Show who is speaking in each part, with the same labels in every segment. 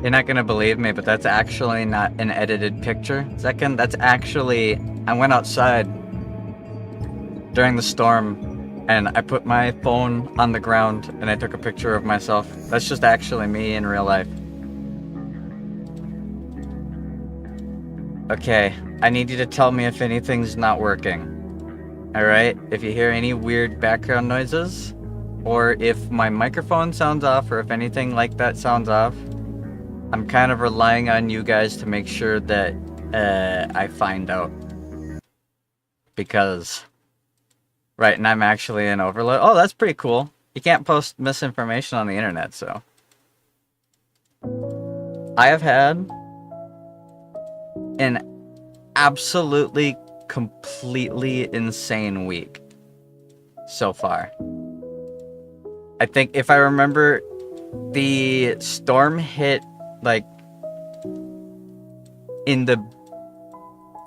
Speaker 1: You're not gonna believe me, but that's actually not an edited picture. Second, that's actually... I went outside during the storm, and I put my phone on the ground, and I took a picture of myself. That's just actually me in real life. Okay, I need you to tell me if anything's not working. Alright? If you hear any weird background noises, or if my microphone sounds off, or if anything like that sounds off, I'm kind of relying on you guys to make sure that I find out. Because... Right, and I'm actually in overload. Oh, that's pretty cool. You can't post misinformation on the internet, so... I have had an absolutely, completely insane week so far. I think, if I remember, the storm hit, like, in the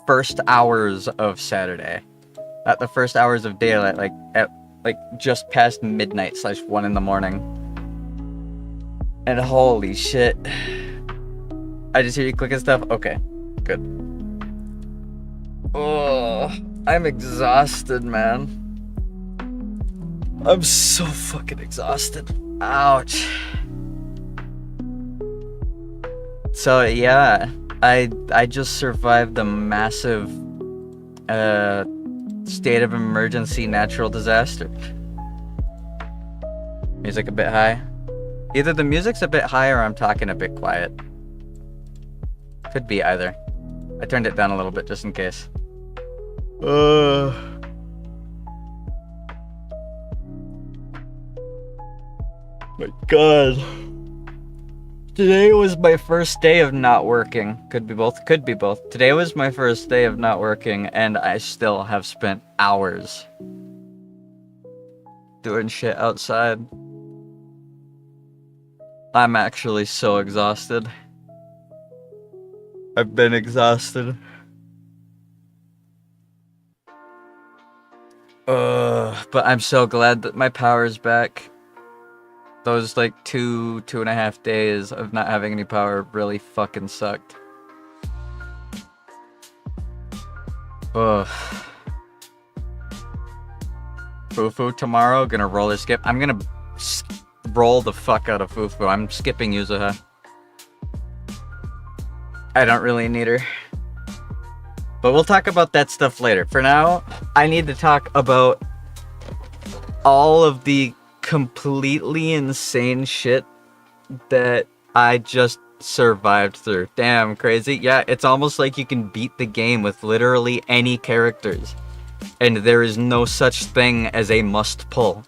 Speaker 1: first hours of Saturday. At the first hours of daylight, like, at, like, just past midnight / 1 in the morning. And holy shit. I just hear you clicking stuff? Okay, good. Oh, I'm exhausted, man. I'm so fucking exhausted. Ouch. So, yeah, I just survived the massive, state of emergency natural disaster. Music a bit high? Either the music's a bit high or I'm talking a bit quiet. Could be either. I turned it down a little bit just in case. My god. Today was my first day of not working. Could be both. Could be both. Today was my first day of not working, and I still have spent hours doing shit outside. I'm actually so exhausted. I've been exhausted. But I'm so glad that my power's back. Those, like, 2.5 days of not having any power really fucking sucked. Ugh. Fufu tomorrow, gonna roller skip. I'm gonna roll the fuck out of Fufu. I'm skipping Yuzuha. I don't really need her. But we'll talk about that stuff later. For now, I need to talk about all of the completely insane shit that I just survived through. Damn, crazy. Yeah, it's almost like you can beat the game with literally any characters. And there is no such thing as a must pull.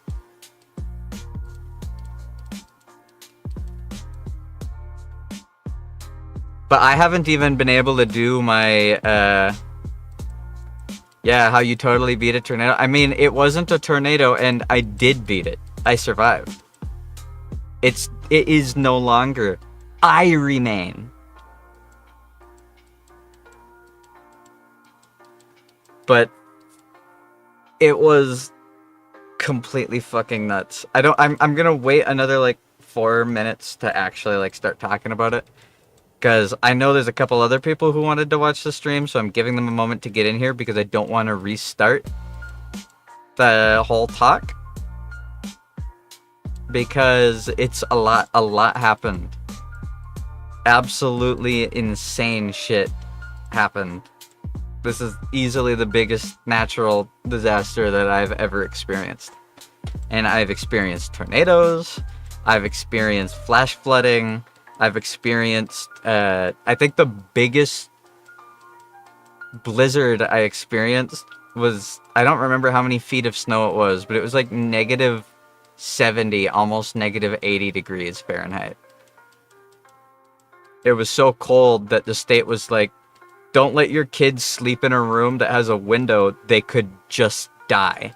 Speaker 1: But I haven't even been able to do my, yeah, how you totally beat a tornado. I mean, it wasn't a tornado and I did beat it. I survived. It is no longer. I remain. But it was completely fucking nuts. I'm gonna wait another like 4 minutes to actually like start talking about it. Because I know there's a couple other people who wanted to watch the stream, so I'm giving them a moment to get in here because I don't want to restart the whole talk. Because it's a lot happened. Absolutely insane shit happened. This is easily the biggest natural disaster that I've ever experienced. And I've experienced tornadoes, I've experienced flash flooding, I've experienced, I think the biggest blizzard I experienced was, I don't remember how many feet of snow it was, but it was like -70, almost -80 degrees Fahrenheit. It was so cold that the state was like, don't let your kids sleep in a room that has a window, they could just die.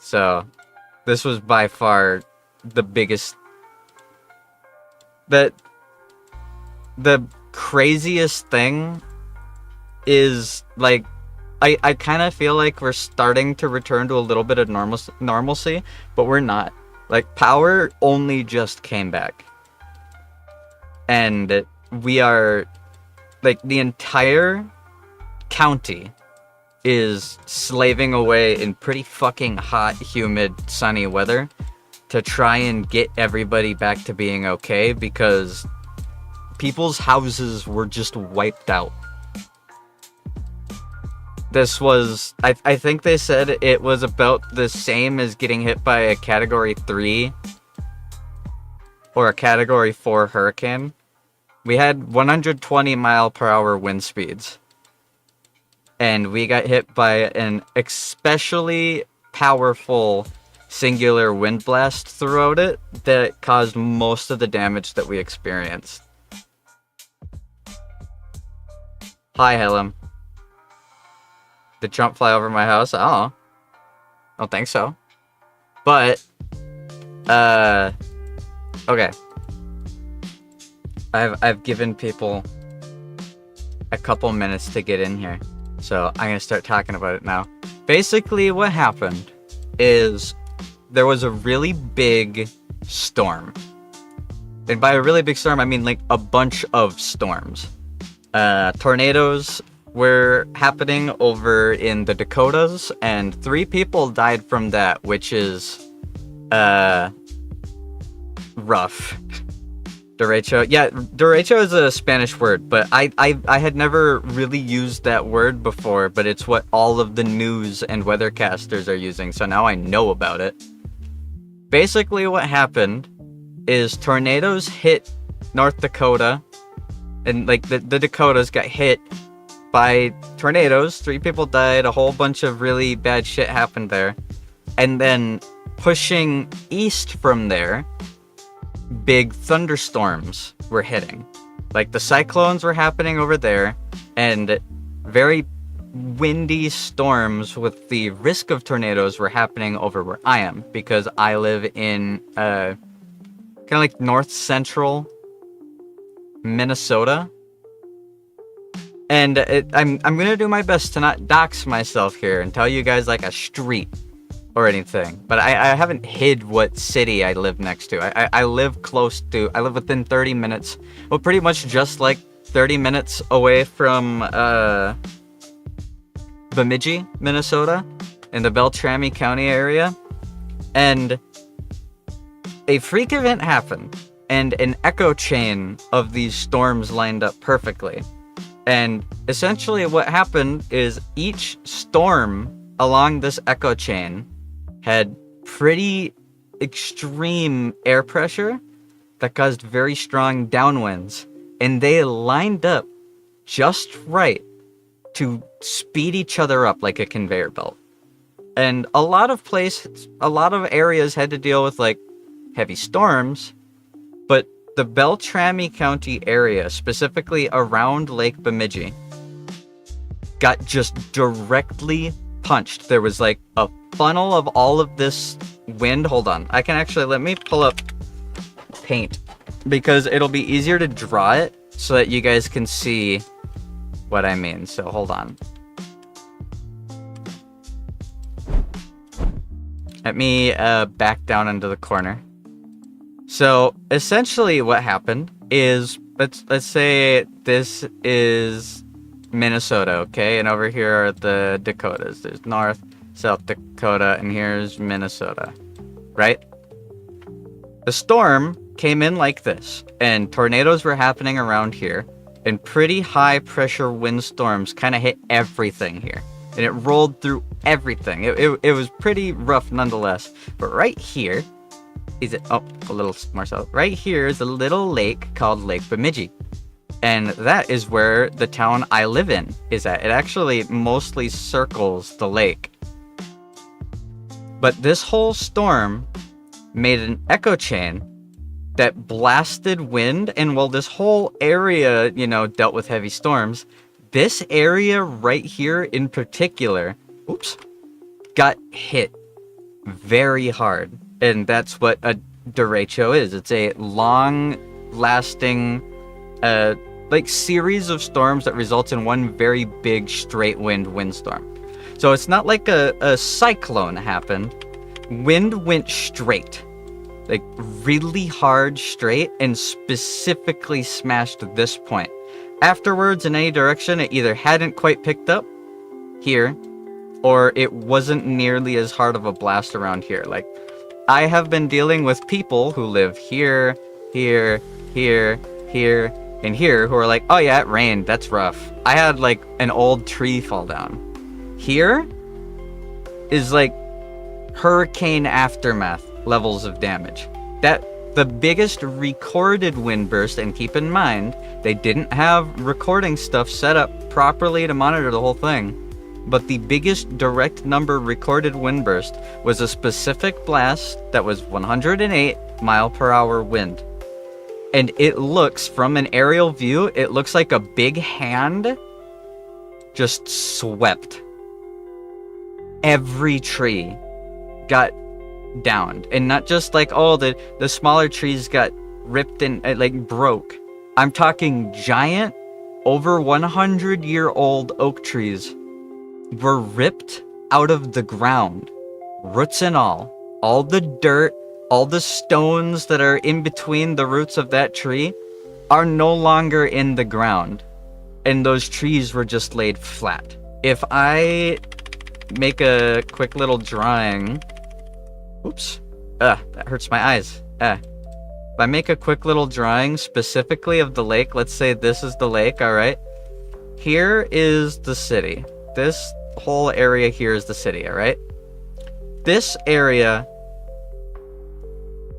Speaker 1: So, this was by far the biggest... The craziest thing is, like, I kind of feel like we're starting to return to a little bit of normalcy, but we're not. Like, power only just came back. And we are, like, the entire county is slaving away in pretty fucking hot, humid, sunny weather to try and get everybody back to being okay, because people's houses were just wiped out. This was, I think they said it was about the same as getting hit by a Category 3 or a Category 4 hurricane. We had 120 mile per hour wind speeds. And we got hit by an especially powerful singular wind blast throughout it that caused most of the damage that we experienced. Hi, Helen. Did Trump fly over my house? I don't think so. But, okay. I've given people a couple minutes to get in here, so I'm gonna start talking about it now. Basically, what happened is there was a really big storm. And by a really big storm, I mean like a bunch of storms. Tornadoes were happening over in the Dakotas, and 3 people died from that, which is rough. Derecho. Yeah, derecho is a Spanish word, but I had never really used that word before, but it's what all of the news and weathercasters are using, so now I know about it. Basically what happened is tornadoes hit North Dakota, and like the Dakotas got hit by tornadoes. 3 people died, a whole bunch of really bad shit happened there. And then pushing east from there, big thunderstorms were hitting. Like the cyclones were happening over there, and very windy storms with the risk of tornadoes were happening over where I am, because I live in kind of like north central Minnesota. And I'm gonna do my best to not dox myself here and tell you guys like a street or anything, but I haven't hid what city I live next to. I live within 30 minutes, well, pretty much just like 30 minutes away from Bemidji, Minnesota, in the Beltrami County area. And a freak event happened, and an echo chain of these storms lined up perfectly. And essentially what happened is each storm along this echo chain had pretty extreme air pressure that caused very strong downwinds. And they lined up just right to speed each other up like a conveyor belt. And a lot of areas had to deal with like heavy storms, but the Beltrami County area, specifically around Lake Bemidji, got just directly punched. There was like a funnel of all of this wind. Hold on. Let me pull up paint, because it'll be easier to draw it so that you guys can see what I mean. So hold on. Let me back down into the corner. So essentially what happened is, let's say this is Minnesota, okay? And over here are the Dakotas. There's North, South Dakota, and here's Minnesota, right? The storm came in like this, and tornadoes were happening around here, and pretty high pressure windstorms kind of hit everything here. And it rolled through everything. It was pretty rough nonetheless. But right here, a little more south. Right here is a little lake called Lake Bemidji. And that is where the town I live in is at. It actually mostly circles the lake. But this whole storm made an echo chain that blasted wind, and while this whole area, dealt with heavy storms, this area right here in particular, got hit very hard. And that's what a derecho is. It's a long-lasting, series of storms that results in one very big straight windstorm. So it's not like a cyclone happened. Wind went straight. like really hard straight and specifically smashed this point. Afterwards, in any direction, it either hadn't quite picked up here, or it wasn't nearly as hard of a blast around here. Like, I have been dealing with people who live here, here, here, here, and here, who are like, oh yeah, it rained, that's rough. I had like an old tree fall down. Here is like hurricane aftermath levels of damage. That the biggest recorded wind burst, and keep in mind, they didn't have recording stuff set up properly to monitor the whole thing, but the biggest direct number recorded wind burst was a specific blast that was 108 mile per hour wind. And it looks, from an aerial view, it looks like a big hand just swept. Every tree got downed. And not just like, oh, the smaller trees got ripped and like broke. I'm talking giant, over 100-year-old oak trees were ripped out of the ground, roots and all the dirt, all the stones that are in between the roots of that tree are no longer in the ground, and those trees were just laid flat. If I make a quick little drawing, oops, that hurts my eyes. If I make a quick little drawing specifically of the lake, let's say this is the lake, all right? Here is the city. This whole area here is the city, all right? This area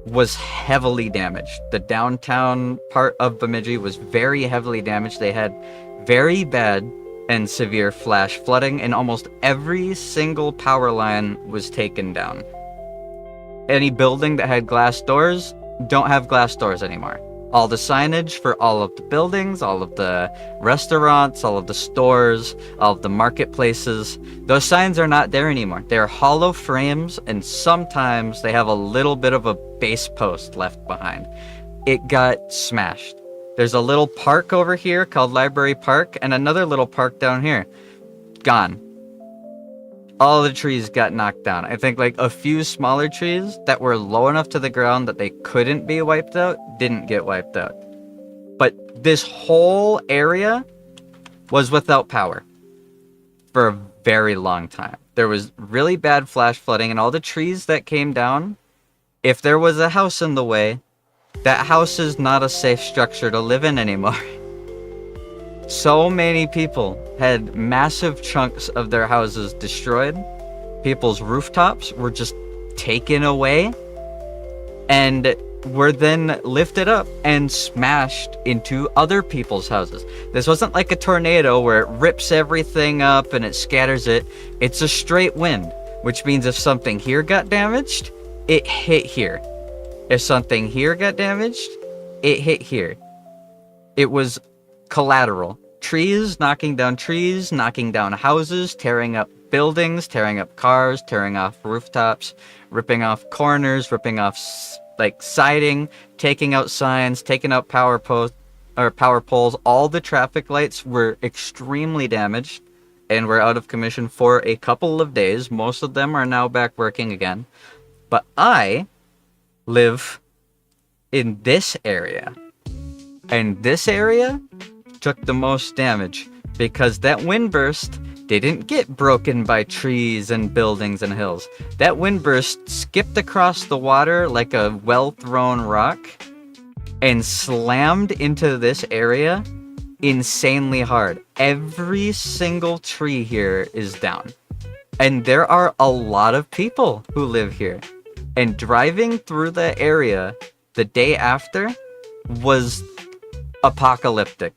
Speaker 1: was heavily damaged. The downtown part of Bemidji was very heavily damaged. They had very bad and severe flash flooding, and almost every single power line was taken down. Any building that had glass doors don't have glass doors anymore. All the signage for all of the buildings, all of the restaurants, all of the stores, all of the marketplaces, those signs are not there anymore. They're hollow frames, and sometimes they have a little bit of a base post left behind. It got smashed. There's a little park over here called Library Park, and another little park down here. Gone. All the trees got knocked down. I think like a few smaller trees that were low enough to the ground that they couldn't be wiped out didn't get wiped out. But this whole area was without power for a very long time. There was really bad flash flooding, and all the trees that came down, if there was a house in the way, that house is not a safe structure to live in anymore. So many people had massive chunks of their houses destroyed. People's rooftops were just taken away and were then lifted up and smashed into other people's houses. This wasn't like a tornado where it rips everything up and it scatters it. It's a straight wind, which means if something here got damaged, it hit here. If something here got damaged, it hit here. It was collateral. Trees, knocking down houses, tearing up buildings, tearing up cars, tearing off rooftops, ripping off corners, ripping off like siding, taking out signs, taking out power poles. All the traffic lights were extremely damaged and were out of commission for a couple of days. Most of them are now back working again. But I live in this area, and this area took the most damage because that wind burst didn't get broken by trees and buildings and hills. That wind burst skipped across the water like a well-thrown rock and slammed into this area insanely hard. Every single tree here is down. And there are a lot of people who live here. And driving through the area the day after was apocalyptic.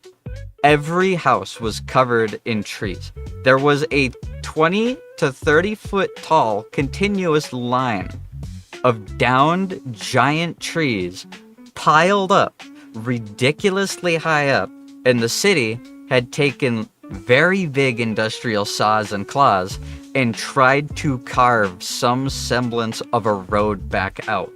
Speaker 1: Every house was covered in trees. There was a 20 to 30 foot tall continuous line of downed giant trees piled up ridiculously high up, and the city had taken very big industrial saws and claws and tried to carve some semblance of a road back out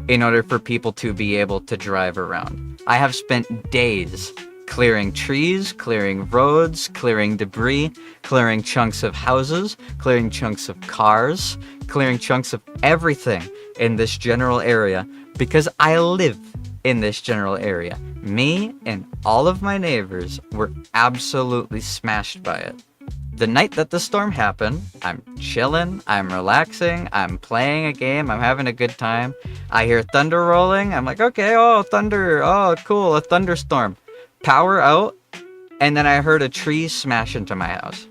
Speaker 1: in order for people to be able to drive around. I have spent days clearing trees, clearing roads, clearing debris, clearing chunks of houses, clearing chunks of cars, clearing chunks of everything in this general area because I live in this general area. Me and all of my neighbors were absolutely smashed by it. The night that the storm happened, I'm chilling, I'm relaxing, I'm playing a game, I'm having a good time. I hear thunder rolling. I'm like, okay, oh, thunder, oh, cool, a thunderstorm. Power out, and then I heard a tree smash into my house.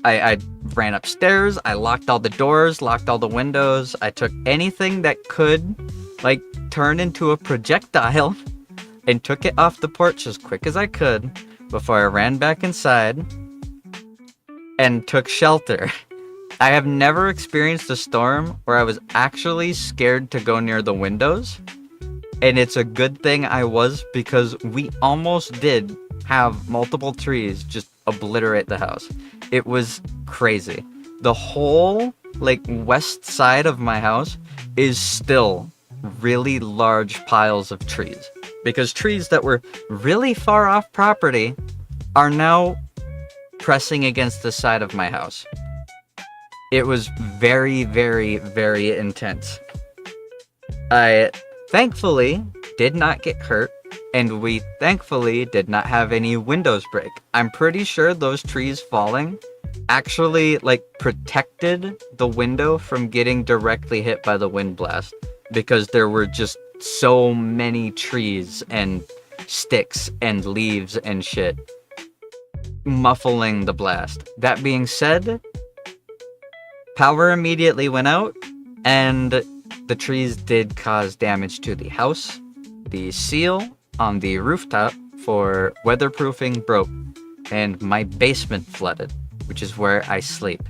Speaker 1: I ran upstairs, I locked all the doors, locked all the windows. I took anything that could, like, turn into a projectile and took it off the porch as quick as I could before I ran back inside and took shelter. I have never experienced a storm where I was actually scared to go near the windows. And it's a good thing I was, because we almost did have multiple trees just obliterate the house. It was crazy. The whole, like, west side of my house is still really large piles of trees. Because trees that were really far off property are now pressing against the side of my house. It was very, very, very intense. I thankfully did not get hurt, and we thankfully did not have any windows break. I'm pretty sure those trees falling actually, like, protected the window from getting directly hit by the wind blast, because there were just so many trees and sticks and leaves and shit muffling the blast. That being said, power immediately went out, and the trees did cause damage to the house. The seal on the rooftop for weatherproofing broke, and my basement flooded, which is where I sleep.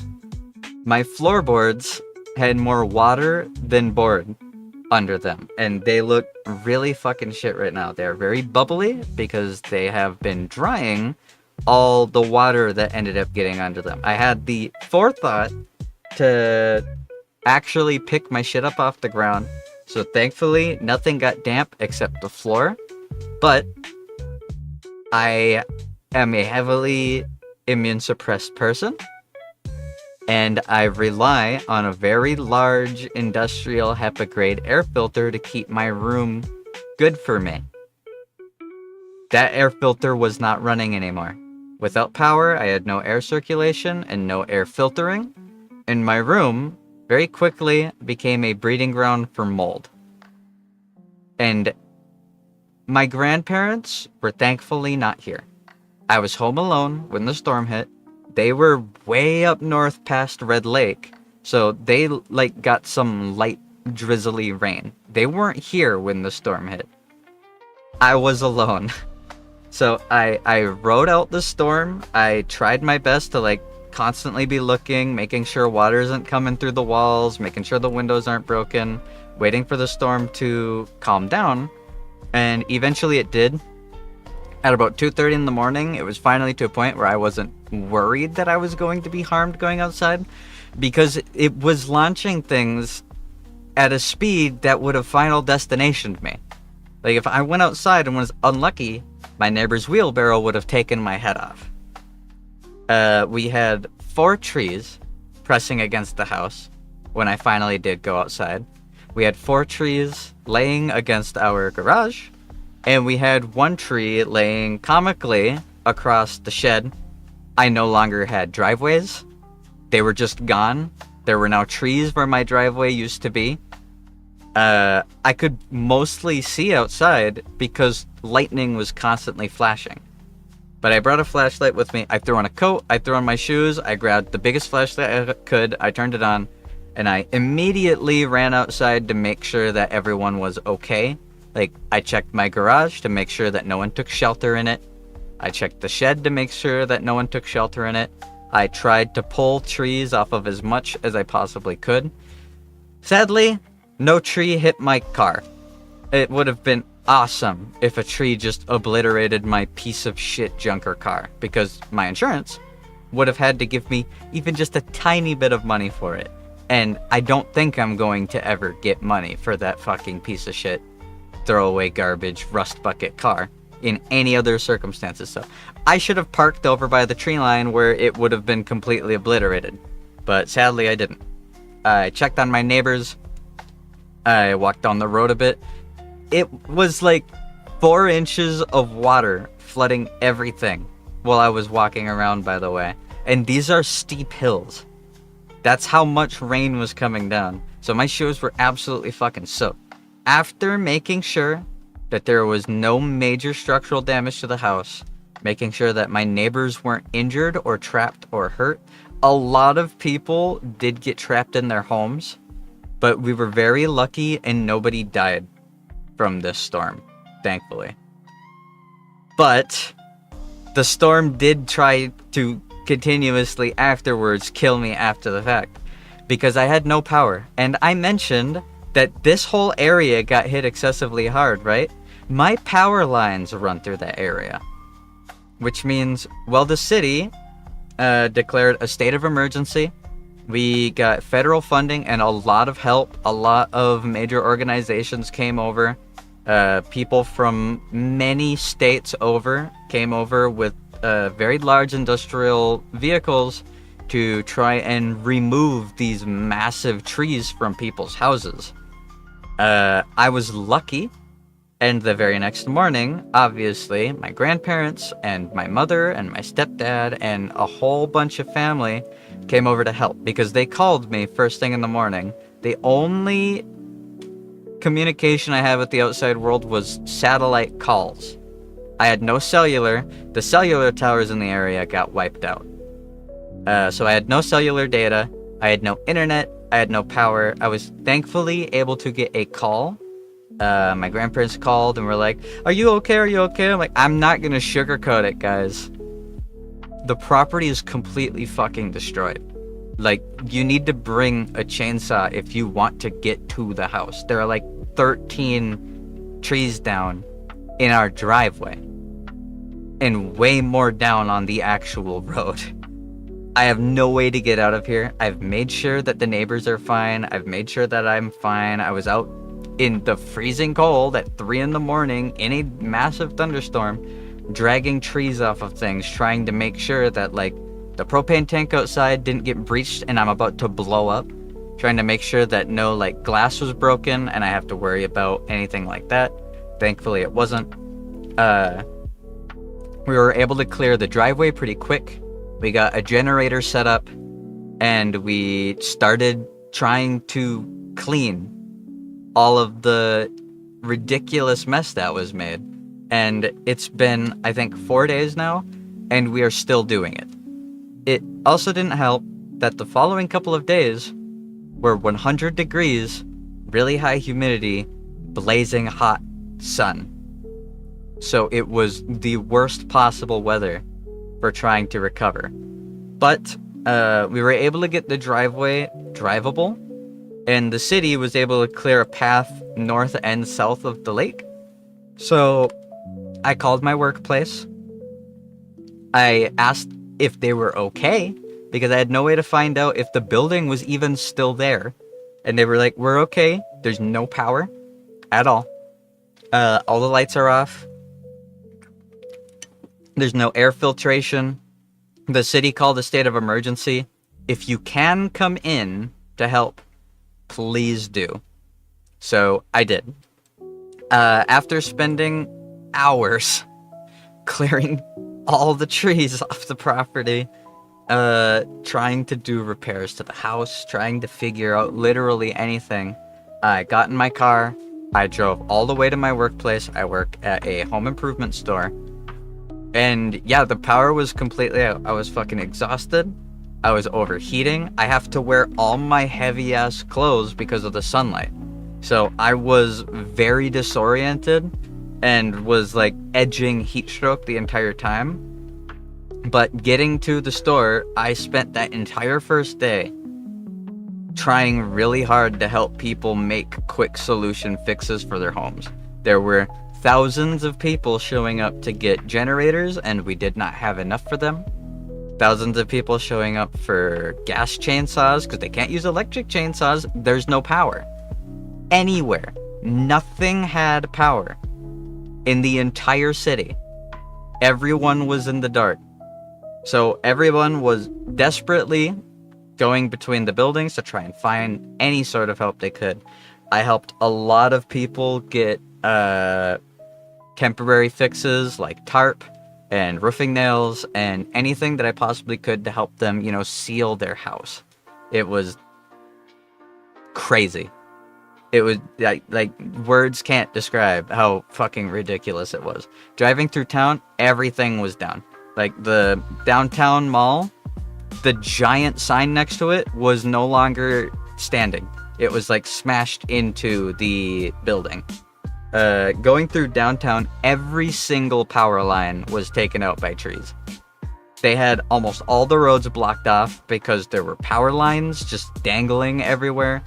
Speaker 1: My floorboards had more water than board under them, and they look really fucking shit right now. They're very bubbly because they have been drying all the water that ended up getting under them. I had the forethought to actually pick my shit up off the ground, so thankfully nothing got damp except the floor. But I am a heavily immune suppressed person, and I rely on a very large industrial HEPA grade air filter to keep my room good for me. That air filter was not running anymore. Without power, I had no air circulation and no air filtering, and my room very quickly became a breeding ground for mold. And my grandparents were thankfully not here. I was home alone when the storm hit. They were way up north past Red Lake, so they, like, got some light drizzly rain. They weren't here when the storm hit. I was alone. So I rode out the storm. I tried my best to, like, constantly be looking, making sure water isn't coming through the walls, making sure the windows aren't broken, waiting for the storm to calm down. And eventually it did. At about 2:30 in the morning, it was finally to a point where I wasn't worried that I was going to be harmed going outside, because it was launching things at a speed that would have final destinationed me. Like, if I went outside and was unlucky, my neighbor's wheelbarrow would have taken my head off. We had 4 trees pressing against the house when I finally did go outside. We had 4 trees laying against our garage, and we had 1 tree laying comically across the shed. I no longer had driveways. They were just gone. There were now trees where my driveway used to be. I could mostly see outside because lightning was constantly flashing. But I brought a flashlight with me. I threw on a coat, I threw on my shoes, I grabbed the biggest flashlight I could, I turned it on, and I immediately ran outside to make sure that everyone was okay. Like, I checked my garage to make sure that no one took shelter in it. I checked the shed to make sure that no one took shelter in it. I tried to pull trees off of as much as I possibly could. Sadly, no tree hit my car. It would have been awesome if a tree just obliterated my piece of shit junker car, because my insurance would have had to give me even just a tiny bit of money for it. And I don't think I'm going to ever get money for that fucking piece of shit, throwaway garbage, rust bucket car in any other circumstances. So I should have parked over by the tree line where it would have been completely obliterated. But sadly I didn't. I checked on my neighbors. I walked down the road a bit. It was like 4 inches of water flooding everything while I was walking around, by the way. And these are steep hills. That's how much rain was coming down. So my shoes were absolutely fucking soaked. After making sure that there was no major structural damage to the house, making sure that my neighbors weren't injured or trapped or hurt, a lot of people did get trapped in their homes, but we were very lucky and nobody died from this storm, thankfully. But the storm did try to continuously afterwards kill me after the fact, because I had no power. And I mentioned that this whole area got hit excessively hard, right? My power lines run through that area, which means, well, the city declared a state of emergency. We got federal funding and a lot of help. A lot of major organizations came over. People from many states came over with very large industrial vehicles to try and remove these massive trees from people's houses. I was lucky, and the very next morning, obviously, my grandparents and my mother and my stepdad and a whole bunch of family came over to help, because they called me first thing in the morning. The only communication I had with the outside world was satellite calls. I had no cellular. The cellular towers in the area got wiped out. So I had no cellular data. I had no internet. I had no power. I was thankfully able to get a call. My grandparents called and were like, "Are you okay? Are you okay?" I'm like, "I'm not gonna sugarcoat it, guys. The property is completely fucking destroyed. Like, you need to bring a chainsaw if you want to get to the house. There are like 13 trees down in our driveway and way more down on the actual road. I have no way to get out of here. I've made sure that the neighbors are fine. I've made sure that I'm fine. I was out in the freezing cold at 3 in the morning in a massive thunderstorm, dragging trees off of things, trying to make sure that, like, the propane tank outside didn't get breached and I'm about to blow up, trying to make sure that no, like, glass was broken and I have to worry about anything like that. Thankfully it wasn't. We were able to clear the driveway pretty quick. We got a generator set up and we started trying to clean all of the ridiculous mess that was made. And it's been, I think, 4 days now, and we are still doing it. It also didn't help that the following couple of days were 100 degrees, really high humidity, blazing hot sun. So it was the worst possible weather for trying to recover. But we were able to get the driveway drivable, and the city was able to clear a path north and south of the lake. So I called my workplace. I asked if they were okay, because I had no way to find out if the building was even still there. And they were like, "We're okay. There's no power at all. All the lights are off. There's no air filtration. The city called a state of emergency. If you can come in to help, please do." So I did. After spending hours clearing all the trees off the property, trying to do repairs to the house, trying to figure out literally anything, I got in my car. I drove all the way to my workplace. I work at a home improvement store. And yeah, the power was completely out. I was fucking exhausted. I was overheating. I have to wear all my heavy ass clothes because of the sunlight. So I was very disoriented and was like edging heat stroke the entire time. But getting to the store, I spent that entire first day trying really hard to help people make quick solution fixes for their homes. There were thousands of people showing up to get generators, and we did not have enough for them. Thousands of people showing up for gas chainsaws, because they can't use electric chainsaws. There's no power. Anywhere. Nothing had power. In the entire city. Everyone was in the dark. So everyone was desperately going between the buildings to try and find any sort of help they could. I helped a lot of people get temporary fixes like tarp and roofing nails and anything that I possibly could to help them, seal their house. It was crazy. It was like words can't describe how fucking ridiculous it was. Driving through town, everything was down. Like the downtown mall, the giant sign next to it was no longer standing. It was like smashed into the building. Going through downtown, every single power line was taken out by trees. They had almost all the roads blocked off because there were power lines just dangling everywhere.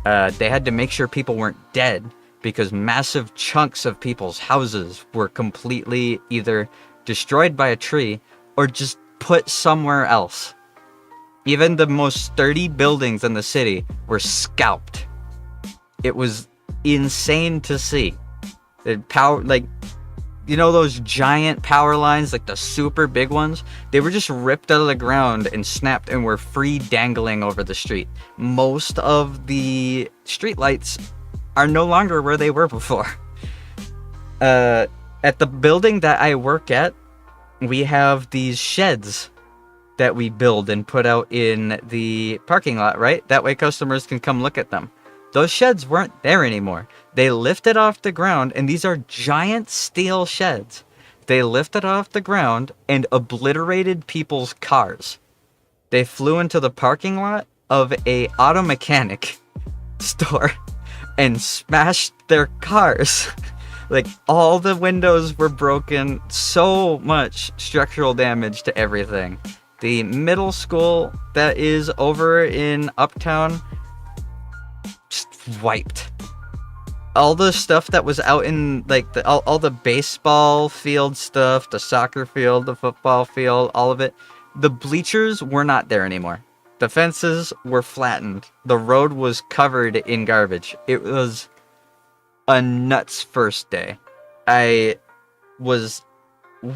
Speaker 1: They had to make sure people weren't dead because massive chunks of people's houses were completely either destroyed by a tree or just put somewhere else. Even the most sturdy buildings in the city were scalped. It was insane to see. The power, those giant power lines, like the super big ones, they were just ripped out of the ground and snapped and were free dangling over the street. Most of the street lights are no longer where they were before. At the building that I work at, we have these sheds that we build and put out in the parking lot, right? That way customers can come look at them. Those sheds weren't there anymore. They lifted off the ground, and these are giant steel sheds. They lifted off the ground and obliterated people's cars. They flew into the parking lot of a auto mechanic store and smashed their cars. Like, all the windows were broken. So much structural damage to everything. The middle school that is over in Uptown, just wiped. All the stuff that was out in, all the baseball field stuff, the soccer field, the football field, all of it, the bleachers were not there anymore. The fences were flattened. The road was covered in garbage. It was a nuts first day. I was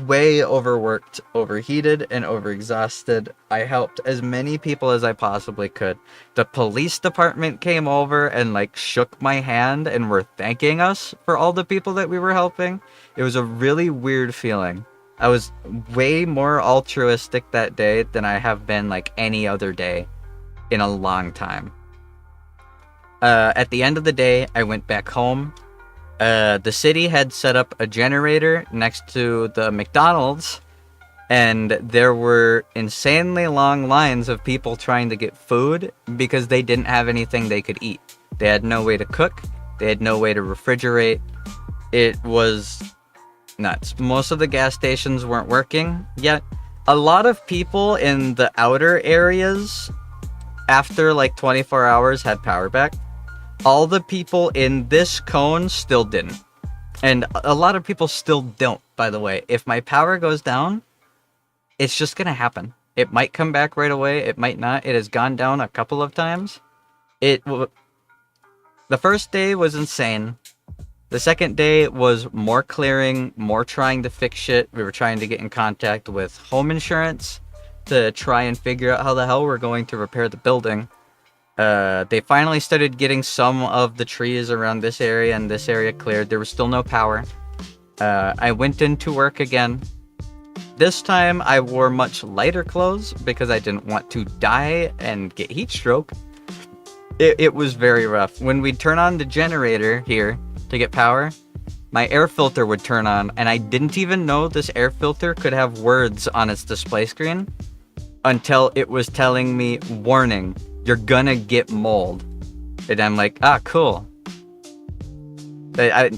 Speaker 1: way overworked, overheated, and overexhausted. I helped as many people as I possibly could. The police department came over and shook my hand and were thanking us for all the people that we were helping. It was a really weird feeling. I was way more altruistic that day than I have been any other day in a long time. At the end of the day, I went back home. The city had set up a generator next to the McDonald's, and there were insanely long lines of people trying to get food because they didn't have anything they could eat. They had no way to cook. They had no way to refrigerate. It was nuts. Most of the gas stations weren't working yet. A lot of people in the outer areas, after 24 hours, had power back. All the people in this cone still didn't. And a lot of people still don't, by the way. If my power goes down, it's just gonna happen. It might come back right away. It might not. It has gone down a couple of times. The first day was insane. The second day was more clearing, more trying to fix shit. We were trying to get in contact with home insurance to try and figure out how the hell we're going to repair the building. They finally started getting some of the trees around this area and this area cleared. There was still no power. I went into work again. This time I wore much lighter clothes because I didn't want to die and get heat stroke. It was very rough. When we'd turn on the generator here to get power, my air filter would turn on, and I didn't even know this air filter could have words on its display screen until it was telling me, warning, you're gonna get mold. And I'm like, cool. I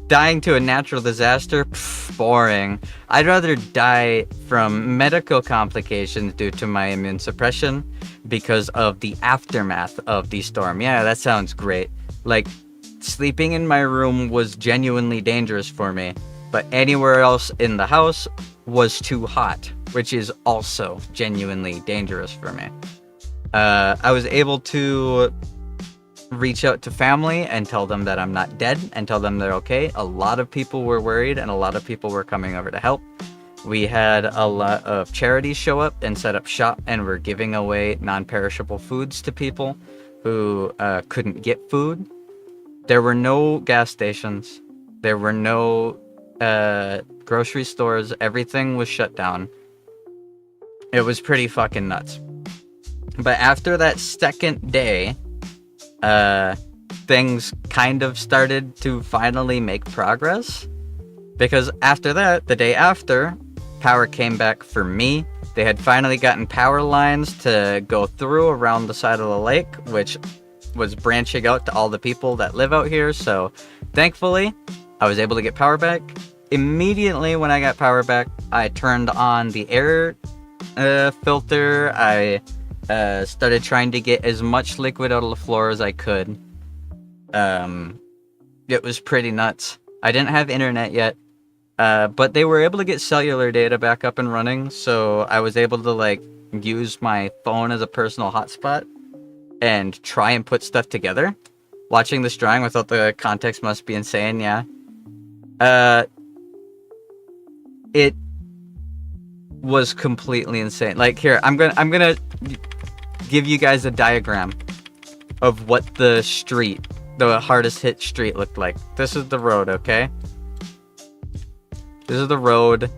Speaker 1: dying to a natural disaster? Pff, boring. I'd rather die from medical complications due to my immune suppression because of the aftermath of the storm. Yeah, that sounds great. Sleeping in my room was genuinely dangerous for me, but anywhere else in the house was too hot, which is also genuinely dangerous for me. I was able to reach out to family and tell them that I'm not dead and tell them they're okay. A lot of people were worried and a lot of people were coming over to help. We had a lot of charities show up and set up shop, and we're giving away non-perishable foods to people who couldn't get food. There were no gas stations. There were no grocery stores. Everything was shut down. It was pretty fucking nuts. But after that second day, things kind of started to finally make progress. Because after that, the day after, power came back for me. They had finally gotten power lines to go through around the side of the lake, which was branching out to all the people that live out here. So thankfully, I was able to get power back. Immediately when I got power back, I turned on the air filter. I started trying to get as much liquid out of the floor as I could. It was pretty nuts. I didn't have internet yet, but they were able to get cellular data back up and running, so I was able to like use my phone as a personal hotspot and try and put stuff together. Watching this drawing without the context must be insane, yeah. It was completely insane. Like, here, I'm gonna give you guys a diagram of what the street, the hardest hit street, looked like. This is the road, okay? This is the road.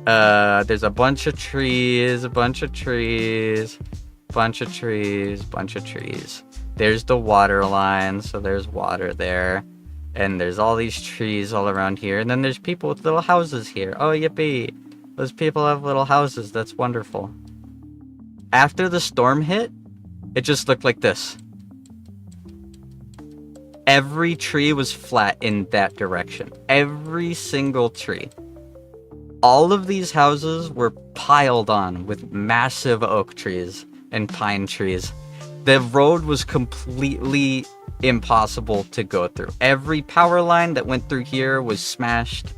Speaker 1: There's a bunch of trees, bunch of trees. There's the water line, so there's water there. And there's all these trees all around here. And then there's people with little houses here. Oh, yippee. Those people have little houses. That's wonderful. After the storm hit, it just looked like this. Every tree was flat in that direction. Every single tree. All of these houses were piled on with massive oak trees and pine trees. The road was completely impossible to go through. Every power line that went through here was smashed.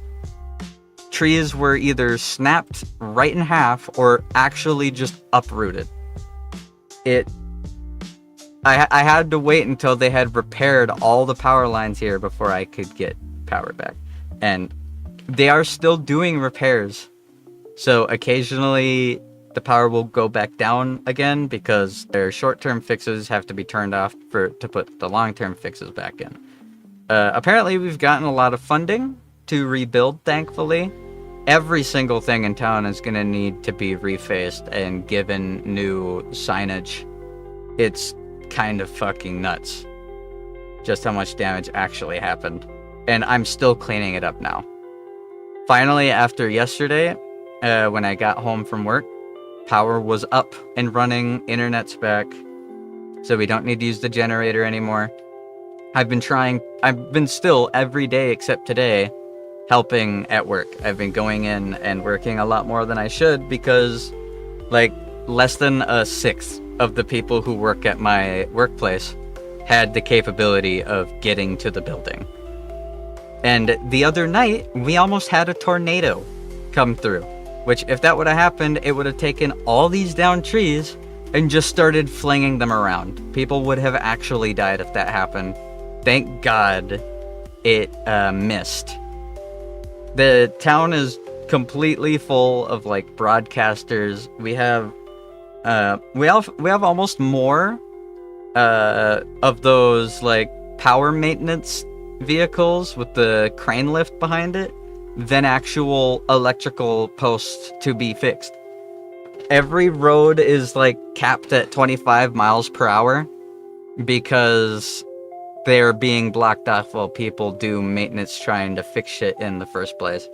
Speaker 1: Trees were either snapped right in half or actually just uprooted. I had to wait until they had repaired all the power lines here before I could get power back. And they are still doing repairs. So occasionally the power will go back down again because their short-term fixes have to be turned off to put the long-term fixes back in. Apparently we've gotten a lot of funding to rebuild, thankfully. Every single thing in town is going to need to be refaced and given new signage. It's kind of fucking nuts just how much damage actually happened. And I'm still cleaning it up now. Finally, after yesterday, when I got home from work, power was up and running, internet's back, so we don't need to use the generator anymore. I've been still every day except today helping at work. I've been going in and working a lot more than I should because like less than a sixth of the people who work at my workplace had the capability of getting to the building. And the other night, we almost had a tornado come through, which if that would have happened, it would have taken all these downed trees and just started flinging them around. People would have actually died if that happened. Thank God it missed. The town is completely full of like broadcasters. We have almost more of those like power maintenance vehicles with the crane lift behind it than actual electrical posts to be fixed. Every road is like capped at 25 miles per hour because they're being blocked off while people do maintenance trying to fix shit in the first place.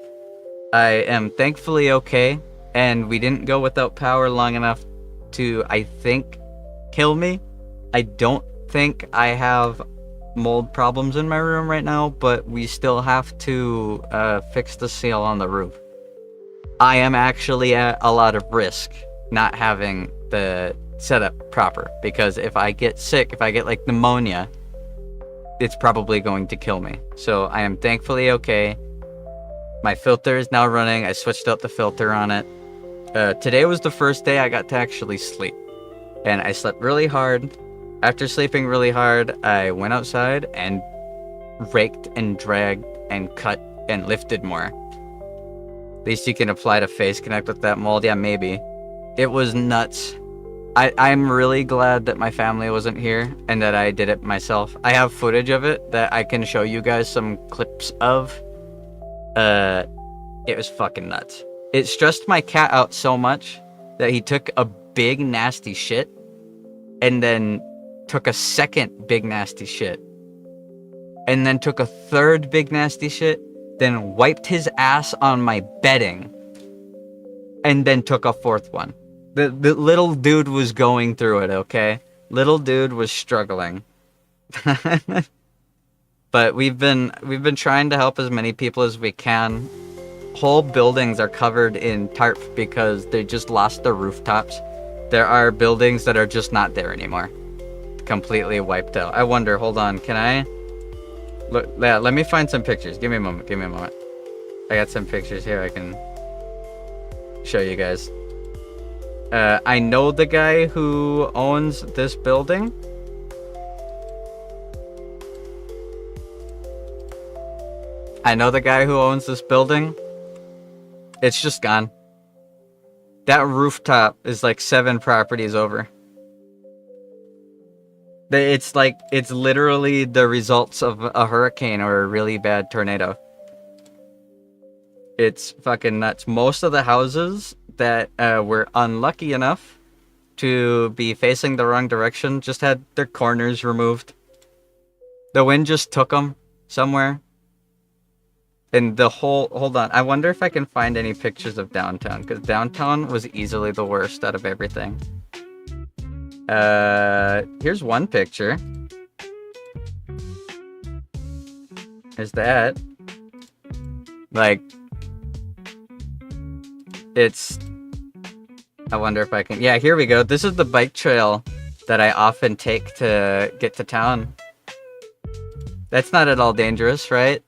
Speaker 1: I am thankfully okay, and we didn't go without power long enough to, I think, kill me. I don't think I have mold problems in my room right now, but we still have to fix the seal on the roof. I am actually at a lot of risk not having the setup proper, because if I get sick, if I get like pneumonia, it's probably going to kill me. So I am thankfully okay. My filter is now running. I switched out the filter on it. Today was the first day I got to actually sleep, and I slept really hard. After sleeping really hard, I went outside and raked and dragged and cut and lifted more. At least you can apply to face connect with that mold. Yeah, maybe. It was nuts. I'm really glad that my family wasn't here and that I did it myself. I have footage of it that I can show you guys some clips of. It was fucking nuts. It stressed my cat out so much that he took a big nasty shit and then took a second big nasty shit and then took a third big nasty shit, then wiped his ass on my bedding and then took a fourth one. The little dude was going through it, okay? Little dude was struggling. But we've been trying to help as many people as we can. Whole buildings are covered in tarp because they just lost their rooftops. There are buildings that are just not there anymore. Completely wiped out. I wonder, hold on, can I? Look, yeah, let me find some pictures. Give me a moment, give me a moment. I got some pictures here I can show you guys. I know the guy who owns this building. It's just gone. That rooftop is like 7 properties over. It's literally the results of a hurricane or a really bad tornado. It's fucking nuts. Most of the houses that were unlucky enough to be facing the wrong direction just had their corners removed. The wind just took them somewhere. And the whole... Hold on. I wonder if I can find any pictures of downtown. Because downtown was easily the worst out of everything. Here's one picture. There's that. Like... It's... I wonder if I can... Yeah, here we go. This is the bike trail that I often take to get to town. That's not at all dangerous, right?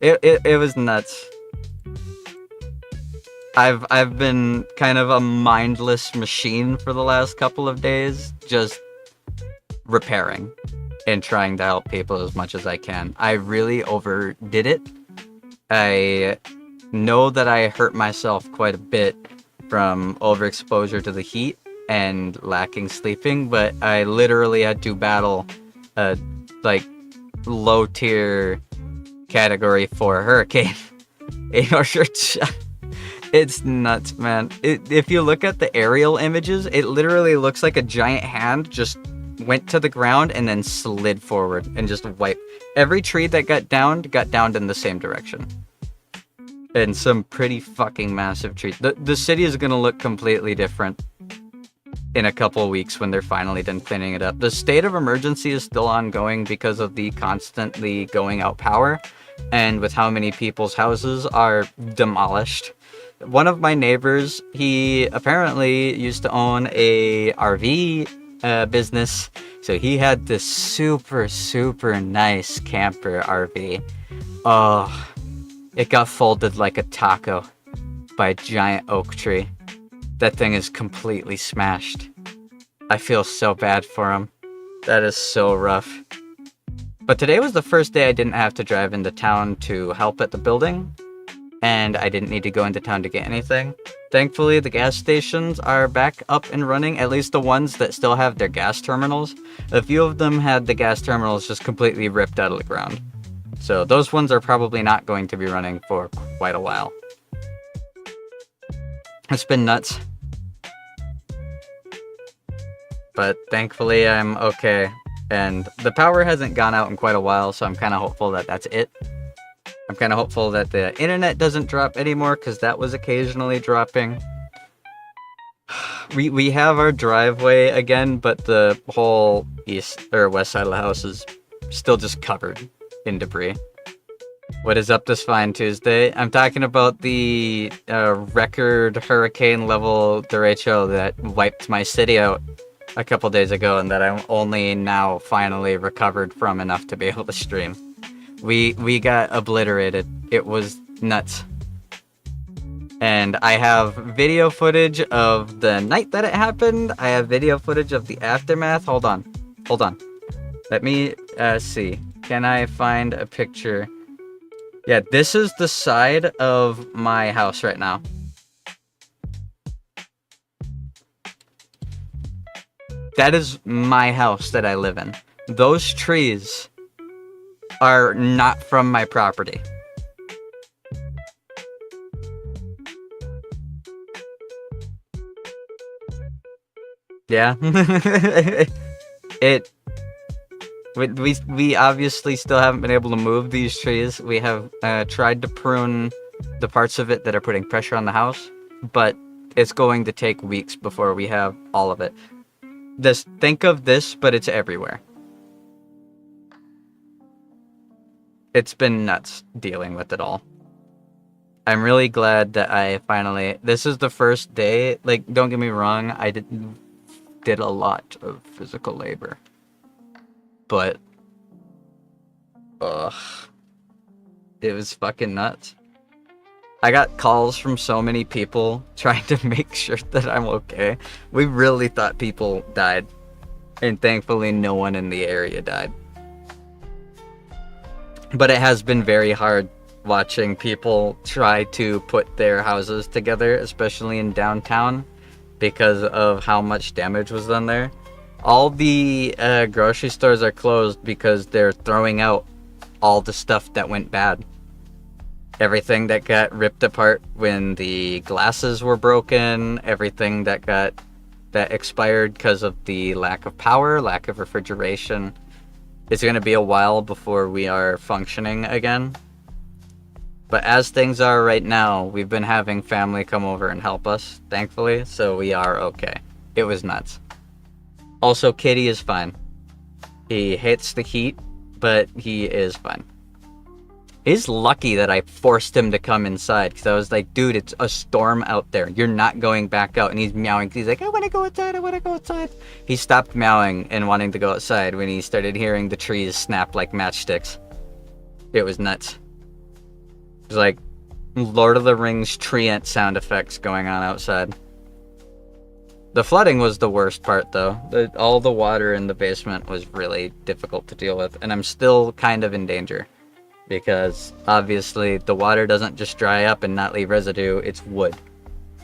Speaker 1: It was nuts. I've been kind of a mindless machine for the last couple of days, just repairing and trying to help people as much as I can. I really overdid it. I know that I hurt myself quite a bit from overexposure to the heat and lacking sleeping, but I literally had to battle a low tier category 4 hurricane in order to... It's nuts, man. If you look at the aerial images, it literally looks like a giant hand just went to the ground and then slid forward and just wiped. Every tree that got downed in the same direction. And some pretty fucking massive trees. The city is gonna look completely different in a couple of weeks when they're finally done cleaning it up. The state of emergency is still ongoing because of the constantly going out power and with how many people's houses are demolished. One of my neighbors, he apparently used to own a RV business, so he had this super, super nice camper RV. Oh, it got folded like a taco by a giant oak tree. That thing is completely smashed. I feel so bad for him. That is so rough. But today was the first day I didn't have to drive into town to help at the building, and I didn't need to go into town to get anything. Thankfully, the gas stations are back up and running, at least the ones that still have their gas terminals. A few of them had the gas terminals just completely ripped out of the ground. So those ones are probably not going to be running for quite a while. It's been nuts. But thankfully I'm okay. And the power hasn't gone out in quite a while, so I'm kind of hopeful that that's it. I'm kind of hopeful that the internet doesn't drop anymore, because that was occasionally dropping. We have our driveway again, but the whole east or west side of the house is still just covered in debris. What is up this fine Tuesday? I'm talking about the record hurricane level derecho that wiped my city out a couple days ago, and that I'm only now finally recovered from enough to be able to stream. We got obliterated. It was nuts. And I have video footage of the night that it happened. I have video footage of the aftermath. Hold on. Let me see. Can I find a picture? Yeah, this is the side of my house right now. That is my house that I live in. Those trees are not from my property. Yeah. it we obviously still haven't been able to move these trees. We have tried to prune the parts of it that are putting pressure on the house, but it's going to take weeks before we have all of it. Just think of this, but it's everywhere. It's been nuts dealing with it all. I'm really glad that I finally... This is the first day. Like, don't get me wrong, I did a lot of physical labor. But... ugh. It was fucking nuts. I got calls from so many people trying to make sure that I'm okay. We really thought people died. And thankfully no one in the area died. But it has been very hard watching people try to put their houses together, especially in downtown, because of how much damage was done there. All the grocery stores are closed because they're throwing out all the stuff that went bad. Everything that got ripped apart when the glasses were broken, everything that expired because of the lack of power, lack of refrigeration. It's going to be a while before we are functioning again. But as things are right now, we've been having family come over and help us, thankfully, so we are okay. It was nuts. Also, Kitty is fine. He hates the heat, but he is fine. He's lucky that I forced him to come inside, because I was like, dude, it's a storm out there. You're not going back out. And he's meowing. He's like, I want to go outside. I want to go outside. He stopped meowing and wanting to go outside when he started hearing the trees snap like matchsticks. It was nuts. It was like Lord of the Rings tree ant sound effects going on outside. The flooding was the worst part, though. All the water in the basement was really difficult to deal with, and I'm still kind of in danger. Because, obviously, the water doesn't just dry up and not leave residue, it's wood.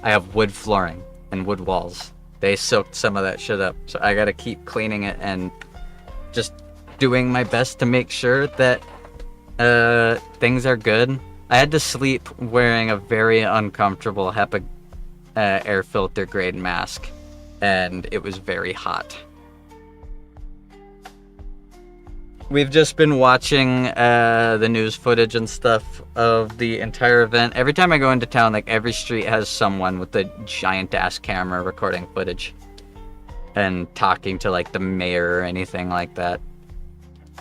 Speaker 1: I have wood flooring and wood walls. They soaked some of that shit up, so I gotta keep cleaning it and just doing my best to make sure that things are good. I had to sleep wearing a very uncomfortable HEPA air filter grade mask, and it was very hot. We've just been watching the news footage and stuff of the entire event. Every time I go into town, like, every street has someone with a giant-ass camera recording footage and talking to, like, the mayor or anything like that.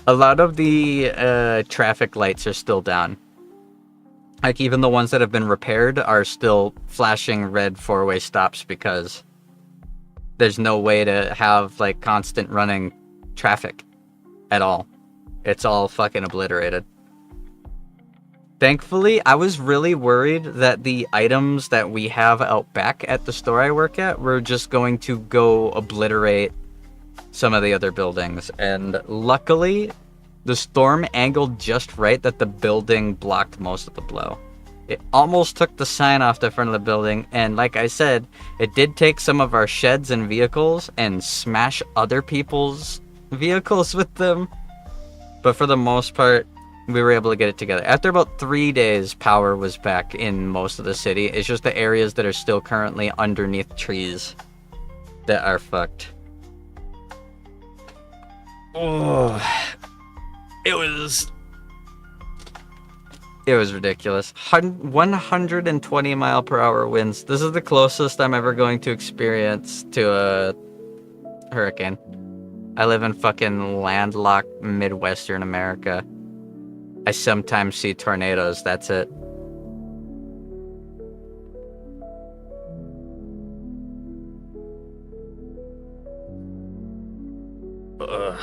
Speaker 1: A lot of the traffic lights are still down. Like, even the ones that have been repaired are still flashing red four-way stops because there's no way to have, like, constant running traffic at all. It's all fucking obliterated. Thankfully, I was really worried that the items that we have out back at the store I work at were just going to go obliterate some of the other buildings. And luckily, the storm angled just right that the building blocked most of the blow. It almost took the sign off the front of the building, and like I said, it did take some of our sheds and vehicles and smash other people's vehicles with them. But for the most part, we were able to get it together. After about 3 days, power was back in most of the city. It's just the areas that are still currently underneath trees that are fucked. Oh, it was ridiculous. 120 mile per hour winds. This is the closest I'm ever going to experience to a hurricane. I live in fucking landlocked Midwestern America. I sometimes see tornadoes, that's it. Ugh.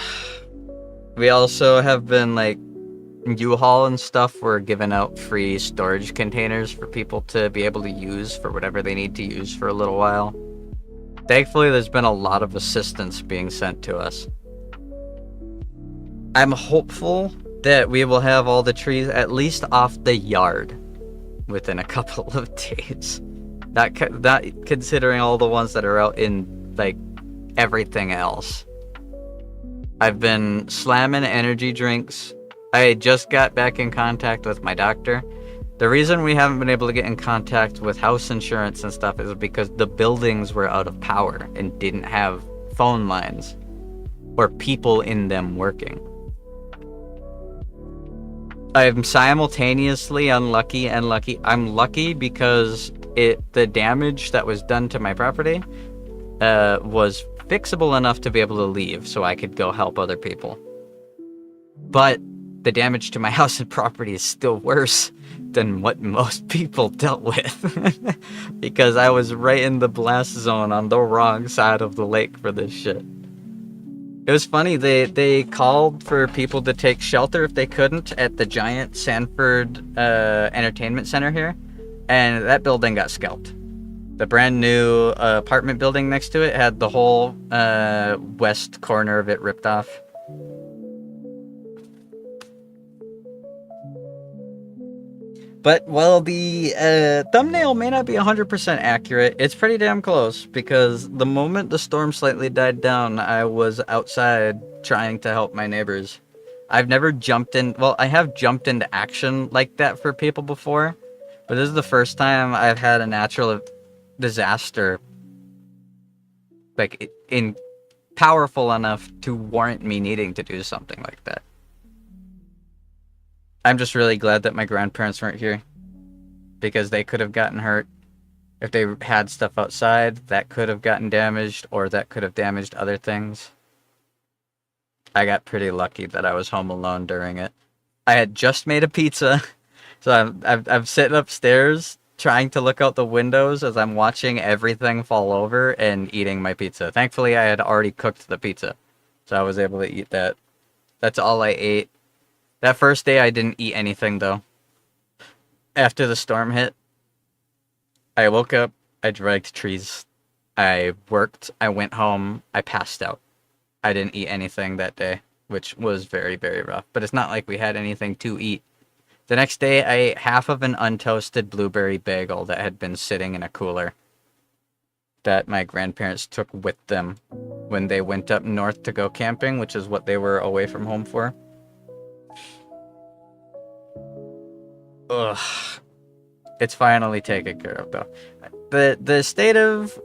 Speaker 1: We also have been, like, U-Haul and stuff were giving out free storage containers for people to be able to use for whatever they need to use for a little while. Thankfully, there's been a lot of assistance being sent to us. I'm hopeful that we will have all the trees at least off the yard within a couple of days. Not considering all the ones that are out in, like, everything else. I've been slamming energy drinks. I just got back in contact with my doctor. The reason we haven't been able to get in contact with house insurance and stuff is because the buildings were out of power and didn't have phone lines or people in them working. I'm simultaneously unlucky and lucky. I'm lucky because the damage that was done to my property was fixable enough to be able to leave so I could go help other people. But the damage to my house and property is still worse than what most people dealt with. Because I was right in the blast zone on the wrong side of the lake for this shit. It was funny, they called for people to take shelter if they couldn't at the giant Sanford Entertainment Center here, and that building got scalped. The brand new apartment building next to it had the whole west corner of it ripped off. But while the thumbnail may not be 100% accurate, it's pretty damn close, because the moment the storm slightly died down, I was outside trying to help my neighbors. I've never jumped in, well, I have jumped into action like that for people before, but this is the first time I've had a natural disaster, like, powerful enough to warrant me needing to do something like that. I'm just really glad that my grandparents weren't here, because they could have gotten hurt. If they had stuff outside, that could have gotten damaged, or that could have damaged other things. I got pretty lucky that I was home alone during it. I had just made a pizza, so I'm sitting upstairs trying to look out the windows as I'm watching everything fall over and eating my pizza. Thankfully, I had already cooked the pizza, so I was able to eat that. That's all I ate. That first day, I didn't eat anything, though. After the storm hit, I woke up, I dragged trees, I worked, I went home, I passed out. I didn't eat anything that day, which was very, very rough. But it's not like we had anything to eat. The next day, I ate half of an untoasted blueberry bagel that had been sitting in a cooler that my grandparents took with them when they went up north to go camping, which is what they were away from home for. Ugh. It's finally taken care of, though. The state of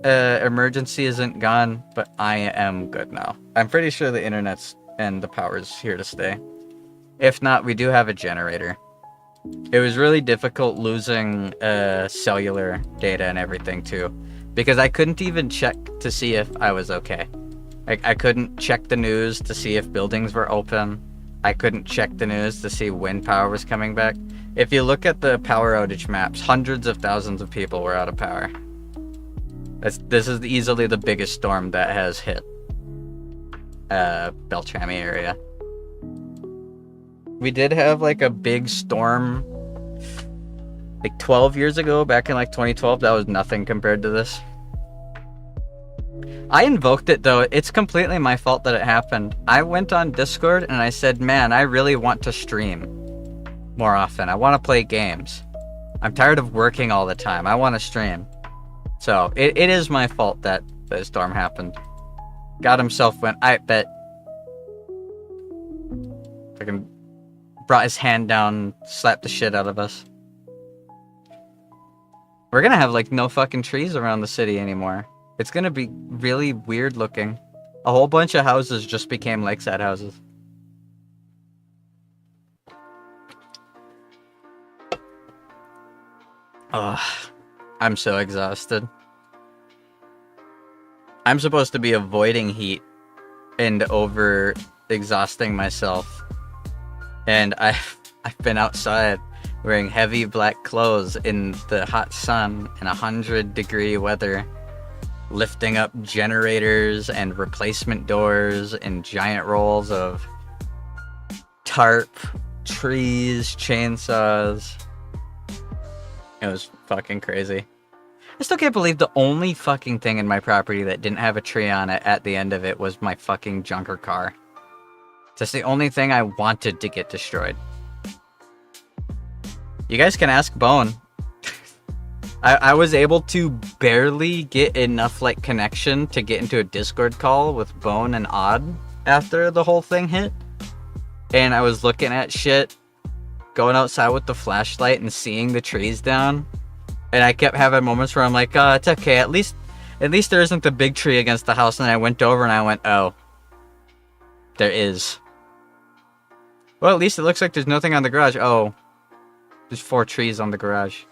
Speaker 1: emergency isn't gone, but I am good now. I'm pretty sure the internet's and the power's here to stay. If not, we do have a generator. It was really difficult losing cellular data and everything, too, because I couldn't even check to see if I was okay. I couldn't check the news to see if buildings were open. I couldn't check the news to see when power was coming back. If you look at the power outage maps, hundreds of thousands of people were out of power. This is easily the biggest storm that has hit Beltrami area. We did have like a big storm like 12 years ago, back in like 2012. That was nothing compared to this. I invoked it, though. It's completely my fault that it happened. I went on Discord and I said, man, I really want to stream more often. I want to play games. I'm tired of working all the time. I want to stream. So, it is my fault that the storm happened. God himself went, I bet. Fucking brought his hand down, slapped the shit out of us. We're gonna have, like, no fucking trees around the city anymore. It's gonna be really weird looking. A whole bunch of houses just became lakeside houses. Ugh. I'm so exhausted. I'm supposed to be avoiding heat and over exhausting myself. And I've been outside wearing heavy black clothes in the hot sun in 100-degree weather, lifting up generators and replacement doors and giant rolls of tarp, trees, chainsaws. It was fucking crazy. I still can't believe the only fucking thing in my property that didn't have a tree on it at the end of it was my fucking junker car. That's the only thing I wanted to get destroyed. You guys can ask Bone. I was able to barely get enough like connection to get into a Discord call with Bone and Odd after the whole thing hit. And I was looking at shit, going outside with the flashlight and seeing the trees down. And I kept having moments where I'm like, it's okay. At least there isn't a big tree against the house. And I went over and I went, oh, there is. Well, at least it looks like there's nothing on the garage. Oh, there's 4 trees on the garage.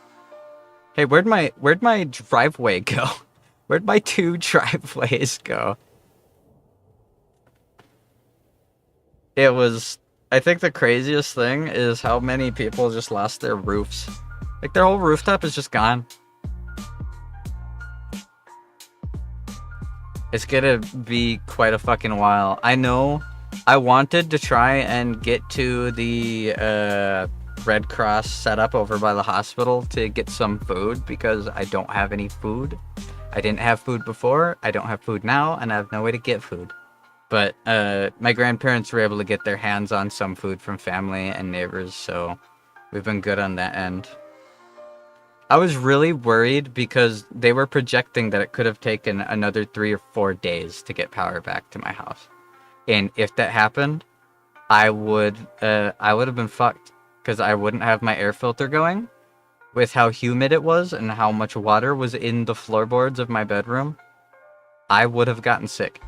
Speaker 1: Hey, where'd my driveway go? Where'd my 2 driveways go? It was... I think the craziest thing is how many people just lost their roofs. Like, their whole rooftop is just gone. It's gonna be quite a fucking while. I know I wanted to try and get to the Red Cross set up over by the hospital to get some food because I don't have any food. I didn't have food before, I don't have food now, and I have no way to get food. But my grandparents were able to get their hands on some food from family and neighbors, so we've been good on that end. I was really worried because they were projecting that it could have taken another 3 or 4 days to get power back to my house. And if that happened, I would have been fucked. Because I wouldn't have my air filter going with how humid it was and how much water was in the floorboards of my bedroom. I would have gotten sick.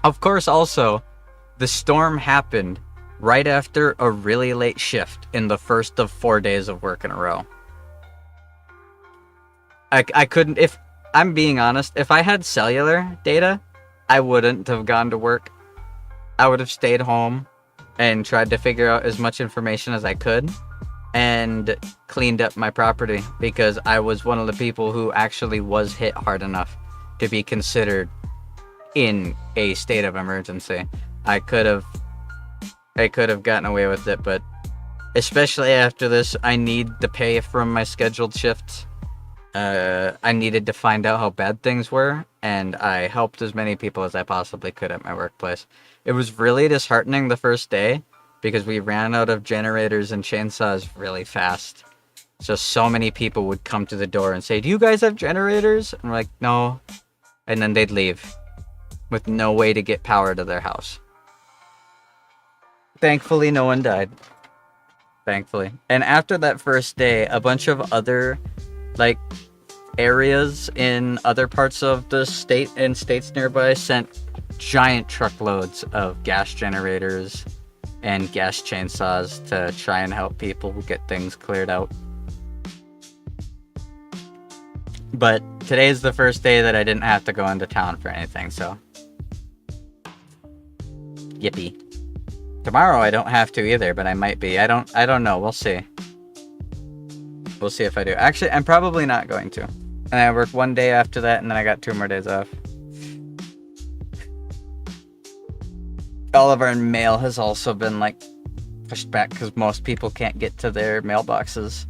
Speaker 1: Of course, also, the storm happened right after a really late shift in the first of 4 days of work in a row. I couldn't, if I'm being honest, if I had cellular data, I wouldn't have gone to work. I would have stayed home and tried to figure out as much information as I could and cleaned up my property because I was one of the people who actually was hit hard enough to be considered in a state of emergency. I could have gotten away with it, but especially after this, I need the pay from my scheduled shifts. I needed to find out how bad things were, and I helped as many people as I possibly could at my workplace. It was really disheartening the first day because we ran out of generators and chainsaws really fast. So many people would come to the door and say, "Do you guys have generators?" And we're like, "No." And then they'd leave with no way to get power to their house. Thankfully, no one died. Thankfully. And after that first day, a bunch of other, like, areas in other parts of the state and states nearby sent giant truckloads of gas generators and gas chainsaws to try and help people get things cleared out. But today's the first day that I didn't have to go into town for anything, so yippee. Tomorrow I don't have to either, but I might be. I don't know. We'll see. We'll see if I do. Actually, I'm probably not going to. And I work 1 day after that, and then I got 2 more days off. All of our mail has also been, like, pushed back because most people can't get to their mailboxes.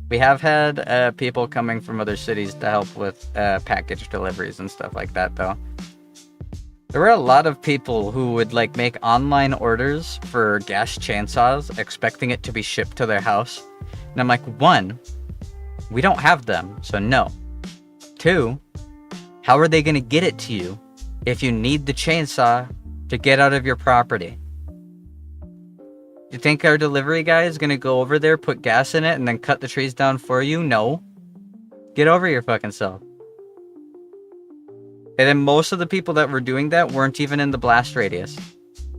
Speaker 1: We have had people coming from other cities to help with package deliveries and stuff like that, though. There were a lot of people who would, like, make online orders for gas chainsaws, expecting it to be shipped to their house. And I'm like, 1, we don't have them, so no. 2, how are they going to get it to you if you need the chainsaw to get out of your property? You think our delivery guy is going to go over there, put gas in it, and then cut the trees down for you? No. Get over your fucking self. And then most of the people that were doing that weren't even in the blast radius.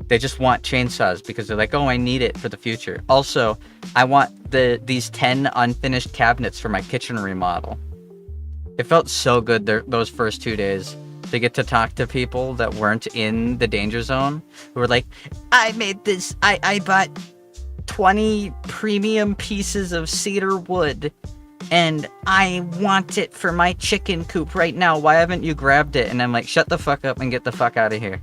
Speaker 1: They just want chainsaws because they're like, oh, I need it for the future. Also, I want these 10 unfinished cabinets for my kitchen remodel. It felt so good those first 2 days to get to talk to people that weren't in the danger zone, who were like, I made this, I bought 20 premium pieces of cedar wood, and I want it for my chicken coop right now. Why haven't you grabbed it? And I'm like, shut the fuck up and get the fuck out of here.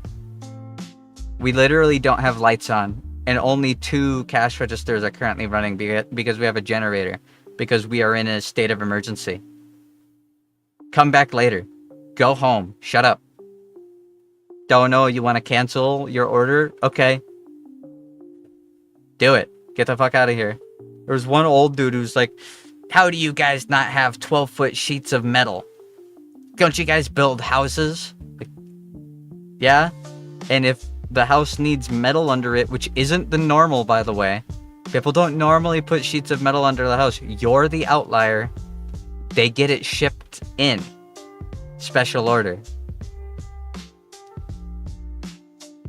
Speaker 1: We literally don't have lights on, and only 2 cash registers are currently running because we have a generator, because we are in a state of emergency. Come back later. Go home. Shut up. Don't know, you want to cancel your order? Okay. Do it. Get the fuck out of here. There was one old dude who's like, how do you guys not have 12-foot sheets of metal? Don't you guys build houses? Like, yeah. And if the house needs metal under it, which isn't the normal, by the way. People don't normally put sheets of metal under the house. You're the outlier. They get it shipped in. Special order.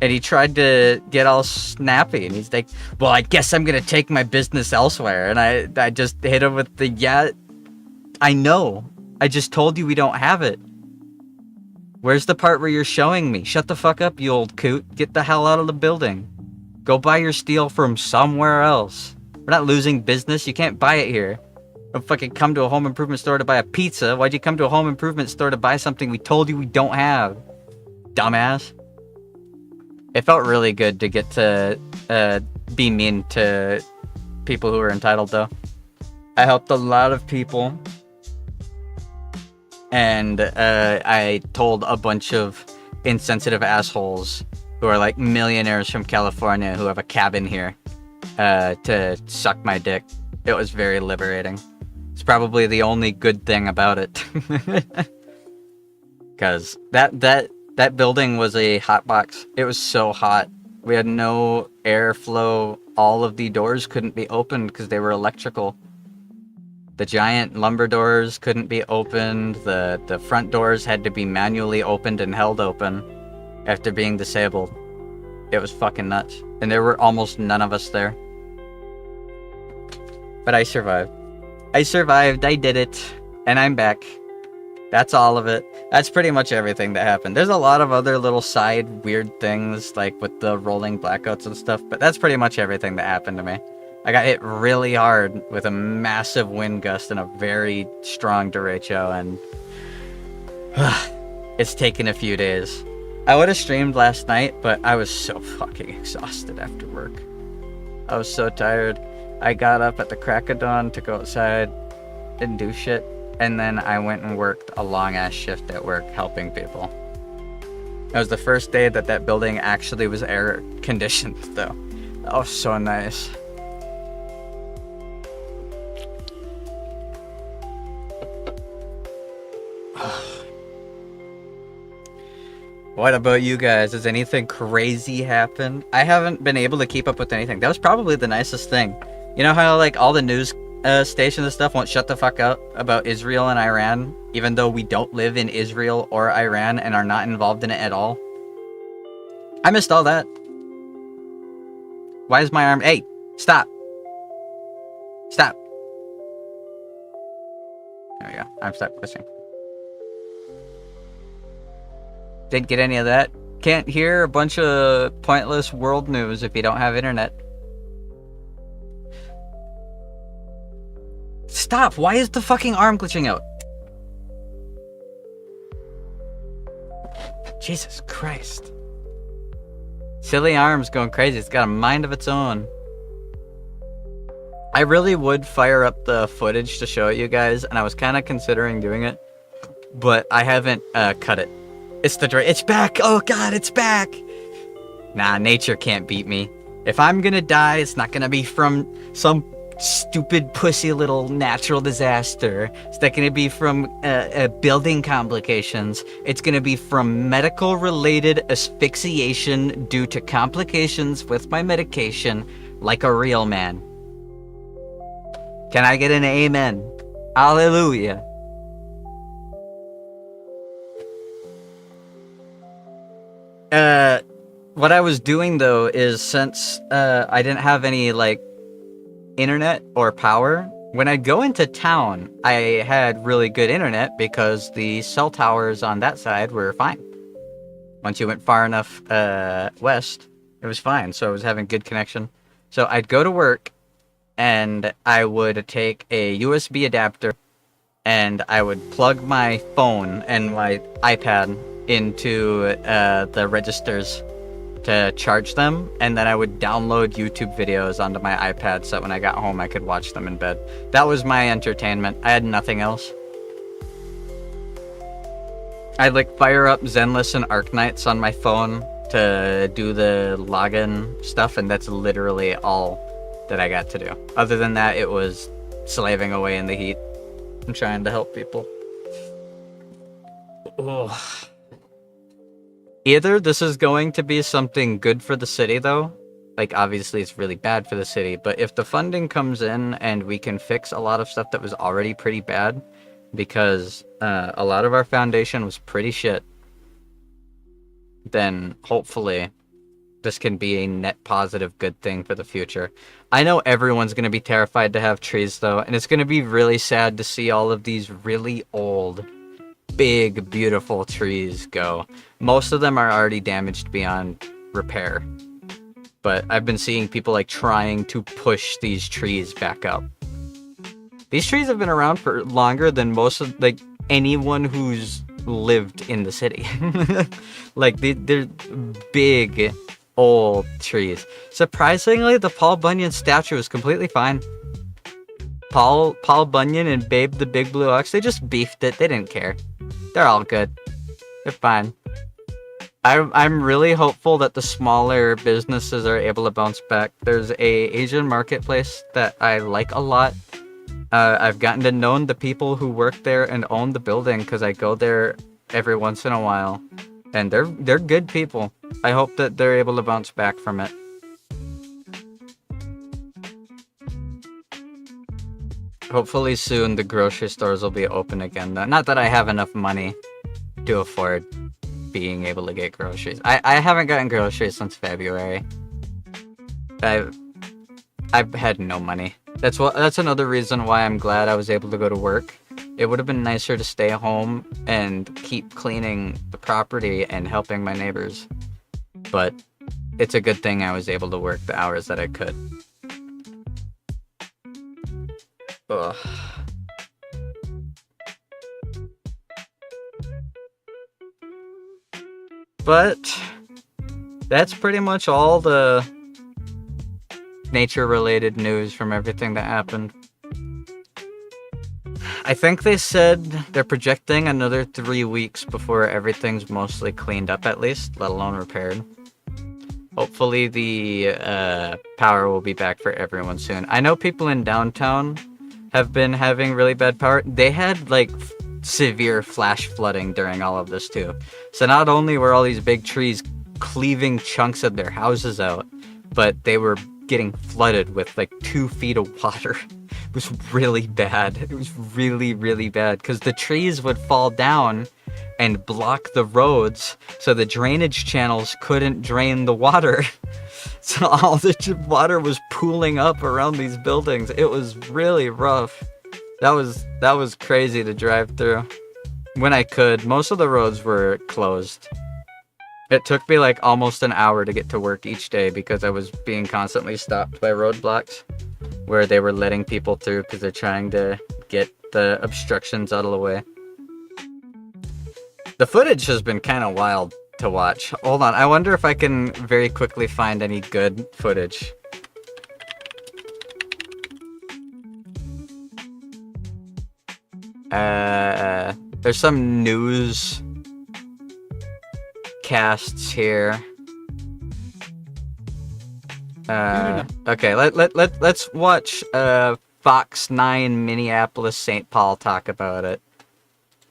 Speaker 1: And he tried to get all snappy, and he's like, well, I guess I'm going to take my business elsewhere. And I just hit him with the, yeah, I know. I just told you we don't have it. Where's the part where you're showing me? Shut the fuck up, you old coot. Get the hell out of the building. Go buy your steel from somewhere else. We're not losing business. You can't buy it here. Don't fucking come to a home improvement store to buy a pizza. Why'd you come to a home improvement store to buy something we told you we don't have? Dumbass. It felt really good to get to be mean to people who are entitled, though. I helped a lot of people. And I told a bunch of insensitive assholes who are like millionaires from California who have a cabin here to suck my dick. It was very liberating. It's probably the only good thing about it. Because that building was a hot box. It was so hot. We had no airflow. All of the doors couldn't be opened because they were electrical. The giant lumber doors couldn't be opened. The front doors had to be manually opened and held open after being disabled. It was fucking nuts. And there were almost none of us there. But I survived. I survived, I did it, and I'm back. That's all of it. That's pretty much everything that happened. There's a lot of other little side weird things, like with the rolling blackouts and stuff, but that's pretty much everything that happened to me. I got hit really hard with a massive wind gust and a very strong derecho, and it's taken a few days. I would have streamed last night, but I was so fucking exhausted after work. I was so tired. I got up at the crack of dawn to go outside and do shit, and then I went and worked a long-ass shift at work helping people. It was the first day that building actually was air-conditioned, though. That was so nice. What about you guys? Has anything crazy happened? I haven't been able to keep up with anything. That was probably the nicest thing. You know how like all the news stations and stuff won't shut the fuck up about Israel and Iran, even though we don't live in Israel or Iran and are not involved in it at all? I missed all that. Why is my arm... Hey, stop. Stop. There we go. I'm stuck pushing. Didn't get any of that. Can't hear a bunch of pointless world news if you don't have internet. Stop! Why is the fucking arm glitching out? Jesus Christ. Silly arm's going crazy. It's got a mind of its own. I really would fire up the footage to show it you guys, and I was kind of considering doing it, but I haven't cut it. It's back! Oh god, it's back! Nah, nature can't beat me. If I'm gonna die, it's not gonna be from some stupid pussy little natural disaster. It's not gonna be from building complications. It's gonna be from medical related asphyxiation due to complications with my medication, like a real man. Can I get an amen? Hallelujah. What I was doing though is since I didn't have any like internet or power, when I go into town, I had really good internet because the cell towers on that side were fine. Once you went far enough west, it was fine. So I was having good connection. So I'd go to work and I would take a USB adapter and I would plug my phone and my iPad into the registers to charge them, and then I would download YouTube videos onto my iPad so that when I got home I could watch them in bed. That was my entertainment. I had nothing else. I'd like fire up Zenless and Arknights on my phone to do the login stuff, and that's literally all that I got to do. Other than that, it was slaving away in the heat and trying to help people. Ugh. Either this is going to be something good for the city, though. Like, obviously, it's really bad for the city. But if the funding comes in and we can fix a lot of stuff that was already pretty bad, because a lot of our foundation was pretty shit, then hopefully this can be a net positive good thing for the future. I know everyone's going to be terrified to have trees, though, and it's going to be really sad to see all of these really old, big, beautiful trees go. Most of them are already damaged beyond repair. But I've been seeing people, like, trying to push these trees back up. These trees have been around for longer than most of, like, anyone who's lived in the city. Like, they're big, old trees. Surprisingly, the Paul Bunyan statue is completely fine. Paul Bunyan and Babe the Big Blue Ox, they just beefed it. They didn't care. They're all good. They're fine. I'm really hopeful that the smaller businesses are able to bounce back. There's a Asian marketplace that I like a lot. I've gotten to know the people who work there and own the building because I go there every once in a while. And they're good people. I hope that they're able to bounce back from it. Hopefully soon the grocery stores will be open again. Not that I have enough money to afford being able to get groceries. I haven't gotten groceries since February. I've had no money. That's another reason why I'm glad I was able to go to work. It would have been nicer to stay home and keep cleaning the property and helping my neighbors. But it's a good thing I was able to work the hours that I could. Ugh. But that's pretty much all the nature-related news from everything that happened. I think they said they're projecting another 3 weeks before everything's mostly cleaned up, at least, let alone repaired. Hopefully the power will be back for everyone soon. I know people in downtown have been having really bad power. They had, like, severe flash flooding during all of this, too. So not only were all these big trees cleaving chunks of their houses out, but they were getting flooded with, like, 2 feet of water. It was really bad. It was really, really bad, because the trees would fall down and block the roads, so the drainage channels couldn't drain the water. So all the water was pooling up around these buildings. It was really rough. That was crazy to drive through. When I could, most of the roads were closed. It took me like almost an hour to get to work each day because I was being constantly stopped by roadblocks where they were letting people through because they're trying to get the obstructions out of the way. The footage has been kind of wild to watch. Hold on, I wonder if I can very quickly find any good footage. There's some news casts here. Okay, let's watch Fox 9 Minneapolis St. Paul talk about it.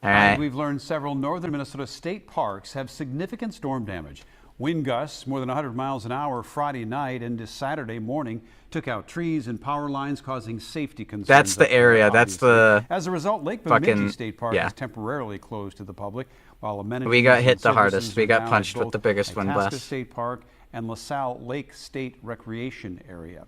Speaker 1: All right.
Speaker 2: We've learned several northern Minnesota state parks have significant storm damage. Wind gusts more than 100 miles an hour Friday night into Saturday morning took out trees and power lines, causing safety concerns.
Speaker 1: That's the area. That's the.
Speaker 2: As a result, Lake Bemidji State Park is temporarily closed to the public, while amenities.
Speaker 1: We got hit the hardest. We got punched with the biggest wind blast.
Speaker 2: State Park and LaSalle Lake State Recreation Area.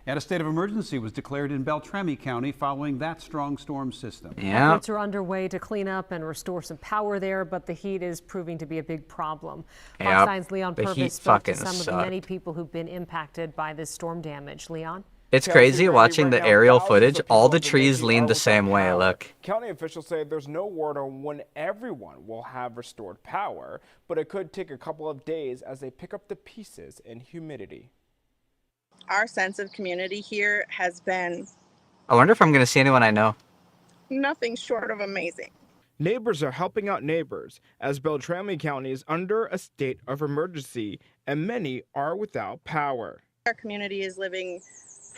Speaker 2: And a state of emergency was declared in Beltrami County following that strong storm system.
Speaker 1: Yeah.
Speaker 3: Efforts are underway to clean up and restore some power there, but the heat is proving to be a big problem. Fox 9's Leon Purvis spoke to some of the many people who've been impacted by this storm damage. Leon?
Speaker 1: It's crazy watching the aerial footage. All the trees lean the same way, look.
Speaker 4: County officials say there's no word on when everyone will have restored power, but it could take a couple of days as they pick up the pieces in humidity.
Speaker 5: Our sense of community here has been...
Speaker 1: I wonder if I'm going to see anyone I know.
Speaker 5: Nothing short of amazing.
Speaker 4: Neighbors are helping out neighbors as Beltrami County is under a state of emergency and many are without power.
Speaker 5: Our community is living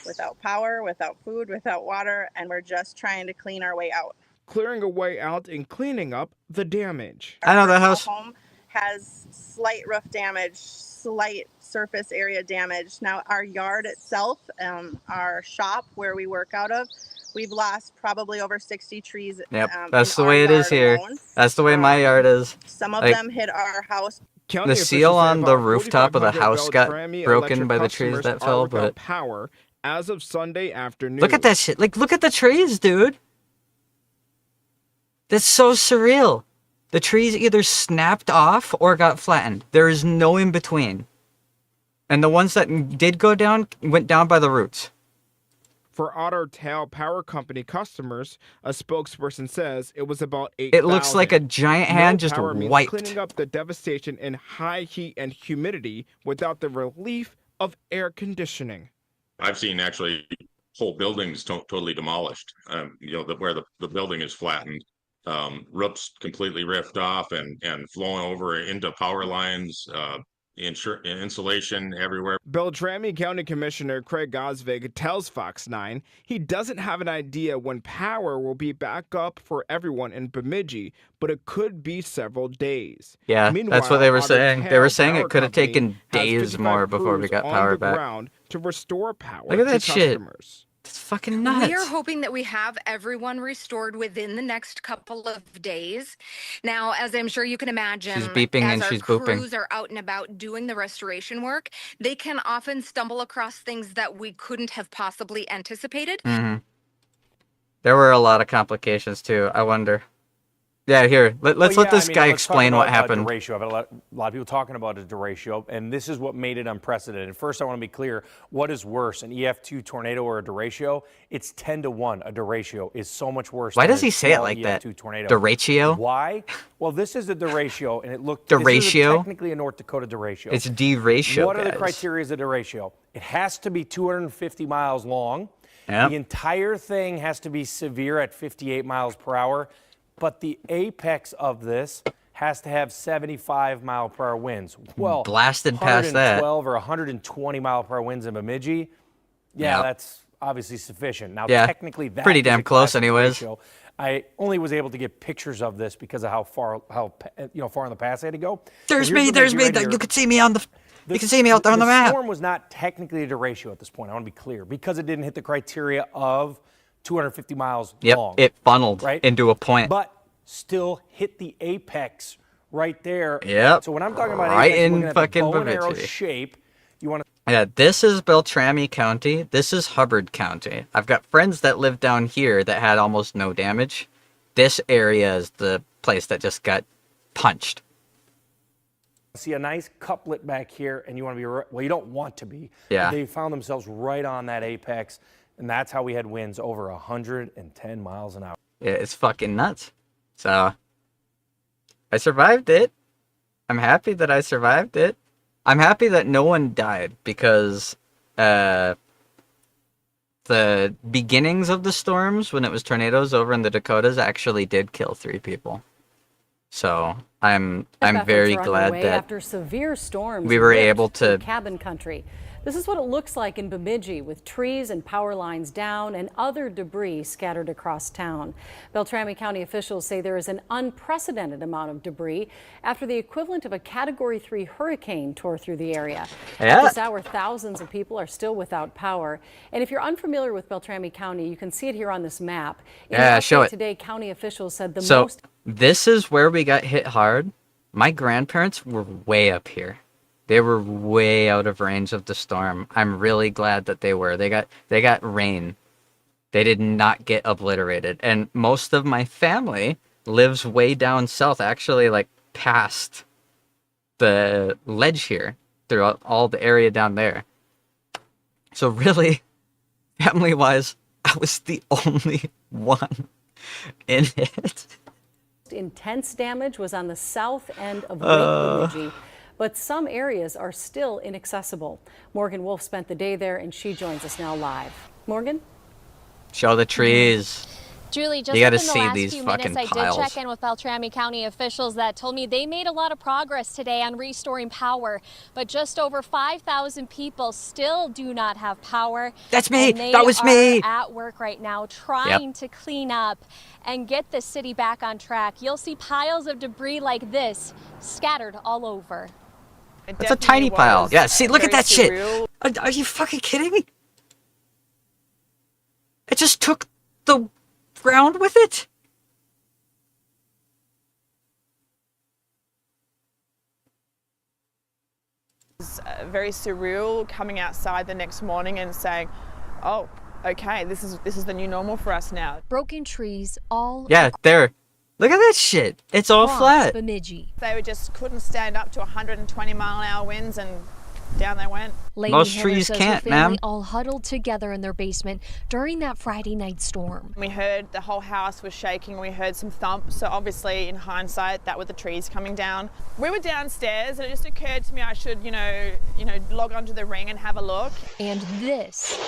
Speaker 5: without power, without food, without water, and we're just trying to clean our way out.
Speaker 4: Clearing a way out and cleaning up the damage.
Speaker 1: I know that house.
Speaker 5: Our home has slight roof damage, slight surface area damage. Now our yard itself, our shop where we work out of, we've lost probably over 60 trees.
Speaker 1: Yep, that's the way it is here. Alone. That's the way my yard is.
Speaker 5: Some of them hit our house.
Speaker 1: The seal on the rooftop of the house got broken by the trees that fell, but
Speaker 4: power as of Sunday afternoon.
Speaker 1: Look at that shit. Like, look at the trees, dude. That's so surreal. The trees either snapped off or got flattened. There is no in between. And the ones that did go down went down by the roots.
Speaker 4: For Otter Tail Power Company customers, a spokesperson says it was about 8,000.
Speaker 1: It looks like a giant hand just wiped.
Speaker 4: Cleaning up the devastation in high heat and humidity without the relief of air conditioning.
Speaker 6: I've seen actually whole buildings totally demolished. Where the building is flattened, roofs completely ripped off and flowing over into power lines. Insulation everywhere.
Speaker 4: Beltrami County Commissioner Craig Osvig tells Fox 9 he doesn't have an idea when power will be back up for everyone in Bemidji, but it could be several days.
Speaker 1: Yeah, that's what they were saying. They were saying it could have taken days more before we got power back.
Speaker 4: To restore power.
Speaker 1: Look at that shit.
Speaker 4: Customers.
Speaker 1: It's fucking nuts.
Speaker 7: We are hoping that we have everyone restored within the next couple of days. Now, as I'm sure you can imagine,
Speaker 1: she's beeping and she's booping.
Speaker 7: Crews are out and about doing the restoration work, they can often stumble across things that we couldn't have possibly anticipated.
Speaker 1: Mm-hmm. There were a lot of complications too. I wonder. Yeah, here. Let's let this guy explain what happened.
Speaker 8: Derecho. I've had a lot of people talking about a derecho, and this is what made it unprecedented. First, I want to be clear. What is worse, an EF2 tornado or a derecho? It's 10-1. A derecho is so much worse.
Speaker 1: Why does he say it like that? Derecho?
Speaker 8: Why? Well, this is a derecho, and it looked...
Speaker 1: Derecho?
Speaker 8: This is technically a North Dakota derecho.
Speaker 1: It's derecho,
Speaker 8: What are the criteria of the derecho? It has to be 250 miles long.
Speaker 1: Yep.
Speaker 8: The entire thing has to be severe at 58 miles per hour. But the apex of this has to have 75-mile-per-hour winds. Well,
Speaker 1: blasted past that.
Speaker 8: 112 or 120-mile-per-hour winds in Bemidji. Yeah,
Speaker 1: yep.
Speaker 8: That's obviously sufficient. Now,
Speaker 1: yeah,
Speaker 8: technically, that's
Speaker 1: pretty damn close, anyways.
Speaker 8: Ratio. I only was able to get pictures of this because of how far in the past I had to go.
Speaker 1: There's me. Right, you can see me on the. You can see me out there on the map.
Speaker 8: The storm was not technically a derecho at this point. I want to be clear because it didn't hit the criteria of 250 miles long.
Speaker 1: It funneled
Speaker 8: right?
Speaker 1: into a point.
Speaker 8: But still hit the apex right there.
Speaker 1: Yep.
Speaker 8: So when I'm talking about
Speaker 1: right
Speaker 8: apex,
Speaker 1: in
Speaker 8: we're
Speaker 1: fucking
Speaker 8: bow and arrow
Speaker 1: Bemidji
Speaker 8: shape. You want to?
Speaker 1: Yeah, this is Beltrami County. This is Hubbard County. I've got friends that live down here that had almost no damage. This area is the place that just got punched.
Speaker 8: See a nice couplet back here, and you want to be well. You don't want to be.
Speaker 1: Yeah.
Speaker 8: They found themselves right on that apex, and that's how we had winds over 110 miles an hour.
Speaker 1: Yeah, it's fucking nuts. So, I survived it. I'm happy that I survived it. I'm happy that no one died because the beginnings of the storms, when it was tornadoes over in the Dakotas, actually did kill 3 people. So I'm very glad that
Speaker 9: after severe storms
Speaker 1: we were able to
Speaker 9: cabin country. This is what it looks like in Bemidji, with trees and power lines down and other debris scattered across town. Beltrami County officials say there is an unprecedented amount of debris after the equivalent of a Category 3 hurricane tore through the area.
Speaker 1: Yeah.
Speaker 9: At this hour, thousands of people are still without power. And if you're unfamiliar with Beltrami County, you can see it here on this map.
Speaker 1: Yeah, show it.
Speaker 9: Today, county officials said
Speaker 1: this is where we got hit hard. My grandparents were way up here. They were way out of range of the storm. I'm really glad that they were. They got rain. They did not get obliterated. And most of my family lives way down south, actually like past the ledge here, throughout all the area down there. So really, family-wise, I was the only one in it.
Speaker 9: Intense damage was on the south end of Lake Bemidji, but some areas are still inaccessible. Morgan Wolf spent the day there, and she joins us now live. Morgan?
Speaker 1: Show the trees.
Speaker 10: Julie, just
Speaker 1: You gotta
Speaker 10: within the
Speaker 1: see
Speaker 10: last
Speaker 1: these
Speaker 10: few
Speaker 1: fucking
Speaker 10: minutes, I
Speaker 1: piles.
Speaker 10: did check in with Beltrami County officials that told me they made a lot of progress today on restoring power, but just over 5,000 people still do not have power.
Speaker 1: That's me.
Speaker 10: And they
Speaker 1: That was
Speaker 10: are
Speaker 1: me.
Speaker 10: at work right now trying to clean up and get the city back on track. You'll see piles of debris like this scattered all over.
Speaker 1: That's a tiny pile. Yeah, see, look at that shit. Are you fucking kidding me? It just took the ground with it?
Speaker 11: It's very surreal coming outside the next morning and saying, oh, okay, this is the new normal for us now.
Speaker 10: Broken trees all
Speaker 1: there. Look at that shit. It's all flat.
Speaker 10: Bemidji.
Speaker 11: They just couldn't stand up to 120-mile-an-hour winds, and down they went.
Speaker 1: Most trees can't, ma'am.
Speaker 10: All huddled together in their basement during that Friday night storm.
Speaker 11: We heard the whole house was shaking. We heard some thumps. So obviously, in hindsight, that were the trees coming down. We were downstairs, and it just occurred to me I should, log onto the Ring and have a look.
Speaker 10: And this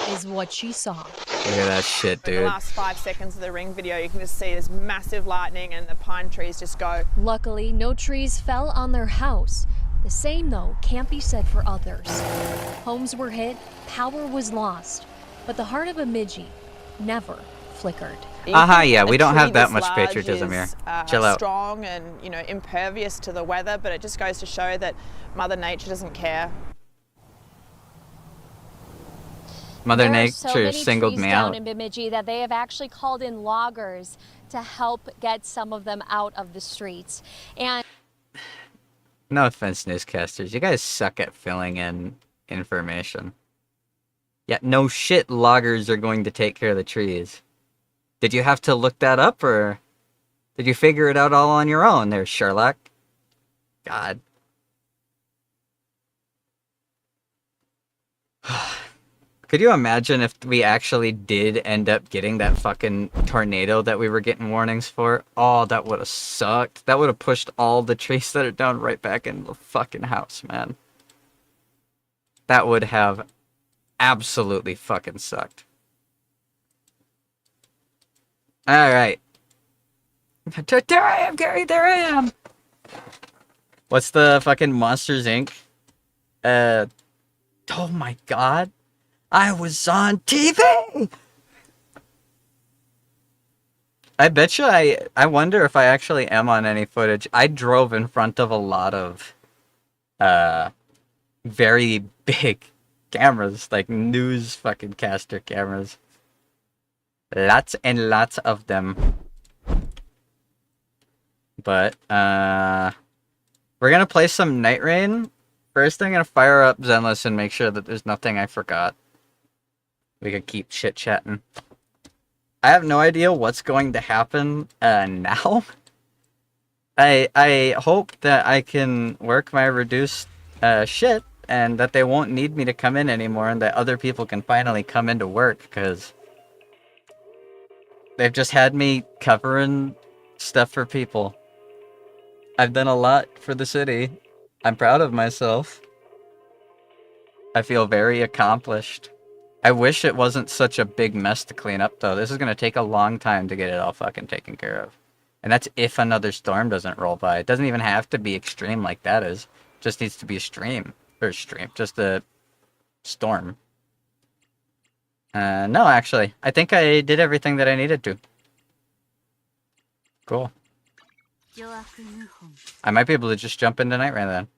Speaker 10: is what she saw.
Speaker 1: Look at that shit, dude.
Speaker 11: In the last 5 seconds of the Ring video, you can just see this massive lightning and the pine trees just go.
Speaker 10: Luckily, no trees fell on their house. The same, though, can't be said for others. Homes were hit, power was lost, but the heart of Bemidji never flickered.
Speaker 1: Yeah, we don't have that much patriotism here. Chill out.
Speaker 11: Strong and, impervious to the weather, but it just goes to show that Mother Nature doesn't care.
Speaker 1: Mother Nature singled me out.
Speaker 10: Down in Bemidji that they have actually called in loggers to help get some of them out of the streets. And
Speaker 1: no offense, newscasters. You guys suck at filling in information. Yeah, no shit, loggers are going to take care of the trees. Did you have to look that up, or did you figure it out all on your own there, Sherlock? God. Could you imagine if we actually did end up getting that fucking tornado that we were getting warnings for? Oh, that would have sucked. That would have pushed all the trees that are down right back into the fucking house, man. That would have absolutely fucking sucked. Alright. There I am, Gary, there I am! What's the fucking Monsters, Inc? Oh my god. I was on TV! I bet you I wonder if I actually am on any footage. I drove in front of a lot of very big cameras, like news fucking caster cameras. Lots and lots of them. But we're gonna play some Night Rain. First I'm gonna fire up Zenless and make sure that there's nothing I forgot. We could keep chit-chatting. I have no idea what's going to happen now. I hope that I can work my reduced shit and that they won't need me to come in anymore and that other people can finally come into work, because they've just had me covering stuff for people. I've done a lot for the city. I'm proud of myself. I feel very accomplished. I wish it wasn't such a big mess to clean up, though. This is going to take a long time to get it all fucking taken care of. And that's if another storm doesn't roll by. It doesn't even have to be extreme like that is. It just needs to be a just a storm. No, actually. I think I did everything that I needed to. Cool. I might be able to just jump into Night Rain then.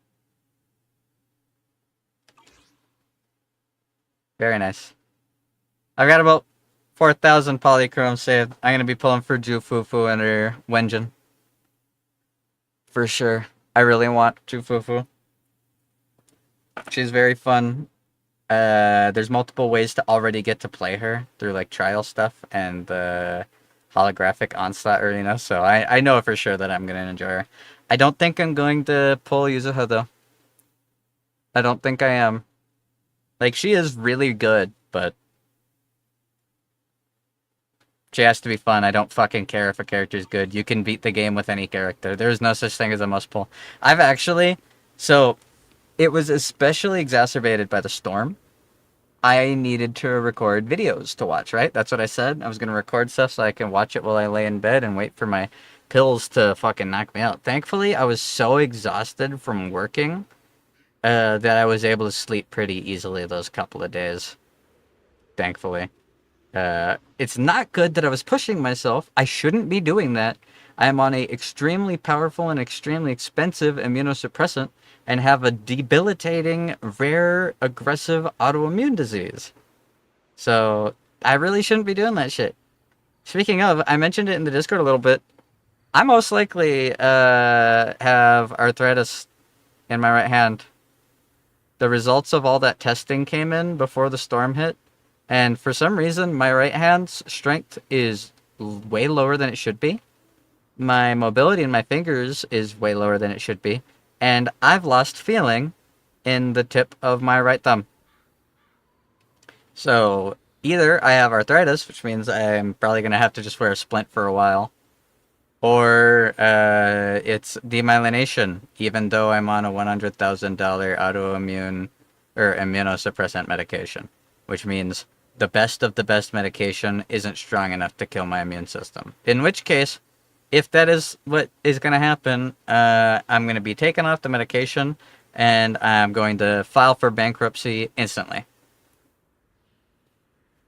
Speaker 1: Very nice. I've got about 4,000 polychrome saved. I'm going to be pulling for Jufufu and her Wenjin. For sure. I really want Jufufu. She's very fun. There's multiple ways to already get to play her through like trial stuff and the holographic onslaught arena. So I know for sure that I'm going to enjoy her. I don't think I'm going to pull Yuzuha though. I don't think I am. Like, she is really good, but she has to be fun. I don't fucking care if a character's good. You can beat the game with any character. There's no such thing as a must pull. So, it was especially exacerbated by the storm. I needed to record videos to watch, right? That's what I said. I was going to record stuff so I can watch it while I lay in bed and wait for my pills to fucking knock me out. Thankfully, I was so exhausted from working that I was able to sleep pretty easily those couple of days. Thankfully. It's not good that I was pushing myself. I shouldn't be doing that. I am on a extremely powerful and extremely expensive immunosuppressant and have a debilitating, rare, aggressive autoimmune disease. So, I really shouldn't be doing that shit. Speaking of, I mentioned it in the Discord a little bit. I most likely have arthritis in my right hand. The results of all that testing came in before the storm hit. And for some reason, my right hand's strength is way lower than it should be. My mobility in my fingers is way lower than it should be. And I've lost feeling in the tip of my right thumb. So, either I have arthritis, which means I'm probably going to have to just wear a splint for a while. Or it's demyelination, even though I'm on a $100,000 autoimmune or immunosuppressant medication. Which means the best of the best medication isn't strong enough to kill my immune system. In which case, if that is what is going to happen, I'm going to be taken off the medication, and I'm going to file for bankruptcy instantly.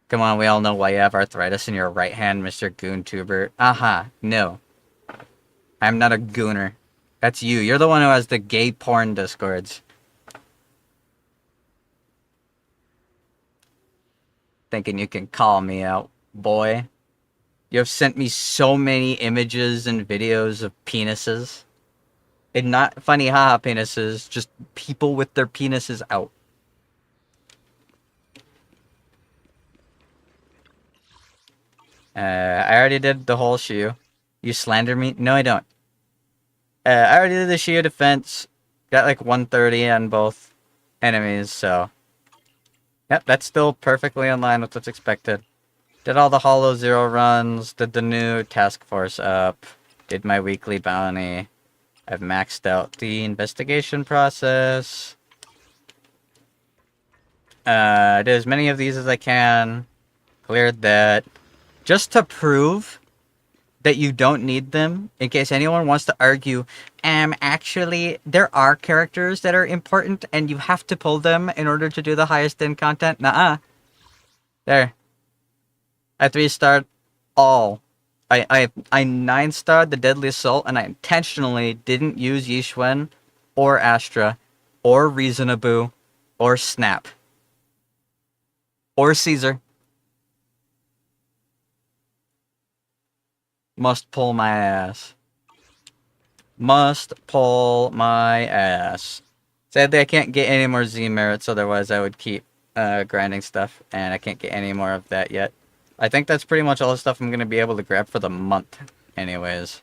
Speaker 1: Come on, we all know why you have arthritis in your right hand, Mr. Goontuber. Aha, no. I'm not a gooner. That's you. You're the one who has the gay porn discords. Thinking you can call me out, boy. You have sent me so many images and videos of penises. And not funny haha penises, just people with their penises out. I already did the whole shoe. You slander me? No, I don't. I already did the shoe defense. Got like 130 on both enemies, so... Yep, that's still perfectly in line with what's expected. Did all the Hollow Zero runs, did the new task force up, did my weekly bounty. I've maxed out the investigation process. Did as many of these as I can. Cleared that. Just to prove that you don't need them, in case anyone wants to argue, actually, there are characters that are important and you have to pull them in order to do the highest end content. Nuh-uh. There. I 3-starred all. I 9-starred the Deadly Assault, and I intentionally didn't use Yishwen, or Astra, or Reasonaboo, or Snap. Or Caesar. Must pull my ass. Must pull my ass. Sadly, I can't get any more Z merits, otherwise I would keep grinding stuff, and I can't get any more of that yet. I think that's pretty much all the stuff I'm going to be able to grab for the month, anyways.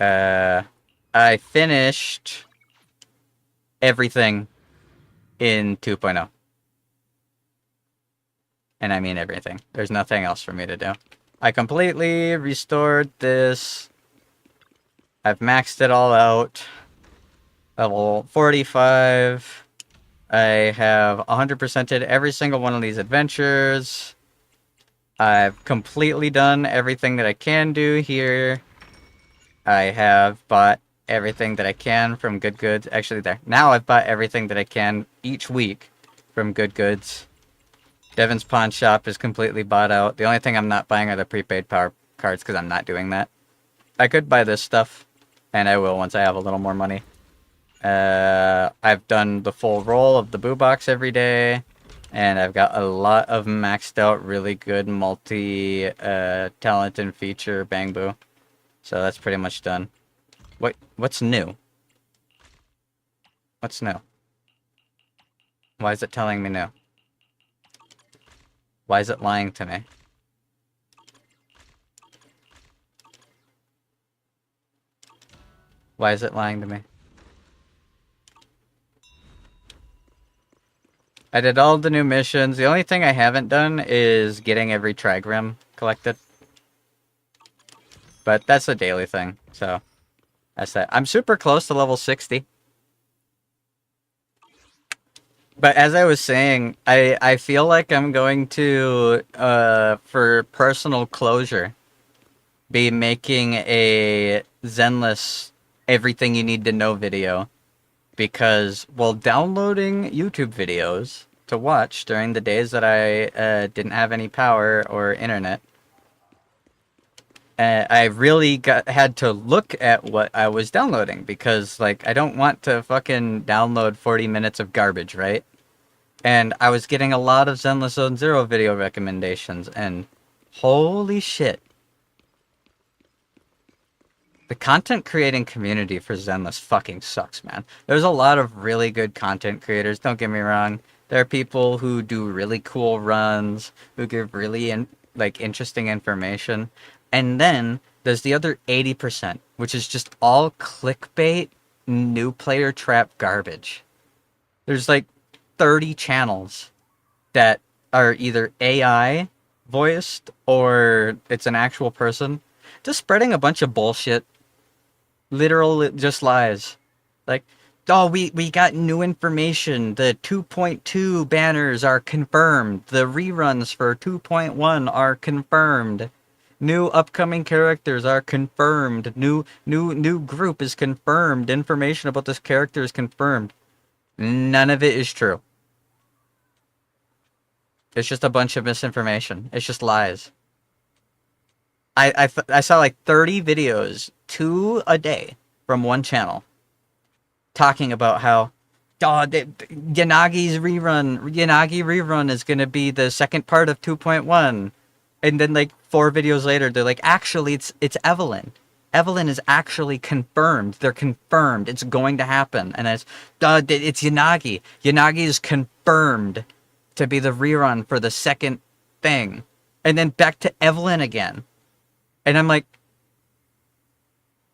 Speaker 1: I finished everything in 2.0. And I mean everything. There's nothing else for me to do. I completely restored this. I've maxed it all out. Level 45. I have 100%ed every single one of these adventures. I've completely done everything that I can do here. I have bought everything that I can from Good Goods. Actually, there. Now I've bought everything that I can each week from Good Goods. Devin's Pawn Shop is completely bought out. The only thing I'm not buying are the prepaid power cards, because I'm not doing that. I could buy this stuff, and I will once I have a little more money. I've done the full roll of the Boo Box every day, and I've got a lot of maxed out, really good multi-talent and feature Bang Boo. So that's pretty much done. What's new? What's new? Why is it telling me new? Why is it lying to me? Why is it lying to me? I did all the new missions. The only thing I haven't done is getting every trigram collected. But that's a daily thing, so that's that. I'm super close to level 60. But as I was saying, I feel like I'm going to, for personal closure, be making a Zenless everything you need to know video. Because while downloading YouTube videos to watch during the days that I didn't have any power or internet, I really had to look at what I was downloading. Because, like, I don't want to fucking download 40 minutes of garbage, right? And I was getting a lot of Zenless Zone Zero video recommendations, and holy shit. The content creating community for Zenless fucking sucks, man. There's a lot of really good content creators, don't get me wrong. There are people who do really cool runs, who give really interesting information. And then there's the other 80%, which is just all clickbait, new player trap garbage. There's like 30 channels that are either AI voiced or it's an actual person just spreading a bunch of bullshit. Literal just lies. Like, oh, we got new information. The 2.2 banners are confirmed. The reruns for 2.1 are confirmed. New upcoming characters are confirmed. New group is confirmed. Information about this character is confirmed. None of it is true. It's just a bunch of misinformation. It's just lies. I saw like 30 videos, 2 a day, from one channel, talking about how, Yanagi rerun is gonna be the second part of 2.1, and then like 4 videos later, they're like, actually, it's Evelyn. Evelyn is actually confirmed. They're confirmed. It's going to happen, and it's Yanagi. Yanagi is confirmed to be the rerun for the second thing, and then back to Evelyn again. And I'm like,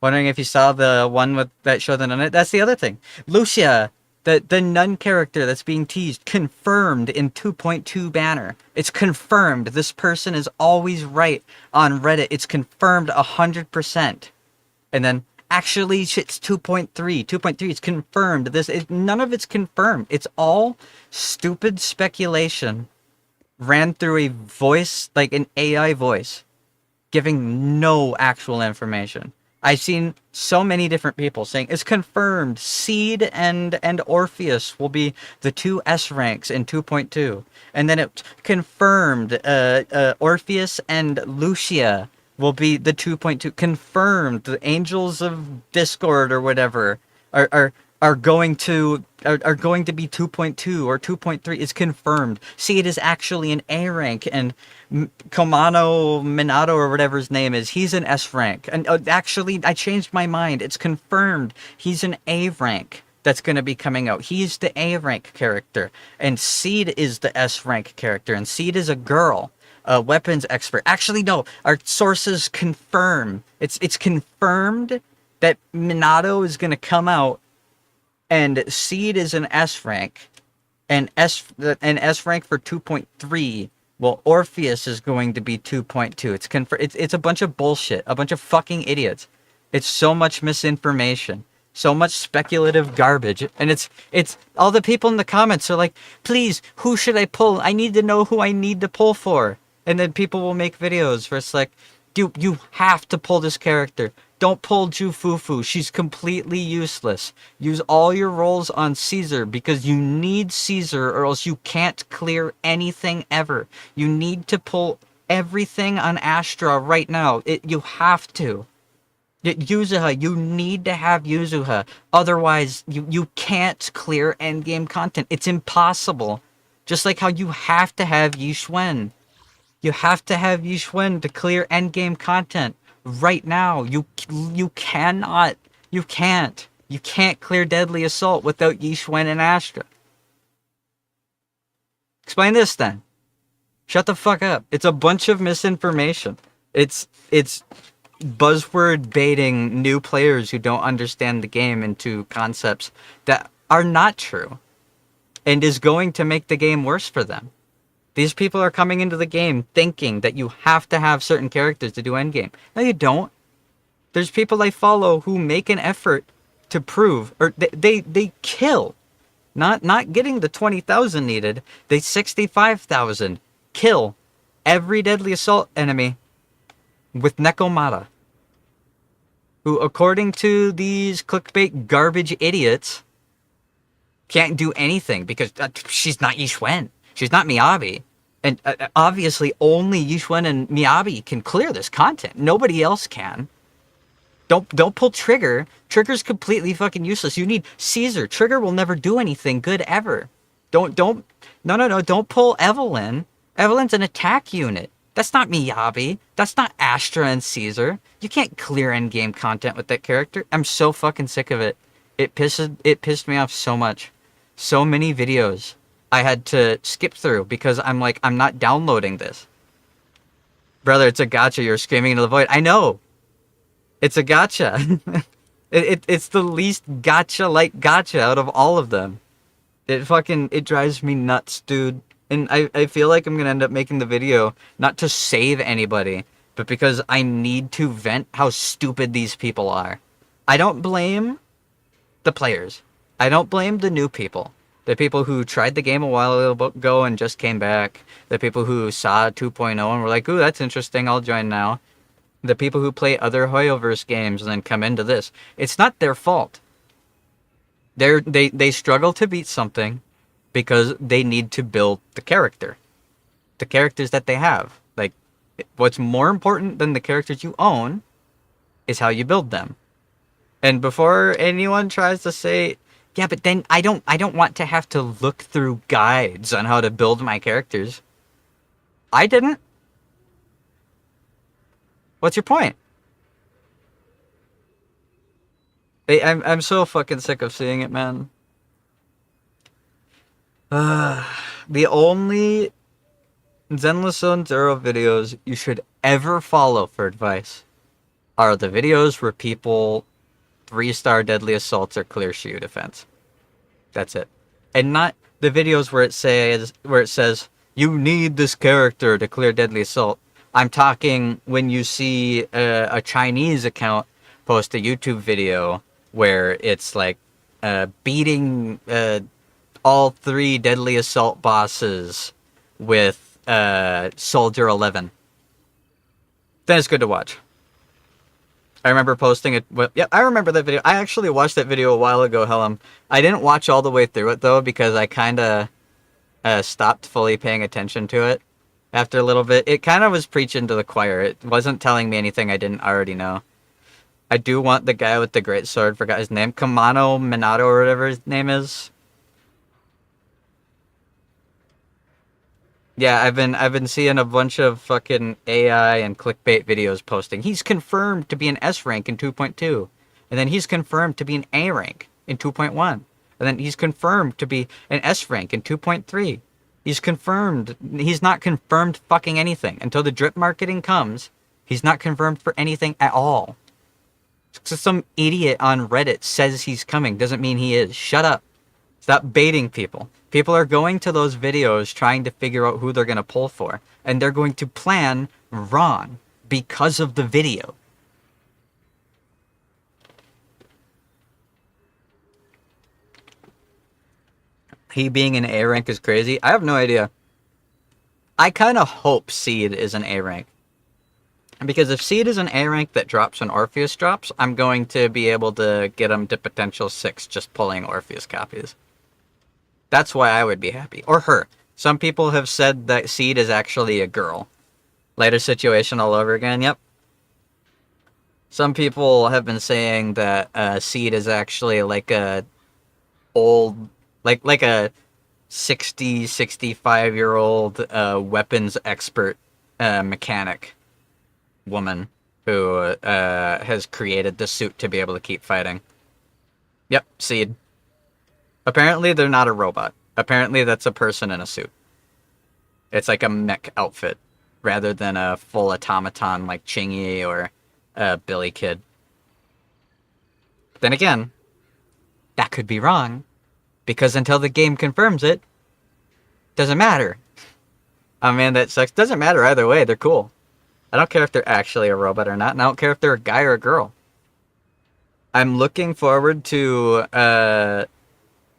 Speaker 1: wondering if you saw the one with that showed the nun. That's the other thing. Lucia, the nun character that's being teased, confirmed in 2.2 banner. It's confirmed. This person is always right on Reddit. It's confirmed 100%. And then, actually, shit's 2.3. 2.3 is confirmed. None of it's confirmed. It's all stupid speculation ran through a voice, like an AI voice, giving no actual information. I've seen so many different people saying it's confirmed Seed and Orpheus will be the 2 S ranks in 2.2. And then it confirmed Orpheus and Lucia will be the 2.2. Confirmed the Angels of Discord or whatever are going to be 2.2 or 2.3. It's confirmed. Seed is actually an A rank, and Komano Minato or whatever his name is, he's an S rank. And actually, I changed my mind. It's confirmed he's an A rank that's going to be coming out. He's the A rank character, and Seed is the S rank character, and Seed is a girl. A weapons expert. Actually, no. Our sources confirm. It's confirmed that Minato is going to come out, and Seed is an S rank, and S rank for 2.3. Well, Orpheus is going to be 2.2. It's confirmed. It's a bunch of bullshit. A bunch of fucking idiots. It's so much misinformation. So much speculative garbage. And it's all the people in the comments are like, please, who should I pull? I need to know who I need to pull for. And then people will make videos where it's like, you have to pull this character. Don't pull Jufufu. She's completely useless. Use all your rolls on Caesar because you need Caesar or else you can't clear anything ever. You need to pull everything on Astra right now. You have to. Yuzuha, you need to have Yuzuha. Otherwise, you can't clear endgame content. It's impossible. Just like how you have to have Yixuan. You have to have Yixuan to clear endgame content right now. You cannot. You can't. You can't clear Deadly Assault without Yixuan and Astra. Explain this then. Shut the fuck up. It's a bunch of misinformation. It's buzzword baiting new players who don't understand the game into concepts that are not true and is going to make the game worse for them. These people are coming into the game thinking that you have to have certain characters to do endgame. No, you don't. There's people I follow who make an effort to prove, or they kill Not getting the 20,000 needed. They 65,000. Kill every deadly assault enemy with Nekomata, who, according to these clickbait garbage idiots, can't do anything because she's not Yixuan. She's not Miyabi. And obviously only Yixuan and Miyabi can clear this content. Nobody else can. Don't pull Trigger. Trigger's completely fucking useless. You need Caesar. Trigger will never do anything good ever. No, don't pull Evelyn. Evelyn's an attack unit. That's not Miyabi. That's not Astra and Caesar. You can't clear endgame content with that character. I'm so fucking sick of it. It pissed me off so much. So many videos I had to skip through because I'm like, I'm not downloading this. Brother, it's a gacha. You're screaming into the void. I know. It's a gacha. It's the least gacha-like gacha out of all of them. It drives me nuts, dude. And I feel like I'm going to end up making the video not to save anybody, but because I need to vent how stupid these people are. I don't blame the players. I don't blame the new people. The people who tried the game a while ago and just came back. The people who saw 2.0 and were like, ooh, that's interesting, I'll join now. The people who play other Hoyoverse games and then come into this. It's not their fault. They struggle to beat something because they need to build the character. The characters that they have. Like, what's more important than the characters you own is how you build them. And before anyone tries to say, yeah, but then I don't want to have to look through guides on how to build my characters. I didn't. What's your point? I'm so fucking sick of seeing it, man. The only Zenless Zero videos you should ever follow for advice are the videos where people 3-star deadly assaults or clear Shield defense. That's it. And not the videos where it says you need this character to clear deadly assault. I'm talking when you see a Chinese account post a YouTube video where it's like beating all 3 deadly assault bosses with Soldier 11. Then it's good to watch. I remember posting it. Well, yeah, I remember that video. I actually watched that video a while ago, Hellum. I didn't watch all the way through it, though, because I kind of stopped fully paying attention to it after a little bit. It kind of was preaching to the choir. It wasn't telling me anything I didn't already know. I do want the guy with the great sword. Forgot his name. Kamano Minato or whatever his name is. Yeah, I've been seeing a bunch of fucking AI and clickbait videos posting. He's confirmed to be an S rank in 2.2. And then he's confirmed to be an A rank in 2.1. And then he's confirmed to be an S rank in 2.3. He's confirmed. He's not confirmed fucking anything. Until the drip marketing comes, he's not confirmed for anything at all. So some idiot on Reddit says he's coming. Doesn't mean he is. Shut up. Stop baiting people. People are going to those videos trying to figure out who they're going to pull for. And they're going to plan wrong because of the video. He being an A rank is crazy. I have no idea. I kind of hope Seed is an A rank. Because if Seed is an A rank that drops when Orpheus drops, I'm going to be able to get him to potential 6 just pulling Orpheus copies. That's why I would be happy. Or her. Some people have said that Seed is actually a girl. Later situation all over again, yep. Some people have been saying that Seed is actually like a old, like a 60, 65-year-old weapons expert mechanic woman who has created the suit to be able to keep fighting. Yep, Seed. Apparently, they're not a robot. Apparently, that's a person in a suit. It's like a mech outfit, rather than a full automaton like Chingy or Billy Kid. Then again, that could be wrong, because until the game confirms it, doesn't matter. Oh man, that sucks. Doesn't matter either way, they're cool. I don't care if they're actually a robot or not, and I don't care if they're a guy or a girl. I'm looking forward to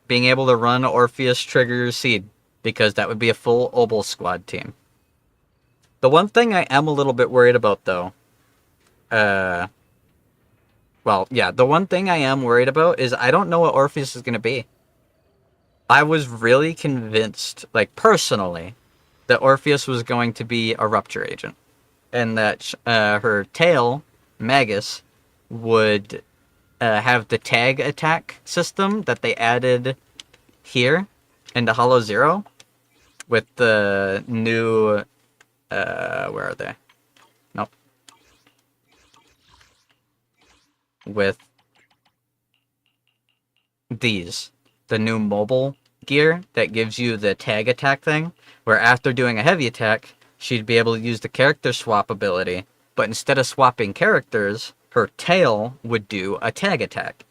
Speaker 1: being able to run Orpheus, Trigger, Seed, because that would be a full Obel squad team. The one thing I am a little bit worried about, though, the one thing I am worried about is I don't know what Orpheus is going to be. I was really convinced, like, personally, that Orpheus was going to be a Rupture agent, and that her tail, Magus, would have the tag attack system that they added here into Hollow Zero with the new, where are they? Nope. With these, the new mobile gear that gives you the tag attack thing, where after doing a heavy attack, she'd be able to use the character swap ability, but instead of swapping characters, her tail would do a tag attack.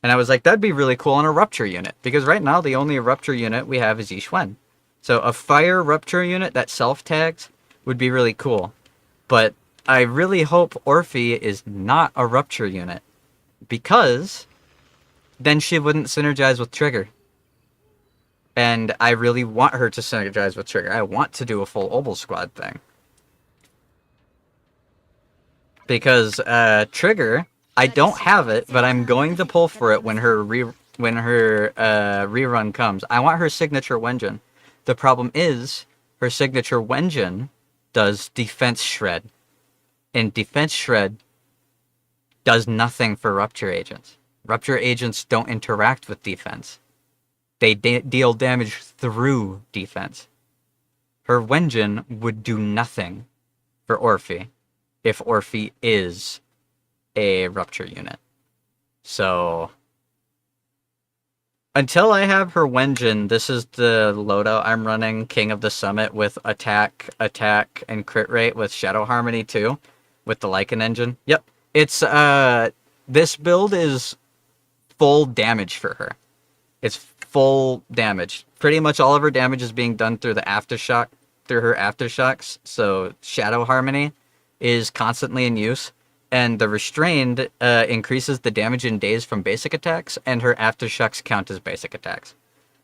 Speaker 1: And I was like, that'd be really cool on a Rupture unit, because right now the only Rupture unit we have is Yixuan. So a Fire Rupture unit that self-tags would be really cool. But I really hope Orphe is not a Rupture unit, because then she wouldn't synergize with Trigger. And I really want her to synergize with Trigger. I want to do a full Obel squad thing. Because Trigger, I don't have it, but I'm going to pull for it when her rerun comes. I want her signature Wenjin. The problem is, her signature Wenjin does Defense Shred. And Defense Shred does nothing for Rupture agents. Rupture agents don't interact with defense. They deal damage through defense. Her Wenjin would do nothing for Orphe if Orphe is a Rupture unit. So, until I have her Wenjin, this is the loadout I'm running, King of the Summit, with attack, and crit rate with Shadow Harmony too, with the Lycan engine. Yep. It's, this build is full damage for her. It's full damage. Pretty much all of her damage is being done through the aftershock, through her aftershocks. So Shadow Harmony is constantly in use, and the Restrained increases the damage in days from basic attacks, and her aftershocks count as basic attacks.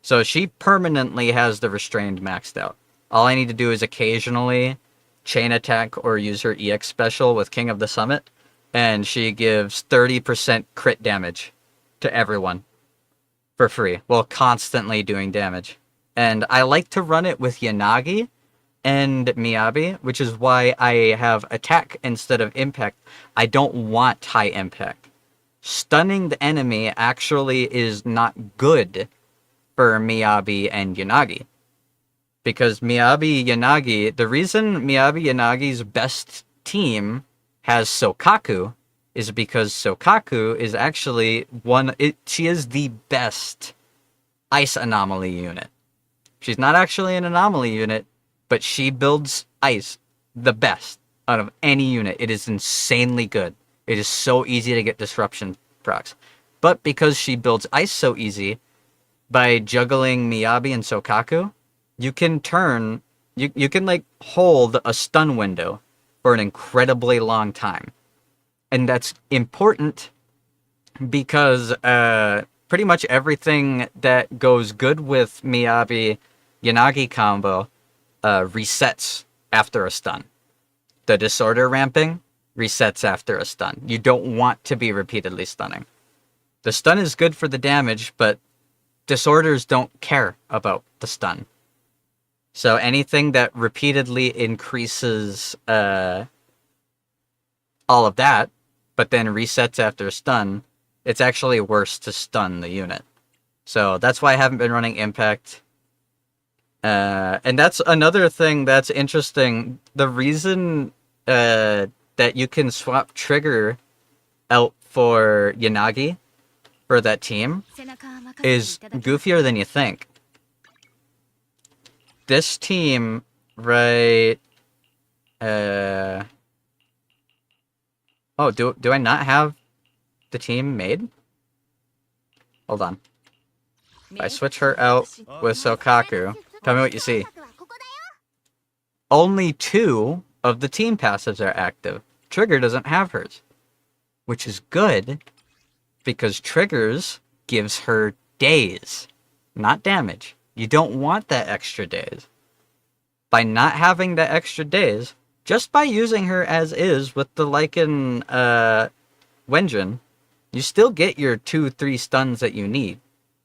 Speaker 1: So she permanently has the Restrained maxed out. All I need to do is occasionally chain attack or use her EX special with King of the Summit, and she gives 30% crit damage to everyone for free, while constantly doing damage. And I like to run it with Yanagi and Miyabi, which is why I have attack instead of impact. I don't want high impact. Stunning the enemy actually is not good for Miyabi and Yanagi. Because Miyabi Yanagi, the reason Miyabi Yanagi's best team has Sokaku is because Sokaku is actually she is the best ice anomaly unit. She's not actually an anomaly unit, but she builds ice the best out of any unit. It is insanely good. It is so easy to get disruption procs. But because she builds ice so easy, by juggling Miyabi and Sokaku, you can turn, you can like hold a stun window for an incredibly long time. And that's important because pretty much everything that goes good with Miyabi-Yanagi combo resets after a stun. The disorder ramping resets after a stun. You don't want to be repeatedly stunning. The stun is good for the damage, but disorders don't care about the stun. So anything that repeatedly increases all of that, but then resets after a stun, it's actually worse to stun the unit. So that's why I haven't been running Impact. And that's another thing that's interesting. The reason that you can swap Trigger out for Yanagi for that team is goofier than you think. This team, right... Oh, do I not have the team made? Hold on. If I switch her out with Sokaku, tell me what you see. Only 2 of the team passives are active. Trigger doesn't have hers. Which is good, because Triggers gives her days, not damage. You don't want that extra days. By not having the extra days, just by using her as is with the Lycan Wenjin, you still get your 2-3 stuns that you need,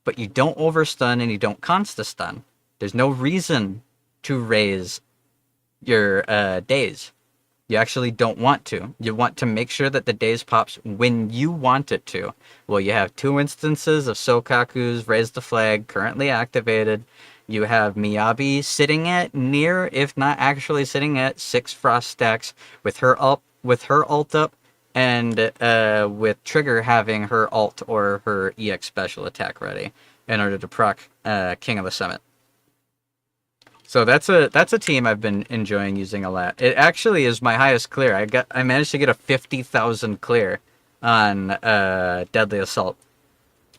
Speaker 1: but you don't overstun and you don't consta-stun. There's no reason to raise your days. You actually don't want to. You want to make sure that the days pops when you want it to. Well, you have 2 instances of Sokaku's Raise the Flag currently activated. You have Miyabi sitting at near, if not actually sitting at, 6 Frost stacks with her ult up, and with Trigger having her ult or her EX special attack ready in order to proc King of the Summit. So that's a team I've been enjoying using a lot. It actually is my highest clear. I managed to get a 50,000 clear on Deadly Assault.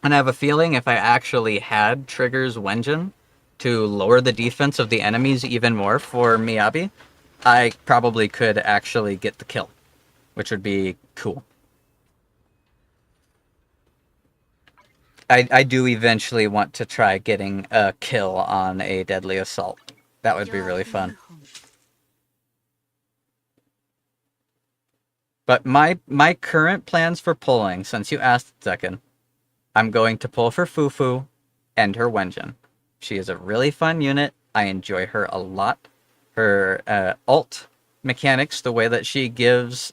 Speaker 1: And I have a feeling if I actually had Trigger's Wenjin to lower the defense of the enemies even more for Miyabi, I probably could actually get the kill, which would be cool. I do eventually want to try getting a kill on a Deadly Assault. That would be really fun. But my current plans for pulling, since you asked, Zekken, I'm going to pull for Fufu and her Wenjin. She is a really fun unit. I enjoy her a lot. Her ult mechanics, the way that she gives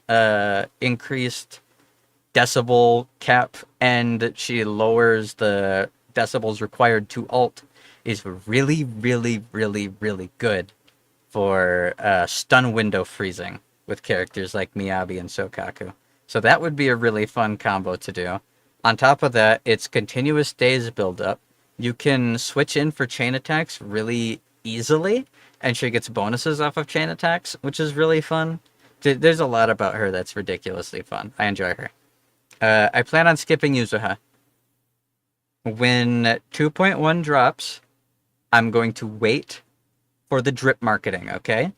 Speaker 1: increased decibel cap and she lowers the decibels required to ult, is really, really, really, really good for stun window freezing with characters like Miyabi and Sokaku. So that would be a really fun combo to do. On top of that, it's continuous days build up. You can switch in for chain attacks really easily, and she gets bonuses off of chain attacks, which is really fun. There's a lot about her that's ridiculously fun. I enjoy her. I plan on skipping Yuzuha. When 2.1 drops, I'm going to wait for the drip marketing, okay?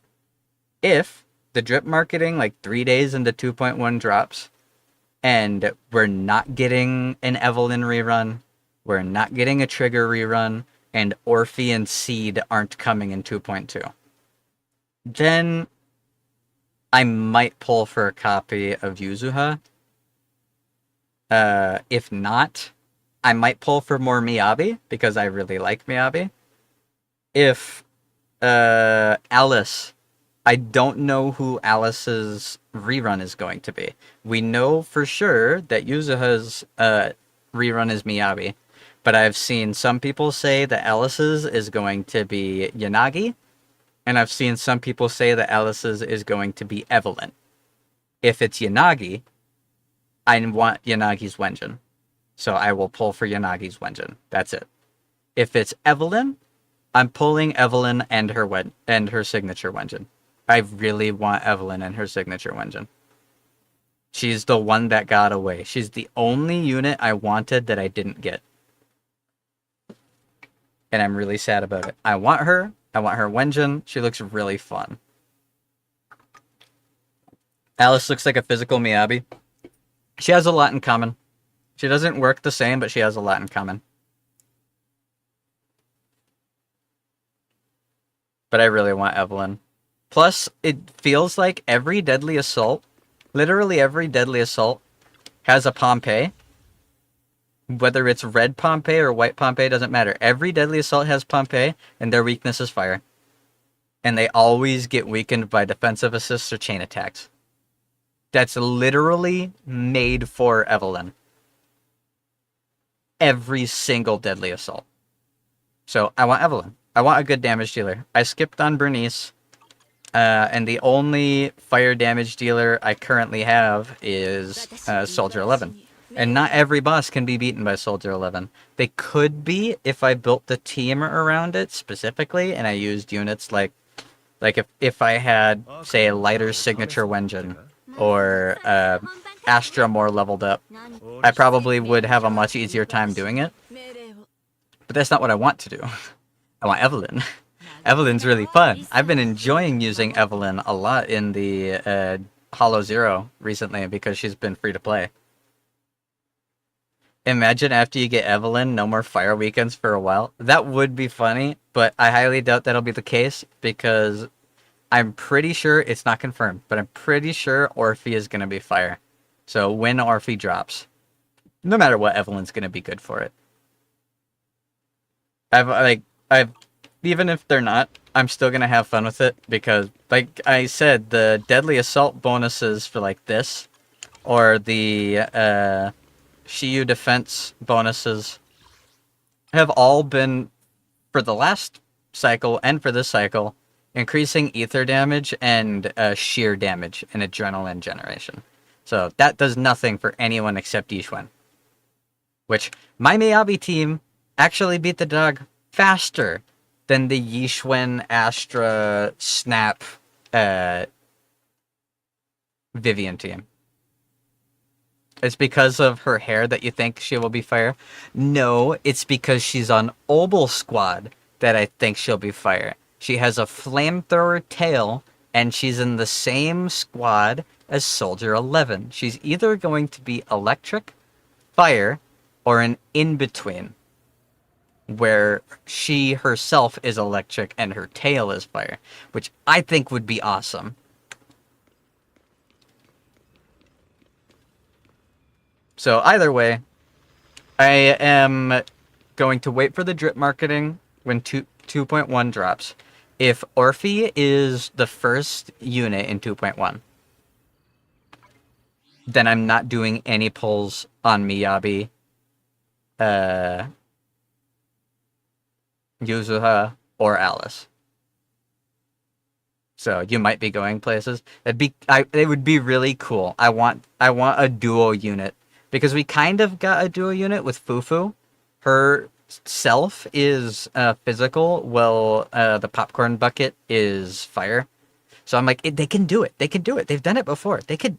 Speaker 1: If the drip marketing, like 3 days into 2.1 drops, and we're not getting an Evelyn rerun, we're not getting a Trigger rerun, and Orphe and Seed aren't coming in 2.2, then I might pull for a copy of Yuzuha. If not, I might pull for more Miyabi, because I really like Miyabi. If Alice, I don't know who Alice's rerun is going to be. We know for sure that Yuzuha's rerun is Miyabi, but I've seen some people say that Alice's is going to be Yanagi, and I've seen some people say that Alice's is going to be Evelyn. If it's Yanagi, I want Yanagi's Wenjin, so I will pull for Yanagi's Wenjin. That's it. If it's Evelyn, I'm pulling Evelyn and her signature Wenjin. I really want Evelyn and her signature Wenjin. She's the one that got away. She's the only unit I wanted that I didn't get. And I'm really sad about it. I want her. I want her Wenjin. She looks really fun. Alice looks like a physical Miyabi. She has a lot in common. She doesn't work the same, but she has a lot in common. But I really want Evelyn. Plus, it feels like every Deadly Assault, literally every Deadly Assault, has a Pompeii. Whether it's red Pompeii or white Pompeii, doesn't matter. Every Deadly Assault has Pompeii, and their weakness is fire. And they always get weakened by defensive assists or chain attacks. That's literally made for Evelyn. Every single Deadly Assault. So, I want Evelyn. I want a good damage dealer. I skipped on Bernice. And the only fire damage dealer I currently have is Soldier 11. And not every boss can be beaten by Soldier 11. They could be if I built the team around it specifically, and I used units like if I had, say, a lighter signature Wenjin, or Astra more leveled up, I probably would have a much easier time doing it. But that's not what I want to do. I want Evelyn. Evelyn's really fun. I've been enjoying using Evelyn a lot in the Hollow Zero recently because she's been free to play. Imagine after you get Evelyn, no more fire weekends for a while. That would be funny, but I highly doubt that'll be the case because I'm pretty sure, it's not confirmed, but I'm pretty sure Orphe is going to be fire. So when Orphe drops, no matter what, Evelyn's going to be good for it. I've even if they're not, I'm still going to have fun with it because, like I said, the deadly assault bonuses for like this, or the Shiyu defense bonuses have all been, for the last cycle and for this cycle, increasing ether damage and sheer damage and adrenaline generation. So that does nothing for anyone except Yishwen. Which, my Miyabi team actually beat the dog faster than the Yishwen, Astra, Snap, Vivian team. It's because of her hair that you think she will be fire? No, it's because she's on Obel Squad that I think she'll be fire. She has a flamethrower tail, and she's in the same squad as Soldier 11. She's either going to be electric, fire, or an in-between, where she herself is electric and her tail is fire, which I think would be awesome. So either way, I am going to wait for the drip marketing when 2.1 drops. If Orphe is the first unit in 2.1, then I'm not doing any pulls on Miyabi, Yuzuha, or Alice. So you might be going places. It would be really cool. I want a duo unit because we kind of got a duo unit with Fufu. Her self is physical, while the popcorn bucket is fire. So I'm like, they can do it. They can do it. They've done it before. They could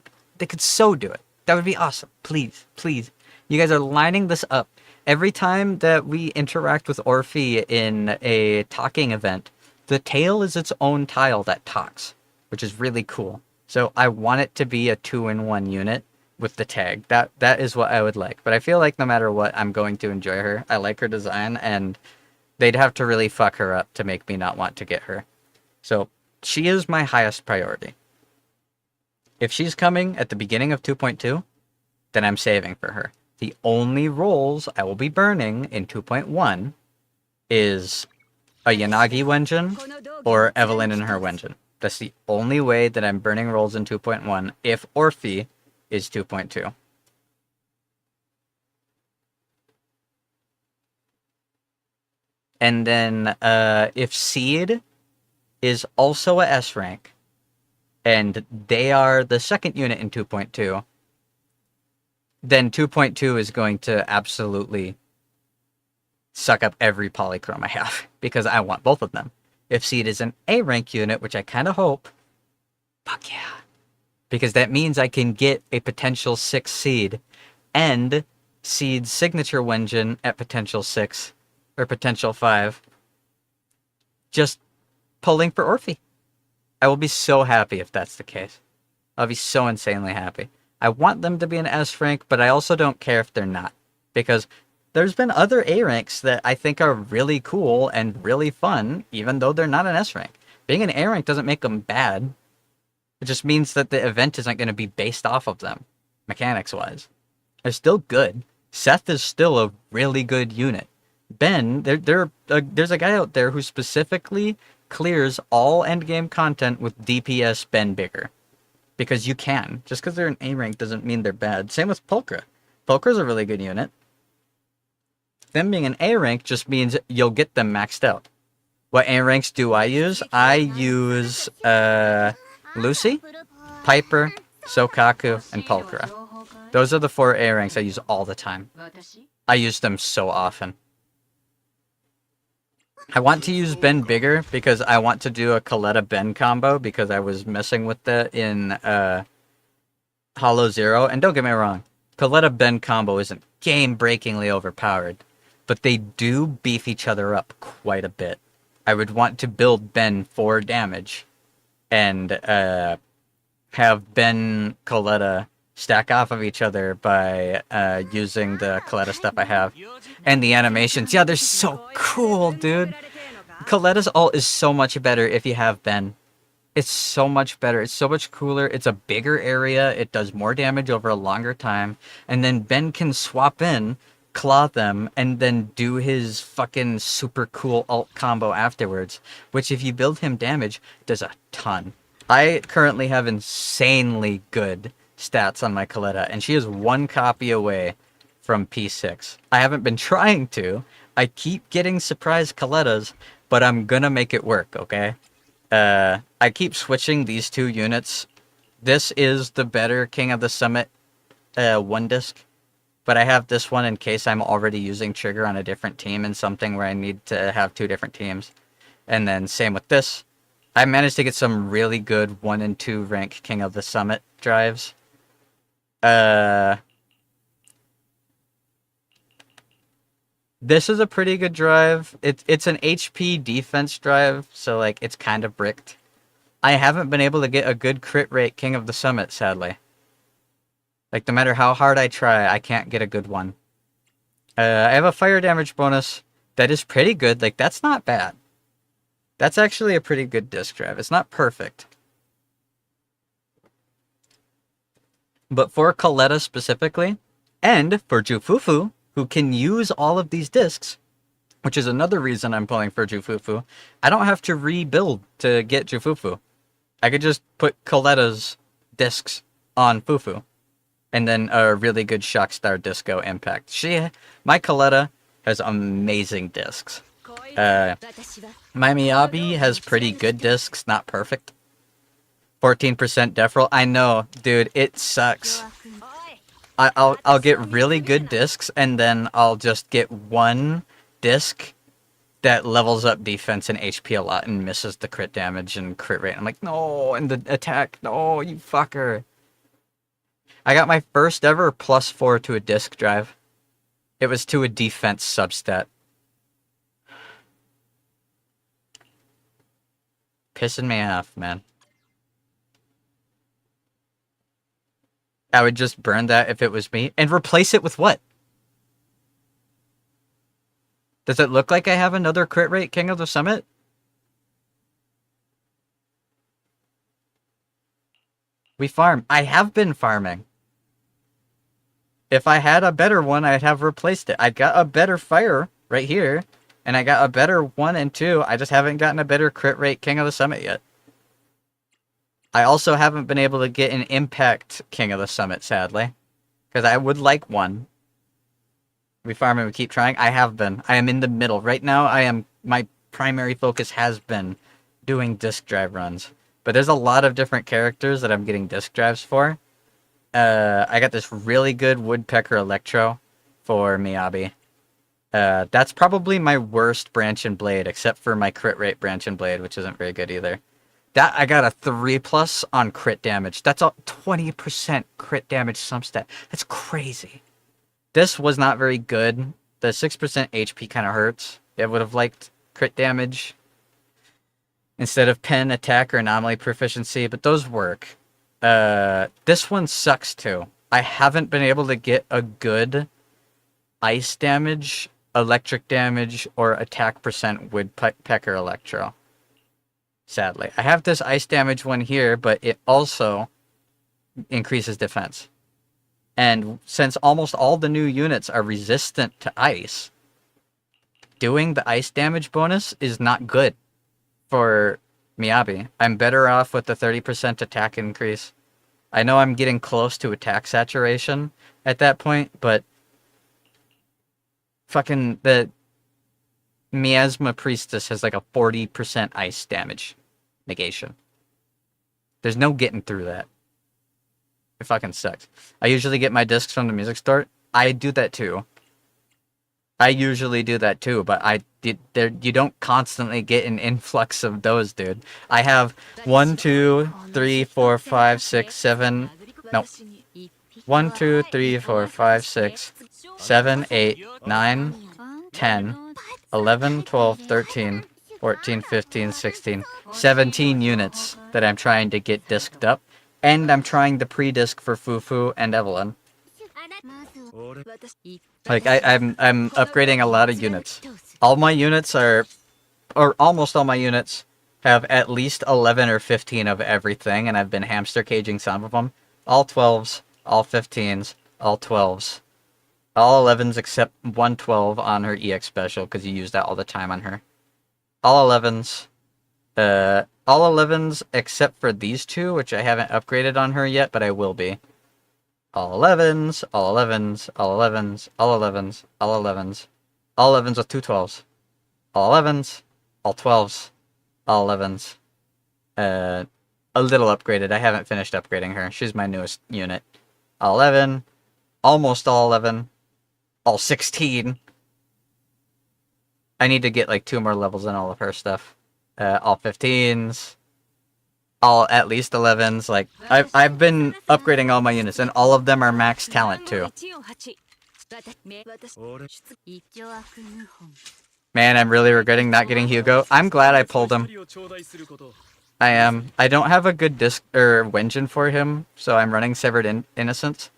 Speaker 1: so do it. That would be awesome. Please, please. You guys are lining this up. Every time that we interact with Orphe in a talking event, the tail is its own tile that talks, which is really cool. So I want it to be a 2-in-1 unit with the tag. That is what I would like. But I feel like no matter what, I'm going to enjoy her. I like her design, and they'd have to really fuck her up to make me not want to get her. So she is my highest priority. If she's coming at the beginning of 2.2, then I'm saving for her. The only roles I will be burning in 2.1 is a Yanagi Wenjin or Evelyn and her Wenjin. That's the only way that I'm burning rolls in 2.1 if Orphe is 2.2. And then if Seed is also a S rank, and they are the second unit in 2.2, then 2.2 is going to absolutely suck up every polychrome I have, because I want both of them. If Seed is an A rank unit, which I kind of hope, fuck yeah. Because that means I can get a potential 6 Seed, and Seed's signature Wenjin at potential 6, or potential 5, just pulling for Orphe. I will be so happy if that's the case. I'll be so insanely happy. I want them to be an S rank, but I also don't care if they're not. Because there's been other A ranks that I think are really cool and really fun, even though they're not an S rank. Being an A rank doesn't make them bad. It just means that the event isn't going to be based off of them, mechanics-wise. They're still good. Seth is still a really good unit. Ben, there's a guy out there who specifically clears all endgame content with DPS Ben bigger. Because you can. Just because they're an A rank doesn't mean they're bad. Same with Pulchra. Pulchra's a really good unit. Them being an A rank just means you'll get them maxed out. What A ranks do I use? I use Lucy, Piper, Sokaku, and Pulchra. Those are the 4 A ranks I use all the time. I use them so often. I want to use Ben bigger because I want to do a Coletta Ben combo because I was messing with that in Hollow Zero. And don't get me wrong, Coletta Ben combo isn't game-breakingly overpowered, but they do beef each other up quite a bit. I would want to build Ben for damage and have Ben Coletta stack off of each other by using the Coletta stuff I have. And the animations, yeah, they're so cool, dude. Coletta's ult is so much better if you have Ben. It's so much better. It's so much cooler. It's a bigger area. It does more damage over a longer time. And then Ben can swap in, claw them, and then do his fucking super cool ult combo afterwards. Which, if you build him damage, does a ton. I currently have insanely good stats on my Coletta, and she is 1 copy away from P6. I haven't been trying to. I keep getting surprise Colettas, but I'm gonna make it work, okay? I keep switching these 2 units. This is the better King of the Summit 1 disc, but I have this one in case I'm already using Trigger on a different team and something where I need to have 2 different teams. And then same with this. I managed to get some really good 1 and 2 rank King of the Summit drives. This is a pretty good drive. It's an HP defense drive, so like it's kind of bricked. I haven't been able to get a good crit rate King of the Summit, sadly. Like, no matter how hard I try, I can't get a good one. I have a fire damage bonus that is pretty good. Like, that's not bad. That's actually a pretty good disc drive. It's not perfect. But for Coletta specifically, and for Jufufu, who can use all of these discs, which is another reason I'm pulling for Jufufu, I don't have to rebuild to get Jufufu. I could just put Coletta's discs on Fufu, and then a really good Shockstar Disco impact. My Coletta has amazing discs. My Miyabi has pretty good discs, not perfect. 14% def roll. I know, dude, it sucks. I'll get really good discs, and then I'll just get 1 disc that levels up defense and HP a lot and misses the crit damage and crit rate. I'm like, no, and the attack, no, you fucker. I got my first ever +4 to a disc drive. It was to a defense substat. Pissing me off, man. I would just burn that if it was me. And replace it with what? Does it look like I have another crit rate King of the Summit? We farm. I have been farming. If I had a better one, I'd have replaced it. I got a better fire right here. And I got a better 1 and 2. I just haven't gotten a better crit rate King of the Summit yet. I also haven't been able to get an impact King of the Summit, sadly. Because I would like one. We farm and we keep trying. I have been. I am in the middle. Right now, my primary focus has been doing disc drive runs. But there's a lot of different characters that I'm getting disc drives for. I got this really good Woodpecker Electro for Miyabi. That's probably my worst Branch and Blade, except for my crit rate Branch and Blade, which isn't very good either. That I got a 3+ on crit damage. That's a 20% crit damage substat. That's crazy. This was not very good. The 6% HP kind of hurts. I would have liked crit damage instead of pen, attack, or anomaly proficiency, but those work. This one sucks too. I haven't been able to get a good ice damage, electric damage, or attack percent Woodpecker Electro. Sadly. I have this ice damage one here, but it also increases defense. And since almost all the new units are resistant to ice, doing the ice damage bonus is not good for Miyabi. I'm better off with the 30% attack increase. I know I'm getting close to attack saturation at that point, but fucking the Miasma Priestess has like a 40% ice damage negation. There's no getting through that. It fucking sucks. I usually get my discs from the music store. I do that too. I usually do that too, but you don't constantly get an influx of those, dude. I have 1, 2, 3, 4, 5, 6, 7. No. 1, 2, 3, 4, 5, 6, 7, 8, 9, 10, 11, 12, 13, 14, 15, 16, 17 units that I'm trying to get disked up. and I'm trying the pre-disc for Fufu and Evelyn. Like I'm upgrading a lot of units. All my units are, or almost all my units have at least 11 or 15 of everything, and I've been hamster caging some of them. All 12s, all 15s, all 12s. All 11s except 112 on her EX special, because you use that all the time on her. All 11s. All 11s except for these two, which I haven't upgraded on her yet, but I will be. All 11s, all 11s, all 11s, all 11s, all 11s. All 11s with two 12s. All 11s, all 12s, all 11s. A little upgraded. I haven't finished upgrading her. She's my newest unit. All 11, almost all 11, all 16. I need to get like 2 more levels in all of her stuff. All 15s, all at least 11s. Like I've been upgrading all my units, and all of them are max talent too. Man, I'm really regretting not getting Hugo. I'm glad I pulled him. I am. I don't have a good disc or Wenjin for him, so I'm running Severed Innocence.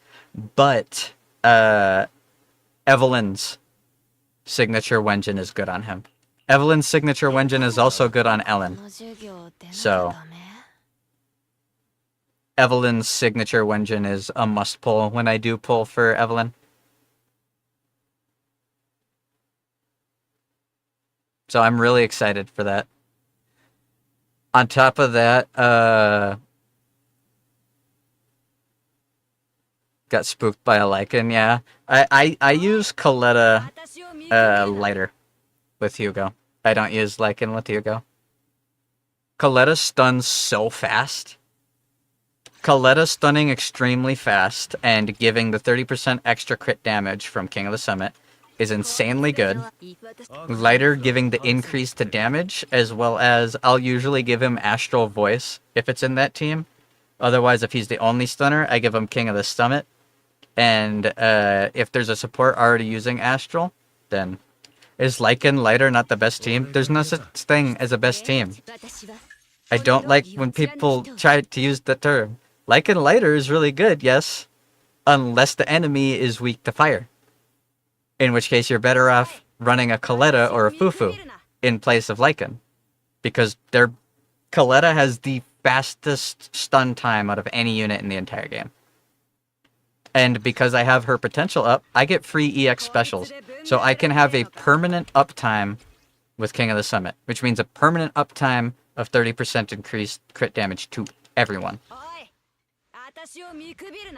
Speaker 1: But Evelyn's signature Wenjin is good on him. Evelyn's signature Wenjin is also good on Ellen. So Evelyn's signature Wenjin is a must pull when I do pull for Evelyn. So I'm really excited for that. On top of that, got spooked by a lichen, yeah. I use Coletta lighter with Hugo. I don't use lichen with Hugo. Coletta stuns so fast. Coletta stunning extremely fast and giving the 30% extra crit damage from King of the Summit is insanely good. Lighter giving the increase to damage, as well as I'll usually give him Astral Voice if it's in that team. Otherwise, if he's the only stunner, I give him King of the Summit. And if there's a support already using Astral, then is Lycan Lighter not the best team? There's no such thing as a best team. I don't like when people try to use the term. Lycan Lighter is really good, yes, unless the enemy is weak to fire. In which case, you're better off running a Coletta or a Fufu in place of Lycan. Because Coletta has the fastest stun time out of any unit in the entire game. And because I have her potential up, I get free EX specials. So I can have a permanent uptime with King of the Summit, which means a permanent uptime of 30% increased crit damage to everyone.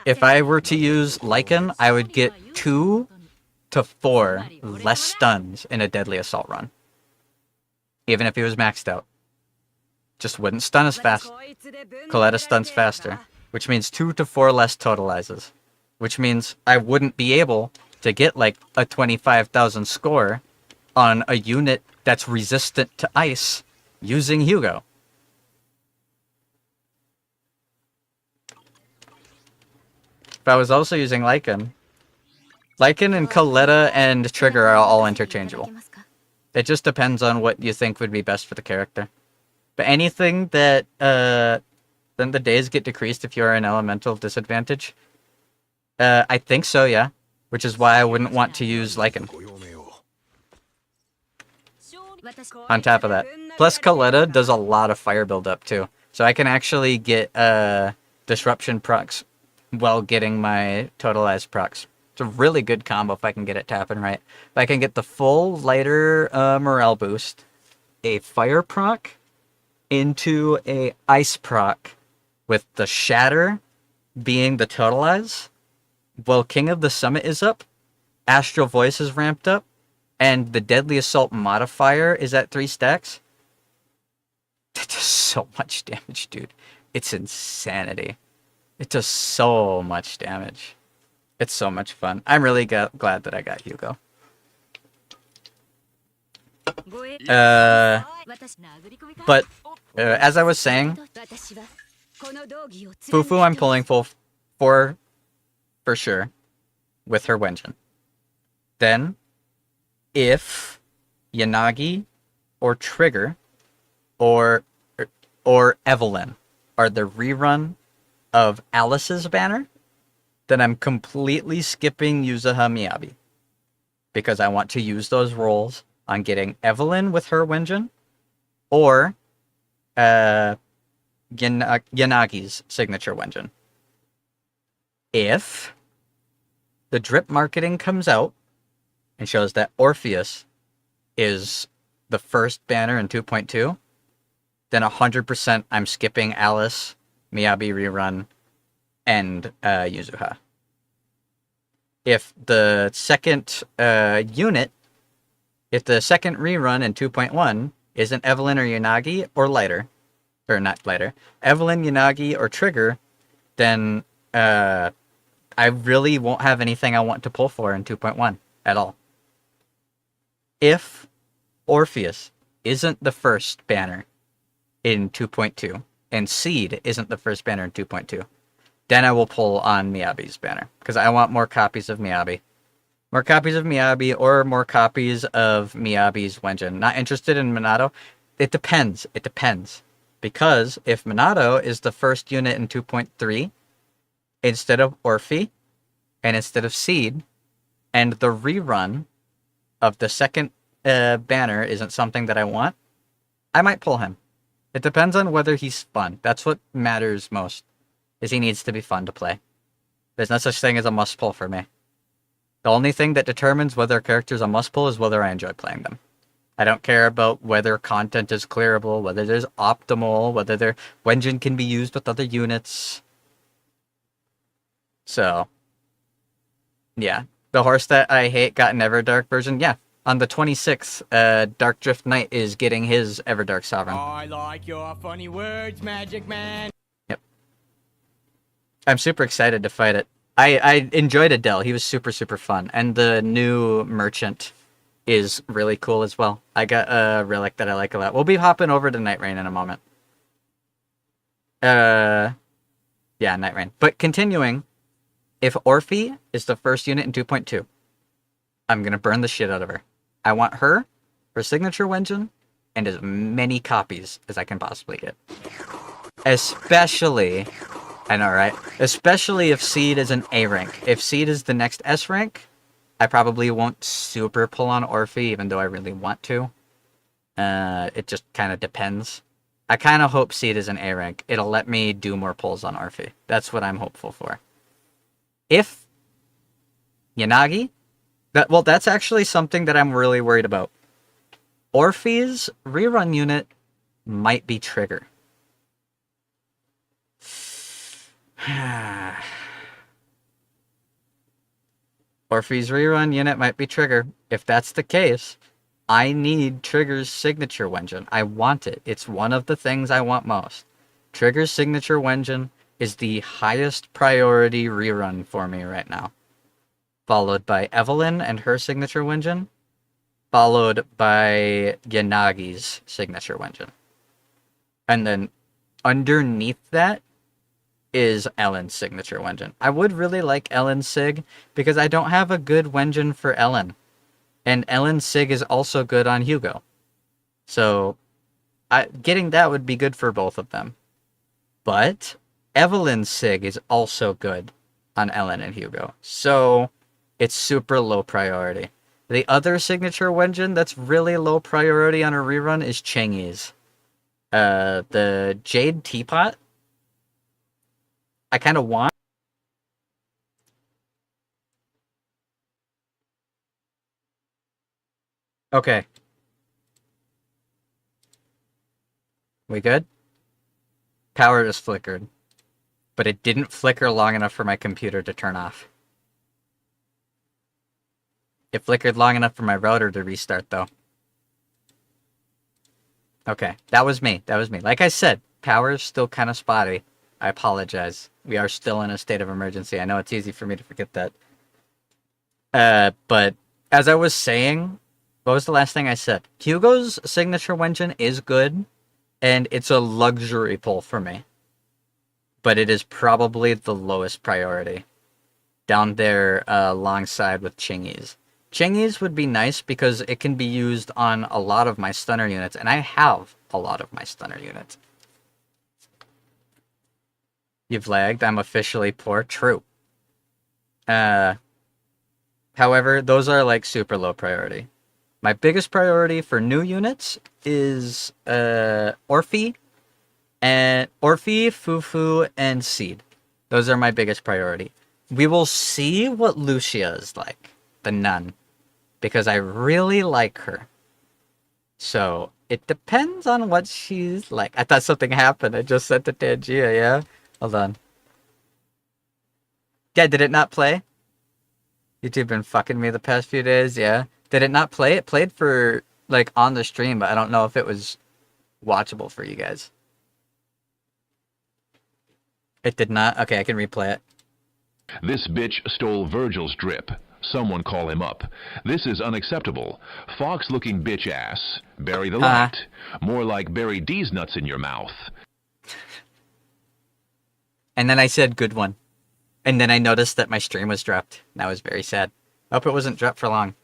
Speaker 1: If I were to use Lycan, I would get 2 to 4 less stuns in a Deadly Assault run. Even if he was maxed out. Just wouldn't stun as fast. Coletta stuns faster, which means 2 to 4 less totalizes. Which means I wouldn't be able to get like a 25,000 score on a unit that's resistant to ice using Hugo. If I was also using Lycan and Coletta and Trigger are all interchangeable. It just depends on what you think would be best for the character. But anything that, then the days get decreased if you're an elemental disadvantage. I think so, yeah. Which is why I wouldn't want to use Lycan. On top of that. Plus, Coletta does a lot of fire build-up, too. So I can actually get disruption procs while getting my totalized procs. It's a really good combo if I can get it tapping right. If I can get the full lighter morale boost, a fire proc, into a ice proc, with the shatter being the totalize, while King of the Summit is up, Astral Voice is ramped up, and the Deadly Assault modifier is at 3 stacks. That does so much damage, dude. It's insanity. It does so much damage. It's so much fun. I'm really glad that I got Hugo. But as I was saying, Fufu I'm pulling for sure with her Wenjin. Then, if Yanagi or Trigger or Evelyn are the rerun of Alice's banner, then I'm completely skipping Yuzuha Miyabi. Because I want to use those rolls on getting Evelyn with her Wenjin, or Yanagi's signature Wenjin. If the drip marketing comes out and shows that Orpheus is the first banner in 2.2, then 100% I'm skipping Alice, Miyabi rerun, and Yuzuha. If the second unit, if the second rerun in 2.1 isn't Evelyn or Yanagi or lighter, or not lighter, Evelyn, Yanagi, or Trigger, then I really won't have anything I want to pull for in 2.1 at all. If Orpheus isn't the first banner in 2.2, and Seed isn't the first banner in 2.2, then I will pull on Miyabi's banner, because I want more copies of Miyabi. More copies of Miyabi, or more copies of Miyabi's Wenjin. Not interested in Minato? It depends. It depends. Because if Minato is the first unit in 2.3, instead of Orphe, and instead of Seed, and the rerun of the second banner isn't something that I want, I might pull him. It depends on whether he's fun. That's what matters most, is he needs to be fun to play. There's no such thing as a must pull for me. The only thing that determines whether a character is a must pull is whether I enjoy playing them. I don't care about whether content is clearable, whether there's optimal, whether their Wenjin can be used with other units. So, yeah. The horse that I hate got an Everdark version. Yeah. On the 26th, Dark Drift Knight is getting his Everdark Sovereign.
Speaker 12: I like your funny words, Magic Man.
Speaker 1: Yep. I'm super excited to fight it. I enjoyed Adele. He was super, super fun. And the new merchant is really cool as well. I got a relic that I like a lot. We'll be hopping over to Night Rain in a moment. Yeah, Night Rain. But continuing, if Orphe is the first unit in 2.2, I'm going to burn the shit out of her. I want her signature Wenjin, and as many copies as I can possibly get. Especially, I know, right? Especially if Seed is an A rank. If Seed is the next S rank, I probably won't super pull on Orphe, even though I really want to. It just kind of depends. I kind of hope Seed is an A rank. It'll let me do more pulls on Orphe. That's what I'm hopeful for. If Yanagi, that's actually something that I'm really worried about. Orphe's rerun unit might be Trigger. Orphe's rerun unit might be Trigger. If that's the case, I need Trigger's signature Wenjin. I want it. It's one of the things I want most. Trigger's signature Wenjin is the highest priority rerun for me right now. Followed by Evelyn and her signature Wenjin. Followed by Yanagi's signature Wenjin. And then underneath that is Ellen's signature Wenjin. I would really like Ellen's Sig, because I don't have a good Wenjin for Ellen. And Ellen's Sig is also good on Hugo. So, getting that would be good for both of them. But Evelyn's Sig is also good on Ellen and Hugo. So, it's super low priority. The other signature Wenjin that's really low priority on a rerun is Chengi's. The Jade Teapot, I kind of want. Okay. We good? Power just flickered. But it didn't flicker long enough for my computer to turn off. It flickered long enough for my router to restart, though. Okay, that was me. That was me. Like I said, power is still kind of spotty. I apologize. We are still in a state of emergency. I know it's easy for me to forget that. But as I was saying, what was the last thing I said? Hugo's signature Wenjin is good, and it's a luxury pull for me. But it is probably the lowest priority. Down there alongside with Chingi's. Chingi's would be nice because it can be used on a lot of my stunner units, and I have a lot of my stunner units. You've lagged. I'm officially poor. True. However, those are like super low priority. My biggest priority for new units is Orphe, Fufu, and Seed. Those are my biggest priority. We will see what Lucia is like, the nun, because I really like her. So it depends on what she's like. I thought something happened. I just sent it to Angia, yeah? Hold on. Yeah, did it not play? YouTube been fucking me the past few days, yeah. Did it not play? It played for, like, on the stream, but I don't know if it was watchable for you guys. It did not? Okay, I can replay it.
Speaker 13: This bitch stole Virgil's drip. Someone call him up. This is unacceptable. Fox-looking bitch ass. Bury the light. More like bury D's nuts in your mouth.
Speaker 1: And then I said, good one. And then I noticed that my stream was dropped. That was very sad. I hope it wasn't dropped for long.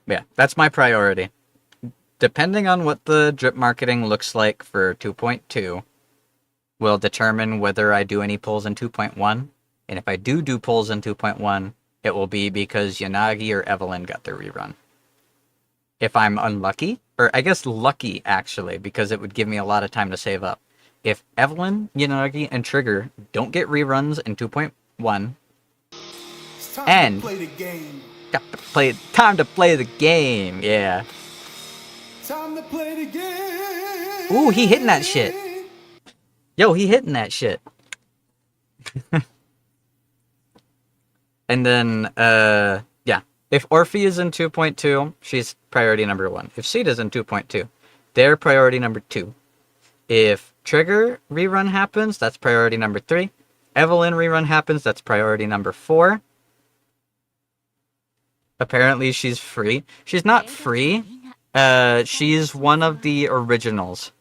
Speaker 1: Yeah, that's my priority. Depending on what the drip marketing looks like for 2.2, will determine whether I do any polls in 2.1. And if I do polls in 2.1, it will be because Yanagi or Evelyn got their rerun. If I'm unlucky, or I guess lucky actually, because it would give me a lot of time to save up. If Evelyn, Yanagi, and Trigger don't get reruns in 2.1, and time to play the game, yeah.
Speaker 14: Time to play the game.
Speaker 1: Ooh, he hitting that shit. Yo, he hitting that shit. And then, yeah. If Orphe is in 2.2, she's priority number 1. If Seed is in 2.2, they're priority number 2. If Trigger rerun happens, that's priority number 3. Evelyn rerun happens, that's priority number 4. Apparently she's free. She's not free. She's one of the originals.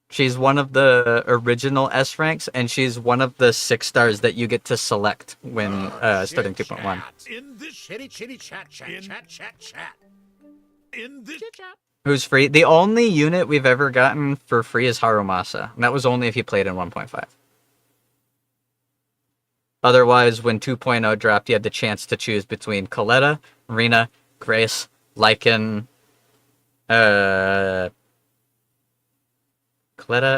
Speaker 1: She's one of the original S ranks, and she's one of the 6 stars that you get to select when starting 2.1.
Speaker 14: In this shitty chat. In this chat.
Speaker 1: Who's free? The only unit we've ever gotten for free is Harumasa, and that was only if you played in 1.5. Otherwise, when 2.0 dropped, you had the chance to choose between Coletta, Rina, Grace, Lycan, Coletta,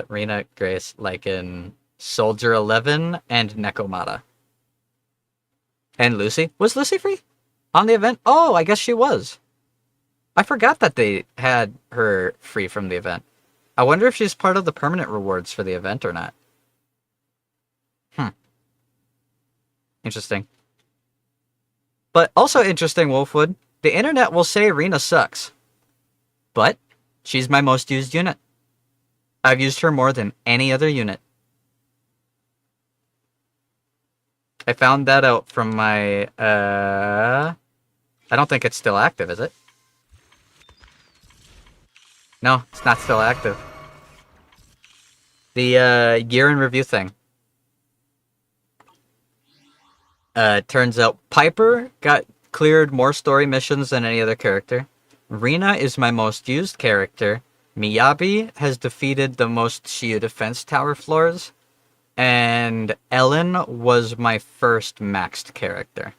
Speaker 1: Rina, Grace, Lycan, Soldier 11, and Nekomata. And Lucy? Was Lucy free? On the event? Oh, I guess she was. I forgot that they had her free from the event. I wonder if she's part of the permanent rewards for the event or not. Interesting. But also interesting, Wolfwood. The internet will say Rina sucks. But she's my most used unit. I've used her more than any other unit. I found that out from my, I don't think it's still active, is it? No, it's not still active. The, year in review thing. Turns out Piper got cleared more story missions than any other character. Rina is my most used character. Miyabi has defeated the most Shield defense tower floors. And Ellen was my first maxed character.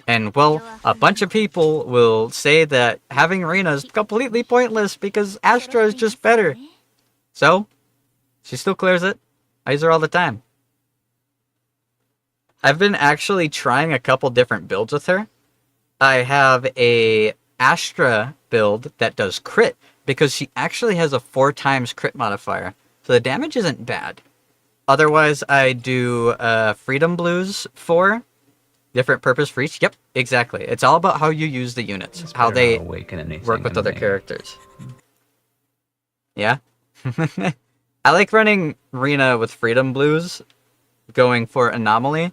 Speaker 1: And, well, a bunch of people will say that having Rina is completely pointless because Astra is just better. So, she still clears it. I use her all the time. I've been actually trying a couple different builds with her. I have a Astra build that does crit because she actually has a 4 times crit modifier. So the damage isn't bad. Otherwise, I do Freedom Blues 4. Different purpose for each. Yep, exactly. It's all about how you use the units. How they work with other characters. Yeah? I like running Rina with Freedom Blues, going for Anomaly,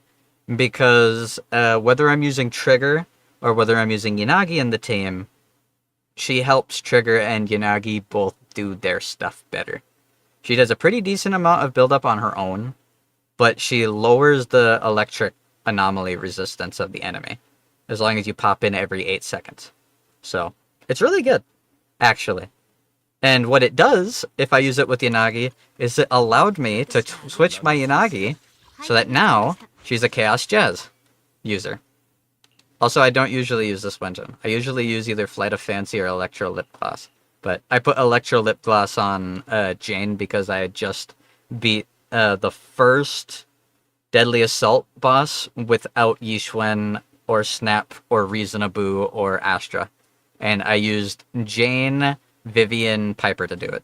Speaker 1: because whether I'm using Trigger or whether I'm using Yanagi in the team, she helps Trigger and Yanagi both do their stuff better. She does a pretty decent amount of build-up on her own, but she lowers the electric anomaly resistance of the enemy, as long as you pop in every 8 seconds. So, it's really good, actually. And what it does, if I use it with Yanagi, is it allowed me to switch my Yanagi so that now she's a Chaos Jazz user. Also, I don't usually use this Wenjin. I usually use either Flight of Fancy or Electro Lip Gloss. But I put Electro Lip Gloss on Jane because I had just beat the first Deadly Assault boss without Yixuan or Snap or Reasonabu or Astra. And I used Jane, Vivian, Piper to do it.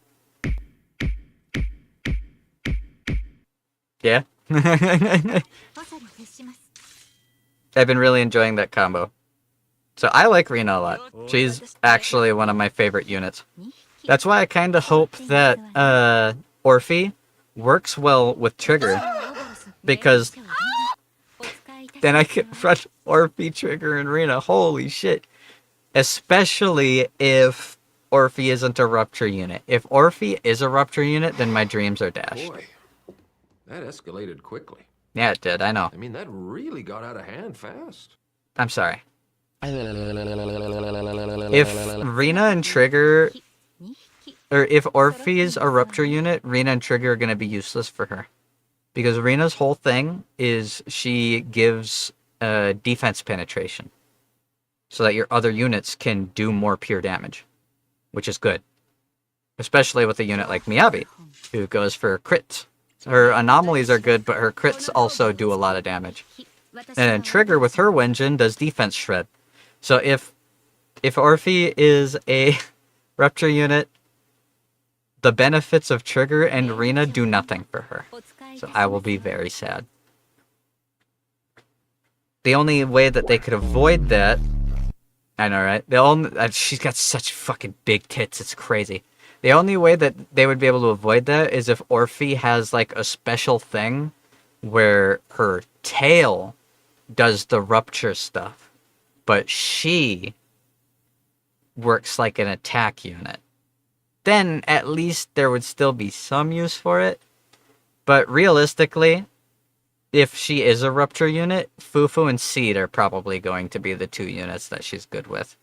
Speaker 1: Yeah? I've been really enjoying that combo. So I like Rina a lot. She's actually one of my favorite units. That's why I kind of hope that Orphe works well with Trigger. Because then I can run Orphe, Trigger, and Rina. Holy shit. Especially if Orphe isn't a Rupture unit. If Orphe is a Rupture unit, then my dreams are dashed.
Speaker 15: Boy, that escalated quickly.
Speaker 1: Yeah, it did. I know.
Speaker 15: I mean, that really got out of hand fast.
Speaker 1: I'm sorry. If Rina and Trigger... Or if Orphe is a Rupture unit, Rina and Trigger are going to be useless for her. Because Rina's whole thing is she gives defense penetration. So that your other units can do more pure damage. Which is good. Especially with a unit like Miyabi, who goes for crits. Her anomalies are good, but her crits also do a lot of damage. And then Trigger with her Wenjin does defense shred. So if Orphe is a Rupture unit, the benefits of Trigger and Rina do nothing for her. So I will be very sad. The only way that they could avoid that... I know, right? She's got such fucking big tits, it's crazy. The only way that they would be able to avoid that is if Orphe has, like, a special thing where her tail does the Rupture stuff, but she works like an attack unit. Then, at least, there would still be some use for it. But realistically, if she is a Rupture unit, Fufu and Seed are probably going to be the two units that she's good with.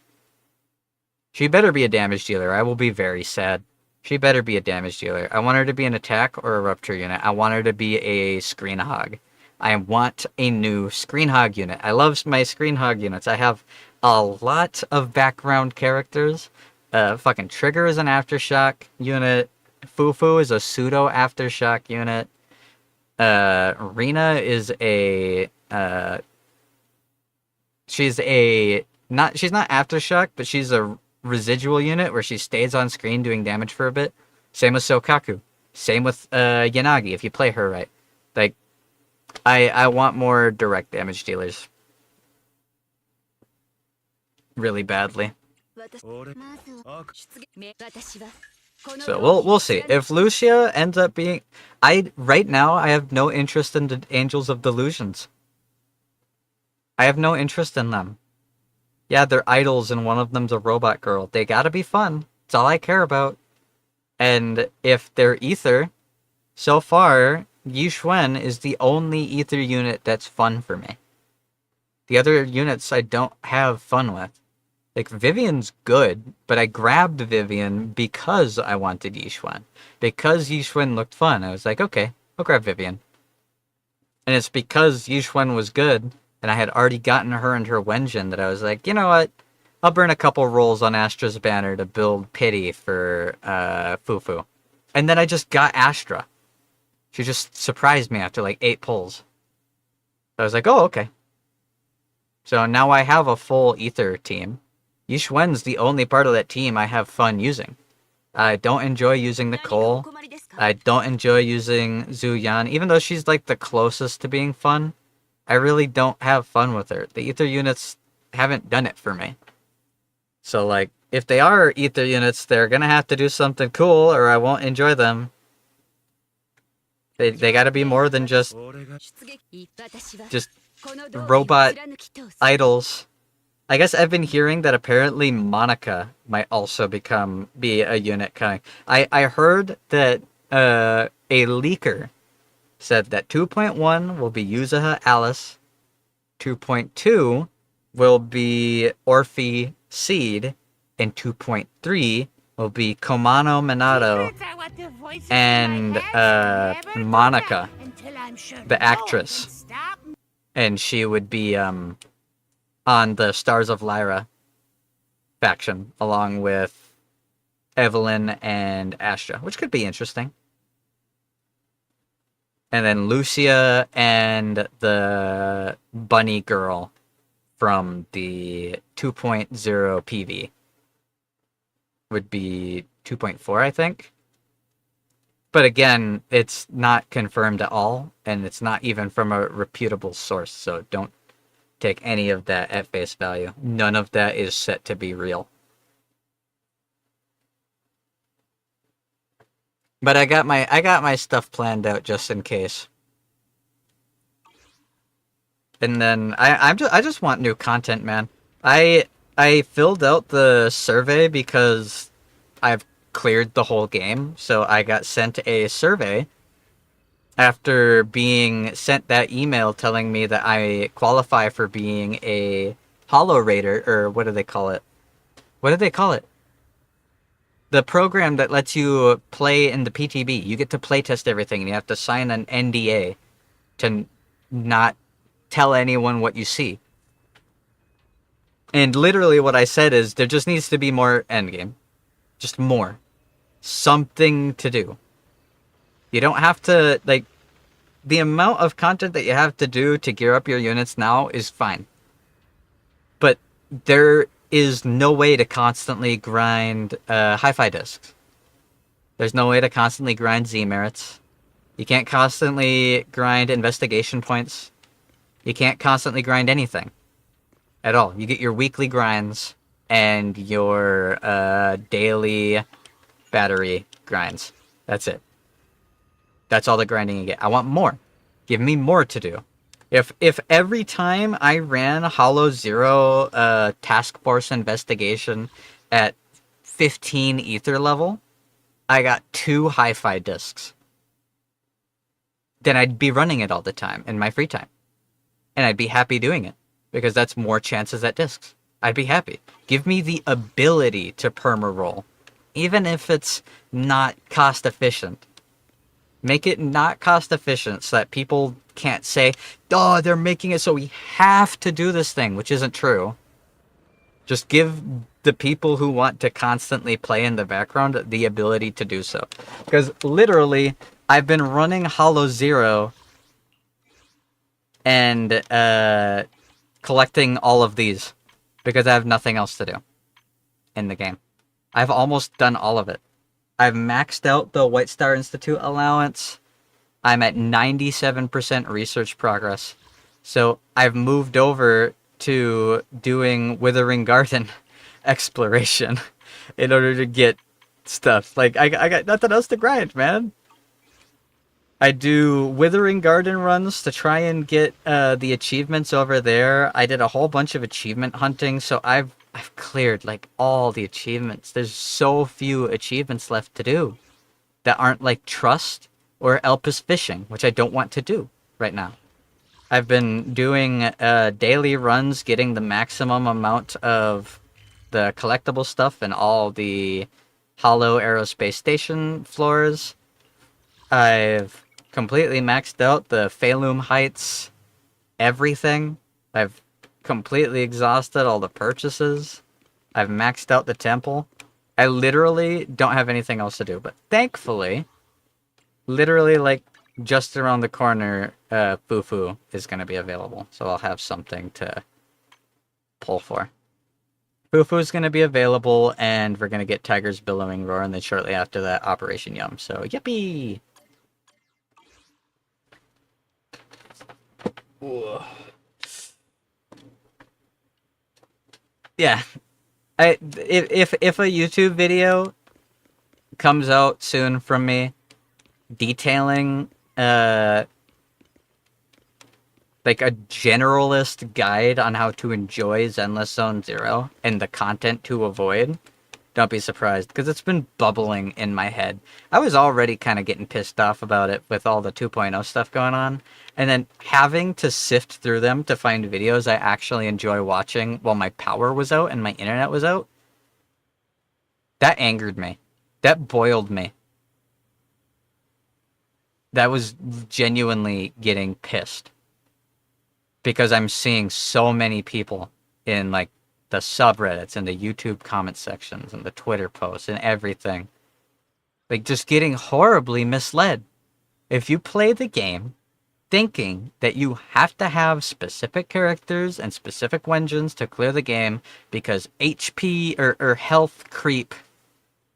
Speaker 1: She better be a damage dealer. I will be very sad. She better be a damage dealer. I want her to be an attack or a Rupture unit. I want her to be a Screen Hog. I want a new Screen Hog unit. I love my Screen Hog units. I have a lot of background characters. Fucking Trigger is an Aftershock unit. Fufu is a pseudo Aftershock unit. Rina is a she's not Aftershock, but she's a residual unit where she stays on screen doing damage for a bit. Same with Sokaku. Same with Yanagi if you play her right. Like I want more direct damage dealers. Really badly. So we'll see. If Lucia ends up being... right now, I have no interest in the Angels of Delusions. I have no interest in them. Yeah, they're idols and one of them's a robot girl. They gotta be fun. That's all I care about. And if they're Ether, so far, Yixuan is the only Ether unit that's fun for me. The other units I don't have fun with. Like, Vivian's good, but I grabbed Vivian because I wanted Yixuan. Because Yixuan looked fun, I was like, okay, I'll grab Vivian. And it's because Yixuan was good, and I had already gotten her and her Wenjin that I was like, you know what? I'll burn a couple rolls on Astra's banner to build pity for Fufu. And then I just got Astra. She just surprised me after like 8 pulls. I was like, oh, okay. So now I have a full Ether team. Yixuan's the only part of that team I have fun using. I don't enjoy using Nicole. I don't enjoy using Zhu Yan. Even though she's like the closest to being fun, I really don't have fun with her. The Ether units haven't done it for me. So like, if they are Ether units, they're gonna have to do something cool or I won't enjoy them. They gotta be more than just robot idols. I guess I've been hearing that apparently Monica might also be a unit coming. I heard that a leaker said that 2.1 will be Yuzuha Alice, 2.2 will be Orphe Seed, and 2.3 will be Komano Minato and Monica, the actress. And she would be on the Stars of Lyra faction, along with Evelyn and Astra, which could be interesting. And then Lucia and the bunny girl from the 2.0 PV would be 2.4, I think. But again, it's not confirmed at all, and it's not even from a reputable source, so don't take any of that at face value. None of that is set to be real. But I got my stuff planned out just in case. And then I just want new content, man. I filled out the survey because I've cleared the whole game, so I got sent a survey after being sent that email telling me that I qualify for being a Hollow Raider, or what do they call it? What do they call it? The program that lets you play in the PTB. You get to playtest everything, and you have to sign an NDA to not tell anyone what you see. And literally what I said is, there just needs to be more endgame. Just more. Something to do. You don't have to, like, the amount of content that you have to do to gear up your units now is fine. But there is no way to constantly grind hi-fi discs. There's no way to constantly grind Z-merits. You can't constantly grind investigation points. You can't constantly grind anything. At all. You get your weekly grinds and your daily battery grinds. That's it. That's all the grinding you get. I want more. Give me more to do. If every time I ran Hollow Zero Task Force Investigation at 15 Ether level, I got 2 hi-fi discs. Then I'd be running it all the time in my free time. And I'd be happy doing it. Because that's more chances at discs. I'd be happy. Give me the ability to perma-roll. Even if it's not cost efficient. Make it not cost efficient so that people can't say, oh, they're making it so we have to do this thing, which isn't true. Just give the people who want to constantly play in the background the ability to do so. Because literally, I've been running Hollow Zero and collecting all of these because I have nothing else to do in the game. I've almost done all of it. I've maxed out the White Star Institute allowance. I'm at 97% research progress. So I've moved over to doing Withering Garden exploration in order to get stuff. Like, I got nothing else to grind, man. I do Withering Garden runs to try and get the achievements over there. I did a whole bunch of achievement hunting, so I've cleared like all the achievements. There's so few achievements left to do that aren't like Trust or Elpis Fishing, which I don't want to do right now. I've been doing daily runs, getting the maximum amount of the collectible stuff and all the Hollow Aerospace Station floors. I've completely maxed out the Phalum Heights, everything. I've completely exhausted all the purchases. I've maxed out the temple. I literally don't have anything else to do, but thankfully, literally like just around the corner, Fufu is going to be available, so I'll have something to pull for. Fufu is going to be available, and we're going to get Tiger's Billowing Roar, and then shortly after that, Operation Yum, so yippee! Whoa. Yeah, if a YouTube video comes out soon from me detailing like a generalist guide on how to enjoy Zenless Zone Zero and the content to avoid, don't be surprised, because it's been bubbling in my head. I was already kind of getting pissed off about it with all the 2.0 stuff going on, and then having to sift through them to find videos I actually enjoy watching while my power was out and my internet was out. That angered me. That boiled me. That was genuinely getting pissed. Because I'm seeing so many people in, like, the subreddits and the YouTube comment sections and the Twitter posts and everything. Like, just getting horribly misled. If you play the game thinking that you have to have specific characters and specific engines to clear the game because HP or health creep,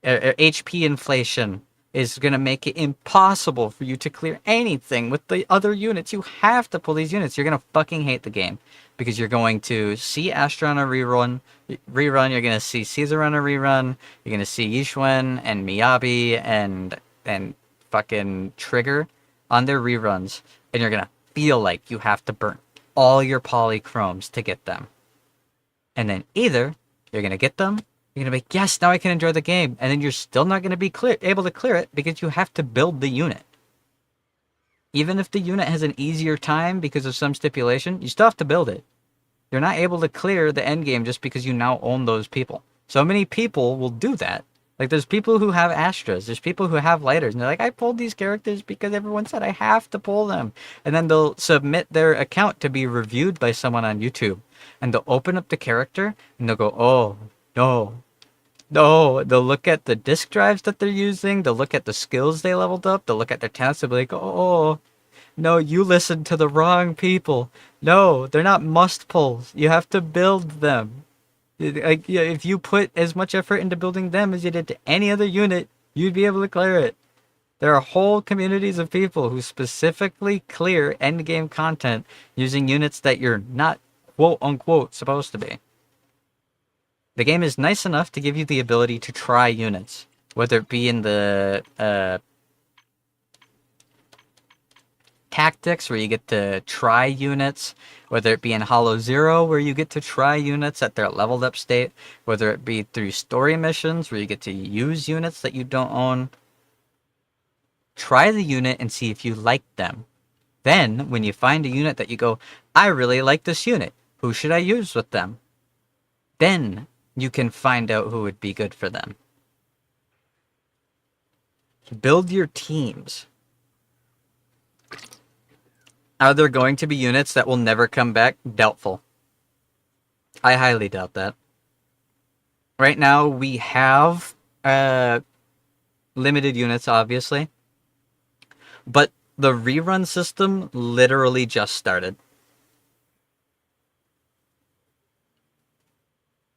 Speaker 1: or HP inflation is going to make it impossible for you to clear anything with the other units. You have to pull these units. You're going to fucking hate the game because you're going to see Astra on a rerun. You're going to see Caesar on a rerun. You're going to see Yishwen and Miyabi and fucking Trigger on their reruns. And you're going to feel like you have to burn all your polychromes to get them. And then either you're going to get them, you're going to be like, yes, now I can enjoy the game. And then you're still not going to be able to clear it because you have to build the unit. Even if the unit has an easier time because of some stipulation, you still have to build it. You're not able to clear the end game just because you now own those people. So many people will do that. Like, there's people who have Astras. There's people who have Lighters. And they're like, I pulled these characters because everyone said I have to pull them. And then they'll submit their account to be reviewed by someone on YouTube. And they'll open up the character and they'll go, oh, no. No, they'll look at the disk drives that they're using. They'll look at the skills they leveled up. They'll look at their talents. They'll be like, oh, no, you listened to the wrong people. No, they're not must pulls. You have to build them. Like, yeah, if you put as much effort into building them as you did to any other unit, you'd be able to clear it. There are whole communities of people who specifically clear endgame content using units that you're not, quote unquote, supposed to be. The game is nice enough to give you the ability to try units, whether it be in the tactics, where you get to try units, whether it be in Hollow Zero, where you get to try units at their leveled up state, whether it be through story missions, where you get to use units that you don't own. Try the unit and see if you like them. Then, when you find a unit that you go, I really like this unit, who should I use with them? Then you can find out who would be good for them. Build your teams. Are there going to be units that will never come back? Doubtful. I highly doubt that. Right now, we have limited units, obviously. But the rerun system literally just started.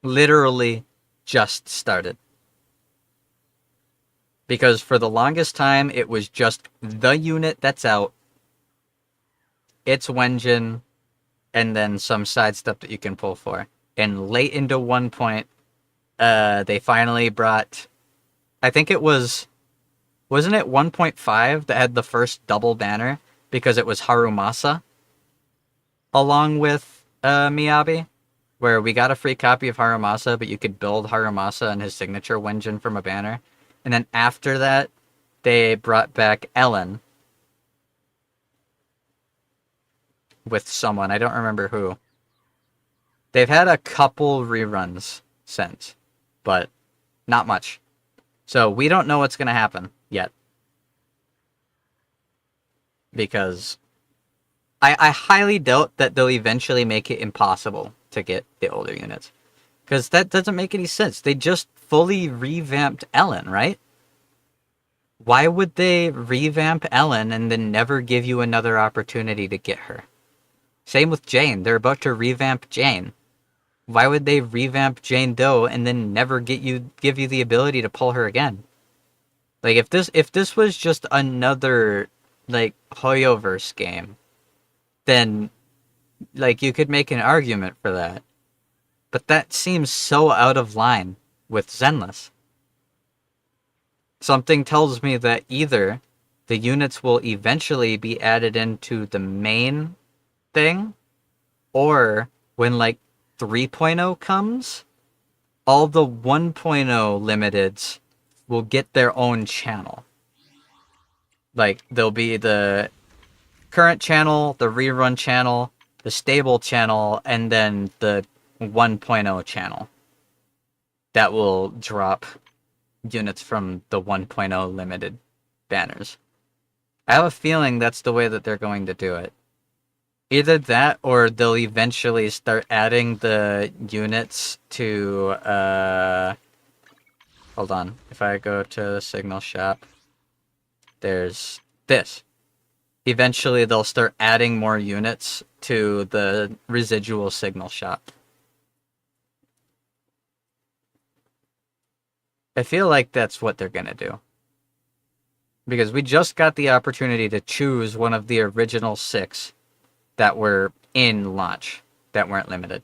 Speaker 1: Literally just started. Because for the longest time, it was just the unit that's out, its Wenjin, and then some side stuff that you can pull for. And late into 1.0, they finally brought, I think it was, wasn't it 1.5 that had the first double banner? Because it was Harumasa, along with Miyabi, where we got a free copy of Harumasa, but you could build Harumasa and his signature Wenjin from a banner. And then after that, they brought back Ellen with someone. I don't remember who. They've had a couple reruns since, but not much. So we don't know what's going to happen yet. Because I highly doubt that they'll eventually make it impossible to get the older units. Because that doesn't make any sense. They just fully revamped Ellen, right? Why would they revamp Ellen and then never give you another opportunity to get her? Same with Jane. They're about to revamp Jane. Why would they revamp Jane Doe and then never give you the ability to pull her again? Like, if this was just another, like, Hoyoverse game, then, like, you could make an argument for that. But that seems so out of line with Zenless. Something tells me that either the units will eventually be added into the main thing, or when, like, 3.0 comes, all the 1.0 limiteds will get their own channel. Like, there'll be the current channel, the rerun channel, the stable channel, and then the 1.0 channel that will drop units from the 1.0 limited banners. I have a feeling that's the way that they're going to do it. Either that, or they'll eventually start adding the units to, hold on. If I go to the signal shop, there's this. Eventually, they'll start adding more units to the residual signal shop. I feel like that's what they're gonna do. Because we just got the opportunity to choose one of the original 6 that were in launch, that weren't limited.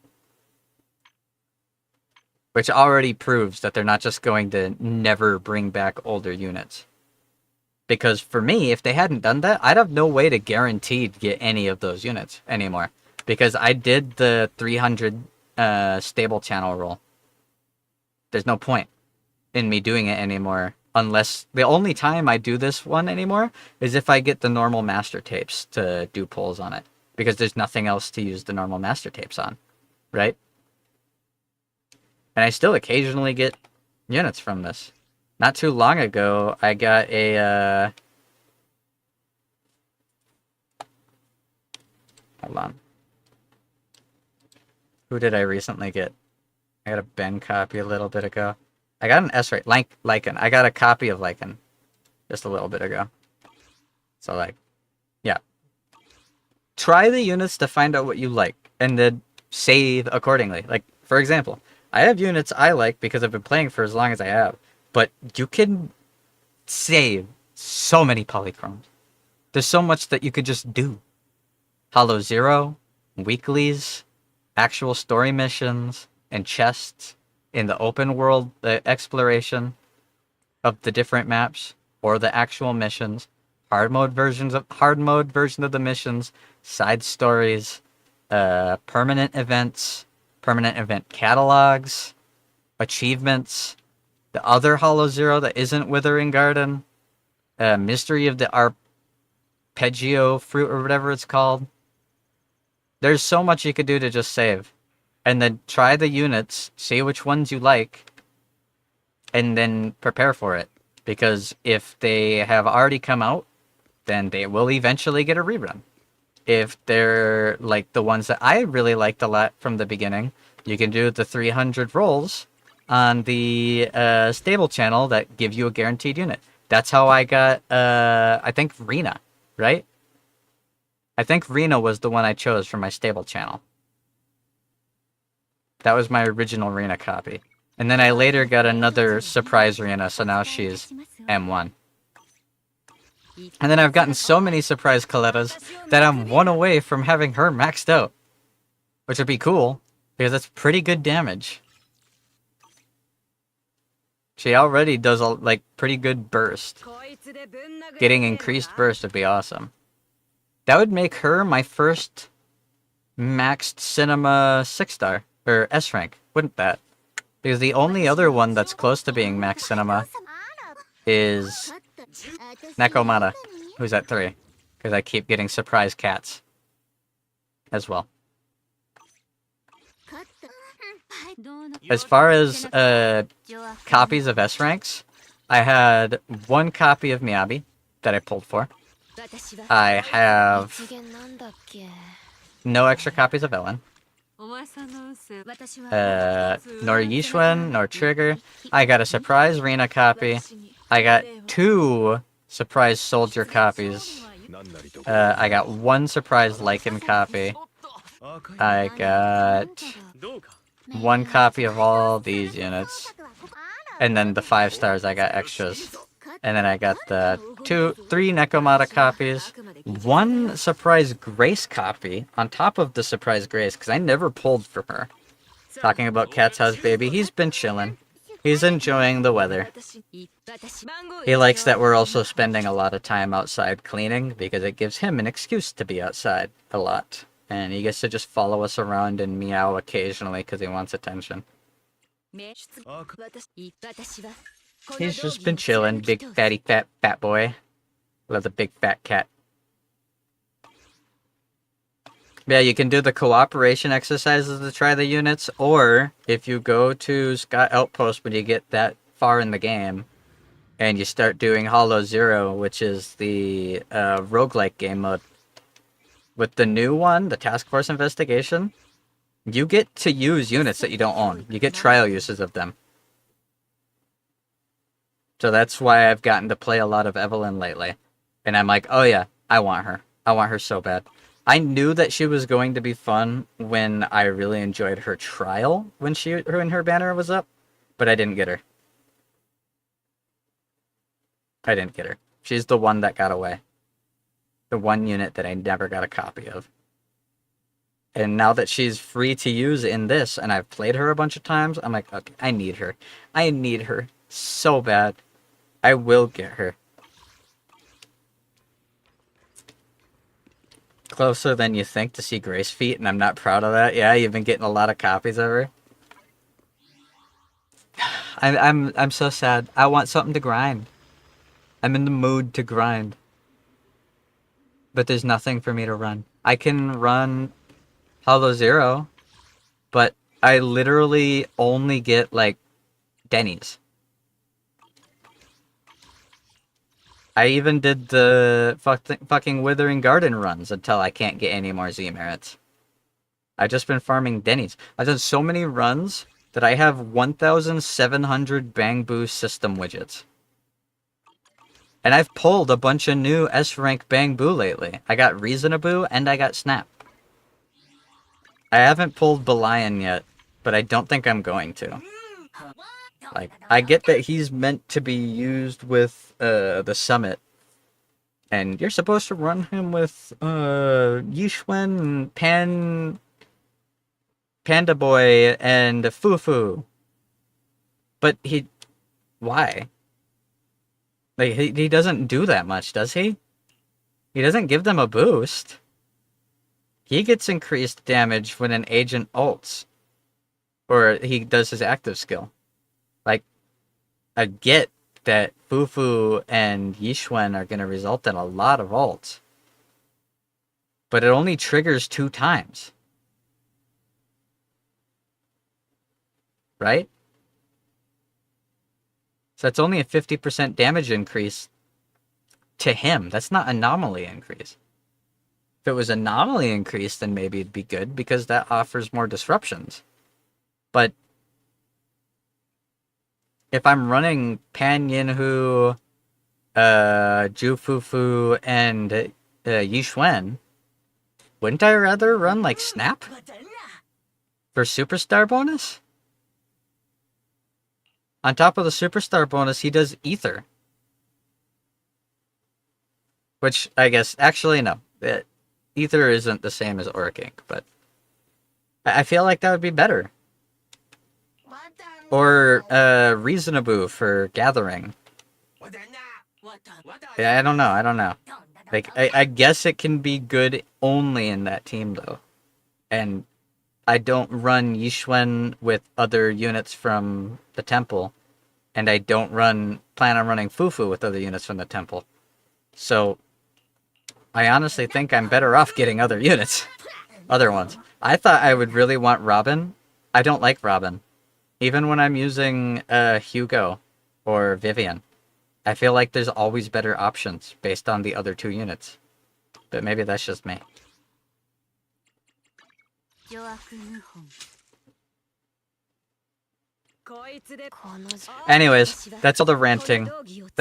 Speaker 1: Which already proves that they're not just going to never bring back older units. Because for me, if they hadn't done that, I'd have no way to guaranteed get any of those units anymore. Because I did the 300 stable channel roll. There's no point in me doing it anymore. Unless the only time I do this one anymore is if I get the normal master tapes to do pulls on it. Because there's nothing else to use the normal master tapes on. Right? And I still occasionally get units from this. Not too long ago, I got a, hold on. Who did I recently get? I got a Ben copy a little bit ago. I got an S-rate, Lycan. I got a copy of Lycan just a little bit ago. So, like, yeah. Try the units to find out what you like, and then save accordingly. Like, for example, I have units I like because I've been playing for as long as I have. But you can save so many polychromes. There's so much that you could just do. Hollow Zero, weeklies, actual story missions, and chests in the open world exploration of the different maps, or the actual missions, hard mode version of the missions, side stories, permanent events, permanent event catalogs, achievements, the other Hollow Zero that isn't Withering Garden, Mystery of the Arpeggio Fruit, or whatever it's called. There's so much you could do to just save. And then try the units, see which ones you like, and then prepare for it. Because if they have already come out, then they will eventually get a rerun. If they're like the ones that I really liked a lot from the beginning, you can do the 300 rolls on the stable channel that give you a guaranteed unit. That's how I got, I think, Rena, right? I think Rena was the one I chose for my stable channel. That was my original Rena copy. And then I later got another surprise Rena, so now she's M1. And then I've gotten so many surprise Colettas that I'm 1 away from having her maxed out. Which would be cool, because that's pretty good damage. She already does a pretty good burst. Getting increased burst would be awesome. That would make her my first maxed cinema 6-star, or S rank, wouldn't that? Because the only other one that's close to being max cinema is Nekomata, who's at 3. Because I keep getting surprise cats as well. As far as copies of S ranks, I had 1 copy of Miyabi that I pulled for. I have no extra copies of Ellen. Nor Yishwen, nor Trigger. I got a surprise Rena copy. I got 2 surprise soldier copies. I got 1 surprise Lycan copy. I got 1 copy of all these units. And then the 5 stars, I got extras. And then I got the 3 Nekomata copies. 1 surprise Grace copy on top of the surprise Grace, because I never pulled for her. Talking about Cat's House Baby, he's been chilling. He's enjoying the weather. He likes that we're also spending a lot of time outside cleaning, because it gives him an excuse to be outside a lot. And he gets to just follow us around and meow occasionally because he wants attention. He's just been chilling, big fatty fat boy. Love the big fat cat. Yeah, you can do the cooperation exercises to try the units, or if you go to Scott Outpost when you get that far in the game, and you start doing Hollow Zero, which is the roguelike game mode. With the new one, the Task Force Investigation, you get to use units that you don't own. You get trial uses of them. So that's why I've gotten to play a lot of Evelyn lately. And I'm like, oh yeah, I want her. I want her so bad. I knew that she was going to be fun when I really enjoyed her trial when her banner was up, but I didn't get her. I didn't get her. She's the one that got away. The one unit that I never got a copy of. And now that she's free to use in this, and I've played her a bunch of times, I'm like, okay, I need her. I need her so bad. I will get her. Closer than you think to see Grace Feet, and I'm not proud of that. Yeah, you've been getting a lot of copies of her. I'm so sad. I want something to grind. I'm in the mood to grind. But there's nothing for me to run. I can run Hollow Zero, but I literally only get, like, Denny's. I even did the fucking Withering Garden runs until I can't get any more Z merits. I've just been farming Denny's. I've done so many runs that I have 1,700 Bang Boo system widgets. And I've pulled a bunch of new S-rank Bang Boo lately. I got Reasonaboo and I got Snap. I haven't pulled Belian yet, but I don't think I'm going to. Like, I get that he's meant to be used with the Summit. And you're supposed to run him with Yishwen, Panda Boy, and Fufu. But why? Like, he doesn't do that much, does he? He doesn't give them a boost. He gets increased damage when an agent ults. Or he does his active skill. Like, I get that Fufu and Yishwen are going to result in a lot of ults. But it only triggers 2 times. Right? So that's only a 50% damage increase to him. That's not anomaly increase. If it was anomaly increase, then maybe it'd be good because that offers more disruptions. But if I'm running Pan Yinhu, Jufufu, and Yishwen, wouldn't I rather run like Snap? For Superstar bonus? On top of the Superstar bonus, he does Ether. Which, I guess, actually, no. Ether isn't the same as Auric Ink, but I feel like that would be better. Or Reasonaboo for Gathering. Yeah, I don't know. Like, I guess it can be good only in that team, though. And I don't run Yishwen with other units from the temple. And I don't plan on running Fufu with other units from the temple. So, I honestly think I'm better off getting other units. Other ones. I thought I would really want Robin. I don't like Robin. Even when I'm using Hugo or Vivian. I feel like there's always better options based on the other 2 units. But maybe that's just me. Anyways, that's all the ranting.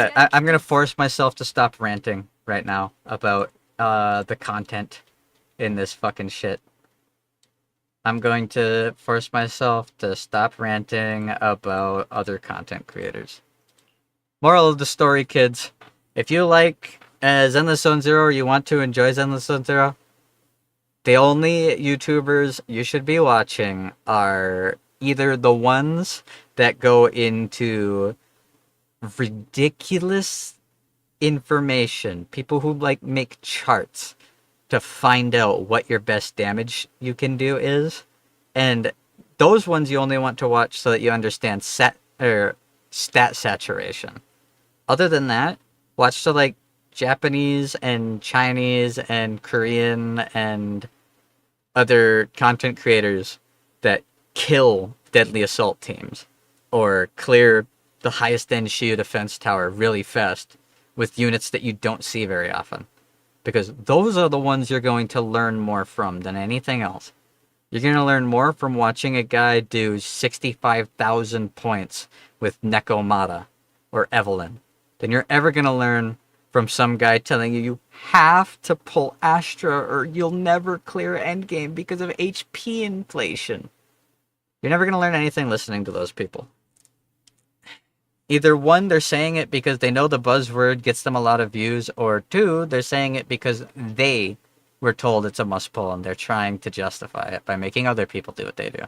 Speaker 1: I'm going to force myself to stop ranting right now about the content in this fucking shit. I'm going to force myself to stop ranting about other content creators. Moral of the story, kids. If you like Zenless Zone Zero or you want to enjoy Zenless Zone Zero, the only YouTubers you should be watching are either the ones that go into ridiculous information, people who like make charts to find out what your best damage you can do is, and those ones you only want to watch so that you understand stat saturation. Other than that, watch the like Japanese and Chinese and Korean and other content creators that kill deadly assault teams or clear the highest end shield defense tower really fast with units that you don't see very often. Because those are the ones you're going to learn more from than anything else. You're going to learn more from watching a guy do 65,000 points with Nekomata or Evelyn than you're ever going to learn from some guy telling you have to pull Astra or you'll never clear endgame because of HP inflation. You're never going to learn anything listening to those people. Either one, they're saying it because they know the buzzword gets them a lot of views, or two, they're saying it because they were told it's a must-pull and they're trying to justify it by making other people do what they do.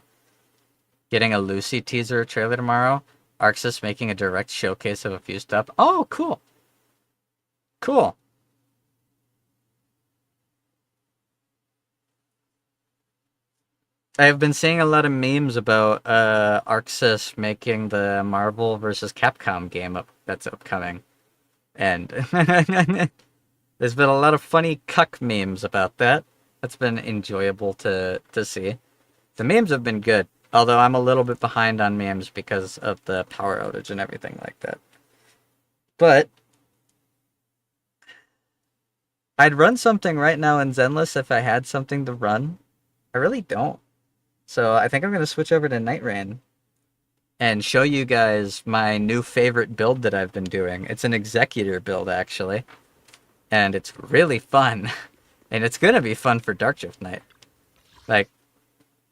Speaker 1: Getting a Lucy teaser trailer tomorrow. Arxis making a direct showcase of a few stuff. Oh, cool. Cool. I've been seeing a lot of memes about Arxis making the Marvel vs. Capcom game that's upcoming. And there's been a lot of funny cuck memes about that. That's been enjoyable to see. The memes have been good, although I'm a little bit behind on memes because of the power outage and everything like that. But I'd run something right now in Zenless if I had something to run. I really don't. So I think I'm going to switch over to Night Rain and show you guys my new favorite build that I've been doing. It's an Executor build, actually. And it's really fun. And it's going to be fun for Dark Drift Night. Like,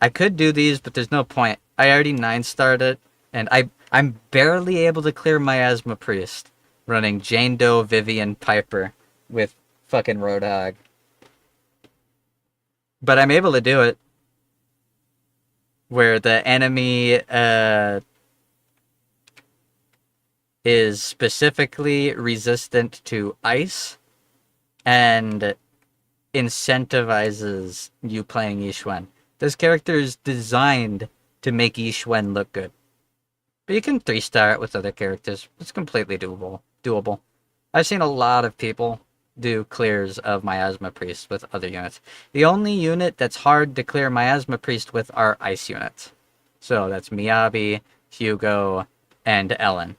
Speaker 1: I could do these, but there's no point. I already 9-starred it, and I'm barely able to clear Miasma Priest running Jane Doe, Vivian, Piper with fucking Roadhog. But I'm able to do it where the enemy is specifically resistant to ice and incentivizes you playing Yixuan. This character is designed to make Yixuan look good. But you can 3-star it with other characters. It's completely doable. I've seen a lot of people do clears of Miasma Priest with other units. The only unit that's hard to clear Miasma Priest with are ice units. So that's Miyabi, Hugo, and Ellen.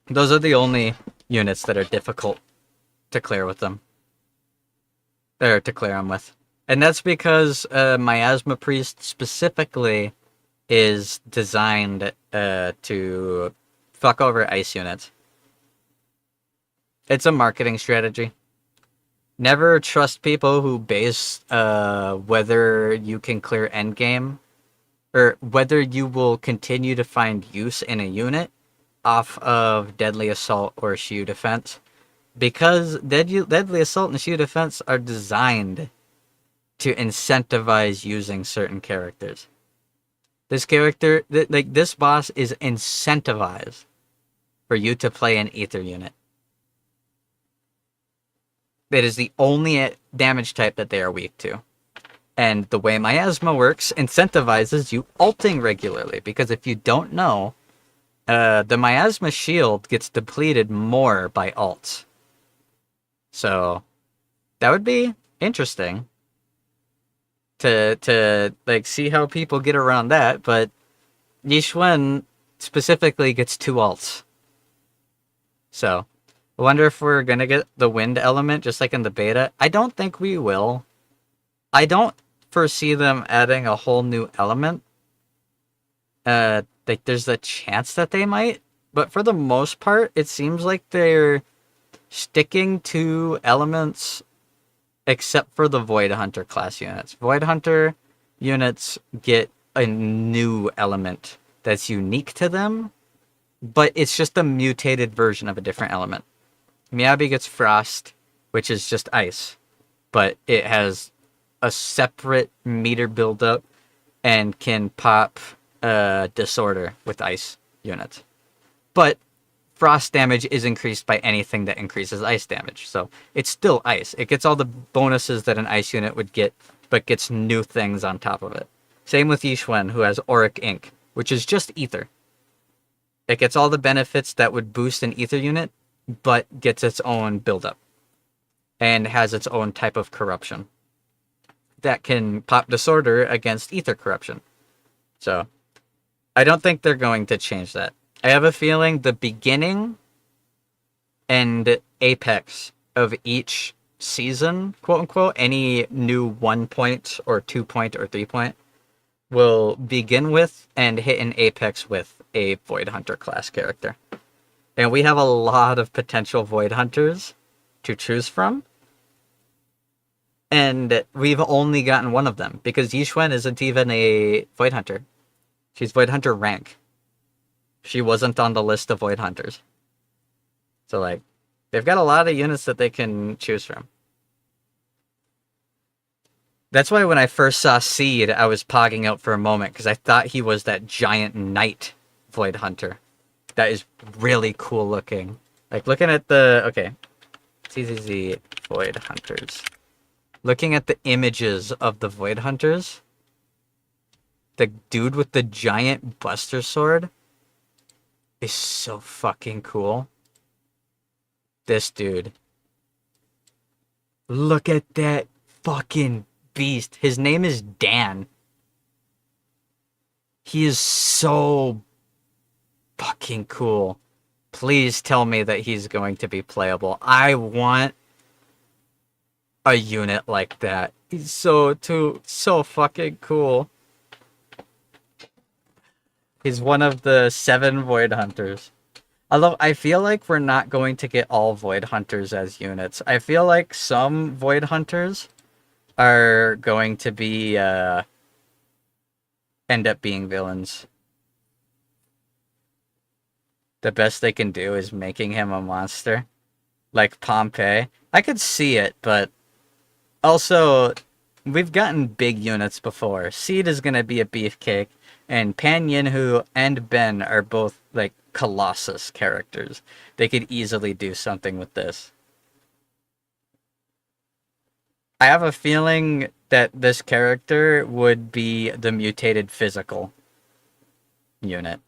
Speaker 1: Those are the only units that are difficult to clear with them. Or to clear them with. And that's because Miasma Priest specifically is designed to fuck over ice units. It's a marketing strategy. Never trust people who base whether you can clear endgame or whether you will continue to find use in a unit off of Deadly Assault or Shield Defense. Because Deadly Assault and Shield Defense are designed to incentivize using certain characters. This character, this boss is incentivized for you to play an Ether unit. It is the only damage type that they are weak to. And the way Miasma works incentivizes you ulting regularly, because if you don't know, the Miasma shield gets depleted more by ults. So that would be interesting to like see how people get around that, but Yixuan specifically gets 2 ults. So I wonder if we're gonna get the wind element just like in the beta. I don't think we will. I don't foresee them adding a whole new element. Like there's a chance that they might, but for the most part, it seems like they're sticking to elements except for the Void Hunter class units. Void Hunter units get a new element that's unique to them, but it's just a mutated version of a different element. Miyabi gets Frost, which is just ice, but it has a separate meter buildup and can pop Disorder with ice units. But Frost damage is increased by anything that increases ice damage, so it's still ice. It gets all the bonuses that an ice unit would get, but gets new things on top of it. Same with Yixuan, who has Auric Ink, which is just Ether. It gets all the benefits that would boost an Ether unit, but gets its own buildup. And has its own type of corruption that can pop Disorder against Ether corruption. So I don't think they're going to change that. I have a feeling the beginning and apex of each season, quote unquote, any new 1 point or 2 point or 3 point, will begin with and hit an apex with a Void Hunter class character. And we have a lot of potential Void Hunters to choose from. And we've only gotten one of them, because Yixuan isn't even a Void Hunter. She's Void Hunter rank. She wasn't on the list of Void Hunters. So, like, they've got a lot of units that they can choose from. That's why when I first saw Seed, I was pogging out for a moment, because I thought he was that giant knight Void Hunter. That is really cool looking. Like, looking at the... Okay. CZZ Void Hunters. Looking at the images of the Void Hunters, the dude with the giant Buster Sword is so fucking cool. This dude. Look at that fucking beast. His name is Dan. He is so fucking cool. Please tell me that he's going to be playable. I want a unit like that. He's so fucking cool. He's one of the 7 Void Hunters. Although I feel like we're not going to get all Void Hunters as units. I feel like some Void Hunters are going to be end up being villains. The best they can do is making him a monster. Like Pompeii. I could see it, but also, we've gotten big units before. Seed is going to be a beefcake, and Pan Yinhu and Ben are both, like, Colossus characters. They could easily do something with this. I have a feeling that this character would be the mutated physical unit.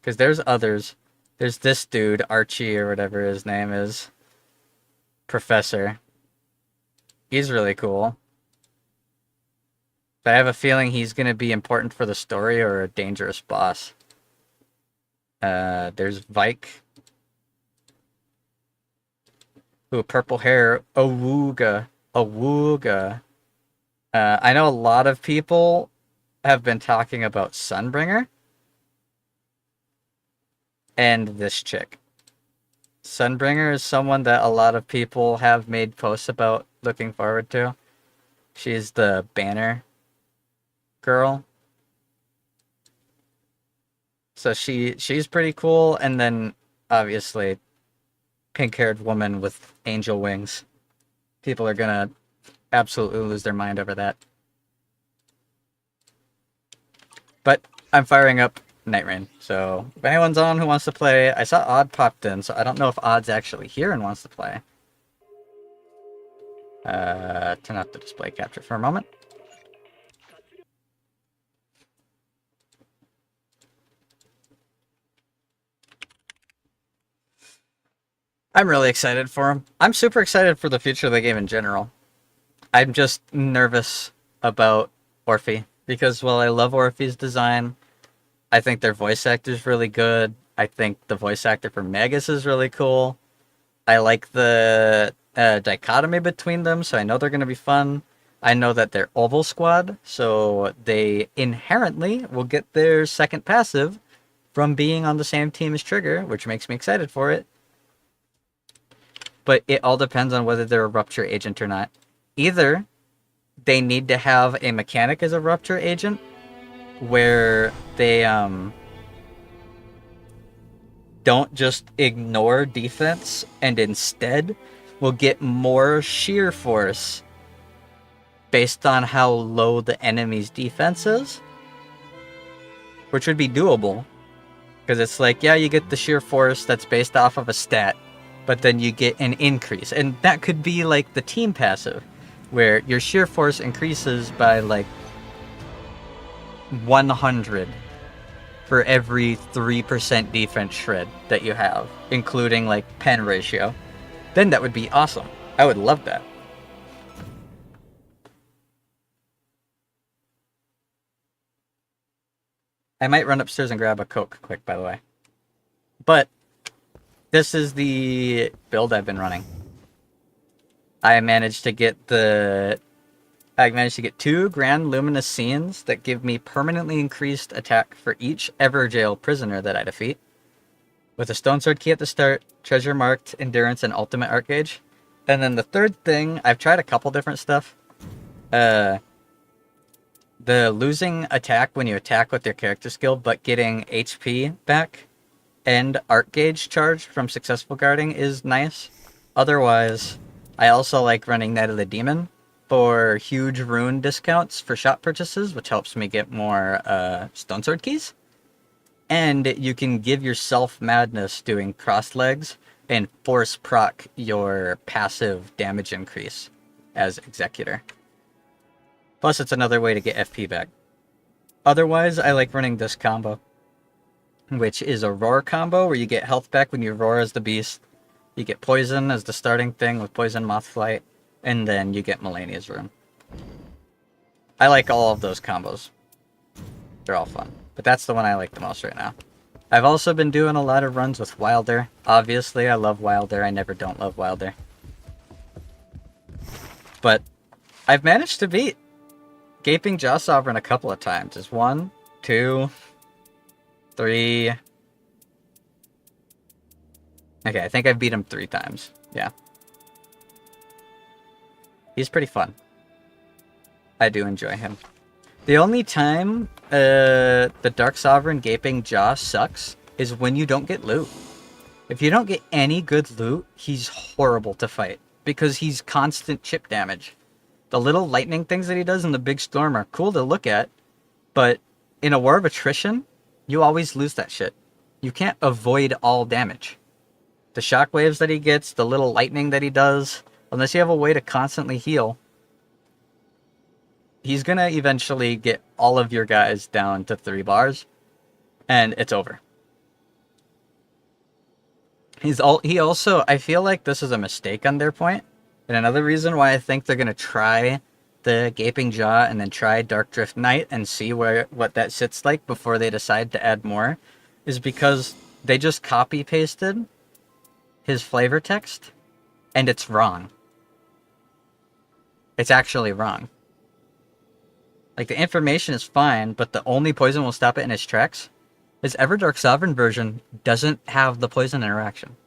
Speaker 1: Because there's others. There's this dude, Archie or whatever his name is. Professor. He's really cool. But I have a feeling he's going to be important for the story or a dangerous boss. There's Vike. Ooh, purple hair. Awooga. Awooga. I know a lot of people have been talking about Sunbringer. And this chick. Sunbringer is someone that a lot of people have made posts about looking forward to. She's the banner girl. So she's pretty cool, and then obviously pink-haired woman with angel wings. People are gonna absolutely lose their mind over that. But I'm firing up Night Rain, so if anyone's on who wants to play, I saw Odd popped in, so I don't know if Odd's actually here and wants to play. Turn off the display capture for a moment. I'm really excited for him. I'm super excited for the future of the game in general. I'm just nervous about Orphe, because while I love Orphe's design, I think their voice actor's really good. I think the voice actor for Magus is really cool. I like the dichotomy between them, so I know they're going to be fun. I know that they're Oval Squad, so they inherently will get their second passive from being on the same team as Trigger, which makes me excited for it. But it all depends on whether they're a Rupture agent or not. Either they need to have a mechanic as a Rupture agent, where they don't just ignore defense and instead will get more sheer force based on how low the enemy's defense is, which would be doable, because it's like, yeah, you get the sheer force that's based off of a stat, but then you get an increase, and that could be like the team passive, where your sheer force increases by like 100 for every 3% defense shred that you have, including like pen ratio. Then that would be awesome. I would love that. I might run upstairs and grab a Coke quick, by the way. But this is the build I've been running. I managed to get 2 Grand Luminous Scenes that give me permanently increased attack for each Everjail prisoner that I defeat. With a Stone Sword key at the start, Treasure Marked, Endurance, and Ultimate Arcgauge. And then the third thing, I've tried a couple different stuff. The losing attack when you attack with your character skill, but getting HP back and Arcgauge charged from successful guarding is nice. Otherwise, I also like running Night of the Demon for huge rune discounts for shop purchases, which helps me get more Stone Sword keys. And you can give yourself madness doing crossed legs and force proc your passive damage increase as Executor. Plus, it's another way to get FP back. Otherwise, I like running this combo, which is a roar combo where you get health back when you roar as the beast. You get poison as the starting thing with poison moth flight, and then you get Melania's rune. I like all of those combos. They're all fun, but that's the one I like the most right now. I've also been doing a lot of runs with Wilder. Obviously, I love Wilder. I never don't love Wilder. But I've managed to beat Gaping Jaw Sovereign a couple of times. It's 1, 2, 3. Okay, I think I've beat him 3 times. Yeah. He's pretty fun. I do enjoy him. The only time the Dark Sovereign Gaping Jaw sucks is when you don't get loot. If you don't get any good loot, he's horrible to fight because he's constant chip damage. The little lightning things that he does in the big storm are cool to look at, but in a war of attrition, you always lose that shit. You can't avoid all damage. The shockwaves that he gets, the little lightning that he does, unless you have a way to constantly heal, he's gonna eventually get all of your guys down to 3 bars, and it's over. He also, I feel like this is a mistake on their point, and another reason why I think they're gonna try the Gaping Jaw and then try Dark Drift Knight and see what that sits like before they decide to add more, is because they just copy pasted his flavor text, and it's wrong. It's actually wrong. Like, the information is fine, but the only poison will stop it in its tracks. His Everdark Sovereign version doesn't have the poison interaction.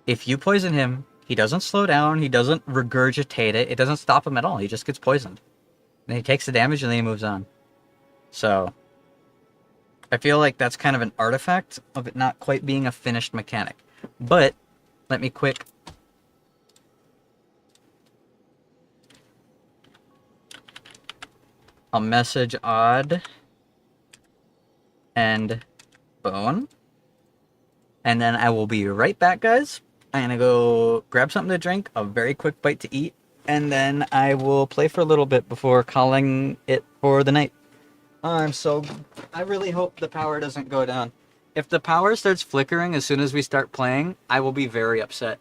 Speaker 1: If you poison him, he doesn't slow down, he doesn't regurgitate it, it doesn't stop him at all, he just gets poisoned. And he takes the damage and then he moves on. So, I feel like that's kind of an artifact of it not quite being a finished mechanic. But, let me quick... I'll message Odd and Bone. And then I will be right back, guys. I'm going to go grab something to drink, a very quick bite to eat, and then I will play for a little bit before calling it for the night. I really hope the power doesn't go down. If the power starts flickering as soon as we start playing, I will be very upset.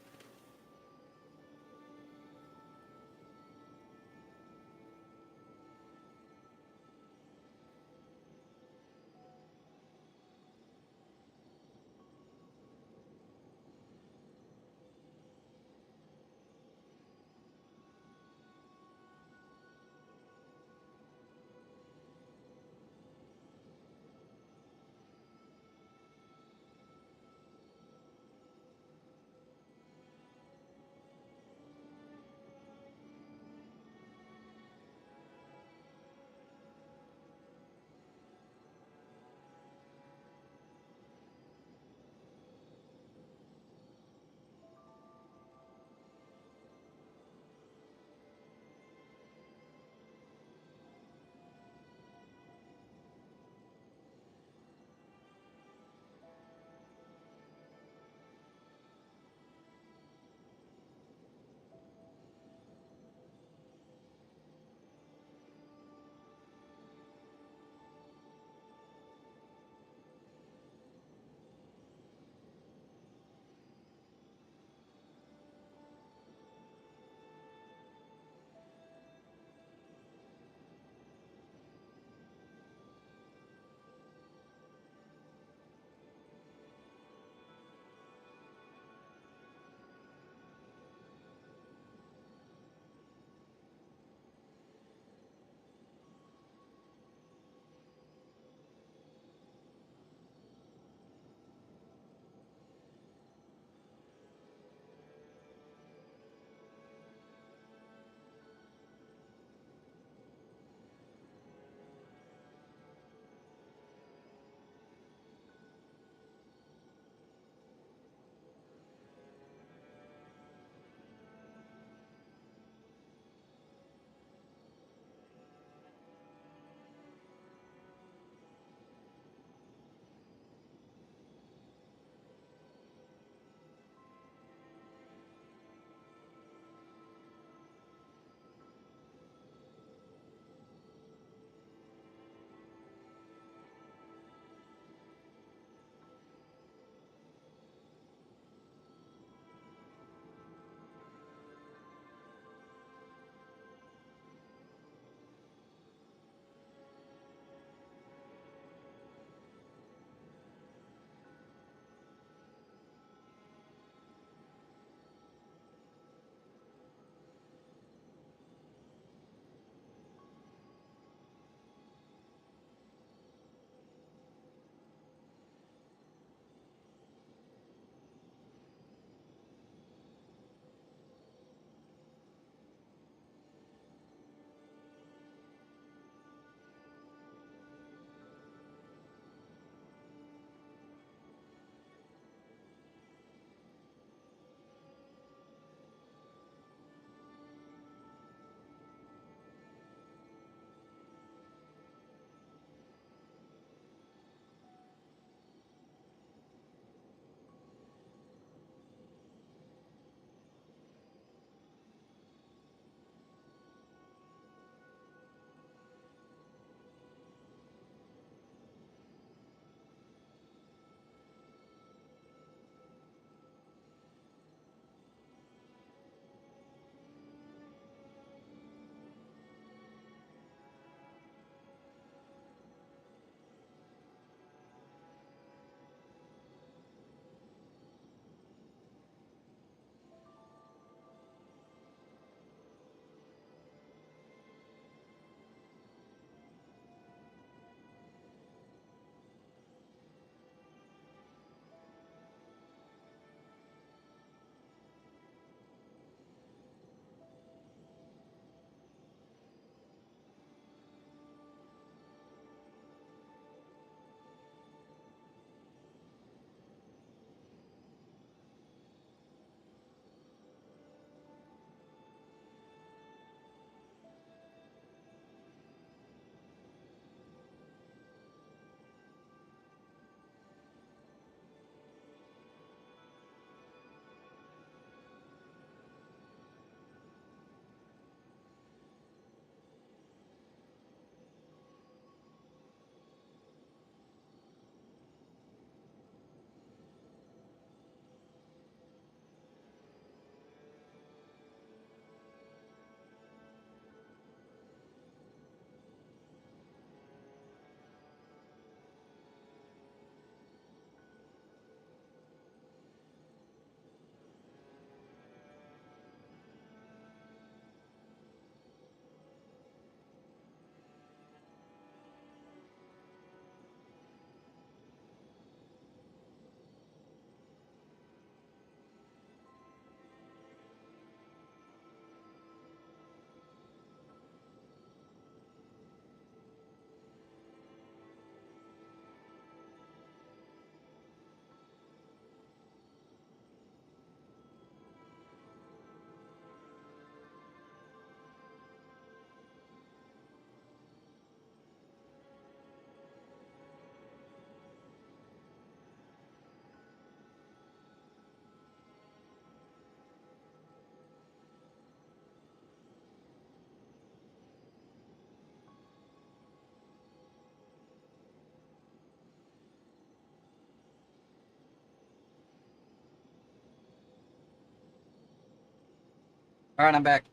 Speaker 1: Alright, I'm back.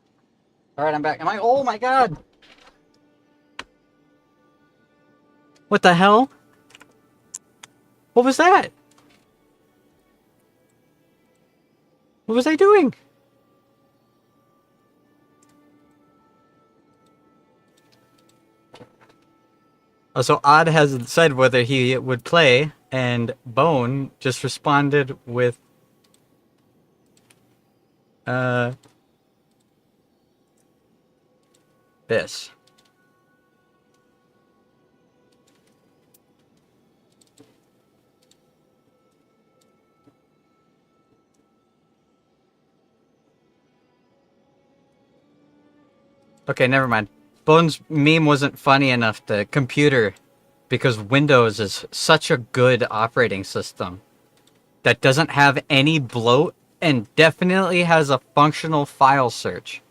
Speaker 1: Alright, I'm back. Am I? Oh my god! What the hell? What was that? What was I doing? Oh, so Odd hasn't said whether he would play, and Bone just responded with this. Okay, never mind. Bone's meme wasn't funny enough to computer because Windows is such a good operating system that doesn't have any bloat and definitely has a functional file search.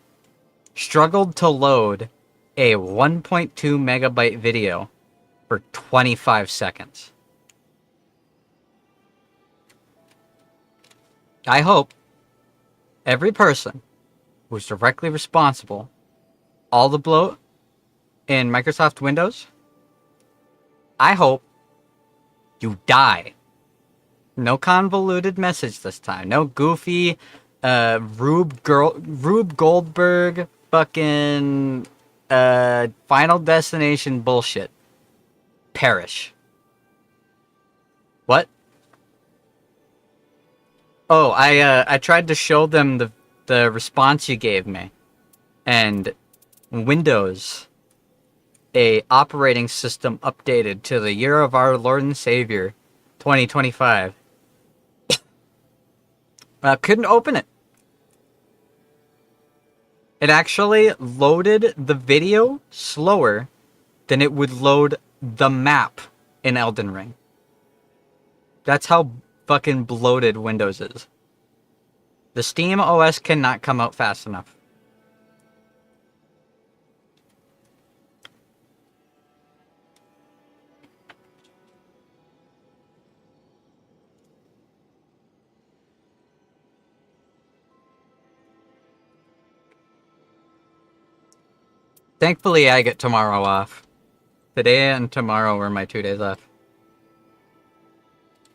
Speaker 1: Struggled to load a 1.2 megabyte video for 25 seconds. I hope every person who's directly responsible, all the bloat in Microsoft Windows, I hope you die. No convoluted message this time. No goofy Rube Goldberg fucking Final Destination bullshit. Perish. What? Oh, I tried to show them the response you gave me. And Windows, a operating system updated to the year of our Lord and Savior, 2025. Couldn't open it. It actually loaded the video slower than it would load the map in Elden Ring. That's how fucking bloated Windows is. The Steam OS cannot come out fast enough. Thankfully, I get tomorrow off. Today and tomorrow were my 2 days off.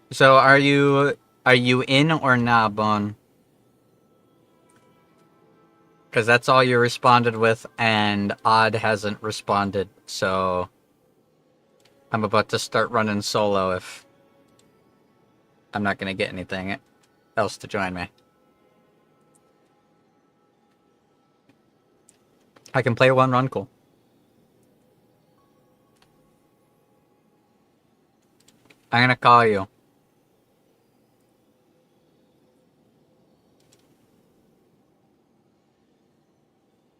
Speaker 1: So, are you in or nah, Bone? Because that's all you responded with, and Odd hasn't responded, so I'm about to start running solo if I'm not going to get anything else to join me. I can play one run, cool. I'm gonna call you.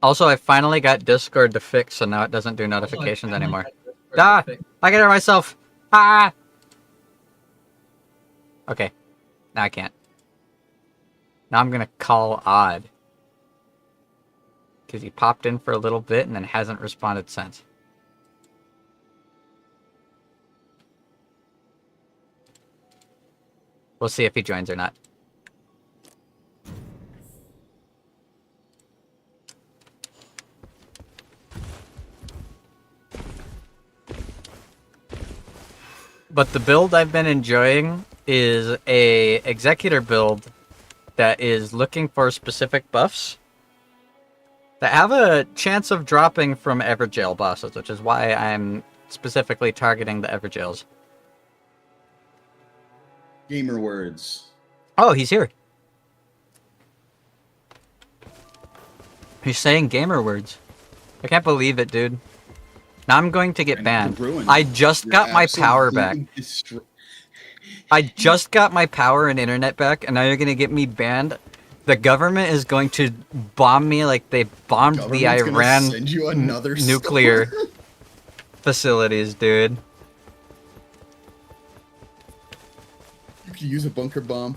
Speaker 1: Also, I finally got Discord to fix, so now it doesn't do notifications anymore. Ah! I can hear myself! Ah! Okay. Now I can't. Now I'm gonna call Odd. Because he popped in for a little bit and then hasn't responded since. We'll see if he joins or not. But the build I've been enjoying is a executor build that is looking for specific buffs that have a chance of dropping from Everjail bosses, which is why I'm specifically targeting the Everjails.
Speaker 16: Gamer words.
Speaker 1: Oh, he's here. He's saying gamer words. I can't believe it, dude. Now I'm going to get banned. I just got my power back. I just got my power and internet back, and now you're going to get me banned? The government is going to bomb me like they bombed the Iran
Speaker 16: send you another
Speaker 1: nuclear facilities, dude.
Speaker 16: You could use a bunker bomb.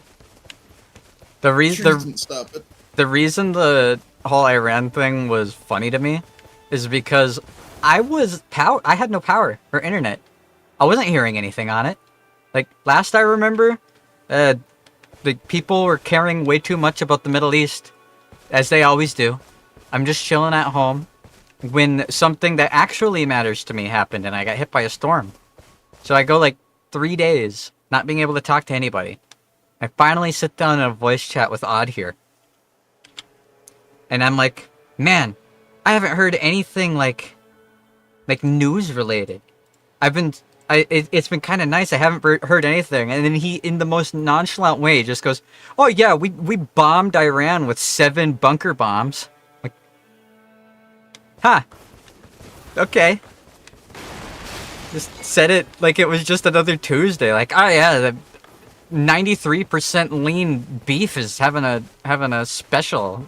Speaker 1: The reason the whole Iran thing was funny to me is because I had no power or internet. I wasn't hearing anything on it. Like last I remember, the people were caring way too much about the Middle East as they always do. I'm just chilling at home when something that actually matters to me happened and I got hit by a storm. So I go like 3 days not being able to talk to anybody. I finally sit down in a voice chat with Odd here. And I'm like, man, I haven't heard anything like news related. It's been kind of nice. I haven't heard anything. And then he, in the most nonchalant way, just goes, oh yeah, we bombed Iran with 7 bunker bombs. Like, huh. Okay. Just said it like it was just another Tuesday. Like, oh yeah, the 93% lean beef is having a special.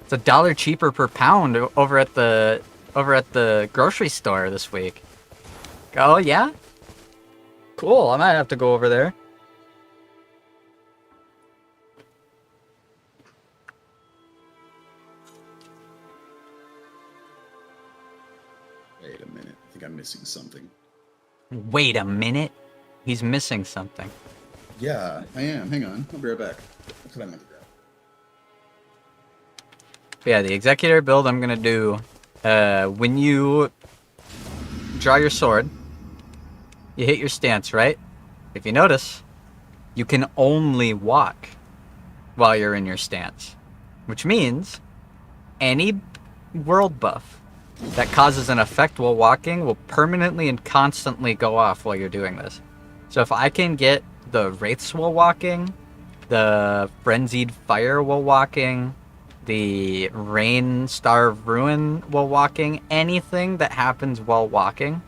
Speaker 1: It's $1 cheaper per pound over at the grocery store this week. Oh yeah? Cool, I might have to go over there.
Speaker 16: Wait a minute. I think I'm missing something.
Speaker 1: Wait a minute? He's missing something.
Speaker 16: Yeah, I am. Hang on. I'll be right back. That's what I meant to grab.
Speaker 1: Yeah, the executor build I'm gonna do, when you draw your sword, you hit your stance, right? If you notice, you can only walk while you're in your stance. Which means, any world buff that causes an effect while walking will permanently and constantly go off while you're doing this. So if I can get the Wraiths while walking, the Frenzied Fire while walking, the Rain Star Ruin while walking, anything that happens while walking,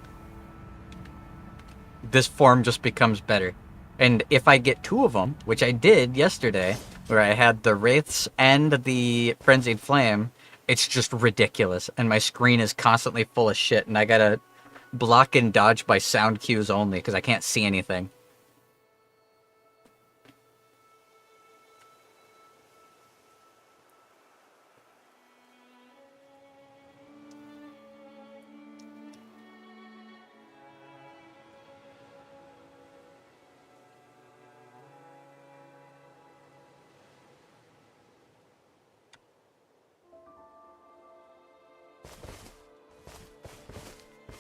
Speaker 1: this form just becomes better. And if I get 2 of them, which I did yesterday, where I had the Wraiths and the Frenzied Flame, it's just ridiculous. And my screen is constantly full of shit, and I gotta block and dodge by sound cues only, because I can't see anything.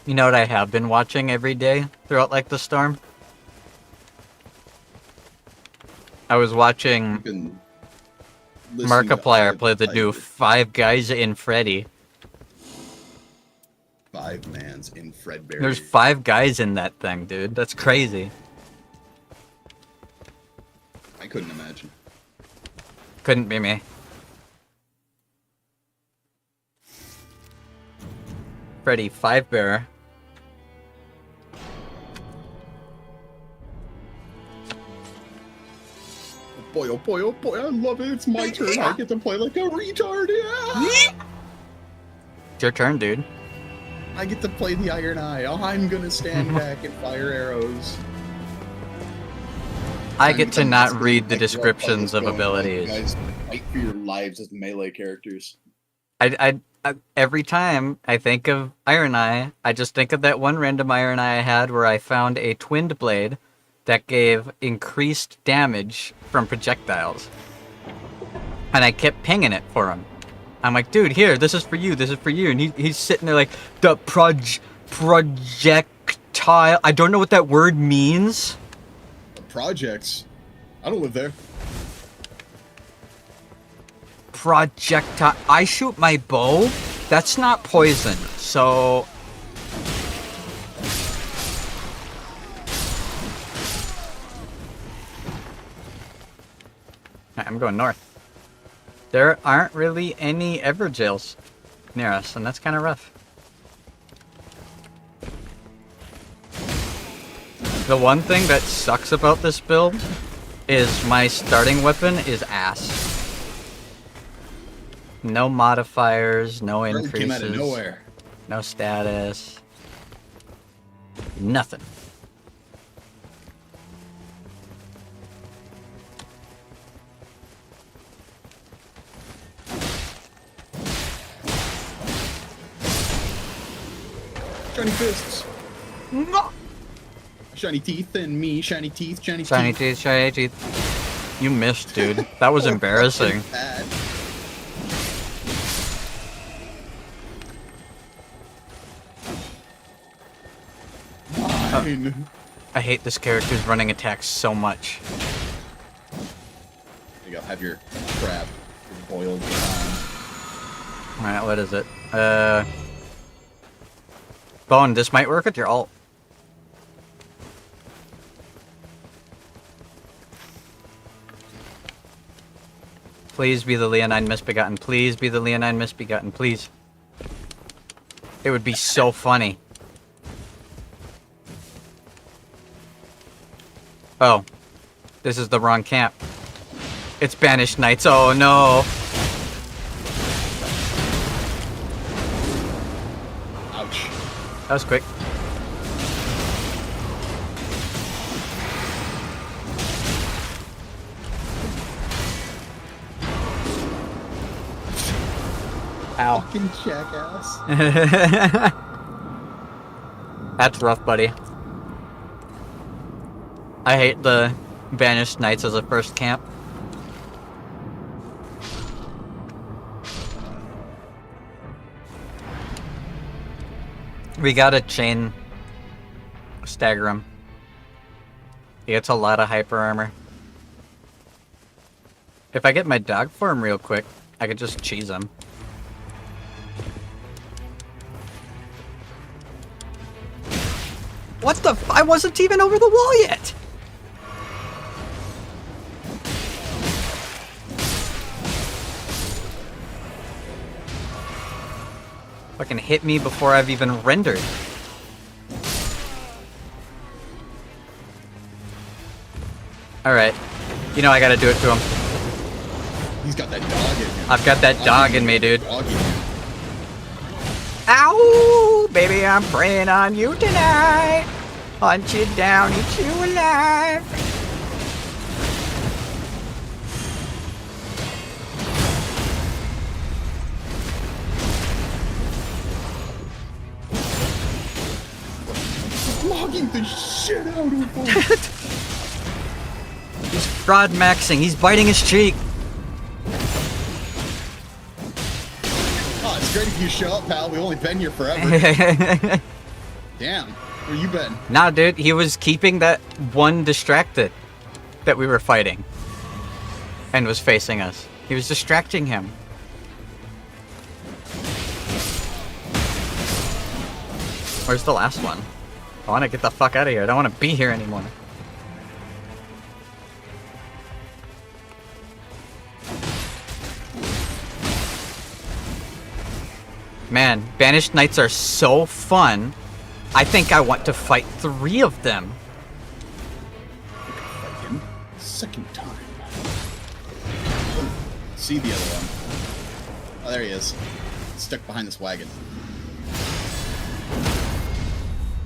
Speaker 1: You know what I have been watching every day throughout, like, the storm? I was watching Markiplier play the new Five Guys in Freddy.
Speaker 16: 5 mans in Fredberry.
Speaker 1: There's 5 guys in that thing, dude. That's crazy.
Speaker 16: I couldn't imagine.
Speaker 1: Couldn't be me. Freddy 5-bearer.
Speaker 16: Oh boy, I love it. It's my turn. I get to play like a retard. Yeah!
Speaker 1: It's your turn, dude.
Speaker 16: I get to play the Iron Eye. I'm gonna stand back and fire arrows.
Speaker 1: I get to not read the descriptions of abilities.
Speaker 16: You guys fight for your lives as melee characters.
Speaker 1: I every time I think of Iron Eye, I just think of that one random Iron Eye I had where I found a twinned blade that gave increased damage from projectiles. And I kept pinging it for him. I'm like, dude, here, this is for you, this is for you. And he's sitting there like, the projectile. I don't know what that word means.
Speaker 16: Projects? I don't live there.
Speaker 1: Projectile. I shoot my bow. That's not poison, so... I'm going north. There aren't really any Everjails near us, and that's kind of rough. The one thing that sucks about this build is my starting weapon is ass. No modifiers, no increases.
Speaker 16: Came out of nowhere.
Speaker 1: No status. Nothing.
Speaker 16: Shiny fists. Shiny teeth and me. Shiny teeth. Shiny teeth.
Speaker 1: Shiny teeth. Shiny teeth. You missed, dude. That was embarrassing.
Speaker 16: mine.
Speaker 1: I hate this character's running attacks so much.
Speaker 16: There you go, have your crab boiled down.
Speaker 1: Alright, what is it? Bone, this might work with your ult. Please be the Leonine Misbegotten. Please be the Leonine Misbegotten. Please. It would be so funny. Oh. This is the wrong camp. It's Banished Knights. Oh no.
Speaker 16: Ouch.
Speaker 1: That was quick. Ow.
Speaker 16: Fucking jackass.
Speaker 1: That's rough, buddy. I hate the Banished Knights as a first camp. We gotta chain stagger him. He gets a lot of hyper armor. If I get my dog form real quick, I could just cheese him. What the f- I wasn't even over the wall yet! Fucking hit me before I've even rendered. Alright. You know I gotta do it to him.
Speaker 16: He's got that dog in him.
Speaker 1: I've got that dog in me, dude.
Speaker 16: Dog in him.
Speaker 1: Ow! Baby, I'm praying on you tonight. Hunt you down, eat you alive.
Speaker 16: Logging the shit out of him.
Speaker 1: He's fraud maxing. He's biting his cheek.
Speaker 16: Oh, it's great if you show up, pal. We've only been here forever. Damn. Where you been?
Speaker 1: Nah, dude. He was keeping that one distracted that we were fighting. And was facing us. He was distracting him. Where's the last one? I want to get the fuck out of here. I don't want to be here anymore. Man, Banished Knights are so fun. I think I want to fight 3 of them.
Speaker 16: Fight him. Second time. See the other one. Oh, there he is. Stuck behind this wagon.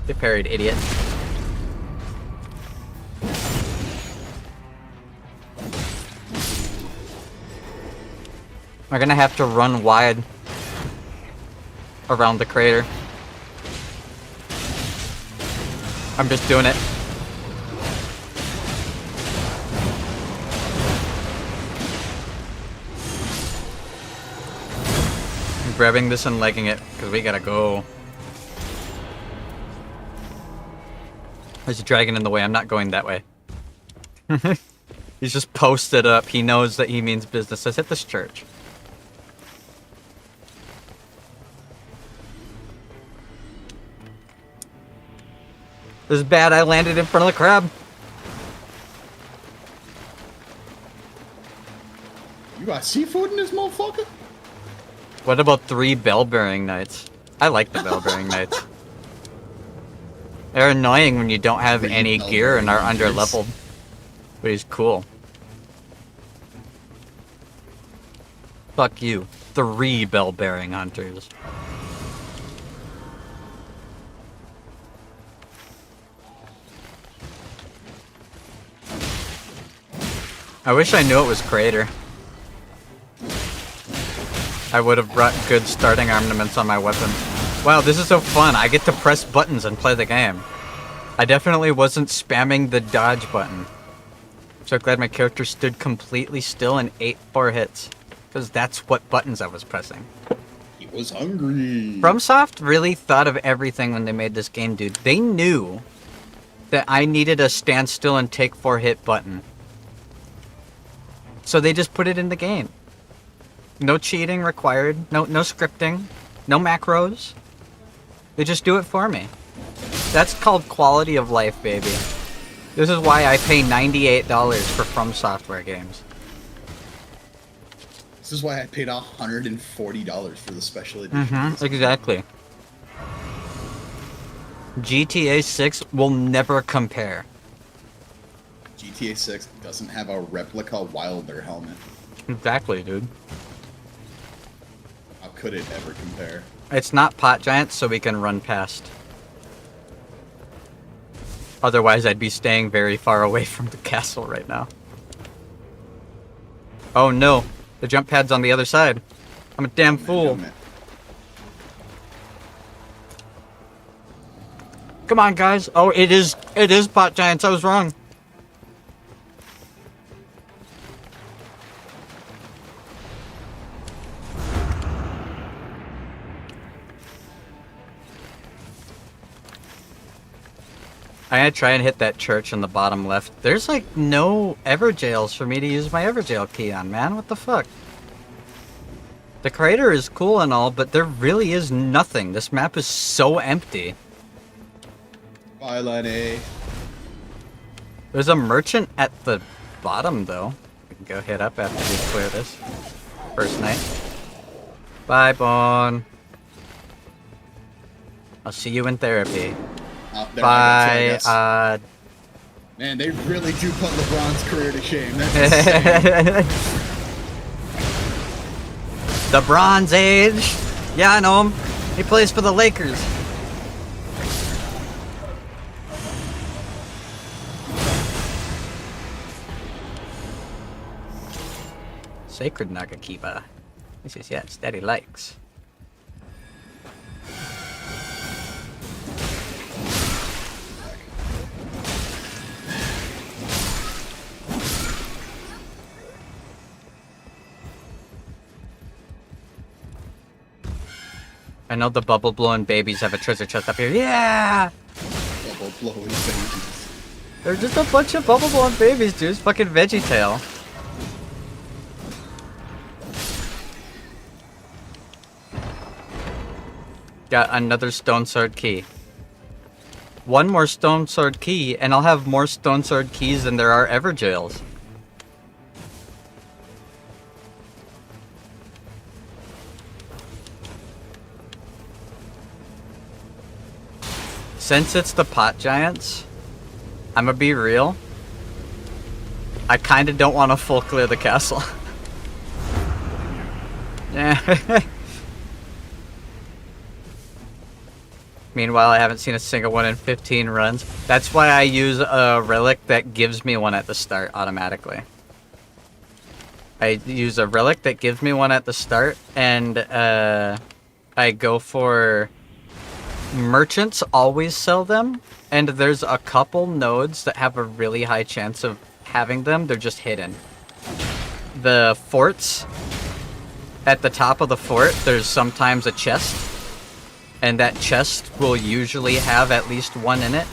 Speaker 1: Get parried, idiot. We're gonna have to run wide around the crater. I'm just doing it. I'm grabbing this and legging it, because we gotta go. There's a dragon in the way. I'm not going that way. He's just posted up. He knows that he means business. Let's hit this church. This is bad. I landed in front of the crab.
Speaker 16: You got seafood in this motherfucker?
Speaker 1: What about 3 bell-bearing knights? I like the bell-bearing knights. They're annoying when you don't have any gear and are under-leveled. But he's cool. Fuck you. 3 bell-bearing hunters. I wish I knew it was Crater. I would have brought good starting armaments on my weapon. Wow, this is so fun. I get to press buttons and play the game. I definitely wasn't spamming the dodge button. So glad my character stood completely still and ate 4 hits. Because that's what buttons I was pressing.
Speaker 16: He was hungry.
Speaker 1: FromSoft really thought of everything when they made this game, dude. They knew that I needed a stand still and take 4 hit button. So they just put it in the game. No cheating required, no scripting, no macros. They just do it for me. That's called quality of life, baby. This is why I pay $98 for From Software games.
Speaker 16: This is why I paid $140 for the special edition.
Speaker 1: Exactly. GTA 6 will never compare.
Speaker 16: GTA 6 doesn't have a replica Wilder helmet.
Speaker 1: Exactly, dude.
Speaker 16: How could it ever compare?
Speaker 1: It's not pot giants, so we can run past. Otherwise, I'd be staying very far away from the castle right now. Oh no, the jump pad's on the other side. I'm a damn fool. Come on, guys. Oh, it is pot giants. I was wrong. I'm gonna try and hit that church in the bottom left. There's like no Everjails for me to use my Everjail key on, man. What the fuck? The crater is cool and all, but there really is nothing. This map is so empty.
Speaker 16: Bye, Lenny.
Speaker 1: There's a merchant at the bottom, though. We can go hit up after we clear this. First night. Bye, Bone. I'll see you in therapy. Bye,
Speaker 16: Man, they really do put LeBron's career to shame. That's insane.
Speaker 1: The Bronze Age. Yeah, I know him. He plays for the Lakers. Sacred Nagakiba. This is, yes, Daddy likes. I know the bubble blowing babies have a treasure chest up here. Yeah!
Speaker 16: Bubble blowing babies.
Speaker 1: They're just a bunch of bubble blowing babies, dude. It's fucking VeggieTale. Got another stone sword key. One more stone sword key, and I'll have more stone sword keys than there are Everjails. Since it's the pot giants, I'm gonna be real. I kinda don't want to full clear the castle. Yeah. Meanwhile, I haven't seen a single one in 15 runs. That's why I use a relic that gives me one at the start automatically. I use a relic that gives me one at the start, and I go for... Merchants always sell them, and there's a couple nodes that have a really high chance of having them. They're just hidden. The forts, at the top of the fort, there's sometimes a chest, and that chest will usually have at least one in it.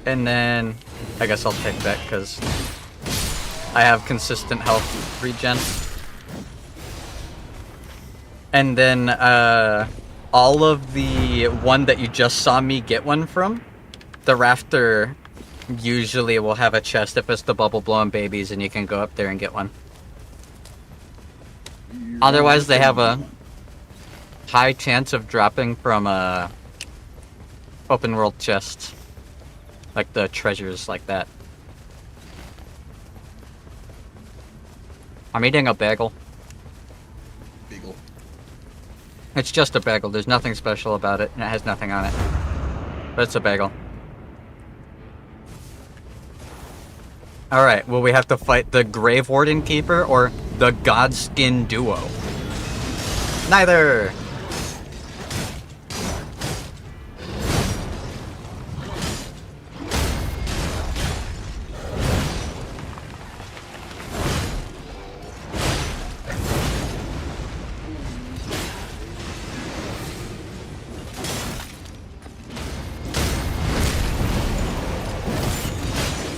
Speaker 1: And then, I guess I'll take that because I have consistent health regen. And then, all of the one that you just saw me get one from, the rafter usually will have a chest if it's the bubble blowing babies, and you can go up there and get one. Otherwise, they have a high chance of dropping from open world chests, like the treasures like that. I'm eating a bagel. It's just a bagel. There's nothing special about it, and it has nothing on it. But it's a bagel. Alright, will we have to fight the Grave Warden Keeper or the Godskin Duo? Neither!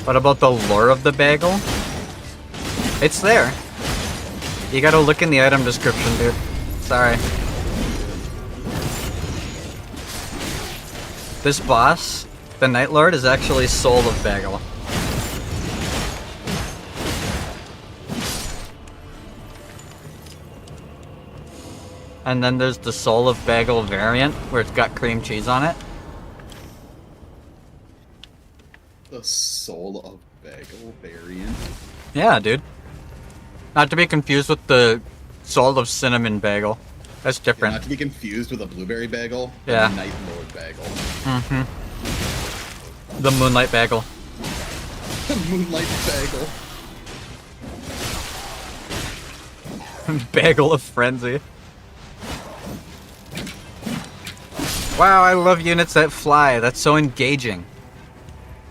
Speaker 1: What about the lore of the bagel? It's there. You gotta look in the item description, dude. Sorry. This boss, the Night Lord, is actually soul of bagel. And then there's the soul of bagel variant, where it's got cream cheese on it.
Speaker 16: The soul of bagel variant?
Speaker 1: Yeah, dude. Not to be confused with the soul of cinnamon bagel. That's different.
Speaker 16: Yeah, not to be confused with a blueberry bagel.
Speaker 1: Yeah.
Speaker 16: The Night Lord bagel.
Speaker 1: Mm-hmm. The Moonlight bagel.
Speaker 16: The Moonlight bagel.
Speaker 1: Bagel of frenzy. Wow, I love units that fly. That's so engaging.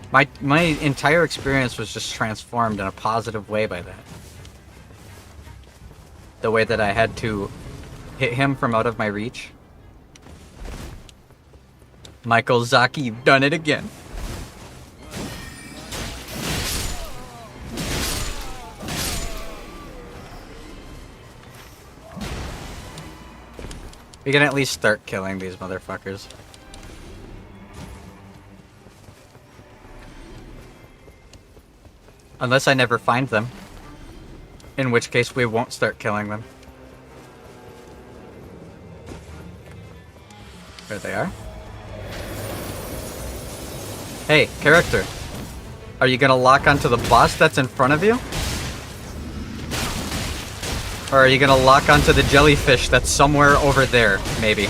Speaker 1: My entire experience was just transformed in a positive way by that. The way that I had to hit him from out of my reach. Michael Zaki, you've done it again. We can at least start killing these motherfuckers. Unless I never find them. In which case we won't start killing them. There they are. Hey, character. Are you gonna lock onto the boss that's in front of you? Or are you gonna lock onto the jellyfish that's somewhere over there, maybe?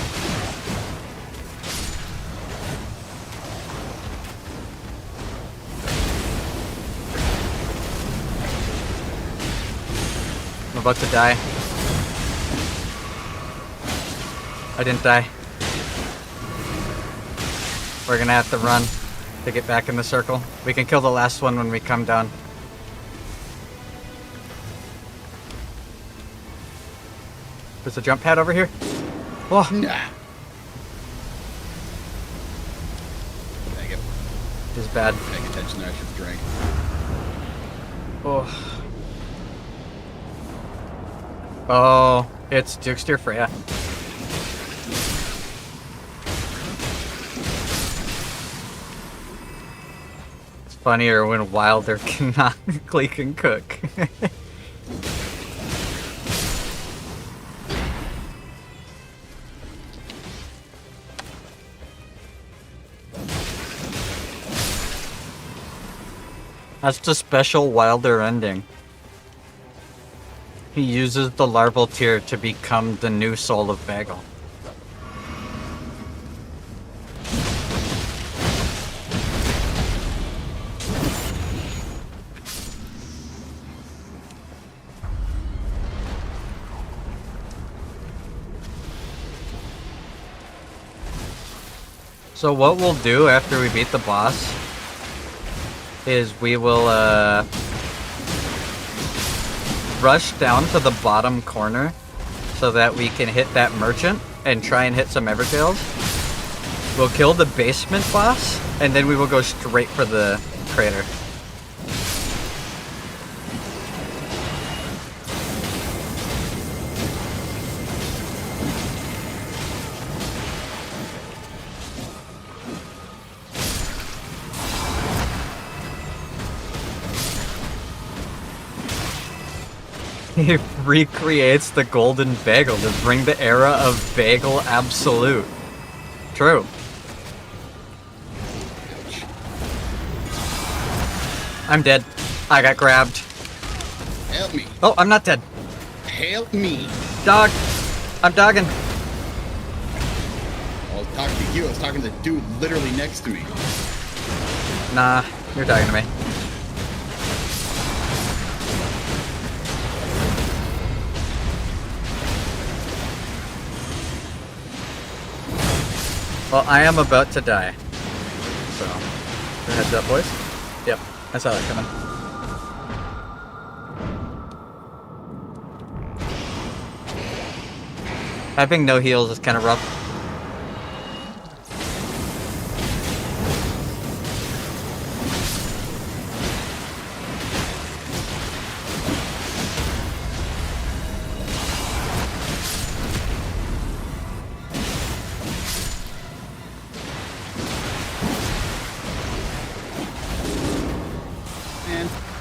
Speaker 1: I'm about to die. I didn't die. We're gonna have to run to get back in the circle. We can kill the last one when we come down. There's a jump pad over here. Oh.
Speaker 16: Nah. Dang it.
Speaker 1: This is bad.
Speaker 16: Paying attention there, I should drink.
Speaker 1: Oh. Oh, it's Jukester Freya. It's funnier when Wilder canonically can cook. That's the special Wilder ending. He uses the larval tear to become the new soul of Bagel. So what we'll do after we beat the boss is we will rush down to the bottom corner so that we can hit that merchant and try and hit some Evertails. We'll kill the basement boss and then we will go straight for the crater. He recreates the golden bagel to bring the era of bagel absolute. True. I'm dead. I got grabbed.
Speaker 16: Help me.
Speaker 1: Oh, I'm not dead.
Speaker 16: Help me.
Speaker 1: Dog. I'm dogging.
Speaker 16: I was talking to you. I was talking to the dude literally next to me.
Speaker 1: Nah, you're dogging to me. Well, I am about to die. So, heads up, boys. Yep, I saw that coming. Having no heals is kind of rough.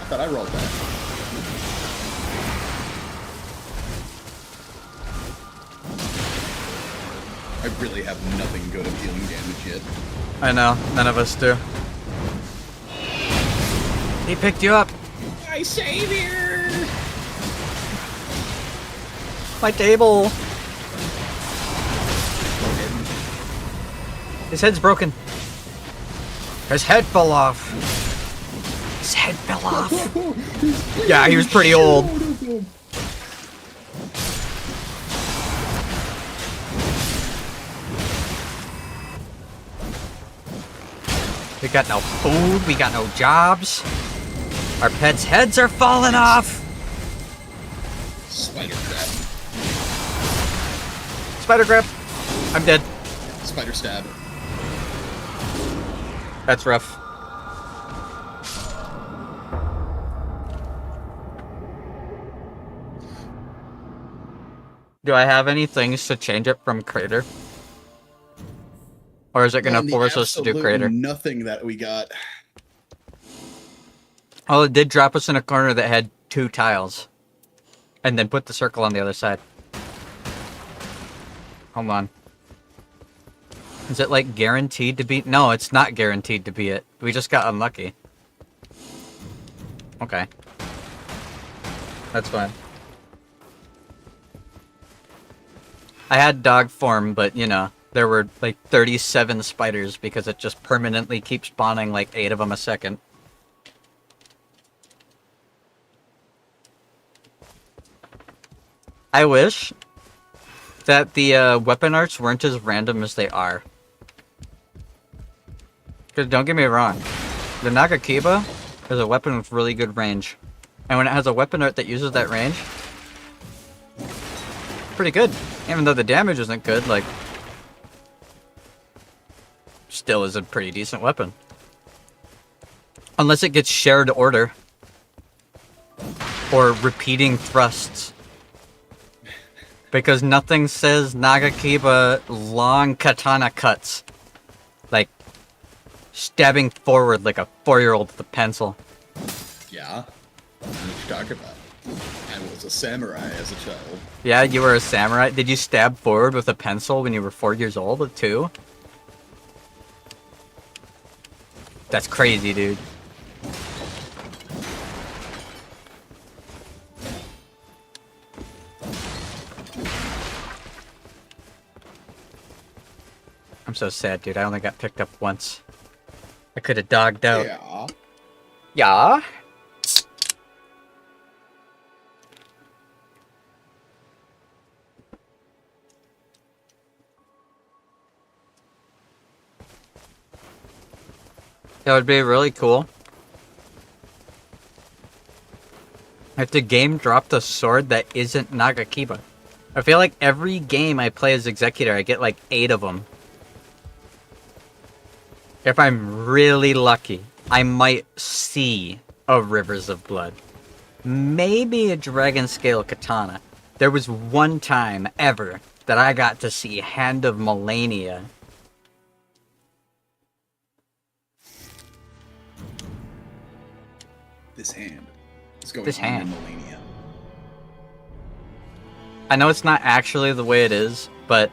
Speaker 16: Thought I rolled that. I really have nothing good at dealing damage yet.
Speaker 1: I know, none of us do. He picked you up.
Speaker 16: My savior!
Speaker 1: My table. His head's broken. His head fell off. His head fell off. Yeah, he was pretty old. We got no food, we got no jobs. Our pets' heads are falling off.
Speaker 16: Spider grab.
Speaker 1: Spider grab. I'm dead.
Speaker 16: Spider stab.
Speaker 1: That's rough. Do I have any things to change it from crater? Or is it going to force us to do crater?
Speaker 16: Nothing that we got.
Speaker 1: Oh, it did drop us in a corner that had 2 tiles. And then put the circle on the other side. Hold on. Is it, like, guaranteed to be? No, it's not guaranteed to be it. We just got unlucky. Okay. That's fine. I had dog form, but, you know, there were, like, 37 spiders because it just permanently keeps spawning, like, 8 of them a second. I wish that the weapon arts weren't as random as they are. Because don't get me wrong, the Nagakiba is a weapon with really good range. And when it has a weapon art that uses that range, pretty good. Even though the damage isn't good, like, still is a pretty decent weapon. Unless it gets shared order. Or repeating thrusts. Because nothing says Nagakiba long katana cuts. Like, stabbing forward like a 4-year-old with a pencil.
Speaker 16: Yeah? What are you talking about? I was a samurai as a child.
Speaker 1: Yeah, you were a samurai? Did you stab forward with a pencil when you were 4 years old, too? That's crazy, dude. I'm so sad, dude. I only got picked up once. I could have dogged out.
Speaker 16: Yeah.
Speaker 1: Yeah? That would be really cool. If the game dropped a sword that isn't Nagakiba. I feel like every game I play as Executor, I get like 8 of them. If I'm really lucky, I might see a Rivers of Blood. Maybe a Dragon Scale Katana. There was one time ever that I got to see Hand of Melania.
Speaker 16: This hand is going
Speaker 1: This
Speaker 16: on
Speaker 1: hand.
Speaker 16: in Melania.
Speaker 1: I know it's not actually the way it is, but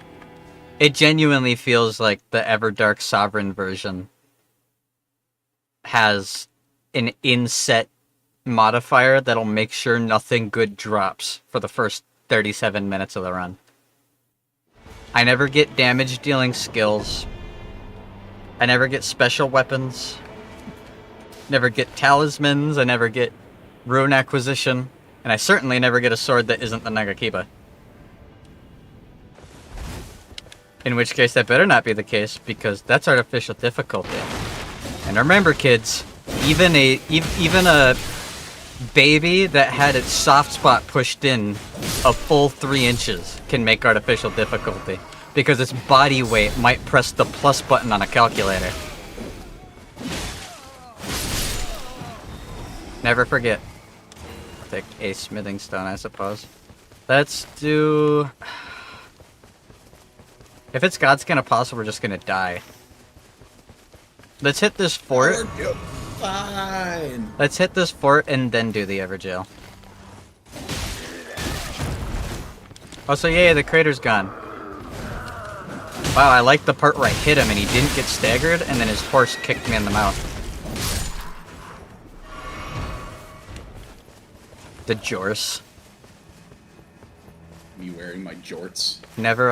Speaker 1: it genuinely feels like the Everdark Sovereign version has an inset modifier that'll make sure nothing good drops for the first 37 minutes of the run. I never get damage dealing skills. I never get special weapons. Never get talismans. I never get rune acquisition. And I certainly never get a sword that isn't the Nagakiba. In which case, that better not be the case, because that's artificial difficulty. And remember, kids, even a baby that had its soft spot pushed in a full 3 inches can make artificial difficulty, because its body weight might press the plus button on a calculator. Never forget. I'll take a smithing stone, I suppose. Let's do... If it's Godskin Apostle, we're just gonna die. Let's hit this fort.
Speaker 16: Fine.
Speaker 1: Let's hit this fort and then do the Everjail. Oh, so yay, the crater's gone. Wow, I like the part where I hit him and he didn't get staggered, and then his horse kicked me in the mouth. The jorts.
Speaker 16: Me wearing my jorts.
Speaker 1: Never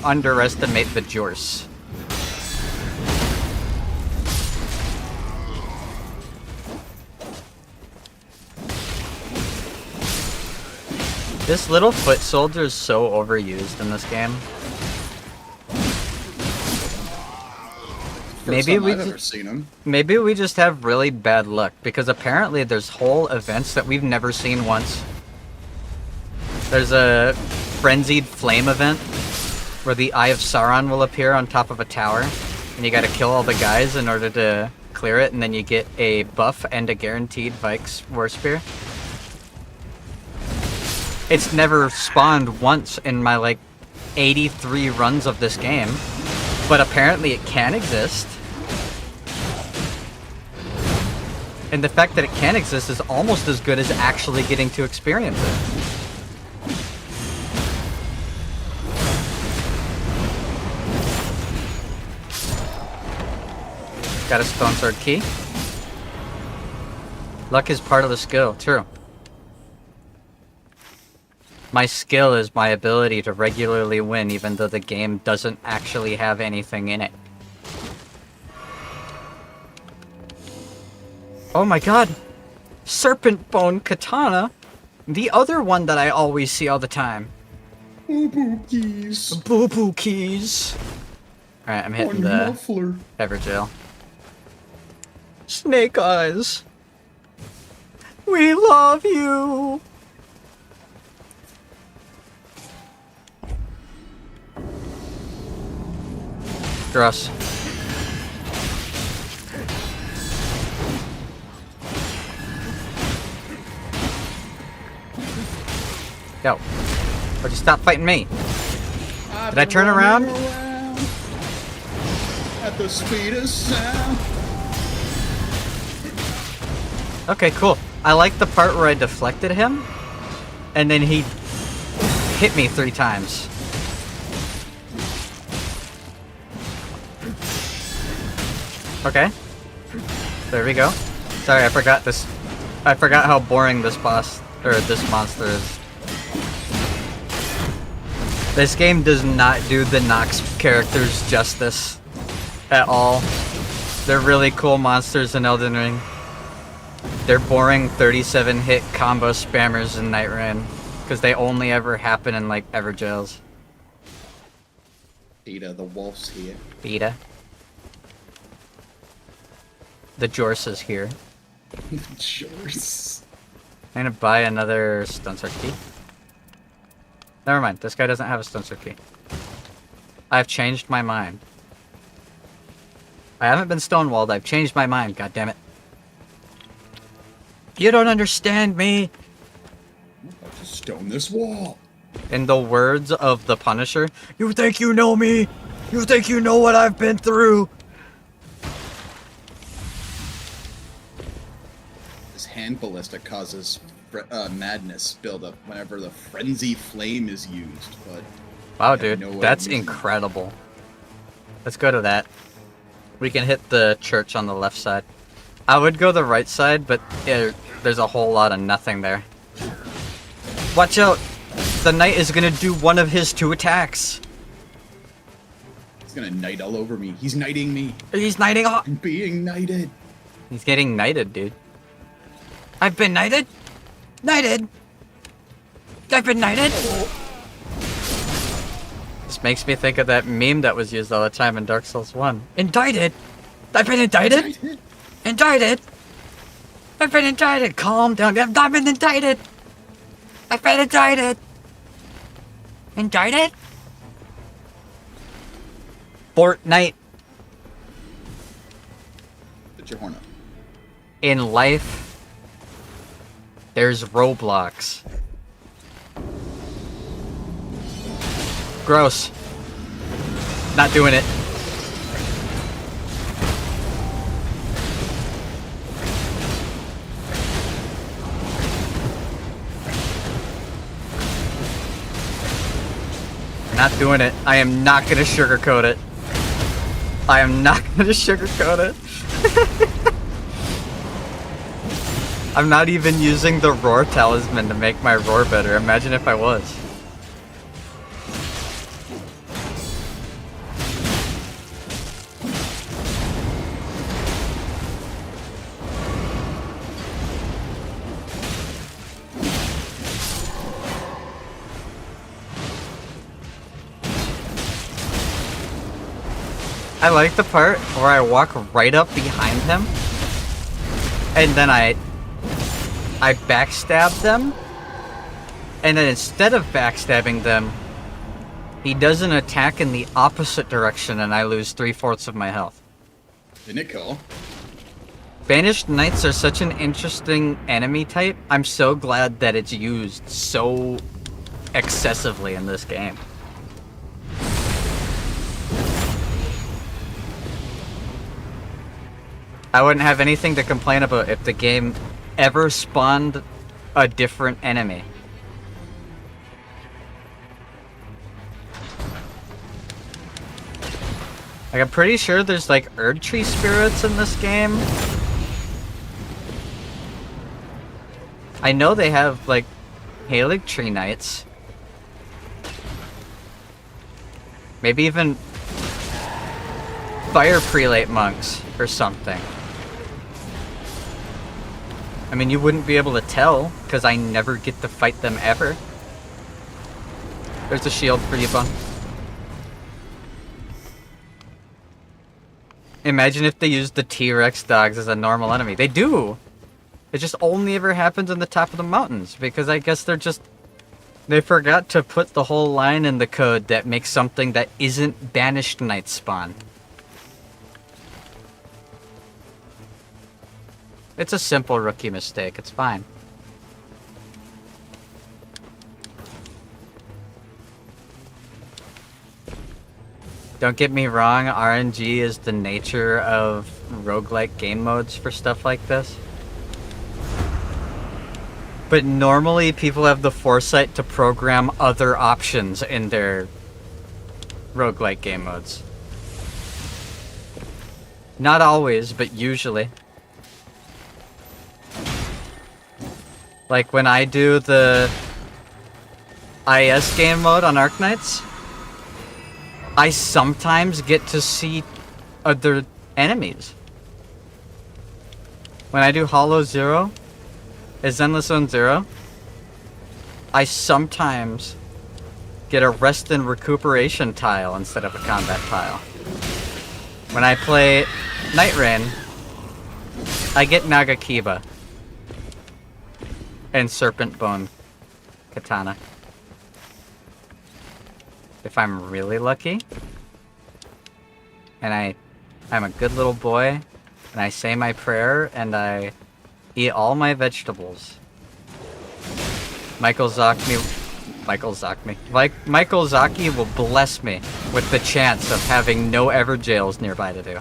Speaker 1: underestimate the jorts. This little foot soldier is so overused in this game. Maybe we just have really bad luck, because apparently there's whole events that we've never seen once. There's a frenzied flame event where the Eye of Sauron will appear on top of a tower, and you gotta kill all the guys in order to clear it, and then you get a buff and a guaranteed Vikes War Spear. It's never spawned once in my, like, 83 runs of this game, but apparently it can exist. And the fact that it can exist is almost as good as actually getting to experience it. Got a Stone Sword key. Luck is part of the skill, true. My skill is my ability to regularly win even though the game doesn't actually have anything in it. Oh my god! Serpent Bone Katana! The other one that I always see all the time.
Speaker 16: Boo-boo keys.
Speaker 1: Boo-boo keys. Alright, I'm hitting the Everjail. Snake Eyes! We love you! Gross. Yo. Why'd you stop fighting me? Did I turn around?
Speaker 16: At the speed of sound.
Speaker 1: Okay, cool. I like the part where I deflected him, and then he hit me 3 times. Okay. There we go. Sorry, I forgot this. I forgot how boring this boss, or this monster is. This game does not do the Nox characters justice at all. They're really cool monsters in Elden Ring. They're boring 37-hit combo spammers in Night Rain, because they only ever happen in, like, Everjails.
Speaker 16: Beta, the wolf's here.
Speaker 1: Beta. The Jorce is here.
Speaker 16: Jorce.
Speaker 1: I'm gonna buy another Stone Sword key. Never mind, this guy doesn't have a Stone Sword key. I've changed my mind. I haven't been stonewalled, I've changed my mind, goddammit. You don't understand me!
Speaker 16: I'm about to stone this wall.
Speaker 1: In the words of the Punisher, you think you know me? You think you know what I've been through?
Speaker 16: This hand ballista causes madness buildup whenever the frenzy flame is used, but...
Speaker 1: Wow, dude, that's incredible. Let's go to that. We can hit the church on the left side. I would go the right side, but there's a whole lot of nothing there. Watch out! The knight is gonna do one of his 2 attacks.
Speaker 16: He's gonna knight all over me. He's knighting me.
Speaker 1: He's knighting all-
Speaker 16: I'm being knighted.
Speaker 1: He's getting knighted, dude. I've been knighted? Knighted! I've been knighted! This makes me think of that meme that was used all the time in Dark Souls 1. Indicted! I've been indicted! Indicted! I've been indicted! Calm down, I've not been indicted! I've been indicted! Indicted? Fortnite.
Speaker 16: Put your horn up.
Speaker 1: In life, there's Roblox. Gross. Not doing it. Not doing it. I am not gonna sugarcoat it. I am not gonna sugarcoat it. I'm not even using the roar talisman to make my roar better. Imagine if I was. I like the part where I walk right up behind him and then I backstab them, and then instead of backstabbing them, he does an attack in the opposite direction and I lose 3/4 of my health.
Speaker 16: Isn't it cool?
Speaker 1: Banished Knights are such an interesting enemy type. I'm so glad that it's used so excessively in this game. I wouldn't have anything to complain about if the game ever spawned a different enemy. Like, I'm pretty sure there's like Erd Tree spirits in this game. I know they have like Halig Tree Knights. Maybe even Fire Prelate Monks or something. I mean, you wouldn't be able to tell, because I never get to fight them ever. There's a shield for you, Bun. Imagine if they used the T-Rex dogs as a normal enemy. They do! It just only ever happens on the top of the mountains, because I guess they forgot to put the whole line in the code that makes something that isn't Banished Knights spawn. It's a simple rookie mistake, it's fine. Don't get me wrong, RNG is the nature of roguelike game modes for stuff like this. But normally people have the foresight to program other options in their roguelike game modes. Not always, but usually. Like when I do the IS game mode on Arknights, I sometimes get to see other enemies. When I do Hollow Zero, as Endless Zone Zero, I sometimes get a rest and recuperation tile instead of a combat tile. When I play Night Rain, I get Nagakiba and Serpent Bone Katana. If I'm really lucky, and I'm a good little boy, and I say my prayer, and I eat all my vegetables, Michael Zaki will bless me with the chance of having no Everjails nearby to do.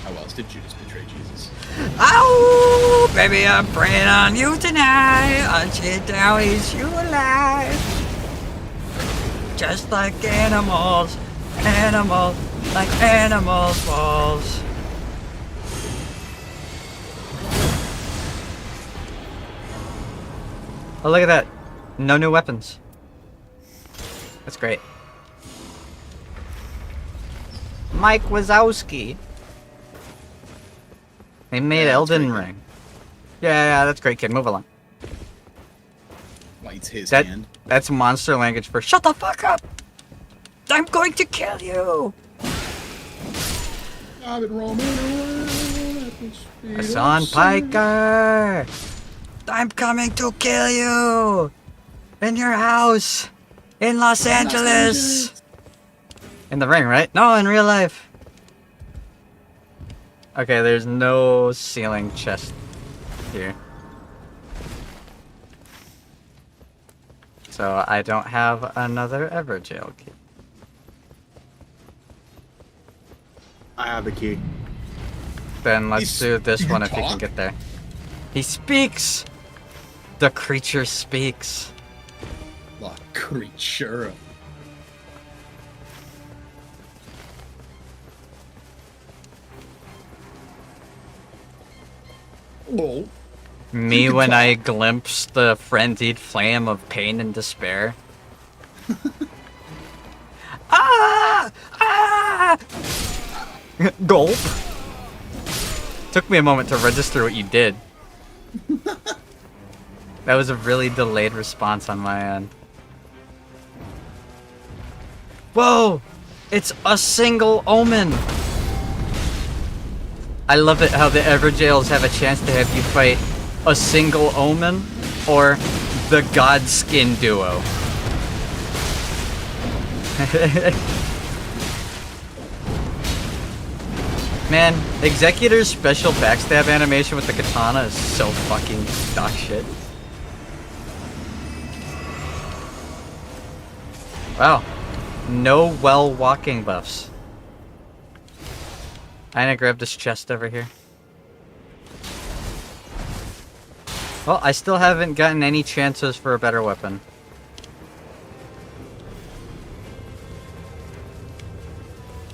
Speaker 16: How else did Judas betray Jesus?
Speaker 1: Oh, baby, I'm praying on you tonight. Until is you alive. Just like animals, like animals balls. Oh, look at that. No new weapons. That's great. Mike Wazowski. They made Elden Ring. Yeah, that's great, kid. Move along.
Speaker 16: Lights his hand.
Speaker 1: That's monster language for shut the fuck up! I'm going to kill you!
Speaker 16: I've been roaming around at the speed
Speaker 1: Hassan
Speaker 16: of
Speaker 1: Piker! I'm coming to kill you! In your house! In Los Angeles! In the ring, right? No, in real life. Okay, there's no ceiling chest here. So I don't have another Everjail key.
Speaker 16: I have the key.
Speaker 1: Then let's do this one if he can get there. He speaks! The creature speaks.
Speaker 16: The creature. Oh.
Speaker 1: Me when I glimpse the frenzied flame of pain and despair. Ah! Ah! Gulp. Took me a moment to register what you did. That was a really delayed response on my end. Whoa! It's a single omen! I love it how the Everjails have a chance to have you fight a single omen or the Godskin duo. Man, Executor's special backstab animation with the katana is so fucking dog shit. Wow. No well walking buffs. I'm gonna grab this chest over here. Well, I still haven't gotten any chances for a better weapon.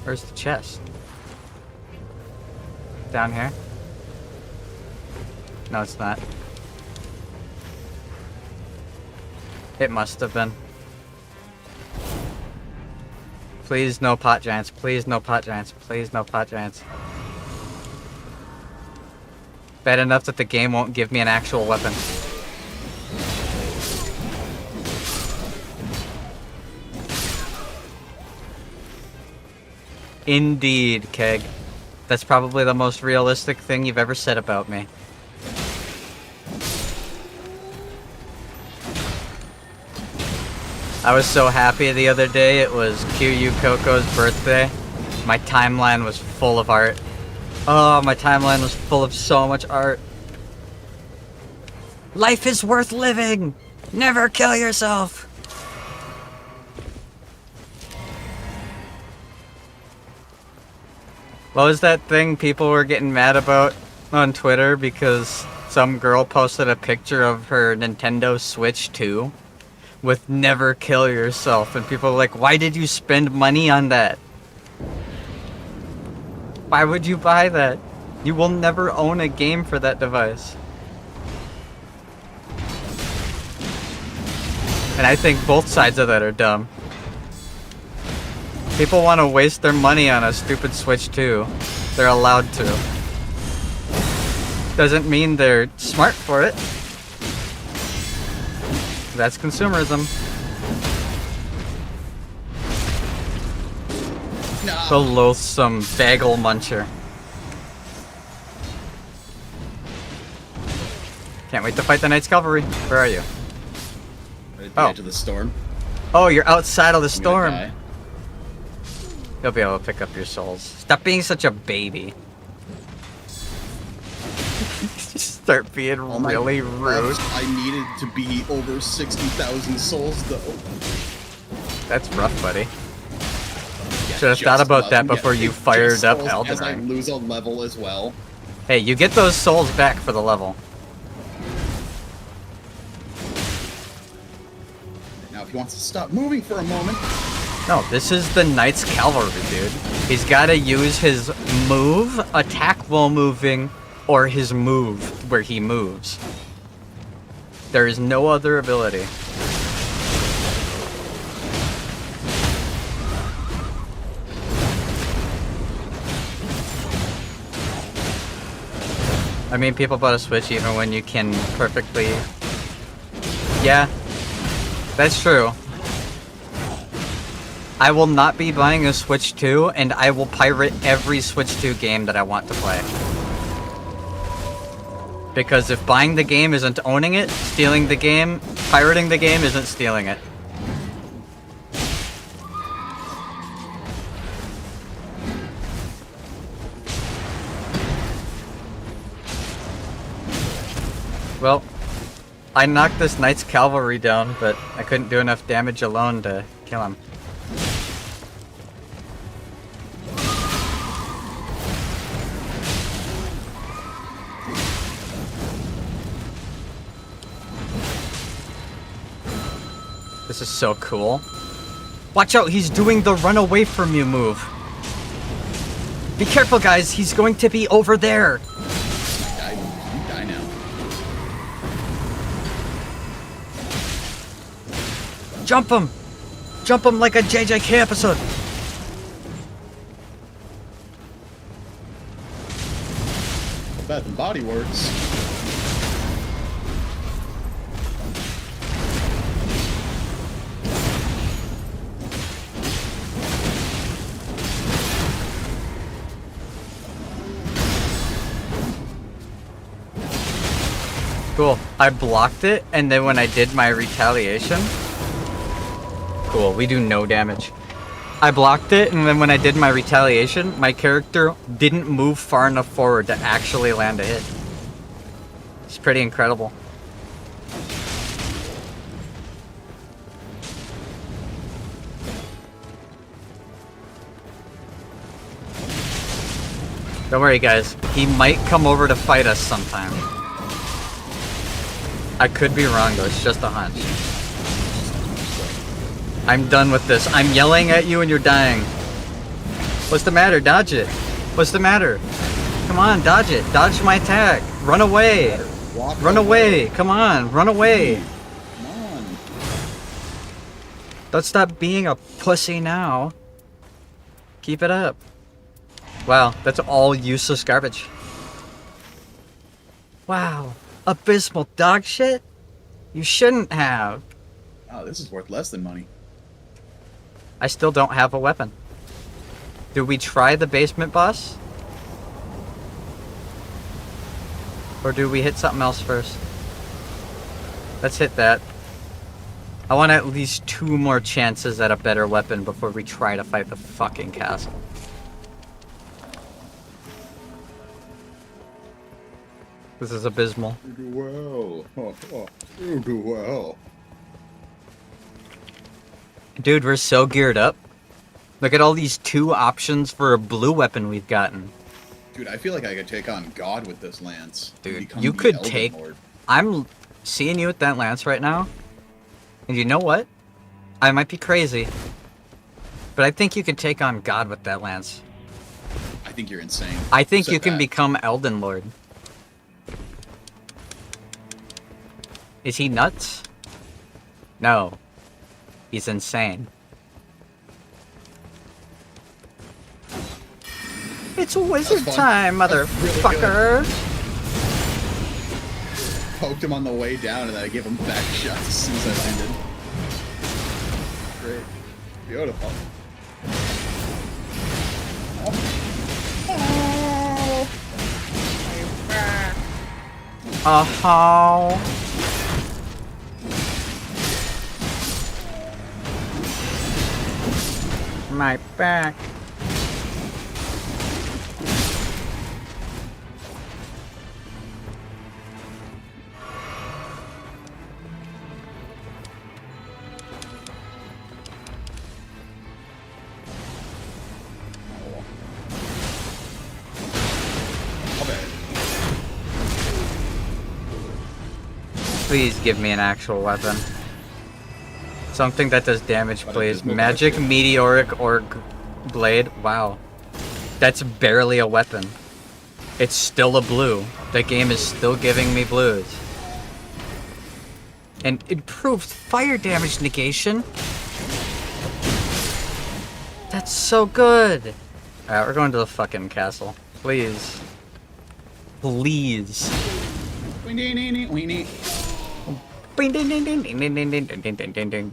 Speaker 1: Where's the chest? Down here? No, it's not. It must have been. Please no pot giants. Please no pot giants. Please no pot giants. Bad enough that the game won't give me an actual weapon. Indeed, Keg. That's probably the most realistic thing you've ever said about me. I was so happy the other day. It was QU Coco's birthday. My timeline was full of art. Oh, my timeline was full of so much art. Life is worth living! Never kill yourself! What was that thing people were getting mad about on Twitter because some girl posted a picture of her Nintendo Switch 2 with never kill yourself, and people were like, why did you spend money on that? Why would you buy that? You will never own a game for that device. And I think both sides of that are dumb. People want to waste their money on a stupid Switch 2. They're allowed to. Doesn't mean they're smart for it. That's consumerism.
Speaker 16: No.
Speaker 1: The loathsome bagel muncher. Can't wait to fight the Knights Cavalry. Where are you?
Speaker 16: Right at the edge of the storm.
Speaker 1: Oh, you're outside of the storm.
Speaker 16: Die.
Speaker 1: You'll be able to pick up your souls. Stop being such a baby. Start being really rude.
Speaker 16: I needed to be over 60,000 souls, though.
Speaker 1: That's rough, buddy.
Speaker 16: Yeah,
Speaker 1: should have thought about that before you fired up Elden
Speaker 16: As I
Speaker 1: Ring.
Speaker 16: lose a level as well.
Speaker 1: Hey, you get those souls back for the level.
Speaker 16: Now, if he wants to stop moving for a moment.
Speaker 1: No, this is the Knights Cavalry, dude. He's got to use his move, attack while moving, or his move where he moves. There is no other ability. I mean, people bought a Switch even when you can perfectly... Yeah, that's true. I will not be buying a Switch 2, and I will pirate every Switch 2 game that I want to play. Because if buying the game isn't owning it, stealing the game, pirating the game isn't stealing it. Well, I knocked this Knights Cavalry down, but I couldn't do enough damage alone to kill him. This is so cool. Watch out, he's doing the run away from you move. Be careful, guys. He's going to be over there.
Speaker 16: You die now.
Speaker 1: Jump him. Jump him like a JJK episode.
Speaker 16: Bath and Body Works.
Speaker 1: Cool. I blocked it, and then when I did my retaliation... Cool, we do no damage. I blocked it, and then when I did my retaliation, my character didn't move far enough forward to actually land a hit. It's pretty incredible. Don't worry, guys. He might come over to fight us sometime. I could be wrong, though. It's just a hunch. I'm done with this. I'm yelling at you and you're dying. What's the matter? Dodge it. What's the matter? Come on, dodge it. Dodge my attack. Run away. Run away. Come on, run away.
Speaker 16: Come on.
Speaker 1: Don't stop being a pussy now. Keep it up. Wow, that's all useless garbage. Wow. Abysmal dog shit? You shouldn't have.
Speaker 16: Oh, this is worth less than money.
Speaker 1: I still don't have a weapon. Do we try the basement boss? Or do we hit something else first? Let's hit that. I want at least 2 more chances at a better weapon before we try to fight the fucking castle. This is abysmal.
Speaker 16: You do well. You do well.
Speaker 1: Dude, we're so geared up. Look at all these 2 options for a blue weapon we've gotten.
Speaker 16: Dude, I feel like I could take on God with this lance.
Speaker 1: Dude, you could take...
Speaker 16: Lord.
Speaker 1: I'm seeing you with that lance right now. And you know what? I might be crazy. But I think you could take on God with that lance.
Speaker 16: I think you're insane.
Speaker 1: I think
Speaker 16: Sit
Speaker 1: you can
Speaker 16: back.
Speaker 1: become Elden Lord. Is he nuts? No. He's insane. It's wizard time, motherfucker!
Speaker 16: Really poked him on the way down and then I gave him back shots as soon as I landed. Great. Beautiful.
Speaker 1: Oh. My back. Please give me an actual weapon. Something that does damage, please. Magic Meteoric Orc Blade. Wow. That's barely a weapon. It's still a blue. The game is still giving me blues. And improved fire damage negation. That's so good. Alright, we're going to the fucking castle. Please. Please.
Speaker 16: Weenie.
Speaker 1: Ding ding ding ding ding ding ding ding ding ding ding ding.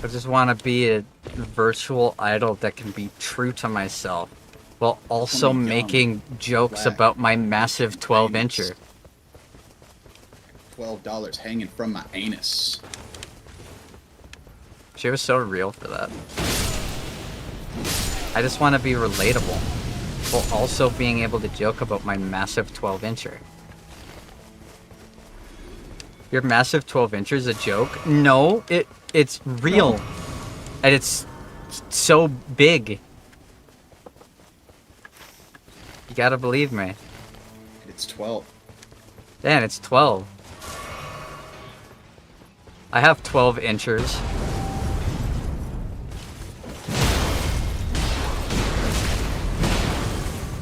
Speaker 1: I just want to be a virtual idol that can be true to myself, while also making jokes about my massive 12-incher.
Speaker 16: $12 hanging from my anus.
Speaker 1: She was so real for that. I just want to be relatable, while also being able to joke about my massive 12-incher. Your massive 12 inches a joke? No, it's real. No. And it's so big. You gotta believe me.
Speaker 16: It's 12.
Speaker 1: Dan, it's 12. I have 12 inches.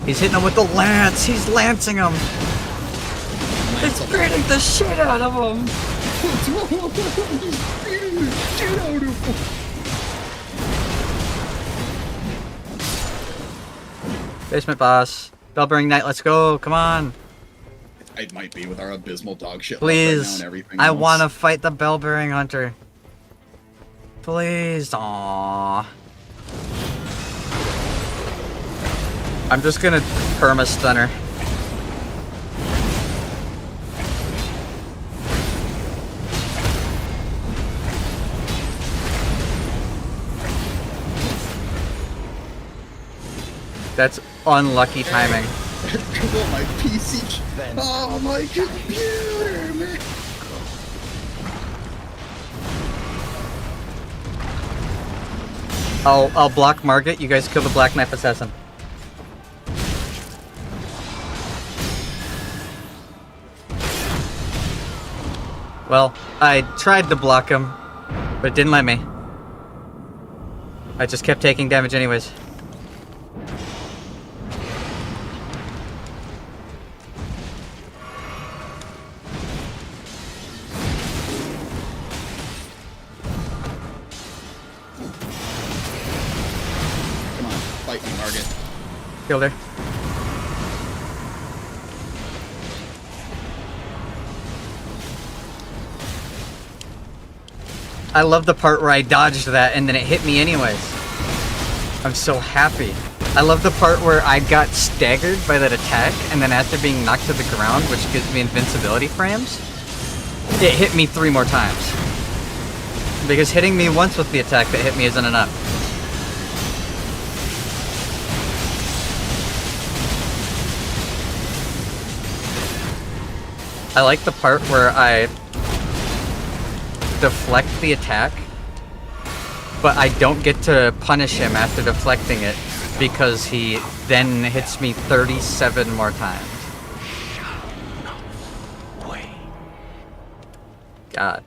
Speaker 1: He's hitting him with the lance. He's lancing him. He's beating the shit out of him.
Speaker 16: He's beating the shit out of him.
Speaker 1: Basement boss. Bellbearing Knight, let's go. Come on.
Speaker 16: It might be with our abysmal dog shit.
Speaker 1: Please.
Speaker 16: Right now and everything
Speaker 1: I
Speaker 16: else.
Speaker 1: want to fight the Bellbearing Hunter. Please. Aww. I'm just gonna perma-stunner. That's unlucky timing.
Speaker 16: Oh, my PC. Oh, my computer, man.
Speaker 1: I'll block Margit. You guys kill the Black Knife Assassin. Well, I tried to block him, but it didn't let me. I just kept taking damage anyways.
Speaker 16: Come on, fight me, Margit.
Speaker 1: Killed her. I love the part where I dodged that and then it hit me anyways. I'm so happy. I love the part where I got staggered by that attack and then after being knocked to the ground, which gives me invincibility frames, it hit me 3 more times. Because hitting me once with the attack that hit me isn't enough. I like the part where I deflect the attack, but I don't get to punish him after deflecting it because he then hits me 37 more times. God.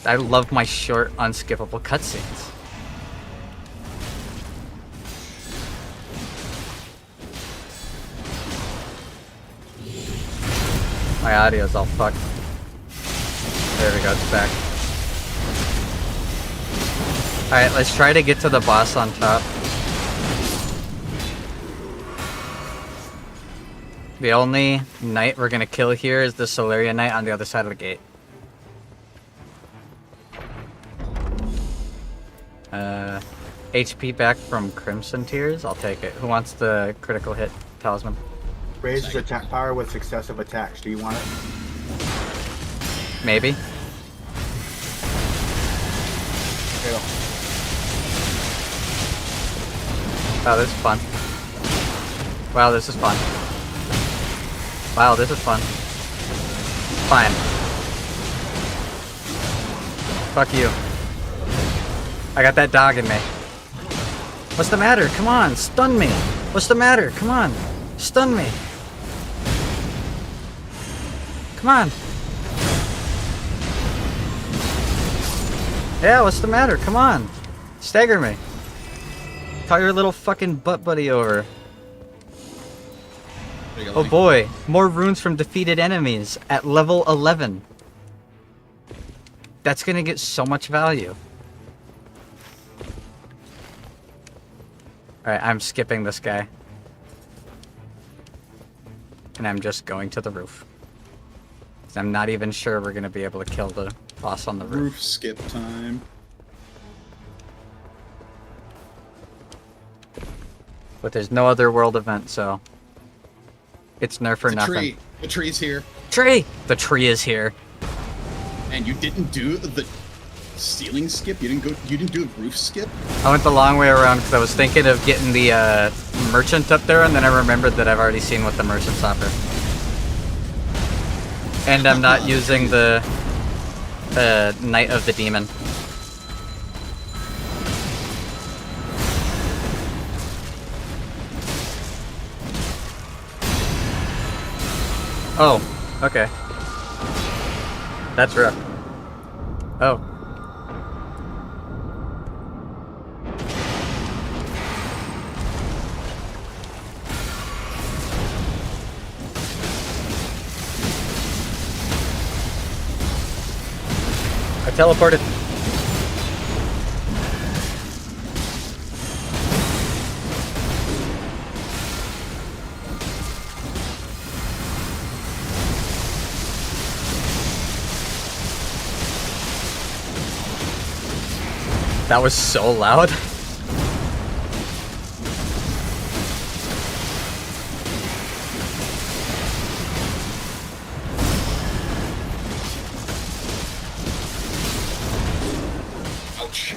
Speaker 1: I love my short, unskippable cutscenes. My audio's all fucked. There we go, it's back. Alright, let's try to get to the boss on top. The only knight we're gonna kill here is the Solaria Knight on the other side of the gate. HP back from Crimson Tears? I'll take it. Who wants the critical hit talisman?
Speaker 17: Raises attack power with successive attacks. Do you want it?
Speaker 1: Maybe.
Speaker 17: Okay.
Speaker 1: Wow, this is fun. Wow, this is fun. Wow, this is fun. Fine. Fuck you. I got that dog in me. What's the matter? Come on, stun me. What's the matter? Come on, stun me. Come on. Yeah, what's the matter? Come on. Stagger me. Call your little fucking butt buddy over. Oh boy, more runes from defeated enemies at level 11. That's gonna get so much value. Alright, I'm skipping this guy. And I'm just going to the roof. 'Cause I'm not even sure we're gonna be able to kill the boss on the roof.
Speaker 16: Roof skip time.
Speaker 1: But there's no other world event, so it's nerf or nothing.
Speaker 16: Tree. The tree's here.
Speaker 1: Tree! The tree is here.
Speaker 16: And you didn't do the ceiling skip? You didn't do a roof skip?
Speaker 1: I went the long way around because I was thinking of getting the merchant up there, and then I remembered that I've already seen what the merchants offer. And I'm not using the Knight of the Demon. Oh, okay. That's rough. Oh. I teleported. That was so loud.
Speaker 16: Ouch.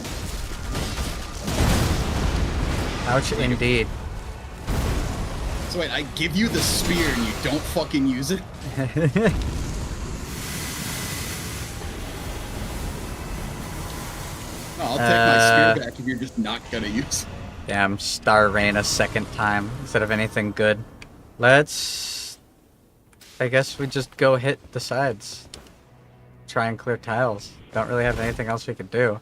Speaker 1: Ouch indeed.
Speaker 16: So wait, I give you the spear and you don't fucking use it? I'll take my spear back if you're just not gonna use it.
Speaker 1: Damn, Star Rain a second time instead of anything good. Let's... I guess we just go hit the sides. Try and clear tiles. Don't really have anything else we could do.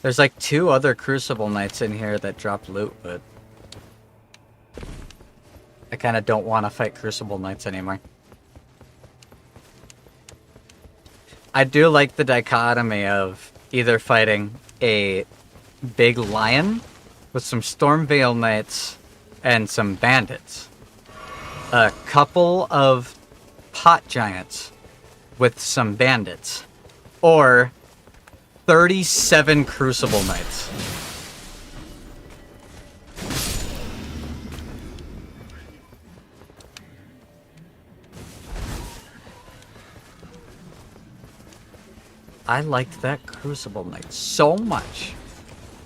Speaker 1: There's like 2 other Crucible Knights in here that drop loot, but... I kind of don't want to fight Crucible Knights anymore. I do like the dichotomy of either fighting a big lion with some Stormveil Knights and some bandits. A couple of pot giants with some bandits. Or 37 Crucible Knights. I liked that Crucible Knight so much.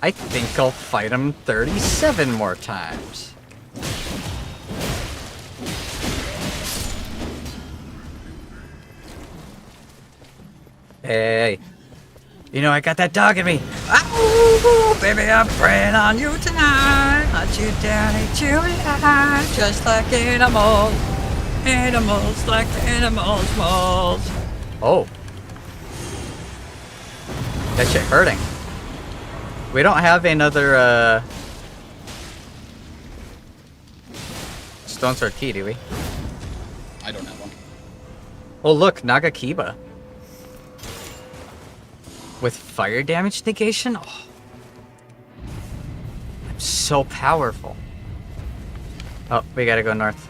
Speaker 1: I think I'll fight him 37 more times. Hey, you know I got that dog in me. Oh, baby, I'm preying on you tonight. Hunt you down, eat you alive, just like animals. Animals like animals, moles. Oh. That shit hurting. We don't have another, Stone Sword Key, do we?
Speaker 16: I don't have one.
Speaker 1: Oh, look, Nagakiba. With fire damage negation? Oh. I'm so powerful. Oh, we gotta go north.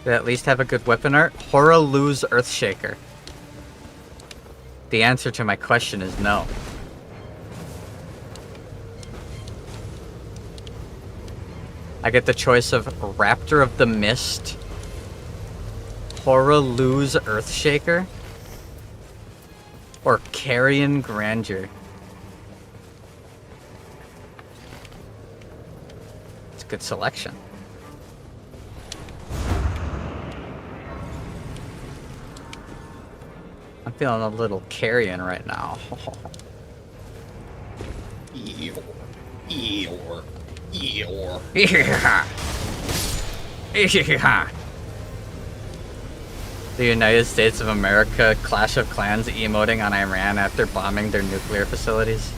Speaker 1: Did I at least have a good weapon art? Horaloo's Earthshaker. The answer to my question is no. I get the choice of Raptor of the Mist, Horaloo's Earthshaker, or Carrion Grandeur. It's a good selection. I'm feeling a little carrion right now.
Speaker 16: Eeyore. Eeyore. Eeyore.
Speaker 1: Yeah. Yeah. The United States of America Clash of Clans emoting on Iran after bombing their nuclear facilities.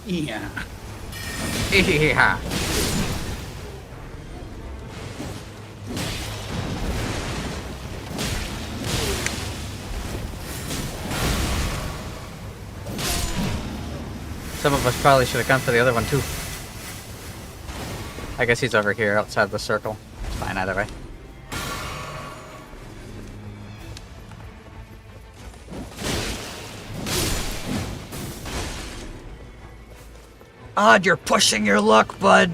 Speaker 16: Yeah.
Speaker 1: Yeah. Some of us probably should have gone for the other one too. I guess he's over here outside the circle. It's fine either way. Odd, you're pushing your luck, bud.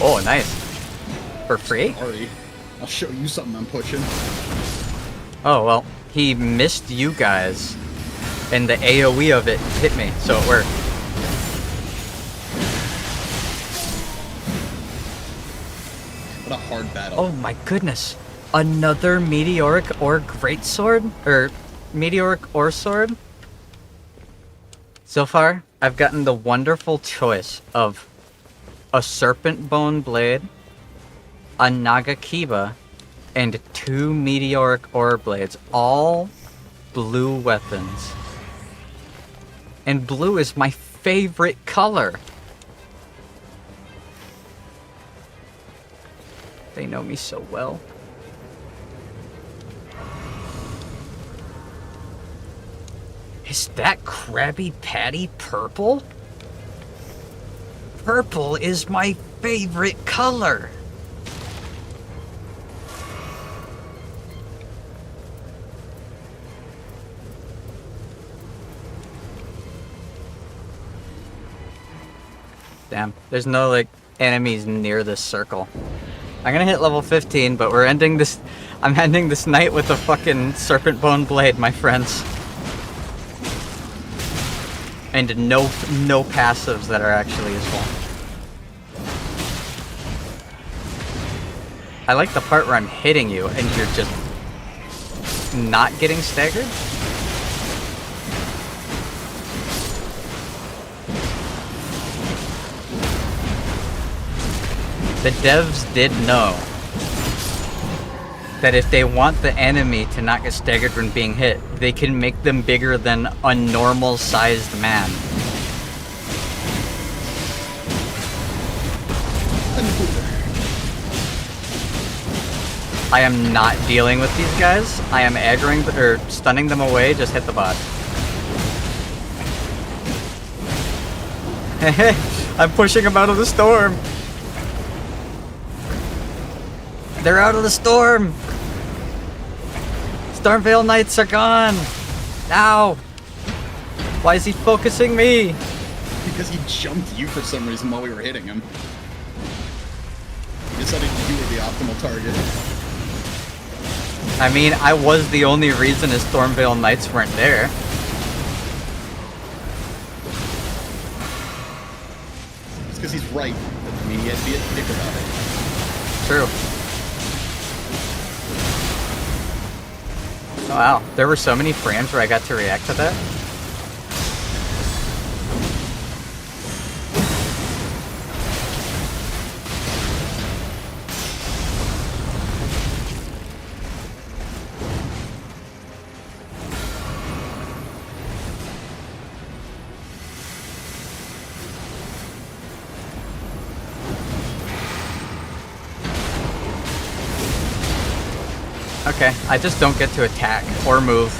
Speaker 1: Oh, nice. For free?
Speaker 16: Sorry. I'll show you something I'm pushing.
Speaker 1: Oh, well, he missed you guys. And the AoE of it hit me, so it worked.
Speaker 16: What a hard battle.
Speaker 1: Oh my goodness. Another meteoric ore greatsword? Or meteoric ore sword? So far, I've gotten the wonderful choice of a serpent bone blade, a Nagakiba, and 2 meteoric ore blades. All blue weapons. And blue is my favorite color. They know me so well. Is that Krabby Patty purple? Purple is my favorite color. Damn, there's no, like, enemies near this circle. I'm gonna hit level 15, but we're ending this... I'm ending this night with a fucking serpent bone blade, my friends. And no passives that are actually useful. I like the part where I'm hitting you and you're just not getting staggered. The devs did know that if they want the enemy to not get staggered when being hit, they can make them bigger than a normal-sized man. I am not dealing with these guys. I am aggroing or stunning them away. Just hit the bot. I'm pushing them out of the storm. They're out of the storm. Stormveil Knights are gone. Ow. Why is he focusing me?
Speaker 16: Because he jumped you for some reason while we were hitting him. He decided you were the optimal target.
Speaker 1: I mean, I was the only reason his Stormveil Knights weren't there.
Speaker 16: It's because he's right. I mean, he had to be a dick about it.
Speaker 1: True. Oh, wow, there were so many frames where I got to react to that. Okay, I just don't get to attack or move.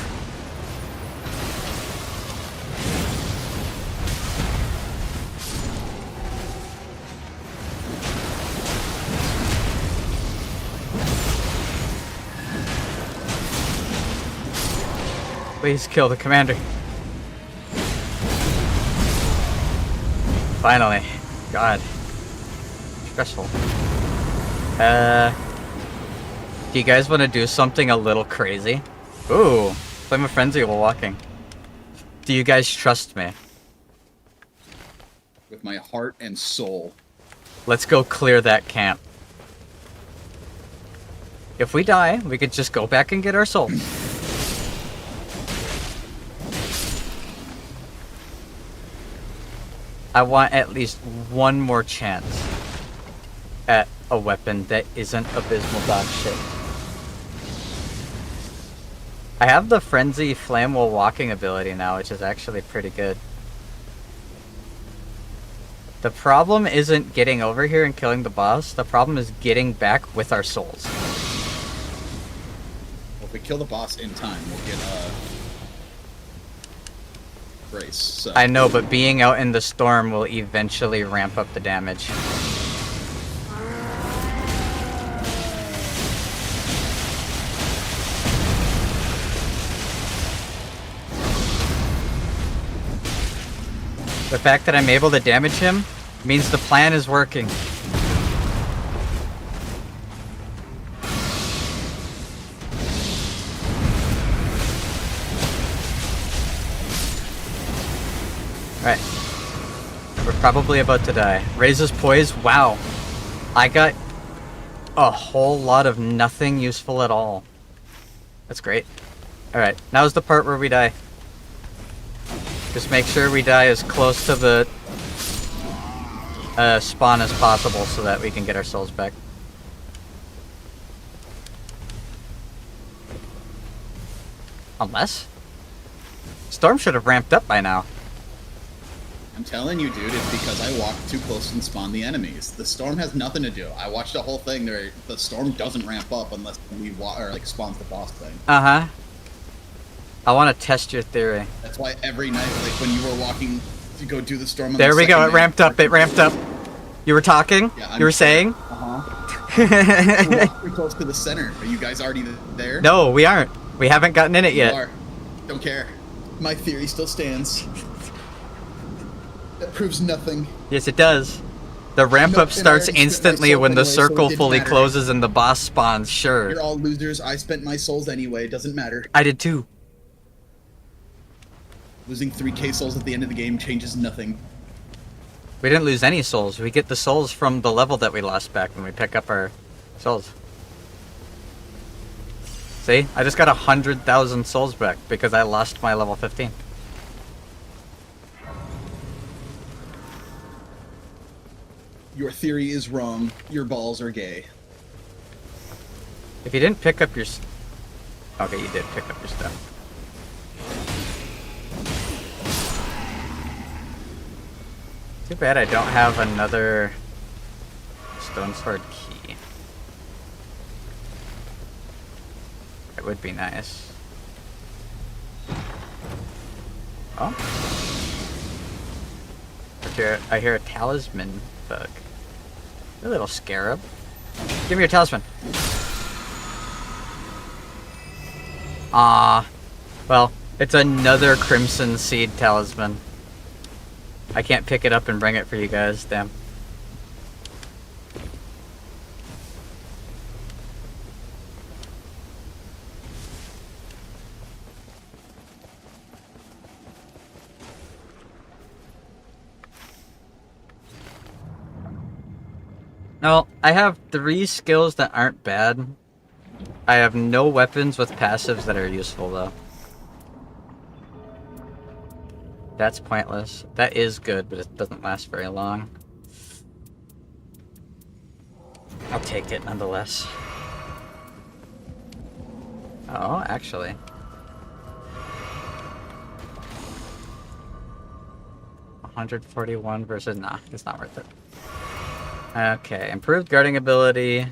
Speaker 1: Please kill the commander. Finally. God. Stressful. Do you guys want to do something a little crazy? Ooh, Flame of Frenzy while walking. Do you guys trust me?
Speaker 16: With my heart and soul.
Speaker 1: Let's go clear that camp. If we die, we could just go back and get our souls. I want at least one more chance at a weapon that isn't abysmal dog shit. I have the Frenzy Flame while walking ability now, which is actually pretty good. The problem isn't getting over here and killing the boss. The problem is getting back with our souls.
Speaker 16: Well, if we kill the boss in time, we'll get Grace. So.
Speaker 1: I know, but being out in the storm will eventually ramp up the damage. The fact that I'm able to damage him means the plan is working. Alright. We're probably about to die. Raises poise. Wow. I got a whole lot of nothing useful at all. That's great. Alright, now's the part where we die. Just make sure we die as close to the spawn as possible so that we can get our souls back. Unless? Storm should have ramped up by now.
Speaker 16: I'm telling you, dude, it's because I walked too close and spawned the enemies. The storm has nothing to do. I watched the whole thing. The storm doesn't ramp up unless we spawns the boss thing.
Speaker 1: Uh-huh. I want to test your theory.
Speaker 16: That's why every night, like when you were walking to go do the storm on
Speaker 1: there we go, it ramped up, it ramped up. You were talking?
Speaker 16: Yeah,
Speaker 1: you were saying?
Speaker 16: Uh-huh. You walked too close to the center. Are you guys already there?
Speaker 1: No, we aren't. We haven't gotten in it yet.
Speaker 16: You are. Don't care. My theory still stands. That proves nothing.
Speaker 1: Yes, it does. The ramp up starts instantly when the circle fully closes and the boss spawns, sure.
Speaker 16: You're all losers. I spent my souls anyway. It doesn't matter.
Speaker 1: I did too.
Speaker 16: Losing 3k souls at the end of the game changes nothing.
Speaker 1: We didn't lose any souls. We get the souls from the level that we lost back when we pick up our souls. See? I just got 100,000 souls back because I lost my level 15.
Speaker 16: Your theory is wrong. Your balls are gay.
Speaker 1: If you didn't pick up your... Okay, you did pick up your stuff. Too bad I don't have another stone sword key. It would be nice. Oh. I hear a talisman bug. A little scarab. Give me your talisman. Ah. Well, it's another Crimson Seed talisman. I can't pick it up and bring it for you guys, damn. No, I have 3 skills that aren't bad. I have no weapons with passives that are useful, though. That's pointless. That is good, but it doesn't last very long. I'll take it nonetheless. Oh, actually. $141 versus... Nah, it's not worth it. Okay, improved guarding ability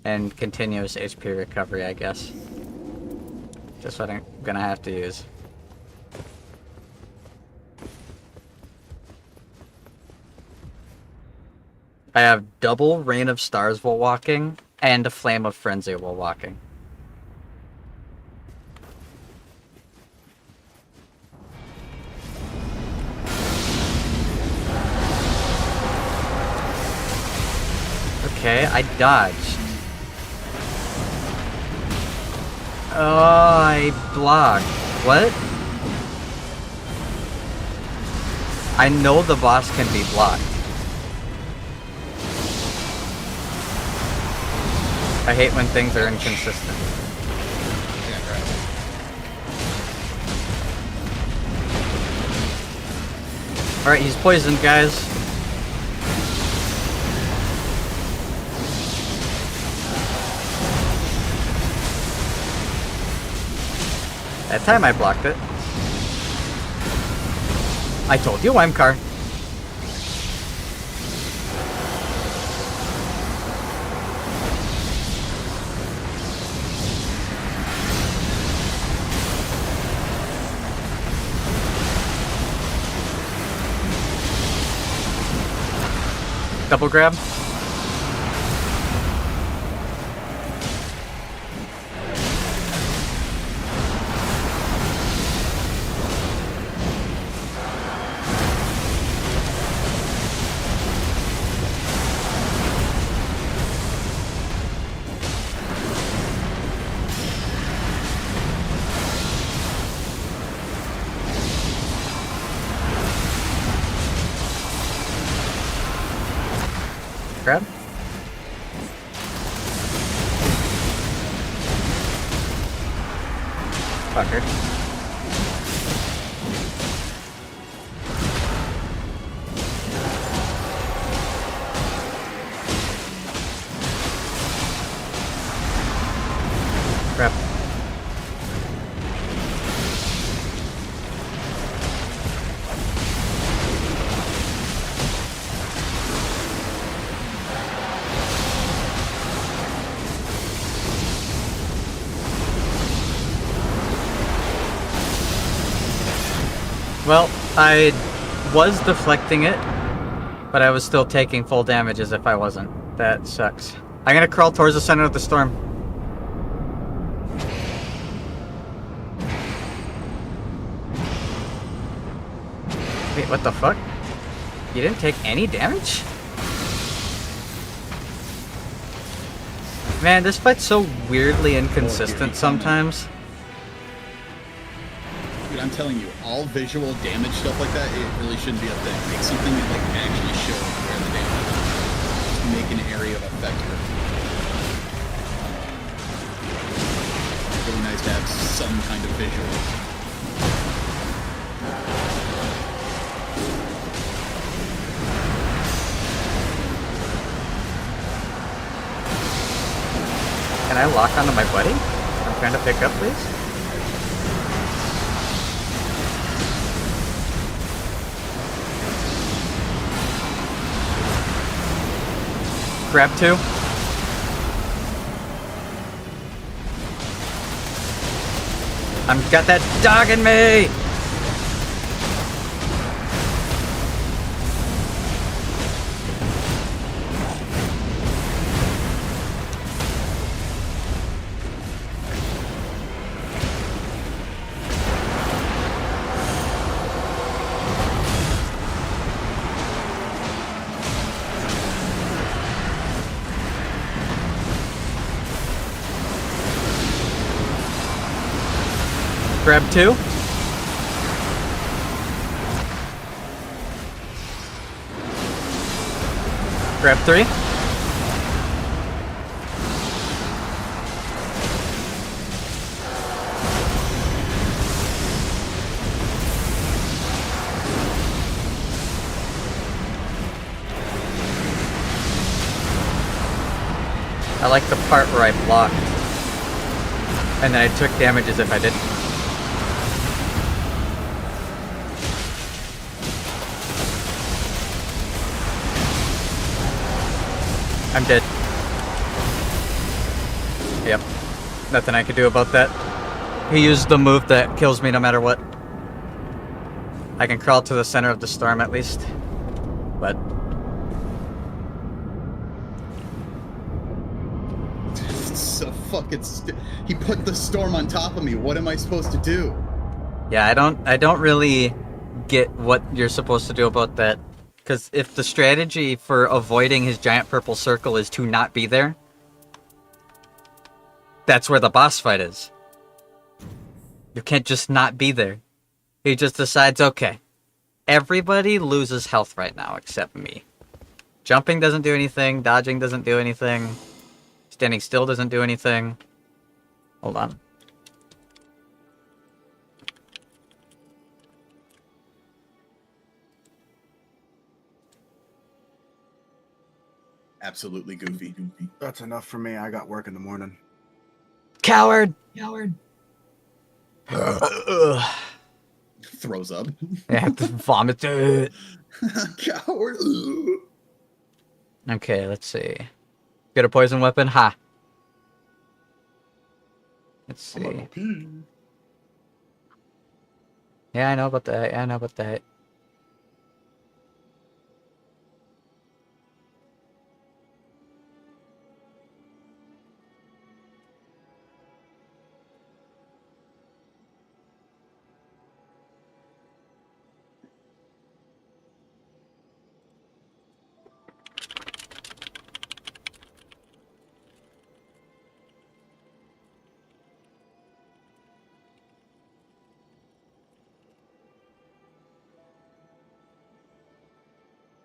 Speaker 1: and continuous HP recovery, I guess. Just what I'm gonna have to use. I have double Rain of Stars while walking, and a Flame of Frenzy while walking. Okay, I dodged. Oh, I blocked. What? I know the boss can be blocked. I hate when things are inconsistent. Alright, he's poisoned, guys. That time I blocked it. I told you, I'm car. Double grab. Grab. fucker. Crap. Well, I was deflecting it, but I was still taking full damage as if I wasn't. That sucks. I'm gonna crawl towards the center of the storm. Wait, what the fuck? You didn't take any damage? Man, this fight's so weirdly inconsistent sometimes.
Speaker 16: Dude, I'm telling you, all visual damage stuff like that, it really shouldn't be a thing. Make something that like actually shows where the damage is. Just make an area of effect here. It's really nice to have some kind of visual.
Speaker 1: Can I lock onto my buddy? I'm trying to pick up, please. Grab 2. I've got that dog in me! Grab 2. Grab 3. I like the part where I blocked. And then I took damage as if I didn't. I'm dead. Yep. Nothing I could do about that. He used the move that kills me no matter what. I can crawl to the center of the storm at least. But...
Speaker 16: It's so fucking he put the storm on top of me. What am I supposed to do?
Speaker 1: Yeah, I don't really get what you're supposed to do about that. Because if the strategy for avoiding his giant purple circle is to not be there, that's where the boss fight is. You can't just not be there. He just decides, okay, everybody loses health right now except me. Jumping doesn't do anything, dodging doesn't do anything, standing still doesn't do anything. Hold on.
Speaker 16: Absolutely goofy.
Speaker 17: That's enough for me. I got work in the morning.
Speaker 1: Coward!
Speaker 17: Coward.
Speaker 16: Throws up.
Speaker 1: I have to vomit it.
Speaker 16: Coward.
Speaker 1: Okay, let's see. Get a poison weapon? Ha. Let's see. Yeah, I know about that. I know about that.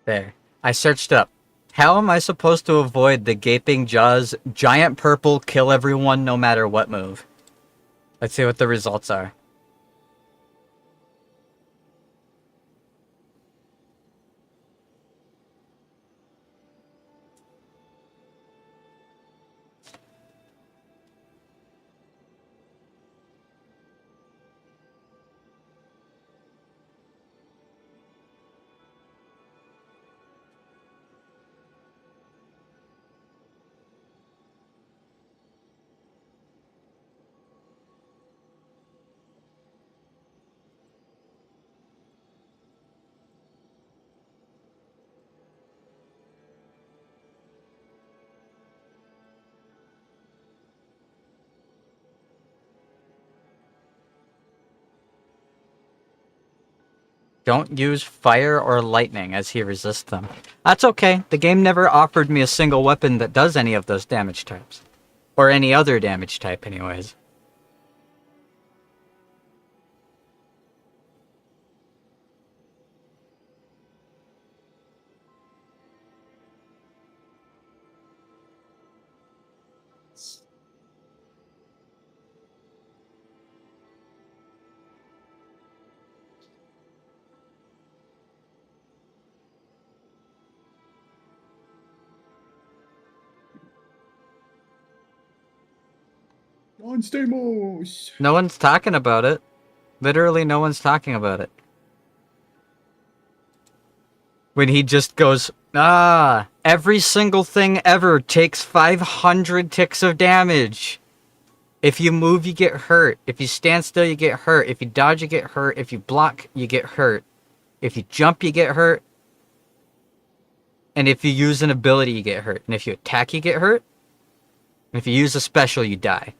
Speaker 1: There. I searched up. How am I supposed to avoid the gaping jaws, giant purple, kill everyone no matter what move? Let's see what the results are. Don't use fire or lightning as he resists them. That's okay. The game never offered me a single weapon that does any of those damage types. Or any other damage type, anyways.
Speaker 16: Monstamos!
Speaker 1: No one's talking about it. Literally no one's talking about it. When he just goes, every single thing ever takes 500 ticks of damage. If you move, you get hurt. If you stand still, you get hurt. If you dodge, you get hurt. If you block, you get hurt. If you jump, you get hurt. And if you use an ability, you get hurt. And if you attack, you get hurt. And if you use a special, you die.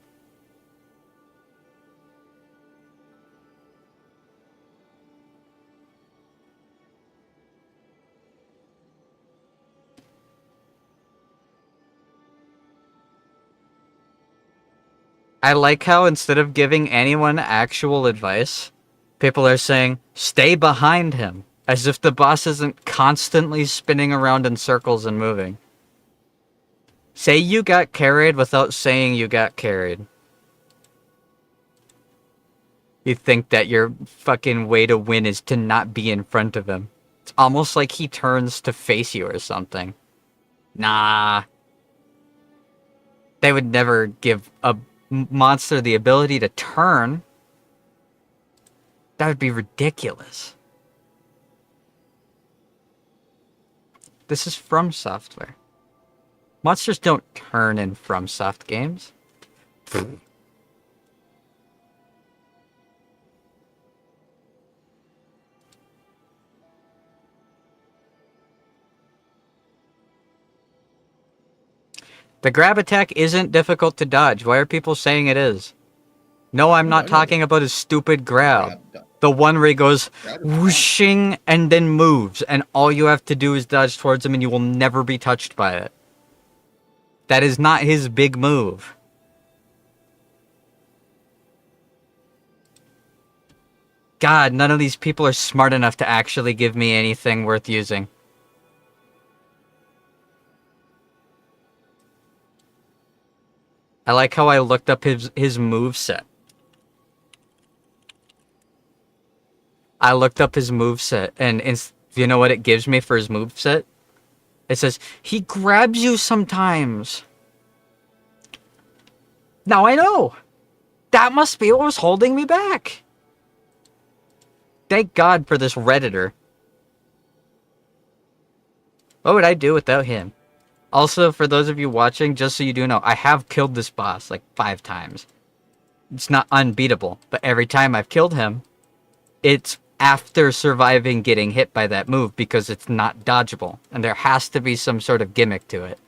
Speaker 1: I like how instead of giving anyone actual advice, people are saying, stay behind him. As if the boss isn't constantly spinning around in circles and moving. Say you got carried without saying you got carried. You think that your fucking way to win is to not be in front of him. It's almost like he turns to face you or something. Nah. They would never give a monster the ability to turn. That would be ridiculous. This is From Software. Monsters don't turn in FromSoft games. The grab attack isn't difficult to dodge. Why are people saying it is? No, I'm not talking about his stupid grab. The one where he goes whooshing and then moves, and all you have to do is dodge towards him and you will never be touched by it. That is not his big move. God, none of these people are smart enough to actually give me anything worth using. I like how I looked up his moveset. I looked up his moveset, and you know what it gives me for his moveset? It says, he grabs you sometimes. Now I know. That must be what was holding me back. Thank God for this Redditor. What would I do without him? Also, for those of you watching, just so you do know, I have killed this boss like 5 times. It's not unbeatable, but every time I've killed him, it's after surviving getting hit by that move because it's not dodgeable. And there has to be some sort of gimmick to it.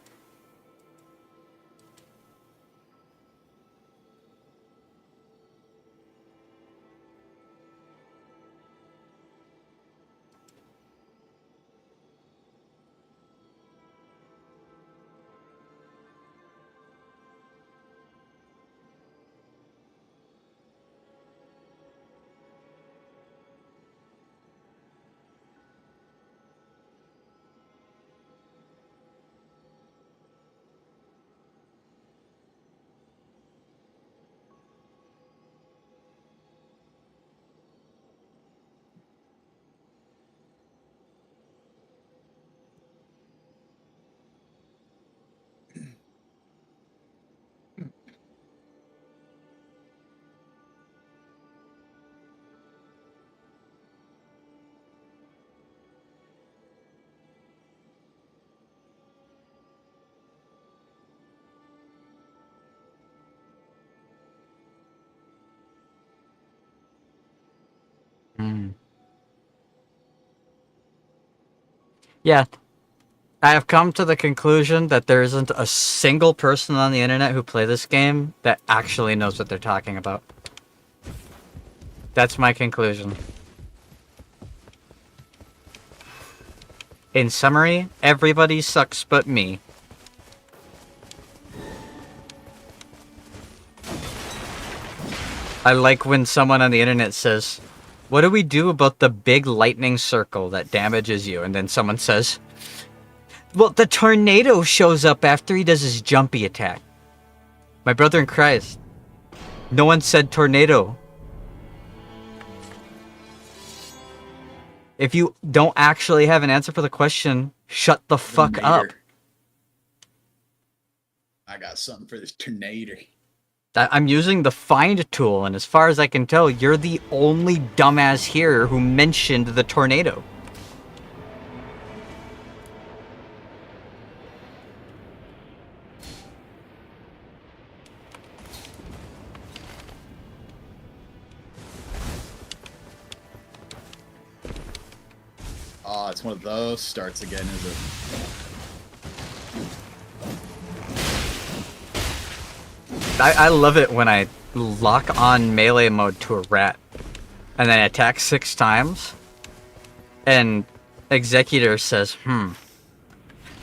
Speaker 1: Yeah. I have come to the conclusion that there isn't a single person on the internet who play this game that actually knows what they're talking about. That's my conclusion. In summary, everybody sucks but me. I like when someone on the internet says, "What do we do about the big lightning circle that damages you?" And then someone says, "Well, the tornado shows up after he does his jumpy attack." My brother in Christ, no one said tornado. If you don't actually have an answer for the question, shut the fuck up.
Speaker 16: I got something for this tornado.
Speaker 1: I'm using the find tool, and as far as I can tell, you're the only dumbass here who mentioned the tornado.
Speaker 16: Oh, it's one of those starts again, is it?
Speaker 1: I love it when I lock on melee mode to a rat and then attack 6 times and Executor says,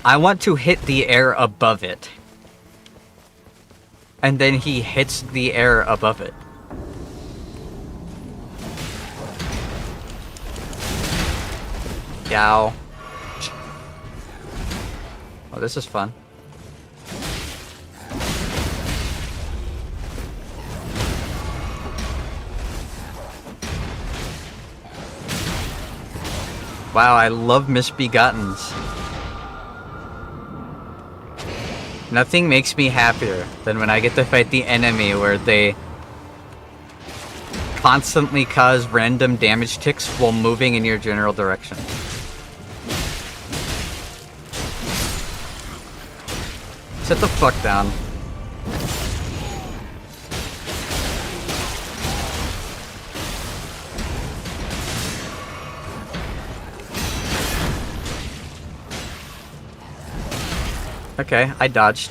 Speaker 1: I want to hit the air above it. And then he hits the air above it. Yow. Oh, this is fun. Wow, I love Misbegottens. Nothing makes me happier than when I get to fight the enemy where they constantly cause random damage ticks while moving in your general direction. Sit the fuck down. Okay, I dodged.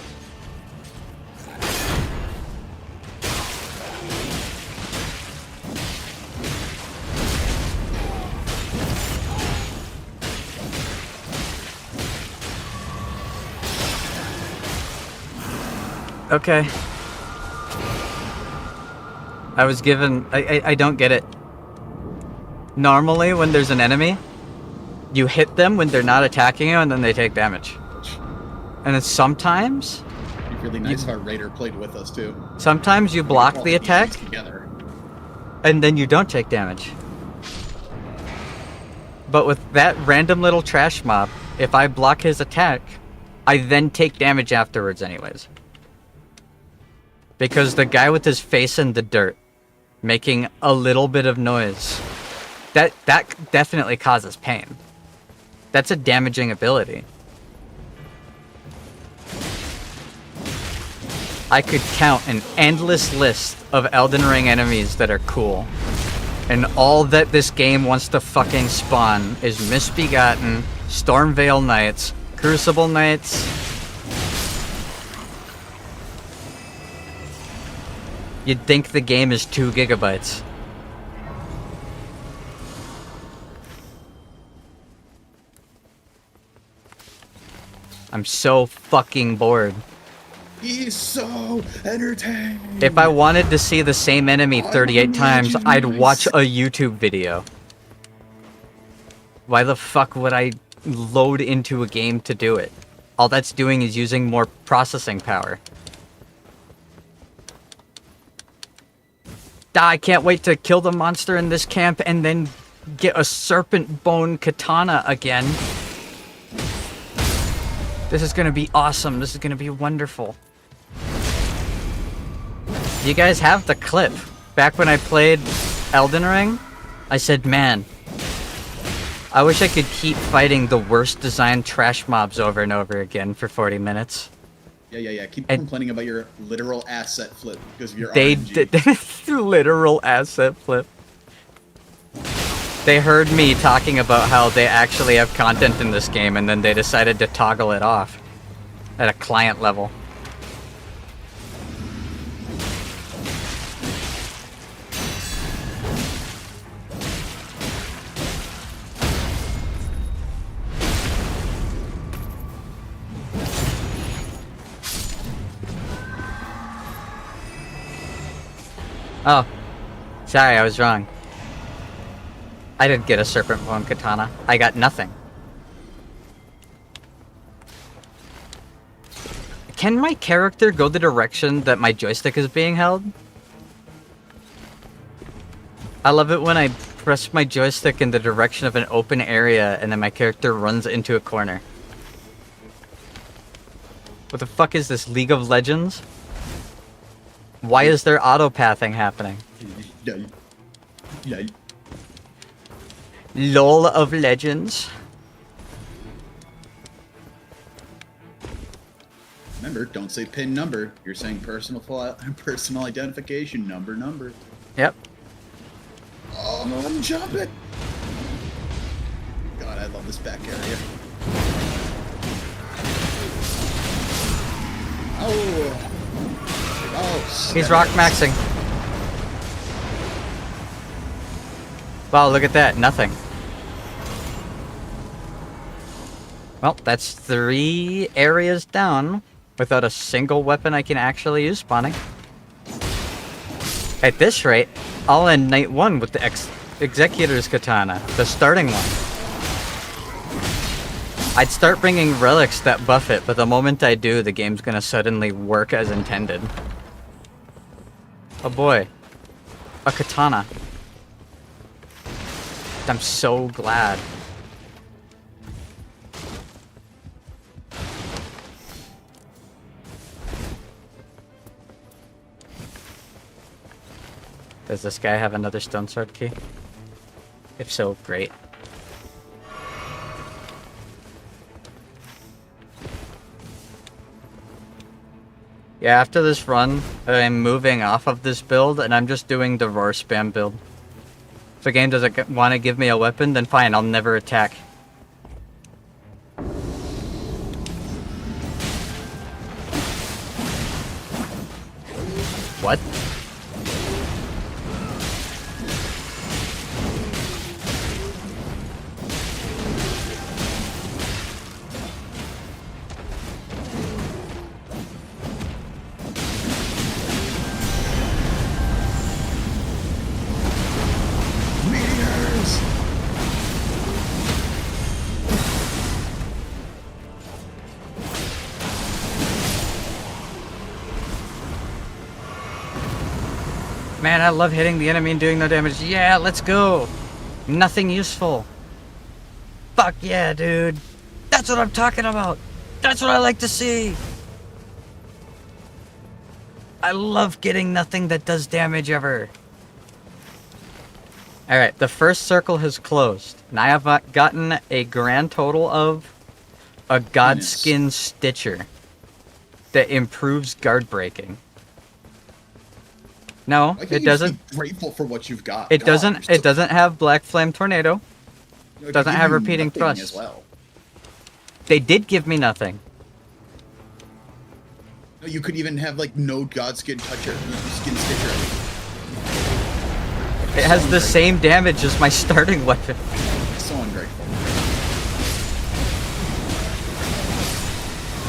Speaker 1: Okay. I was given... I don't get it. Normally, when there's an enemy, you hit them when they're not attacking you, and then they take damage. And then sometimes...
Speaker 16: It'd be really nice if our raider played with us, too.
Speaker 1: Sometimes you block the attack,
Speaker 16: together.
Speaker 1: And then you don't take damage. But with that random little trash mob, if I block his attack, I then take damage afterwards anyways. Because the guy with his face in the dirt, making a little bit of noise, that definitely causes pain. That's a damaging ability. I could count an endless list of Elden Ring enemies that are cool. And all that this game wants to fucking spawn is Misbegotten, Stormveil Knights, Crucible Knights. You'd think the game is 2 gigabytes. I'm so fucking bored.
Speaker 16: He's so entertained.
Speaker 1: If I wanted to see the same enemy 38 times, I'd watch a YouTube video. Why the fuck would I load into a game to do it? All that's doing is using more processing power. I can't wait to kill the monster in this camp and then get a serpent bone katana again. This is gonna be awesome. This is gonna be wonderful. You guys have the clip. Back when I played Elden Ring, I said, man, I wish I could keep fighting the worst designed trash mobs over and over again for 40 minutes.
Speaker 16: Yeah. Keep complaining about your literal asset flip because of your
Speaker 1: They
Speaker 16: RNG.
Speaker 1: did literal asset flip. They heard me talking about how they actually have content in this game, and then they decided to toggle it off at a client level. Oh, sorry, I was wrong. I didn't get a serpent bone katana. I got nothing. Can my character go the direction that my joystick is being held? I love it when I press my joystick in the direction of an open area and then my character runs into a corner. What the fuck is this, League of Legends? Why is there auto-pathing happening? LOL of Legends.
Speaker 16: Remember, don't say pin number. You're saying personal identification number.
Speaker 1: Yep.
Speaker 16: Oh, no, I'm jumping. God, I love this back area. Oh. Oh,
Speaker 1: he's rock maxing. Wow, look at that. Nothing. Well, that's 3 areas down without a single weapon I can actually use spawning. At this rate, I'll end night 1 with the Executor's Katana, the starting one. I'd start bringing relics that buff it, but the moment I do, the game's gonna suddenly work as intended. Oh boy. A katana. I'm so glad. Does this guy have another stone sword key? If so, great. Yeah, after this run, I'm moving off of this build, and I'm just doing the roar spam build. If the game doesn't want to give me a weapon, then fine, I'll never attack. What? Man, I love hitting the enemy and doing no damage. Yeah, let's go. Nothing useful. Fuck yeah, dude. That's what I'm talking about. That's what I like to see. I love getting nothing that does damage ever. Alright, the first circle has closed. And I have gotten a grand total of a Godskin Stitcher that improves guard breaking. No, it doesn't.
Speaker 16: Be grateful for what you've got.
Speaker 1: It doesn't. It doesn't have Black Flame Tornado. It doesn't have repeating thrust.
Speaker 16: As well.
Speaker 1: They did give me nothing.
Speaker 16: No, you could even have like no Godskin Toucher, Skin Stitcher.
Speaker 1: It has the same damage as my starting weapon.
Speaker 16: So ungrateful.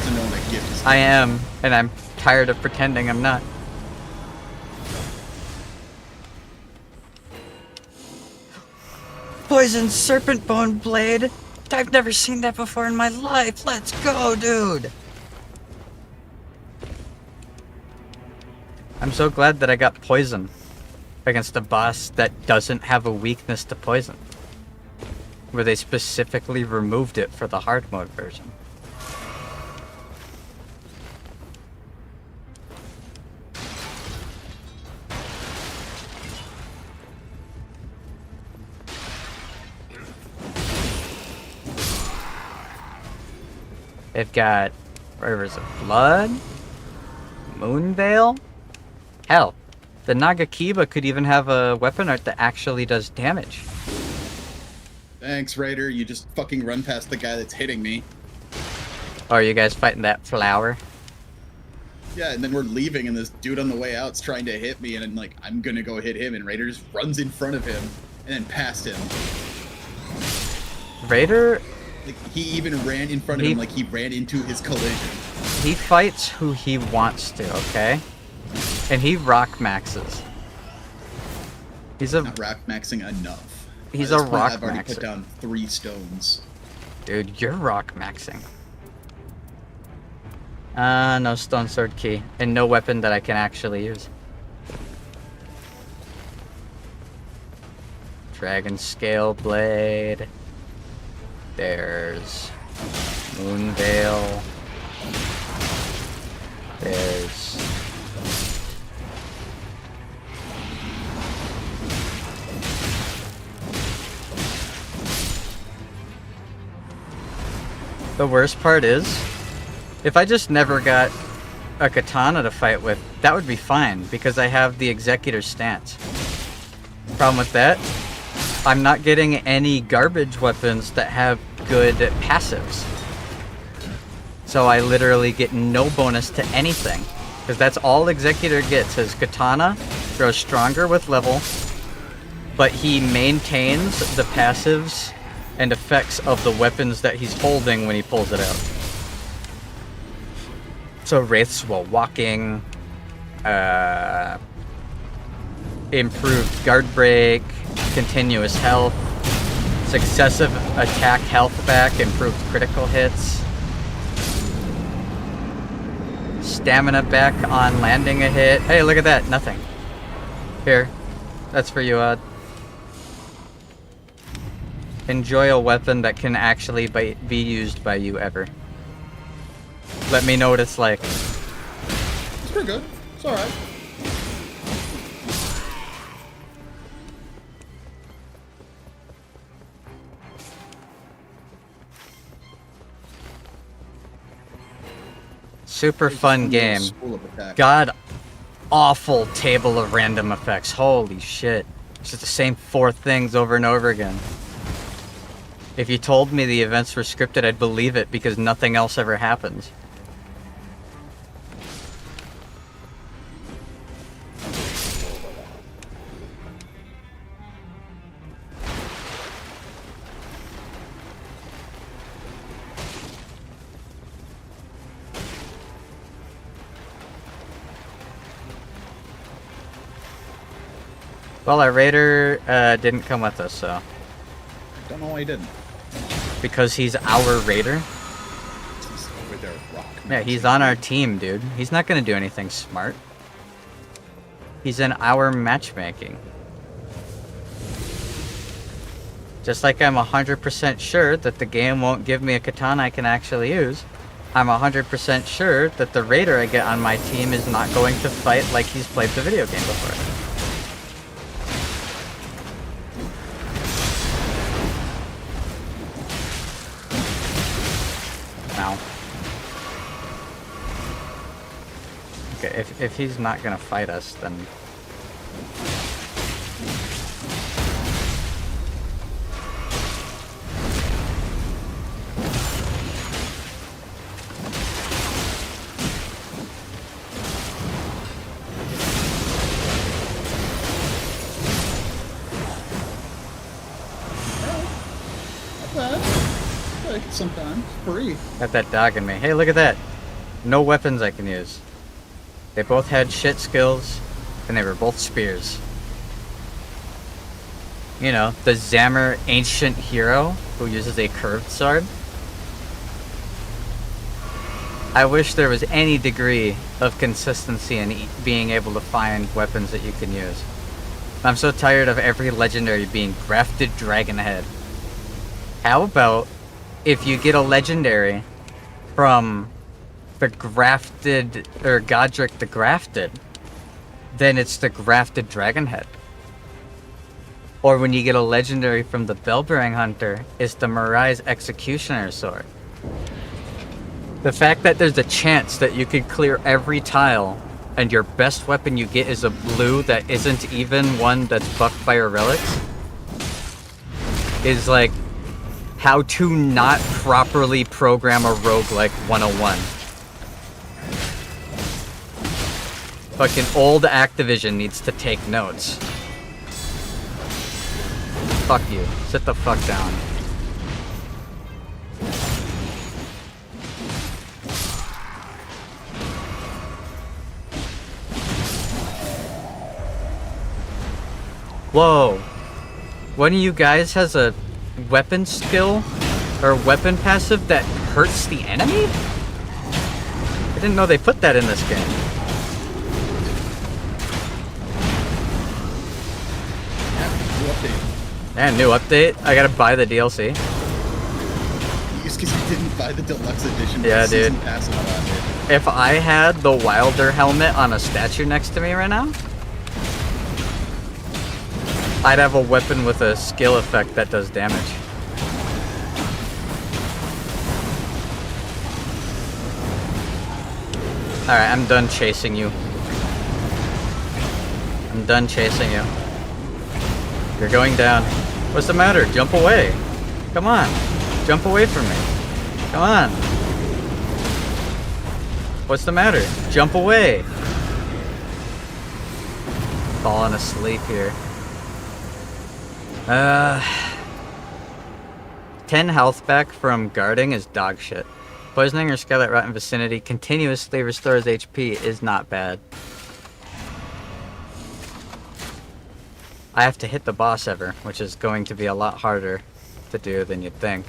Speaker 16: To know that gift is.
Speaker 1: I am, and I'm tired of pretending I'm not. Poison Serpent Bone Blade. I've never seen that before in my life. Let's go, dude. I'm so glad that I got poison against a boss that doesn't have a weakness to poison, where they specifically removed it for the hard mode version. They've got Rivers of Blood, Moonveil. Hell, the Nagakiba could even have a weapon art that actually does damage.
Speaker 16: Thanks, Raider. You just fucking run past the guy that's hitting me.
Speaker 1: Oh, are you guys fighting that flower?
Speaker 16: Yeah, and then we're leaving, and this dude on the way out's trying to hit me, and I'm like, I'm gonna go hit him, and Raider just runs in front of him, and then past him.
Speaker 1: Raider?
Speaker 16: Like, he even ran in front of him like he ran into his collision.
Speaker 1: He fights who he wants to, okay? And he rock maxes. He's
Speaker 16: not rock maxing enough.
Speaker 1: He's a rock
Speaker 16: I've already
Speaker 1: maxer.
Speaker 16: put down 3 stones.
Speaker 1: Dude, you're rock maxing. No stone sword key. And no weapon that I can actually use. Dragon scale blade. There's Moonveil. There's the worst part is, if I just never got a katana to fight with, that would be fine, because I have the Executor's Stance. Problem with that, I'm not getting any garbage weapons that have good passives. So I literally get no bonus to anything. Because that's all Executor gets, is katana, grows stronger with level, but he maintains the passives and effects of the weapons that he's holding when he pulls it out. So wraiths while walking, improved guard break, continuous health, successive attack health back, improved critical hits, stamina back on landing a hit. Hey, look at that, nothing. Here, that's for you, Odd. Enjoy a weapon that can actually be used by you ever. Let me know what it's like.
Speaker 16: It's pretty good. It's alright.
Speaker 1: Super fun game. God awful table of random effects. Holy shit. It's just the same 4 things over and over again. If you told me the events were scripted, I'd believe it because nothing else ever happens. Well, our raider didn't come with us, so.
Speaker 16: Don't know why he didn't.
Speaker 1: Because he's our raider?
Speaker 16: He's over there, rock.
Speaker 1: Yeah, he's on our team, dude. He's not gonna do anything smart. He's in our matchmaking. Just like I'm 100% sure that the game won't give me a katana I can actually use, I'm 100% sure that the raider I get on my team is not going to fight like he's played the video game before. Now. Okay, if he's not gonna fight us, then...
Speaker 16: Sometimes free.
Speaker 1: Got that dog in me. Hey, look at that. No weapons I can use. They both had shit skills, and they were both spears. You know, the Zammer ancient hero who uses a curved sword. I wish there was any degree of consistency in being able to find weapons that you can use. I'm so tired of every legendary being grafted dragon head. How about if you get a legendary from the grafted, or Godric the Grafted, then it's the grafted dragon head. Or when you get a legendary from the Bellbearing Hunter, it's the Mirai's Executioner Sword. The fact that there's a chance that you could clear every tile and your best weapon you get is a blue that isn't even one that's buffed by your relics is like How to not properly program a roguelike 101. Fucking old Activision needs to take notes. Fuck you. Sit the fuck down. Whoa. One of you guys has a weapon skill or weapon passive that hurts the enemy? I didn't know they put that in this game. And new update. I gotta buy the DLC.
Speaker 16: Just because you didn't buy the deluxe edition.
Speaker 1: Yeah, dude.
Speaker 16: Season pass and all that,
Speaker 1: If I had the Wilder helmet on a statue next to me right now, I'd have a weapon with a skill effect that does damage. Alright, I'm done chasing you. I'm done chasing you. You're going down. What's the matter? Jump away. Come on. Jump away from me. Come on. What's the matter? Jump away. Falling asleep here. 10 health back from guarding is dog shit. Poisoning or scarlet rot in vicinity continuously restores HP is not bad. I have to hit the boss ever, which is going to be a lot harder to do than you'd think.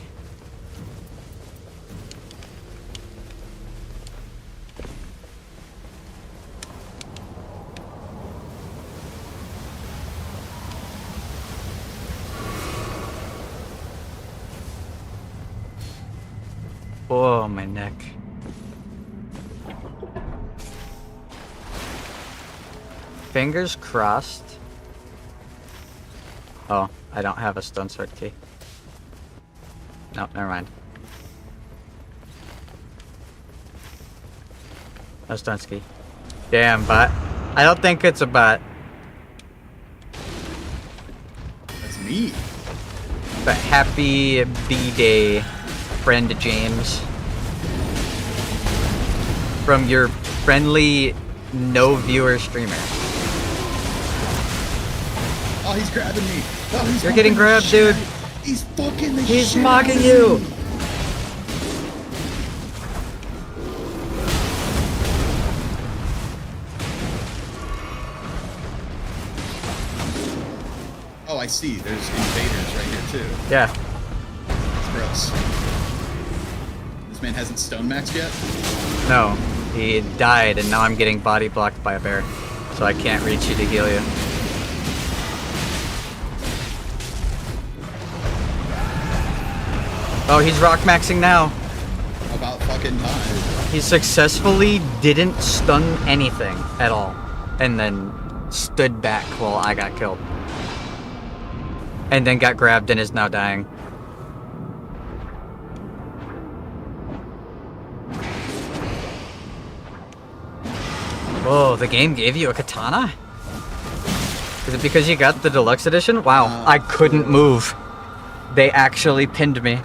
Speaker 1: Oh, my neck. Fingers crossed. Oh, I don't have a stone sword key. No, never mind. No stone key. Damn, bot. I don't think it's a bot.
Speaker 16: That's me.
Speaker 1: But happy B-Day, friend James. From your friendly, no-viewer streamer.
Speaker 16: Oh, he's grabbing me. Oh, he's
Speaker 1: You're getting grabbed, dude.
Speaker 16: He's fucking the shit.
Speaker 1: He's mocking you.
Speaker 16: Oh, I see. There's invaders right here, too.
Speaker 1: Yeah.
Speaker 16: It's gross. This man hasn't stone maxed yet?
Speaker 1: No. He died, and now I'm getting body blocked by a bear. So I can't reach you to heal you. Oh, he's rock maxing now.
Speaker 16: About fucking time.
Speaker 1: He successfully didn't stun anything at all. And then stood back while I got killed. And then got grabbed and is now dying. Whoa, the game gave you a katana? Is it because you got the deluxe edition? Wow, I couldn't move. They actually pinned me.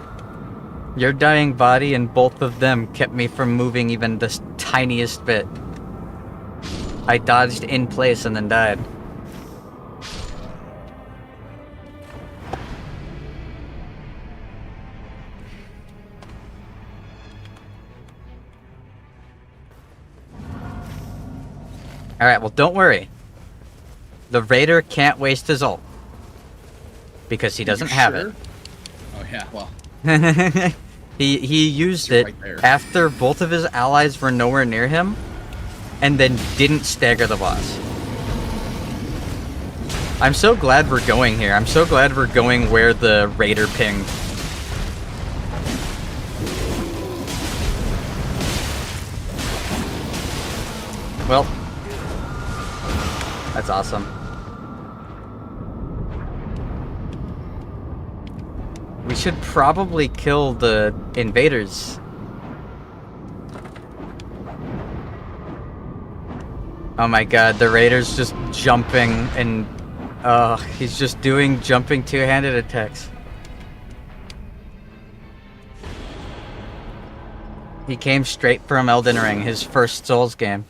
Speaker 1: Your dying body and both of them kept me from moving even the tiniest bit. I dodged in place and then died. Alright, well don't worry. The Raider can't waste his ult. Because he doesn't have it.
Speaker 16: Oh yeah, well.
Speaker 1: he used it
Speaker 16: right
Speaker 1: after both of his allies were nowhere near him, and then didn't stagger the boss. I'm so glad we're going here. I'm so glad we're going where the Raider pinged. Well, that's awesome. We should probably kill the invaders. Oh my god, the Raider's just jumping and... he's just doing jumping two-handed attacks. He came straight from Elden Ring, his first Souls game.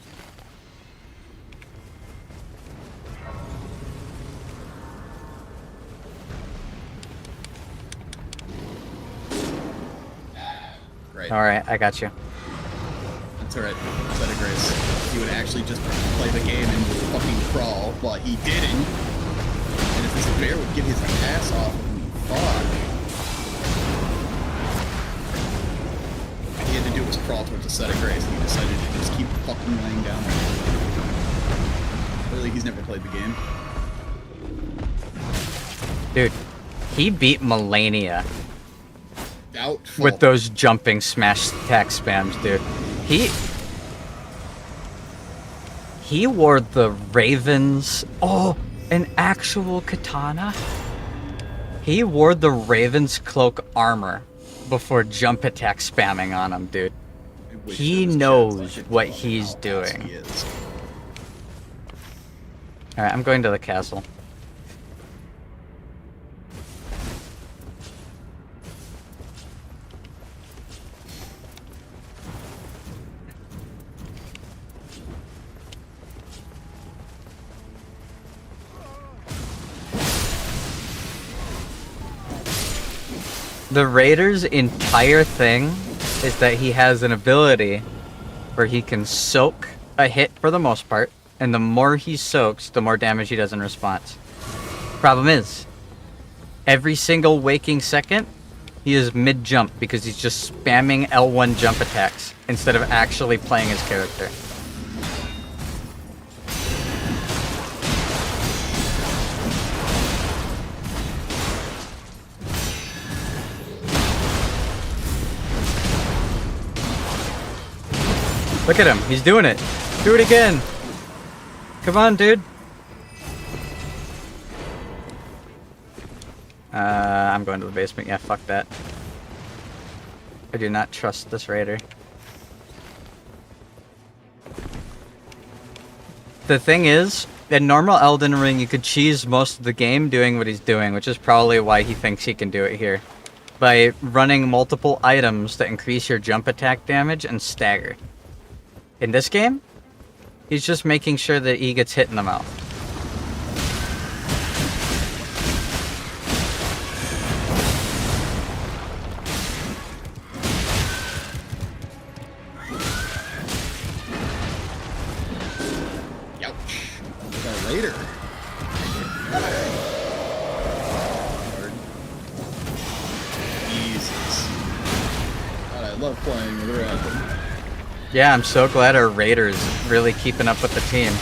Speaker 16: Right.
Speaker 1: Alright, I got you.
Speaker 16: That's alright. Set of grace. He would actually just play the game and fucking crawl, but he didn't. And if this bear would get his ass off of me, fuck. All he had to do was crawl towards a set of grace, and he decided to just keep fucking laying down there. Clearly, he's never played the game.
Speaker 1: Dude, he beat Melania.
Speaker 16: Doubtful.
Speaker 1: With those jumping smash attack spams, dude. He wore the Raven's... Oh, an actual katana? He wore the Raven's cloak armor before jump attack spamming on him, dude. He knows what he's doing. Alright, I'm going to the castle. The Raider's entire thing is that he has an ability where he can soak a hit for the most part, and the more he soaks, the more damage he does in response. Problem is, every single waking second, he is mid-jump because he's just spamming L1 jump attacks instead of actually playing his character. Look at him, he's doing it. Do it again. Come on, dude. I'm going to the basement. Yeah, fuck that. I do not trust this raider. The thing is, in normal Elden Ring, you could cheese most of the game doing what he's doing, which is probably why he thinks he can do it here. By running multiple items that increase your jump attack damage and stagger. In this game, he's just making sure that he gets hit in the mouth.
Speaker 16: Youch. The Raider. Jesus. God, I love playing with Red.
Speaker 1: Yeah, I'm so glad our Raider's really keeping up with the team.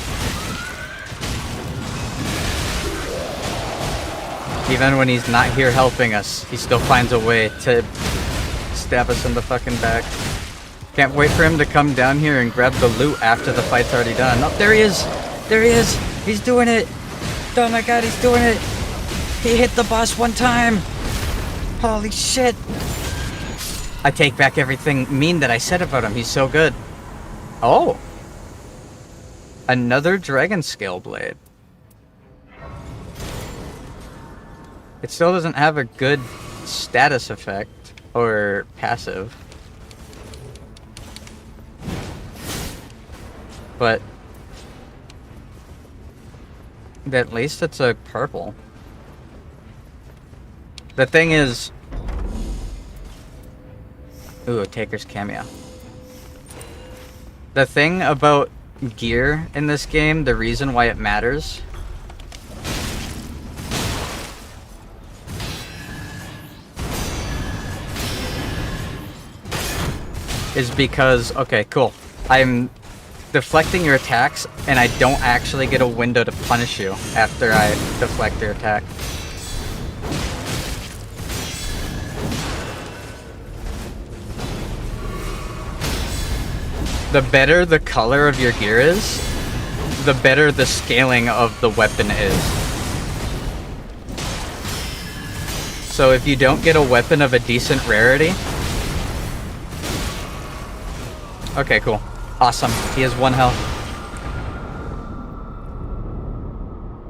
Speaker 1: Even when he's not here helping us, he still finds a way to stab us in the fucking back. Can't wait for him to come down here and grab the loot after the fight's already done. Oh, there he is! There he is! He's doing it! Oh my god, he's doing it! He hit the boss one time! Holy shit! I take back everything mean that I said about him. He's so good. Oh! Another dragon scale blade. It still doesn't have a good status effect or passive. But at least it's a purple. The thing is... Ooh, a Taker's cameo. The thing about gear in this game, the reason why it matters, is because, okay, cool. I'm deflecting your attacks, and I don't actually get a window to punish you after I deflect your attack. The better the color of your gear is, the better the scaling of the weapon is. So if you don't get a weapon of a decent rarity... Okay, cool. Awesome. He has 1 health.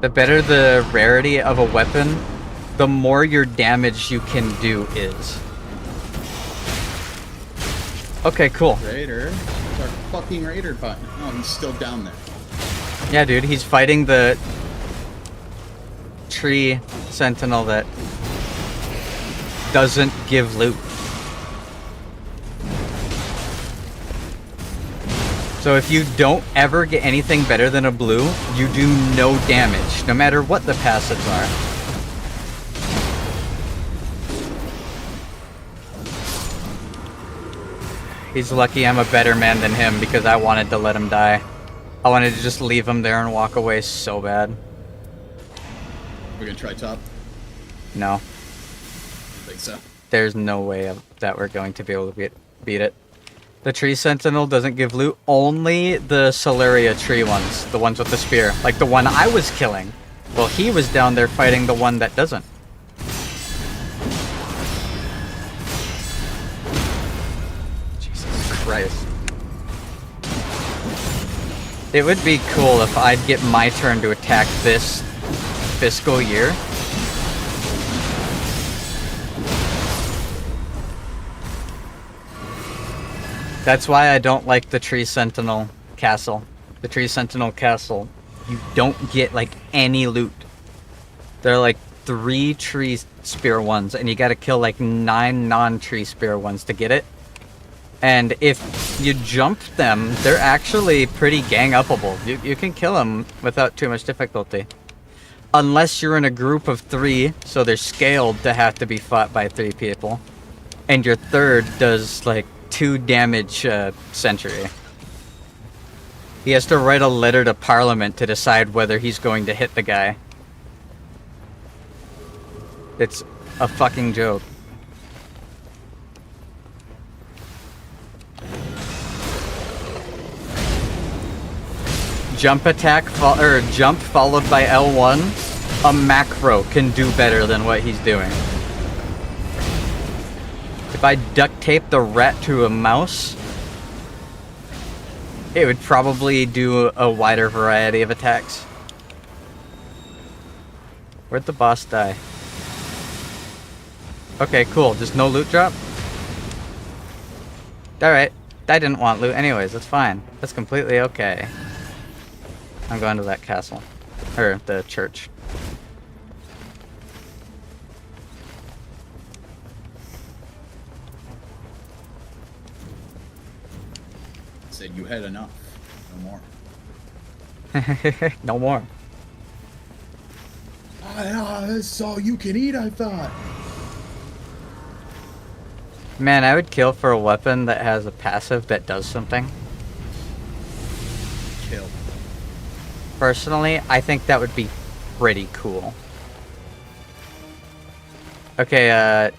Speaker 1: The better the rarity of a weapon, the more your damage you can do is. Okay, cool.
Speaker 16: Raider. It's our fucking Raider button. Oh, he's still down there.
Speaker 1: Yeah, dude, he's fighting the tree sentinel that doesn't give loot. So if you don't ever get anything better than a blue, you do no damage, no matter what the passives are. He's lucky I'm a better man than him because I wanted to let him die. I wanted to just leave him there and walk away so bad.
Speaker 16: We're gonna try top?
Speaker 1: No.
Speaker 16: I think so.
Speaker 1: There's no way that we're going to be able to beat it. The tree sentinel doesn't give loot. Only the Celeria tree ones. The ones with the spear. Like the one I was killing. Well, he was down there fighting the one that doesn't. Jesus Christ. It would be cool if I'd get my turn to attack this fiscal year. That's why I don't like the Tree Sentinel Castle. The Tree Sentinel Castle, you don't get like any loot. There are like 3 tree spear ones, and you gotta kill like 9 non-tree spear ones to get it. And if you jump them, they're actually pretty gang-upable. You can kill them without too much difficulty. Unless you're in a group of 3, so they're scaled to have to be fought by 3 people. And your third does like 2 damage sentry. He has to write a letter to Parliament to decide whether he's going to hit the guy. It's a fucking joke. Jump attack, or jump followed by L1, a macro can do better than what he's doing. If I duct tape the rat to a mouse, it would probably do a wider variety of attacks. Where'd the boss die? Okay, cool. Just no loot drop? Alright. I didn't want loot anyways. That's fine. That's completely okay. I'm going to that castle. Or the church.
Speaker 16: Said you had enough. No more.
Speaker 1: No more.
Speaker 16: That's all you can eat, I thought.
Speaker 1: Man, I would kill for a weapon that has a passive that does something.
Speaker 16: Kill.
Speaker 1: Personally, I think that would be pretty cool. Okay,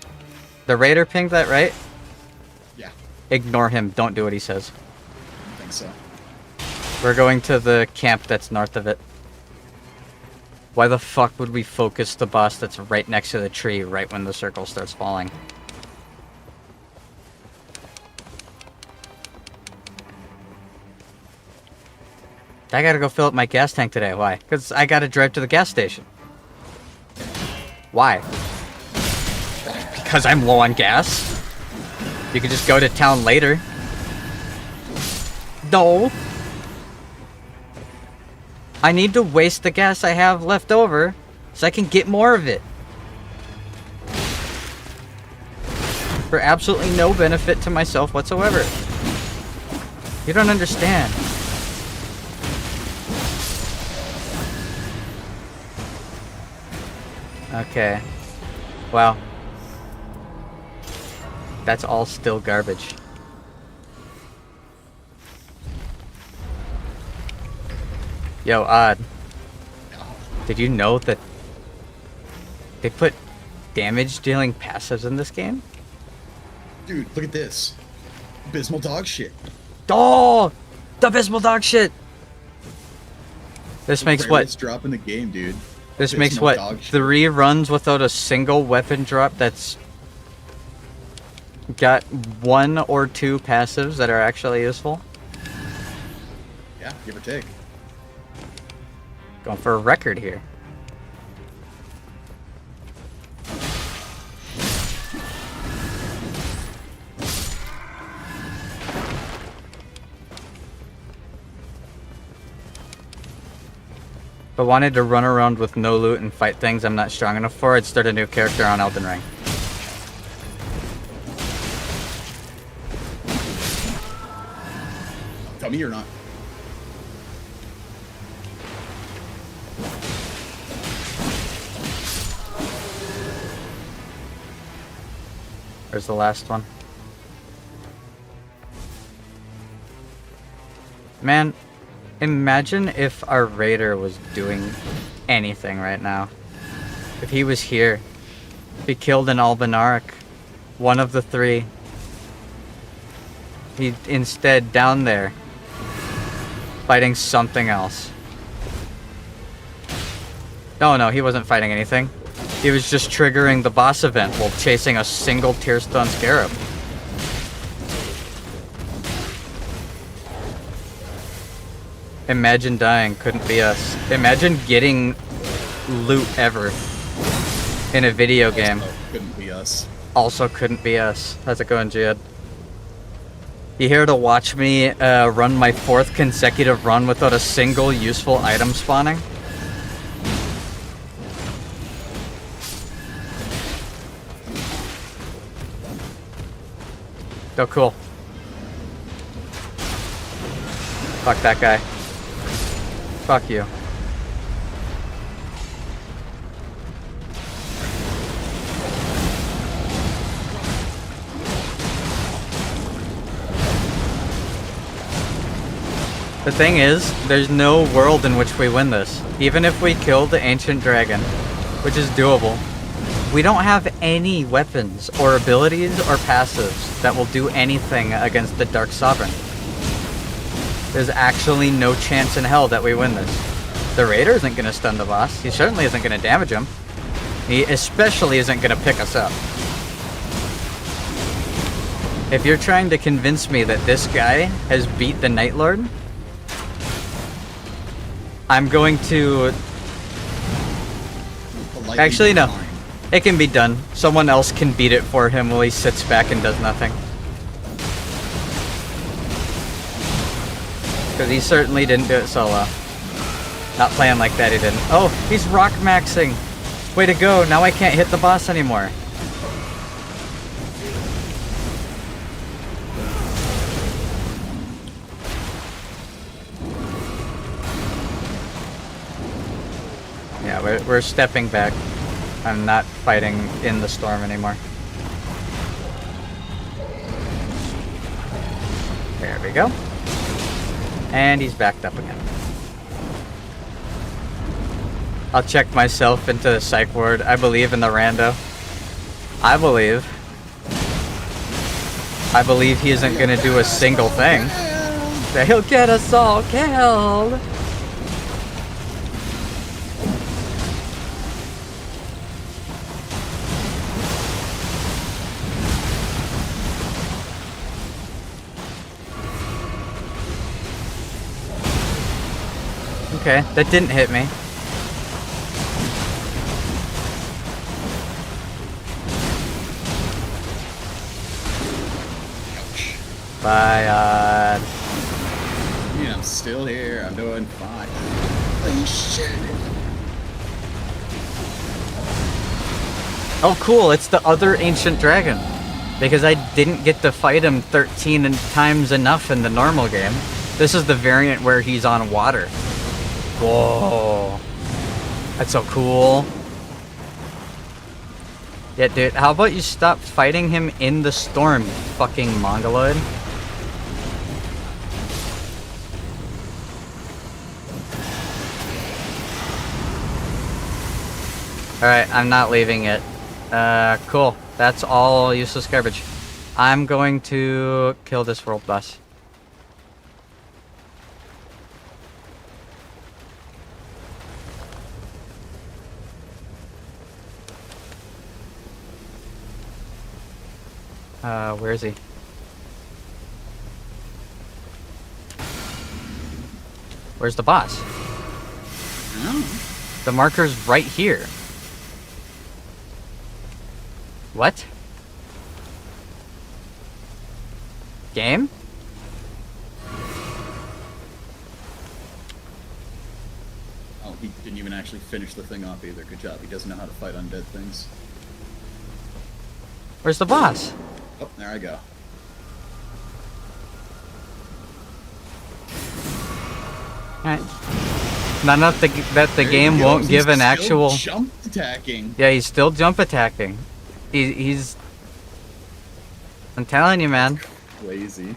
Speaker 1: the raider pinged that, right?
Speaker 16: Yeah.
Speaker 1: Ignore him. Don't do what he says.
Speaker 16: I think so.
Speaker 1: We're going to the camp that's north of it. Why the fuck would we focus the boss that's right next to the tree right when the circle starts falling? I gotta go fill up my gas tank today. Why? Because I gotta drive to the gas station. Why? Because I'm low on gas? You could just go to town later. No. I need to waste the gas I have left over so I can get more of it. For absolutely no benefit to myself whatsoever. You don't understand. Okay. Well. That's all still garbage. Yo, Odd. Did you know that they put damage dealing passives in this game?
Speaker 16: Dude, look at this. Abysmal dog shit.
Speaker 1: Oh! The abysmal dog shit! This makes what?
Speaker 16: Drop in the game, dude.
Speaker 1: This makes what? 3 runs without a single weapon drop that's got 1 or 2 passives that are actually useful?
Speaker 16: Yeah, give or take.
Speaker 1: Going for a record here. If I wanted to run around with no loot and fight things I'm not strong enough for, I'd start a new character on Elden Ring.
Speaker 16: Tell me you're not.
Speaker 1: Where's the last one? Man, imagine if our raider was doing anything right now. If he was here. If he killed an Albinauric. One of the three. He instead down there. Fighting something else. No, he wasn't fighting anything. He was just triggering the boss event while chasing a single Tearstone Scarab. Imagine dying, couldn't be us. Imagine getting loot ever in a video game.
Speaker 16: Also couldn't be us.
Speaker 1: Also couldn't be us. How's it going, Jihad? You here to watch me run my 4th consecutive run without a single useful item spawning? Oh, cool. Fuck that guy. Fuck you. The thing is, there's no world in which we win this. Even if we kill the Ancient Dragon, which is doable, we don't have any weapons or abilities or passives that will do anything against the Dark Sovereign. There's actually no chance in hell that we win this. The Raider isn't going to stun the boss. He certainly isn't going to damage him. He especially isn't going to pick us up. If you're trying to convince me that this guy has beat the Night Lord, I'm going to... Actually, no. It can be done. Someone else can beat it for him while he sits back and does nothing. Because he certainly didn't do it solo. Not playing like that, he didn't. Oh, he's rock maxing. Way to go. Now I can't hit the boss anymore. Yeah, we're stepping back. I'm not fighting in the storm anymore. There we go. And he's backed up again. I'll check myself into the psych ward. I believe in the rando. I believe he isn't gonna do a single thing. That he'll get us all killed. Okay, that didn't hit me. Bye,
Speaker 16: Yeah, I'm still here. I'm doing fine. Holy shit.
Speaker 1: Oh, cool. It's the other Ancient Dragon. Because I didn't get to fight him 13 times enough in the normal game. This is the variant where he's on water. Whoa. That's so cool. Yeah, dude. How about you stop fighting him in the storm, you fucking mongoloid? Alright, I'm not leaving it. Cool. That's all useless garbage. I'm going to kill this world boss. Where is he? Where's the boss? The marker's right here. What? Game?
Speaker 16: Oh, he didn't even actually finish the thing off either. Good job. He doesn't know how to fight undead things.
Speaker 1: Where's the boss?
Speaker 16: Oh, there I go.
Speaker 1: Alright. Not enough that the game won't give an actual
Speaker 16: jump attacking.
Speaker 1: Yeah, he's still jump attacking. He's I'm telling you, man.
Speaker 16: Lazy.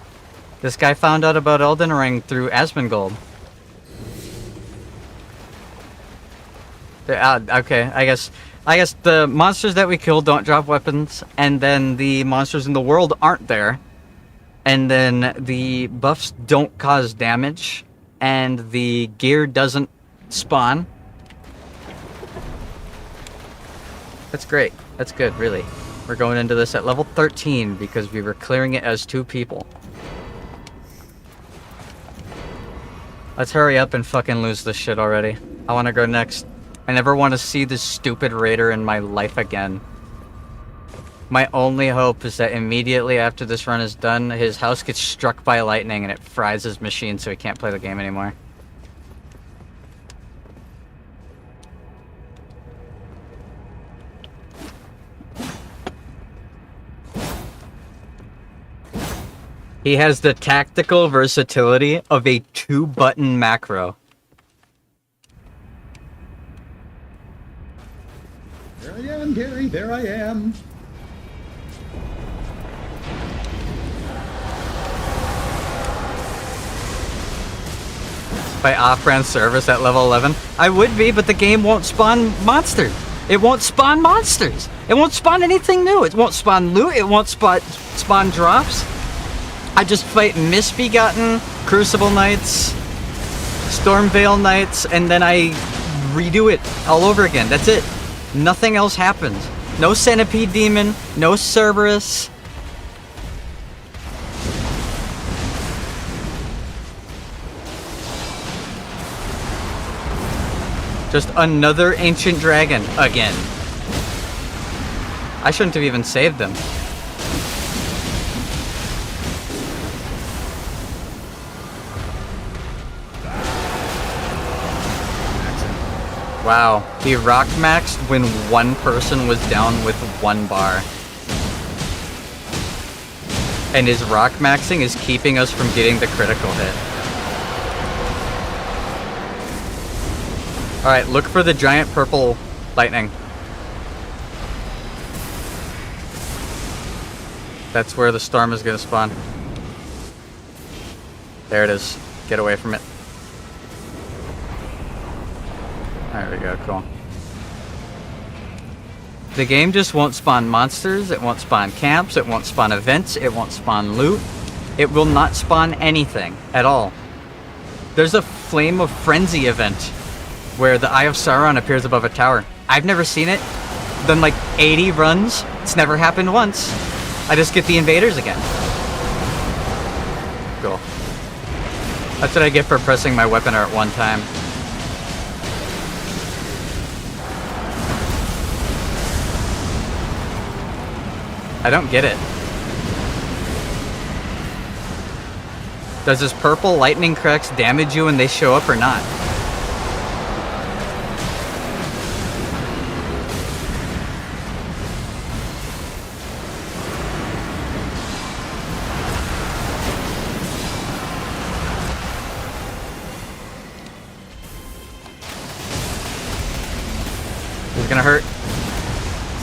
Speaker 1: This guy found out about Elden Ring through Asmongold. Okay, I guess the monsters that we kill don't drop weapons, and then the monsters in the world aren't there, and then the buffs don't cause damage, and the gear doesn't spawn. That's great. That's good, really. We're going into this at level 13 because we were clearing it as 2 people. Let's hurry up and fucking lose this shit already. I want to go next. I never want to see this stupid raider in my life again. My only hope is that immediately after this run is done, his house gets struck by lightning and it fries his machine so he can't play the game anymore. He has the tactical versatility of a 2-button macro.
Speaker 16: There I am, Gary. There I am.
Speaker 1: By off-brand service at level 11? I would be, but the game won't spawn monsters. It won't spawn monsters. It won't spawn anything new. It won't spawn loot. It won't spawn drops. I just fight Misbegotten, Crucible Knights, Stormveil Knights, and then I redo it all over again. That's it. Nothing else happens. No Centipede Demon, no Cerberus. Just another Ancient Dragon again. I shouldn't have even saved them. Wow, he rock maxed when one person was down with 1 bar. And his rock maxing is keeping us from getting the critical hit. Alright, look for the giant purple lightning. That's where the storm is gonna spawn. There it is. Get away from it. There we go, cool. The game just won't spawn monsters, it won't spawn camps, it won't spawn events, it won't spawn loot. It will not spawn anything at all. There's a Flame of Frenzy event where the Eye of Sauron appears above a tower. I've never seen it. Done like 80 runs. It's never happened once. I just get the invaders again. Cool. That's what I get for pressing my weapon R at 1 time. I don't get it. Does this purple lightning cracks damage you when they show up or not? He's gonna hurt.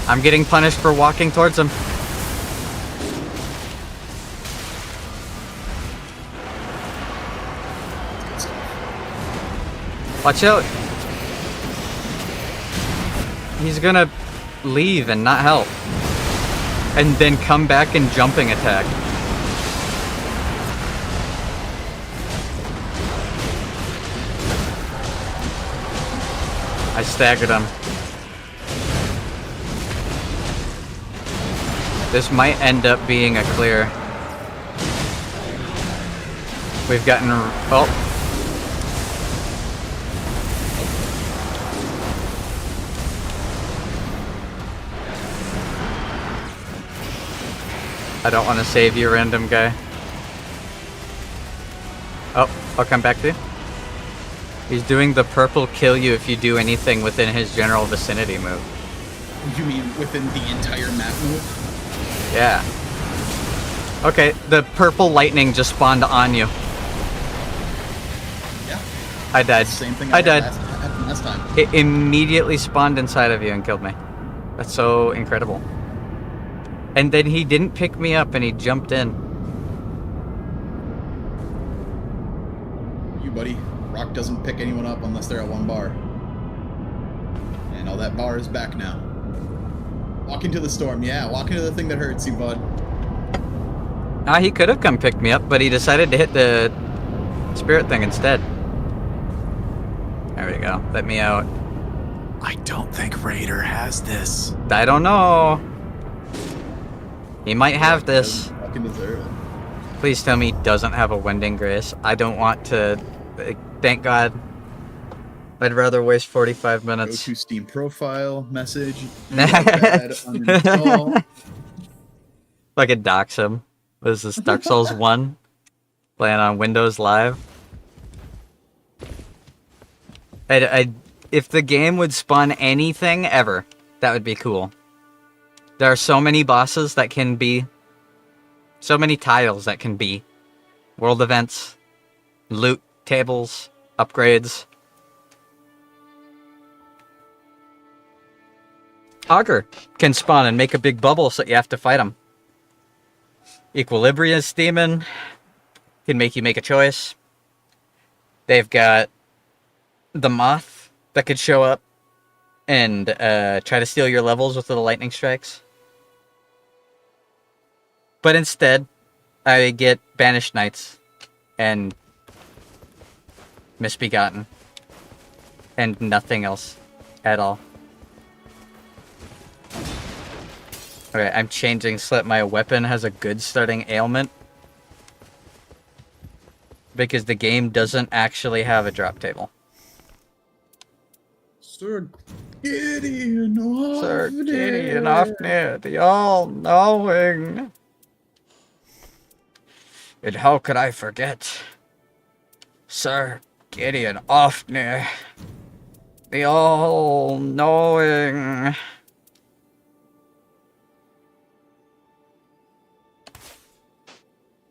Speaker 1: I'm getting punished for walking towards him. Watch out! He's gonna leave and not help. And then come back and jumping attack. I staggered him. This might end up being a clear. We've gotten... oh. I don't want to save you, random guy. Oh, I'll come back to you. He's doing the purple kill you if you do anything within his general vicinity move.
Speaker 16: You mean within the entire map move?
Speaker 1: Yeah. Okay, the purple lightning just spawned on you.
Speaker 16: Yeah.
Speaker 1: I died.
Speaker 16: Same thing
Speaker 1: I died.
Speaker 16: last time.
Speaker 1: It immediately spawned inside of you and killed me. That's so incredible. And then he didn't pick me up and he jumped in.
Speaker 16: You, buddy. Rock doesn't pick anyone up unless they're at one bar. And all that bar is back now. Walk into the storm. Yeah, walk into the thing that hurts you, bud.
Speaker 1: He could have come pick me up, but he decided to hit the spirit thing instead. There we go. Let me out.
Speaker 18: I don't think Raider has this.
Speaker 1: I don't know. He might have this.
Speaker 16: Fucking deserve it.
Speaker 1: Please tell me he doesn't have a Wending Grace. I don't want to... Thank God. I'd rather waste 45 minutes.
Speaker 16: Go to Steam profile, message, bad, uninstall.
Speaker 1: Fucking dox him. What is this, Dark Souls 1? Playing on Windows Live? If the game would spawn anything ever, that would be cool. There are so many bosses that can be... So many tiles that can be. World events, loot tables, upgrades. Augur can spawn and make a big bubble so you have to fight him. Equilibrius Demon can make you make a choice. They've got the Moth that could show up and try to steal your levels with little lightning strikes. But instead, I get Banished Knights and Misbegotten and nothing else at all. Okay, I'm changing so that my weapon has a good starting ailment. Because the game doesn't actually have a drop table.
Speaker 16: Sir Gideon Ofnir.
Speaker 1: Sir Gideon Ofnir, the all-knowing. And how could I forget? Sir Gideon Ofnir, the all-knowing.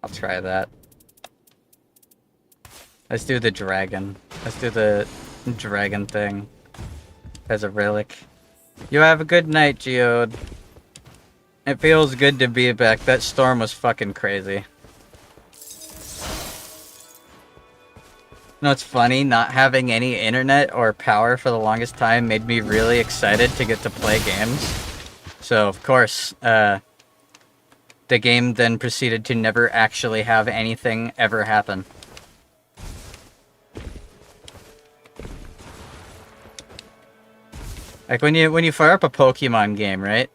Speaker 1: I'll try that. Let's do the dragon. Let's do the dragon thing as a relic. You have a good night, Geode. It feels good to be back. That storm was fucking crazy. You know, it's funny, not having any internet or power for the longest time made me really excited to get to play games. So, of course, the game then proceeded to never actually have anything ever happen. Like when you fire up a Pokemon game, right?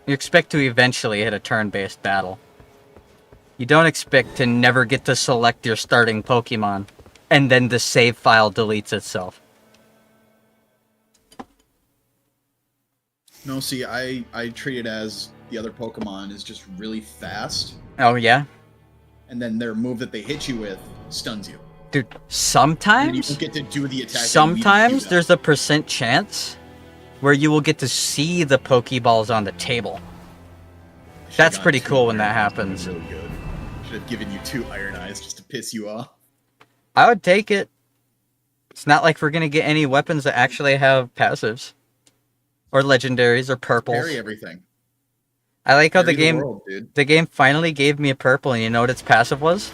Speaker 1: You expect to eventually hit a turn-based battle. You don't expect to never get to select your starting Pokemon, and then the save file deletes itself.
Speaker 16: No, see, I treat it as the other Pokemon is just really fast.
Speaker 1: Oh, yeah?
Speaker 16: And then their move that they hit you with stuns you.
Speaker 1: Dude, sometimes...
Speaker 16: And you don't get to do the attack.
Speaker 1: Sometimes there's a % chance where you will get to see the Pokeballs on the table. That's pretty cool when that happens.
Speaker 16: Really good. Should have given you 2 Iron Eyes just to piss you off.
Speaker 1: I would take it. It's not like we're gonna get any weapons that actually have passives. Or legendaries or purples.
Speaker 16: Parry everything.
Speaker 1: I like how
Speaker 16: Parry
Speaker 1: the game finally gave me a purple, and you know what its passive was?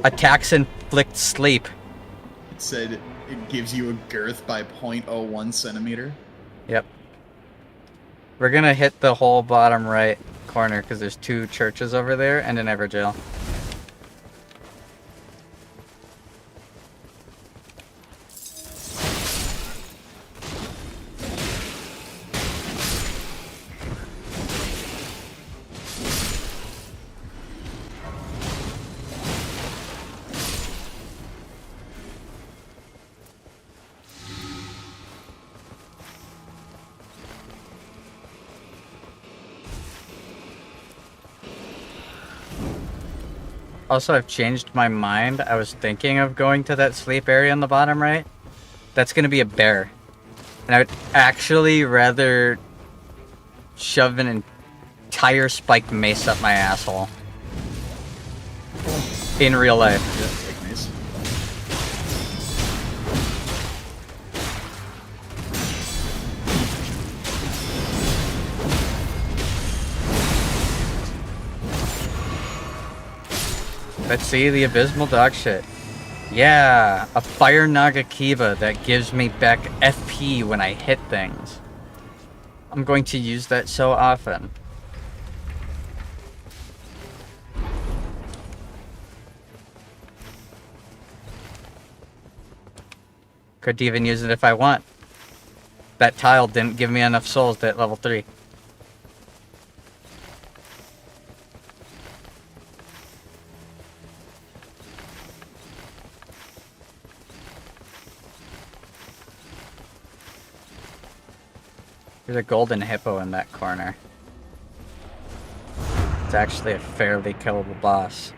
Speaker 1: Attacks inflict sleep.
Speaker 16: It said it gives you a girth by 0.01 centimeter.
Speaker 1: Yep. We're gonna hit the whole bottom right corner because there's 2 churches over there and an Everjail. Also, I've changed my mind. I was thinking of going to that sleep area on the bottom right. That's gonna be a bear. And I would actually rather shove an entire spiked mace up my asshole. In real life.
Speaker 16: Yeah, take mace.
Speaker 1: Let's see the abysmal dog shit. Yeah, a fire Naga Kiba that gives me back FP when I hit things. I'm going to use that so often. Could even use it if I want. That tile didn't give me enough souls at level 3. There's a golden hippo in that corner. It's actually a fairly killable boss.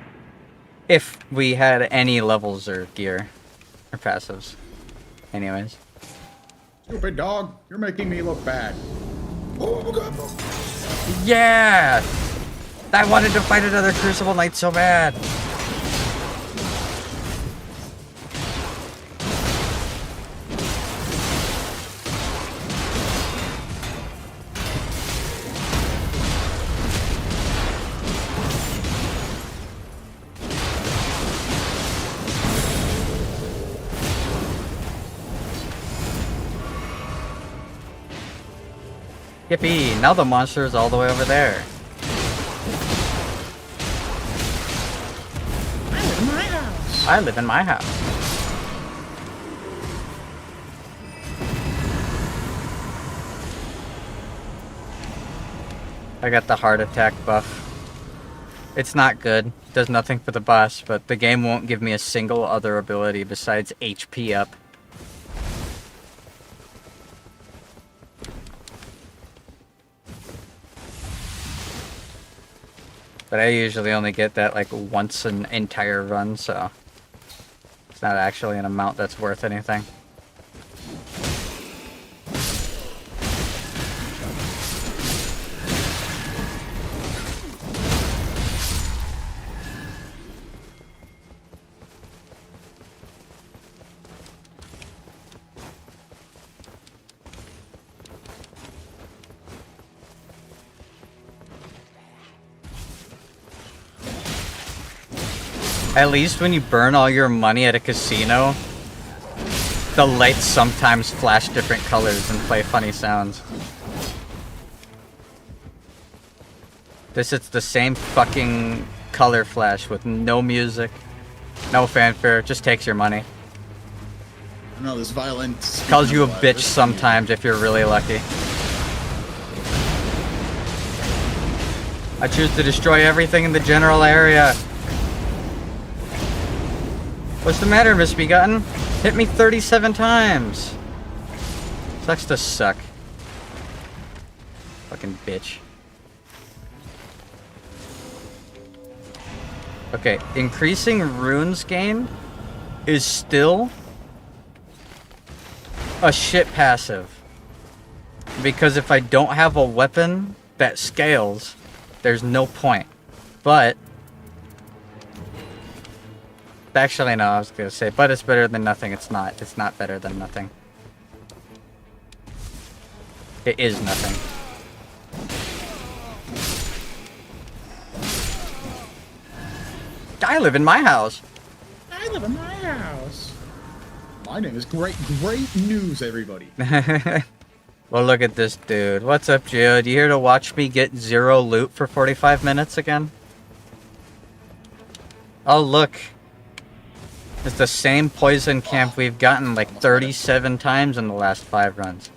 Speaker 1: If we had any levels or gear. Or passives. Anyways.
Speaker 16: Stupid dog, you're making me look bad. Oh, God.
Speaker 1: Yeah! I wanted to fight another Crucible Knight so bad. Yippee! Now the monster is all the way over there.
Speaker 16: I live in my house.
Speaker 1: I live in my house. I got the heart attack buff. It's not good. Does nothing for the boss, but the game won't give me a single other ability besides HP up. But I usually only get that like once an entire run, so it's not actually an amount that's worth anything. At least when you burn all your money at a casino, the lights sometimes flash different colors and play funny sounds. This is the same fucking color flash with no music, no fanfare, just takes your money.
Speaker 16: No, this violent.
Speaker 1: Calls you a bitch sometimes if you're really lucky. I choose to destroy everything in the general area. What's the matter, Misbegotten? Hit me 37 times. Sucks to suck. Fucking bitch. Okay, increasing runes gain is still a shit passive. Because if I don't have a weapon that scales, there's no point. But actually, no, I was gonna say, but it's better than nothing. It's not. It's not better than nothing. It is nothing. I live in my house.
Speaker 16: I live in my house. My name is Great News, everybody.
Speaker 1: Well, look at this dude. What's up, Geode? You here to watch me get 0 loot for 45 minutes again? Oh, look. It's the same poison camp we've gotten like 37 times in the last 5 runs.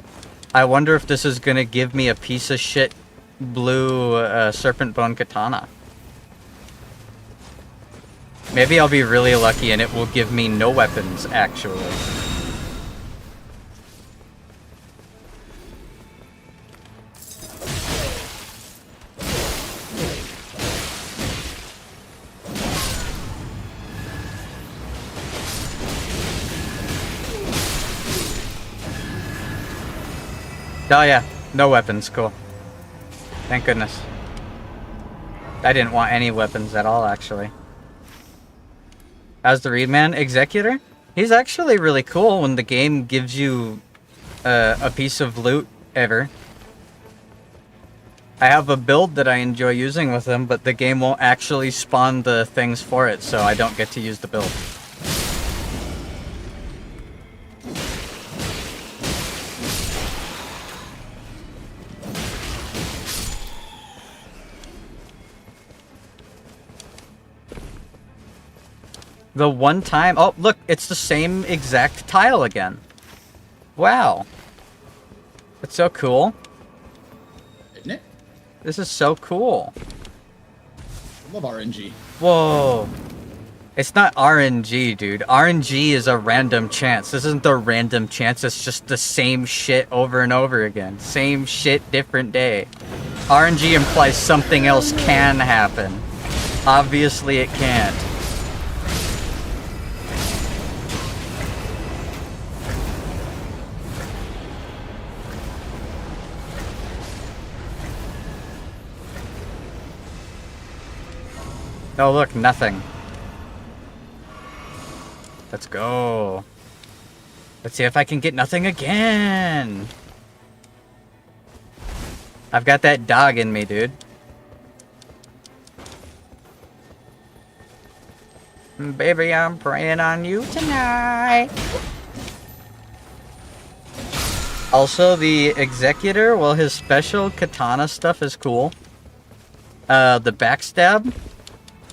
Speaker 1: I wonder if this is gonna give me a piece of shit blue serpent bone katana. Maybe I'll be really lucky and it will give me no weapons, actually. Oh yeah, no weapons, cool. Thank goodness. I didn't want any weapons at all, actually. As the Reedman Executor, he's actually really cool when the game gives you a piece of loot ever. I have a build that I enjoy using with him, but the game won't actually spawn the things for it, so I don't get to use the build. The one time... Oh, look, it's the same exact tile again. Wow. It's so cool.
Speaker 16: Isn't it?
Speaker 1: This is so cool.
Speaker 16: I love RNG.
Speaker 1: Whoa. It's not RNG, dude. RNG is a random chance. This isn't a random chance. It's just the same shit over and over again. Same shit, different day. RNG implies something else can happen. Obviously, it can't. Oh, look, nothing. Let's go. Let's see if I can get nothing again. I've got that dog in me, dude. Baby, I'm praying on you tonight. Also, the Executor, well, his special katana stuff is cool. The backstab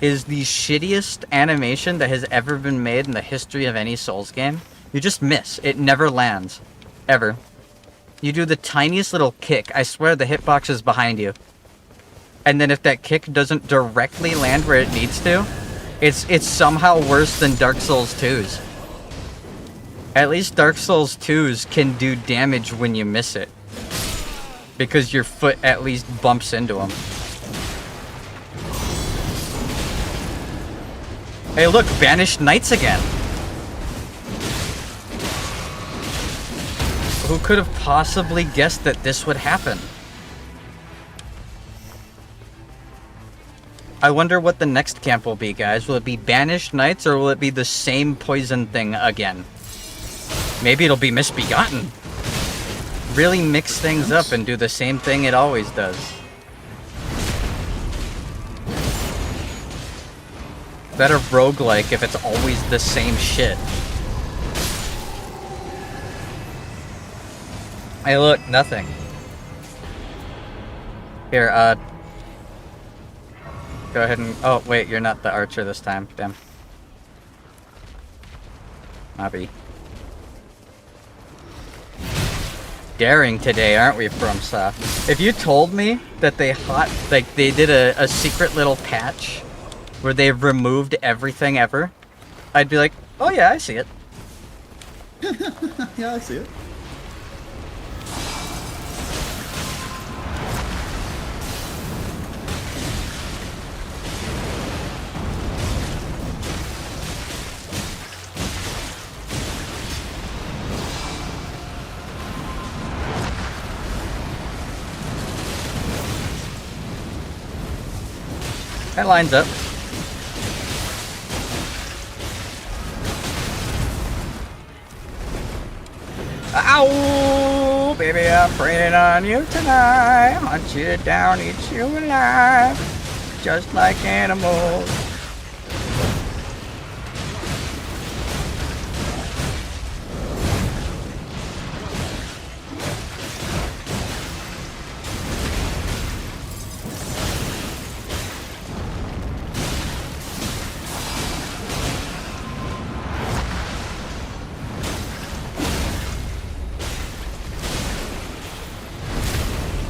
Speaker 1: is the shittiest animation that has ever been made in the history of any Souls game. You just miss. It never lands. Ever. You do the tiniest little kick. I swear the hitbox is behind you. And then if that kick doesn't directly land where it needs to, it's somehow worse than Dark Souls 2's. At least Dark Souls 2's can do damage when you miss it. Because your foot at least bumps into them. Hey look, Banished Knights again. Who could have possibly guessed that this would happen? I wonder what the next camp will be, guys. Will it be Banished Knights or will it be the same poison thing again? Maybe it'll be Misbegotten. Really mix things up and do the same thing it always does. Better roguelike if it's always the same shit. Hey look, nothing. Here, go ahead and... Oh, wait, you're not the archer this time. Damn. Mobby. Daring today, aren't we, FromSoft? If you told me that they did a secret little patch where they've removed everything ever, I'd be like, oh yeah, I see it.
Speaker 16: Yeah, I see it.
Speaker 1: That lines up. Ow! Baby, I'm praying on you tonight. Hunt you down, eat you alive. Just like animals.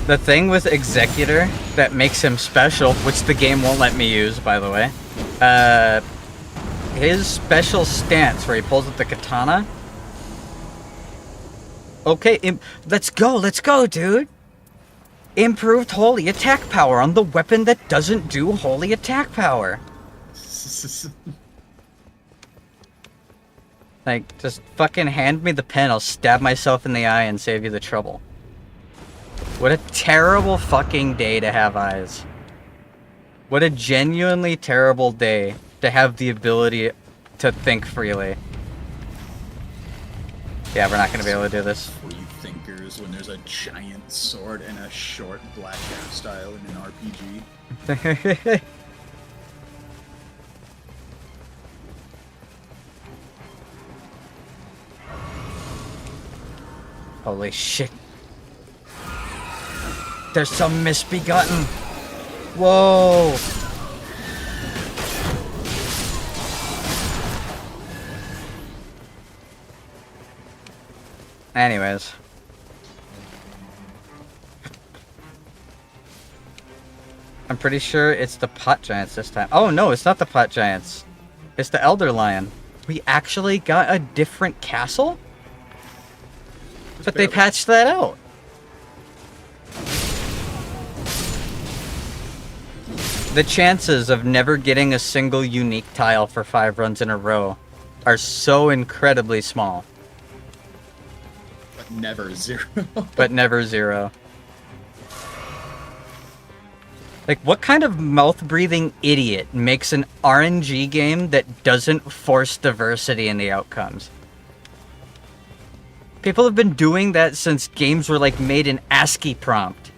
Speaker 1: The thing with Executor that makes him special, which the game won't let me use, by the way, his special stance where he pulls with the katana. Okay, let's go, dude. Improved holy attack power on the weapon that doesn't do holy attack power. Like, just fucking hand me the pen, I'll stab myself in the eye and save you the trouble. What a terrible fucking day to have eyes. What a genuinely terrible day to have the ability to think freely. Yeah, we're not gonna be able to do this.
Speaker 16: Free thinkers when there's a giant sword and a short black hairstyle in an RPG.
Speaker 1: Holy shit. There's some misbegotten. Whoa. Anyways. I'm pretty sure it's the pot giants this time. Oh no, it's not the pot giants. It's the elder lion. We actually got a different castle? But they patched that out. The chances of never getting a single unique tile for 5 runs in a row are so incredibly small.
Speaker 16: But never zero.
Speaker 1: But never zero. Like, what kind of mouth-breathing idiot makes an RNG game that doesn't force diversity in the outcomes? People have been doing that since games were, like, made in ASCII prompt.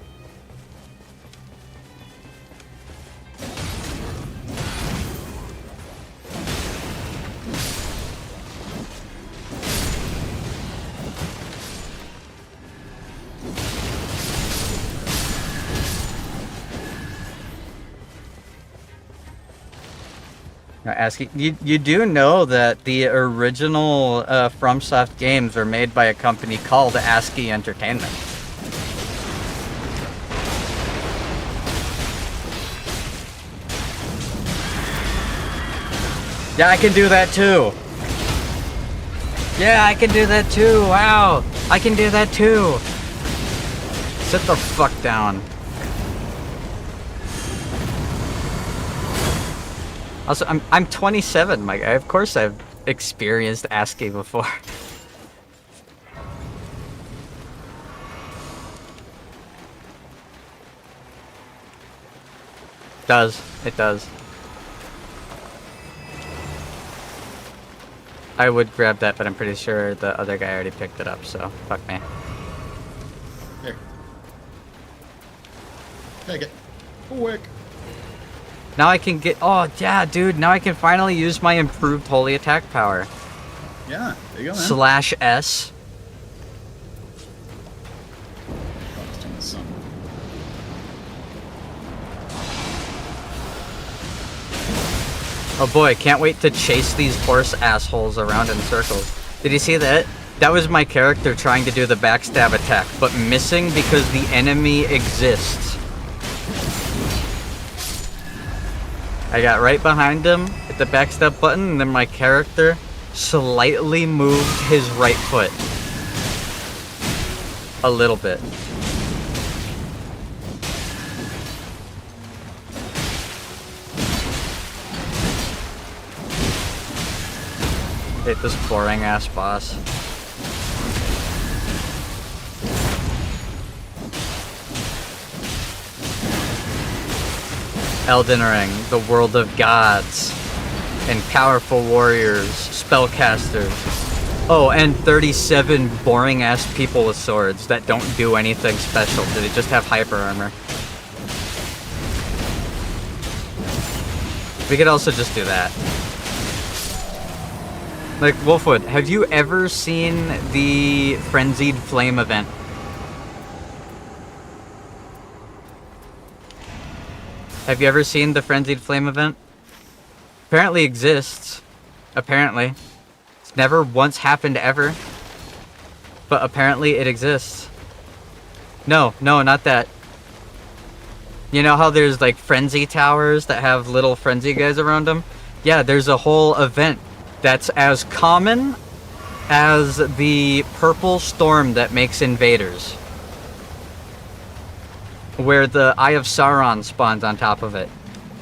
Speaker 1: ASCII, you do know that the original FromSoft games were made by a company called ASCII Entertainment. Yeah, I can do that too. Yeah, I can do that too. Wow, I can do that too. Sit the fuck down. Also, I'm 27, my guy. Of course I've experienced ASCII before. It does. I would grab that, but I'm pretty sure the other guy already picked it up, so fuck me.
Speaker 16: Here. Take it. Quick.
Speaker 1: Now I can get... Oh, yeah, dude. Now I can finally use my improved holy attack power.
Speaker 16: Yeah, there you go, man.
Speaker 1: Slash S. Oh boy, can't wait to chase these horse assholes around in circles. Did you see that? That was my character trying to do the backstab attack, but missing because the enemy exists. I got right behind him, hit the backstab button, and then my character slightly moved his right foot. A little bit. Hit this boring ass boss. Elden Ring, the world of gods, and powerful warriors, spellcasters. Oh, and 37 boring-ass people with swords that don't do anything special. They just have hyper armor. We could also just do that. Like, Wolfwood, have you ever seen the Frenzied Flame event? Have you ever seen the Frenzied Flame event? Apparently exists. Apparently. It's never once happened ever. But apparently it exists. No, not that. You know how there's like frenzy towers that have little frenzy guys around them? Yeah, there's a whole event that's as common as the purple storm that makes invaders. Where the Eye of Sauron spawns on top of it.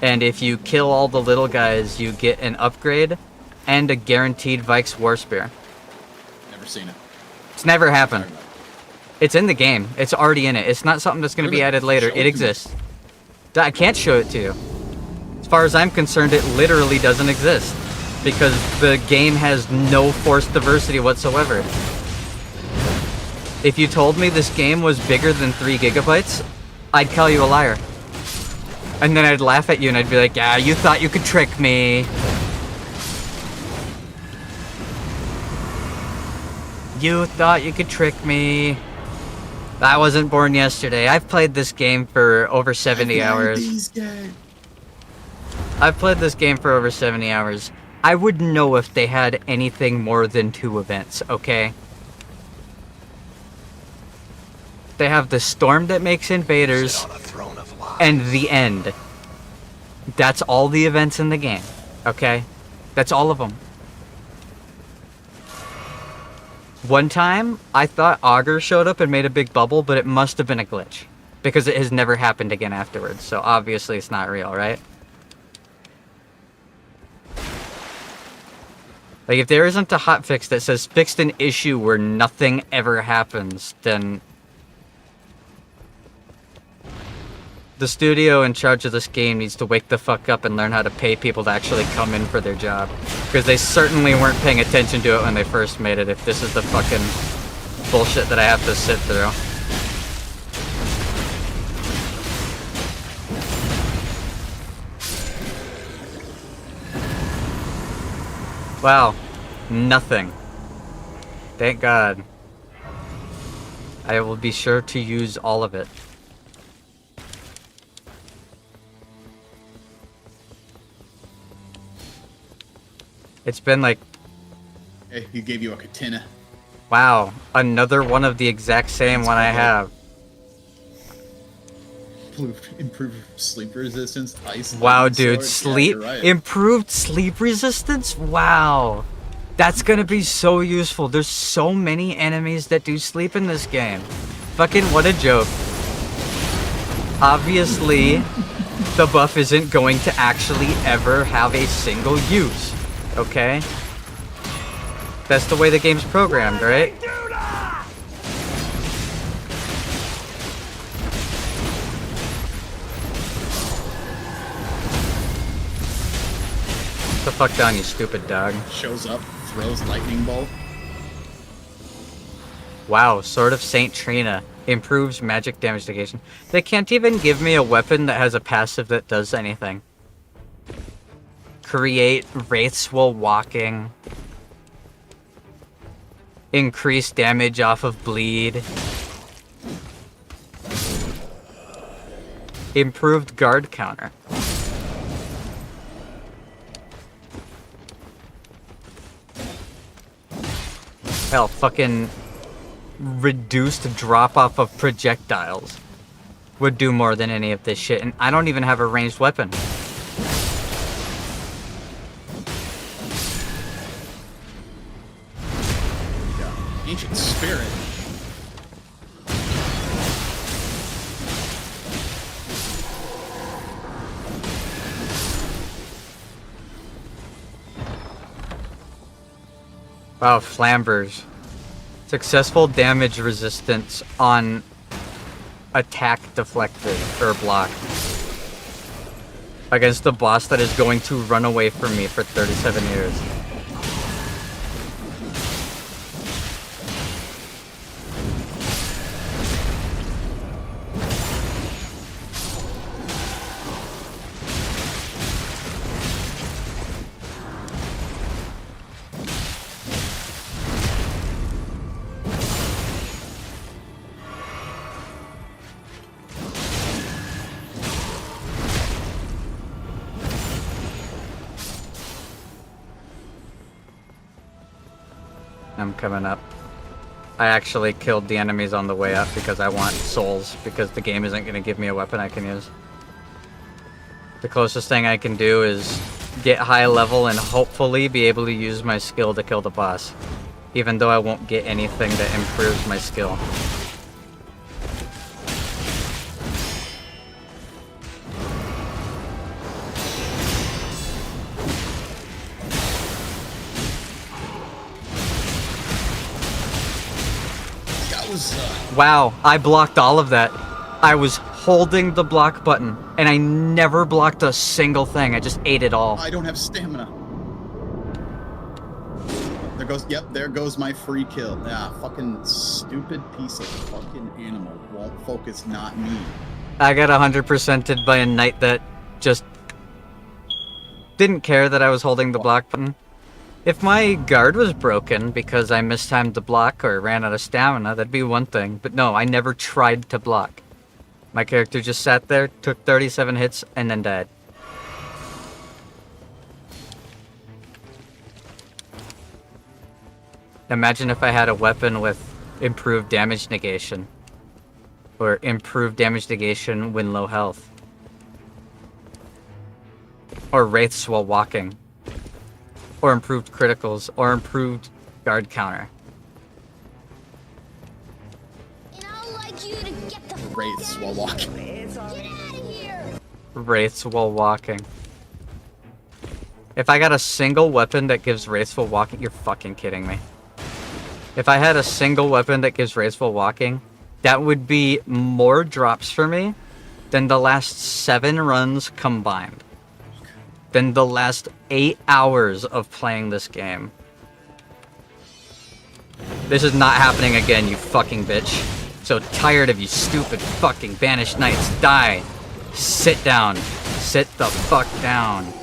Speaker 1: And if you kill all the little guys, you get an upgrade and a guaranteed Vike's War Spear.
Speaker 16: Never seen it.
Speaker 1: It's never happened. It's in the game. It's already in it. It's not something that's going to be added later. It exists. I can't show it to you. As far as I'm concerned, it literally doesn't exist. Because the game has no forced diversity whatsoever. If you told me this game was bigger than 3 gigabytes, I'd call you a liar. And then I'd laugh at you and I'd be like, yeah, you thought you could trick me. You thought you could trick me. I wasn't born yesterday. I've played this game for over 70 hours. I've played this game for over 70 hours. I would know if they had anything more than 2 events, okay? They have the storm that makes invaders, and the end. That's all the events in the game, okay? That's all of them. One time, I thought Augur showed up and made a big bubble, but it must have been a glitch. Because it has never happened again afterwards, so obviously it's not real, right? Like, if there isn't a hotfix that says fixed an issue where nothing ever happens, then the studio in charge of this game needs to wake the fuck up and learn how to pay people to actually come in for their job. Because they certainly weren't paying attention to it when they first made it, if this is the fucking bullshit that I have to sit through. Wow. Nothing. Thank God. I will be sure to use all of it. It's been like...
Speaker 16: Hey, he gave you a katana.
Speaker 1: Wow. Another one of the exact same one I have.
Speaker 16: Improved sleep resistance, ice.
Speaker 1: Wow, dude.
Speaker 16: Sword.
Speaker 1: Sleep...
Speaker 16: Yeah, right.
Speaker 1: Improved sleep resistance? Wow. That's gonna be so useful. There's so many enemies that do sleep in this game. Fucking what a joke. Obviously, the buff isn't going to actually ever have a single use. Okay? That's the way the game's programmed, right? Get the fuck down, you stupid dog.
Speaker 16: Shows up, throws lightning bolt.
Speaker 1: Wow, Sword of Saint Trina. Improves magic damage negation. They can't even give me a weapon that has a passive that does anything. Create wraiths while walking. Increase damage off of bleed. Improved guard counter. Hell, fucking reduced drop off of projectiles would do more than any of this shit, and I don't even have a ranged weapon.
Speaker 16: Ancient spirit.
Speaker 1: Wow, flambers. Successful damage resistance on attack deflected or block against the boss that is going to run away from me for 37 years. I'm coming up. I actually killed the enemies on the way up because I want souls, because the game isn't going to give me a weapon I can use. The closest thing I can do is get high level and hopefully be able to use my skill to kill the boss. Even though I won't get anything that improves my skill. Wow, I blocked all of that. I was holding the block button, and I never blocked a single thing. I just ate it all.
Speaker 16: I don't have stamina. There goes, yep, there goes my free kill. Yeah, fucking stupid piece of fucking animal. Won't focus, not me.
Speaker 1: I got 100%ed by a knight that just didn't care that I was holding the block button. If my guard was broken because I mistimed the block or ran out of stamina, that'd be one thing. But no, I never tried to block. My character just sat there, took 37 hits, and then died. Imagine if I had a weapon with improved damage negation. Or improved damage negation when low health. Or wraiths while walking. Or improved criticals, or improved guard counter.
Speaker 16: Wraiths while walking.
Speaker 1: Wraiths while walking. If I got a single weapon that gives wraiths while walking, you're fucking kidding me. If I had a single weapon that gives wraiths while walking, that would be more drops for me than the last 7 runs combined. Than the last 8 hours of playing this game. This is not happening again, you fucking bitch. So tired of you stupid fucking banished knights. Die. Sit down. Sit the fuck down.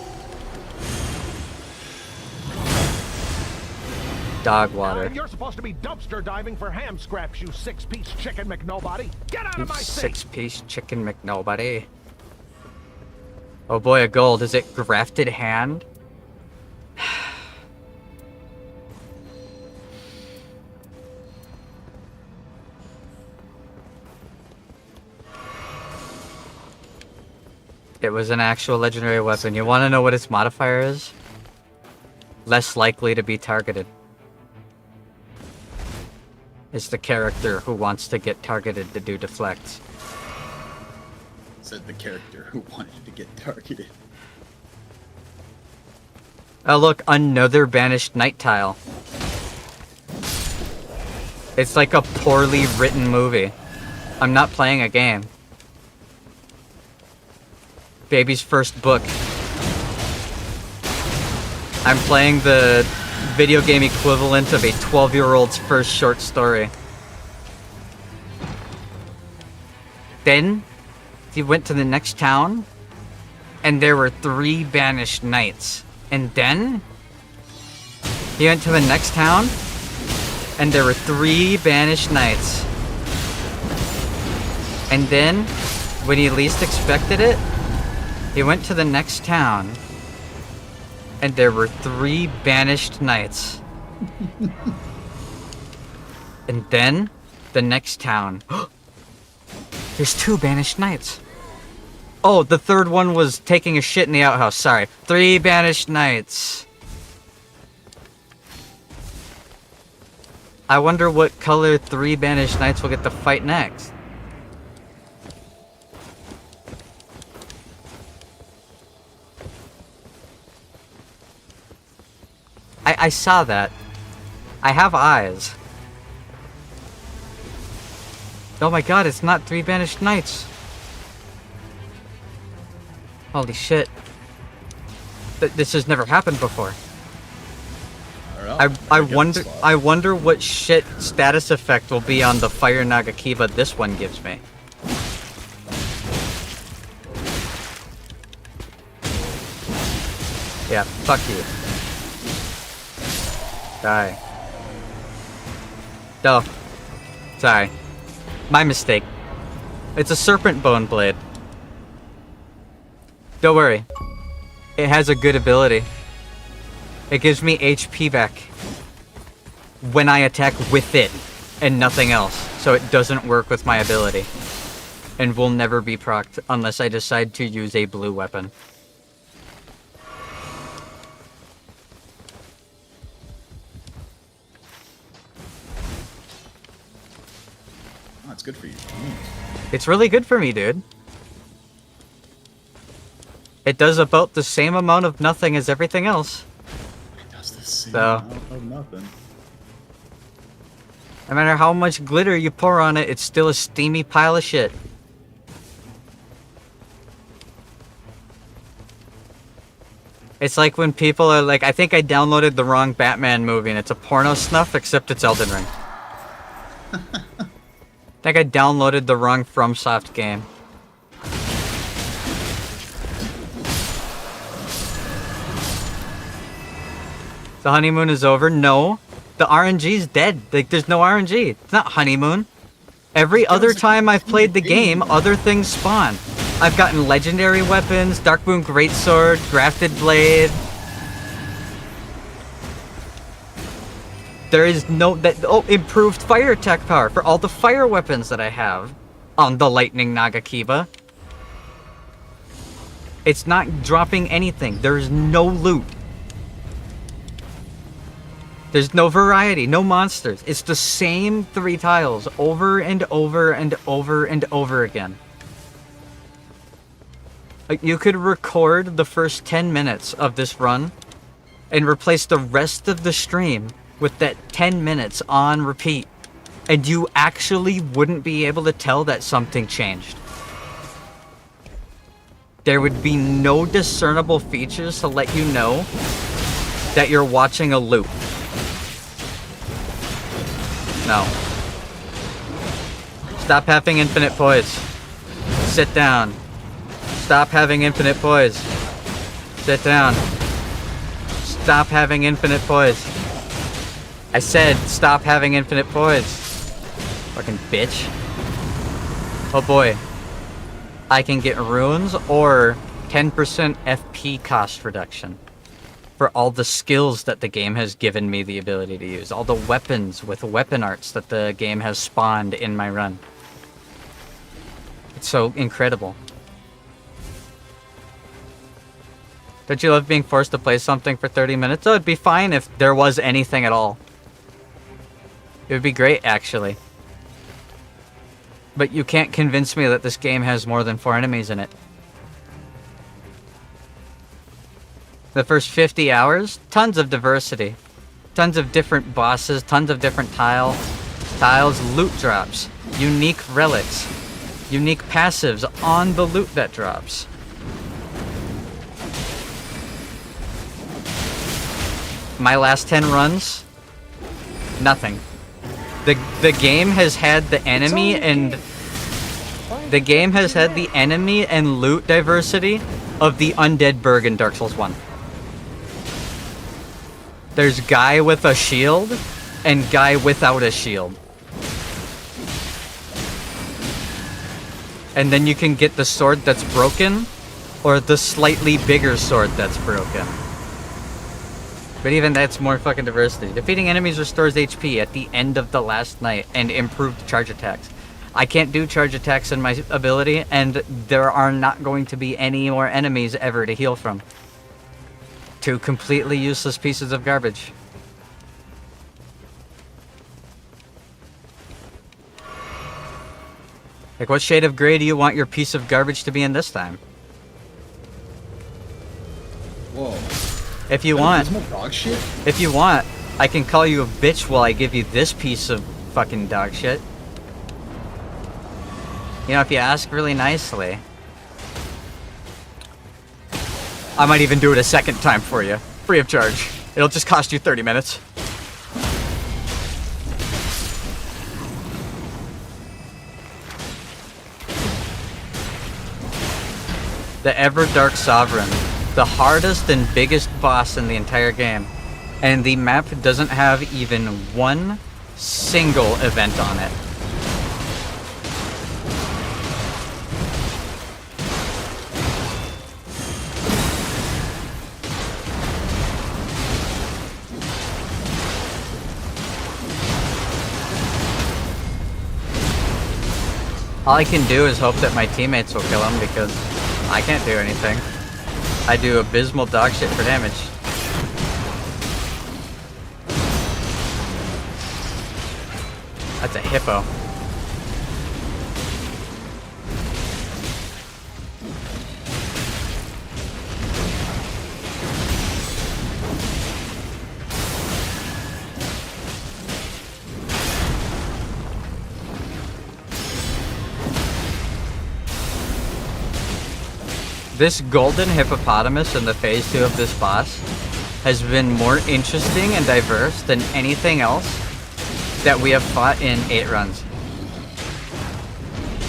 Speaker 1: Dog water.
Speaker 19: You're supposed to be dumpster diving for ham scraps, you 6-piece chicken McNobody. Get out of my seat!
Speaker 1: 6-piece chicken McNobody. Oh boy, a gold. Is it grafted hand? It was an actual legendary weapon. You want to know what its modifier is? Less likely to be targeted. It's the character who wants to get targeted to do deflects.
Speaker 16: Said the character who wanted to get targeted.
Speaker 1: Oh look, another banished night tile. It's like a poorly written movie. I'm not playing a game. Baby's first book. I'm playing the video game equivalent of a 12-year-old's first short story. Then he went to the next town, and there were 3 banished knights. And then he went to the next town, and there were 3 banished knights. And then, when he least expected it, he went to the next town, and there were 3 banished knights. And then, the next town. There's 2 banished knights. Oh, the third one was taking a shit in the outhouse. Sorry. 3 banished knights. I wonder what color 3 banished knights will get to fight next. I saw that. I have eyes. Oh my god, it's not 3 banished knights. Holy shit. This has never happened before. I wonder what shit status effect will be on the Fire Nagakiba this one gives me. Yeah, fuck you. Die. Oh. Sorry. My mistake. It's a serpent bone blade. Don't worry. It has a good ability. It gives me HP back when I attack with it and nothing else. So it doesn't work with my ability. And will never be procced unless I decide to use a blue weapon.
Speaker 16: Oh, it's good for you.
Speaker 1: It's really good for me, dude. It does about the same amount of nothing as everything else.
Speaker 16: It does the same amount of nothing.
Speaker 1: No matter how much glitter you pour on it, it's still a steamy pile of shit. It's like when people are like, I think I downloaded the wrong Batman movie and it's a porno snuff, except it's Elden Ring. I think I downloaded the wrong FromSoft game. The honeymoon is over? No. The RNG's dead. Like, there's no RNG. It's not honeymoon. Every other time I've played the game, other things spawn. I've gotten legendary weapons, Darkmoon Greatsword, Grafted Blade. There is no... improved fire attack power for all the fire weapons that I have on the Lightning Nagakiba. It's not dropping anything. There is no loot. There's no variety, no monsters. It's the same 3 tiles over and over and over and over again. Like, you could record the first 10 minutes of this run and replace the rest of the stream with that 10 minutes on repeat. And you actually wouldn't be able to tell that something changed. There would be no discernible features to let you know that you're watching a loop. No. Stop having infinite poise. Sit down. Stop having infinite poise. Sit down. Stop having infinite poise. I said stop having infinite poise. Fucking bitch. Oh boy. I can get runes or 10% FP cost reduction for all the skills that the game has given me the ability to use. All the weapons with weapon arts that the game has spawned in my run. It's so incredible. Don't you love being forced to play something for 30 minutes? Oh, it'd be fine if there was anything at all. It would be great, actually. But you can't convince me that this game has more than 4 enemies in it. The first 50 hours, tons of diversity. Tons of different bosses, tons of different tiles, loot drops, unique relics, unique passives on the loot that drops. My last 10 runs, nothing. The game has had the enemy and loot diversity of the Undead Burg in Dark Souls 1. There's guy with a shield and guy without a shield. And then you can get the sword that's broken or the slightly bigger sword that's broken. But even that's more fucking diversity. Defeating enemies restores HP at the end of the last night and improved charge attacks. I can't do charge attacks in my ability, and there are not going to be any more enemies ever to heal from. 2 completely useless pieces of garbage. Like, what shade of gray do you want your piece of garbage to be in this time?
Speaker 16: Whoa.
Speaker 1: If you want,
Speaker 16: dog shit?
Speaker 1: If you want, I can call you a bitch while I give you this piece of fucking dog shit. You know, if you ask really nicely. I might even do it a second time for you, free of charge. It'll just cost you 30 minutes. The Everdark Sovereign. The hardest and biggest boss in the entire game. And the map doesn't have even one single event on it. All I can do is hope that my teammates will kill him because I can't do anything. I do abysmal dog shit for damage. That's a hippo. This golden hippopotamus in the phase 2 of this boss has been more interesting and diverse than anything else that we have fought in 8 runs.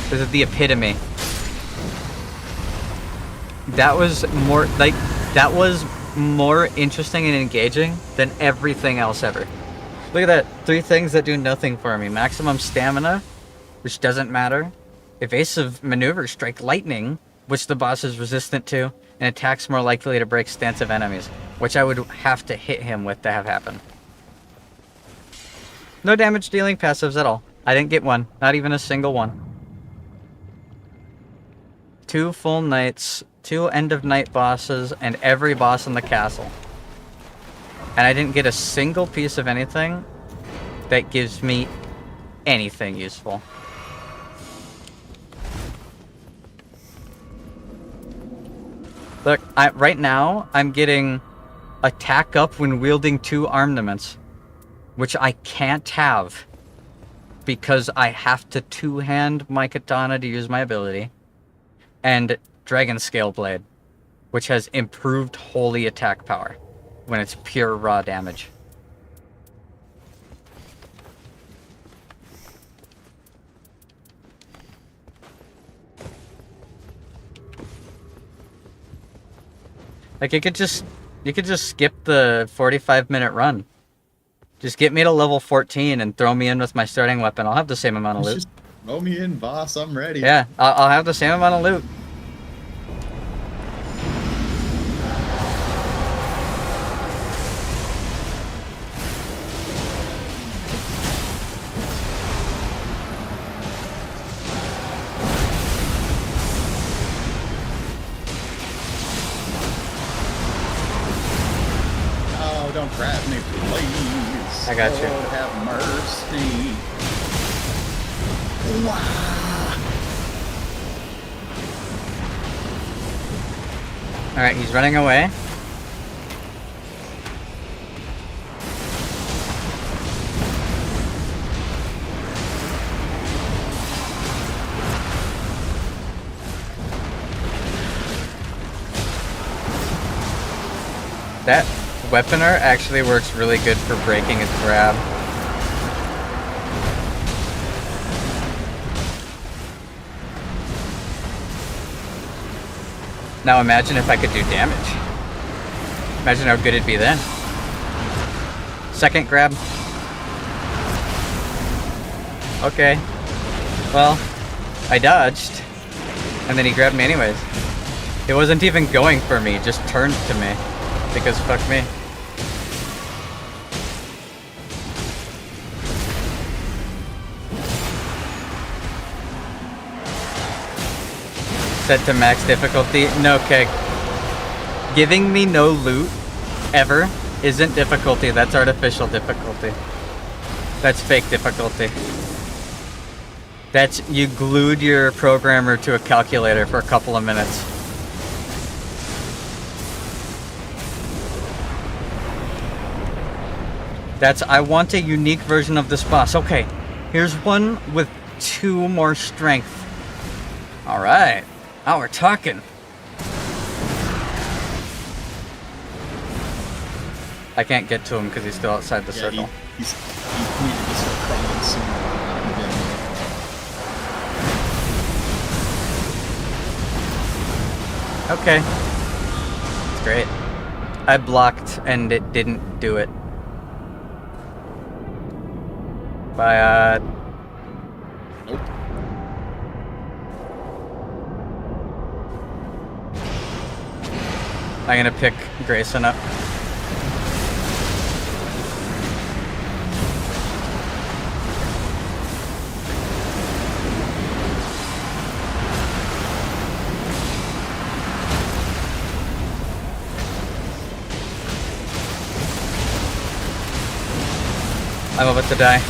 Speaker 1: This is the epitome. That was more, like, that was more interesting and engaging than everything else ever. Look at that. 3 things that do nothing for me. Maximum stamina, which doesn't matter. Evasive maneuver, strike lightning, which the boss is resistant to, and attacks more likely to break stance of enemies, which I would have to hit him with to have happen. No damage dealing passives at all. I didn't get one. Not even a single one. 2 full nights, 2 end of night bosses, and every boss in the castle. And I didn't get a single piece of anything that gives me anything useful. Look, right now, I'm getting attack up when wielding 2 armaments, which I can't have because I have to 2-hand my katana to use my ability, and Dragon Scale Blade, which has improved holy attack power when it's pure raw damage. Like, you could just skip the 45-minute run. Just get me to level 14 and throw me in with my starting weapon. I'll have the same amount of loot.
Speaker 16: Just throw me in, boss. I'm ready.
Speaker 1: Yeah, I'll have the same amount of loot.
Speaker 16: Don't grab me, please.
Speaker 1: I got you.
Speaker 16: Lord, have mercy. Wow.
Speaker 1: Alright, he's running away. That weaponer actually works really good for breaking his grab. Now imagine if I could do damage. Imagine how good it'd be then. Second grab. Okay. Well, I dodged. And then he grabbed me anyways. It wasn't even going for me, just turned to me. Because fuck me. Set to max difficulty. No, okay. Giving me no loot ever isn't difficulty. That's artificial difficulty. That's fake difficulty. That's you glued your programmer to a calculator for a couple of minutes. That's, I want a unique version of this boss. Okay, here's one with 2 more strength. Alright, now we're talking. I can't get to him because he's still outside the circle.
Speaker 16: He needed to start crawling sooner.
Speaker 1: Okay. It's great. I blocked and it didn't do it. By,
Speaker 16: Nope.
Speaker 1: I'm gonna pick Grayson up. I'm about to die.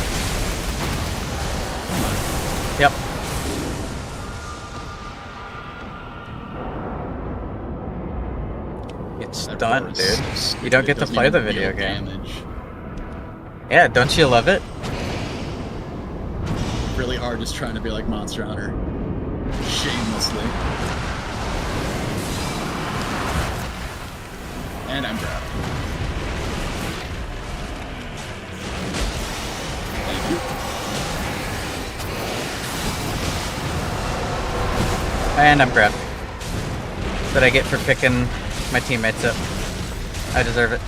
Speaker 1: Yep. Get stunned, dude. You don't get to play the video game. Yeah, don't you love it?
Speaker 16: Really hard just trying to be like Monster Hunter. Shamelessly. And I'm grabbed. Thank you.
Speaker 1: And I'm grabbed. That I get for picking my teammates up. I deserve it.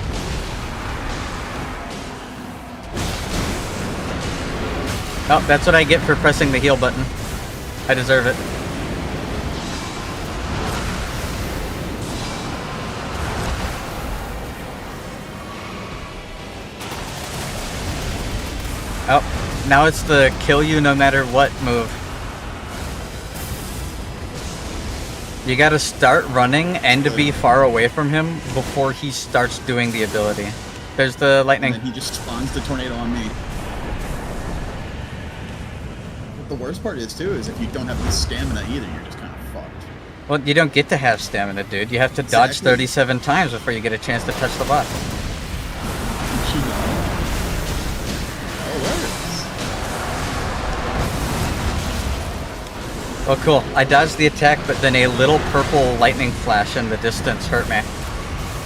Speaker 1: Oh, that's what I get for pressing the heal button. I deserve it. Oh, now it's the kill you no matter what move. You gotta start running and to be far away from him before he starts doing the ability. There's the lightning.
Speaker 16: And then he just spawns the tornado on me. But the worst part is, too, is if you don't have the stamina either, you're just kind of fucked.
Speaker 1: Well, you don't get to have stamina, dude. You have to dodge 37 times before you get a chance to touch the boss. Oh, cool. I dodged the attack, but then a little purple lightning flash in the distance hurt me.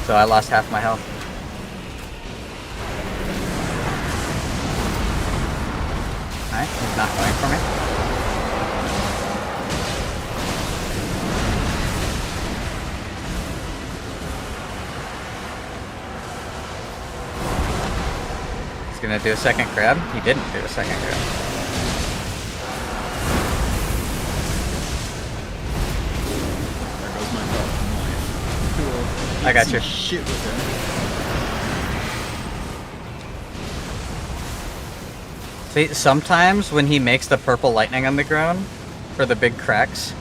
Speaker 1: So I lost half my health. Alright, he's not going for me. He's gonna do a second grab. He didn't do a second grab. I got you.
Speaker 16: Shit with him.
Speaker 1: See, sometimes when he makes the purple lightning on the ground, for the big cracks,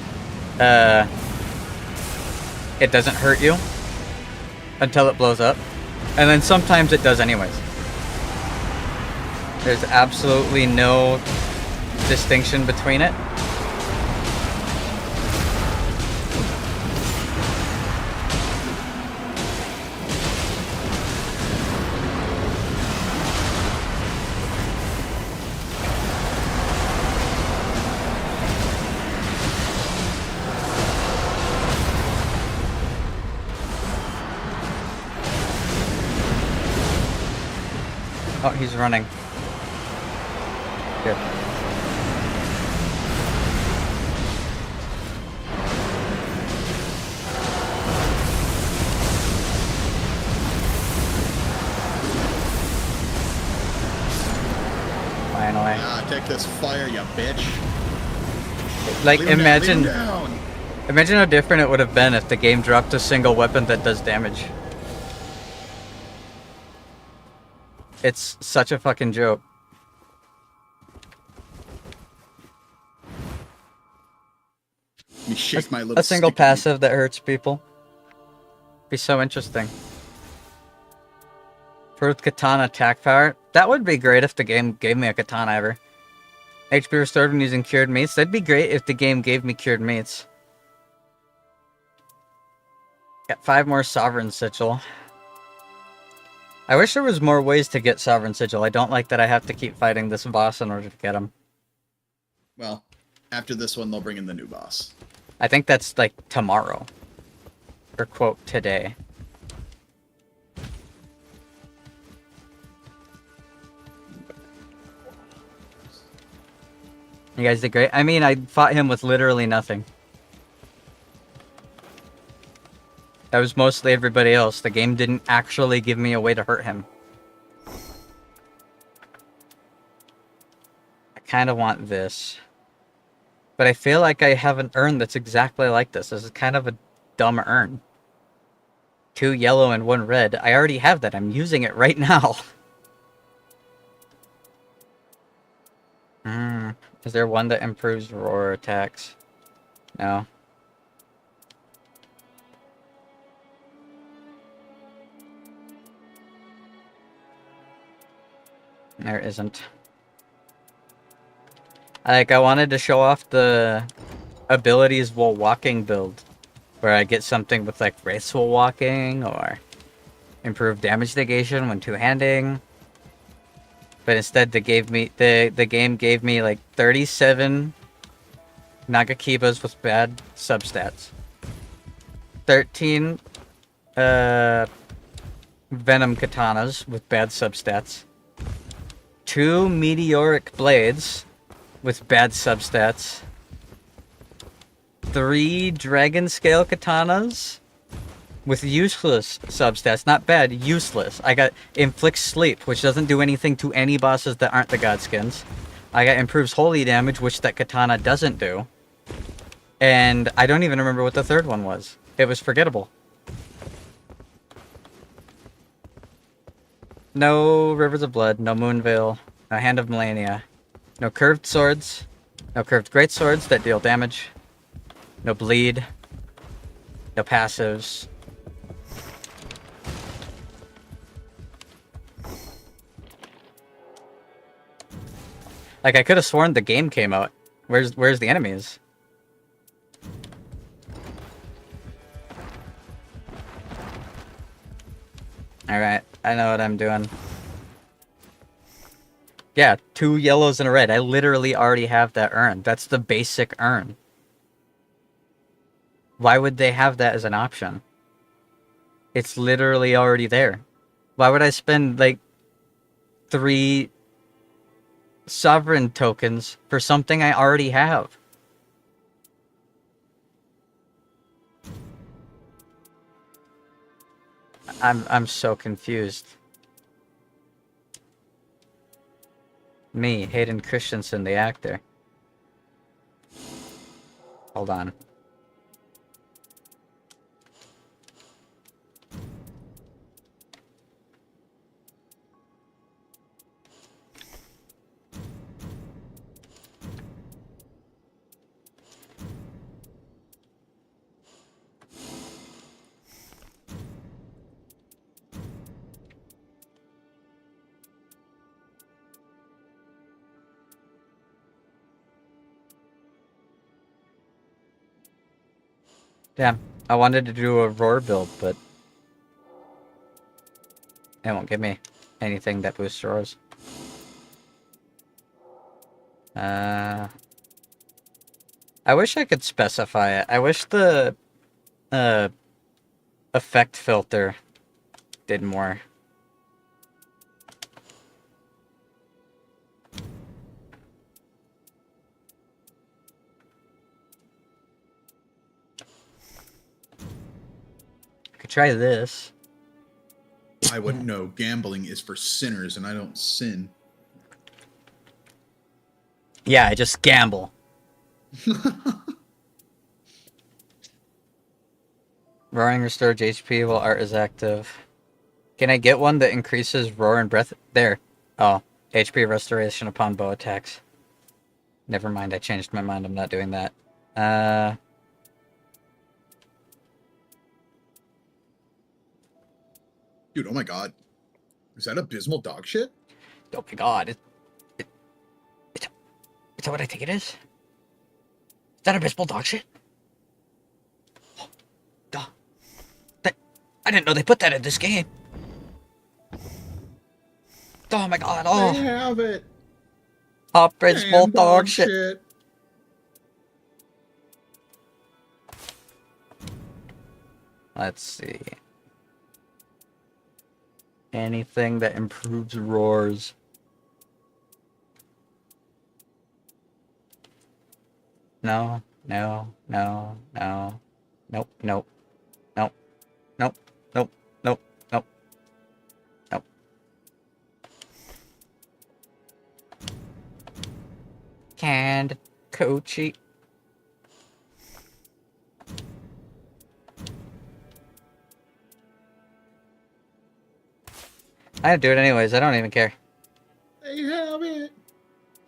Speaker 1: it doesn't hurt you until it blows up. And then sometimes it does anyways. There's absolutely no distinction between it. Oh, he's running. Good. Finally.
Speaker 16: Ah, take this fire, you bitch.
Speaker 1: Like, imagine
Speaker 16: down.
Speaker 1: Imagine how different it would have been if the game dropped a single weapon that does damage. It's such a fucking joke.
Speaker 16: Let me shake my little
Speaker 1: A single
Speaker 16: sticky.
Speaker 1: passive that hurts people. Be so interesting. Improved katana attack power. That would be great if the game gave me a katana ever. HP restored when using cured meats. That'd be great if the game gave me cured meats. Got 5 more Sovereign Sigil. I wish there was more ways to get Sovereign Sigil. I don't like that I have to keep fighting this boss in order to get him.
Speaker 16: Well, after this one, they'll bring in the new boss.
Speaker 1: I think that's like tomorrow. Or quote, today. You guys did great. I mean, I fought him with literally nothing. That was mostly everybody else. The game didn't actually give me a way to hurt him. I kind of want this. But I feel like I have an urn that's exactly like this. This is kind of a dumb urn. 2 yellow and 1 red. I already have that. I'm using it right now. Is there one that improves roar attacks? No. There isn't. I wanted to show off the abilities while walking build. Where I get something with like graceful walking or improved damage negation when two-handing. But instead the game gave me like 37 Nagakibas with bad substats. 13 venom katanas with bad substats. 2 meteoric blades with bad substats. 3 dragon scale katanas with useless substats. Not bad, useless. I got inflicts sleep, which doesn't do anything to any bosses that aren't the godskins. I got improves holy damage, which that katana doesn't do. And I don't even remember what the third one was. It was forgettable. No Rivers of Blood, no Moonveil, no Hand of Melania, no curved swords, no curved great swords that deal damage, no bleed, no passives. Like, I could have sworn the game came out. Where's the enemies? Alright, I know what I'm doing. Yeah, 2 yellows and a red. I literally already have that urn. That's the basic urn. Why would they have that as an option? It's literally already there. Why would I spend, like, 3 sovereign tokens for something I already have? I'm so confused. Me, Hayden Christensen, the actor. Hold on. Damn, I wanted to do a roar build, but it won't give me anything that boosts roars. I wish I could specify it. I wish the effect filter did more. Could try this.
Speaker 16: I wouldn't know. Gambling is for sinners, and I don't sin.
Speaker 1: Yeah, I just gamble. Roaring restores HP while art is active. Can I get one that increases roar and breath? There. Oh, HP restoration upon bow attacks. Never mind, I changed my mind. I'm not doing that.
Speaker 16: Dude, oh my god. Is that abysmal dog shit?
Speaker 1: Oh my god. Is that what I think it is? Is that abysmal dog shit? Duh. I didn't know they put that in this game. Oh my god, oh.
Speaker 16: They have it.
Speaker 1: Abysmal dog shit. Let's see. Anything that improves roars. No, no, no, no. Nope, nope. Nope. Nope. Nope. Nope. Nope. Nope. Canned coochie. I do it anyways. I don't even care.
Speaker 16: They have it.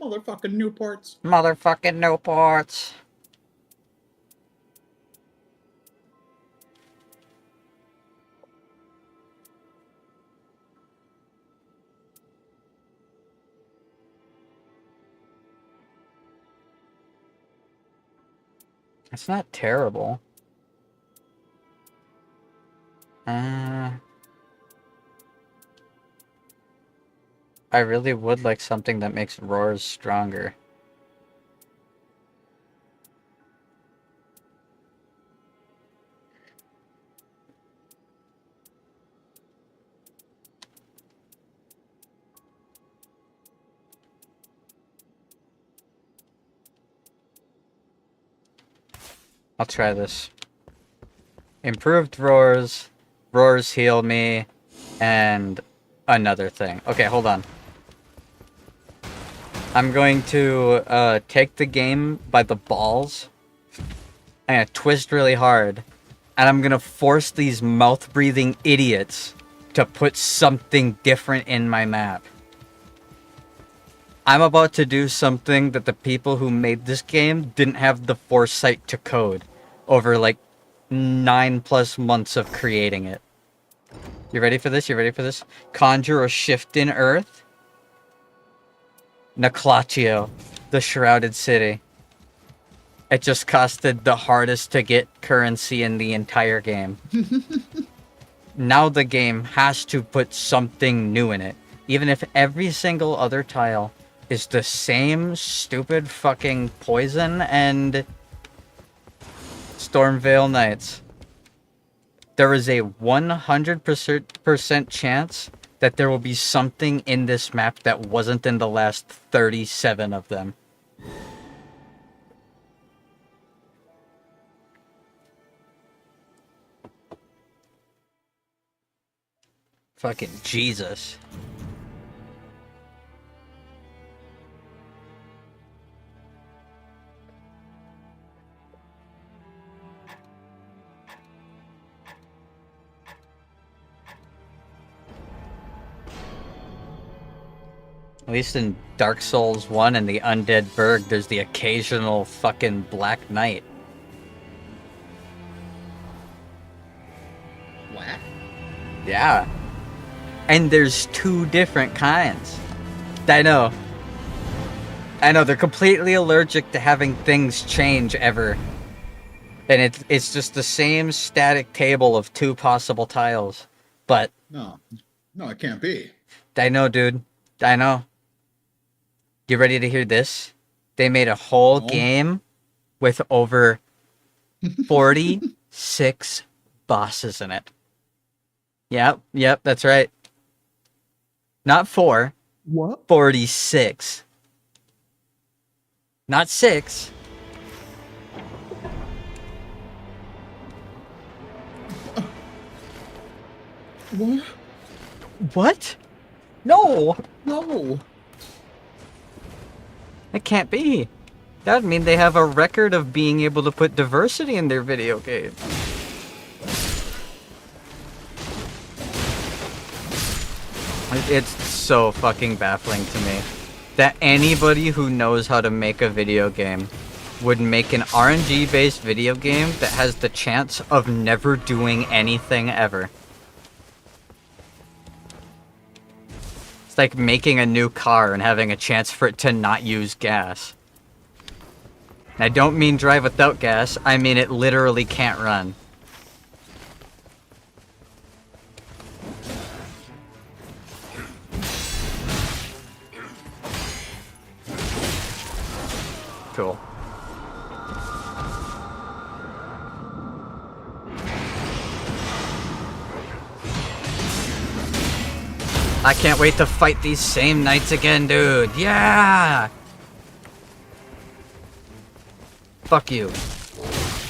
Speaker 16: Motherfucking Newports.
Speaker 1: Motherfucking Newports. It's not terrible. I really would like something that makes roars stronger. I'll try this. Improved roars. Roars heal me. And another thing. Okay, hold on. I'm going to take the game by the balls. I'm going to twist really hard. And I'm going to force these mouth-breathing idiots to put something different in my map. I'm about to do something that the people who made this game didn't have the foresight to code over like 9+ months of creating it. You ready for this? You ready for this? Conjure a shift in Earth. Naclatio, the Shrouded City. It just costed the hardest to get currency in the entire game. Now the game has to put something new in it. Even if every single other tile is the same stupid fucking poison and Stormvale Knights. There is a 100% chance that there will be something in this map that wasn't in the last 37 of them. Fucking Jesus. At least in Dark Souls 1 and the Undead Burg, there's the occasional fucking Black Knight.
Speaker 16: Black?
Speaker 1: Yeah. And there's 2 different kinds. I know. They're completely allergic to having things change ever. And it's just the same static table of 2 possible tiles. But...
Speaker 16: No, it can't be.
Speaker 1: I know, dude. I know. You ready to hear this? They made a whole game with over 46 bosses in it. Yep, that's right. Not 4.
Speaker 4: What?
Speaker 1: 46. Not 6.
Speaker 16: What?
Speaker 1: What? No!
Speaker 16: No!
Speaker 1: That can't be. That would mean they have a record of being able to put diversity in their video game. It's so fucking baffling to me that anybody who knows how to make a video game would make an RNG-based video game that has the chance of never doing anything ever. It's like making a new car and having a chance for it to not use gas. And I don't mean drive without gas, I mean it literally can't run. Cool. I can't wait to fight these same knights again, dude. Yeah! Fuck you.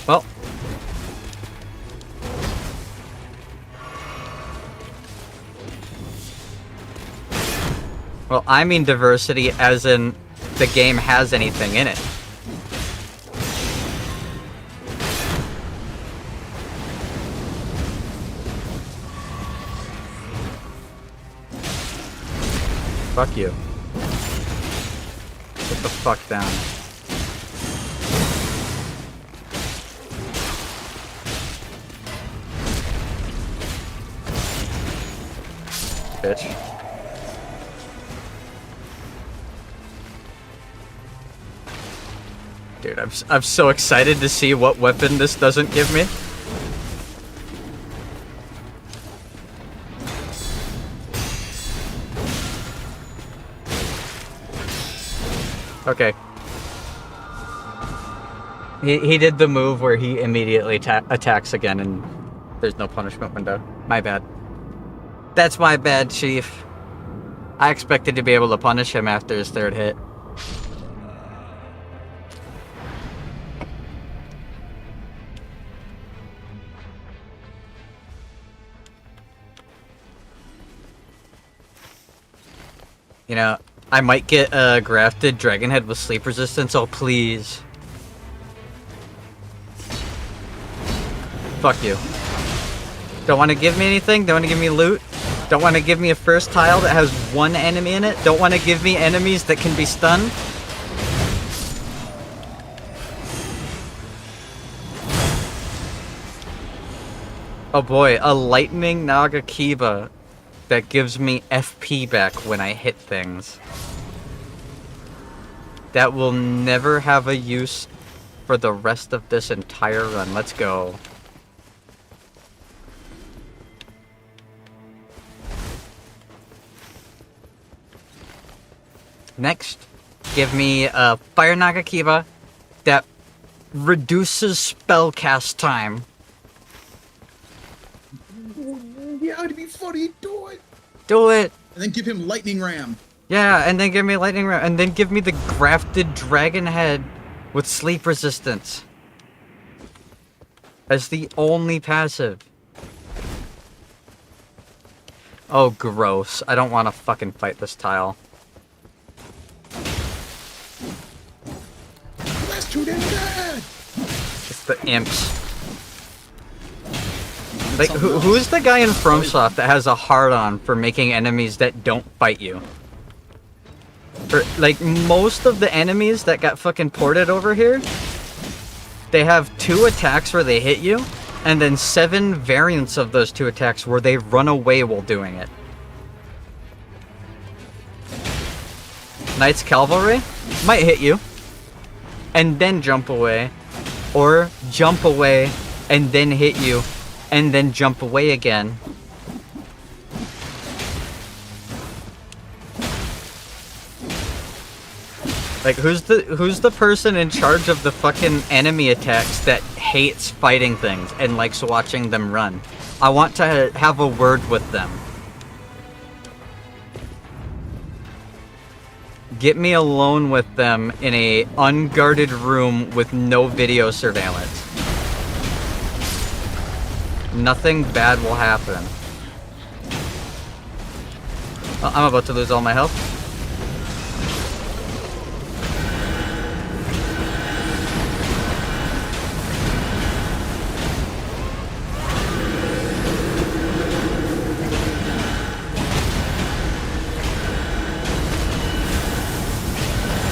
Speaker 1: Well. Well, I mean diversity as in the game has anything in it. Fuck you. Get the fuck down. Bitch. Dude, I'm so excited to see what weapon this doesn't give me. Okay. He did the move where he immediately attacks again and there's no punishment window. My bad. That's my bad, Chief. I expected to be able to punish him after his 3rd hit. You know, I might get a grafted dragon head with sleep resistance. Oh, please. Fuck you. Don't want to give me anything? Don't want to give me loot? Don't want to give me a first tile that has one enemy in it? Don't want to give me enemies that can be stunned? Oh boy, a lightning Nagakiba that gives me FP back when I hit things. That will never have a use for the rest of this entire run. Let's go. Next, give me a Fire Nagakiba that reduces spell cast time.
Speaker 16: Yeah, it'd be funny. Do it.
Speaker 1: Do it.
Speaker 16: And then give him lightning ram.
Speaker 1: Yeah, and then give me lightning ram, and then give me the grafted dragon head with sleep resistance as the only passive. Oh, gross. I don't want to fucking fight this tile.
Speaker 16: That's too damn bad.
Speaker 1: It's the imps. Like, who's the guy in FromSoft that has a hard-on for making enemies that don't fight you? Like, most of the enemies that got fucking ported over here, they have 2 attacks where they hit you, and then 7 variants of those 2 attacks where they run away while doing it. Knight's Cavalry might hit you, and then jump away, or jump away, and then hit you, and then jump away again. Like, who's the person in charge of the fucking enemy attacks that hates fighting things and likes watching them run? I want to have a word with them. Get me alone with them in a unguarded room with no video surveillance. Nothing bad will happen. Oh, I'm about to lose all my health.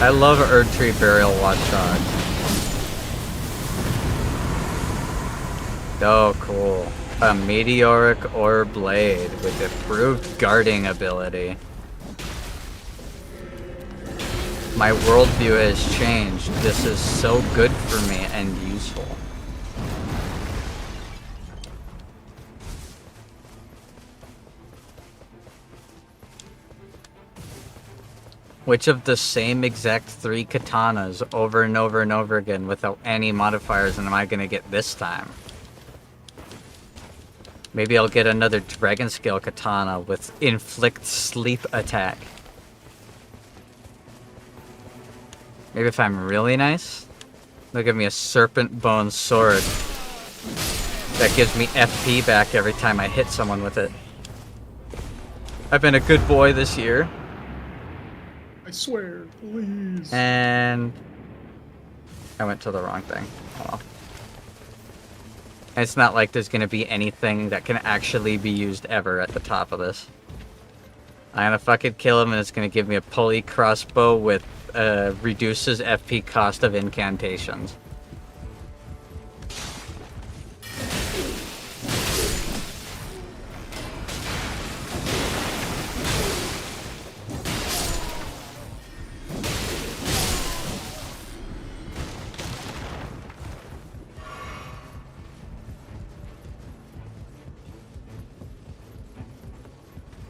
Speaker 1: I love Erdtree Burial Watchdog. Oh, cool. A Meteoric Ore Blade with improved guarding ability. My worldview has changed. This is so good for me and useful. Which of the same exact 3 katanas over and over and over again without any modifiers am I gonna get this time? Maybe I'll get another dragon scale katana with inflict sleep attack. Maybe if I'm really nice, they'll give me a serpent bone sword that gives me FP back every time I hit someone with it. I've been a good boy this year.
Speaker 16: I swear, please.
Speaker 1: And I went to the wrong thing. Oh well. It's not like there's going to be anything that can actually be used ever at the top of this. I'm going to fucking kill him, and it's going to give me a pulley crossbow with reduces FP cost of incantations.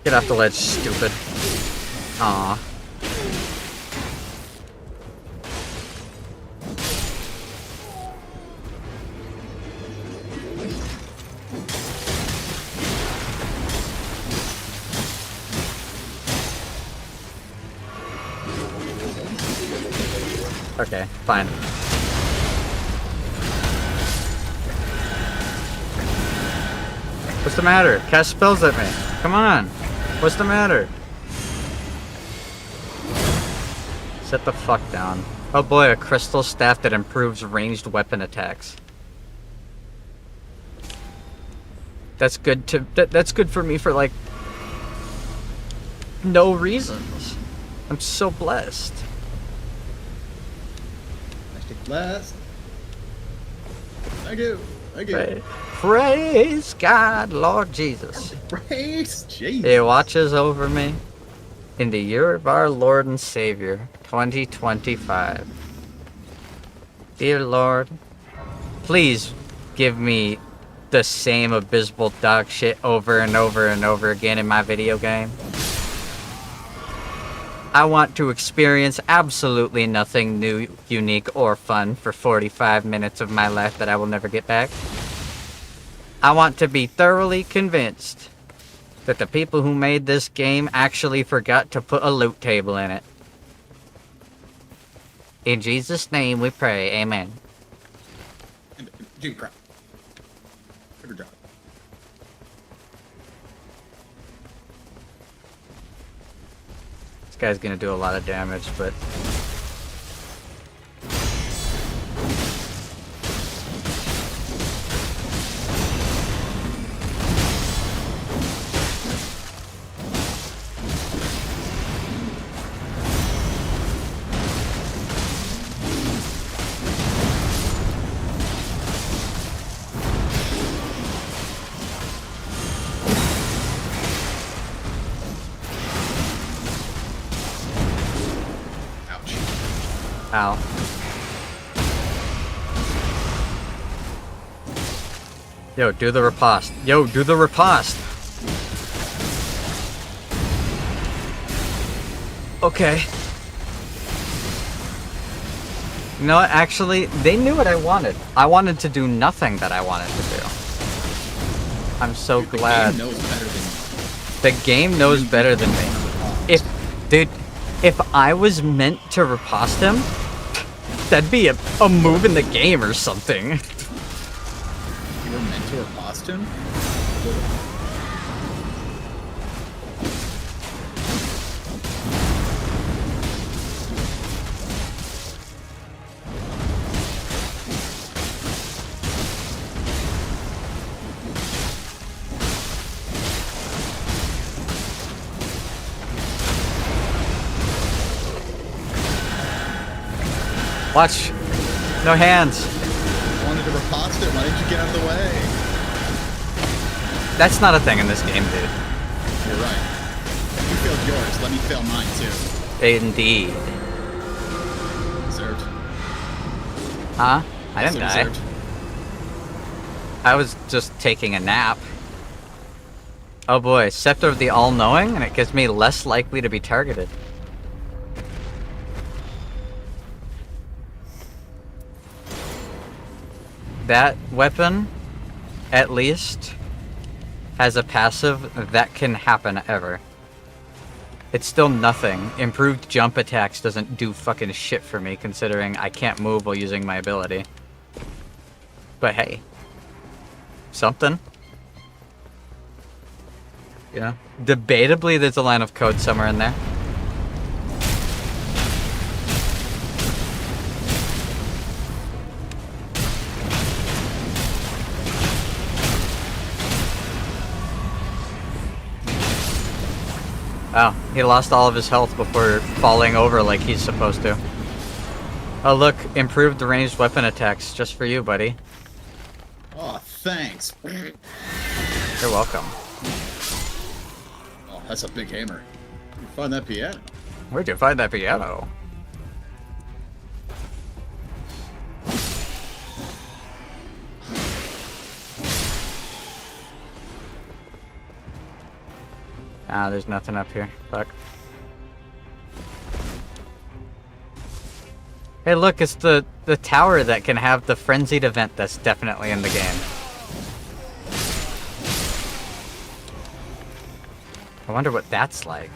Speaker 1: Get off the ledge, stupid. Aww. Okay, fine. What's the matter? Cast spells at me. Come on. What's the matter? Sit the fuck down. Oh boy, a crystal staff that improves ranged weapon attacks. That's good to that's good for me for like no reasons. I'm so blessed.
Speaker 16: Blessed. Thank you. Thank you.
Speaker 1: Praise God, Lord Jesus.
Speaker 16: Praise Jesus.
Speaker 1: He watches over me in the year of our Lord and Savior, 2025. Dear Lord, please give me the same abysmal dog shit over and over and over again in my video game. I want to experience absolutely nothing new, unique, or fun for 45 minutes of my life that I will never get back. I want to be thoroughly convinced that the people who made this game actually forgot to put a loot table in it. In Jesus' name we pray, amen.
Speaker 16: Dude, crap. Good job.
Speaker 1: This guy's gonna do a lot of damage, but... Ow. Yo, do the riposte. Yo, do the riposte. Okay. You know what? Actually, they knew what I wanted. I wanted to do nothing that I wanted to do. I'm so glad. The game knows better than me. If I was meant to riposte him, that'd be a move in the game or something.
Speaker 16: You were meant to riposte him?
Speaker 1: Watch. No hands.
Speaker 16: I wanted to riposte it. Why didn't you get out of the way?
Speaker 1: That's not a thing in this game, dude.
Speaker 16: You're right. You failed yours. Let me fail mine, too.
Speaker 1: Indeed.
Speaker 16: Deserved.
Speaker 1: Huh? I didn't die.
Speaker 16: Deserved.
Speaker 1: I was just taking a nap. Oh boy, Scepter of the All-Knowing, and it gets me less likely to be targeted. That weapon, at least, has a passive that can happen ever. It's still nothing. Improved jump attacks doesn't do fucking shit for me, considering I can't move while using my ability. But hey. Something. You know? Debatably, there's a line of code somewhere in there. Oh, he lost all of his health before falling over like he's supposed to. Oh look, improved ranged weapon attacks just for you, buddy.
Speaker 16: Oh, thanks.
Speaker 1: You're welcome.
Speaker 16: Oh, that's a big hammer. Where'd you find that piano?
Speaker 1: Where'd you find that piano? Ah, there's nothing up here. Fuck. Hey, look, it's the tower that can have the frenzied event that's definitely in the game. I wonder what that's like.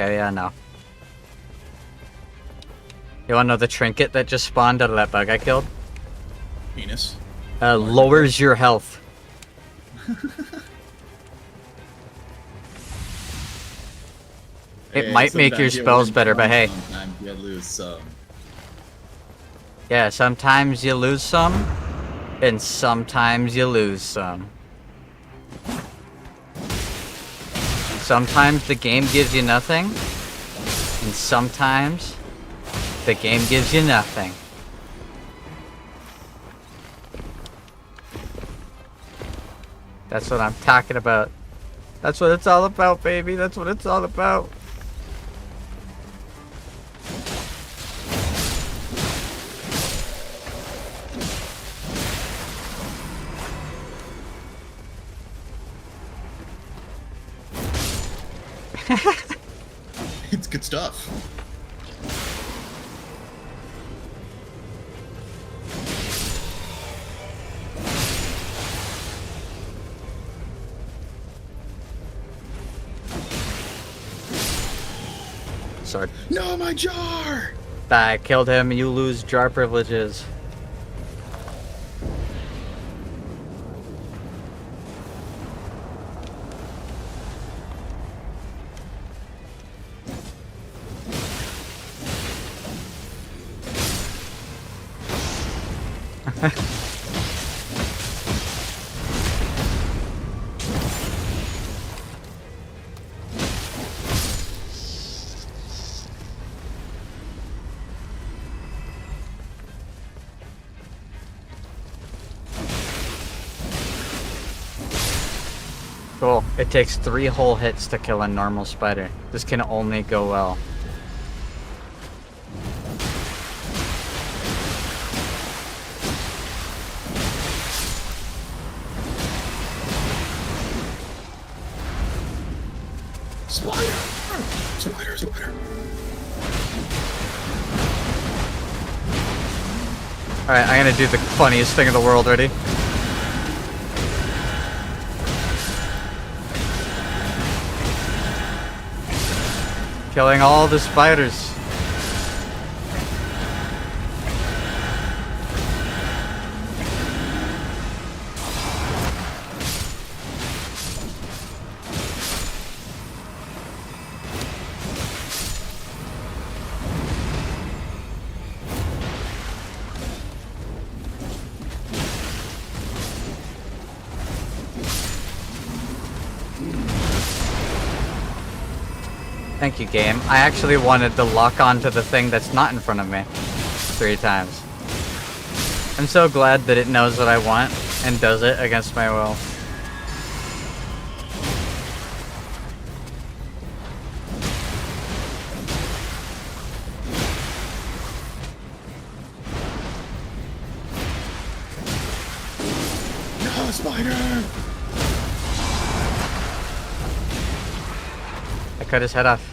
Speaker 1: Okay, yeah, no. You wanna know the trinket that just spawned out of that bug I killed?
Speaker 16: Penis.
Speaker 1: Lowers your health. It might make your spells better, but hey.
Speaker 16: Sometimes you lose some.
Speaker 1: Yeah, sometimes you lose some, and sometimes you lose some. Sometimes the game gives you nothing, and sometimes the game gives you nothing. That's what I'm talking about. That's what it's all about, baby. That's what it's all about.
Speaker 16: It's good stuff.
Speaker 1: Sword.
Speaker 16: No, my jar!
Speaker 1: I killed him. You lose jar privileges. Cool. It takes 3 whole hits to kill a normal spider. This can only go well.
Speaker 16: Spider! Spider, spider.
Speaker 1: Alright, I'm gonna do the funniest thing in the world. Ready? Killing all the spiders. Thank you, game. I actually wanted to lock onto the thing that's not in front of me 3 times. I'm so glad that it knows what I want and does it against my will.
Speaker 16: No, spider!
Speaker 1: I cut his head off.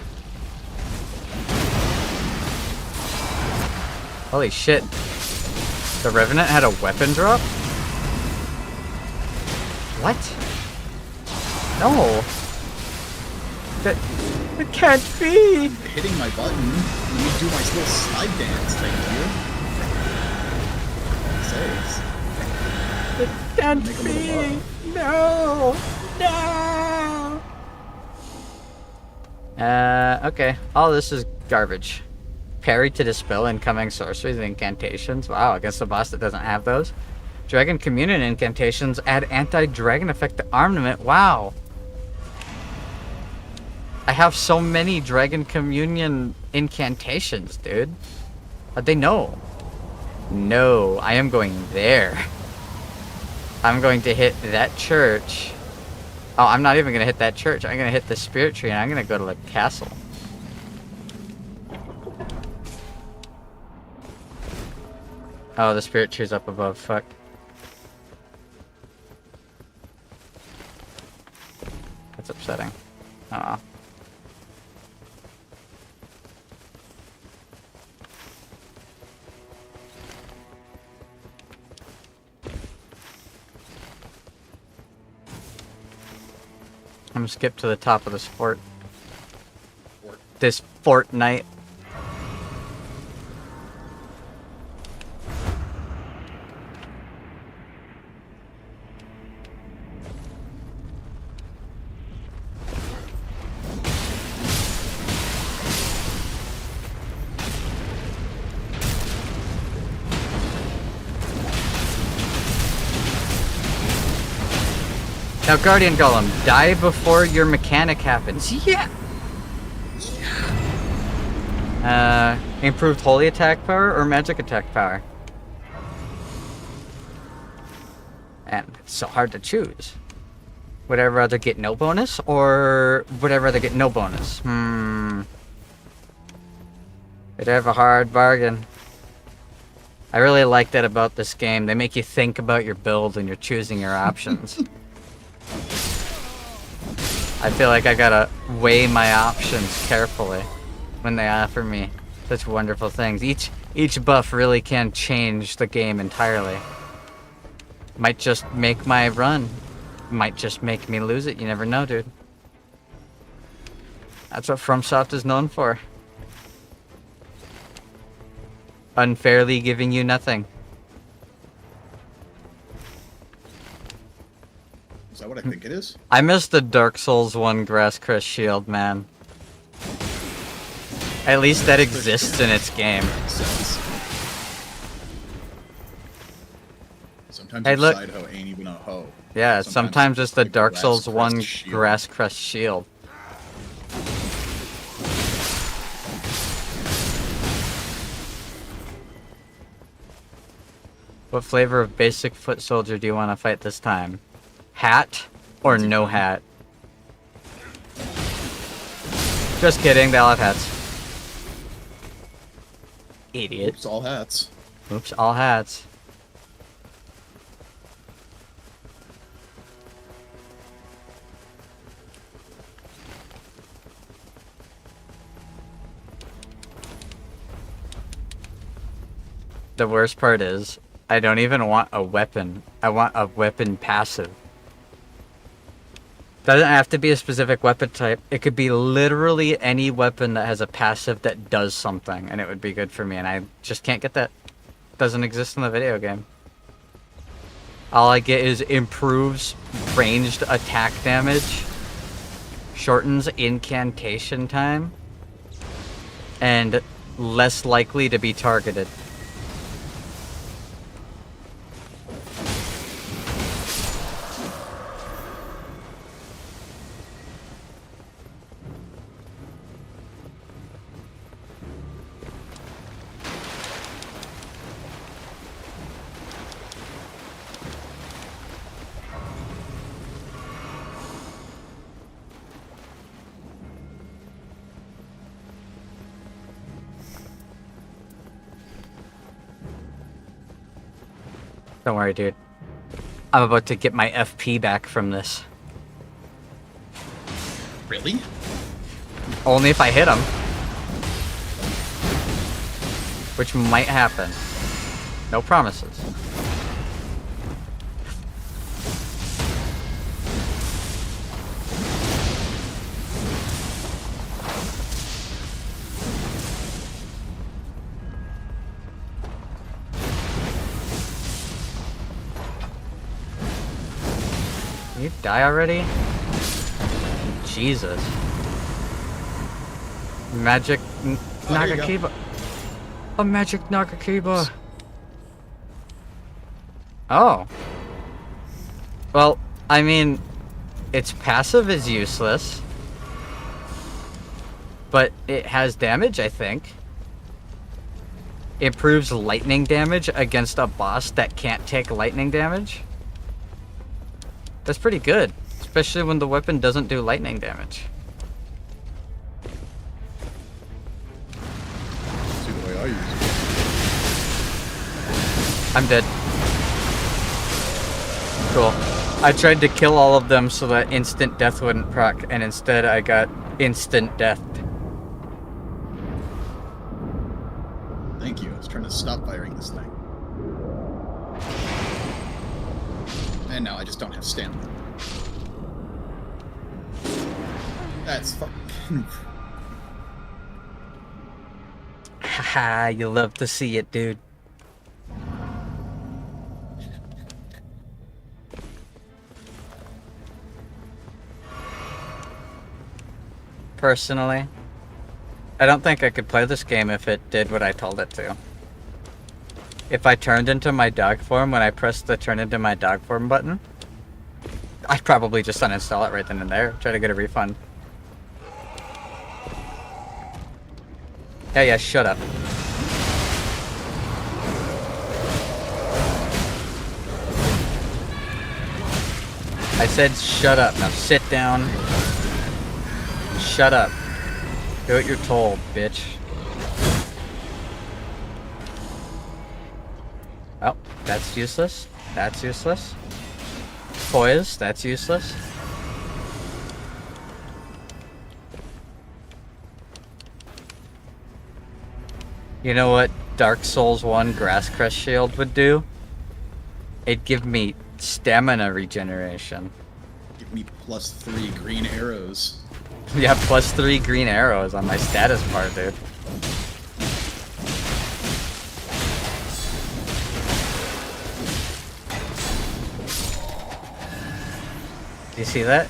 Speaker 1: Holy shit. The Revenant had a weapon drop? What? No. That can't be.
Speaker 16: Hitting my button. Let me do my little slide dance, thank you.
Speaker 1: It can't be. No. No. Okay. All this is garbage. Parry to dispel incoming sorceries and incantations. Wow, against a boss that doesn't have those. Dragon Communion incantations add anti-dragon effect to armament. Wow. I have so many Dragon Communion incantations, dude. How'd they know? No, I am going there. I'm going to hit that church. Oh, I'm not even going to hit that church. I'm going to hit the spirit tree and I'm going to go to the castle. Oh, the spirit tree's up above. Fuck. That's upsetting. Aw. I'm gonna skip to the top of this fort. This Fortnite. Now, Guardian Golem, die before your mechanic happens. Yeah! Improved holy attack power or magic attack power? And it's so hard to choose. Would I rather get no bonus, or would I rather get no bonus? I'd have a hard bargain. I really like that about this game. They make you think about your build when you're choosing your options. I feel like I gotta weigh my options carefully when they offer me such wonderful things. Each buff really can change the game entirely. Might just make my run. Might just make me lose it. You never know, dude. That's what FromSoft is known for. Unfairly giving you nothing.
Speaker 16: Is that what I think it is?
Speaker 1: I miss the Dark Souls 1 Grass Crest Shield, man. At least that exists in its game.
Speaker 16: Sometimes
Speaker 1: hey, look.
Speaker 16: side hoe ain't even a hoe.
Speaker 1: Yeah, sometimes it's the Dark Souls 1 Grass Crest Shield. What flavor of basic foot soldier do you want to fight this time? Hat or no hat? Just kidding, they all have hats. Idiot.
Speaker 16: Oops, all hats.
Speaker 1: Oops, all hats. The worst part is, I don't even want a weapon. I want a weapon passive. Doesn't have to be a specific weapon type. It could be literally any weapon that has a passive that does something, and it would be good for me, and I just can't get that. Doesn't exist in the video game. All I get is improves ranged attack damage, shortens incantation time, and less likely to be targeted. Don't worry, dude. I'm about to get my FP back from this.
Speaker 16: Really?
Speaker 1: Only if I hit him. Which might happen. No promises. You die already? Jesus. Magic Nagakiba. A magic Nagakiba. Oh. Well, I mean, its passive is useless. But it has damage, I think. Improves lightning damage against a boss that can't take lightning damage. That's pretty good, especially when the weapon doesn't do lightning damage.
Speaker 16: See the way I use it.
Speaker 1: I'm dead. Cool. I tried to kill all of them so that instant death wouldn't proc, and instead I got instant death.
Speaker 16: Thank you. I was trying to stop firing this thing. And now I just don't have stamina. That's fucking...
Speaker 1: Haha, you love to see it, dude. Personally, I don't think I could play this game if it did what I told it to. If I turned into my dog form when I pressed the turn into my dog form button, I'd probably just uninstall it right then and there. Try to get a refund. Yeah, shut up. I said shut up. Now sit down. Shut up. Do what you're told, bitch. Oh, that's useless. That's useless. Poise, that's useless. You know what Dark Souls 1 Grass Crest Shield would do? It'd give me stamina regeneration.
Speaker 16: Give me +3 green arrows.
Speaker 1: Yeah, +3 green arrows on my status bar, dude. You see that?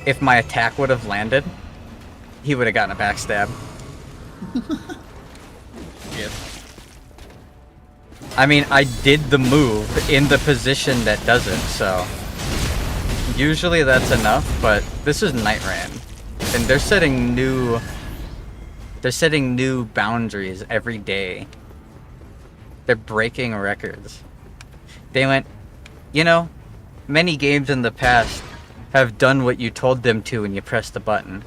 Speaker 1: If my attack would have landed, he would have gotten a backstab.
Speaker 16: Yep.
Speaker 1: I mean, I did the move in the position that does it, so usually that's enough, but this is Night Rain, and they're setting new boundaries every day. They're breaking records. They went, you know, many games in the past have done what you told them to when you press the button,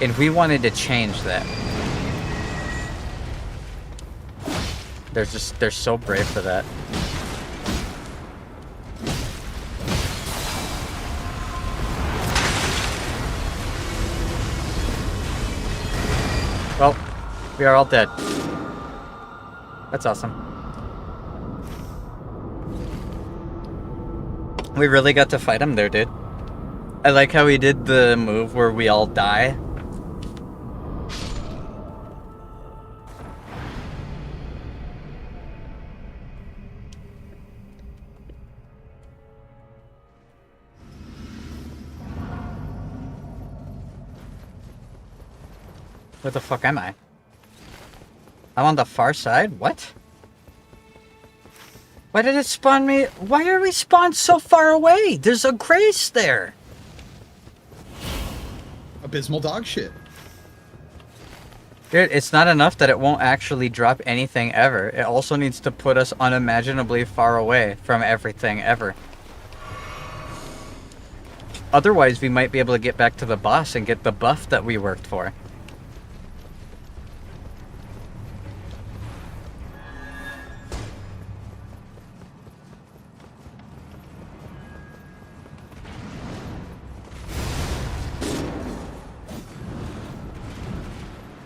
Speaker 1: and we wanted to change that. They're so brave for that. Well, we are all dead. That's awesome. We really got to fight him there, dude. I like how he did the move where we all die. Where the fuck am I? I'm on the far side? What? Why did it spawn me? Why are we spawned so far away? There's a grace there.
Speaker 16: Abysmal dog shit.
Speaker 1: Dude, it's not enough that it won't actually drop anything ever. It also needs to put us unimaginably far away from everything ever. Otherwise, we might be able to get back to the boss and get the buff that we worked for.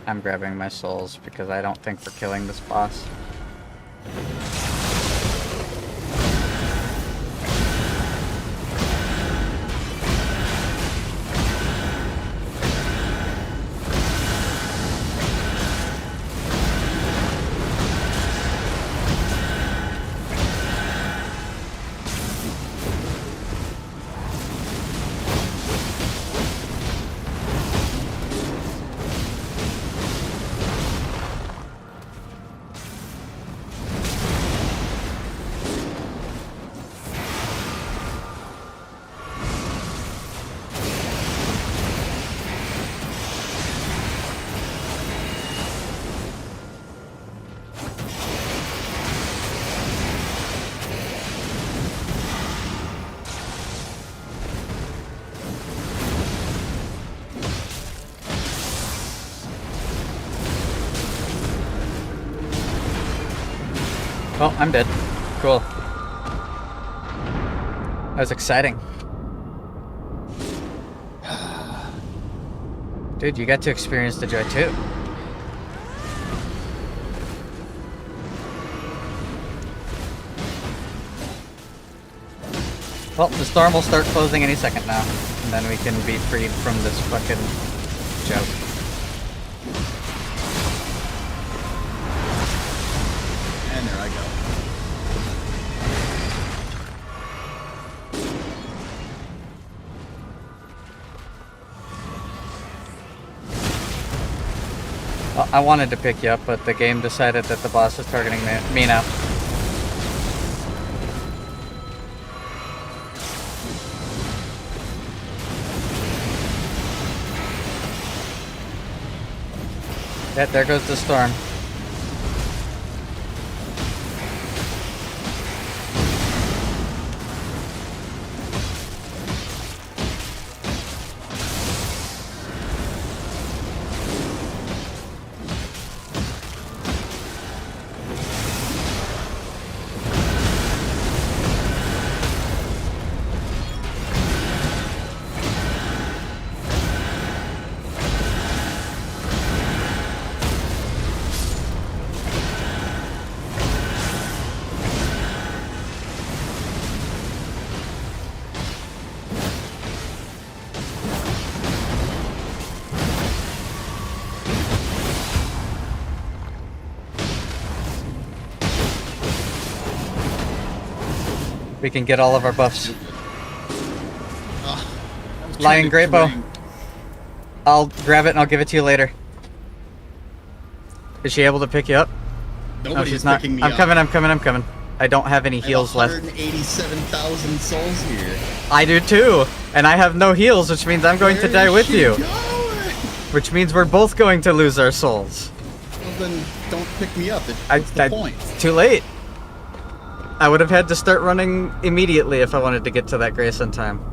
Speaker 1: I'm grabbing my souls because I don't think we're killing this boss. Oh, I'm dead. Cool. That was exciting. Dude, you got to experience the joy too. Well, the storm will start closing any second now, and then we can be freed from this fucking joke.
Speaker 16: And there I go.
Speaker 1: Well, I wanted to pick you up, but the game decided that the boss is targeting me now. Yeah, there goes the storm. We can get all of our buffs. Lion Great Bow. I'll grab it and I'll give it to you later. Is she able to pick you up?
Speaker 16: Nobody's
Speaker 1: not.
Speaker 16: picking me
Speaker 1: I'm
Speaker 16: up.
Speaker 1: coming. I don't have any heals left.
Speaker 16: 187,000 souls here.
Speaker 1: I do too, and I have no heals, which means I'm going to die with you. Which means we're both going to lose our souls.
Speaker 16: Well, then don't pick me up. What's the point?
Speaker 1: It's too late. I would have had to start running immediately if I wanted to get to that Grace in time.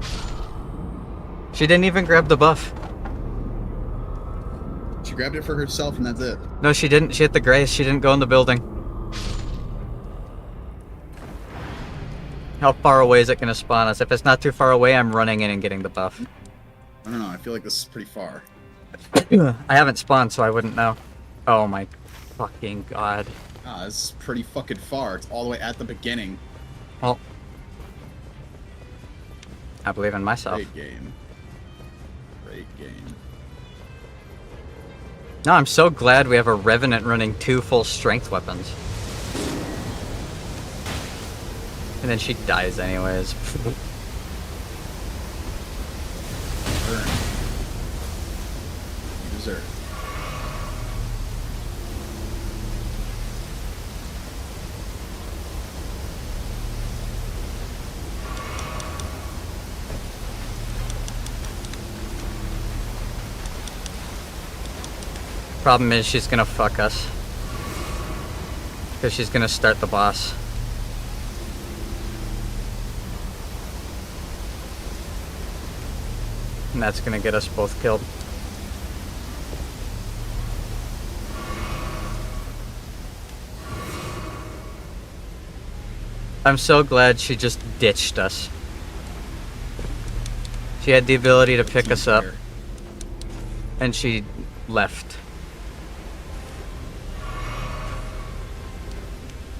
Speaker 1: She didn't even grab the buff.
Speaker 16: She grabbed it for herself and that's it.
Speaker 1: No, she didn't. She hit the Grace. She didn't go in the building. How far away is it going to spawn us? If it's not too far away, I'm running in and getting the buff.
Speaker 16: I don't know. I feel like this is pretty far.
Speaker 1: I haven't spawned, so I wouldn't know. Oh my fucking god.
Speaker 16: Ah, this is pretty fucking far. It's all the way at the beginning.
Speaker 1: Well, I believe in myself.
Speaker 16: Great game. Great game.
Speaker 1: No, I'm so glad we have a Revenant running 2 full strength weapons. And then she dies anyways.
Speaker 16: Burn. You deserve it.
Speaker 1: Problem is she's gonna fuck us. Because she's gonna start the boss. And that's gonna get us both killed. I'm so glad she just ditched us. She had the ability to pick us up. And she left.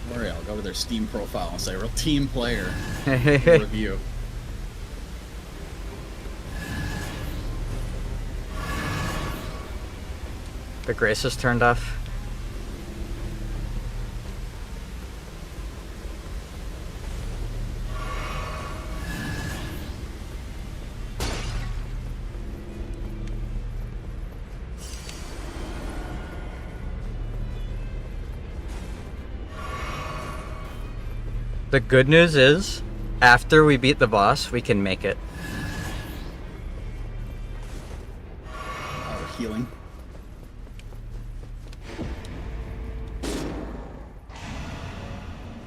Speaker 16: Don't worry, I'll go to their Steam profile and say, real team player. Review.
Speaker 1: The Grace is turned off. The good news is, after we beat the boss, we can make it.
Speaker 16: Oh, healing.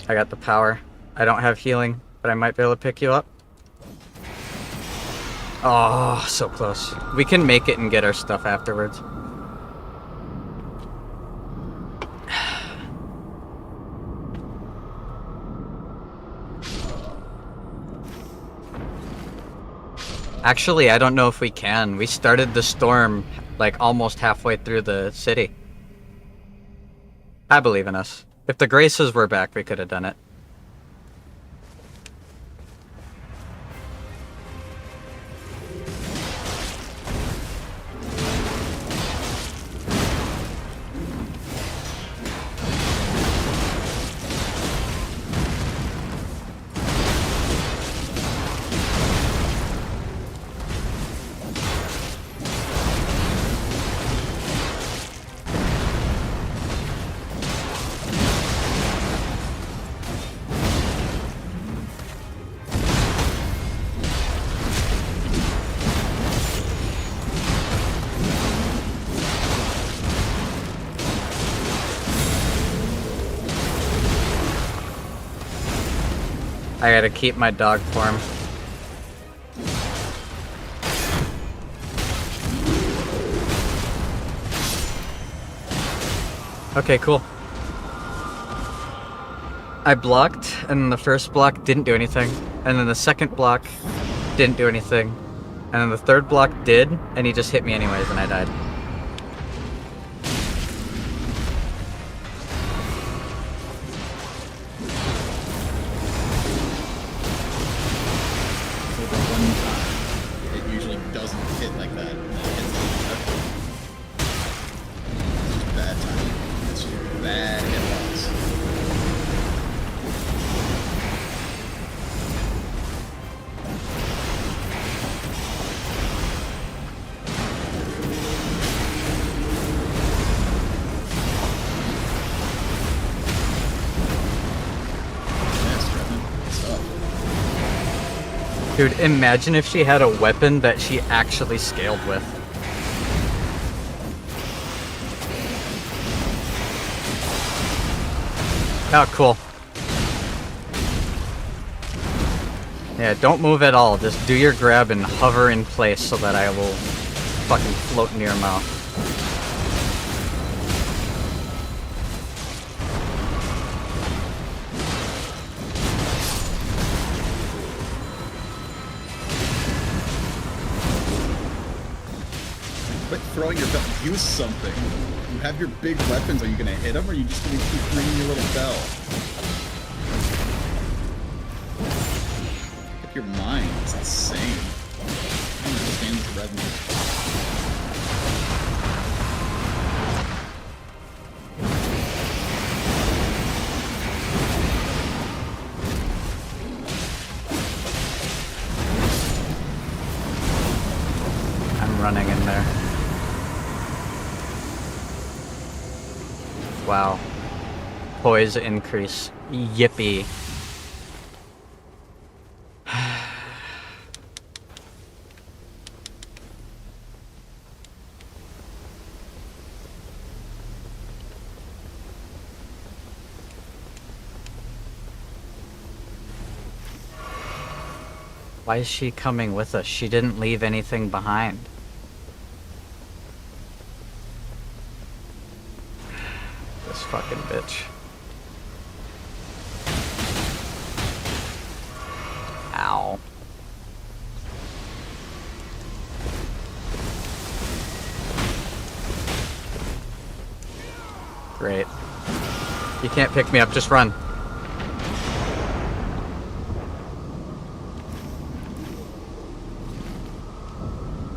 Speaker 1: I got the power. I don't have healing, but I might be able to pick you up. Oh, so close. We can make it and get our stuff afterwards. Actually, I don't know if we can. We started the storm like almost halfway through the city. I believe in us. If the Graces were back, we could have done it. I gotta keep my dog form. Okay, cool. I blocked, and then the first block didn't do anything, and then the second block didn't do anything, and then the third block did, and he just hit me anyways, and I died.
Speaker 16: So the one time, it usually doesn't hit like that. And then it hits like that. It's just bad timing. It's just bad hitbox.
Speaker 1: Dude, imagine if she had a weapon that she actually scaled with. Oh, cool. Yeah, don't move at all. Just do your grab and hover in place so that I will fucking float into your mouth.
Speaker 16: Quit throwing your bell. Use something. You have your big weapons. Are you gonna hit them, or are you just gonna keep ringing your little bell? Pick your mind. It's insane. I don't understand this revenue.
Speaker 1: I'm running in there. Wow. Poise increase. Yippee. Why is she coming with us? She didn't leave anything behind. This fucking bitch. Ow. Great. You can't pick me up, just run.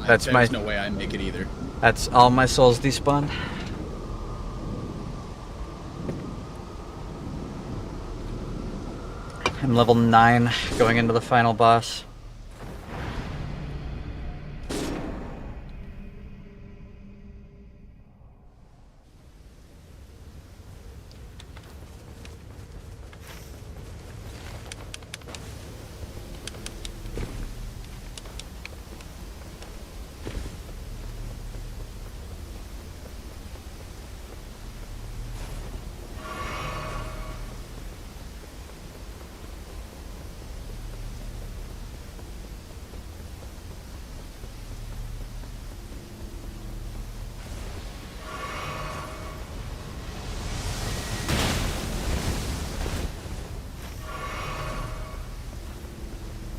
Speaker 1: That's
Speaker 16: There's no way I make it either.
Speaker 1: That's all my souls despawn. I'm level 9 going into the final boss.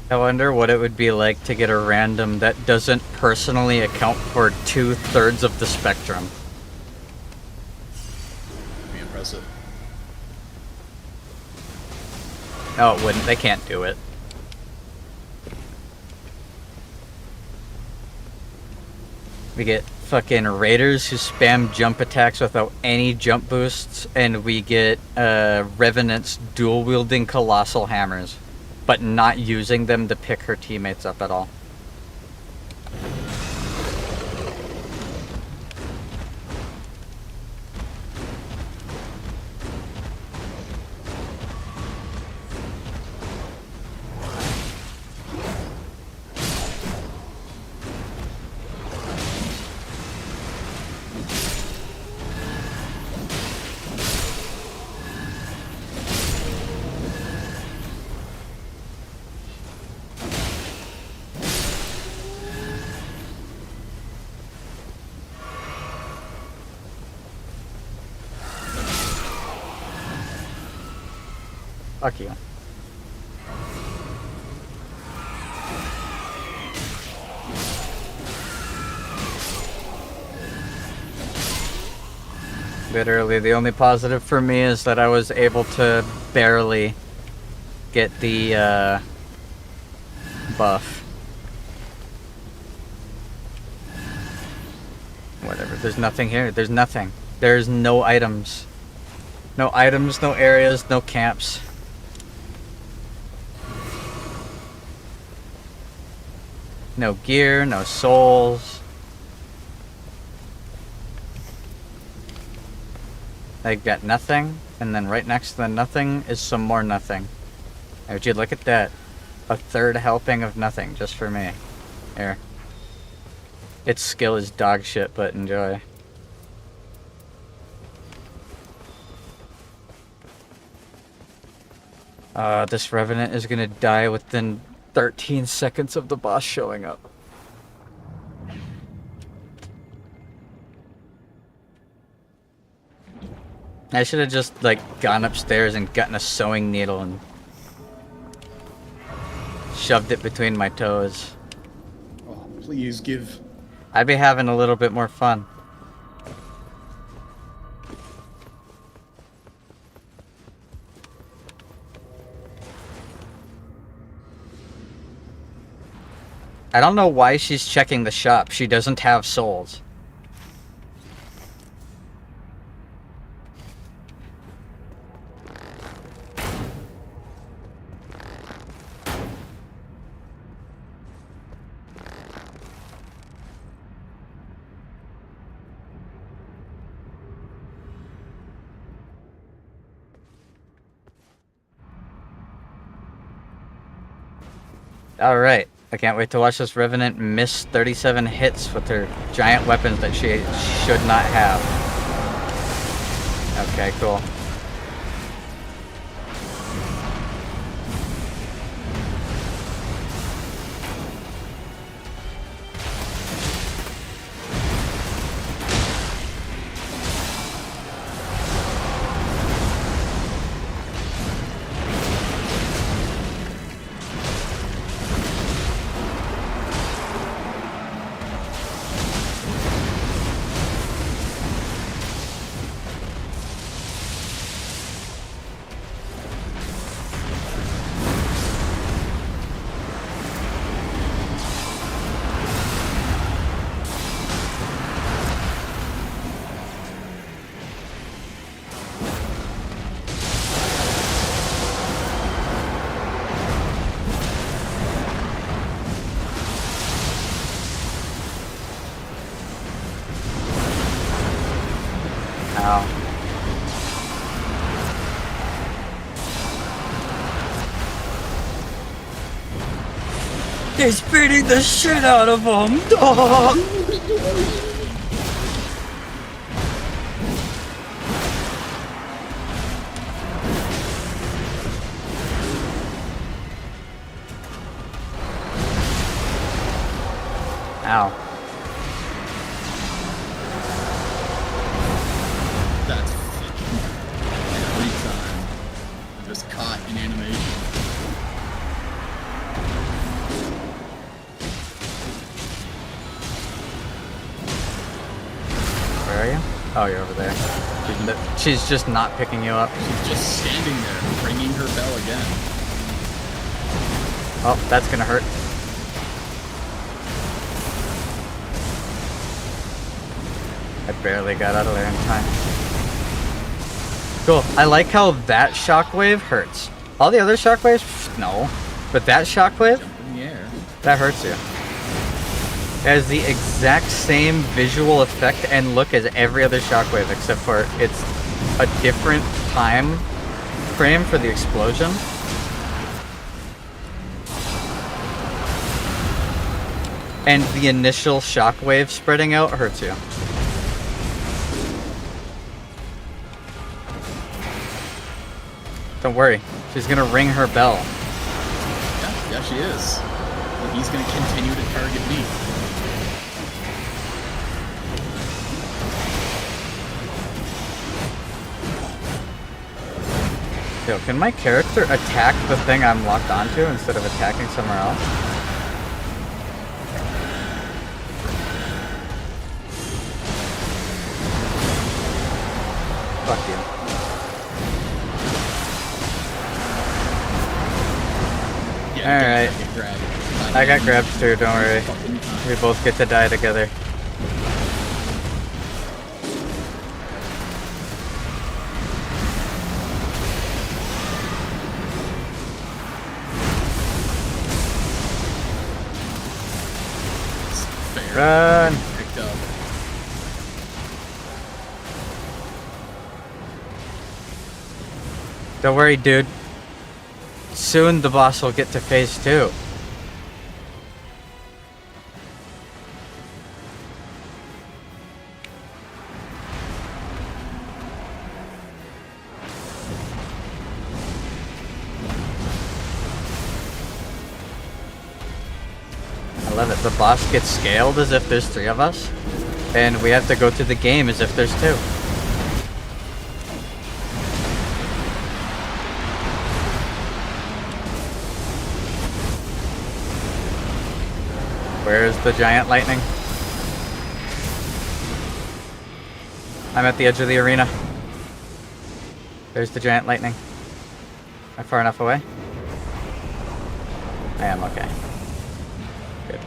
Speaker 1: I wonder what it would be like to get a random that doesn't personally account for 2/3 of the spectrum.
Speaker 16: Be impressive.
Speaker 1: No, it wouldn't. They can't do it. We get fucking raiders who spam jump attacks without any jump boosts, and we get revenants dual-wielding colossal hammers, but not using them to pick her teammates up at all. Fuck you. Literally, the only positive for me is that I was able to barely get the buff. Whatever, there's nothing here. There's nothing. There's no items. No items, no areas, no camps. No gear, no souls. I got nothing, and then right next to the nothing is some more nothing. Would you look at that? A third helping of nothing, just for me. Here. Its skill is dog shit, but enjoy. This Revenant is gonna die within 13 seconds of the boss showing up. I should have just, like, gone upstairs and gotten a sewing needle and shoved it between my toes.
Speaker 16: Oh, please give.
Speaker 1: I'd be having a little bit more fun. I don't know why she's checking the shop. She doesn't have souls. All right. I can't wait to watch this Revenant miss 37 hits with her giant weapons that she should not have. Okay, cool. He's beating the shit out of him, dog! Ow.
Speaker 16: That's every time. I'm just caught in animation.
Speaker 1: Where are you? Oh, you're over there. She's just not picking you up.
Speaker 16: She's just standing there, ringing her bell again.
Speaker 1: Oh, that's gonna hurt. I barely got out of there in time. Cool. I like how that shockwave hurts. All the other shockwaves, no. But that shockwave,
Speaker 16: in the air.
Speaker 1: That hurts you. It has the exact same visual effect and look as every other shockwave, except for it's a different time frame for the explosion. And the initial shockwave spreading out hurts you. Don't worry, she's gonna ring her bell.
Speaker 16: Yeah, she is. And he's gonna continue to target me.
Speaker 1: Yo, can my character attack the thing I'm locked onto instead of attacking somewhere else? Fuck you. Alright. I got grabbed too, don't worry. We both get to die together. Run! Don't worry, dude. Soon the boss will get to phase 2. I love it. The boss gets scaled as if there's 3 of us, and we have to go through the game as if there's 2. Where's the giant lightning? I'm at the edge of the arena. There's the giant lightning. Am I far enough away? I am, okay. Good.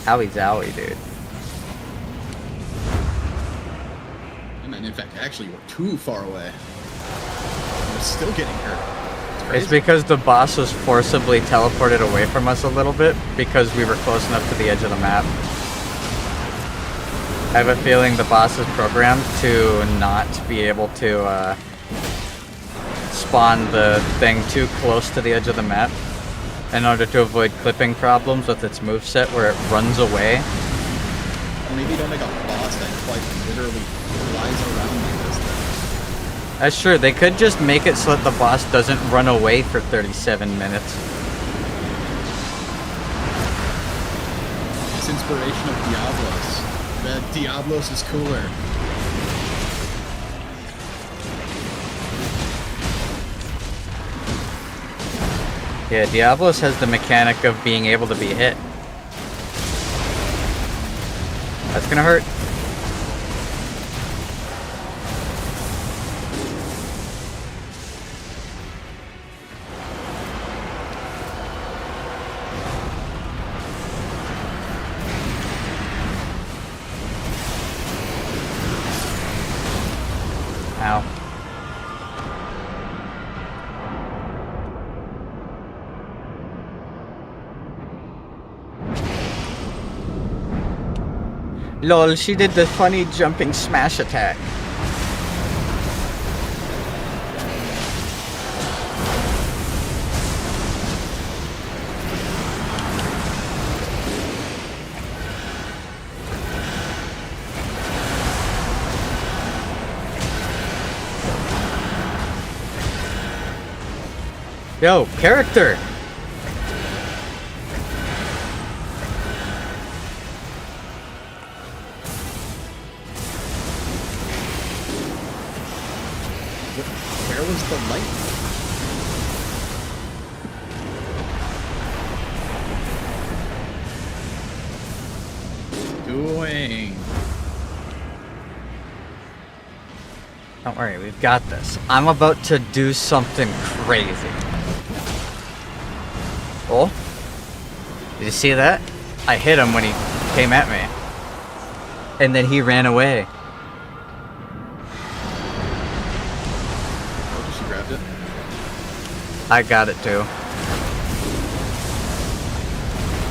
Speaker 1: Howie zowie, dude.
Speaker 16: And in fact, actually, we're too far away. We're still getting hurt.
Speaker 1: It's because the boss was forcibly teleported away from us a little bit because we were close enough to the edge of the map. I have a feeling the boss is programmed to not be able to spawn the thing too close to the edge of the map in order to avoid clipping problems with its moveset where it runs away.
Speaker 16: Maybe don't make a boss that quite literally flies around like this thing.
Speaker 1: That's true. They could just make it so that the boss doesn't run away for 37 minutes.
Speaker 16: It's inspiration of Diablos. That Diablos is cooler.
Speaker 1: Yeah, Diablos has the mechanic of being able to be hit. That's gonna hurt. Ow. Lol, she did the funny jumping smash attack. Yo, character!
Speaker 16: Where was the light? Doing.
Speaker 1: Don't worry, we've got this. I'm about to do something crazy. Oh? Did you see that? I hit him when he came at me. And then he ran away.
Speaker 16: Oh, she grabbed it.
Speaker 1: I got it too.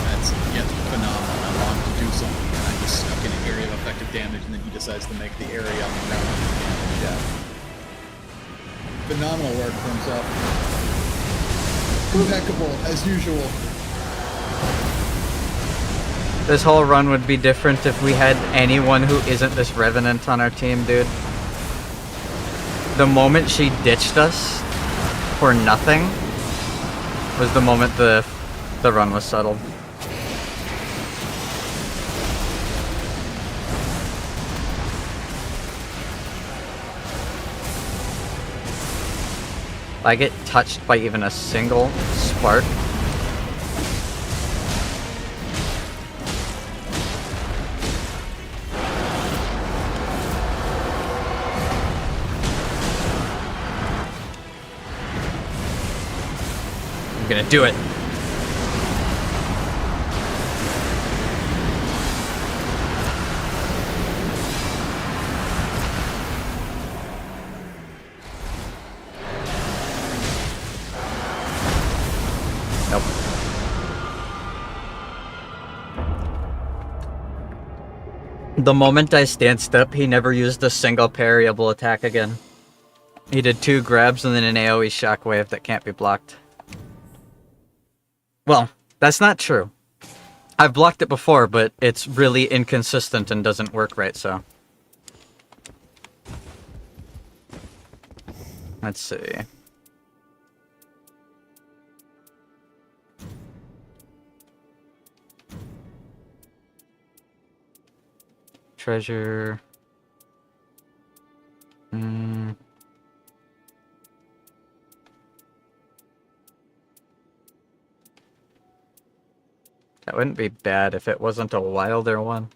Speaker 16: That's yet phenomenal. I wanted to do something and I was stuck in an area of effective damage and then he decides to make the area on the ground damage. Yeah. Phenomenal work for himself. Impeccable, as usual.
Speaker 1: This whole run would be different if we had anyone who isn't this Revenant on our team, dude. The moment she ditched us for nothing was the moment the run was settled. If I get touched by even a single spark, I'm gonna do it. Nope. The moment I stanced up, he never used a single parryable attack again. He did 2 grabs and then an AoE shockwave that can't be blocked. Well, that's not true. I've blocked it before, but it's really inconsistent and doesn't work right, so. Let's see. Treasure. That wouldn't be bad if it wasn't a wilder one.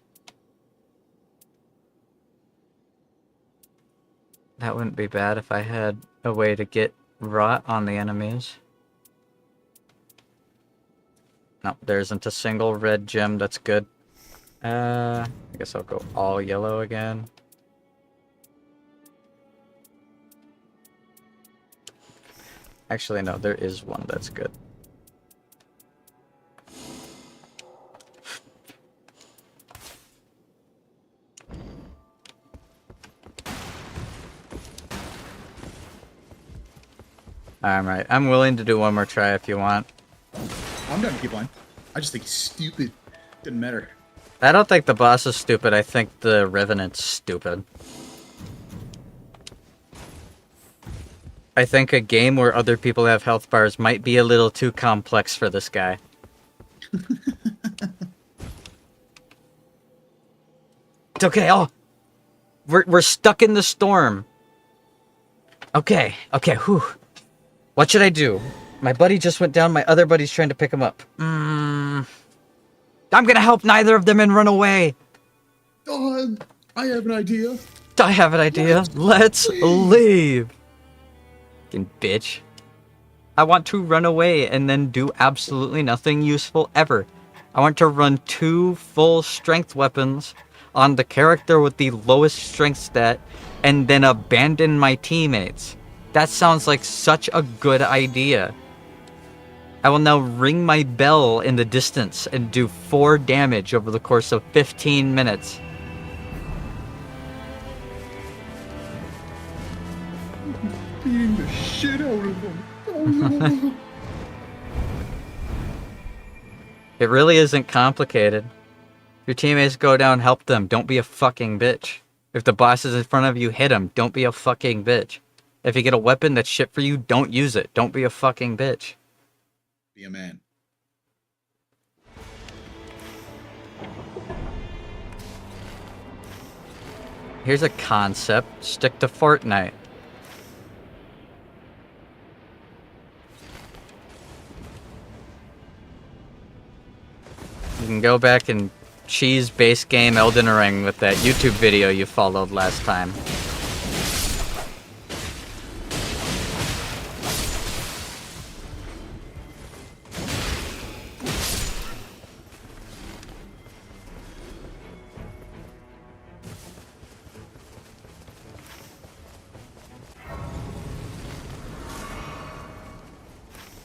Speaker 1: That wouldn't be bad if I had a way to get rot on the enemies. No, there isn't a single red gem. That's good. I guess I'll go all yellow again. Actually, no, there is one that's good. Alright, I'm willing to do one more try if you want.
Speaker 16: I'm down to keep playing. I just think he's stupid. Didn't matter.
Speaker 1: I don't think the boss is stupid, I think the Revenant's stupid. I think a game where other people have health bars might be a little too complex for this guy. It's okay, oh! We're stuck in the storm. Okay, whew. What should I do? My buddy just went down, my other buddy's trying to pick him up. I'm gonna help neither of them and run away.
Speaker 16: Oh, I have an idea.
Speaker 1: I have an idea. Let's leave. Fucking bitch. I want to run away and then do absolutely nothing useful ever. I want to run 2 full strength weapons on the character with the lowest strength stat and then abandon my teammates. That sounds like such a good idea. I will now ring my bell in the distance and do 4 damage over the course of 15 minutes.
Speaker 16: Beating the shit out of him. Oh no.
Speaker 1: It really isn't complicated. Your teammates go down, help them. Don't be a fucking bitch. If the boss is in front of you, hit him. Don't be a fucking bitch. If you get a weapon that's shit for you, don't use it. Don't be a fucking bitch.
Speaker 16: Be a man.
Speaker 1: Here's a concept. Stick to Fortnite. You can go back and cheese base game Elden Ring with that YouTube video you followed last time.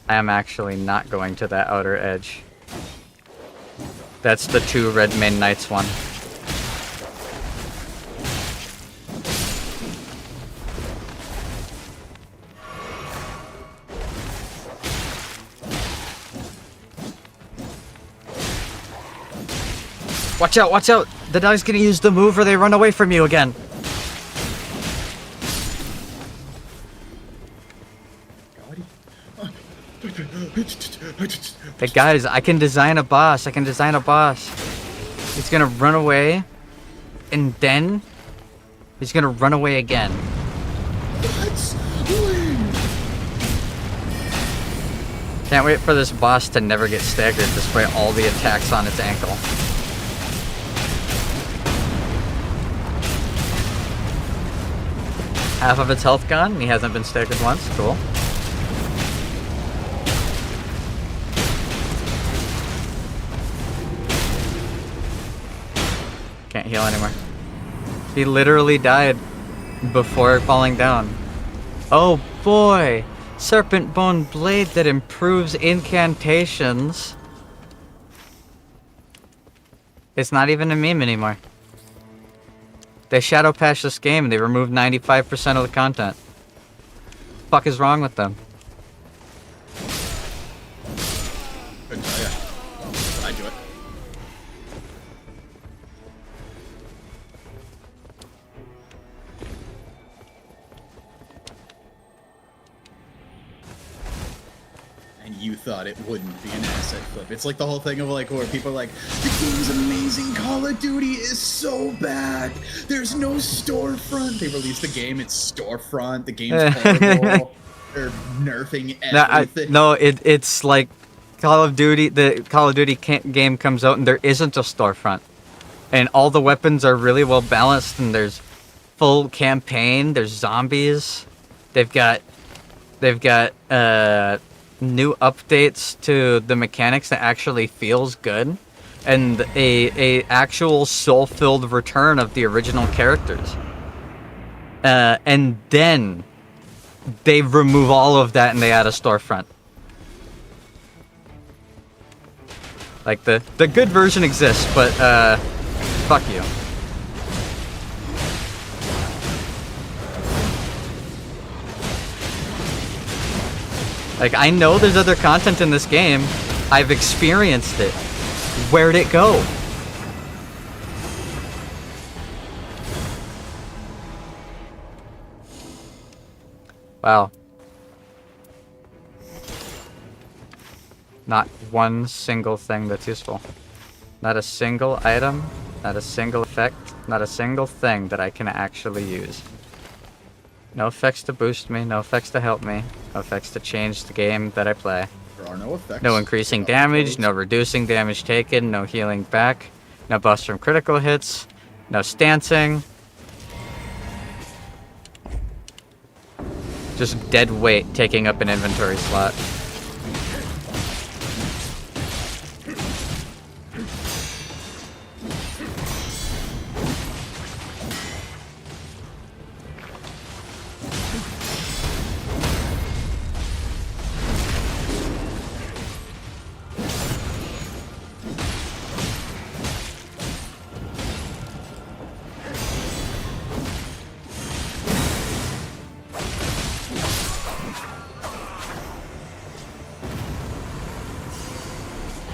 Speaker 1: I am actually not going to that outer edge. That's the 2 red main knights one. Watch out, watch out! The dog's gonna use the move or they run away from you again. Hey guys, I can design a boss. I can design a boss. He's gonna run away, and then he's gonna run away again.
Speaker 16: Let's leave.
Speaker 1: Can't wait for this boss to never get staggered despite all the attacks on its ankle. Half of its health gone, and he hasn't been staggered once. Cool. Can't heal anymore. He literally died before falling down. Oh boy! Serpent Bone Blade that improves incantations. It's not even a meme anymore. They shadow patched this game and they removed 95% of the content. Fuck is wrong with them?
Speaker 16: Couldn't tell ya. But I do it. And you thought it wouldn't be an asset flip. It's like the whole thing of like where people are like, the game's amazing, Call of Duty is so bad, there's no storefront. They released the game, it's storefront, the game's horrible, they're nerfing everything.
Speaker 1: It's like Call of Duty, the Call of Duty game comes out and there isn't a storefront. And all the weapons are really well balanced and there's full campaign, there's zombies. They've got new updates to the mechanics that actually feels good, and a actual soul-filled return of the original characters. And then they remove all of that and they add a storefront. Like the good version exists, but fuck you. Like, I know there's other content in this game. I've experienced it. Where'd it go? Wow. Not one single thing that's useful. Not a single item, not a single effect, not a single thing that I can actually use. No effects to boost me, no effects to help me, no effects to change the game that I play.
Speaker 16: There are no effects.
Speaker 1: No increasing damage, no reducing damage taken, no healing back, no buffs from critical hits, no stancing. Just dead weight taking up an inventory slot.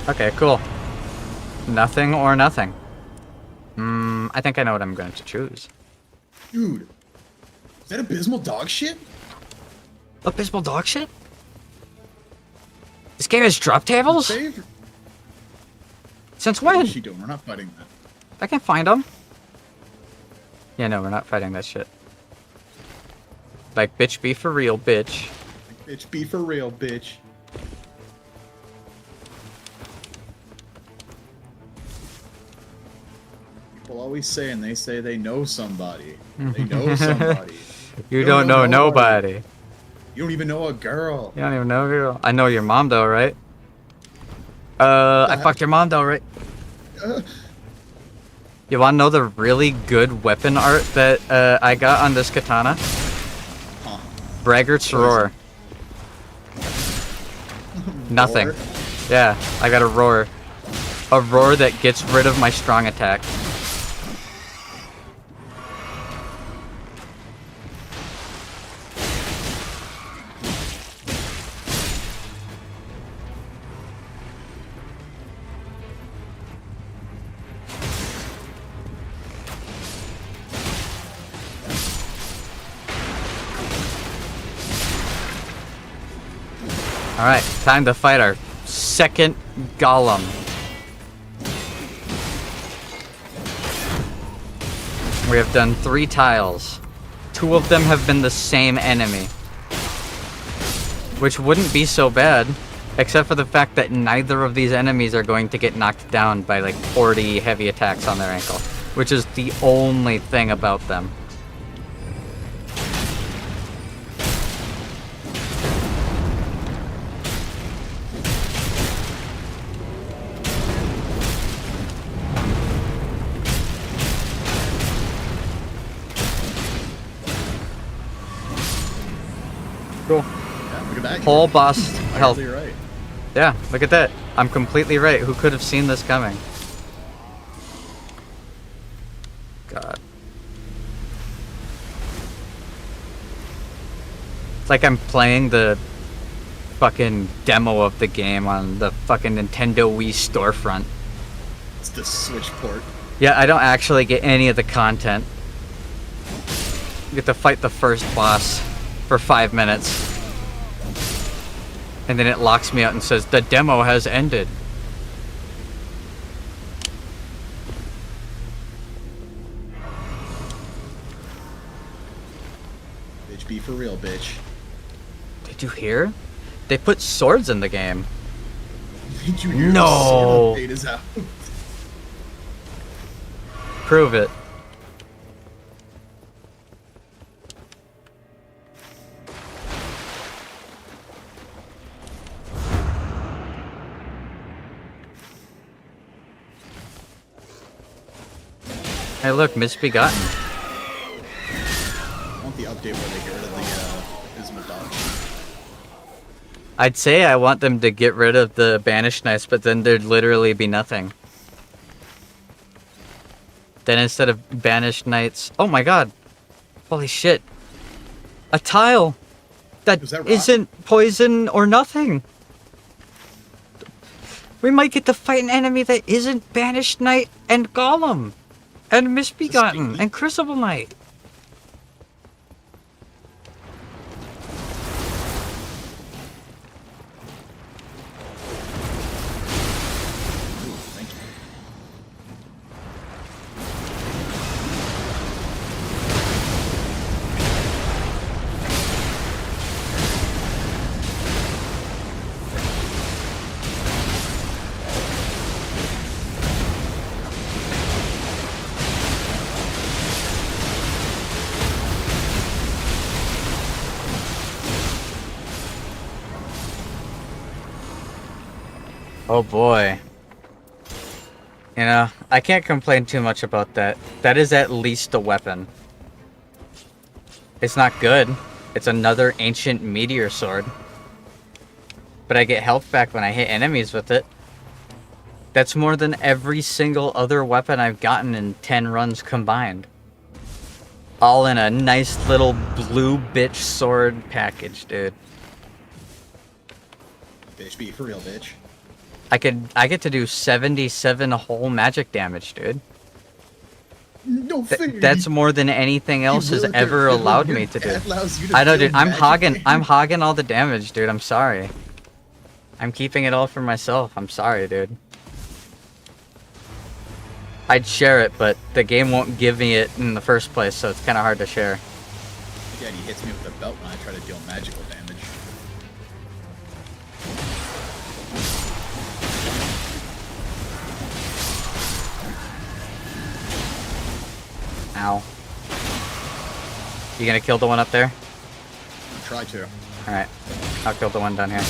Speaker 1: Okay, cool. Nothing or nothing. I think I know what I'm going to choose.
Speaker 16: Dude, is that abysmal dog shit?
Speaker 1: Abysmal dog shit? This game has drop tables? Since when?
Speaker 16: What is she doing? We're not fighting that.
Speaker 1: I can find them. Yeah, no, we're not fighting that shit. Like, bitch, be for real, bitch.
Speaker 16: Like, bitch, be for real, bitch. People always say, and they say they know somebody. They know somebody.
Speaker 1: You don't know nobody.
Speaker 16: You don't even know a girl.
Speaker 1: You don't even know a girl. I know your mom, though, right? I fucked your mom, though, right? You wanna know the really good weapon art that I got on this katana? Braggart's Roar. Nothing. Yeah, I got a roar. A roar that gets rid of my strong attack. Alright, time to fight our second golem. We have done 3 tiles. 2 of them have been the same enemy. Which wouldn't be so bad. Except for the fact that neither of these enemies are going to get knocked down by like 40 heavy attacks on their ankle, which is the only thing about them. Cool.
Speaker 16: Yeah, look at that.
Speaker 1: Whole boss health.
Speaker 16: You're right.
Speaker 1: Yeah, look at that. I'm completely right. Who could have seen this coming? God. It's like I'm playing the fucking demo of the game on the fucking Nintendo Wii storefront.
Speaker 16: It's the Switch port.
Speaker 1: Yeah, I don't actually get any of the content. You get to fight the first boss for 5 minutes. And then it locks me out and says, the demo has ended.
Speaker 16: Bitch, be for real, bitch.
Speaker 1: Did you hear? They put swords in the game.
Speaker 16: Did you hear?
Speaker 1: No.
Speaker 16: The update is out.
Speaker 1: Prove it. Hey look, Misbegotten.
Speaker 16: I want the update where they get rid of the Isma dodge.
Speaker 1: I'd say I want them to get rid of the Banished Knights, but then there'd literally be nothing. Then instead of Banished Knights... Oh my god! Holy shit. A tile! That isn't poison or nothing! We might get to fight an enemy that isn't Banished Knight and Golem! And Misbegotten and Crucible Knight. Oh boy. You know, I can't complain too much about that. That is at least a weapon. It's not good. It's another ancient meteor sword. But I get health back when I hit enemies with it. That's more than every single other weapon I've gotten in 10 runs combined. All in a nice little blue bitch sword package, dude.
Speaker 16: Bitch, be for real, bitch.
Speaker 1: I get to do 77 whole magic damage, dude.
Speaker 16: No figure.
Speaker 1: That's more than anything else has ever allowed me to do. I know, dude. I'm hogging all the damage, dude. I'm sorry. I'm keeping it all for myself. I'm sorry, dude. I'd share it, but the game won't give me it in the first place, so it's kind of hard to share.
Speaker 16: Yeah, he hits me with the belt when I try to deal magical damage.
Speaker 1: Ow. You gonna kill the one up there?
Speaker 16: I'll try to.
Speaker 1: Alright. I'll kill the one down here.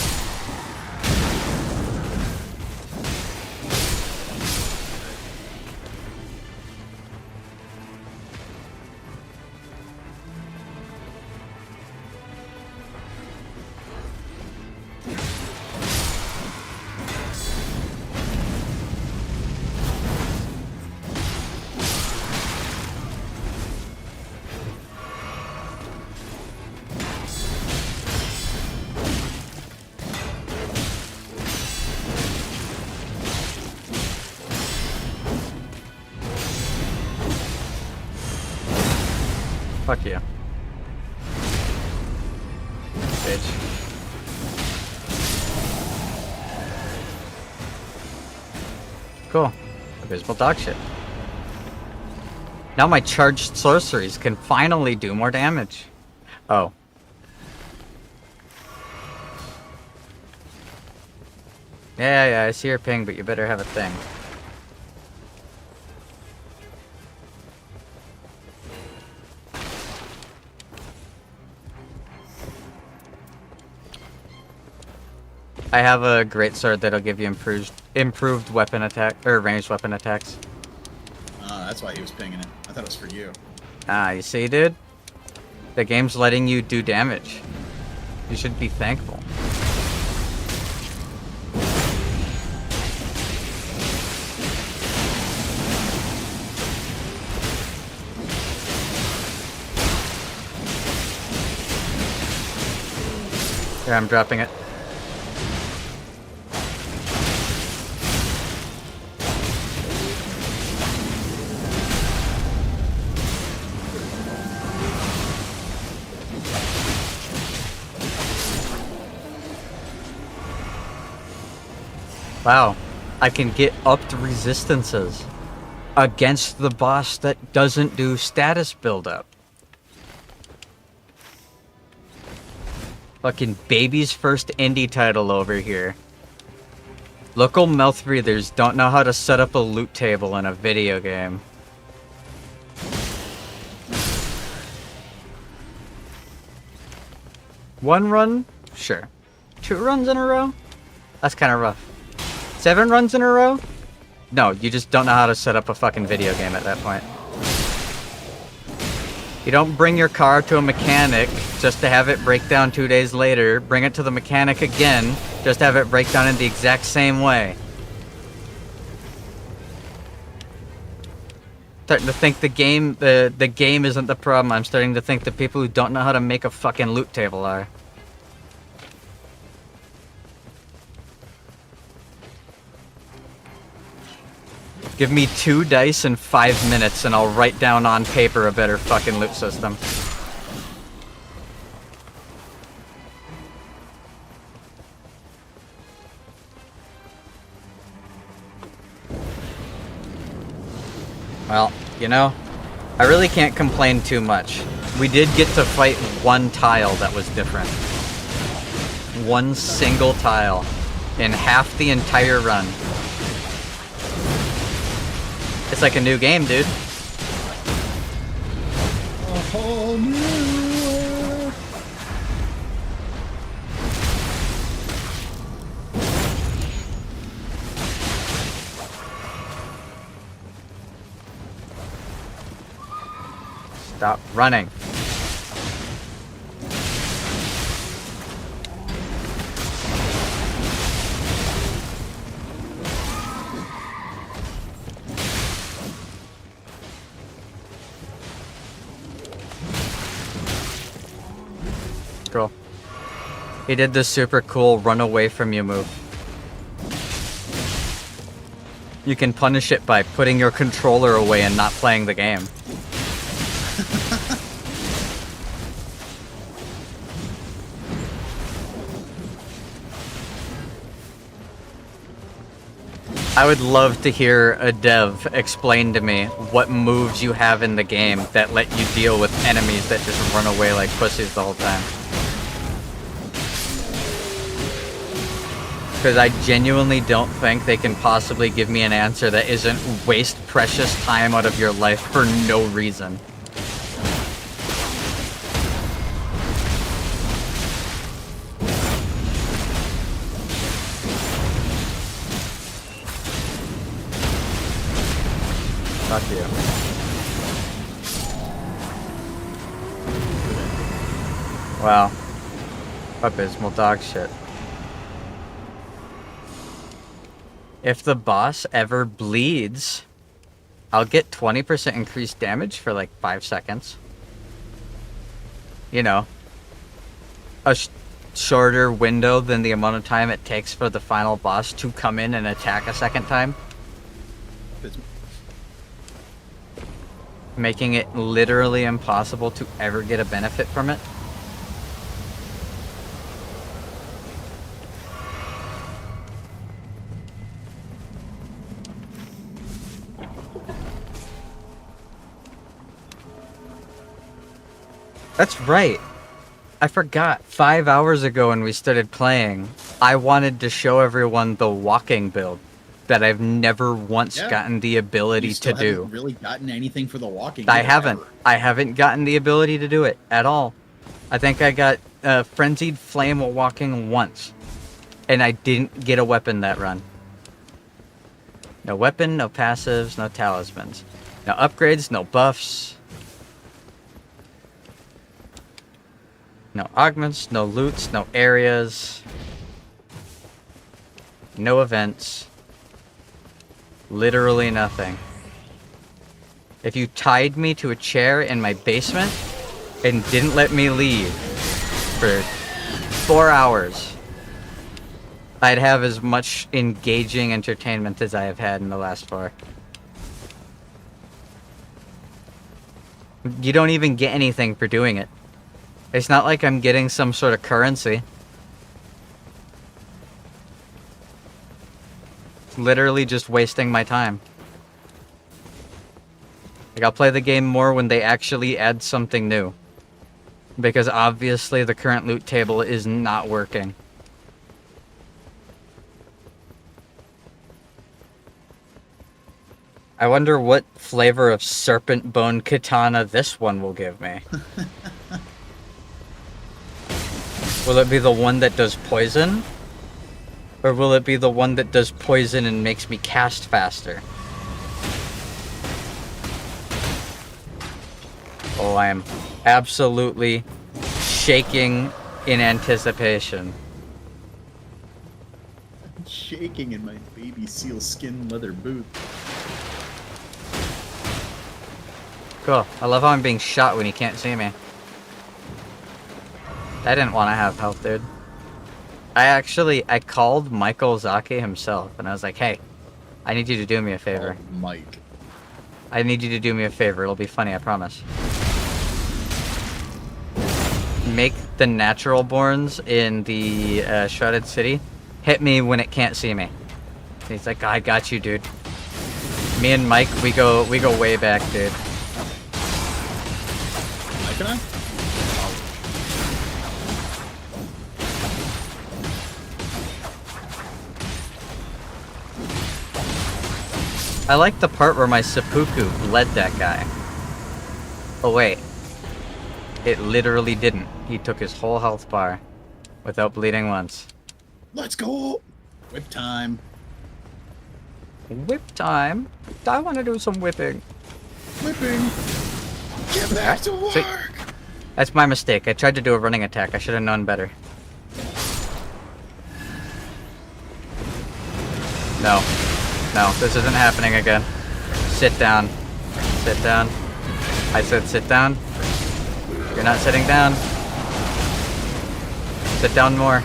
Speaker 1: Fuck you. Bitch. Cool. Abysmal dog shit. Now my charged sorceries can finally do more damage. Oh. Yeah, I see your ping, but you better have a thing. I have a great sword that'll give you improved weapon attack, or ranged weapon attacks.
Speaker 16: That's why he was pinging it. I thought it was for you.
Speaker 1: Ah, you see, dude? The game's letting you do damage. You should be thankful. Here, I'm dropping it. Wow, I can get upped resistances against the boss that doesn't do status buildup. Fucking baby's first indie title over here. Local mouth breathers don't know how to set up a loot table in a video game. One run? Sure. 2 runs in a row? That's kind of rough. 7 runs in a row? No, you just don't know how to set up a fucking video game at that point. You don't bring your car to a mechanic just to have it break down 2 days later, bring it to the mechanic again, just to have it break down in the exact same way. Starting to think the game isn't the problem. I'm starting to think the people who don't know how to make a fucking loot table are. Give me 2 dice and 5 minutes and I'll write down on paper a better fucking loot system. Well, you know, I really can't complain too much. We did get to fight 1 tile that was different. 1 single tile in half the entire run. It's like a new game, dude.
Speaker 16: A whole new world.
Speaker 1: Stop running. Cool. He did this super cool run away from you move. You can punish it by putting your controller away and not playing the game. I would love to hear a dev explain to me what moves you have in the game that let you deal with enemies that just run away like pussies the whole time. Because I genuinely don't think they can possibly give me an answer that isn't waste precious time out of your life for no reason. Fuck you. Wow. Abysmal dog shit. If the boss ever bleeds, I'll get 20% increased damage for like 5 seconds. You know, a shorter window than the amount of time it takes for the final boss to come in and attack a second time. Making it literally impossible to ever get a benefit from it. That's right. I forgot. 5 hours ago when we started playing, I wanted to show everyone the walking build that I've never once gotten the ability to do.
Speaker 16: Haven't really gotten anything for the walking.
Speaker 1: I haven't gotten the ability to do it at all. I think I got Frenzied Flame walking once, and I didn't get a weapon that run. No weapon, no passives, no talismans. No upgrades, no buffs. No augments, no loots, no areas. No events. Literally nothing. If you tied me to a chair in my basement and didn't let me leave for 4 hours, I'd have as much engaging entertainment as I have had in the last 4. You don't even get anything for doing it. It's not like I'm getting some sort of currency. It's literally just wasting my time. Like, I'll play the game more when they actually add something new. Because obviously the current loot table is not working. I wonder what flavor of serpent bone katana this one will give me. Will it be the one that does poison? Or will it be the one that does poison and makes me cast faster? Oh, I am absolutely shaking in anticipation.
Speaker 16: Shaking in my baby seal skin leather boot.
Speaker 1: Cool. I love how I'm being shot when you can't see me. I didn't want to have health, dude. I called Michael Zaki himself, and I was like, hey, I need you to do me a favor.
Speaker 16: Oh, Mike.
Speaker 1: I need you to do me a favor. It'll be funny, I promise. Make the natural borns in the Shrouded City hit me when it can't see me. And he's like, I got you, dude. Me and Mike, we go way back, dude.
Speaker 16: Mike and I?
Speaker 1: I like the part where my seppuku bled that guy. Oh wait. It literally didn't. He took his whole health bar without bleeding once.
Speaker 16: Let's go! Whip time.
Speaker 1: Whip time? I want to do some whipping.
Speaker 16: Whipping! Get back to work!
Speaker 1: Sweet. That's my mistake. I tried to do a running attack. I should have known better. No. No, this isn't happening again. Sit down. Sit down. I said sit down. You're not sitting down. Sit down more.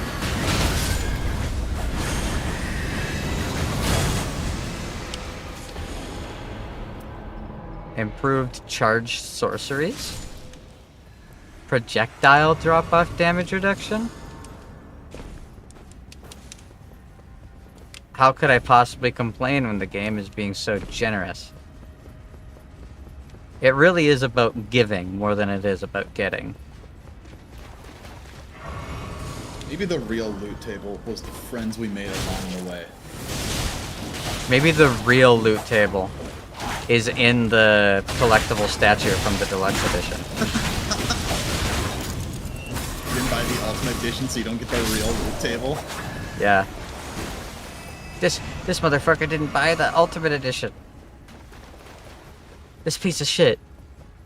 Speaker 1: Improved charge sorceries. Projectile drop-off damage reduction. How could I possibly complain when the game is being so generous? It really is about giving more than it is about getting.
Speaker 16: Maybe the real loot table was the friends we made along the way.
Speaker 1: Maybe the real loot table is in the collectible statue from the deluxe edition.
Speaker 16: You didn't buy the ultimate edition so you don't get the real loot table?
Speaker 1: Yeah. This motherfucker didn't buy the ultimate edition. This piece of shit.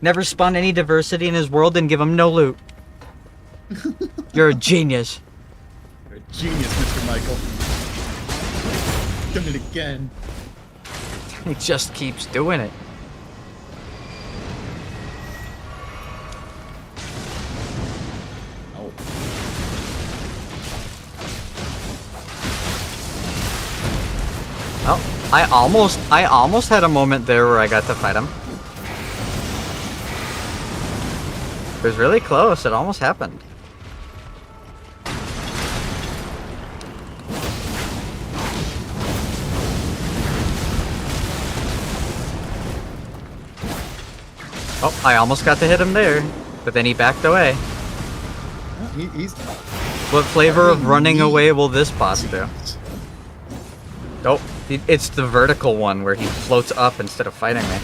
Speaker 1: Never spawned any diversity in his world and give him no loot. You're a genius.
Speaker 16: You're a genius, Mr. Michael. Doing it again.
Speaker 1: He just keeps doing it.
Speaker 16: Oh.
Speaker 1: Oh, I almost had a moment there where I got to fight him. It was really close. It almost happened. Oh, I almost got to hit him there, but then he backed away.
Speaker 16: He's
Speaker 1: What flavor of running away will this boss do? Oh, it's the vertical one where he floats up instead of fighting me.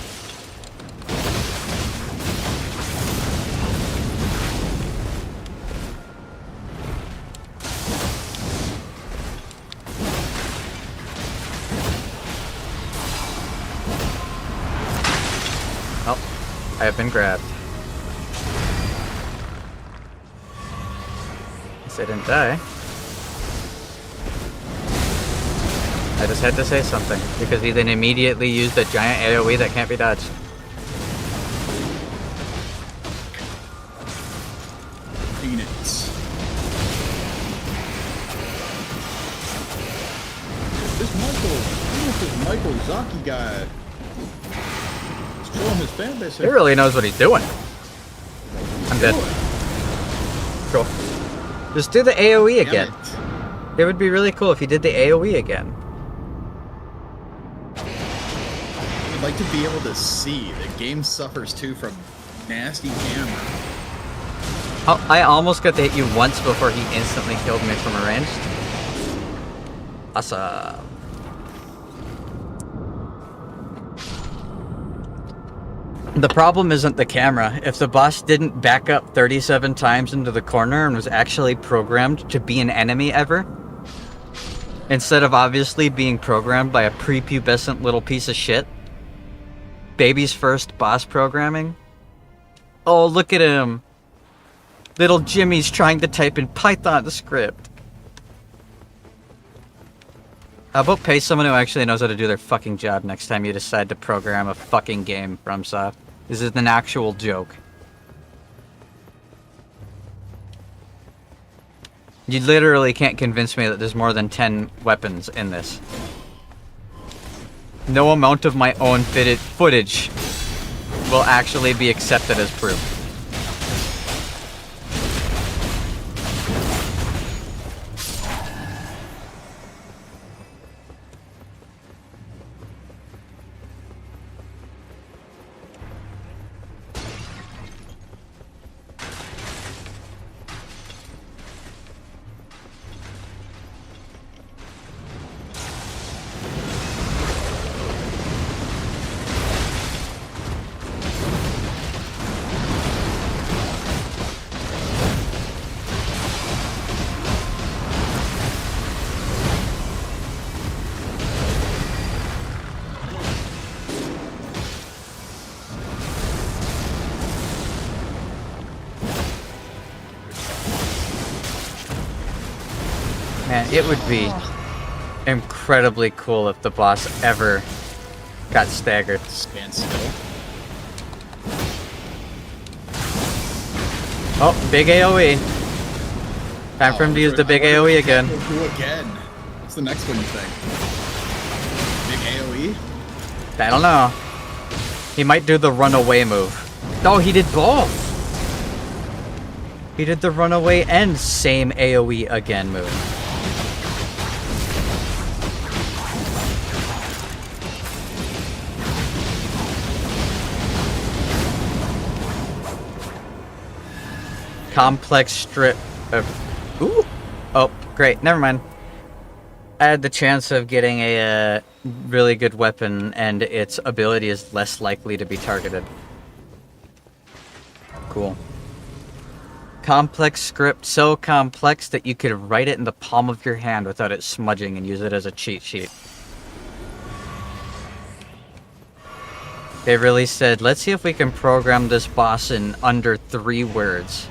Speaker 1: Oh, I have been grabbed. Guess I didn't die. I just had to say something, because he then immediately used a giant AoE that can't be dodged.
Speaker 16: Phoenix. This Michael Zaki guy. He's trolling his fan base.
Speaker 1: He really knows what he's doing. I'm dead. Cool. Just do the AoE again. It would be really cool if he did the AoE again.
Speaker 16: I'd like to be able to see. The game suffers too from nasty camera.
Speaker 1: Oh, I almost got to hit you once before he instantly killed me from a ranged. Awesome. The problem isn't the camera. If the boss didn't back up 37 times into the corner and was actually programmed to be an enemy ever, instead of obviously being programmed by a prepubescent little piece of shit, baby's first boss programming. Oh, look at him. Little Jimmy's trying to type in Python script. How about pay someone who actually knows how to do their fucking job next time you decide to program a fucking game, FromSoft? This is an actual joke. You literally can't convince me that there's more than 10 weapons in this. No amount of my own footage will actually be accepted as proof. Man, it would be incredibly cool if the boss ever got staggered.
Speaker 16: Stand still.
Speaker 1: Oh, big AoE. Time for him to use the big AoE again.
Speaker 16: Do again. What's the next one you think? Big AoE?
Speaker 1: I don't know. He might do the runaway move. Oh, he did both. He did the runaway and same AoE again move. Complex strip of... Ooh! Oh, great. Never mind. I had the chance of getting a really good weapon, and its ability is less likely to be targeted. Cool. Complex script, so complex that you could write it in the palm of your hand without it smudging and use it as a cheat sheet. They really said, let's see if we can program this boss in under 3 words.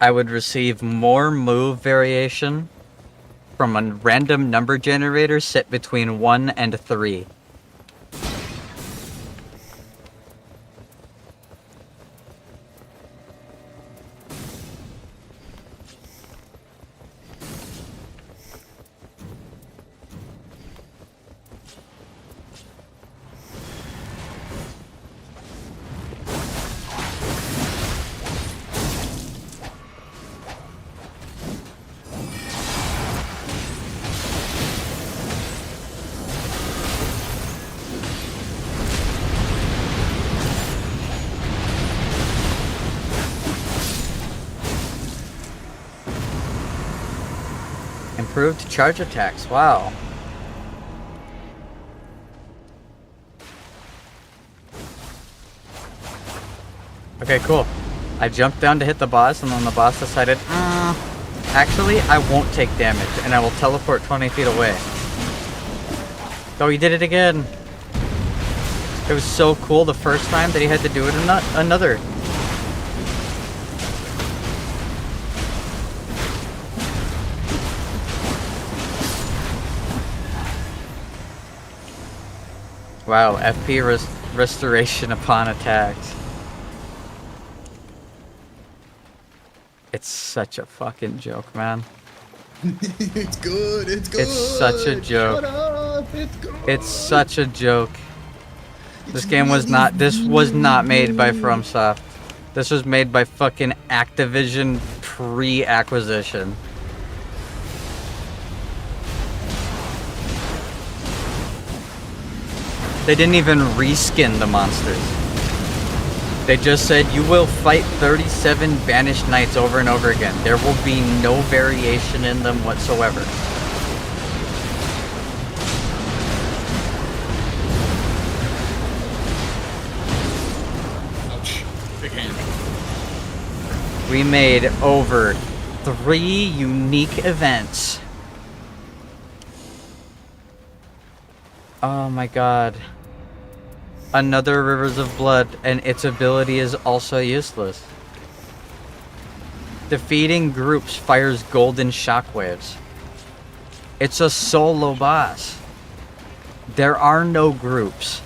Speaker 1: I would receive more move variation from a random number generator set between 1 and 3. Improved charge attacks. Wow. Okay, cool. I jumped down to hit the boss, and then the boss decided, actually, I won't take damage, and I will teleport 20 feet away. Oh, he did it again. It was so cool the first time that he had to do it another. Wow, FP restoration upon attacks. It's such a fucking joke, man.
Speaker 16: It's good. It's good.
Speaker 1: It's such a joke.
Speaker 16: Shut up. It's good.
Speaker 1: It's such a joke. This game was not. This was not made by FromSoft. This was made by fucking Activision pre-acquisition. They didn't even reskin the monsters. They just said, you will fight 37 Banished Knights over and over again. There will be no variation in them whatsoever.
Speaker 16: Ouch. Big hand.
Speaker 1: We made over 3 unique events. Oh my god. Another Rivers of Blood, and its ability is also useless. Defeating groups fires golden shockwaves. It's a solo boss. There are no groups.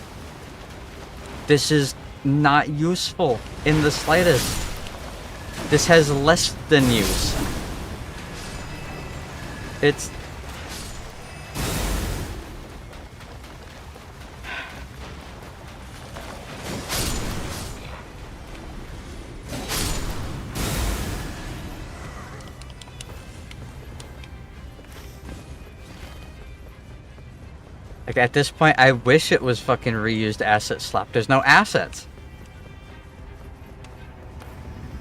Speaker 1: This is not useful in the slightest. This has less than use. It's... Like, at this point, I wish it was fucking reused asset slap. There's no assets.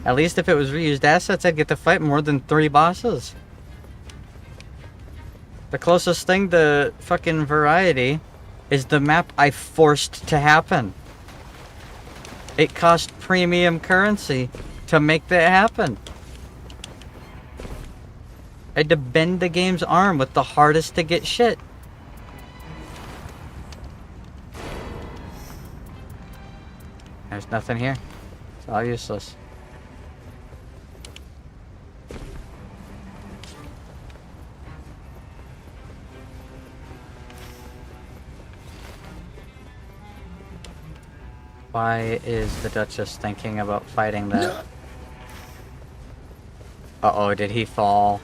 Speaker 1: At least if it was reused assets, I'd get to fight more than 3 bosses. The closest thing to fucking variety is the map I forced to happen. It cost premium currency to make that happen. I had to bend the game's arm with the hardest to get shit. There's nothing here. It's all useless. Why is the Duchess thinking about fighting that? No. Uh-oh, did he fall?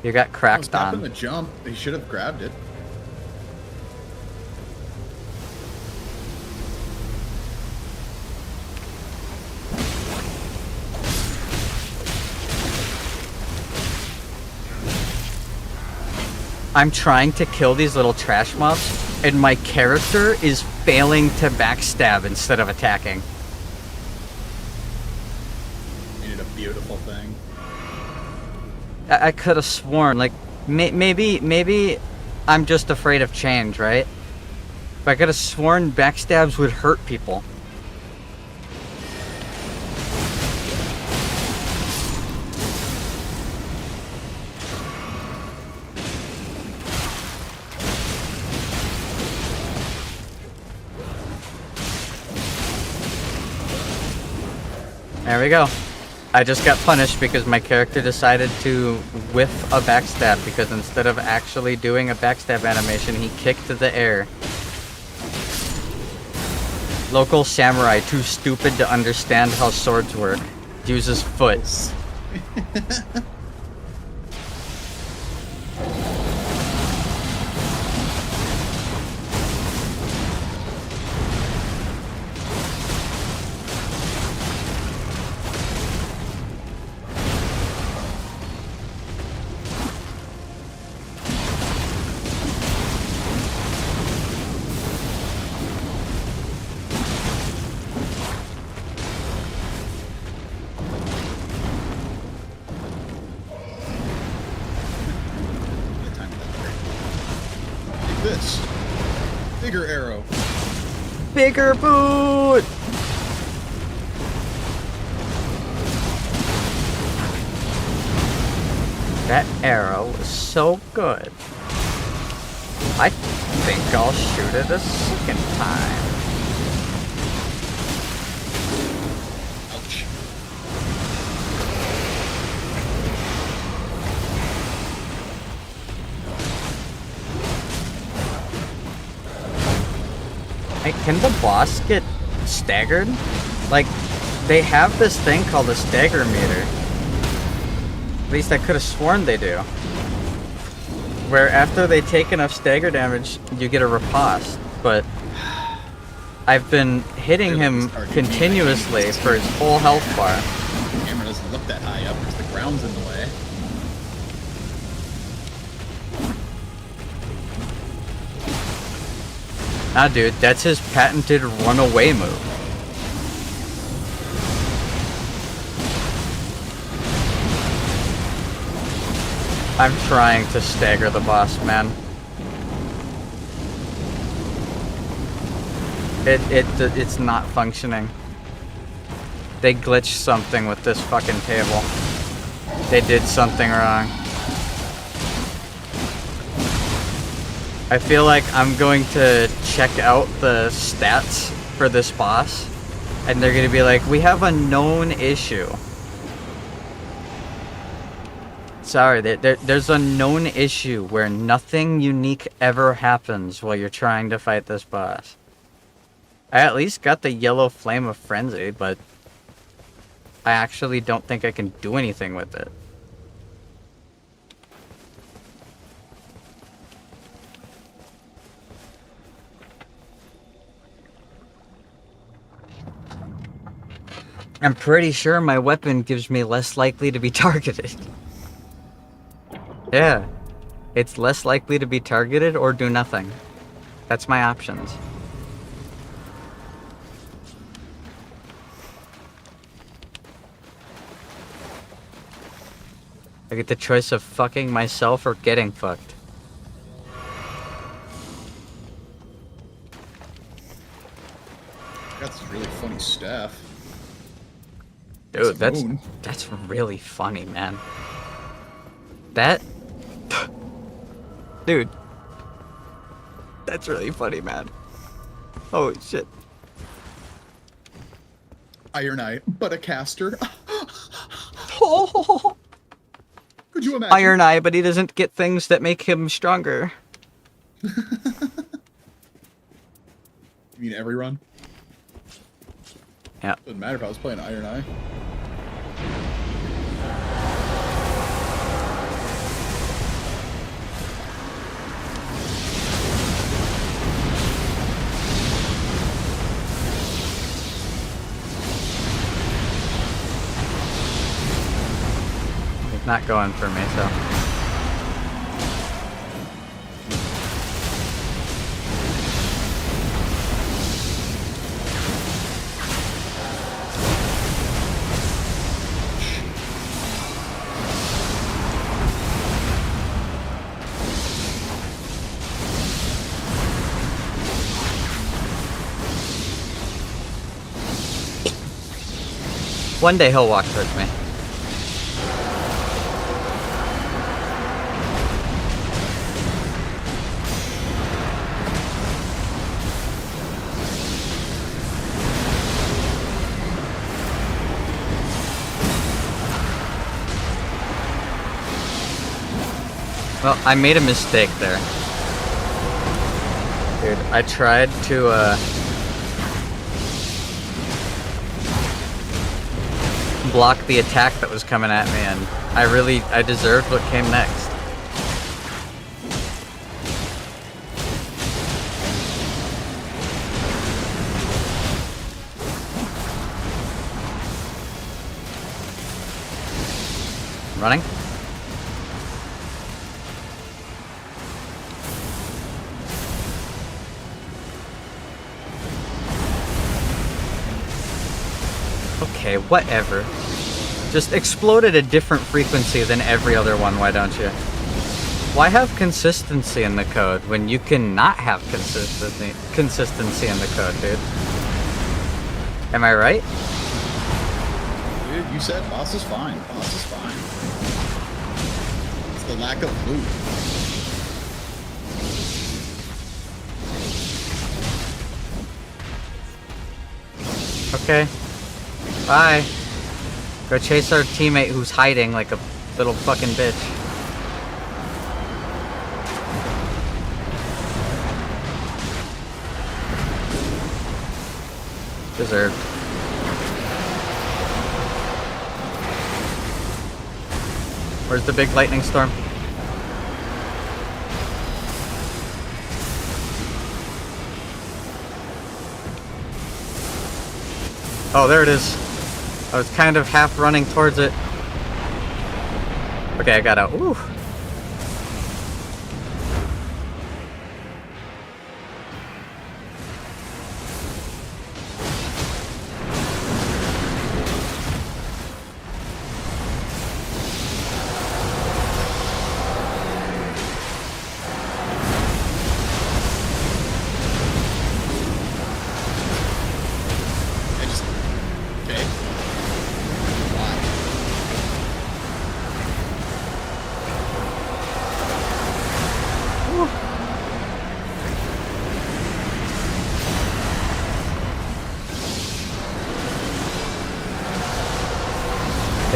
Speaker 1: You got cracked on.
Speaker 16: Tapping the jump. He should have grabbed it.
Speaker 1: I'm trying to kill these little trash mobs, and my character is failing to backstab instead of attacking.
Speaker 16: You did a beautiful thing.
Speaker 1: I could have sworn, like, maybe I'm just afraid of change, right? But I could have sworn backstabs would hurt people. There we go. I just got punished because my character decided to whiff a backstab, because instead of actually doing a backstab animation, he kicked the air. Local samurai, too stupid to understand how swords work, uses foot.
Speaker 16: fist. Bigger arrow.
Speaker 1: Bigger boot! That arrow was so good. I think I'll shoot it a second time.
Speaker 16: Ouch.
Speaker 1: Hey, can the boss get staggered? Like, they have this thing called a stagger meter. At least I could have sworn they do. Where after they take enough stagger damage, you get a riposte. But I've been hitting him continuously for his full health bar.
Speaker 16: The camera doesn't look that high up because the ground's in the way.
Speaker 1: Nah, dude, that's his patented runaway move. I'm trying to stagger the boss, man. It's not functioning. They glitched something with this fucking table. They did something wrong. I feel like I'm going to check out the stats for this boss, and they're gonna be like, we have a known issue. Sorry, there's a known issue where nothing unique ever happens while you're trying to fight this boss. I at least got the yellow flame of frenzy, but I actually don't think I can do anything with it. I'm pretty sure my weapon gives me less likely to be targeted. Yeah, it's less likely to be targeted or do nothing. That's my options. I get the choice of fucking myself or getting fucked.
Speaker 16: That's really funny staff.
Speaker 1: Dude, that's really funny, man. That... Dude. That's really funny, man. Holy shit.
Speaker 16: Iron Eye, but a caster.
Speaker 1: Oh.
Speaker 16: Could you imagine?
Speaker 1: Iron Eye, but he doesn't get things that make him stronger.
Speaker 16: You mean every run?
Speaker 1: Yeah.
Speaker 16: Doesn't matter if I was playing Iron Eye.
Speaker 1: It's not going for me, so. One day he'll walk towards me. Well, I made a mistake there. Dude, I tried to, block the attack that was coming at me, and I deserved what came next. Running? Okay, whatever. Just explode at a different frequency than every other one, why don't you? Why have consistency in the code when you cannot have consistency in the code, dude? Am I right?
Speaker 16: Dude, you said boss is fine. Boss is fine. It's the lack of loot.
Speaker 1: Okay. Bye. Go chase our teammate who's hiding like a little fucking bitch. Deserved. Where's the big lightning storm? Oh, there it is. I was kind of half running towards it. Okay, I got out. Ooh.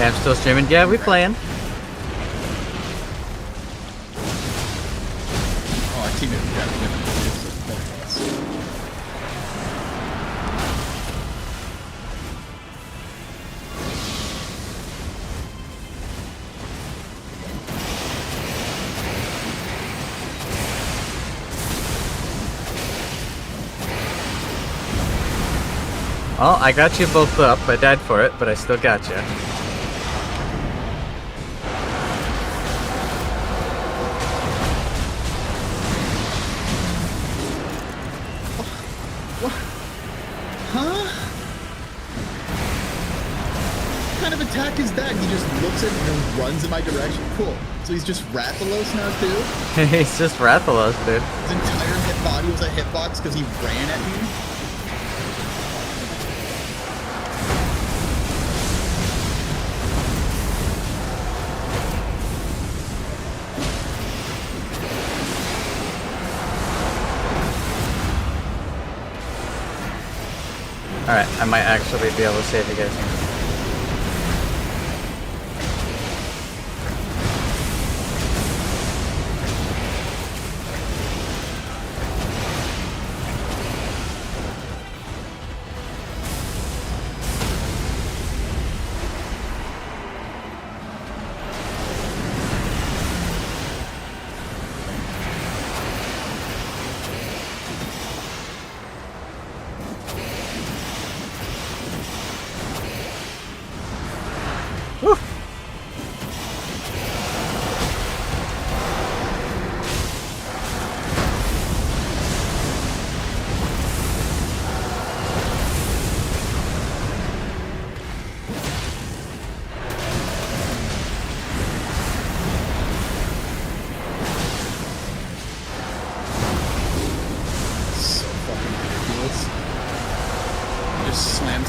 Speaker 1: I'm still streaming. Yeah, we playing.
Speaker 16: Oh, our teammate got
Speaker 1: Well, I got you both up. I died for it, but I still got you.
Speaker 16: Is that he just looks at me and runs in my direction? Cool. So he's just Rathalos now too?
Speaker 1: He's just Rathalos, dude.
Speaker 16: His entire hit body was a hitbox because he ran at me?
Speaker 1: Alright, I might actually be able to save you guys.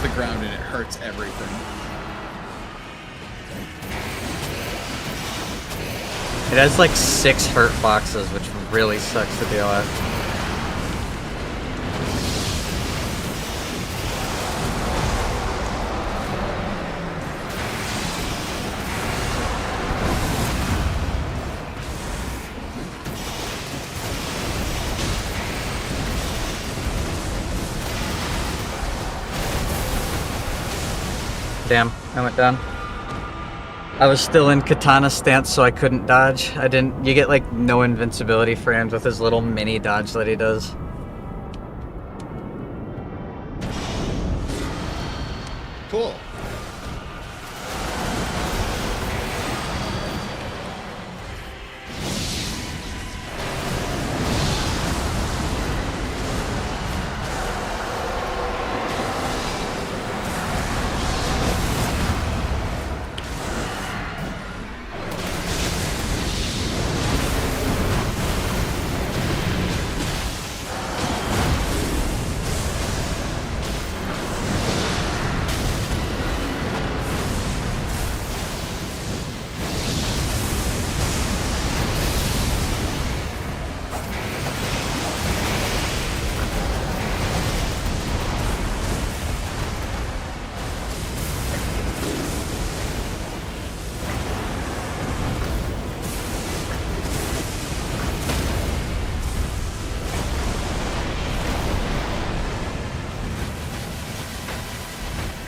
Speaker 1: The ground and it hurts everything. It has like 6 hurt boxes, which really sucks to deal with. Damn, I went down. I was still in katana stance, so I couldn't dodge. You get like no invincibility frames with his little mini dodge that he does.
Speaker 16: Cool.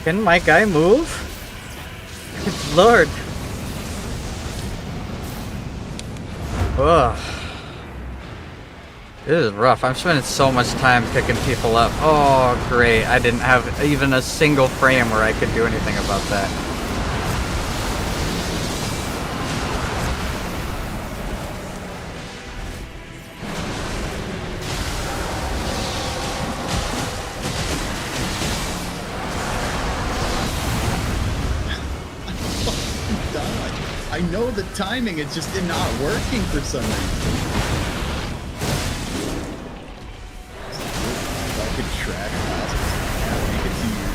Speaker 1: Can my guy move? Good lord. Ugh. This is rough. I'm spending so much time picking people up. Oh, great. I didn't have even a single frame where I could do anything about that.
Speaker 16: I know the timing, it's just not working for some reason. Fucking track process. Make it to your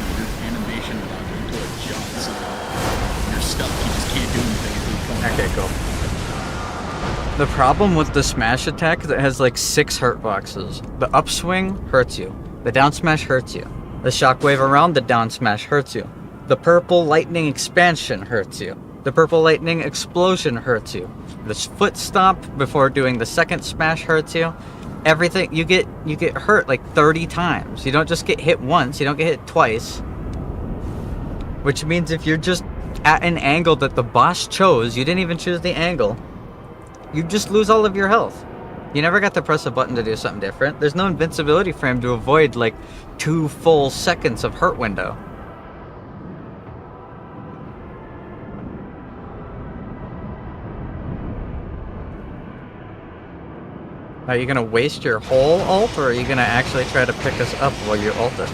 Speaker 16: animation without going to a jump, so you're stuck. You just can't do anything until you come
Speaker 1: Okay, cool. The problem with the smash attack is it has like 6 hurt boxes. The upswing hurts you. The down smash hurts you. The shockwave around the down smash hurts you. The purple lightning expansion hurts you. The purple lightning explosion hurts you. The foot stomp before doing the second smash hurts you. Everything you get hurt like 30 times. You don't just get hit once, you don't get hit twice. Which means if you're just at an angle that the boss chose, you didn't even choose the angle, you just lose all of your health. You never got to press a button to do something different. There's no invincibility frame to avoid like 2 full seconds of hurt window. Are you gonna waste your whole ult, or are you gonna actually try to pick us up while you ult it?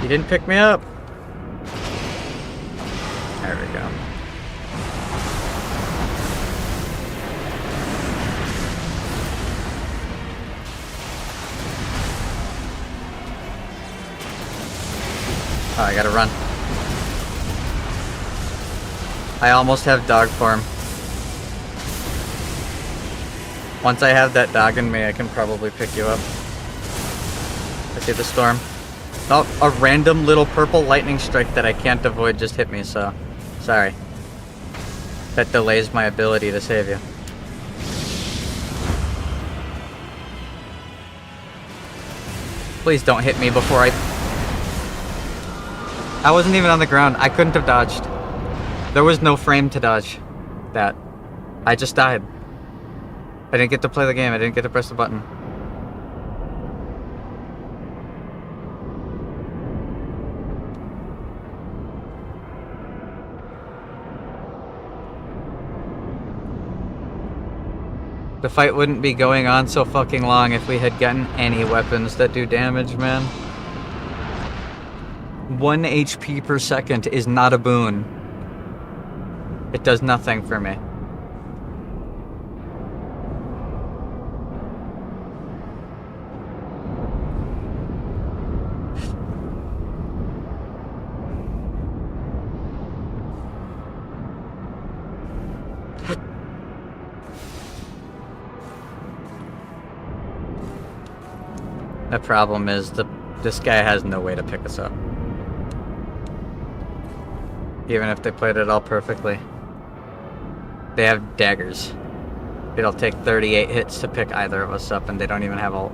Speaker 1: You didn't pick me up. There we go. Oh, I gotta run. I almost have dog form. Once I have that dog in me, I can probably pick you up. I see the storm. Oh, a random little purple lightning strike that I can't avoid just hit me, so... Sorry. That delays my ability to save you. Please don't hit me before I wasn't even on the ground. I couldn't have dodged. There was no frame to dodge that. I just died. I didn't get to play the game. I didn't get to press the button. The fight wouldn't be going on so fucking long if we had gotten any weapons that do damage, man. 1 HP per second is not a boon. It does nothing for me. The problem is this guy has no way to pick us up. Even if they played it all perfectly. They have daggers. It'll take 38 hits to pick either of us up, and they don't even have ult.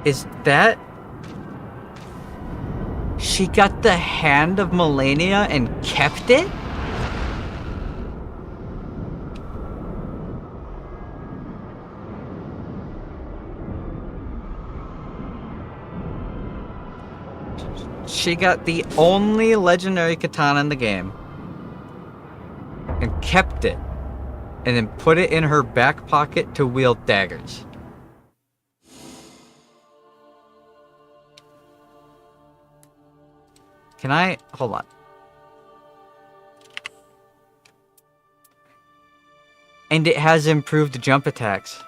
Speaker 1: Is that... She got the hand of Melania and kept it? She got the only legendary katana in the game and kept it, and then put it in her back pocket to wield daggers. Can I... Hold on. And it has improved jump attacks.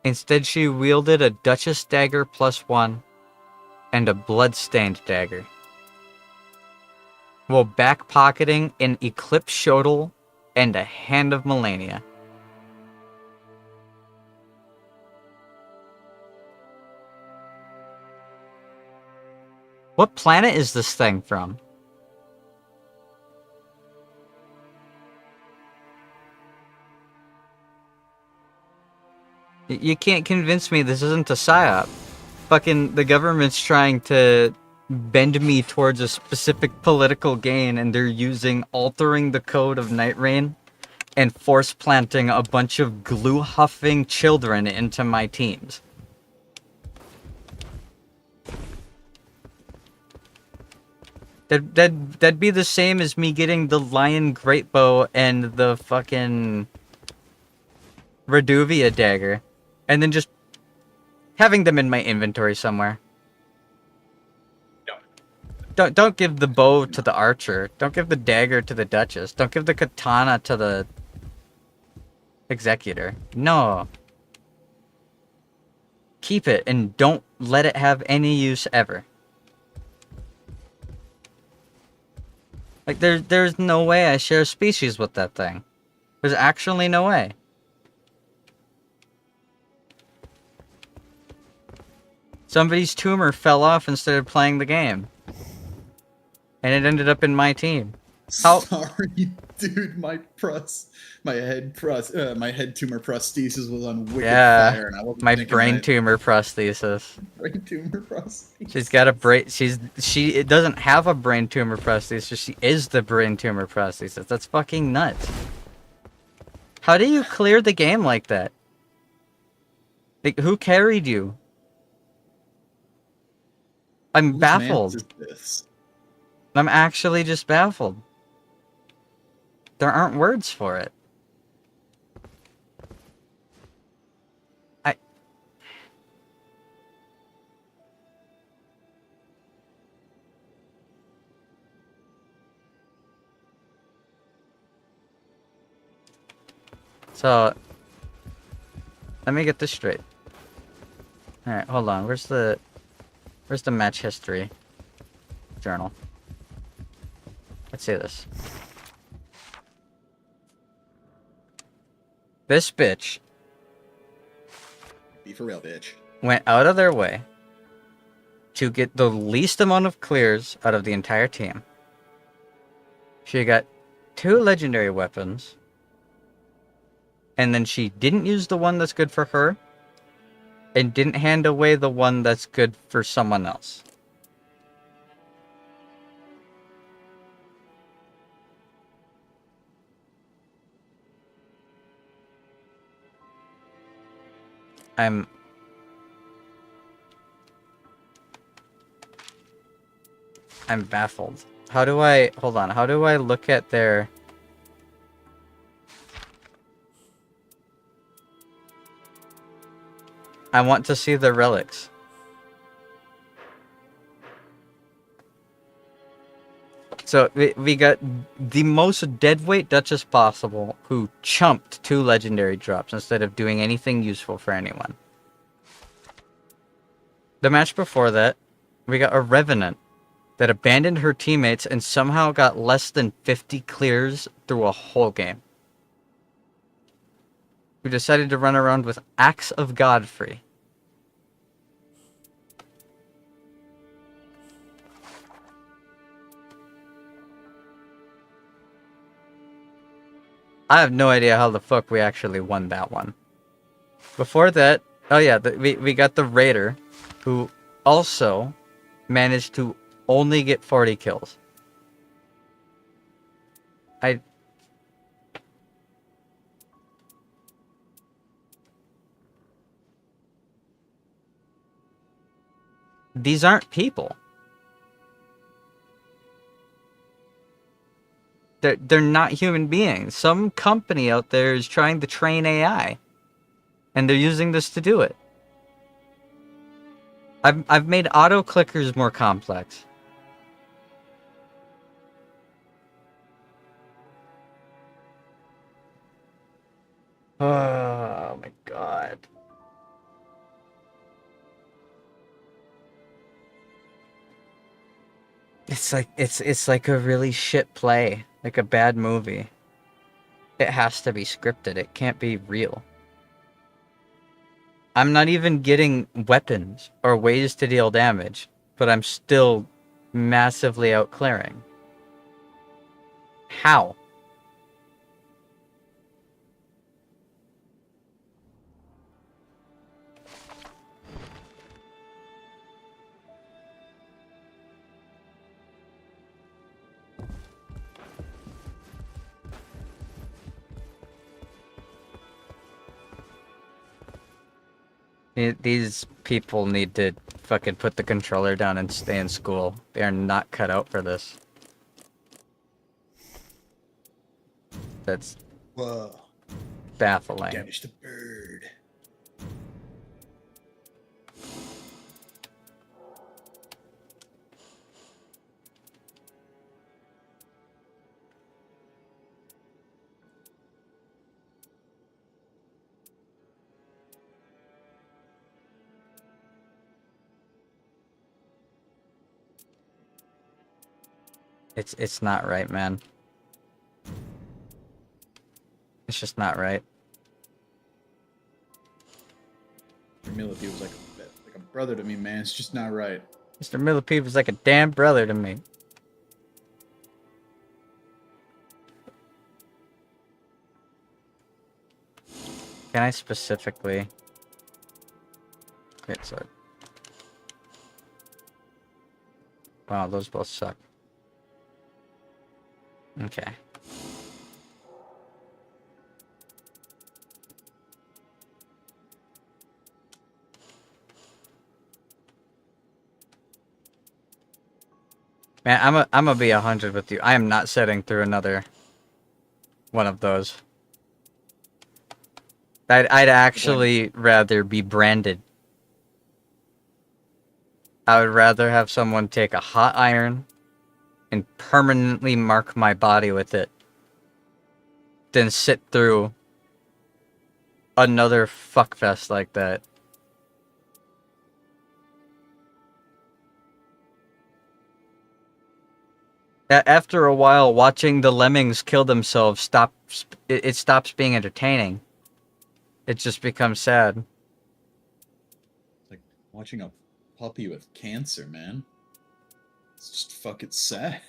Speaker 1: Instead, she wielded a Duchess dagger +1 and a blood-stained dagger, while back-pocketing an Eclipse Shodel and a Hand of Melania. What planet is this thing from? You can't convince me this isn't a psyop. Fucking the government's trying to bend me towards a specific political gain, and they're using altering the code of Night Rain and force planting a bunch of glue huffing children into my teams. That'd be the same as me getting the Lion Greatbow and the fucking Reduvia dagger, and then just having them in my inventory somewhere. Don't give the bow to the archer. Don't give the dagger to the duchess. Don't give the katana to the executor. No. Keep it and don't let it have any use ever. Like there's no way I share species with that thing. There's actually no way. Somebody's tumor fell off and started playing the game. And it ended up in my team. How?
Speaker 16: Sorry, dude. My head tumor prosthesis was on wicked fire, and I wasn't
Speaker 1: my
Speaker 16: thinking
Speaker 1: brain
Speaker 16: right.
Speaker 1: tumor prosthesis.
Speaker 16: Brain tumor prosthesis.
Speaker 1: She's got a brain. It doesn't have a brain tumor prosthesis. She is the brain tumor prosthesis. That's fucking nuts. How do you clear the game like that? Like, who carried you? I'm baffled.
Speaker 16: Whose man is this?
Speaker 1: I'm actually just baffled. There aren't words for it. So, let me get this straight. Alright, hold on. Where's the match history journal? Let's see this. This bitch
Speaker 16: Be for real, bitch.
Speaker 1: went out of their way to get the least amount of clears out of the entire team. She got 2 legendary weapons. And then she didn't use the one that's good for her. And didn't hand away the one that's good for someone else. I'm baffled. How do I... Hold on. How do I look at their... I want to see the relics. So, we got the most deadweight Duchess possible, who chumped 2 legendary drops instead of doing anything useful for anyone. The match before that, we got a Revenant that abandoned her teammates and somehow got less than 50 clears through a whole game. We decided to run around with Axe of Godfrey. I have no idea how the fuck we actually won that one. Before that, oh yeah, we got the Raider, who also managed to only get 40 kills. These aren't people. They're not human beings. Some company out there is trying to train AI. And they're using this to do it. I've made auto clickers more complex. Oh my god. It's like a really shit play, like a bad movie. It has to be scripted. It can't be real. I'm not even getting weapons or ways to deal damage, but I'm still massively outclearing. How? These people need to fucking put the controller down and stay in school. They are not cut out for this. That's baffling.
Speaker 16: Damage the bird.
Speaker 1: It's not right, man. It's just not right.
Speaker 16: Mr. Millipede was like a brother to me, man. It's just not right.
Speaker 1: Mr. Millipede was like a damn brother to me. Can I specifically... Okay, so... Wow, those both suck. Okay. Man, I'm gonna be 100 with you. I am not sitting through another one of those. I'd actually rather be branded. I would rather have someone take a hot iron and permanently mark my body with it than sit through another fuckfest like that. After a while, watching the lemmings kill themselves stops being entertaining. It just becomes sad.
Speaker 16: It's like watching a puppy with cancer, man. It's just fucking sad.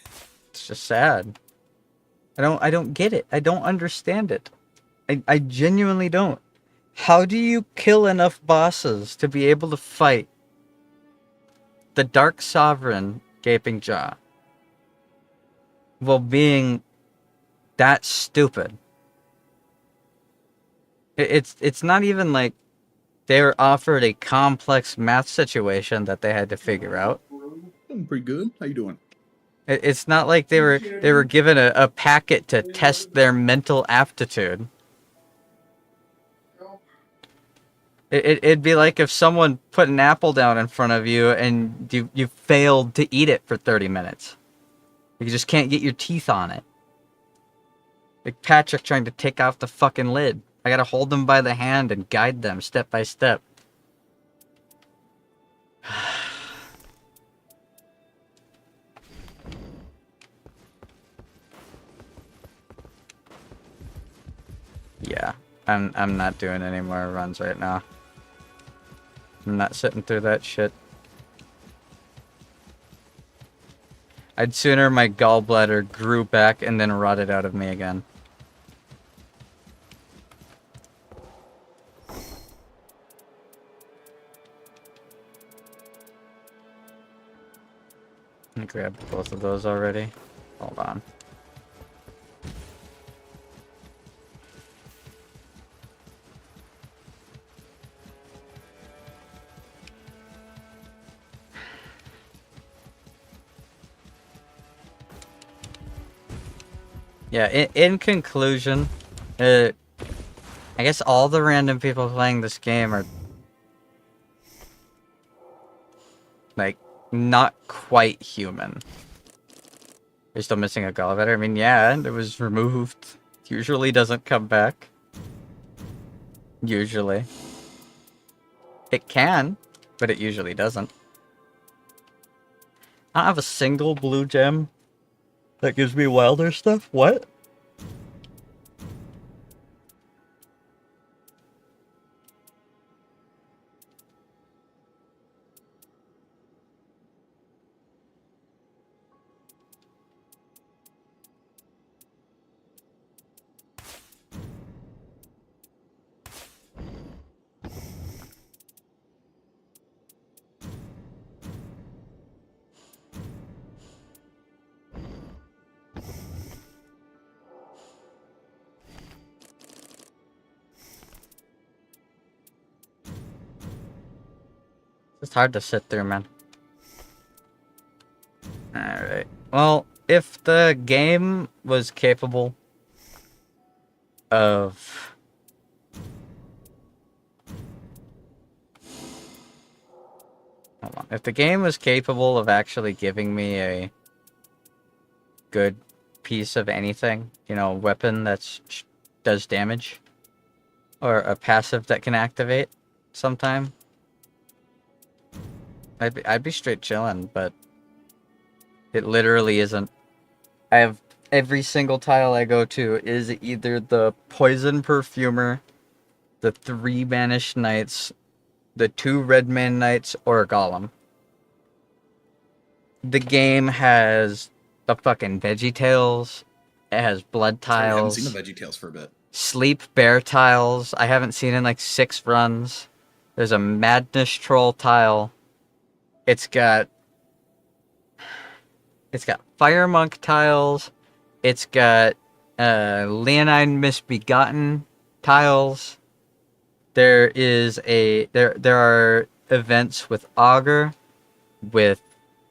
Speaker 1: It's just sad. I don't get it. I don't understand it. I genuinely don't. How do you kill enough bosses to be able to fight the Dark Sovereign Gaping Jaw while being that stupid? It's not even like they were offered a complex math situation that they had to figure out.
Speaker 16: Doing pretty good. How you doing?
Speaker 1: It's not like they were given a packet to test their mental aptitude. It'd be like if someone put an apple down in front of you and you failed to eat it for 30 minutes. You just can't get your teeth on it. Like Patrick trying to take off the fucking lid. I gotta hold them by the hand and guide them step by step. Yeah, I'm not doing any more runs right now. I'm not sitting through that shit. I'd sooner my gallbladder grew back and then rotted out of me again. I grabbed both of those already. Hold on. Yeah, in conclusion, I guess all the random people playing this game are like not quite human. You're still missing a gallbladder? I mean, yeah, it was removed. Usually doesn't come back. Usually. It can, but it usually doesn't. I don't have a single blue gem that gives me wilder stuff? What? It's hard to sit through, man. Alright. Well, if the game was capable of... Hold on. If the game was capable of actually giving me a good piece of anything, you know, weapon that does damage, or a passive that can activate sometime, I'd be straight chilling, but it literally isn't. I have every single tile I go to is either the Poison Perfumer, the 3 Banished Knights, the 2 Redman Knights, or a Golem. The game has the fucking VeggieTales. It has Blood
Speaker 16: Sorry, I haven't
Speaker 1: tiles.
Speaker 16: seen the VeggieTales for a bit.
Speaker 1: Sleep Bear tiles. I haven't seen in like 6 runs. There's a Madness Troll tile. It's got Fire Monk tiles. It's got Leonine Misbegotten tiles. There are events with Augur, with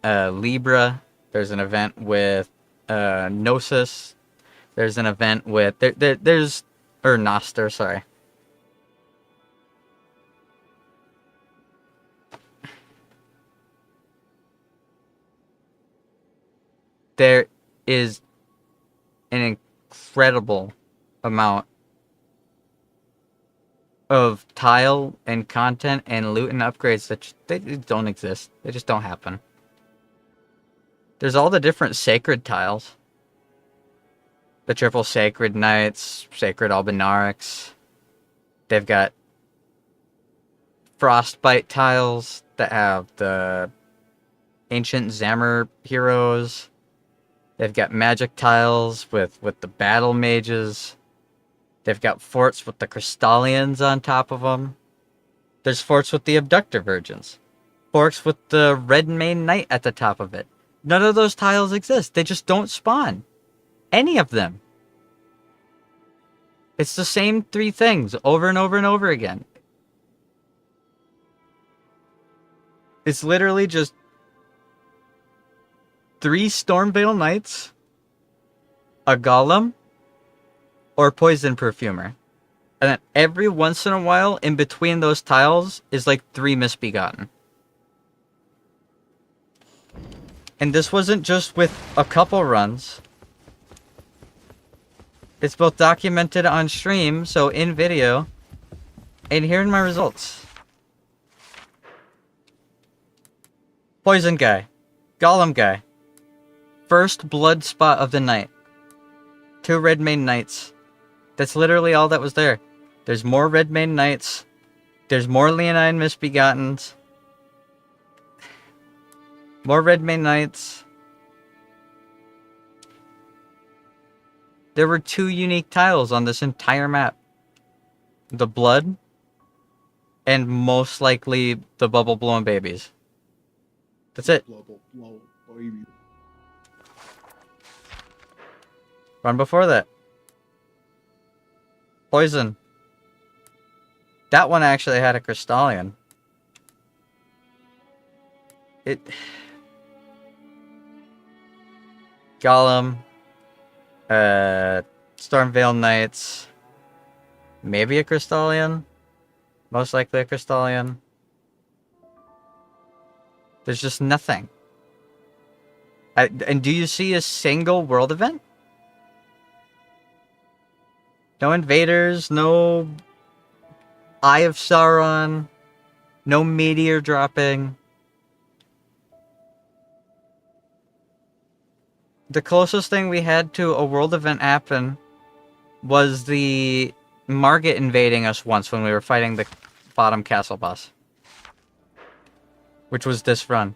Speaker 1: Libra. There's an event with Gnosis. There's an event with there's Noster, sorry. There is an incredible amount of tile and content and loot and upgrades that they don't exist. They just don't happen. There's all the different sacred tiles. The triple sacred knights, sacred albinarics. They've got frostbite tiles that have the ancient Zammer heroes. They've got magic tiles with the battle mages. They've got forts with the Crystallians on top of them. There's forts with the Abductor Virgins. Forts with the Red Mane Knight at the top of it. None of those tiles exist. They just don't spawn. Any of them. It's the same 3 things over and over and over again. It's literally just 3 Stormveil Knights, a Golem, or Poison Perfumer. And then every once in a while, in between those tiles, is like 3 Misbegotten. And this wasn't just with a couple runs. It's both documented on stream, so in video, and here are my results. Poison guy. Golem guy. First blood spot of the night. 2 Redmane Knights. That's literally all that was there. There's more Redmane Knights. There's more Leonine Misbegottens. More Redmane Knights. There were 2 unique tiles on this entire map. The blood, and most likely the bubble blowing babies. That's it. Run before that. Poison. That one actually had a Crystallian. Golem. Stormveil Knights. Maybe a Crystallian. Most likely a Crystallian. There's just nothing. And do you see a single world event? No invaders, no Eye of Sauron, no meteor dropping. The closest thing we had to a world event happen was the Margit invading us once when we were fighting the bottom castle boss. Which was this run.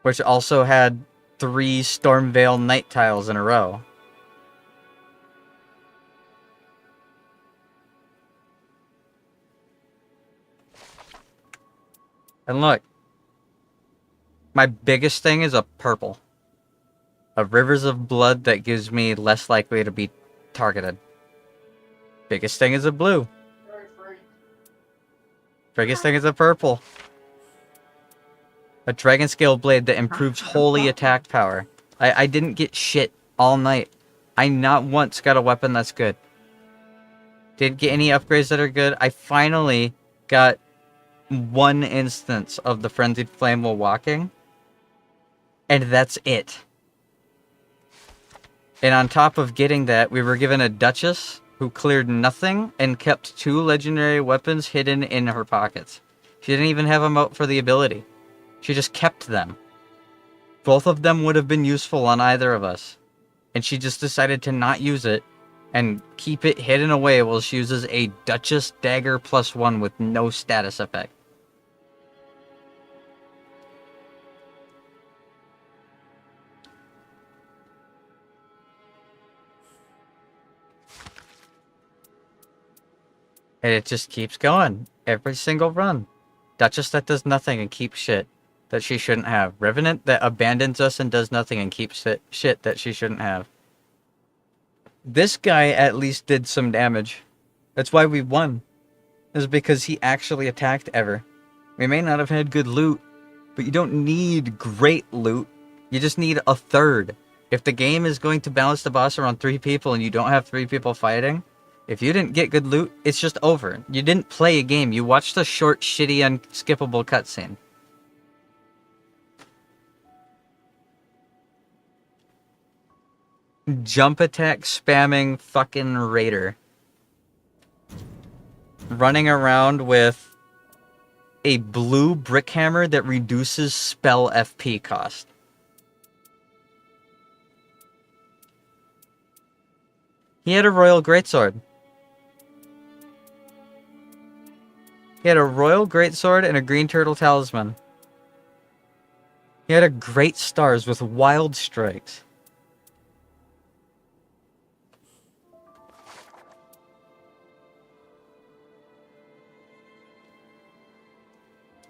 Speaker 1: Which also had 3 Stormveil Knight tiles in a row. And look. My biggest thing is a purple. A Rivers of Blood that gives me less likely to be targeted. Biggest thing is a blue. Biggest thing is a purple. A dragon scale blade that improves holy attack power. I didn't get shit all night. I not once got a weapon that's good. Didn't get any upgrades that are good. I finally got one instance of the Frenzied Flame while walking. And that's it. And on top of getting that, we were given a Duchess who cleared nothing and kept 2 legendary weapons hidden in her pockets. She didn't even have them out for the ability. She just kept them. Both of them would have been useful on either of us. And she just decided to not use it and keep it hidden away while she uses a Duchess Dagger +1 with no status effect. And it just keeps going. Every single run. Duchess that does nothing and keeps shit that she shouldn't have. Revenant that abandons us and does nothing and keeps shit that she shouldn't have. This guy at least did some damage. That's why we won. Is because he actually attacked Ever. We may not have had good loot, but you don't need great loot. You just need a third. If the game is going to balance the boss around 3 people and you don't have 3 people fighting, if you didn't get good loot, it's just over. You didn't play a game. You watched a short, shitty, unskippable cutscene. Jump attack spamming fucking raider. Running around with a blue brick hammer that reduces spell FP cost. He had a royal greatsword. He had a royal greatsword and a green turtle talisman. He had a great stars with wild strikes.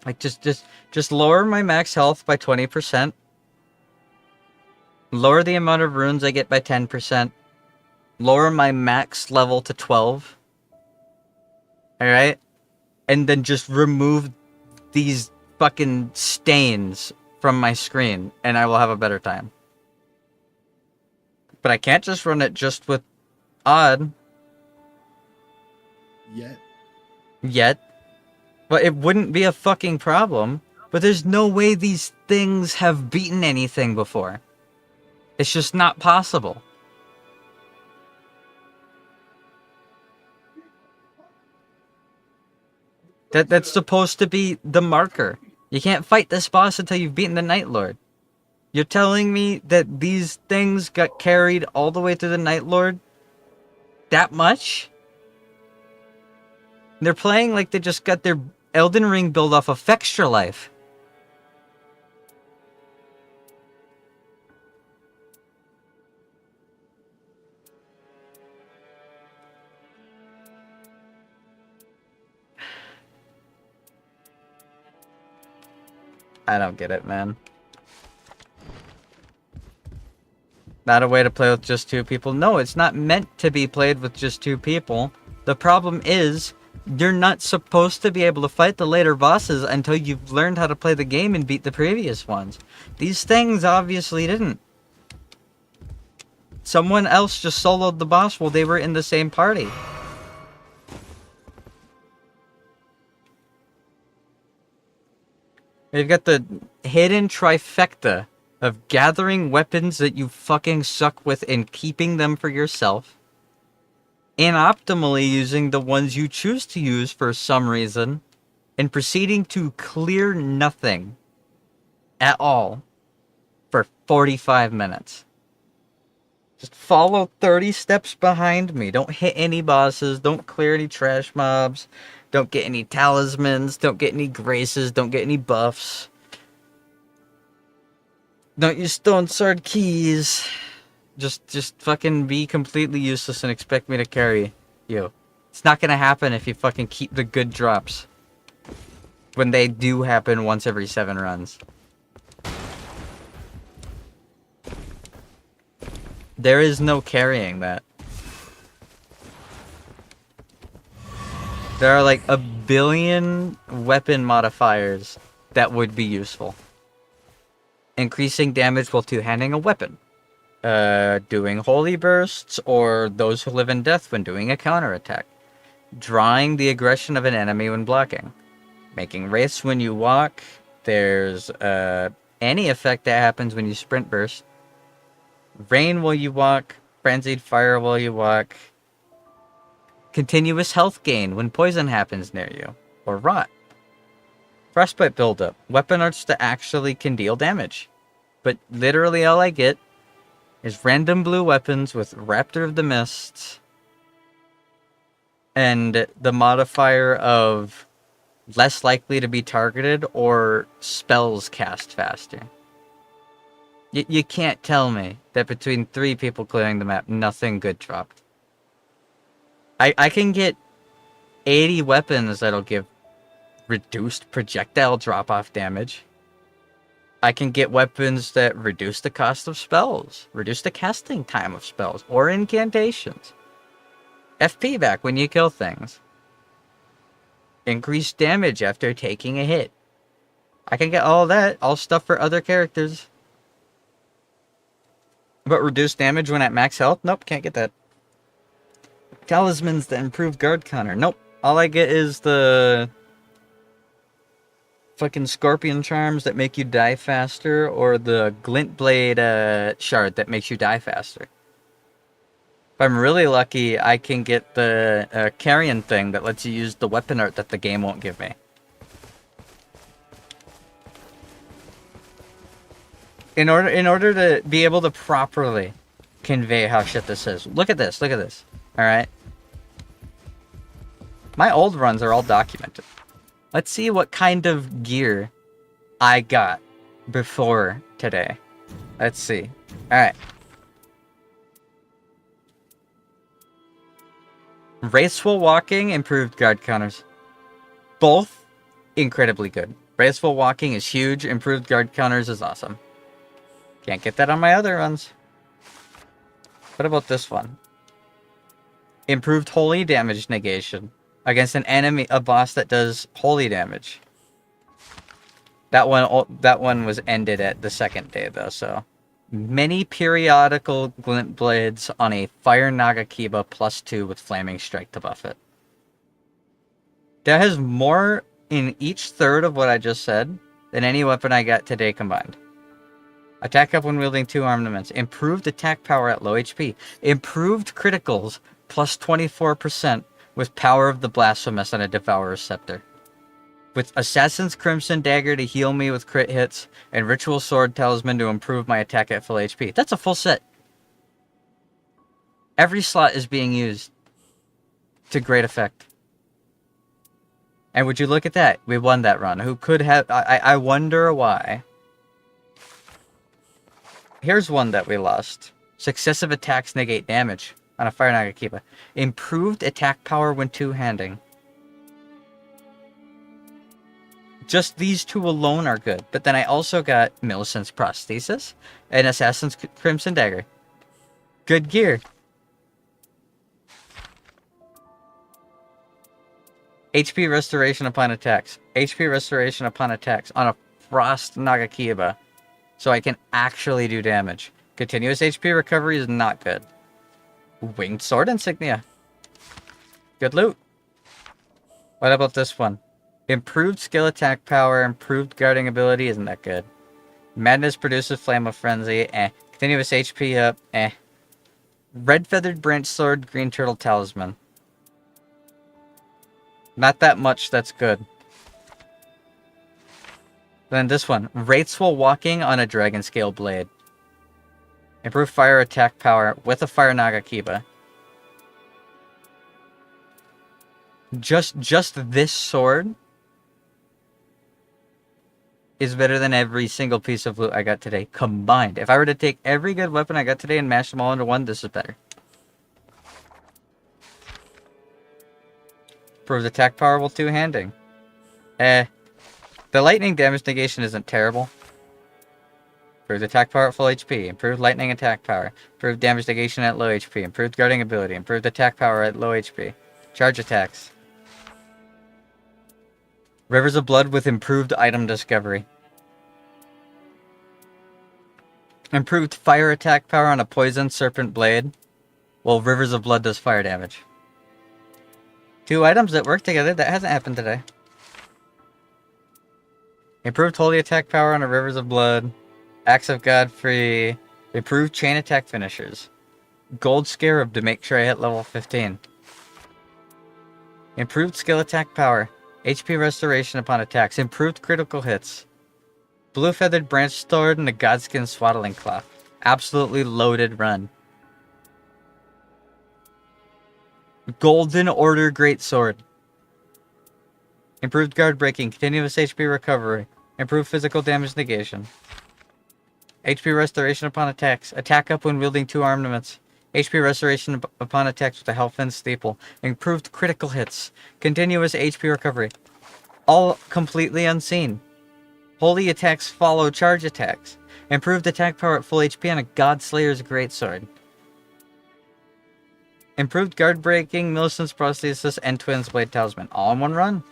Speaker 1: Like just lower my max health by 20%. Lower the amount of runes I get by 10%. Lower my max level to 12. Alright? And then just remove these fucking stains from my screen, and I will have a better time. But I can't just run it just with odd. Yet. But it wouldn't be a fucking problem. But there's no way these things have beaten anything before. It's just not possible. That's supposed to be the marker. You can't fight this boss until you've beaten the Night Lord. You're telling me that these things got carried all the way through the Night Lord? That much? They're playing like they just got their Elden Ring build off of Extra Life. I don't get it, man. Not a way to play with just 2 people. No, it's not meant to be played with just 2 people. The problem is, you're not supposed to be able to fight the later bosses until you've learned how to play the game and beat the previous ones. These things obviously didn't. Someone else just soloed the boss while they were in the same party. You've got the hidden trifecta of gathering weapons that you fucking suck with and keeping them for yourself. And optimally using the ones you choose to use for some reason. And proceeding to clear nothing at all for 45 minutes. Just follow 30 steps behind me. Don't hit any bosses. Don't clear any trash mobs. Don't get any talismans. Don't get any graces. Don't get any buffs. Don't use stone sword keys. Just fucking be completely useless and expect me to carry you. It's not gonna happen if you fucking keep the good drops. When they do happen once every 7 runs. There is no carrying that. There are like a billion weapon modifiers that would be useful. Increasing damage while two-handing a weapon. Doing holy bursts, or those who live in death when doing a counterattack. Drawing the aggression of an enemy when blocking. Making wraiths when you walk. There's any effect that happens when you sprint burst. Rain while you walk. Frenzied fire while you walk. Continuous health gain when poison happens near you. Or rot. Frostbite buildup. Weapon arts that actually can deal damage. But literally all I get is random blue weapons with Raptor of the Mist. And the modifier of less likely to be targeted or spells cast faster. You can't tell me that between 3 people clearing the map, nothing good dropped. I can get 80 weapons that'll give reduced projectile drop-off damage. I can get weapons that reduce the cost of spells, reduce the casting time of spells, or incantations. FP back when you kill things. Increase damage after taking a hit. I can get all that, all stuff for other characters. But reduce damage when at max health? Nope, can't get that. Talismans that improve guard counter. Nope. All I get is the fucking scorpion charms that make you die faster, or the glint blade shard that makes you die faster. If I'm really lucky, I can get the carrion thing that lets you use the weapon art that the game won't give me. In order to be able to properly convey how shit this is. Look at this, alright? My old runs are all documented. Let's see what kind of gear I got before today. Let's see. Alright. Raceful walking, improved guard counters. Both incredibly good. Raceful walking is huge, improved guard counters is awesome. Can't get that on my other runs. What about this one? Improved holy damage negation. Against an enemy, a boss that does holy damage. That one was ended at the second day though, so. Many periodical glint blades on a Fire Nagakiba +2 with Flaming Strike to buff it. That has more in each third of what I just said than any weapon I got today combined. Attack up when wielding 2 armaments. Improved attack power at low HP. Improved criticals +24% with Power of the Blasphemous on a Devourer's Scepter. With Assassin's Crimson Dagger to heal me with crit hits, and Ritual Sword Talisman to improve my attack at full HP. That's a full set. Every slot is being used to great effect. And would you look at that? We won that run. Who could have... I wonder why. Here's one that we lost. Successive attacks negate damage on a Fire Nagakiba. Improved attack power when two-handing. Just these 2 alone are good. But then I also got Millicent's Prosthesis and Assassin's Crimson Dagger. Good gear. HP restoration upon attacks. HP restoration upon attacks on a Frost Nagakiba. So I can actually do damage. Continuous HP recovery is not good. Winged Sword Insignia. Good loot. What about this one? Improved skill attack power, improved guarding ability isn't that good. Madness produces Flame of Frenzy, Continuous HP up, Red Feathered Branch Sword, Green Turtle Talisman. Not that much, that's good. Then this one. Wraithful Walking on a Dragon Scale Blade. Improved fire attack power with a Fire Nagakiba. Just this sword is better than every single piece of loot I got today combined. If I were to take every good weapon I got today and mash them all into one, this is better. Improves attack power while two-handing. The lightning damage negation isn't terrible. Improved attack power at full HP. Improved lightning attack power. Improved damage negation at low HP. Improved guarding ability. Improved attack power at low HP. Charge attacks. Rivers of Blood with improved item discovery. Improved fire attack power on a poison serpent blade. Well, Rivers of Blood does fire damage. 2 items that work together. That hasn't happened today. Improved holy attack power on a Rivers of Blood. Axe of God free. Improved chain attack finishers. Gold Scarab to make sure I hit level 15. Improved skill attack power. HP restoration upon attacks. Improved critical hits. Blue feathered branch sword and a godskin swaddling cloth. Absolutely loaded run. Golden Order Greatsword. Improved guard breaking. Continuous HP recovery. Improved physical damage negation. HP restoration upon attacks. Attack up when wielding 2 armaments. HP restoration upon attacks with a Hellfin Staple. Improved critical hits. Continuous HP recovery. All completely unseen. Holy attacks follow charge attacks. Improved attack power at full HP on a Godslayer's Greatsword. Improved guard breaking, Millicent's prosthesis, and Twins Blade Talisman. All in one run.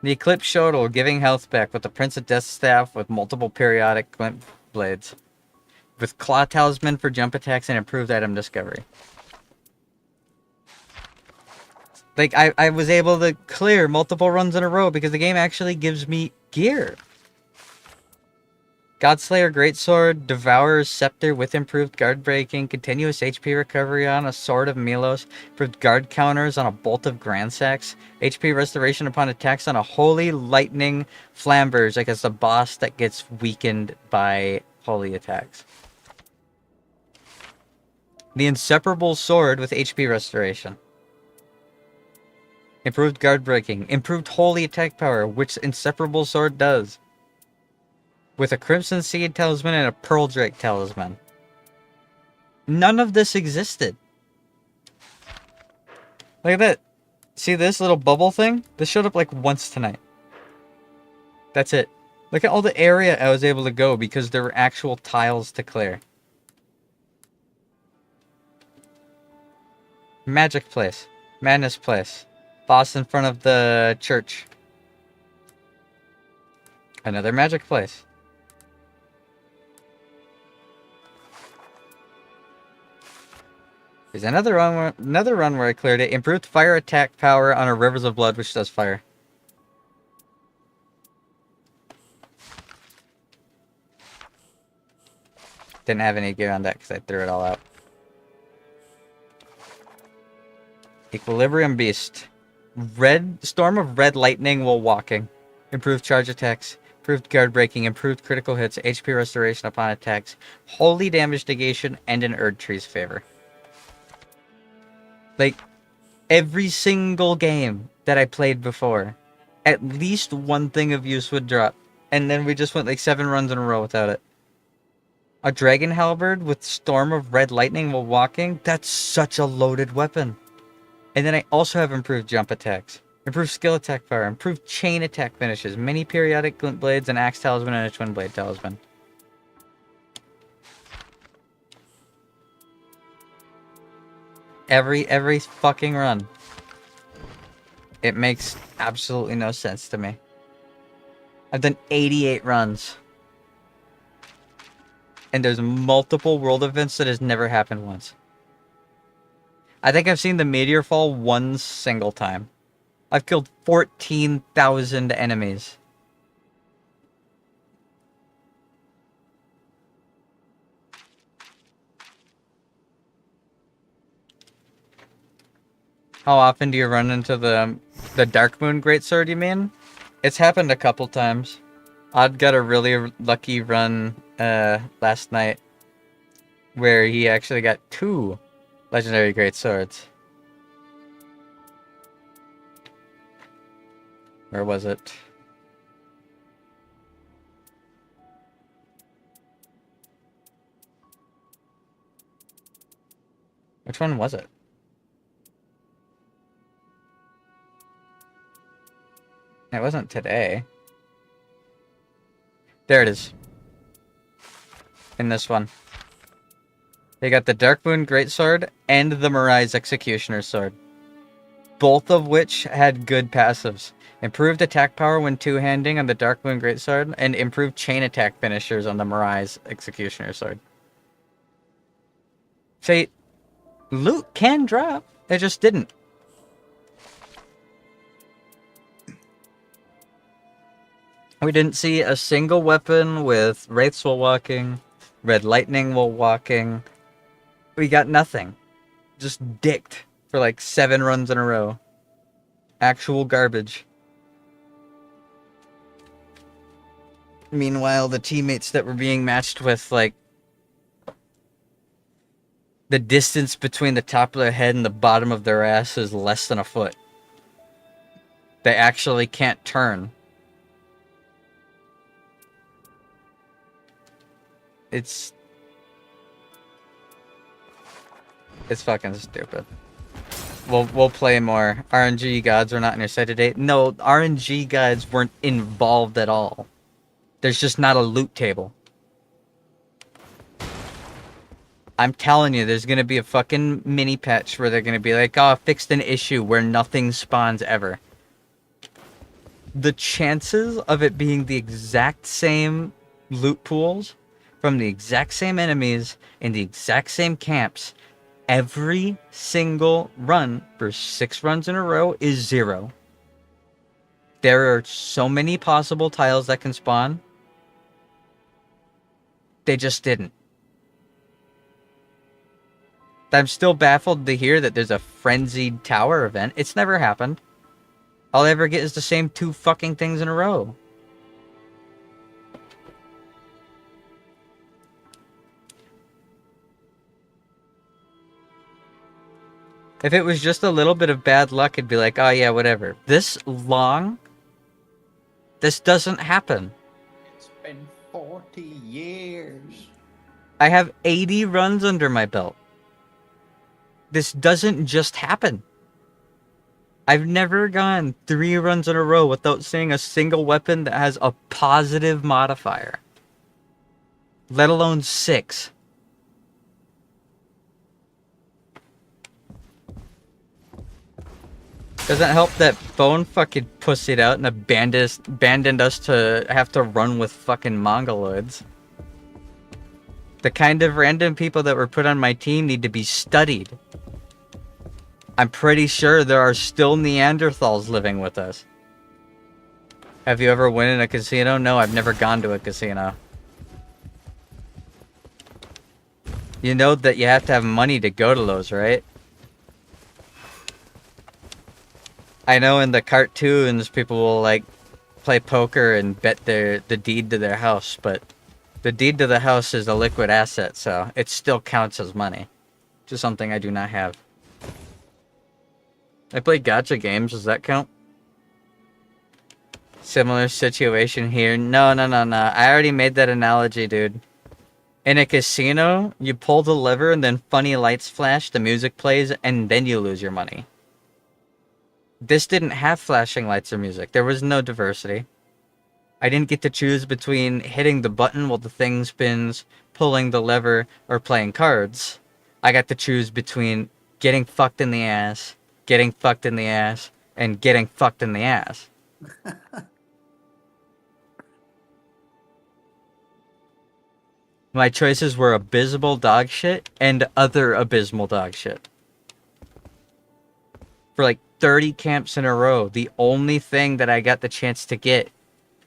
Speaker 1: The Eclipse Shotel, giving health back with the Prince of Death Staff with multiple periodic glint blades. With Claw Talisman for jump attacks and improved item discovery. Like, I was able to clear multiple runs in a row because the game actually gives me gear. Godslayer Greatsword, Devourer's Scepter with improved guard breaking, continuous HP recovery on a Sword of Milos, improved guard counters on a Bolt of Gransax, HP restoration upon attacks on a Holy Lightning Flamberge, like it's a boss that gets weakened by holy attacks. The Inseparable Sword with HP restoration. Improved guard breaking, improved holy attack power, which Inseparable Sword does. With a Crimson Seed Talisman and a Pearl Drake Talisman. None of this existed. Look at that. See this little bubble thing? This showed up like once tonight. That's it. Look at all the area I was able to go because there were actual tiles to clear. Magic Place. Madness Place. Boss in front of the church. Another Magic Place. There's another run where I cleared it. Improved fire attack power on a Rivers of Blood, which does fire. Didn't have any gear on that because I threw it all out. Equilibrium Beast. Storm of Red Lightning while walking. Improved charge attacks. Improved guard breaking. Improved critical hits. HP restoration upon attacks. Holy damage negation. And an Erdtree's favor. Like, every single game that I played before, at least one thing of use would drop. And then we just went like 7 runs in a row without it. A Dragon Halberd with Storm of Red Lightning while walking? That's such a loaded weapon. And then I also have improved jump attacks. Improved skill attack power. Improved chain attack finishes. Many periodic glint blades, an axe talisman, and a twin blade talisman. Every fucking run. It makes absolutely no sense to me. I've done 88 runs. And there's multiple world events that has never happened once. I think I've seen the meteor fall one single time. I've killed 14,000 enemies. How often do you run into the Dark Moon Greatsword, you mean? It's happened a couple times. Odd got a really lucky run last night where he actually got 2 legendary Greatswords. Where was it? Which one was it? It wasn't today. There it is. In this one. They got the Dark Moon Greatsword and the Mirai's Executioner's Sword. both of which had good passives. Improved attack power when two-handing on the Darkmoon Greatsword, and improved chain attack finishers on the Mirai's Executioner Sword. Say, loot can drop. It just didn't. We didn't see a single weapon with Wraiths while walking, Red Lightning while walking. We got nothing. Just dicked for like 7 runs in a row. Actual garbage. Meanwhile, the teammates that were being matched with, like, the distance between the top of their head and the bottom of their ass is less than a foot. They actually can't turn. It's fucking stupid. We'll play more. RNG gods were not in your site today. No, RNG gods weren't involved at all. There's just not a loot table. I'm telling you, there's gonna be a fucking mini patch where they're gonna be like, oh, fixed an issue where nothing spawns ever. The chances of it being the exact same loot pools from the exact same enemies in the exact same camps every single run for 6 runs in a row is 0. There are so many possible tiles that can spawn. They just didn't. I'm still baffled to hear that there's a frenzied tower event. It's never happened. All I ever get is the same 2 fucking things in a row. If it was just a little bit of bad luck, it'd be like, oh yeah, whatever. This long? This doesn't happen.
Speaker 20: It's been 40 years.
Speaker 1: I have 80 runs under my belt. This doesn't just happen. I've never gone 3 runs in a row without seeing a single weapon that has a positive modifier. Let alone 6. Doesn't help that Bone fucking pussied out and abandoned us to have to run with fucking Mongoloids. The kind of random people that were put on my team need to be studied. I'm pretty sure there are still Neanderthals living with us. Have you ever won in a casino? No, I've never gone to a casino. You know that you have to have money to go to those, right? I know in the cartoons people will like play poker and bet the deed to their house, but the deed to the house is a liquid asset, so it still counts as money. Just something I do not have. I play gacha games, does that count? Similar situation here. No. I already made that analogy, dude. In a casino, you pull the lever and then funny lights flash, the music plays, and then you lose your money. This didn't have flashing lights or music. There was no diversity. I didn't get to choose between hitting the button while the thing spins, pulling the lever, or playing cards. I got to choose between getting fucked in the ass, getting fucked in the ass, and getting fucked in the ass. My choices were abysmal dog shit and other abysmal dog shit. For like 30 camps in a row, the only thing that I got the chance to get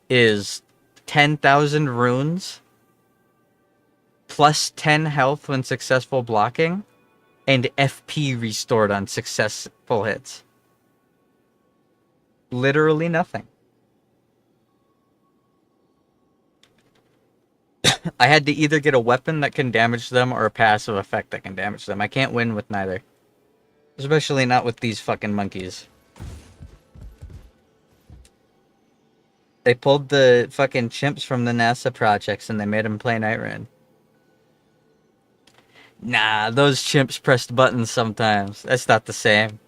Speaker 1: is 10,000 runes, plus 10 health when successful blocking, and FP restored on successful hits. Literally nothing. I had to either get a weapon that can damage them or a passive effect that can damage them. I can't win with neither. Especially not with these fucking monkeys. They pulled the fucking chimps from the NASA projects and they made them play Night Rain. Nah, those chimps pressed buttons sometimes. That's not the same.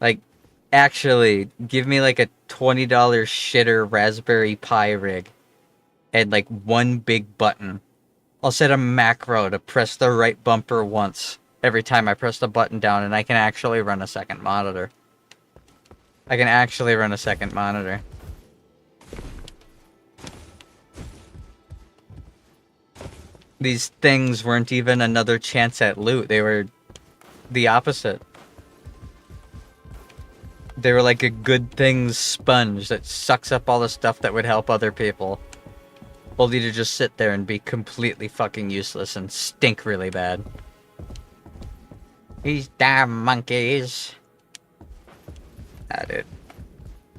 Speaker 1: Like, actually, give me like a $20 shitter Raspberry Pi rig. And like one big button. I'll set a macro to press the right bumper once. every time I press the button down, and I can actually run a second monitor. I can actually run a second monitor. These things weren't even another chance at loot. They were the opposite. They were like a good things sponge that sucks up all the stuff that would help other people. Only to just sit there and be completely fucking useless and stink really bad. These damn monkeys. Nah, dude.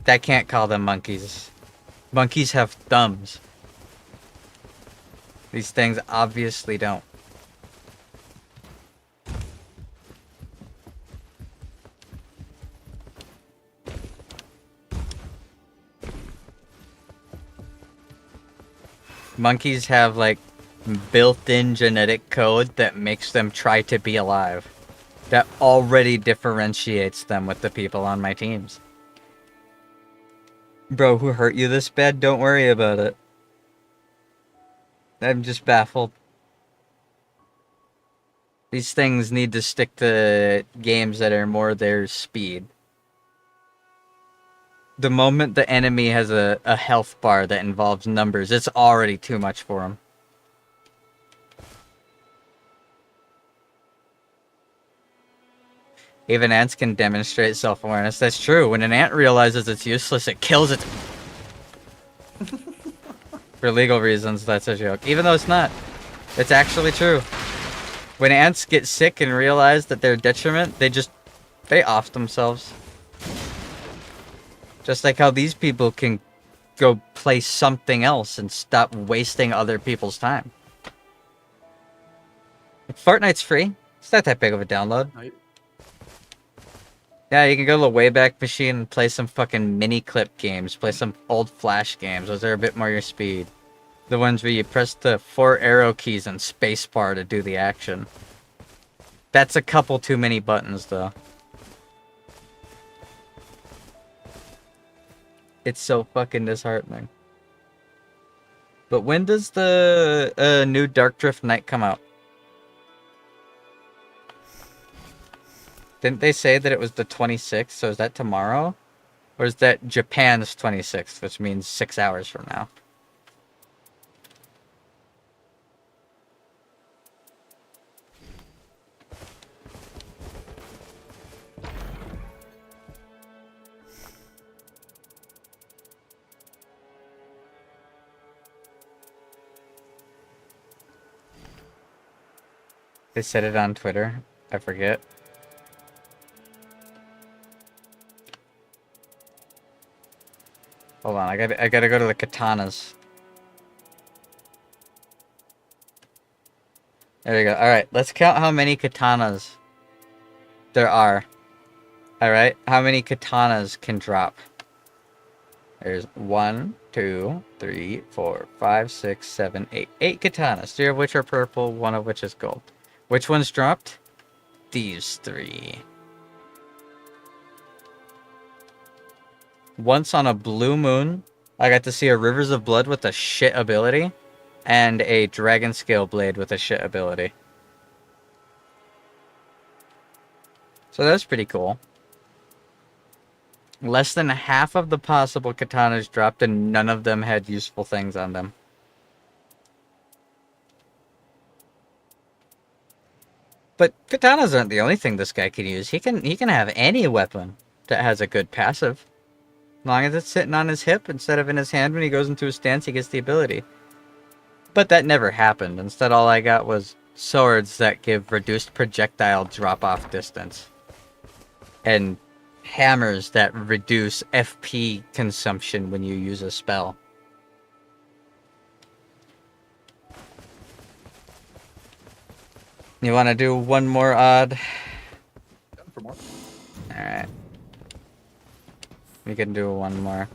Speaker 1: I can't call them monkeys. Monkeys have thumbs. These things obviously don't. Monkeys have, like, built-in genetic code that makes them try to be alive. That already differentiates them with the people on my teams. Bro, who hurt you this bad? Don't worry about it. I'm just baffled. These things need to stick to games that are more their speed. The moment the enemy has a health bar that involves numbers, it's already too much for them. Even ants can demonstrate self-awareness. That's true. When an ant realizes it's useless, it kills it. For legal reasons, that's a joke. Even though it's not. It's actually true. When ants get sick and realize that they're a detriment, they off themselves. Just like how these people can go play something else and stop wasting other people's time. Fortnite's free. It's not that big of a download. Yeah, you can go to the Wayback Machine and play some fucking mini clip games. Play some old Flash games. Those are a bit more your speed. The ones where you press the 4 arrow keys and spacebar to do the action. That's a couple too many buttons, though. It's so fucking disheartening. But when does the new Dark Drift Night come out? Didn't they say that it was the 26th? So is that tomorrow? Or is that Japan's 26th, which means 6 hours from now? They said it on Twitter. I forget. Hold on, I gotta go to the katanas. There we go. Alright, let's count how many katanas there are. Alright, how many katanas can drop? There's 1, 2, 3, 4, 5, 6, 7, 8. 8 katanas, 3 of which are purple, 1 of which is gold. Which ones dropped? These 3. Once on a blue moon, I got to see a Rivers of Blood with a shit ability, and a Dragon Scale Blade with a shit ability. So that's pretty cool. Less than half of the possible katanas dropped, and none of them had useful things on them. But katanas aren't the only thing this guy can use. He can have any weapon that has a good passive. As long as it's sitting on his hip instead of in his hand when he goes into a stance, he gets the ability. But that never happened. Instead, all I got was swords that give reduced projectile drop-off distance. And hammers that reduce FP consumption when you use a spell. You want to do one more odd?
Speaker 16: For more.
Speaker 1: Alright. We can do one more.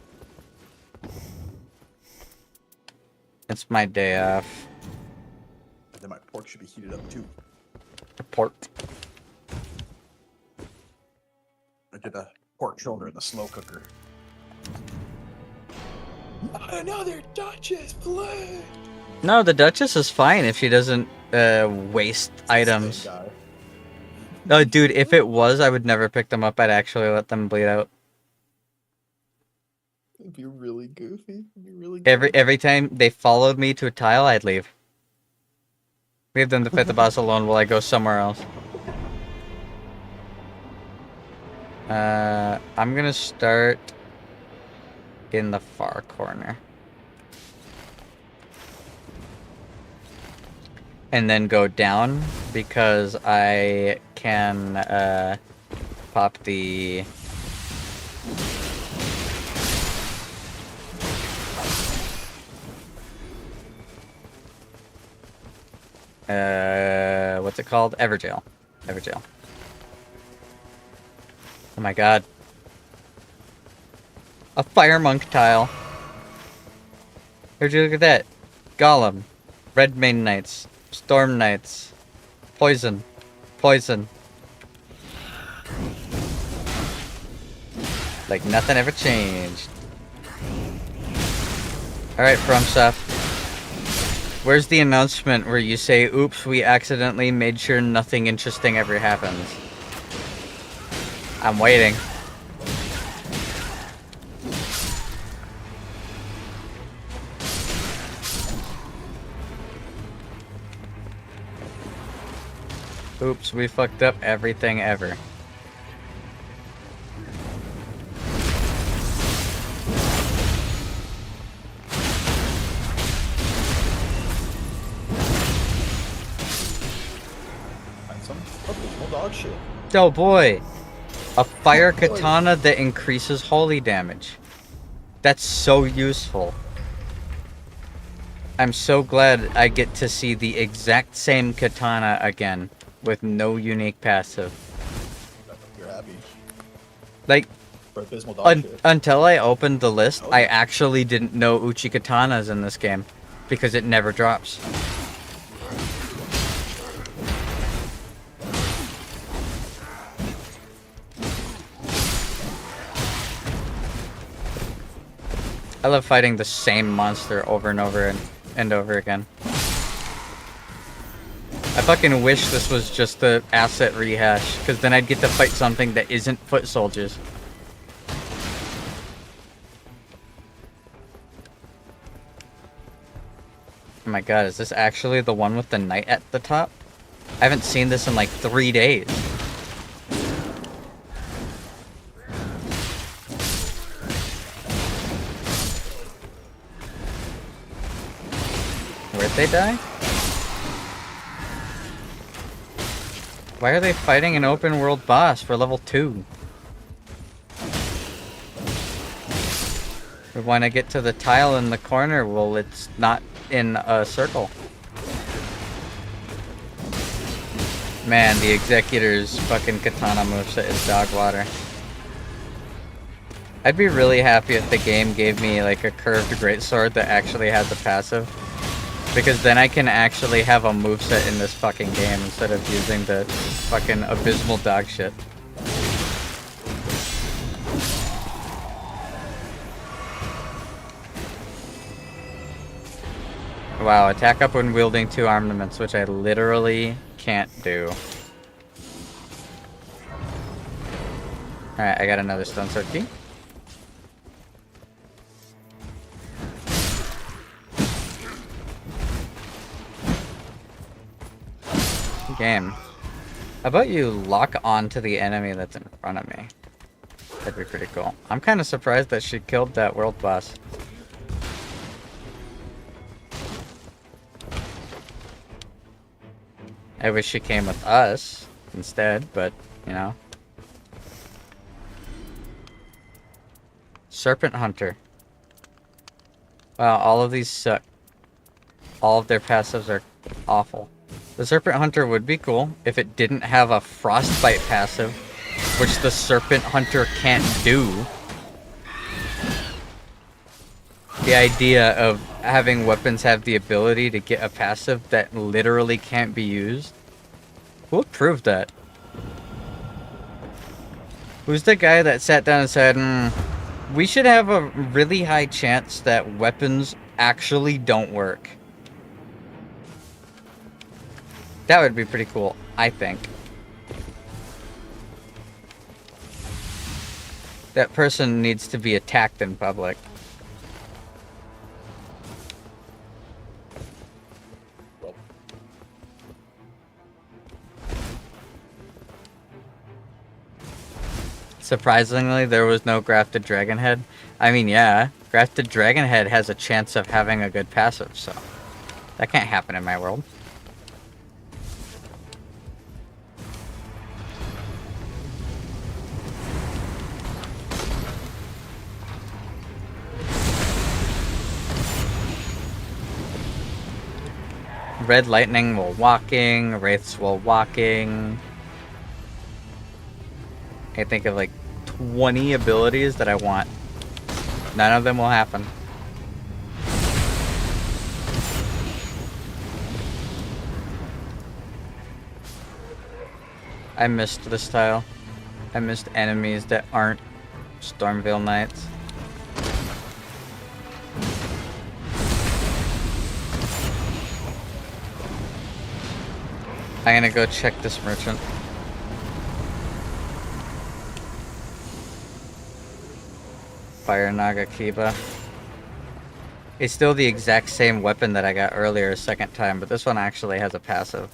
Speaker 1: It's my day off.
Speaker 16: Then my pork should be heated up too.
Speaker 1: The pork.
Speaker 16: I did a pork shoulder in the slow cooker. Not another Duchess, play!
Speaker 1: No, the Duchess is fine if she doesn't waste items. No, dude, if it was, I would never pick them up. I'd actually let them bleed out.
Speaker 21: It'd be really goofy. It'd be really goofy.
Speaker 1: Every time they followed me to a tile, I'd leave. Leave them to fight the boss alone while I go somewhere else. I'm gonna start in the far corner. And then go down because I can pop the what's it called? Everjail. Everjail. Oh my god. A fire monk tile. Here'd you look at that. Golem. Red Main Knights. Storm Knights. Poison. Poison. Like nothing ever changed. Alright, FromSoft. Where's the announcement where you say, oops, we accidentally made sure nothing interesting ever happens? I'm waiting. Oops, we fucked up everything ever.
Speaker 21: Dog shit.
Speaker 1: Oh boy! A fire katana that increases holy damage. That's so useful. I'm so glad I get to see the exact same katana again, with no unique passive.
Speaker 21: You're happy.
Speaker 1: Like,
Speaker 21: For abysmal dog shit.
Speaker 1: until I opened the list, I actually didn't know Uchi katanas in this game, because it never drops. I love fighting the same monster over and over and over again. I fucking wish this was just the asset rehash, because then I'd get to fight something that isn't foot soldiers. Oh my god, is this actually the one with the knight at the top? I haven't seen this in like 3 days. Where'd they die? Why are they fighting an open world boss for level 2? But when I get to the tile in the corner, well, it's not in a circle. Man, the Executor's fucking katana moveset is dog water. I'd be really happy if the game gave me like a curved greatsword that actually had the passive. Because then I can actually have a moveset in this fucking game instead of using the fucking abysmal dog shit. Wow, attack up when wielding 2 armaments, which I literally can't do. Alright, I got another stone sword key. Game. How about you lock onto the enemy that's in front of me? That'd be pretty cool. I'm kind of surprised that she killed that world boss. I wish she came with us instead, but, you know. Serpent Hunter. Wow, all of these suck. All of their passives are awful. The Serpent Hunter would be cool if it didn't have a Frostbite passive, which the Serpent Hunter can't do. The idea of having weapons have the ability to get a passive that literally can't be used. Who approved that? Who's the guy that sat down and said, we should have a really high chance that weapons actually don't work? That would be pretty cool, I think. That person needs to be attacked in public. Surprisingly, there was no grafted dragon head. I mean, yeah, grafted dragon head has a chance of having a good passive, so that can't happen in my world. Red lightning while walking, wraiths while walking. I think of like 20 abilities that I want. None of them will happen. I missed this tile. I missed enemies that aren't Stormveil Knights. I'm gonna go check this merchant. Fire Naga Kiba. It's still the exact same weapon that I got earlier a second time, but this one actually has a passive.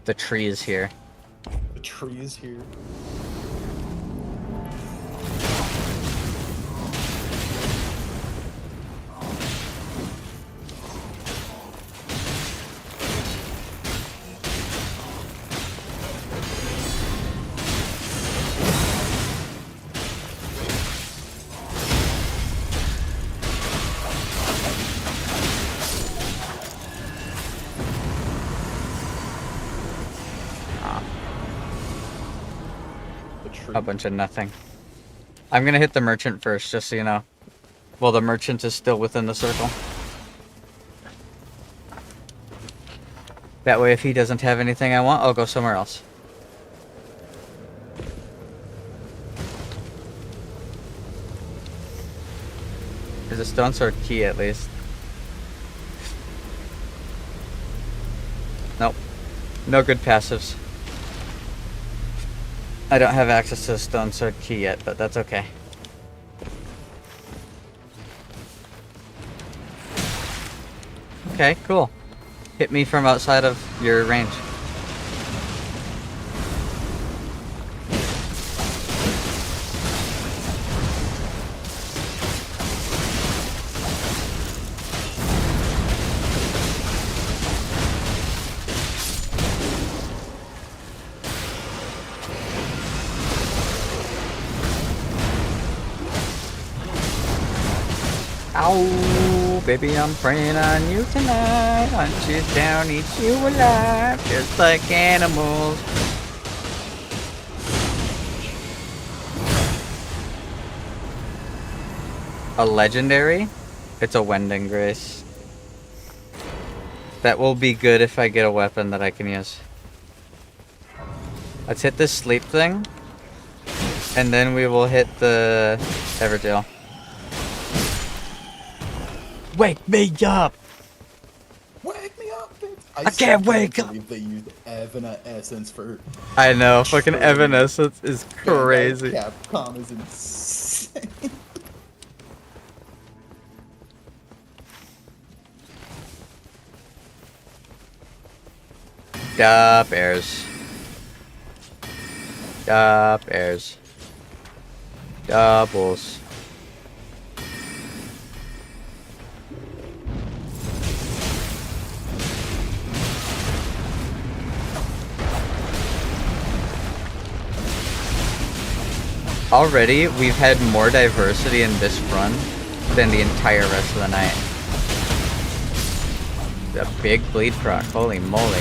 Speaker 1: The tree is here.
Speaker 21: The tree is here.
Speaker 1: A bunch of nothing. I'm gonna hit the merchant first, just so you know. Well, the merchant is still within the circle. That way, if he doesn't have anything I want, I'll go somewhere else. There's a stone sword key, at least. Nope. No good passives. I don't have access to the stone sword key yet, but that's okay. Okay, cool. Hit me from outside of your range. Ow, baby, I'm praying on you tonight. Hunt you down, eat you alive, just like animals. A legendary? It's a Wending Grace. That will be good if I get a weapon that I can use. Let's hit this sleep thing, and then we will hit the Everdale. Wake me up!
Speaker 21: Wake me up, bitch!
Speaker 1: I can't wake up!
Speaker 21: They used Evanescence for.
Speaker 1: I know, fucking Evanescence is crazy.
Speaker 21: Yeah, Capcom is insane.
Speaker 1: Da bears. Da bears. Doubles. Already, we've had more diversity in this run than the entire rest of the night. The big bleed proc, holy moly.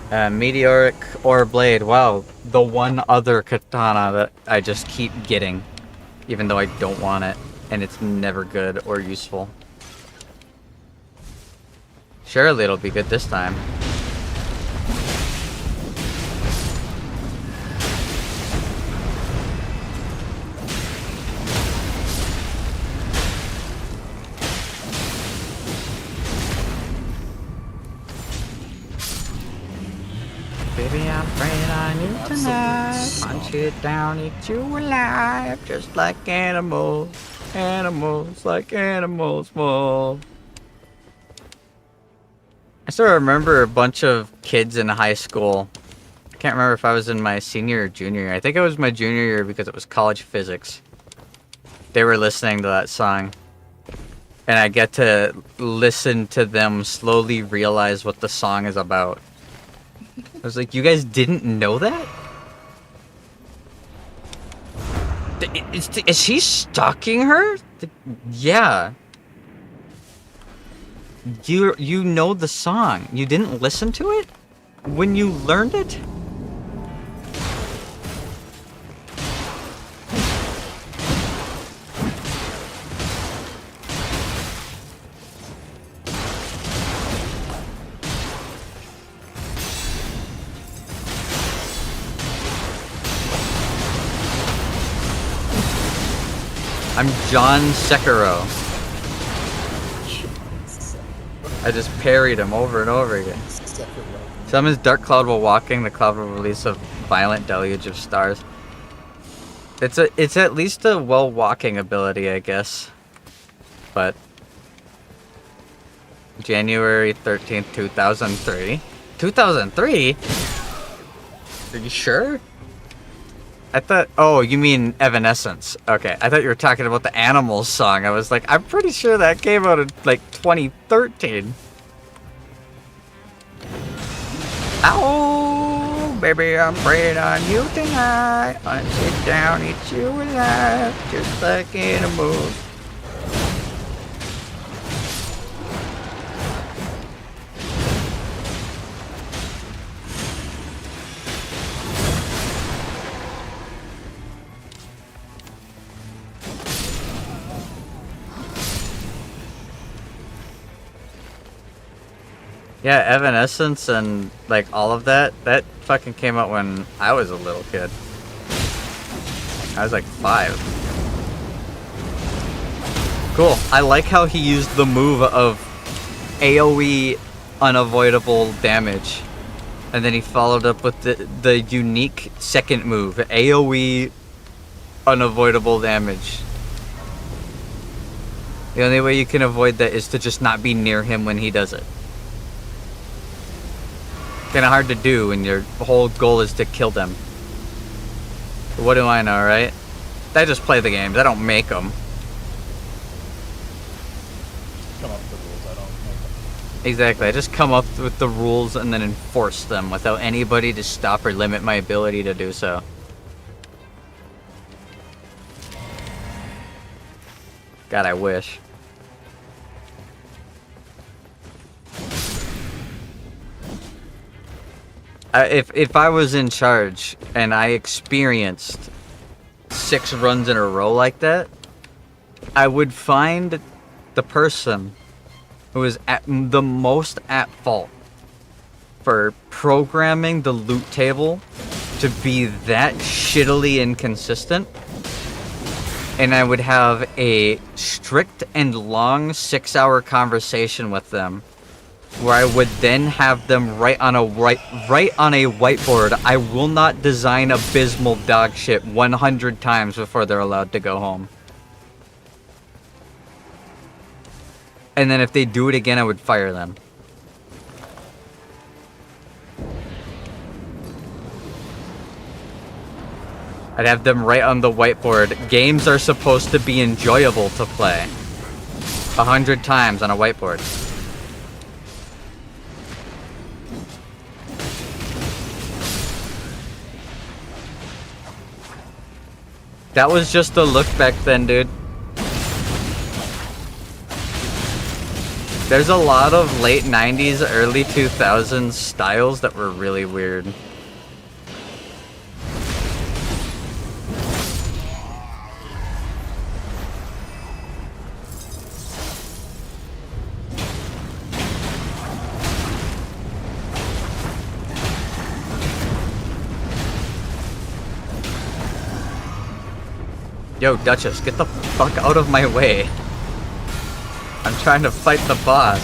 Speaker 1: Meteoric Ore Blade, wow, the one other katana that I just keep getting, even though I don't want it, and it's never good or useful. Surely it'll be good this time. I'm preying on you tonight. Hunt you down, eat you alive. Just like animals. Animals like animals will. I still remember a bunch of kids in high school. I can't remember if I was in my senior or junior year. I think it was my junior year because it was college physics. They were listening to that song. And I get to listen to them slowly realize what the song is about. I was like, you guys didn't know that? Is he stalking her? Yeah. You know the song. You didn't listen to it? When you learned it? I'm John Sekiro. I just parried him over and over again. Summons Dark Cloud while walking. The cloud will release a violent deluge of stars. It's at least a well walking ability, I guess. But January 13th, 2003. 2003? Are you sure? I thought, oh, you mean Evanescence. Okay, I thought you were talking about the Animals song. I was like, I'm pretty sure that came out in, like, 2013. Ow, baby, I'm preying on you tonight. Hunt you down, eat you alive, just like animals. Yeah, Evanescence and, like, all of that fucking came out when I was a little kid. I was, like, 5. Cool. I like how he used the move of AoE unavoidable damage. And then he followed up with the unique second move, AoE unavoidable damage. The only way you can avoid that is to just not be near him when he does it. Kind of hard to do when your whole goal is to kill them. But what do I know, right? I just play the games. I don't make them.
Speaker 21: Come up with the rules. I don't make them.
Speaker 1: Exactly. I just come up with the rules and then enforce them without anybody to stop or limit my ability to do so. God, I wish. If I was in charge and I experienced 6 runs in a row like that, I would find the person who is the most at fault for programming the loot table to be that shittily inconsistent, and I would have a strict and long 6-hour conversation with them, where I would then have them write on a whiteboard, I will not design abysmal dog shit 100 times before they're allowed to go home. And then if they do it again, I would fire them. I'd have them write on the whiteboard, games are supposed to be enjoyable to play. 100 times on a whiteboard. That was just a look back then, dude. There's a lot of late 90s, early 2000s styles that were really weird. Yo, Duchess, get the fuck out of my way. I'm trying to fight the boss.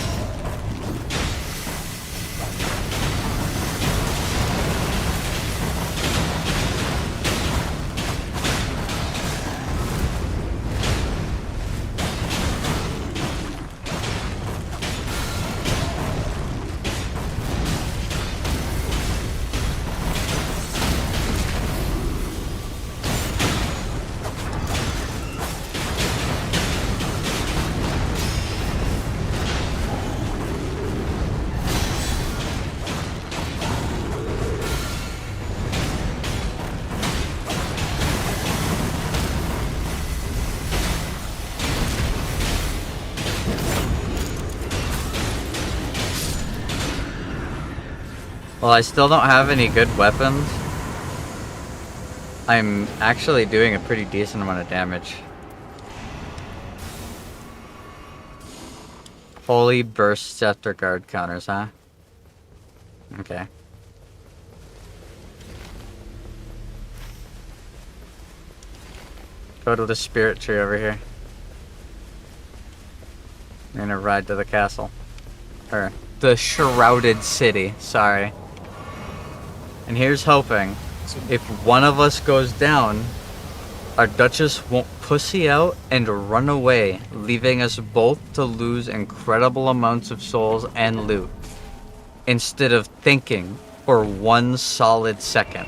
Speaker 1: Well, I still don't have any good weapons. I'm actually doing a pretty decent amount of damage. Holy bursts after guard counters, huh? Okay. Go to the spirit tree over here. We're gonna ride to the castle. Or, the shrouded city, sorry. And here's hoping, if one of us goes down, our Duchess won't pussy out and run away, leaving us both to lose incredible amounts of souls and loot, instead of thinking for 1 solid second.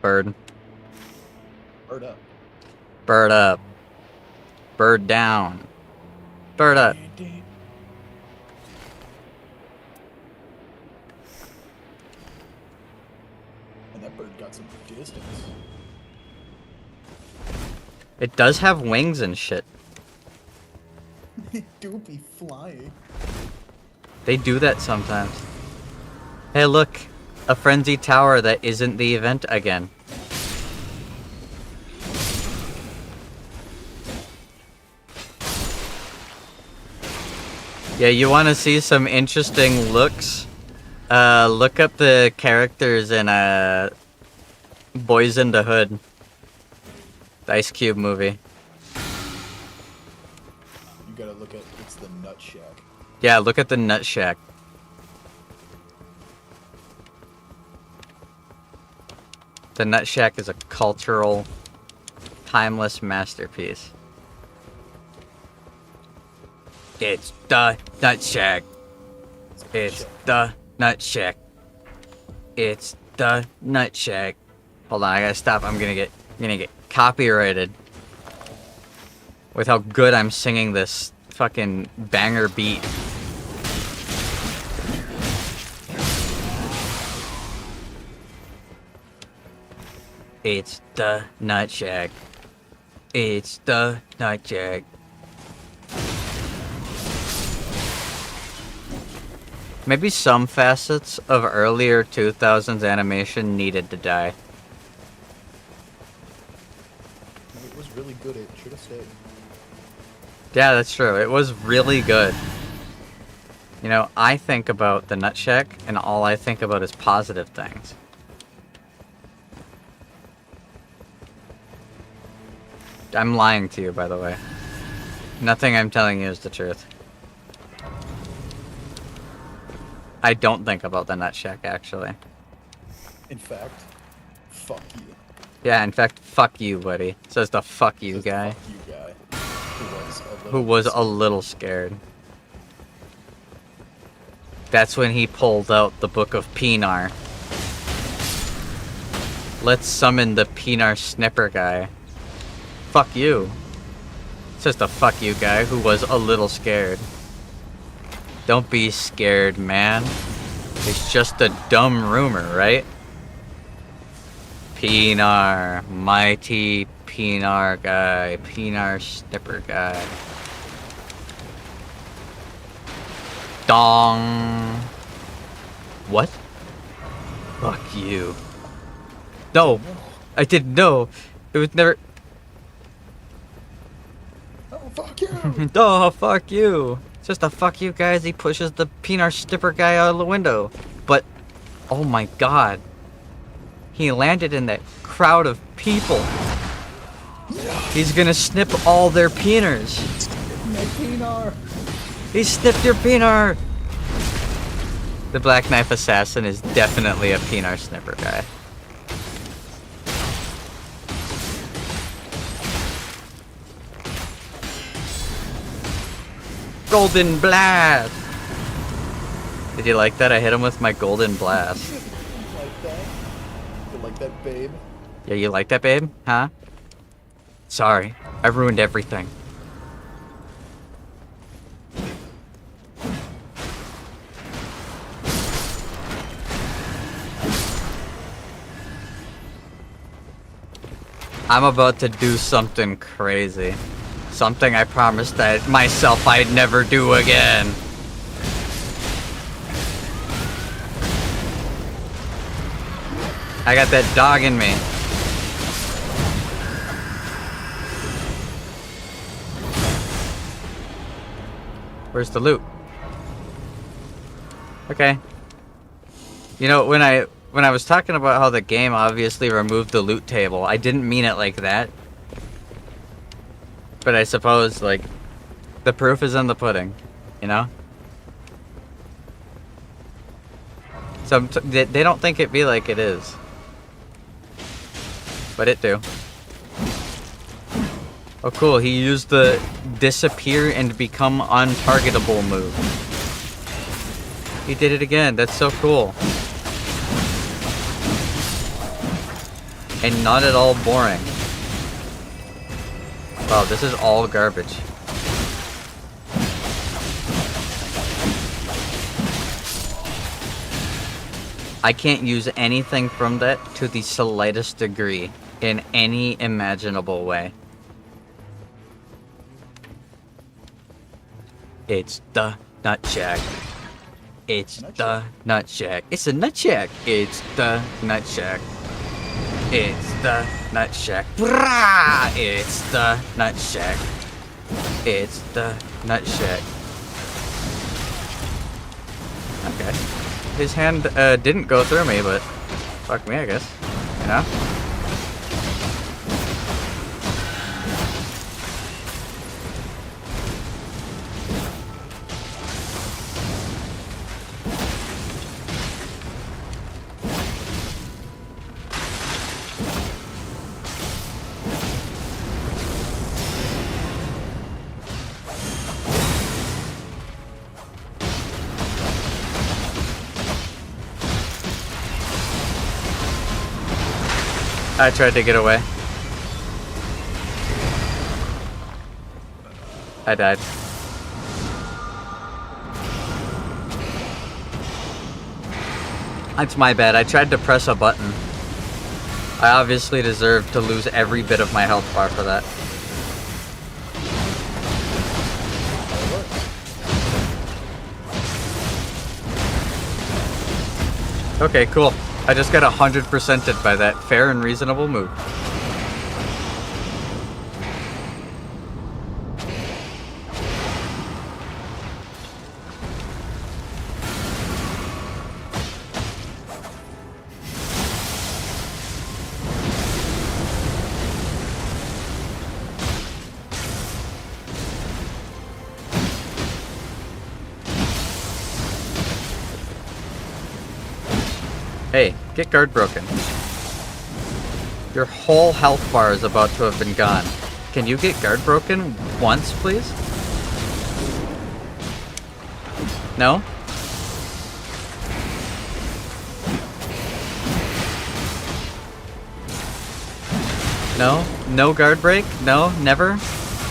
Speaker 1: Bird.
Speaker 21: Bird up.
Speaker 1: Bird up. Bird down. Bird up.
Speaker 21: And that bird got some distance.
Speaker 1: It does have wings and shit.
Speaker 21: It do be flying.
Speaker 1: They do that sometimes. Hey, look. A frenzy tower that isn't the event again. Yeah, you want to see some interesting looks? Look up the characters in Boys in the Hood. The Ice Cube movie.
Speaker 21: You gotta look at, it's the Nut Shack.
Speaker 1: Yeah, look at the Nut Shack. The Nut Shack is a cultural, timeless masterpiece. It's the Nut Shack. It's the Nut Shack. It's the Nut Shack. Hold on, I gotta stop. I'm gonna get copyrighted with how good I'm singing this fucking banger beat. It's the Nut Shack. It's the Nut Shack. Maybe some facets of earlier 2000s animation needed to die.
Speaker 21: It was really good, it should have stayed.
Speaker 1: Yeah, that's true. It was really good. You know, I think about the Nut Shack, and all I think about is positive things. I'm lying to you, by the way. Nothing I'm telling you is the truth. I don't think about the Nut Shack, actually.
Speaker 21: In fact, fuck you.
Speaker 1: Yeah, in fact, fuck you, buddy. Says the fuck you guy.
Speaker 21: Fuck you guy.
Speaker 1: Who was a little scared. That's when he pulled out the Book of Pinar. Let's summon the Pinar Snipper guy. Fuck you. Says the fuck you guy who was a little scared. Don't be scared, man. It's just a dumb rumor, right? Pinar. Mighty Pinar guy. Pinar Snipper guy. Dong. What? Fuck you. No. I didn't know. It was never...
Speaker 21: Oh, fuck you!
Speaker 1: Oh, fuck you. It's just a fuck you guy as he pushes the Pinar Snipper guy out of the window. But, oh my god. He landed in that crowd of people. He's gonna snip all their Pinars.
Speaker 21: My Pinar!
Speaker 1: He snipped your Pinar! The Black Knife Assassin is definitely a Pinar Snipper guy. Golden Blast! Did you like that? I hit him with my Golden Blast.
Speaker 21: Like that? You like that, babe?
Speaker 1: Yeah, you like that, babe? Huh? Sorry, I ruined everything. I'm about to do something crazy. Something I promised myself I'd never do again. I got that dog in me. Where's the loot? Okay. You know, when I was talking about how the game obviously removed the loot table, I didn't mean it like that. But I suppose, like, the proof is in the pudding, you know? So they don't think it be like it is. But it do. Oh cool, he used the disappear and become untargetable move. He did it again, that's so cool. And not at all boring. Wow, this is all garbage. I can't use anything from that to the slightest degree in any imaginable way. It's the nut shack. It's the nut shack. It's a nut shack. It's the nut shack. It's the nut shack. Brah! It's the nut shack. It's the nut shack. Okay. His hand didn't go through me, but fuck me, I guess. You know? I tried to get away. I died. It's my bad. I tried to press a button. I obviously deserve to lose every bit of my health bar for that. Okay, cool. I just got 100%ed by that fair and reasonable move. Hey, get guard broken. Your whole health bar is about to have been gone. Can you get guard broken once, please? No? No? No guard break? No? Never?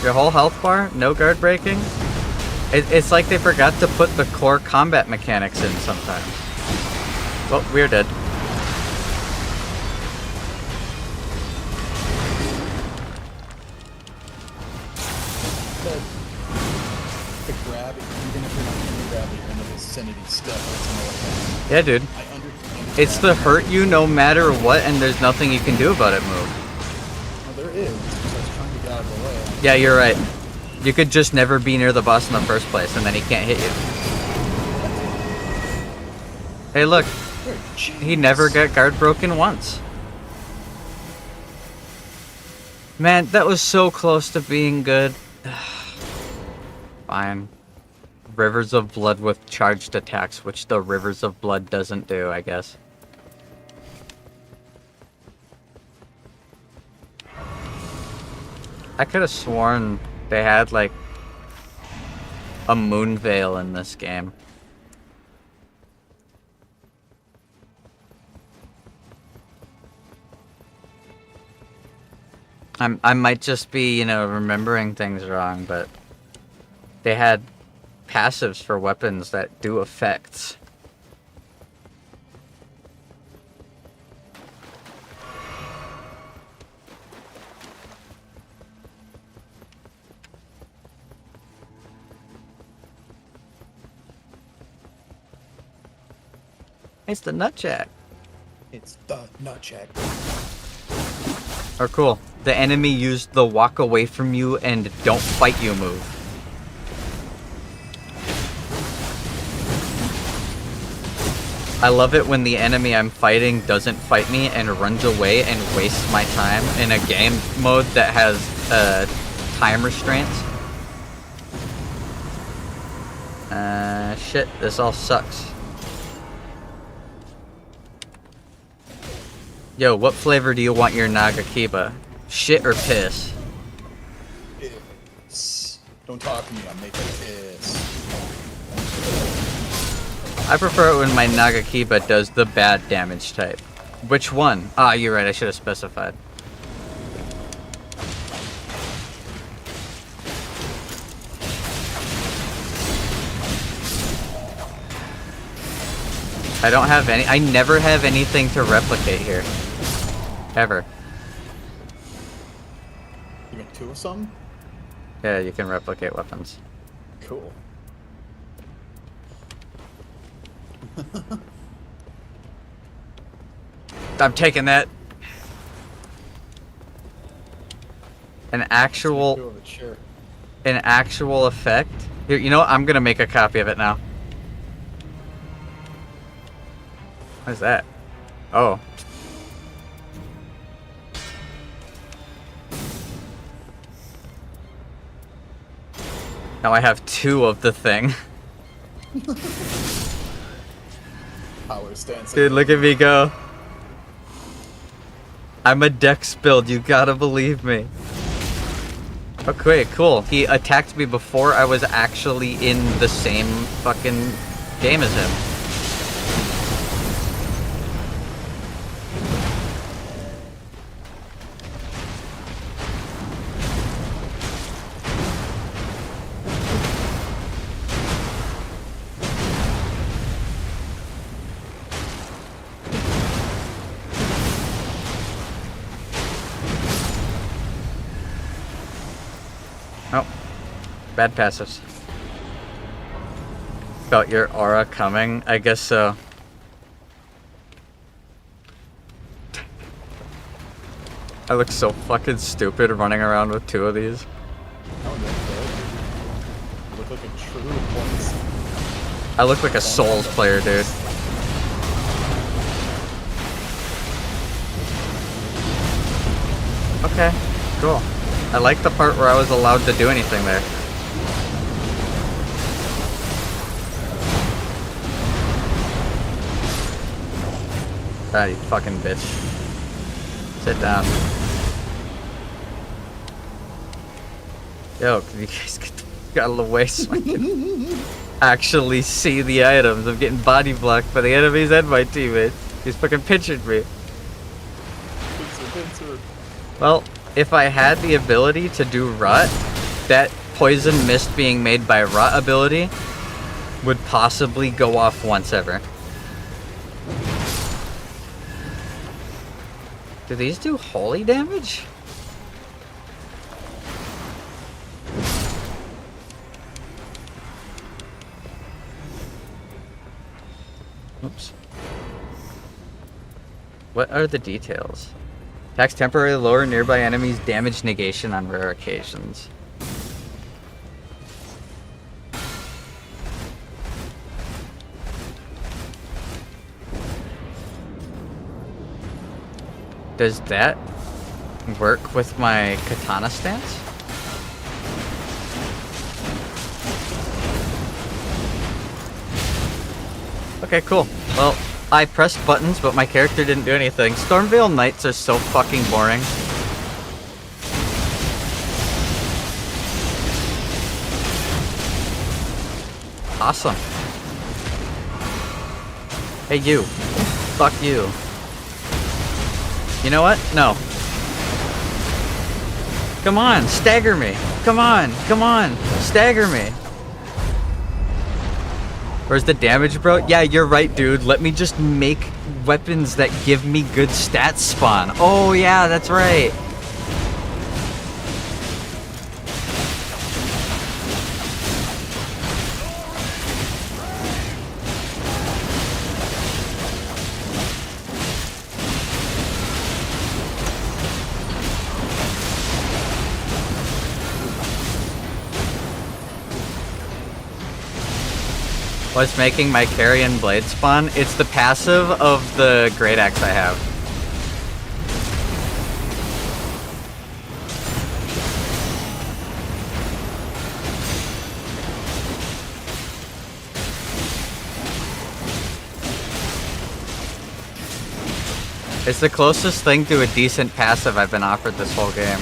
Speaker 1: Your whole health bar? No guard breaking? It's like they forgot to put the core combat mechanics in sometimes. Well, we're dead.
Speaker 16: The grab, even if you're not going to grab it, you're in the vicinity still.
Speaker 1: Yeah, dude. It's the hurt you no matter what, and there's nothing you can do about it move.
Speaker 16: Well, there is. So it's trying to get out of the way.
Speaker 1: Yeah, you're right. You could just never be near the boss in the first place, and then he can't hit you. Hey, look. He never got guard broken once. Man, that was so close to being good. Fine. Rivers of Blood with charged attacks, which the Rivers of Blood doesn't do, I guess. I could have sworn they had, like, a moon veil in this game. I might just be, you know, remembering things wrong, but they had passives for weapons that do effects. It's the nutjack.
Speaker 21: It's the nutjack.
Speaker 1: Oh, cool. The enemy used the walk away from you and don't fight you move. I love it when the enemy I'm fighting doesn't fight me and runs away and wastes my time in a game mode that has time restraints. Shit, this all sucks. Yo, what flavor do you want your Nagakiba? Shit or piss?
Speaker 21: Piss. Don't talk to me, I'm making piss.
Speaker 1: I prefer it when my Nagakiba does the bad damage type. Which one? Ah, you're right, I should have specified. I don't have any. I never have anything to replicate here. Ever.
Speaker 21: You got 2 of some?
Speaker 1: Yeah, you can replicate weapons.
Speaker 21: Cool.
Speaker 1: I'm taking that. An actual effect. Here, you know what? I'm gonna make a copy of it now. What is that? Oh. Now I have 2 of the thing.
Speaker 21: Power stance.
Speaker 1: Dude, look at me go. I'm a Dex build, you gotta believe me. Okay, cool. He attacked me before I was actually in the same fucking game as him. Oh, bad passives. Felt your aura coming? I guess so. I look so fucking stupid running around with 2 of these.
Speaker 21: Oh, you look like a true points.
Speaker 1: I look like a Souls player, dude. Okay, cool. I like the part where I was allowed to do anything there. Ah, you fucking bitch. Sit down. Yo, can you guys get the fuck out of the way so I can actually see the items? I'm getting body blocked by the enemies and my teammates. He's fucking pinching me. Well, if I had the ability to do rot, that poison mist being made by rot ability would possibly go off once ever. Do these do holy damage? Oops. What are the details? Attacks temporarily lower nearby enemies' damage negation on rare occasions. Does that work with my katana stance? Okay, cool. Well, I pressed buttons, but my character didn't do anything. Stormveil Knights are so fucking boring. Awesome. Hey, you. Fuck you. You know what? No. Come on, stagger me. Come on, stagger me. Where's the damage, bro? Yeah, you're right, dude. Let me just make weapons that give me good stats spawn. Oh, yeah, that's right. was making my carrion blade spawn. It's the passive of the great axe I have. It's the closest thing to a decent passive I've been offered this whole game.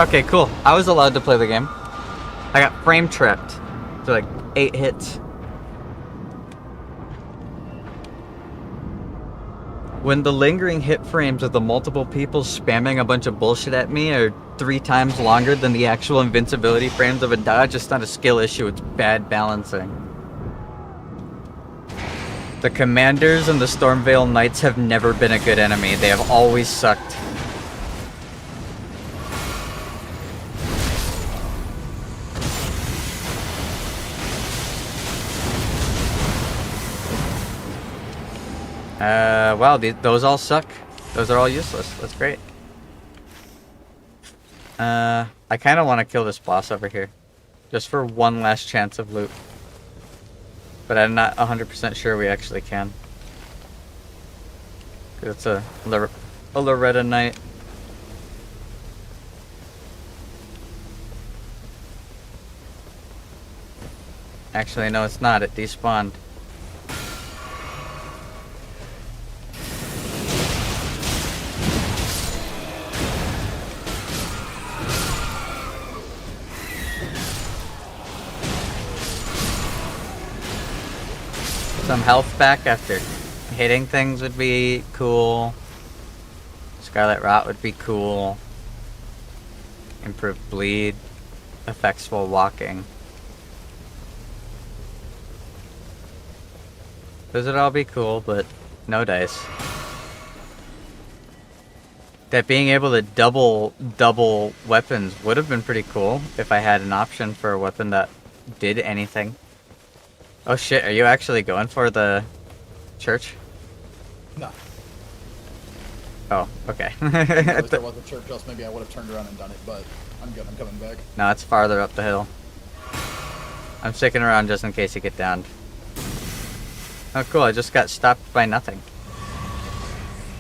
Speaker 1: Okay, cool. I was allowed to play the game. I got frame trapped to like 8 hits. When the lingering hit frames of the multiple people spamming a bunch of bullshit at me are 3 times longer than the actual invincibility frames of a dodge, it's not a skill issue, it's bad balancing. The Commanders and the Stormveil Knights have never been a good enemy. They have always sucked. Wow, those all suck. Those are all useless. That's great. I kind of want to kill this boss over here. Just for one last chance of loot. But I'm not 100% sure we actually can. Cause it's a Loretta Knight. Actually, no, it's not. It despawned. Some health back after hitting things would be cool. Scarlet Rot would be cool. Improved bleed. Effects while walking. Those would all be cool, but no dice. That being able to double weapons would have been pretty cool if I had an option for a weapon that did anything. Oh shit, are you actually going for the church?
Speaker 16: No.
Speaker 1: Oh, okay.
Speaker 16: If there was a church else, maybe I would have turned around and done it, but I'm good, I'm coming back.
Speaker 1: No, it's farther up the hill. I'm sticking around just in case you get downed. Oh cool, I just got stopped by nothing.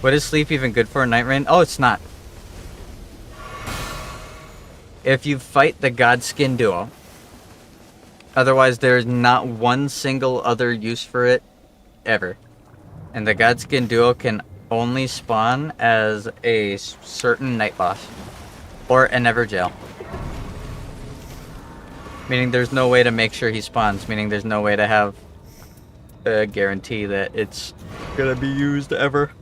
Speaker 1: What is sleep even good for in Night Rain? Oh, it's not. If you fight the Godskin duo. Otherwise, there's not one single other use for it, ever. And the Godskin duo can only spawn as a certain night boss. Or an Everjail. Meaning there's no way to make sure he spawns. Meaning there's no way to have a guarantee that it's gonna be used ever.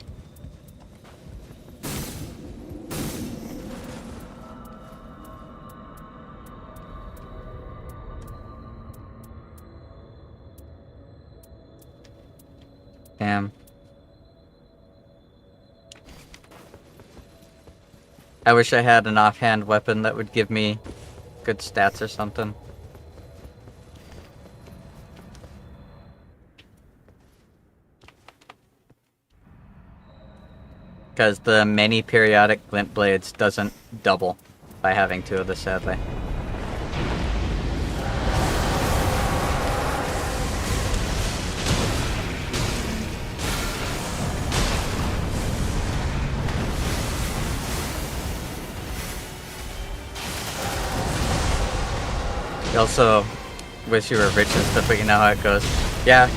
Speaker 1: Damn. I wish I had an offhand weapon that would give me good stats or something. Because the many periodic glint blades doesn't double by having 2 of this, sadly. You also wish you were rich and stuff, but you know how it goes. Yeah.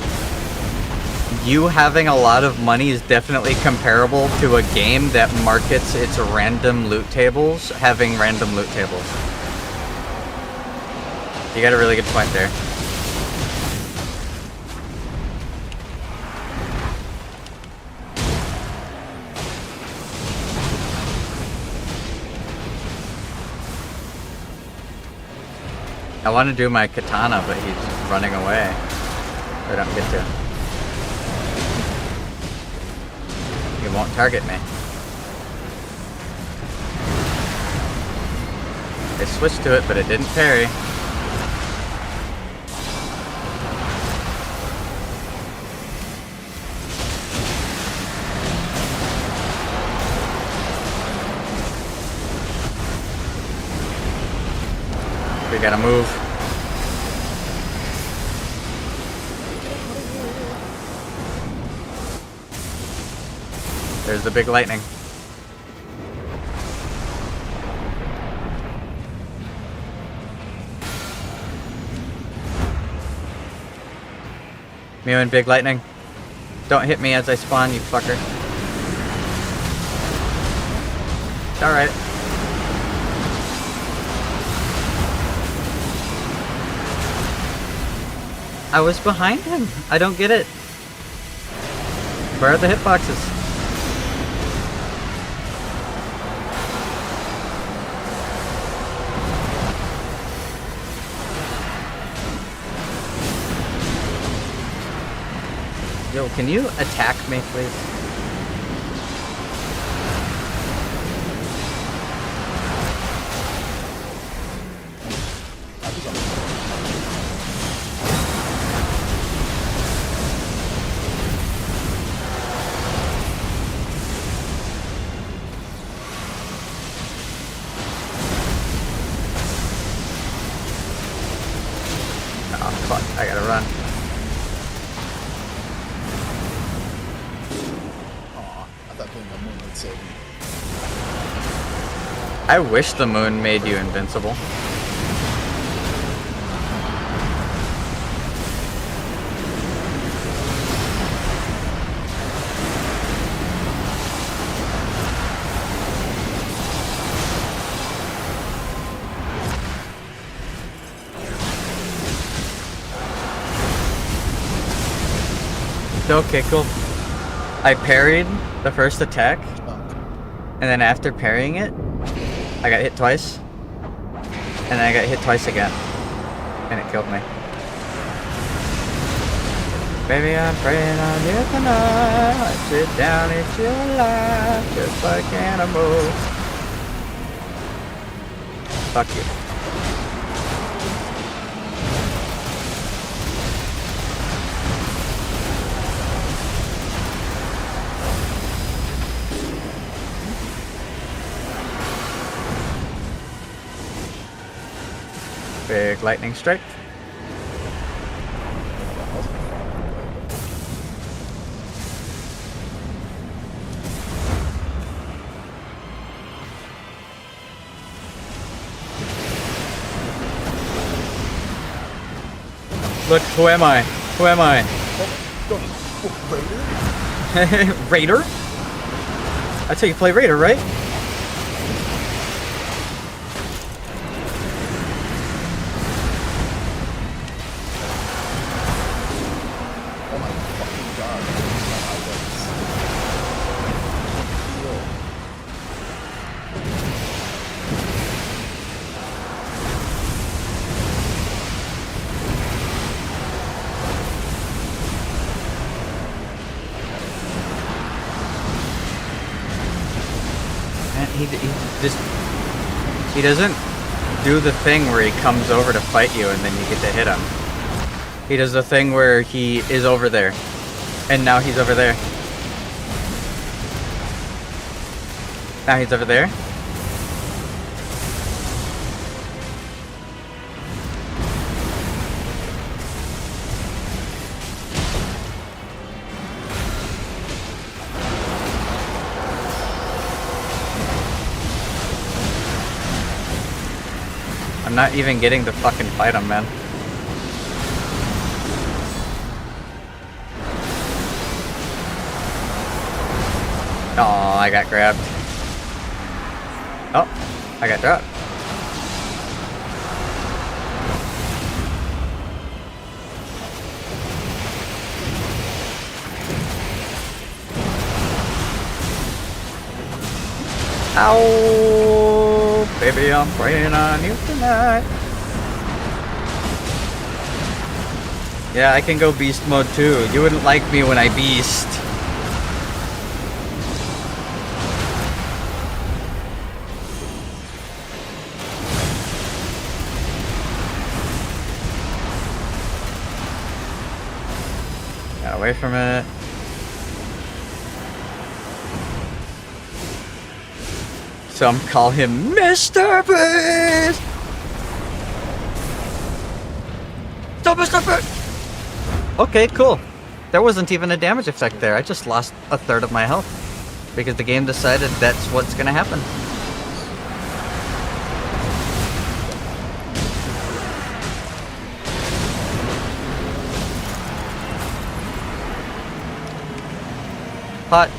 Speaker 1: You having a lot of money is definitely comparable to a game that markets its random loot tables having random loot tables. You got a really good point there. I want to do my katana, but he's running away. I don't get to. He won't target me. I switched to it, but it didn't parry. We gotta move. There's the big lightning. Mew and big lightning. Don't hit me as I spawn, you fucker. It's alright. I was behind him. I don't get it. Where are the hitboxes? Yo, can you attack me, please? Oh, fuck. I gotta run. I wish the moon made you invincible. Okay, cool. I parried the first attack, and then after parrying it, I got hit twice, and then I got hit twice again, and it killed me. Baby, I'm praying on you tonight. Sit down, it's your life, just like animals. Fuck you. Big lightning strike. Look, who am I? Who am I?
Speaker 16: Raider?
Speaker 1: Raider? That's how you play Raider, right? He doesn't do the thing where he comes over to fight you and then you get to hit him. He does the thing where he is over there, and now he's over there. Now he's over there. I'm not even getting to fucking fight him, man. Oh, I got grabbed. Oh, I got dropped. Ow, baby, I'm praying on you tonight. Yeah, I can go beast mode too. You wouldn't like me when I beast. Got away from it. Some call him Mr. Beast. Okay, cool. There wasn't even a damage effect there. I just lost a third of my health. Because the game decided that's what's gonna happen. Hot.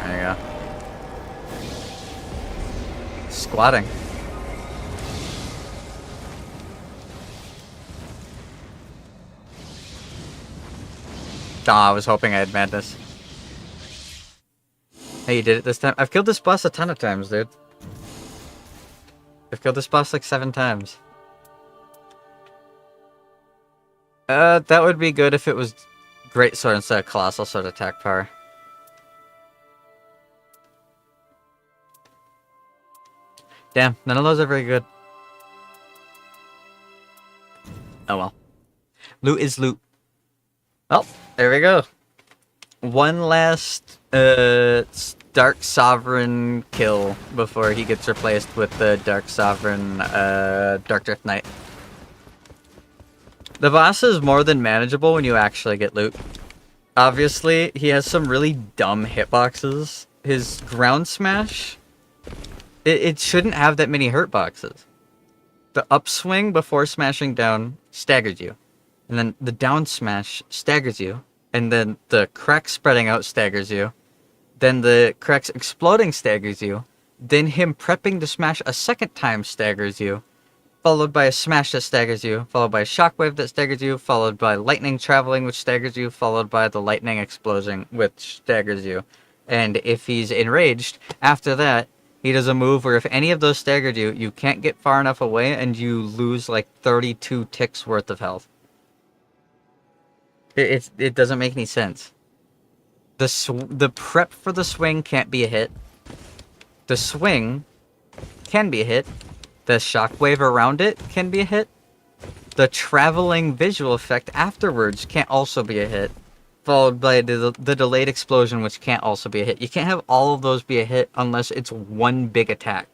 Speaker 1: There you go. Squatting. I was hoping I had madness. Hey, you did it this time? I've killed this boss a ton of times, dude. I've killed this boss like 7 times. That would be good if it was Great Sword instead of Colossal Sword attack power. Damn, none of those are very good. Oh well. Loot is loot. Oh, there we go. One last Dark Sovereign kill before he gets replaced with the Dark Sovereign Dark Drift Knight. The boss is more than manageable when you actually get loot. Obviously, he has some really dumb hitboxes. His ground smash, it shouldn't have that many hurt boxes. The upswing before smashing down staggers you. And then the down smash staggers you. And then the crack spreading out staggers you. Then the cracks exploding staggers you. Then him prepping to smash a second time staggers you. Followed by a smash that staggers you. Followed by a shockwave that staggers you. Followed by lightning traveling, which staggers you. Followed by the lightning explosion, which staggers you. And if he's enraged, after that, he does a move where if any of those staggered you, you can't get far enough away and you lose like 32 ticks worth of health. It doesn't make any sense. The prep for the swing can't be a hit. The swing can be a hit. The shockwave around it can be a hit. The traveling visual effect afterwards can't also be a hit. Followed by the delayed explosion, which can't also be a hit. You can't have all of those be a hit unless it's one big attack.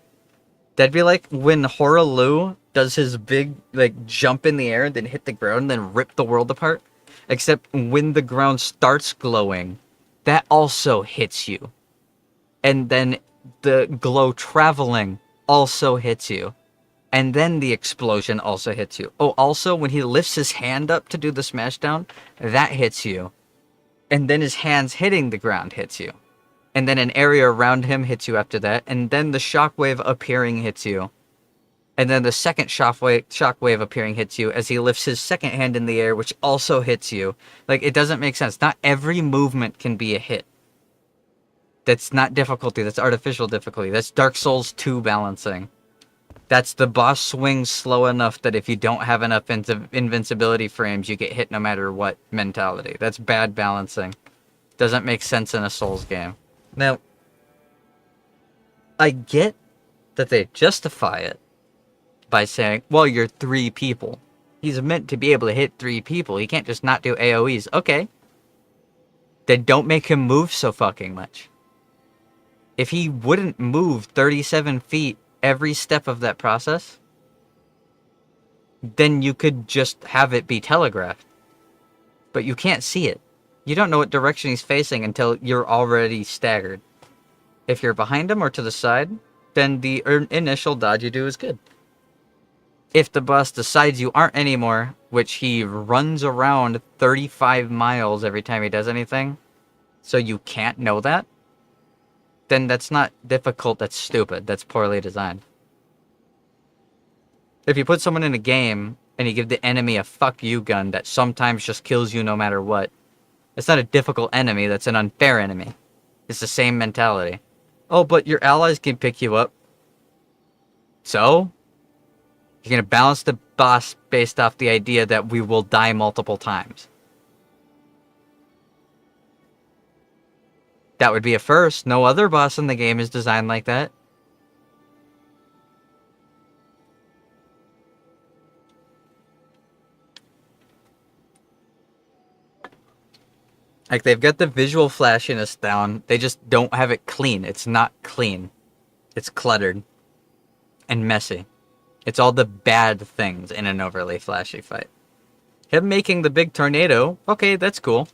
Speaker 1: That'd be like when Horalu does his big like jump in the air, then hit the ground, and then rip the world apart. Except when the ground starts glowing, that also hits you. And then the glow traveling also hits you. And then the explosion also hits you. Oh, also, when he lifts his hand up to do the smashdown, that hits you. And then his hands hitting the ground hits you. And then an area around him hits you after that. And then the shockwave appearing hits you. And then the second shockwave appearing hits you as he lifts his second hand in the air, which also hits you. Like, it doesn't make sense. Not every movement can be a hit. That's not difficulty. That's artificial difficulty. That's Dark Souls 2 balancing. That's the boss swings slow enough that if you don't have enough invincibility frames, you get hit no matter what mentality. That's bad balancing. Doesn't make sense in a Souls game. Now, I get that they justify it by saying, well, you're 3 people. He's meant to be able to hit 3 people. He can't just not do AoEs. Okay. Then don't make him move so fucking much. If he wouldn't move 37 feet every step of that process, then you could just have it be telegraphed. But you can't see it. You don't know what direction he's facing until you're already staggered. If you're behind him or to the side, then the initial dodge you do is good. If the boss decides you aren't anymore, which he runs around 35 miles every time he does anything, so you can't know that, then that's not difficult, that's stupid, that's poorly designed. If you put someone in a game and you give the enemy a fuck you gun that sometimes just kills you no matter what, it's not a difficult enemy, that's an unfair enemy. It's the same mentality. Oh, but your allies can pick you up. So? You're going to balance the boss based off the idea that we will die multiple times. That would be a first. No other boss in the game is designed like that. Like, they've got the visual flashiness down. They just don't have it clean. It's not clean. It's cluttered. And messy. It's all the bad things in an overly flashy fight. Him making the big tornado, okay, that's cool.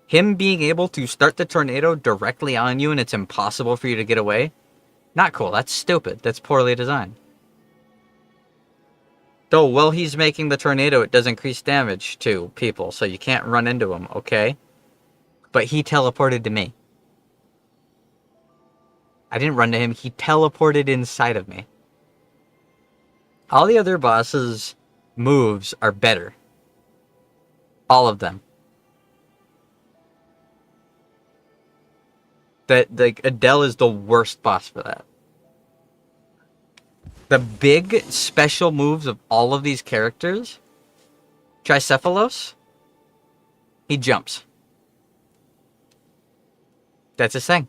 Speaker 1: Him being able to start the tornado directly on you and it's impossible for you to get away, not cool. That's stupid. That's poorly designed. Though, while he's making the tornado, it does increase damage to people, so you can't run into him, okay? But he teleported to me. I didn't run to him. He teleported inside of me. All the other bosses' moves are better. All of them. Like, Adele is the worst boss for that. The big special moves of all of these characters, Tricephalos, he jumps. That's his thing.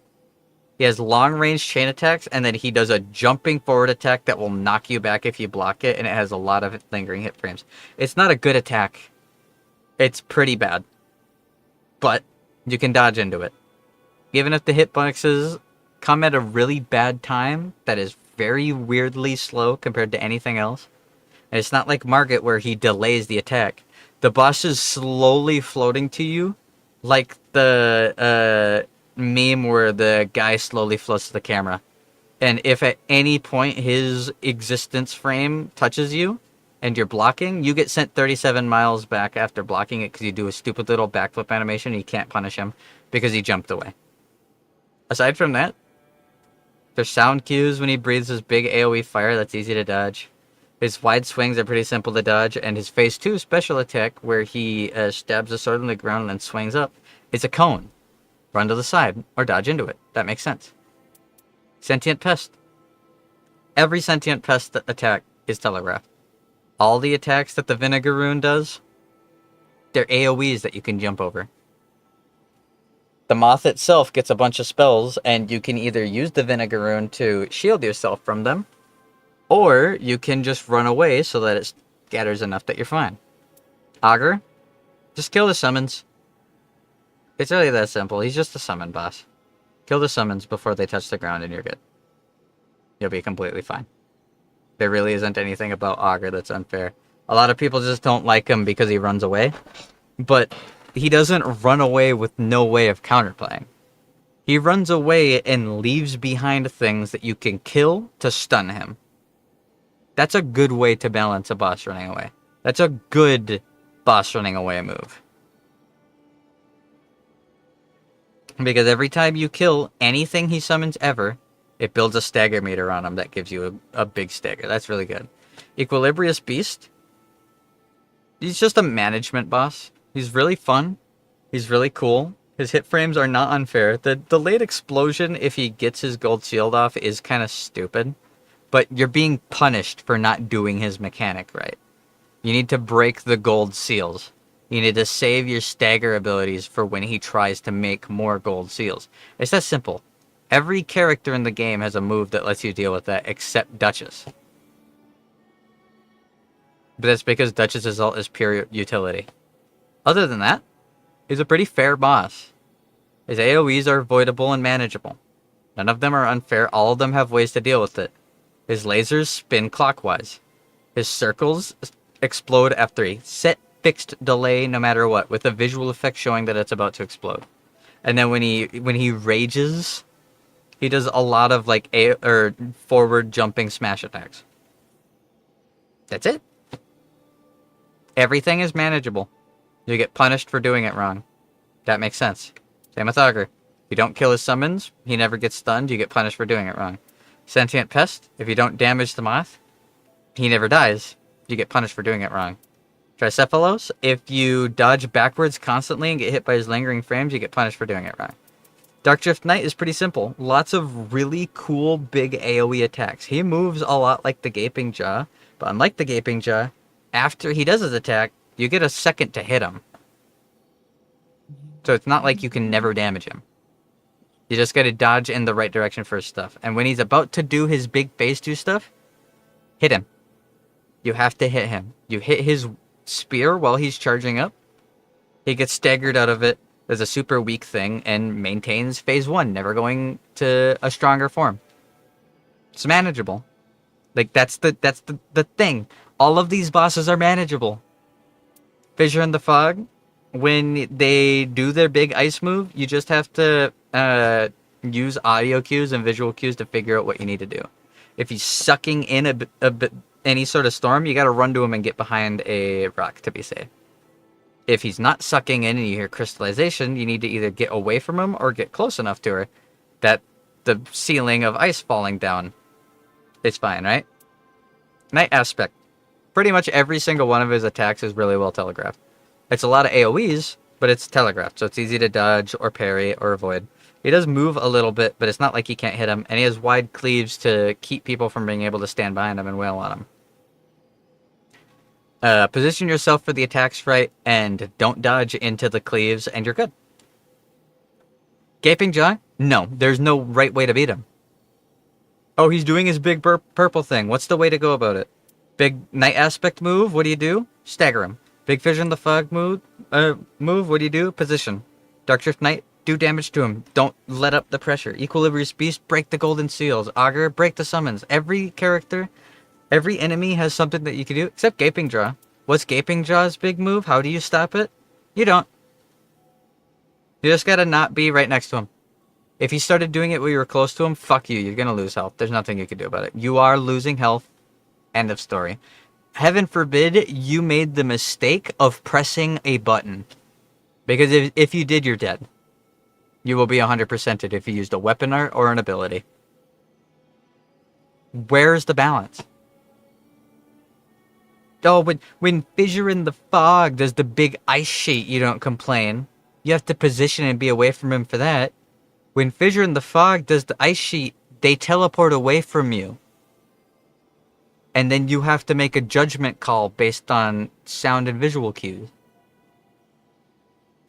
Speaker 1: He has long-range chain attacks, and then he does a jumping forward attack that will knock you back if you block it, and it has a lot of lingering hit frames. It's not a good attack. It's pretty bad. But you can dodge into it. Even if the hitboxes come at a really bad time, that is very weirdly slow compared to anything else. And it's not like Margit where he delays the attack. The boss is slowly floating to you, like the meme where the guy slowly floats to the camera. And if at any point his existence frame touches you and you're blocking, you get sent 37 miles back after blocking it because you do a stupid little backflip animation and you can't punish him because he jumped away. Aside from that, there's sound cues when he breathes his big AoE fire that's easy to dodge. His wide swings are pretty simple to dodge, and his phase 2 special attack, where he stabs a sword in the ground and then swings up, is a cone. Run to the side, or dodge into it. That makes sense. Sentient Pest. Every Sentient Pest attack is telegraphed. All the attacks that the Vinegar Rune does, they're AoEs that you can jump over. The Moth itself gets a bunch of spells, and you can either use the Vinegar Rune to shield yourself from them, or you can just run away so that it scatters enough that you're fine. Augur, just kill the summons. It's really that simple. He's just a summon boss. Kill the summons before they touch the ground and you're good. You'll be completely fine. There really isn't anything about Augur that's unfair. A lot of people just don't like him because he runs away. But he doesn't run away with no way of counterplaying. He runs away and leaves behind things that you can kill to stun him. That's a good way to balance a boss running away. That's a good boss running away move. Because every time you kill anything he summons ever, it builds a stagger meter on him that gives you a big stagger. That's really good. Equilibrious Beast. He's just a management boss. He's really fun. He's really cool. His hit frames are not unfair. The late explosion, if he gets his gold shield off, is kind of stupid. But you're being punished for not doing his mechanic right. You need to break the gold seals. You need to save your stagger abilities for when he tries to make more gold seals. It's that simple. Every character in the game has a move that lets you deal with that, except Duchess. But that's because Duchess's ult is pure utility. Other than that, he's a pretty fair boss. His AoEs are avoidable and manageable. None of them are unfair. All of them have ways to deal with it. His lasers spin clockwise. His circles explode after a set fixed delay no matter what, with a visual effect showing that it's about to explode. And then when he rages, he does a lot of like forward jumping smash attacks. That's it. Everything is manageable. You get punished for doing it wrong. That makes sense. Same with Augur. If you don't kill his summons, he never gets stunned, you get punished for doing it wrong. Sentient Pest, if you don't damage the Moth, he never dies. You get punished for doing it wrong. Tricephalos, if you dodge backwards constantly and get hit by his lingering frames, you get punished for doing it wrong. Dark Drift Knight is pretty simple. Lots of really cool big AoE attacks. He moves a lot like the Gaping Jaw, but unlike the Gaping Jaw, after he does his attack, you get a second to hit him. So it's not like you can never damage him. You just gotta dodge in the right direction for his stuff. And when he's about to do his big phase 2 stuff, hit him. You have to hit him. You hit his spear while he's charging up. He gets staggered out of it as a super weak thing and maintains phase 1, never going to a stronger form. It's manageable. Like, that's the thing. All of these bosses are manageable. Fissure in the Fog, when they do their big ice move, you just have to use audio cues and visual cues to figure out what you need to do. If he's sucking in any sort of storm, you got to run to him and get behind a rock to be safe. If he's not sucking in and you hear crystallization, you need to either get away from him or get close enough to her that the ceiling of ice falling down is fine, right? Night Aspect. Pretty much every single one of his attacks is really well telegraphed. It's a lot of AoEs, but it's telegraphed, so it's easy to dodge or parry or avoid. He does move a little bit, but it's not like he can't hit him, and he has wide cleaves to keep people from being able to stand behind him and wail on him. Position yourself for the attacks right, and don't dodge into the cleaves, and you're good. Gaping Jaw? No, there's no right way to beat him. Oh, he's doing his big purple thing. What's the way to go about it? Big Night Aspect move, what do you do? Stagger him. Big Fissure in the Fog move, what do you do? Position. Dark Drift Knight, do damage to him. Don't let up the pressure. Equilibrious Beast, break the golden seals. Augur, break the summons. Every character... Every enemy has something that you can do, except Gaping Jaw. What's Gaping Jaw's big move? How do you stop it? You don't. You just gotta not be right next to him. If you started doing it when you were close to him, fuck you. You're gonna lose health. There's nothing you can do about it. You are losing health. End of story. Heaven forbid you made the mistake of pressing a button. Because if you did, you're dead. You will be 100%ed if you used a weapon art or an ability. Where's the balance? Oh, when Fissure in the Fog does the big ice sheet, you don't complain. You have to position and be away from him for that. When Fissure in the Fog does the ice sheet, they teleport away from you. And then you have to make a judgment call based on sound and visual cues.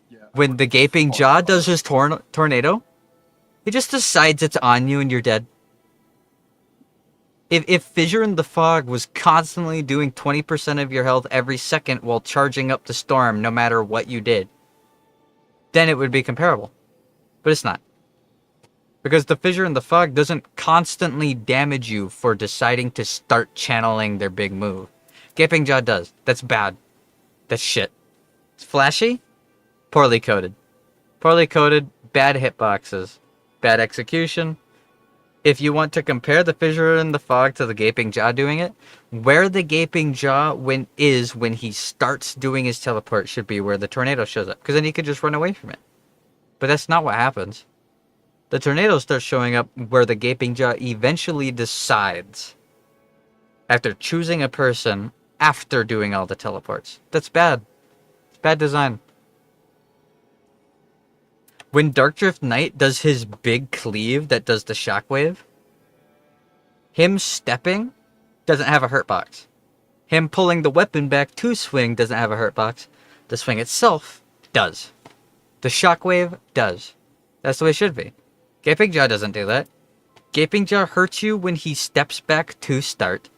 Speaker 1: Yeah, when the Gaping Jaw does his tornado, he just decides it's on you and you're dead. If Fissure in the Fog was constantly doing 20% of your health every second while charging up the storm no matter what you did, then it would be comparable. But it's not. Because the Fissure in the Fog doesn't constantly damage you for deciding to start channeling their big move. Gaping Jaw does. That's bad. That's shit. It's flashy, poorly coded. Poorly coded, bad hitboxes, bad execution. If you want to compare the Fissure in the Fog to the Gaping Jaw doing it, where the Gaping Jaw when he starts doing his teleport should be where the tornado shows up. Because then he could just run away from it. But that's not what happens. The tornado starts showing up where the Gaping Jaw eventually decides. After choosing a person after doing all the teleports. That's bad. It's bad design. When Darkdrift Knight does his big cleave that does the shockwave, him stepping doesn't have a hurt box. Him pulling the weapon back to swing doesn't have a hurt box. The swing itself does. The shockwave does. That's the way it should be. Gaping Jaw doesn't do that. Gaping Jaw hurts you when he steps back to start.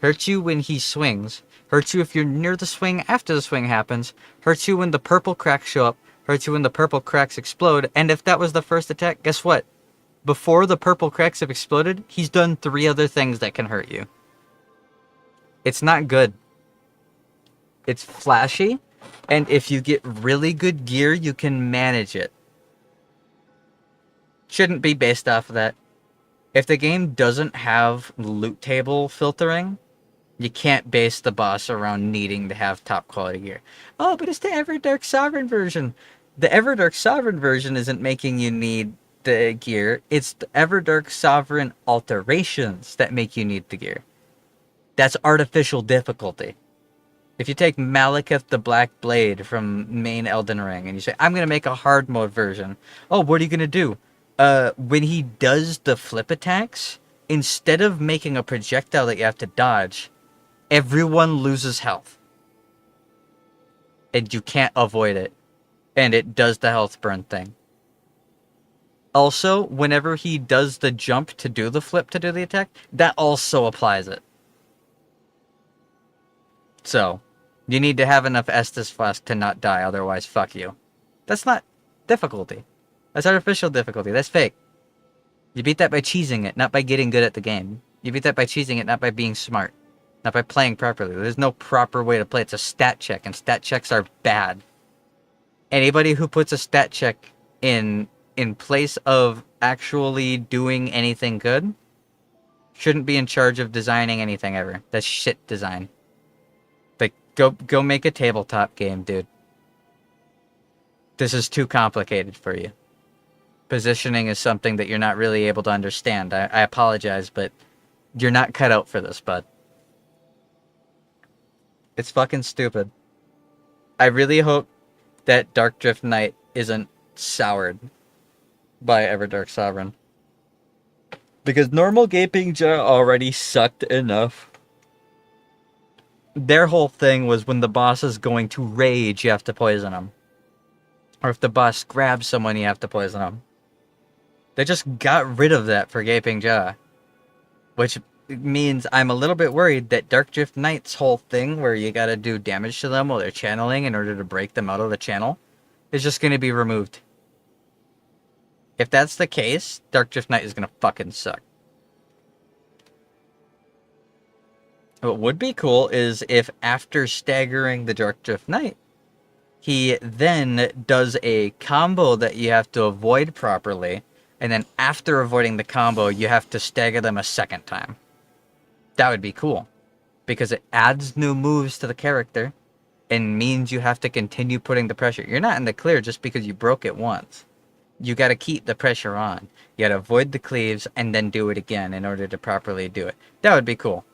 Speaker 1: Hurts you when he swings. Hurts you if you're near the swing after the swing happens. Hurts you when the purple cracks show up. Hurts you when the purple cracks explode. And if that was the first attack, guess what? Before the purple cracks have exploded, he's done 3 other things that can hurt you. It's not good. It's flashy. And if you get really good gear, you can manage it. Shouldn't be based off of that. If the game doesn't have loot table filtering, you can't base the boss around needing to have top quality gear. Oh, but it's the Everdark Sovereign version. The Everdark Sovereign version isn't making you need the gear. It's the Everdark Sovereign alterations that make you need the gear. That's artificial difficulty. If you take Malekith the Black Blade from main Elden Ring and you say, I'm going to make a hard mode version. Oh, what are you going to do? When he does the flip attacks, instead of making a projectile that you have to dodge, everyone loses health. And you can't avoid it. And it does the health burn thing. Also, whenever he does the jump to do the flip to do the attack, that also applies it. So, you need to have enough Estus Flask to not die, otherwise fuck you. That's not difficulty. That's artificial difficulty. That's fake. You beat that by cheesing it, not by getting good at the game. You beat that by cheesing it, not by being smart. Not by playing properly. There's no proper way to play. It's a stat check, and stat checks are bad. Anybody who puts a stat check in place of actually doing anything good shouldn't be in charge of designing anything ever. That's shit design. Like, go make a tabletop game, dude. This is too complicated for you. Positioning is something that you're not really able to understand. I apologize, but you're not cut out for this, bud. It's fucking stupid. I really hope that Dark Drift Knight isn't soured by Everdark Sovereign. Because normal Gaping Jaw already sucked enough. Their whole thing was when the boss is going to rage, you have to poison him. Or if the boss grabs someone, you have to poison him. They just got rid of that for Gaping Jaw. Which means I'm a little bit worried that Dark Drift Knight's whole thing, where you gotta do damage to them while they're channeling in order to break them out of the channel, is just gonna be removed. If that's the case, Dark Drift Knight is gonna fucking suck. What would be cool is if after staggering the Dark Drift Knight, he then does a combo that you have to avoid properly, and then after avoiding the combo, you have to stagger them a second time. That would be cool, because it adds new moves to the character, and means you have to continue putting the pressure. You're not in the clear just because you broke it once. You gotta keep the pressure on. You gotta avoid the cleaves, and then do it again in order to properly do it. That would be cool.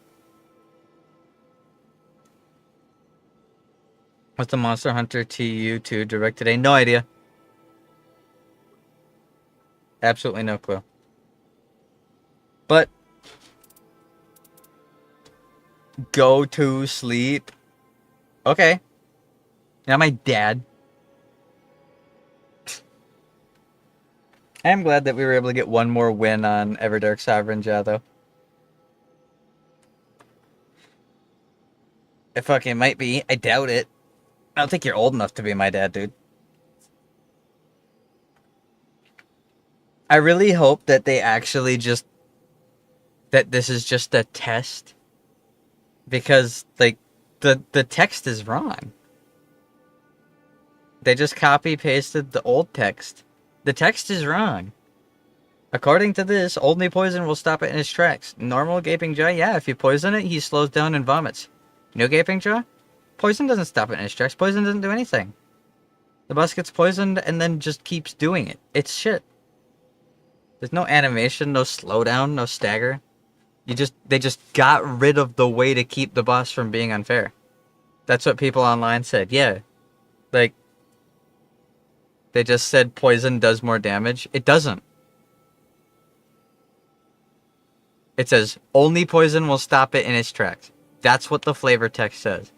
Speaker 1: What's the Monster Hunter TU2 direct today? No idea. Absolutely no clue. But go to sleep. Okay. Now my dad. I am glad that we were able to get one more win on Everdark Sovereign Jaw, though. It fucking might be. I doubt it. I don't think you're old enough to be my dad, dude. I really hope that they actually just... that this is just a test. Because, like, the text is wrong. They just copy-pasted the old text. The text is wrong. According to this, only poison will stop it in its tracks. Normal Gaping Jaw, yeah, if you poison it, he slows down and vomits. No Gaping Jaw? Poison doesn't stop it in its tracks. Poison doesn't do anything. The boss gets poisoned and then just keeps doing it. It's shit. There's no animation, no slowdown, no stagger. They just got rid of the way to keep the boss from being unfair. That's what people online said. Yeah. Like, they just said poison does more damage. It doesn't. It says, only poison will stop it in its tracks. That's what the flavor text says.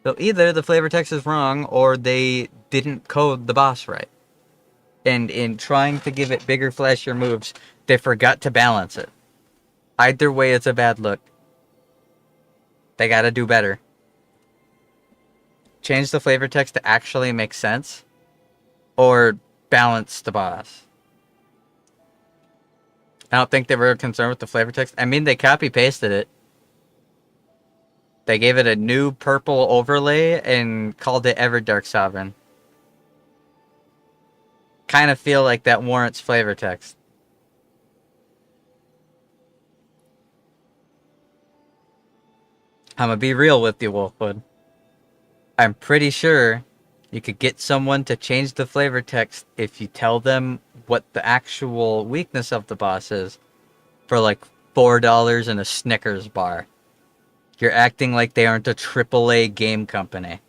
Speaker 1: So either the flavor text is wrong, or they didn't code the boss right. And in trying to give it bigger, flashier moves, they forgot to balance it. Either way, it's a bad look. They gotta do better. Change the flavor text to actually make sense, or balance the boss. I don't think they were concerned with the flavor text. I mean, they copy-pasted it. They gave it a new purple overlay and called it Everdark Sovereign. Kind of feel like that warrants flavor text. I'm gonna be real with you, Wolfwood. I'm pretty sure you could get someone to change the flavor text if you tell them what the actual weakness of the boss is for like $4 in a Snickers bar. You're acting like they aren't a AAA game company.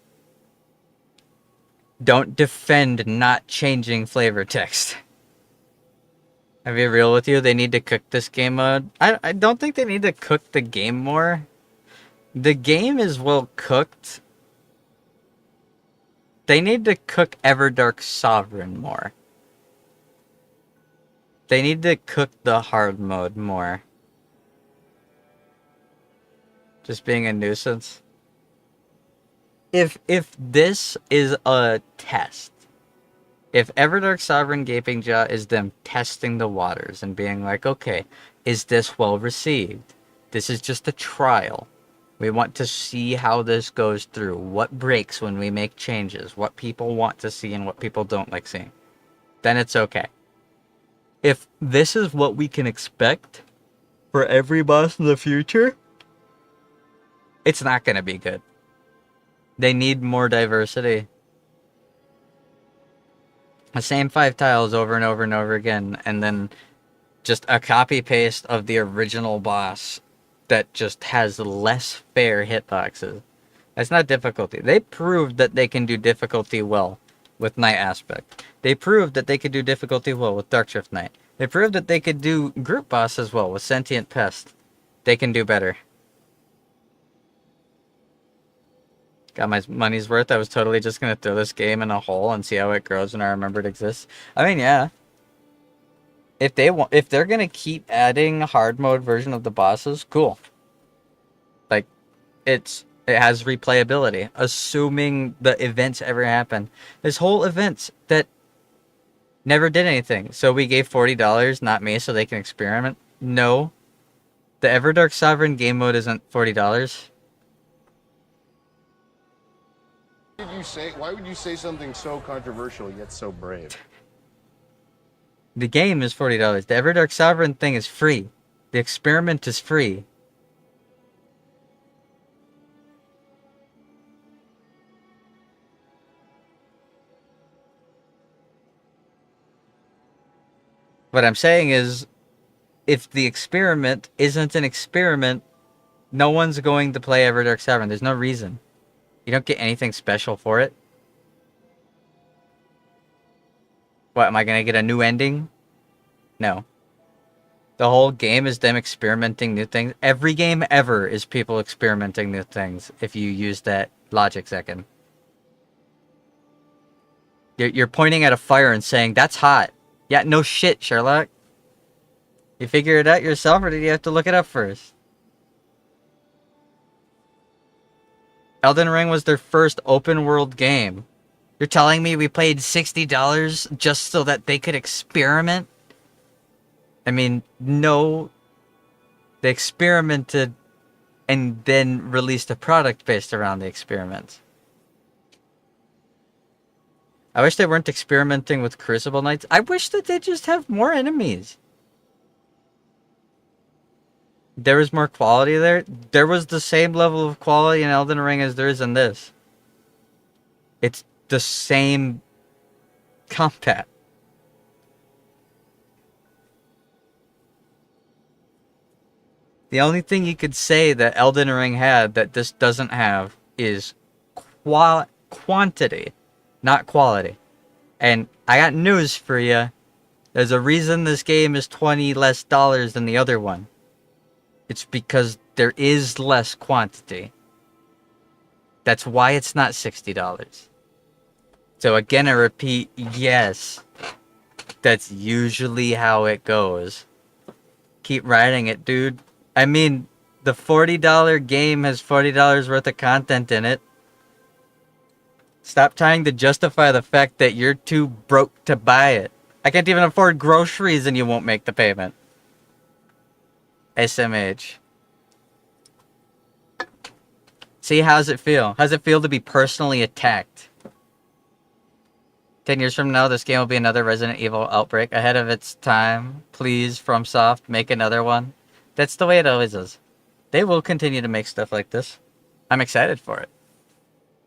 Speaker 1: Don't defend not changing flavor text. I'll be real with you, they need to cook this game mode. I don't think they need to cook the game more. The game is well cooked. They need to cook Everdark Sovereign more. They need to cook the hard mode more. Just being a nuisance. If this is a test, if Everdark Sovereign Gaping Jaw is them testing the waters and being like, okay, is this well received? This is just a trial. We want to see how this goes through. What breaks when we make changes. What people want to see and what people don't like seeing. Then it's okay. If this is what we can expect for every boss in the future, it's not going to be good. They need more diversity. The same 5 tiles over and over and over again, and then just a copy-paste of the original boss that just has less fair hitboxes. That's not difficulty. They proved that they can do difficulty well with Night Aspect. They proved that they could do difficulty well with Darkshift Knight. They proved that they could do group boss as well with Sentient Pest. They can do better. Got my money's worth. I was totally just going to throw this game in a hole and see how it grows when I remember it exists. I mean, yeah. If they're going to keep adding hard mode version of the bosses, cool. Like, it has replayability, assuming the events ever happen. There's whole events that never did anything. So we gave $40, not me, so they can experiment. No. The Everdark Sovereign game mode isn't $40.
Speaker 2: Why would you say something so controversial yet so brave?
Speaker 1: The game is $40. The Everdark Sovereign thing is free. The experiment is free. What I'm saying is, if the experiment isn't an experiment, no one's going to play Everdark Sovereign. There's no reason. You don't get anything special for it. What, am I going to get a new ending? No. The whole game is them experimenting new things. Every game ever is people experimenting new things, if you use that logic second. You're pointing at a fire and saying, that's hot. Yeah, no shit, Sherlock. You figure it out yourself, or did you have to look it up first? Elden Ring was their first open world game. You're telling me we paid $60 just so that they could experiment? I mean, no. They experimented and then released a product based around the experiments. I wish they weren't experimenting with Crucible Knights. I wish that they just have more enemies. There was more quality there. There was the same level of quality in Elden Ring as there is in this. It's the same combat. The only thing you could say that Elden Ring had that this doesn't have is quantity, not quality. And I got news for you. There's a reason this game is $20 less than the other one. It's because there is less quantity. That's why it's not $60. So again, I repeat, yes. That's usually how it goes. Keep riding it, dude. I mean, the $40 game has $40 worth of content in it. Stop trying to justify the fact that you're too broke to buy it. I can't even afford groceries and you won't make the payment. SMH. See, how's it feel? How's it feel to be personally attacked? 10 years from now, this game will be another Resident Evil Outbreak. Ahead of its time. Please, FromSoft, make another one. That's the way it always is. They will continue to make stuff like this. I'm excited for it.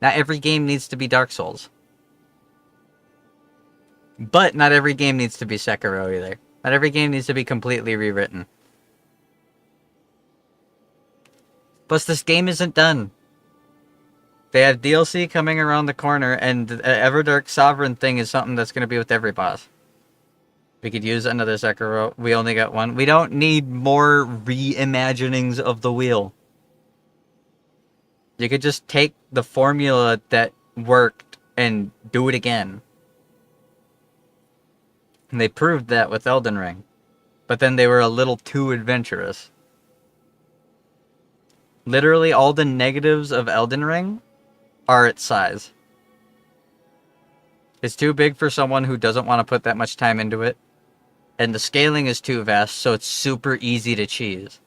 Speaker 1: Not every game needs to be Dark Souls. But not every game needs to be Sekiro either. Not every game needs to be completely rewritten. Plus, this game isn't done. They have DLC coming around the corner, and the Everdark Sovereign thing is something that's going to be with every boss. We could use another Sekiro. We only got one. We don't need more reimaginings of the wheel. You could just take the formula that worked and do it again. And they proved that with Elden Ring. But then they were a little too adventurous. Literally all the negatives of Elden Ring are its size. It's too big for someone who doesn't want to put that much time into it. And the scaling is too vast, so it's super easy to cheese.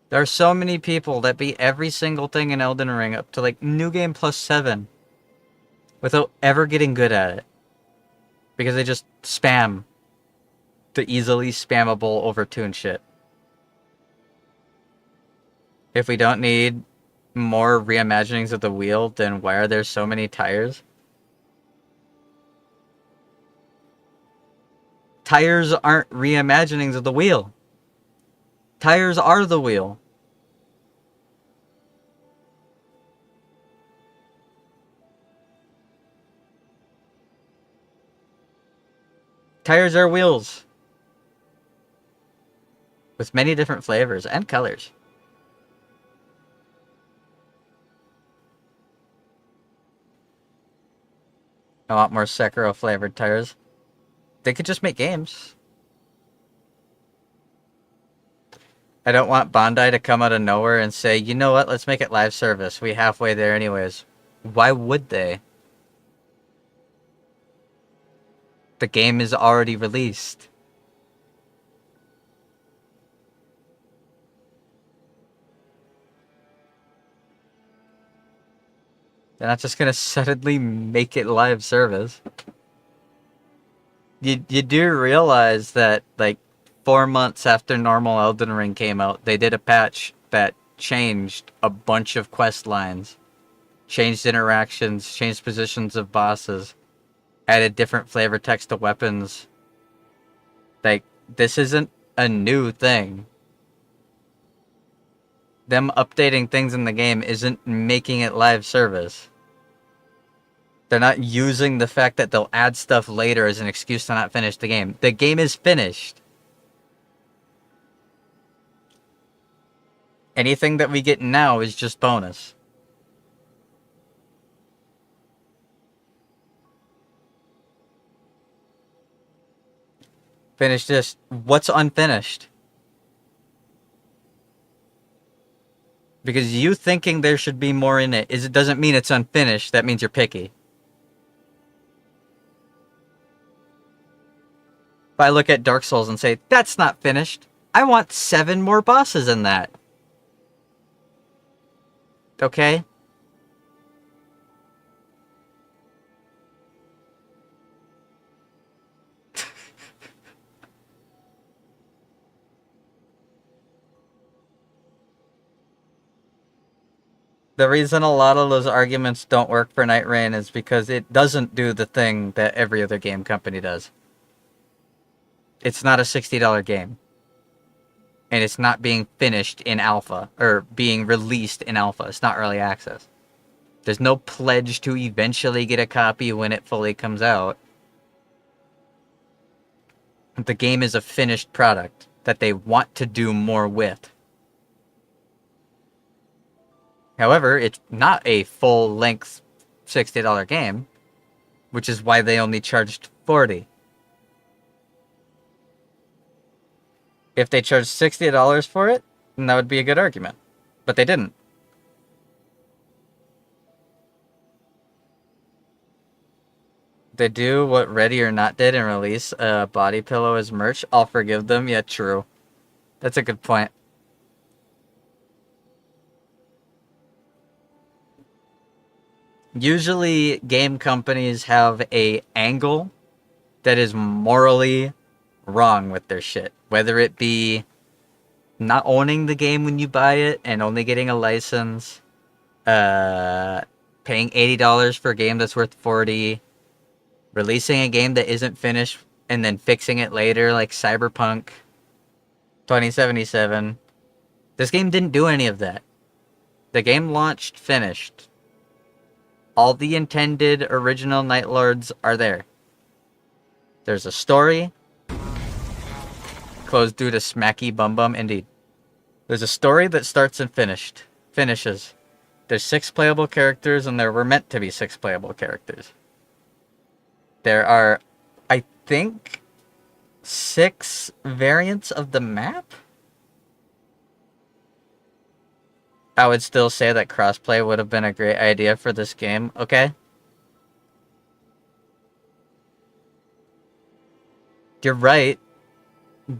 Speaker 1: There are so many people that beat every single thing in Elden Ring up to like New Game Plus 7 without ever getting good at it. Because they just spam the easily spammable overtuned shit. If we don't need more reimaginings of the wheel, then why are there so many tires? Tires aren't reimaginings of the wheel. Tires are the wheel. Tires are wheels. With many different flavors and colors. I want more Sekiro flavored tires. They could just make games. I don't want Bandai to come out of nowhere and say, you know what, let's make it live service. We halfway there anyways. Why would they? The game is already released. They're not just gonna suddenly make it live service. You do realize that, like, 4 months after normal Elden Ring came out, they did a patch that changed a bunch of quest lines. Changed interactions, changed positions of bosses. Added different flavor text to weapons. Like, this isn't a new thing. Them updating things in the game isn't making it live service. They're not using the fact that they'll add stuff later as an excuse to not finish the game. The game is finished. Anything that we get now is just bonus. Finish this. What's unfinished? Because you thinking there should be more in it doesn't mean it's unfinished. That means you're picky. If I look at Dark Souls and say, that's not finished, I want 7 more bosses in that. Okay? The reason a lot of those arguments don't work for Night Rain is because it doesn't do the thing that every other game company does. It's not a $60 game. And it's not being finished in alpha, or being released in alpha. It's not early access. There's no pledge to eventually get a copy when it fully comes out. The game is a finished product that they want to do more with. However, it's not a full-length $60 game, which is why they only charged $40. If they charged $60 for it, then that would be a good argument. But they didn't. They do what Ready or Not did and release a body pillow as merch. I'll forgive them. Yeah, true. That's a good point. Usually, game companies have a angle that is morally wrong with their shit. Whether it be not owning the game when you buy it and only getting a license, paying $80 for a game that's worth $40, releasing a game that isn't finished and then fixing it later, like Cyberpunk 2077. This game didn't do any of that. The game launched finished. All the intended original Night Lords are there. There's a story. Closed due to smacky bum bum, indeed. There's a story that starts and finishes. There's 6 playable characters, and there were meant to be 6 playable characters. There are, I think, 6 variants of the map? I would still say that crossplay would have been a great idea for this game, okay? You're right,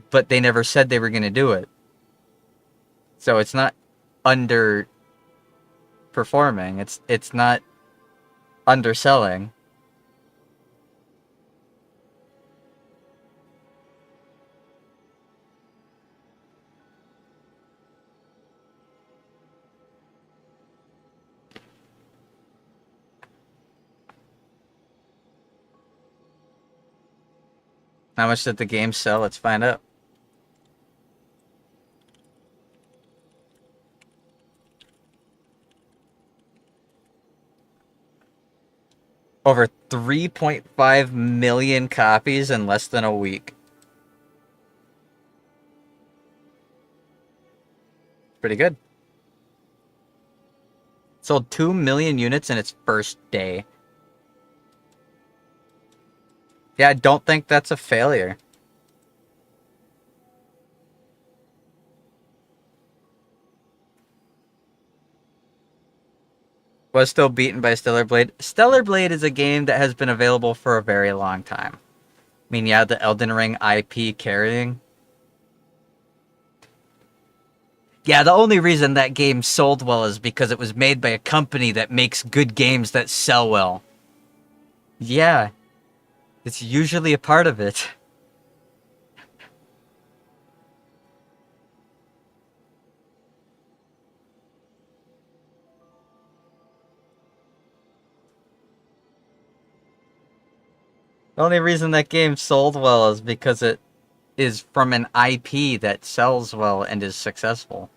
Speaker 1: but they never said they were going to do it. So it's not underperforming. It's not underselling. How much did the game sell? Let's find out. Over 3.5 million copies in less than a week. Pretty good. Sold 2 million units in its first day. Yeah, I don't think that's a failure. Was still beaten by Stellar Blade. Stellar Blade is a game that has been available for a very long time. I mean, yeah, the Elden Ring IP carrying. Yeah, the only reason that game sold well is because it was made by a company that makes good games that sell well. Yeah, it's usually a part of it. The only reason that game sold well is because it is from an IP that sells well and is successful.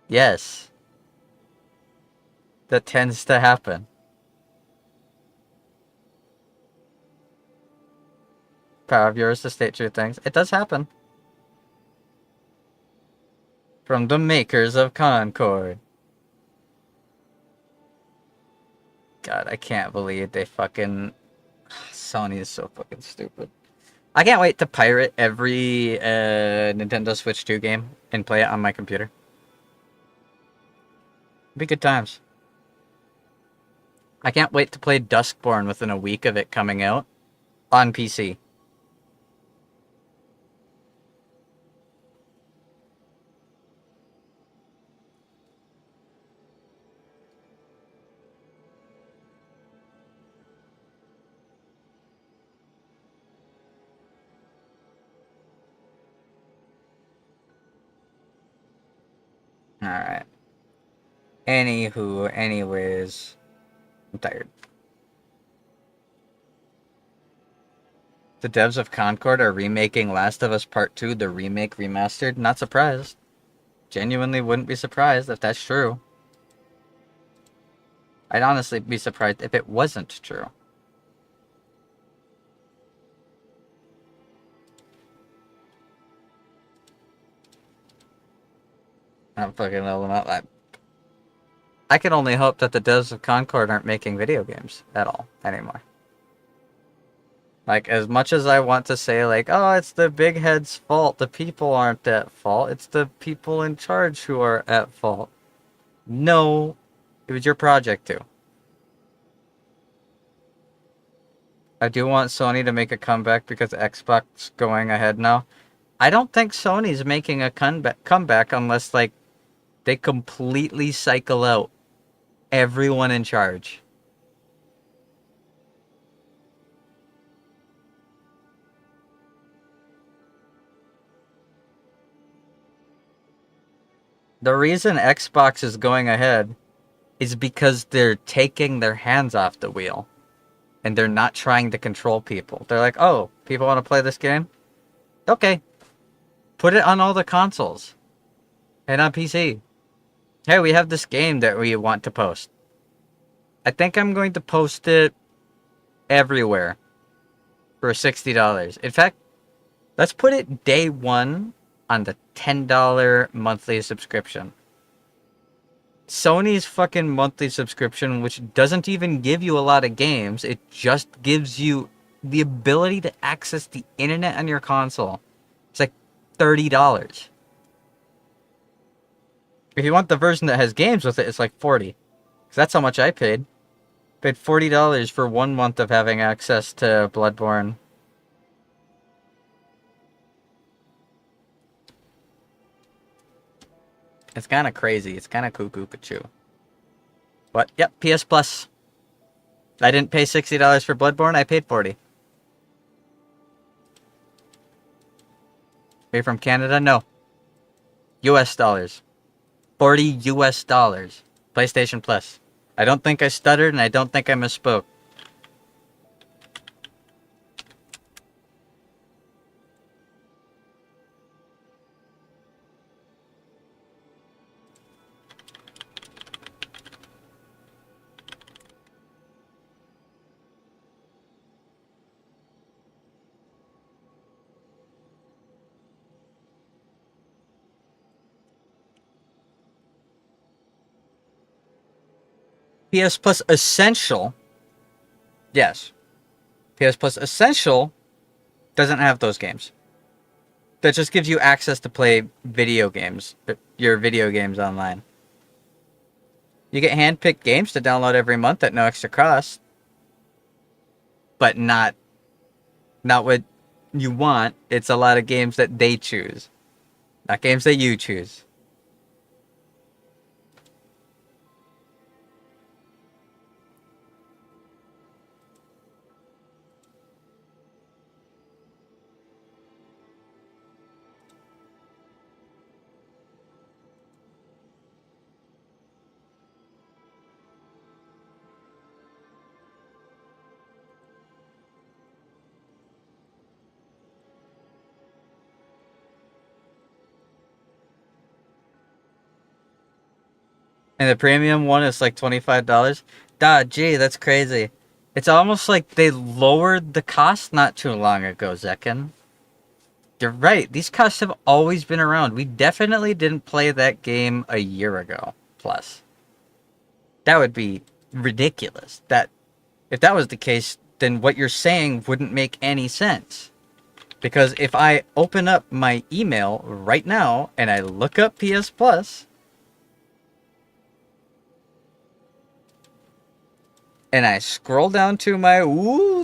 Speaker 1: Yes. That tends to happen. Power of yours to state true things. It does happen. From the makers of Concord. God, I can't believe they fucking... Sony is so fucking stupid. I can't wait to pirate every Nintendo Switch 2 game and play it on my computer. Be good times. I can't wait to play Duskborn within a week of it coming out on PC. Alright. Anywho, anyways. I'm tired. The devs of Concord are remaking Last of Us Part 2, the remake remastered. Not surprised. Genuinely wouldn't be surprised if that's true. I'd honestly be surprised if it wasn't true. I'm fucking leveling up. I can only hope that the devs of Concord aren't making video games at all anymore. Like, as much as I want to say, like, oh, it's the big head's fault, the people aren't at fault, it's the people in charge who are at fault. No, it was your project too. I do want Sony to make a comeback because Xbox going ahead now. I don't think Sony's making a comeback unless, like, they completely cycle out everyone in charge. The reason Xbox is going ahead is because they're taking their hands off the wheel. And they're not trying to control people. They're like, oh, people want to play this game? Okay. Put it on all the consoles. And on PC. Hey, we have this game that we want to post. I think I'm going to post it everywhere for $60. In fact, let's put it day one on the $10 monthly subscription. Sony's fucking monthly subscription, which doesn't even give you a lot of games, it just gives you the ability to access the internet on your console. It's like $30. If you want the version that has games with it, it's like $40. Because that's how much I paid. Paid $40 for 1 month of having access to Bloodborne. It's kind of crazy. It's kind of cuckoo pachoo. What? Yep, PS Plus. I didn't pay $60 for Bloodborne. I paid $40. Are you from Canada? No. US dollars. $40 US. PlayStation Plus. I don't think I stuttered and I don't think I misspoke. PS Plus Essential. Yes. PS Plus Essential doesn't have those games. That just gives you access to play video games. Your video games online. You get hand-picked games to download every month at no extra cost. But not what you want. It's a lot of games that they choose. Not games that you choose. And the premium one is like $25. Gee, that's crazy. It's almost like they lowered the cost not too long ago, Zekin. You're right. These costs have always been around. We definitely didn't play that game a year ago. Plus. That would be ridiculous. If that was the case, then what you're saying wouldn't make any sense. Because if I open up my email right now and I look up PS Plus, and I scroll down to my,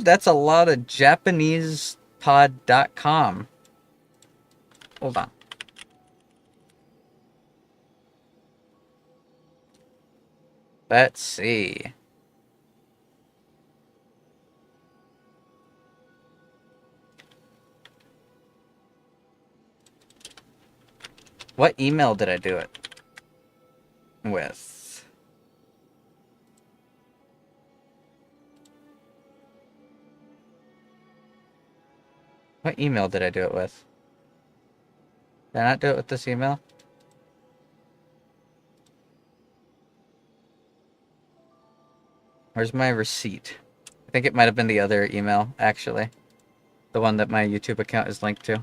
Speaker 1: that's a lot of JapanesePod.com. Hold on. Let's see. What email did I do it with? What email did I do it with? Did I not do it with this email? Where's my receipt? I think it might have been the other email, actually. The one that my YouTube account is linked to.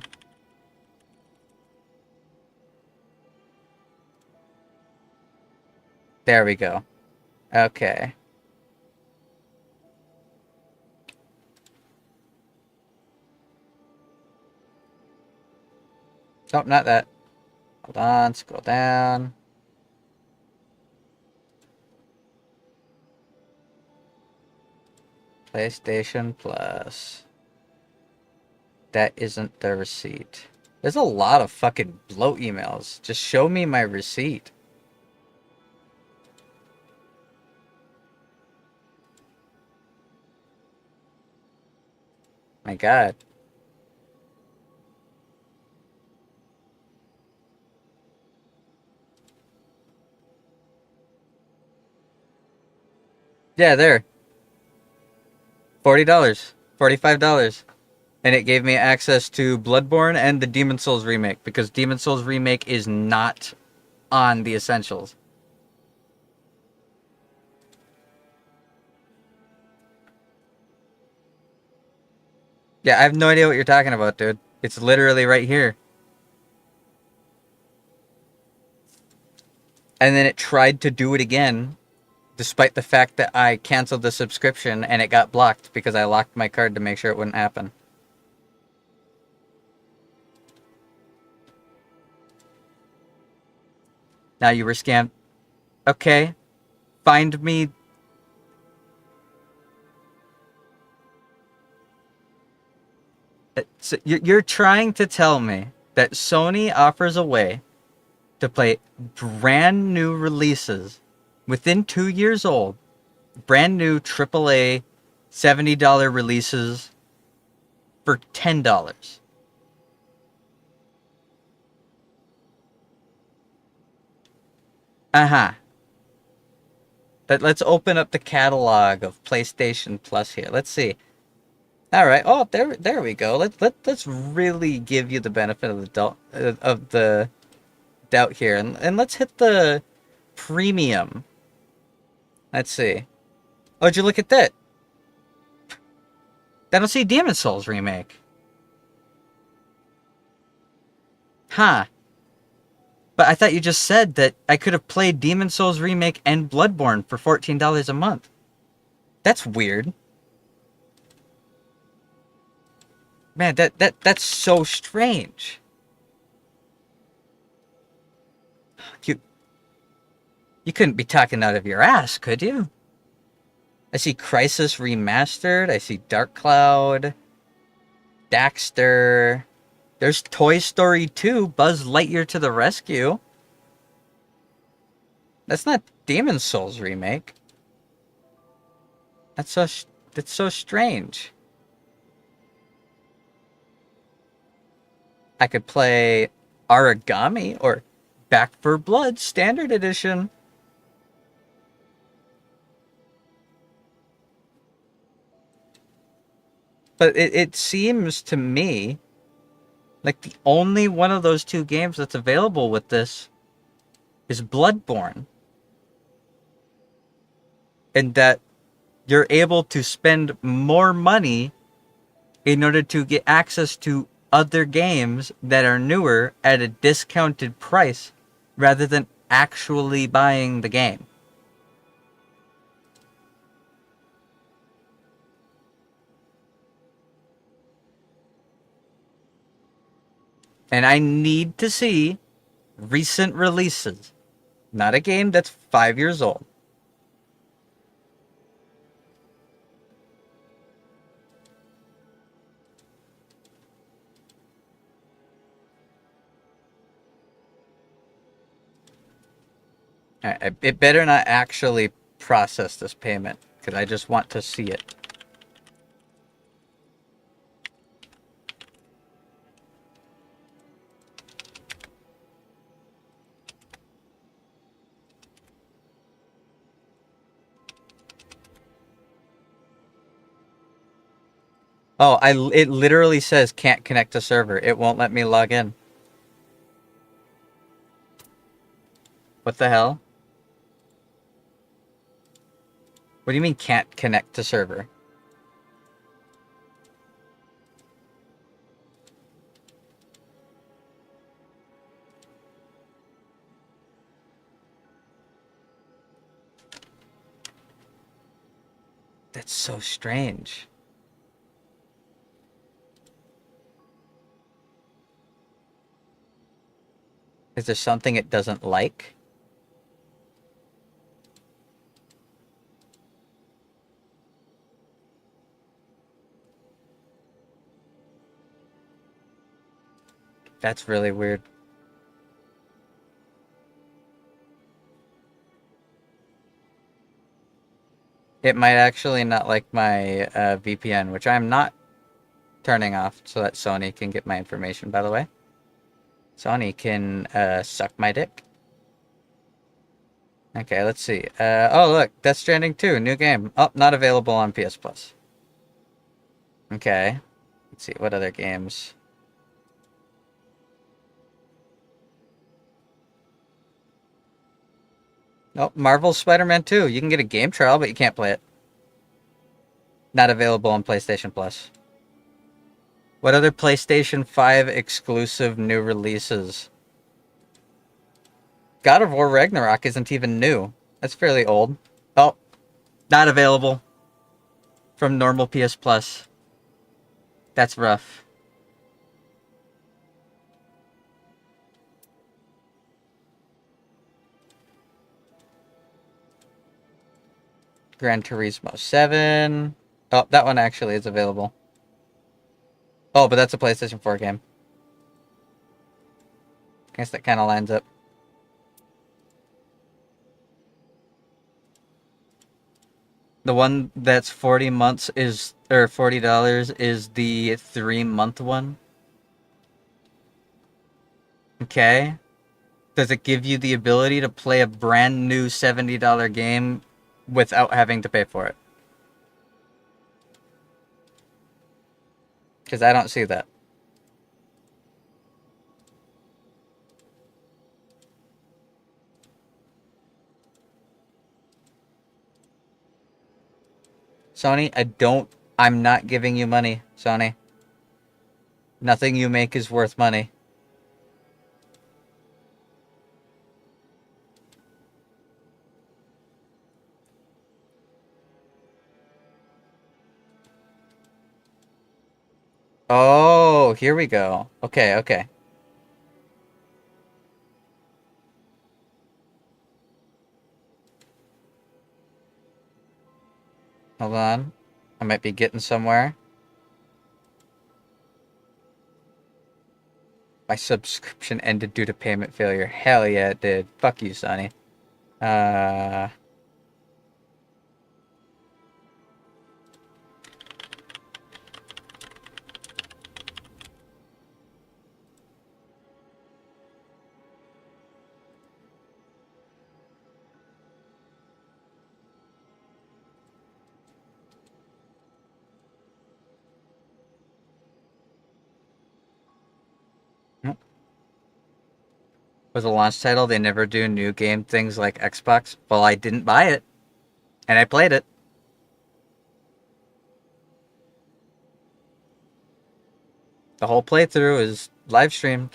Speaker 1: There we go. Okay. Nope, not that. Hold on, scroll down. PlayStation Plus. That isn't the receipt. There's a lot of fucking bloat emails. Just show me my receipt. My God. Yeah, there. $40. $45. And it gave me access to Bloodborne and the Demon Souls remake, because Demon Souls remake is not on the Essentials. Yeah, I have no idea what you're talking about, dude. It's literally right here. And then it tried to do it again, despite the fact that I canceled the subscription and it got blocked because I locked my card to make sure it wouldn't happen. Now you were scammed. Okay. Find me. So you're trying to tell me that Sony offers a way to play brand new releases within 2 years old, brand new AAA $70 releases for $10. Uh-huh. Let's open up the catalog of PlayStation Plus here. Let's see. All right. Oh, there we go. Let's really give you the benefit of the doubt here, and let's hit the premium. Let's see. Oh, did you look at that? I don't see Demon Souls remake. Huh. But I thought you just said that I could have played Demon Souls remake and Bloodborne for $14 a month. That's weird. Man, that's so strange. You couldn't be talking out of your ass, could you? I see Crisis Remastered. I see Dark Cloud. Daxter. There's Toy Story 2, Buzz Lightyear to the Rescue. That's not Demon Souls remake. That's so strange. I could play Origami or Back for Blood Standard Edition. But it seems to me like the only one of those two games that's available with this is Bloodborne. And that you're able to spend more money in order to get access to other games that are newer at a discounted price rather than actually buying the game. And I need to see recent releases, not a game that's 5 years old. It better not actually process this payment, because I just want to see it. Oh, it literally says can't connect to server. It won't let me log in. What the hell? What do you mean can't connect to server? That's so strange. Is there something it doesn't like? That's really weird. It might actually not like my VPN, which I'm not turning off so that Sony can get my information, by the way. Sony can suck my dick. Okay, let's see. Oh, look, Death Stranding 2, new game. Oh, not available on PS Plus. Okay. Let's see, what other games? Oh, Marvel's Spider-Man 2. You can get a game trial, but you can't play it. Not available on PlayStation Plus. What other PlayStation 5 exclusive new releases? God of War Ragnarok isn't even new. That's fairly old. Oh, not available from normal PS Plus. That's rough. Gran Turismo 7. Oh, that one actually is available. Oh, but that's a PlayStation 4 game. I guess that kind of lines up. The one that's 40 months is, or $40 is the 3-month one. Okay. Does it give you the ability to play a brand new $70 game without having to pay for it? Because I don't see that. Sony, I'm not giving you money, Sony. Nothing you make is worth money. Oh, here we go. Okay, okay. Hold on. I might be getting somewhere. My subscription ended due to payment failure. Hell yeah, it did. Fuck you, Sonny. Was a launch title, they never do new game things like Xbox. Well, I didn't buy it. And I played it. The whole playthrough is live streamed.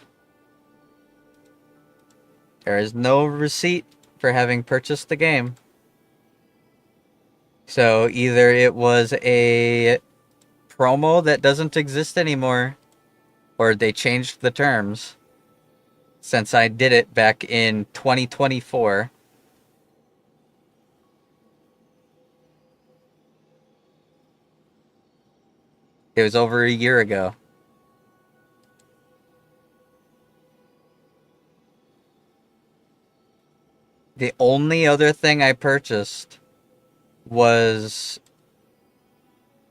Speaker 1: There is no receipt for having purchased the game. So either it was a promo that doesn't exist anymore, or they changed the terms. Since I did it back in 2024. It was over a year ago. The only other thing I purchased was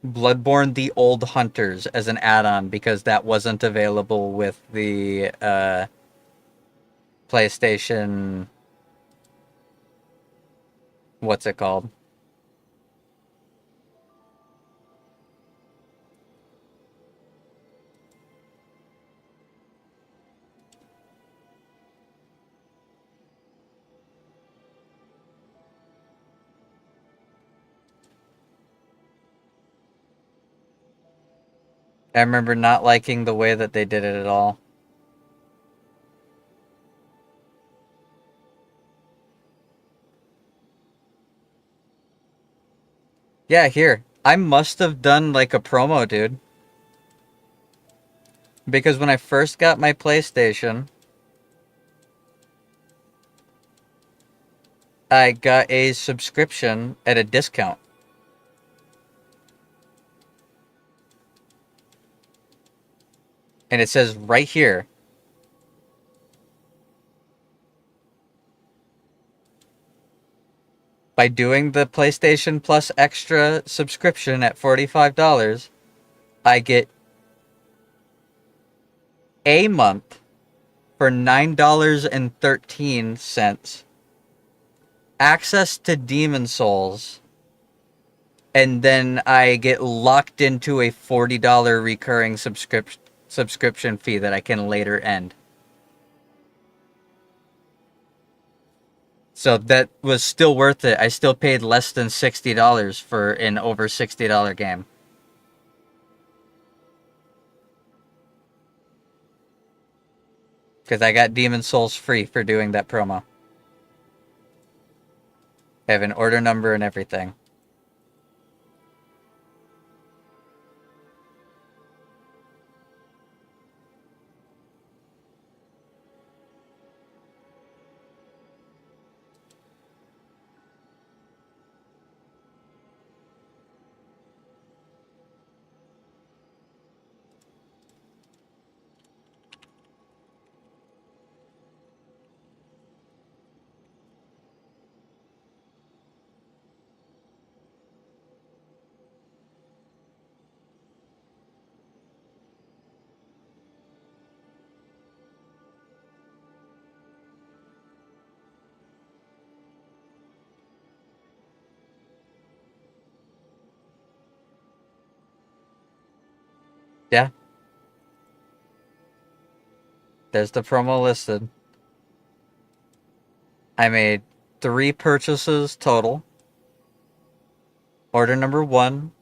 Speaker 1: Bloodborne: The Old Hunters as an add-on because that wasn't available with the PlayStation. What's it called? I remember not liking the way that they did it at all. Yeah, here. I must have done like a promo, dude. Because when I first got my PlayStation, I got a subscription at a discount. And it says right here, by doing the PlayStation Plus Extra subscription at $45, I get a month for $9.13, access to Demon Souls, and then I get locked into a $40 recurring subscription fee that I can later end. So that was still worth it. I still paid less than $60 for an over $60 game. Because I got Demon Souls free for doing that promo. I have an order number and everything. Yeah. There's the promo listed. I made 3 purchases total. Order number 1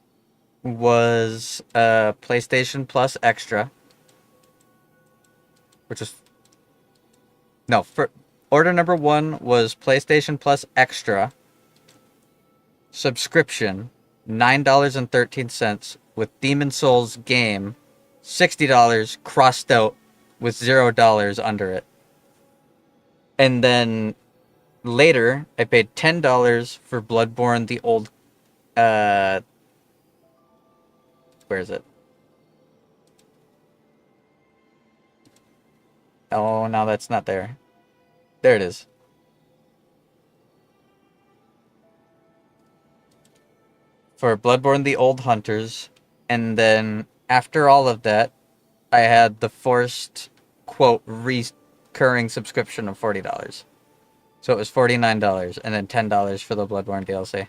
Speaker 1: was PlayStation Plus Extra, which is no. Order number 1 was PlayStation Plus Extra subscription, $9.13 with Demon Souls game, $60 crossed out with $0 under it. And then later, I paid $10 for Bloodborne, the old, where is it? Oh, no, that's not there. There it is. For Bloodborne, the Old Hunters. And then after all of that, I had the forced, quote, recurring subscription of $40. So it was $49 and then $10 for the Bloodborne DLC.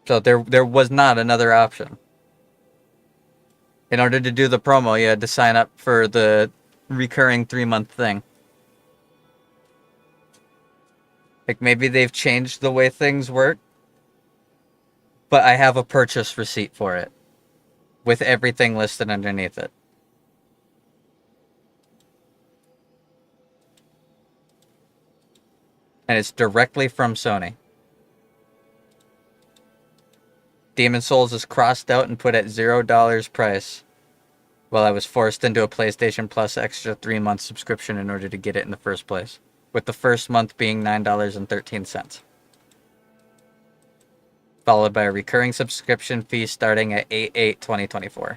Speaker 1: So there was not another option. In order to do the promo, you had to sign up for the recurring 3-month thing. Like, maybe they've changed the way things work, but I have a purchase receipt for it with everything listed underneath it. And it's directly from Sony. Demon Souls is crossed out and put at $0 price, while I was forced into a PlayStation Plus extra 3-month subscription in order to get it in the first place, with the first month being $9.13. Followed by a recurring subscription fee starting at $8/8/2024.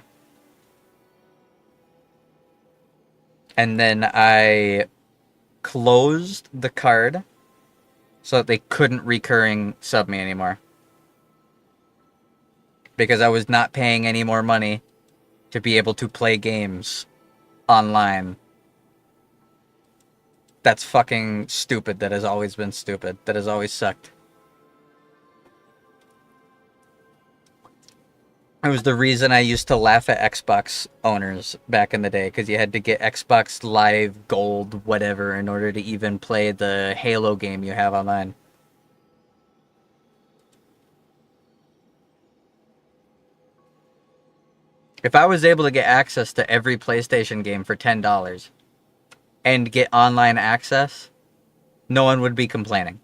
Speaker 1: And then I closed the card so that they couldn't recurring sub me anymore. Because I was not paying any more money to be able to play games online. That's fucking stupid. That has always been stupid. That has always sucked. It was the reason I used to laugh at Xbox owners back in the day, because you had to get Xbox Live Gold, whatever, in order to even play the Halo game you have online. If I was able to get access to every PlayStation game for $10 and get online access, no one would be complaining.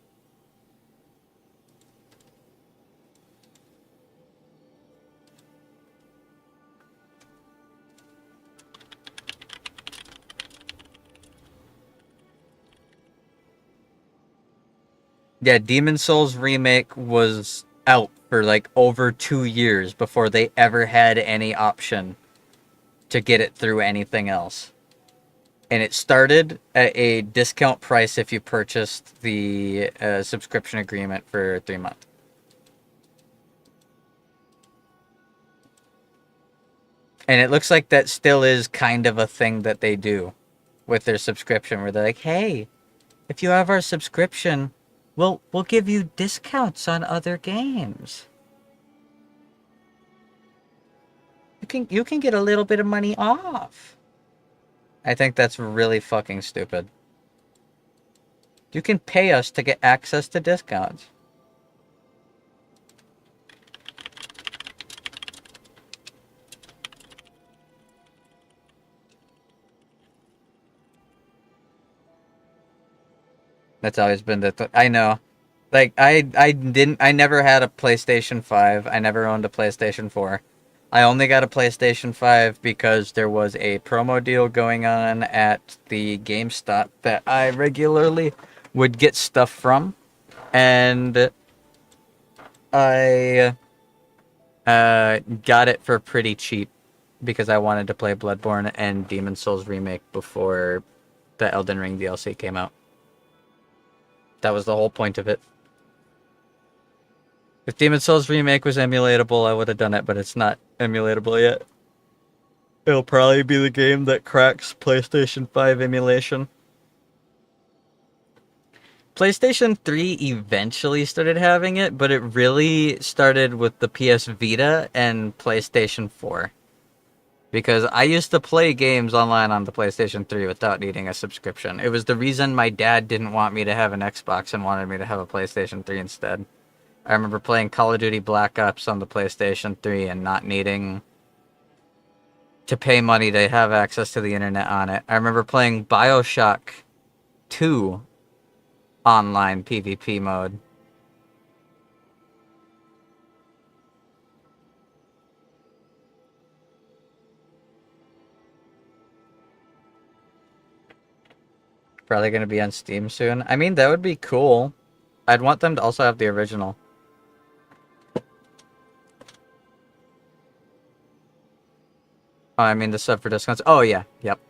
Speaker 1: Yeah, Demon Souls Remake was out for like over 2 years before they ever had any option to get it through anything else. And it started at a discount price if you purchased the subscription agreement for 3 months. And it looks like that still is kind of a thing that they do with their subscription, where they're like, hey, if you have our subscription, we'll give you discounts on other games. You can get a little bit of money off. I think that's really fucking stupid. You can pay us to get access to discounts. That's always been I know. Like, I never had a PlayStation 5. I never owned a PlayStation 4. I only got a PlayStation 5 because there was a promo deal going on at the GameStop that I regularly would get stuff from. And I got it for pretty cheap because I wanted to play Bloodborne and Demon Souls Remake before the Elden Ring DLC came out. That was the whole point of it. If Demon Souls Remake was emulatable, I would have done it, but it's not emulatable yet. It'll probably be the game that cracks PlayStation 5 emulation. PlayStation 3 eventually started having it, but it really started with the PS Vita and PlayStation 4. Because I used to play games online on the PlayStation 3 without needing a subscription. It was the reason my dad didn't want me to have an Xbox and wanted me to have a PlayStation 3 instead. I remember playing Call of Duty Black Ops on the PlayStation 3 and not needing to pay money to have access to the internet on it. I remember playing BioShock 2 online PvP mode. Probably going to be on Steam soon. I mean, that would be cool. I'd want them to also have the original. Oh, I mean the sub for discounts. Oh, yeah. Yep.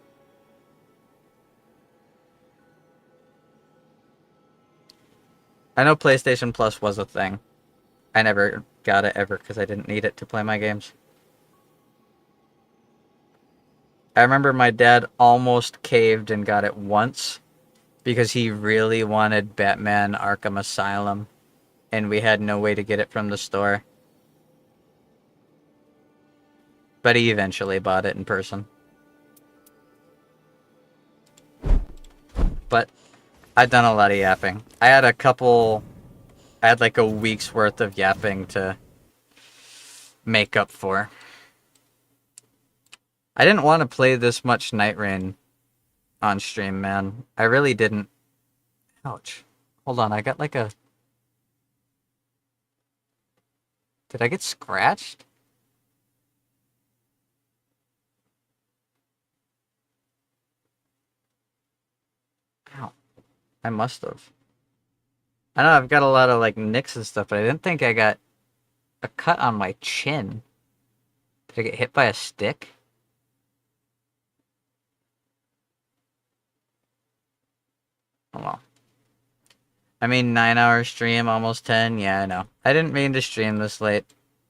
Speaker 1: I know PlayStation Plus was a thing. I never got it ever because I didn't need it to play my games. I remember my dad almost caved and got it once because he really wanted Batman Arkham Asylum, and we had no way to get it from the store. But he eventually bought it in person. But I've done a lot of yapping. I had like a week's worth of yapping to make up for. I didn't want to play this much Night Rain on stream, man. I really didn't. Ouch. Hold on, I got like a... Did I get scratched? Ow. I must have. I know I've got a lot of like nicks and stuff, but I didn't think I got a cut on my chin. Did I get hit by a stick? Oh well. I mean, 9-hour stream, almost 10. Yeah, I know. I didn't mean to stream this late.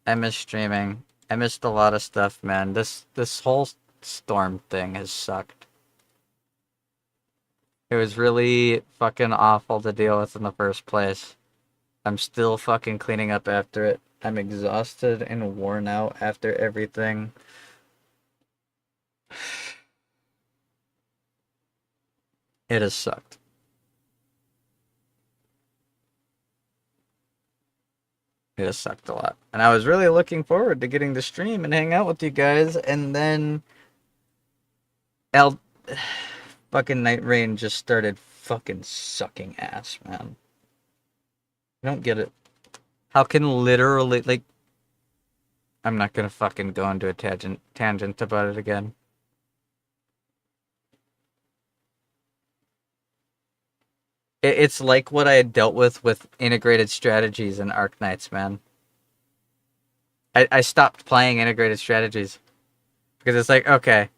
Speaker 1: I miss streaming. I missed a lot of stuff, man. This whole storm thing has sucked. It was really fucking awful to deal with in the first place. I'm still fucking cleaning up after it. I'm exhausted and worn out after everything. It has sucked. It has sucked a lot. And I was really looking forward to getting to stream and hang out with you guys, and then fucking Night Rain just started fucking sucking ass, man. I don't get it. How can literally, like... I'm not gonna fucking go into a tangent about it again. It's like what I had dealt with integrated strategies and Arc Knights, man. I stopped playing integrated strategies. Because it's like, okay,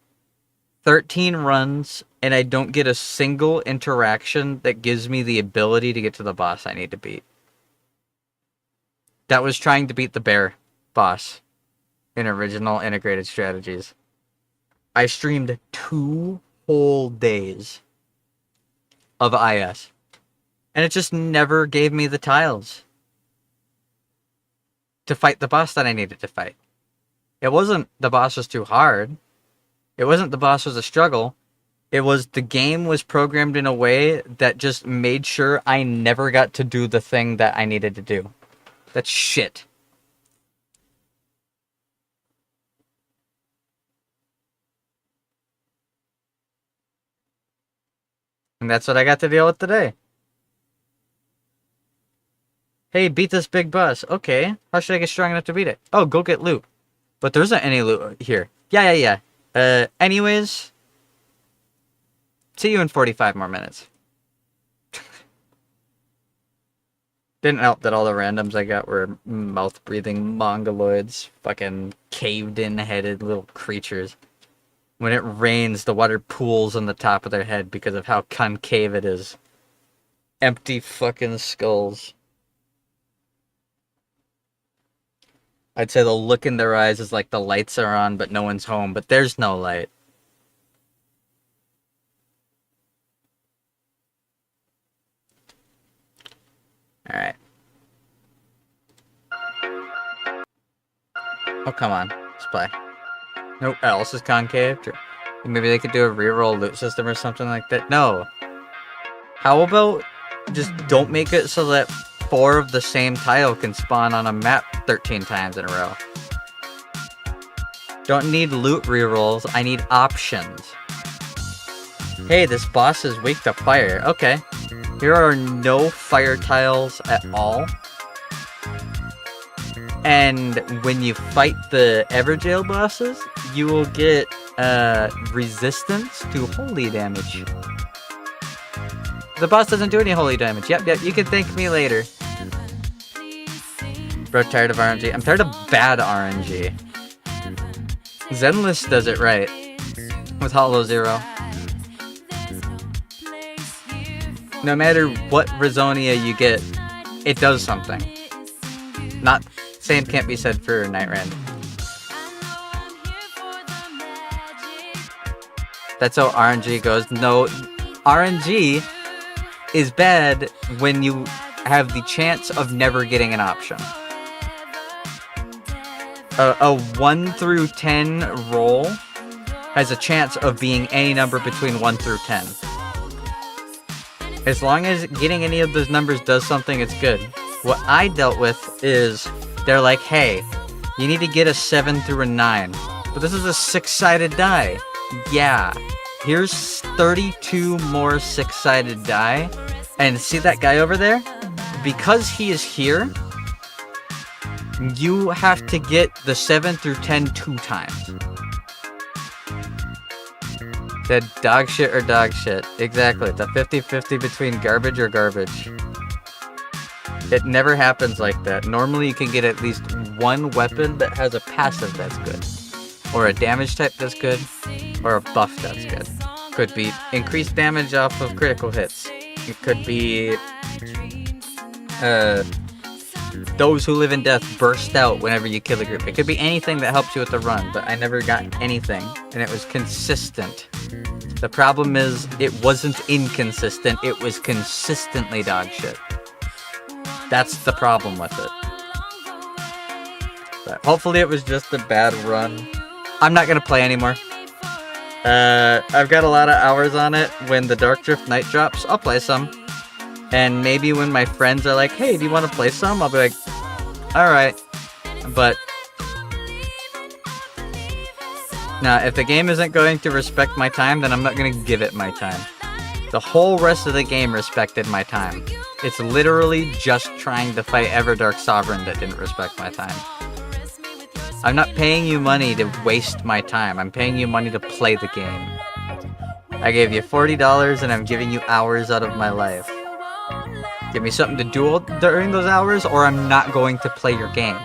Speaker 1: 13 runs, and I don't get a single interaction that gives me the ability to get to the boss I need to beat. That was trying to beat the bear boss in original integrated strategies. I streamed 2 whole days of IS. And it just never gave me the tiles to fight the boss that I needed to fight. It wasn't the boss was too hard. It wasn't the boss was a struggle. It was the game was programmed in a way that just made sure I never got to do the thing that I needed to do. That's shit. And that's what I got to deal with today. Hey, beat this big boss. Okay. How should I get strong enough to beat it? Oh, go get loot. But there isn't any loot here. Yeah. Anyways. See you in 45 more minutes. Didn't help that all the randoms I got were mouth-breathing mongoloids. Fucking caved-in-headed little creatures. When it rains, the water pools on the top of their head because of how concave it is. Empty fucking skulls. I'd say the look in their eyes is like the lights are on, but no one's home. But there's no light. Oh, come on. Let's play. Nope, else is concave. Maybe they could do a reroll loot system or something like that. No. How about just don't make it so that 4 of the same tile can spawn on a map 13 times in a row. Don't need loot rerolls, I need options. Hey, this boss is weak to fire. Okay. Here are no fire tiles at all. And when you fight the Everjail bosses, you will get resistance to holy damage. The boss doesn't do any holy damage. Yep, you can thank me later. Bro, tired of RNG. I'm tired of bad RNG. Zenless does it right. With Hollow Zero. No matter what Rizonia you get, it does something. Not... Same can't be said for Nightrend. That's how RNG goes. No, RNG is bad when you have the chance of never getting an option. A 1 through 10 roll has a chance of being any number between 1 through 10. As long as getting any of those numbers does something, it's good. What I dealt with is, they're like, hey, you need to get a 7 through a 9. But this is a 6-sided die. Yeah. Here's 32 more 6-sided die. And see that guy over there? Because he is here, you have to get the 7 through 10 2 times. Said dog shit or dog shit. Exactly. It's a 50-50 between garbage or garbage. It never happens like that. Normally you can get at least one weapon that has a passive that's good. Or a damage type that's good. Or a buff that's good. Could be increased damage off of critical hits. It could be... those who live in death burst out whenever you kill a group. It could be anything that helps you with the run, but I never got anything. And it was consistent. The problem is, it wasn't inconsistent, it was consistently dog shit. That's the problem with it. But hopefully it was just a bad run. I'm not gonna play anymore. I've got a lot of hours on it. When the Dark Drift Night drops, I'll play some. And maybe when my friends are like, hey, do you want to play some? I'll be like, alright. But... Now, if the game isn't going to respect my time, then I'm not going to give it my time. The whole rest of the game respected my time. It's literally just trying to fight Everdark Sovereign that didn't respect my time. I'm not paying you money to waste my time. I'm paying you money to play the game. I gave you $40 and I'm giving you hours out of my life. Give me something to do during those hours or I'm not going to play your game.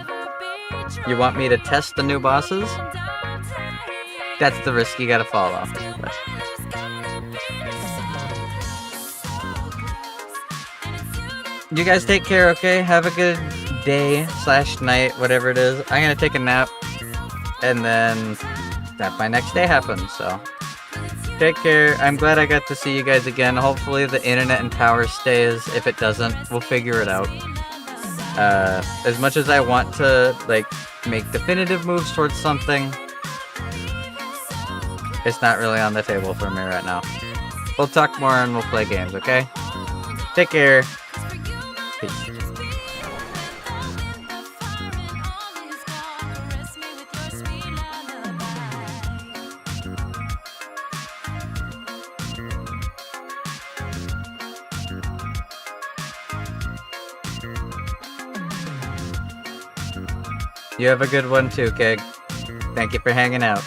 Speaker 1: You want me to test the new bosses? That's the risk you gotta follow. You guys take care, okay? Have a good day/night, whatever it is. I'm gonna take a nap, and then that my next day happens, so. Take care. I'm glad I got to see you guys again. Hopefully the internet and power stays. If it doesn't, we'll figure it out. As much as I want to, like, make definitive moves towards something, it's not really on the table for me right now. We'll talk more and we'll play games, okay? Take care. Peace. You have a good one too, Keg. Thank you for hanging out.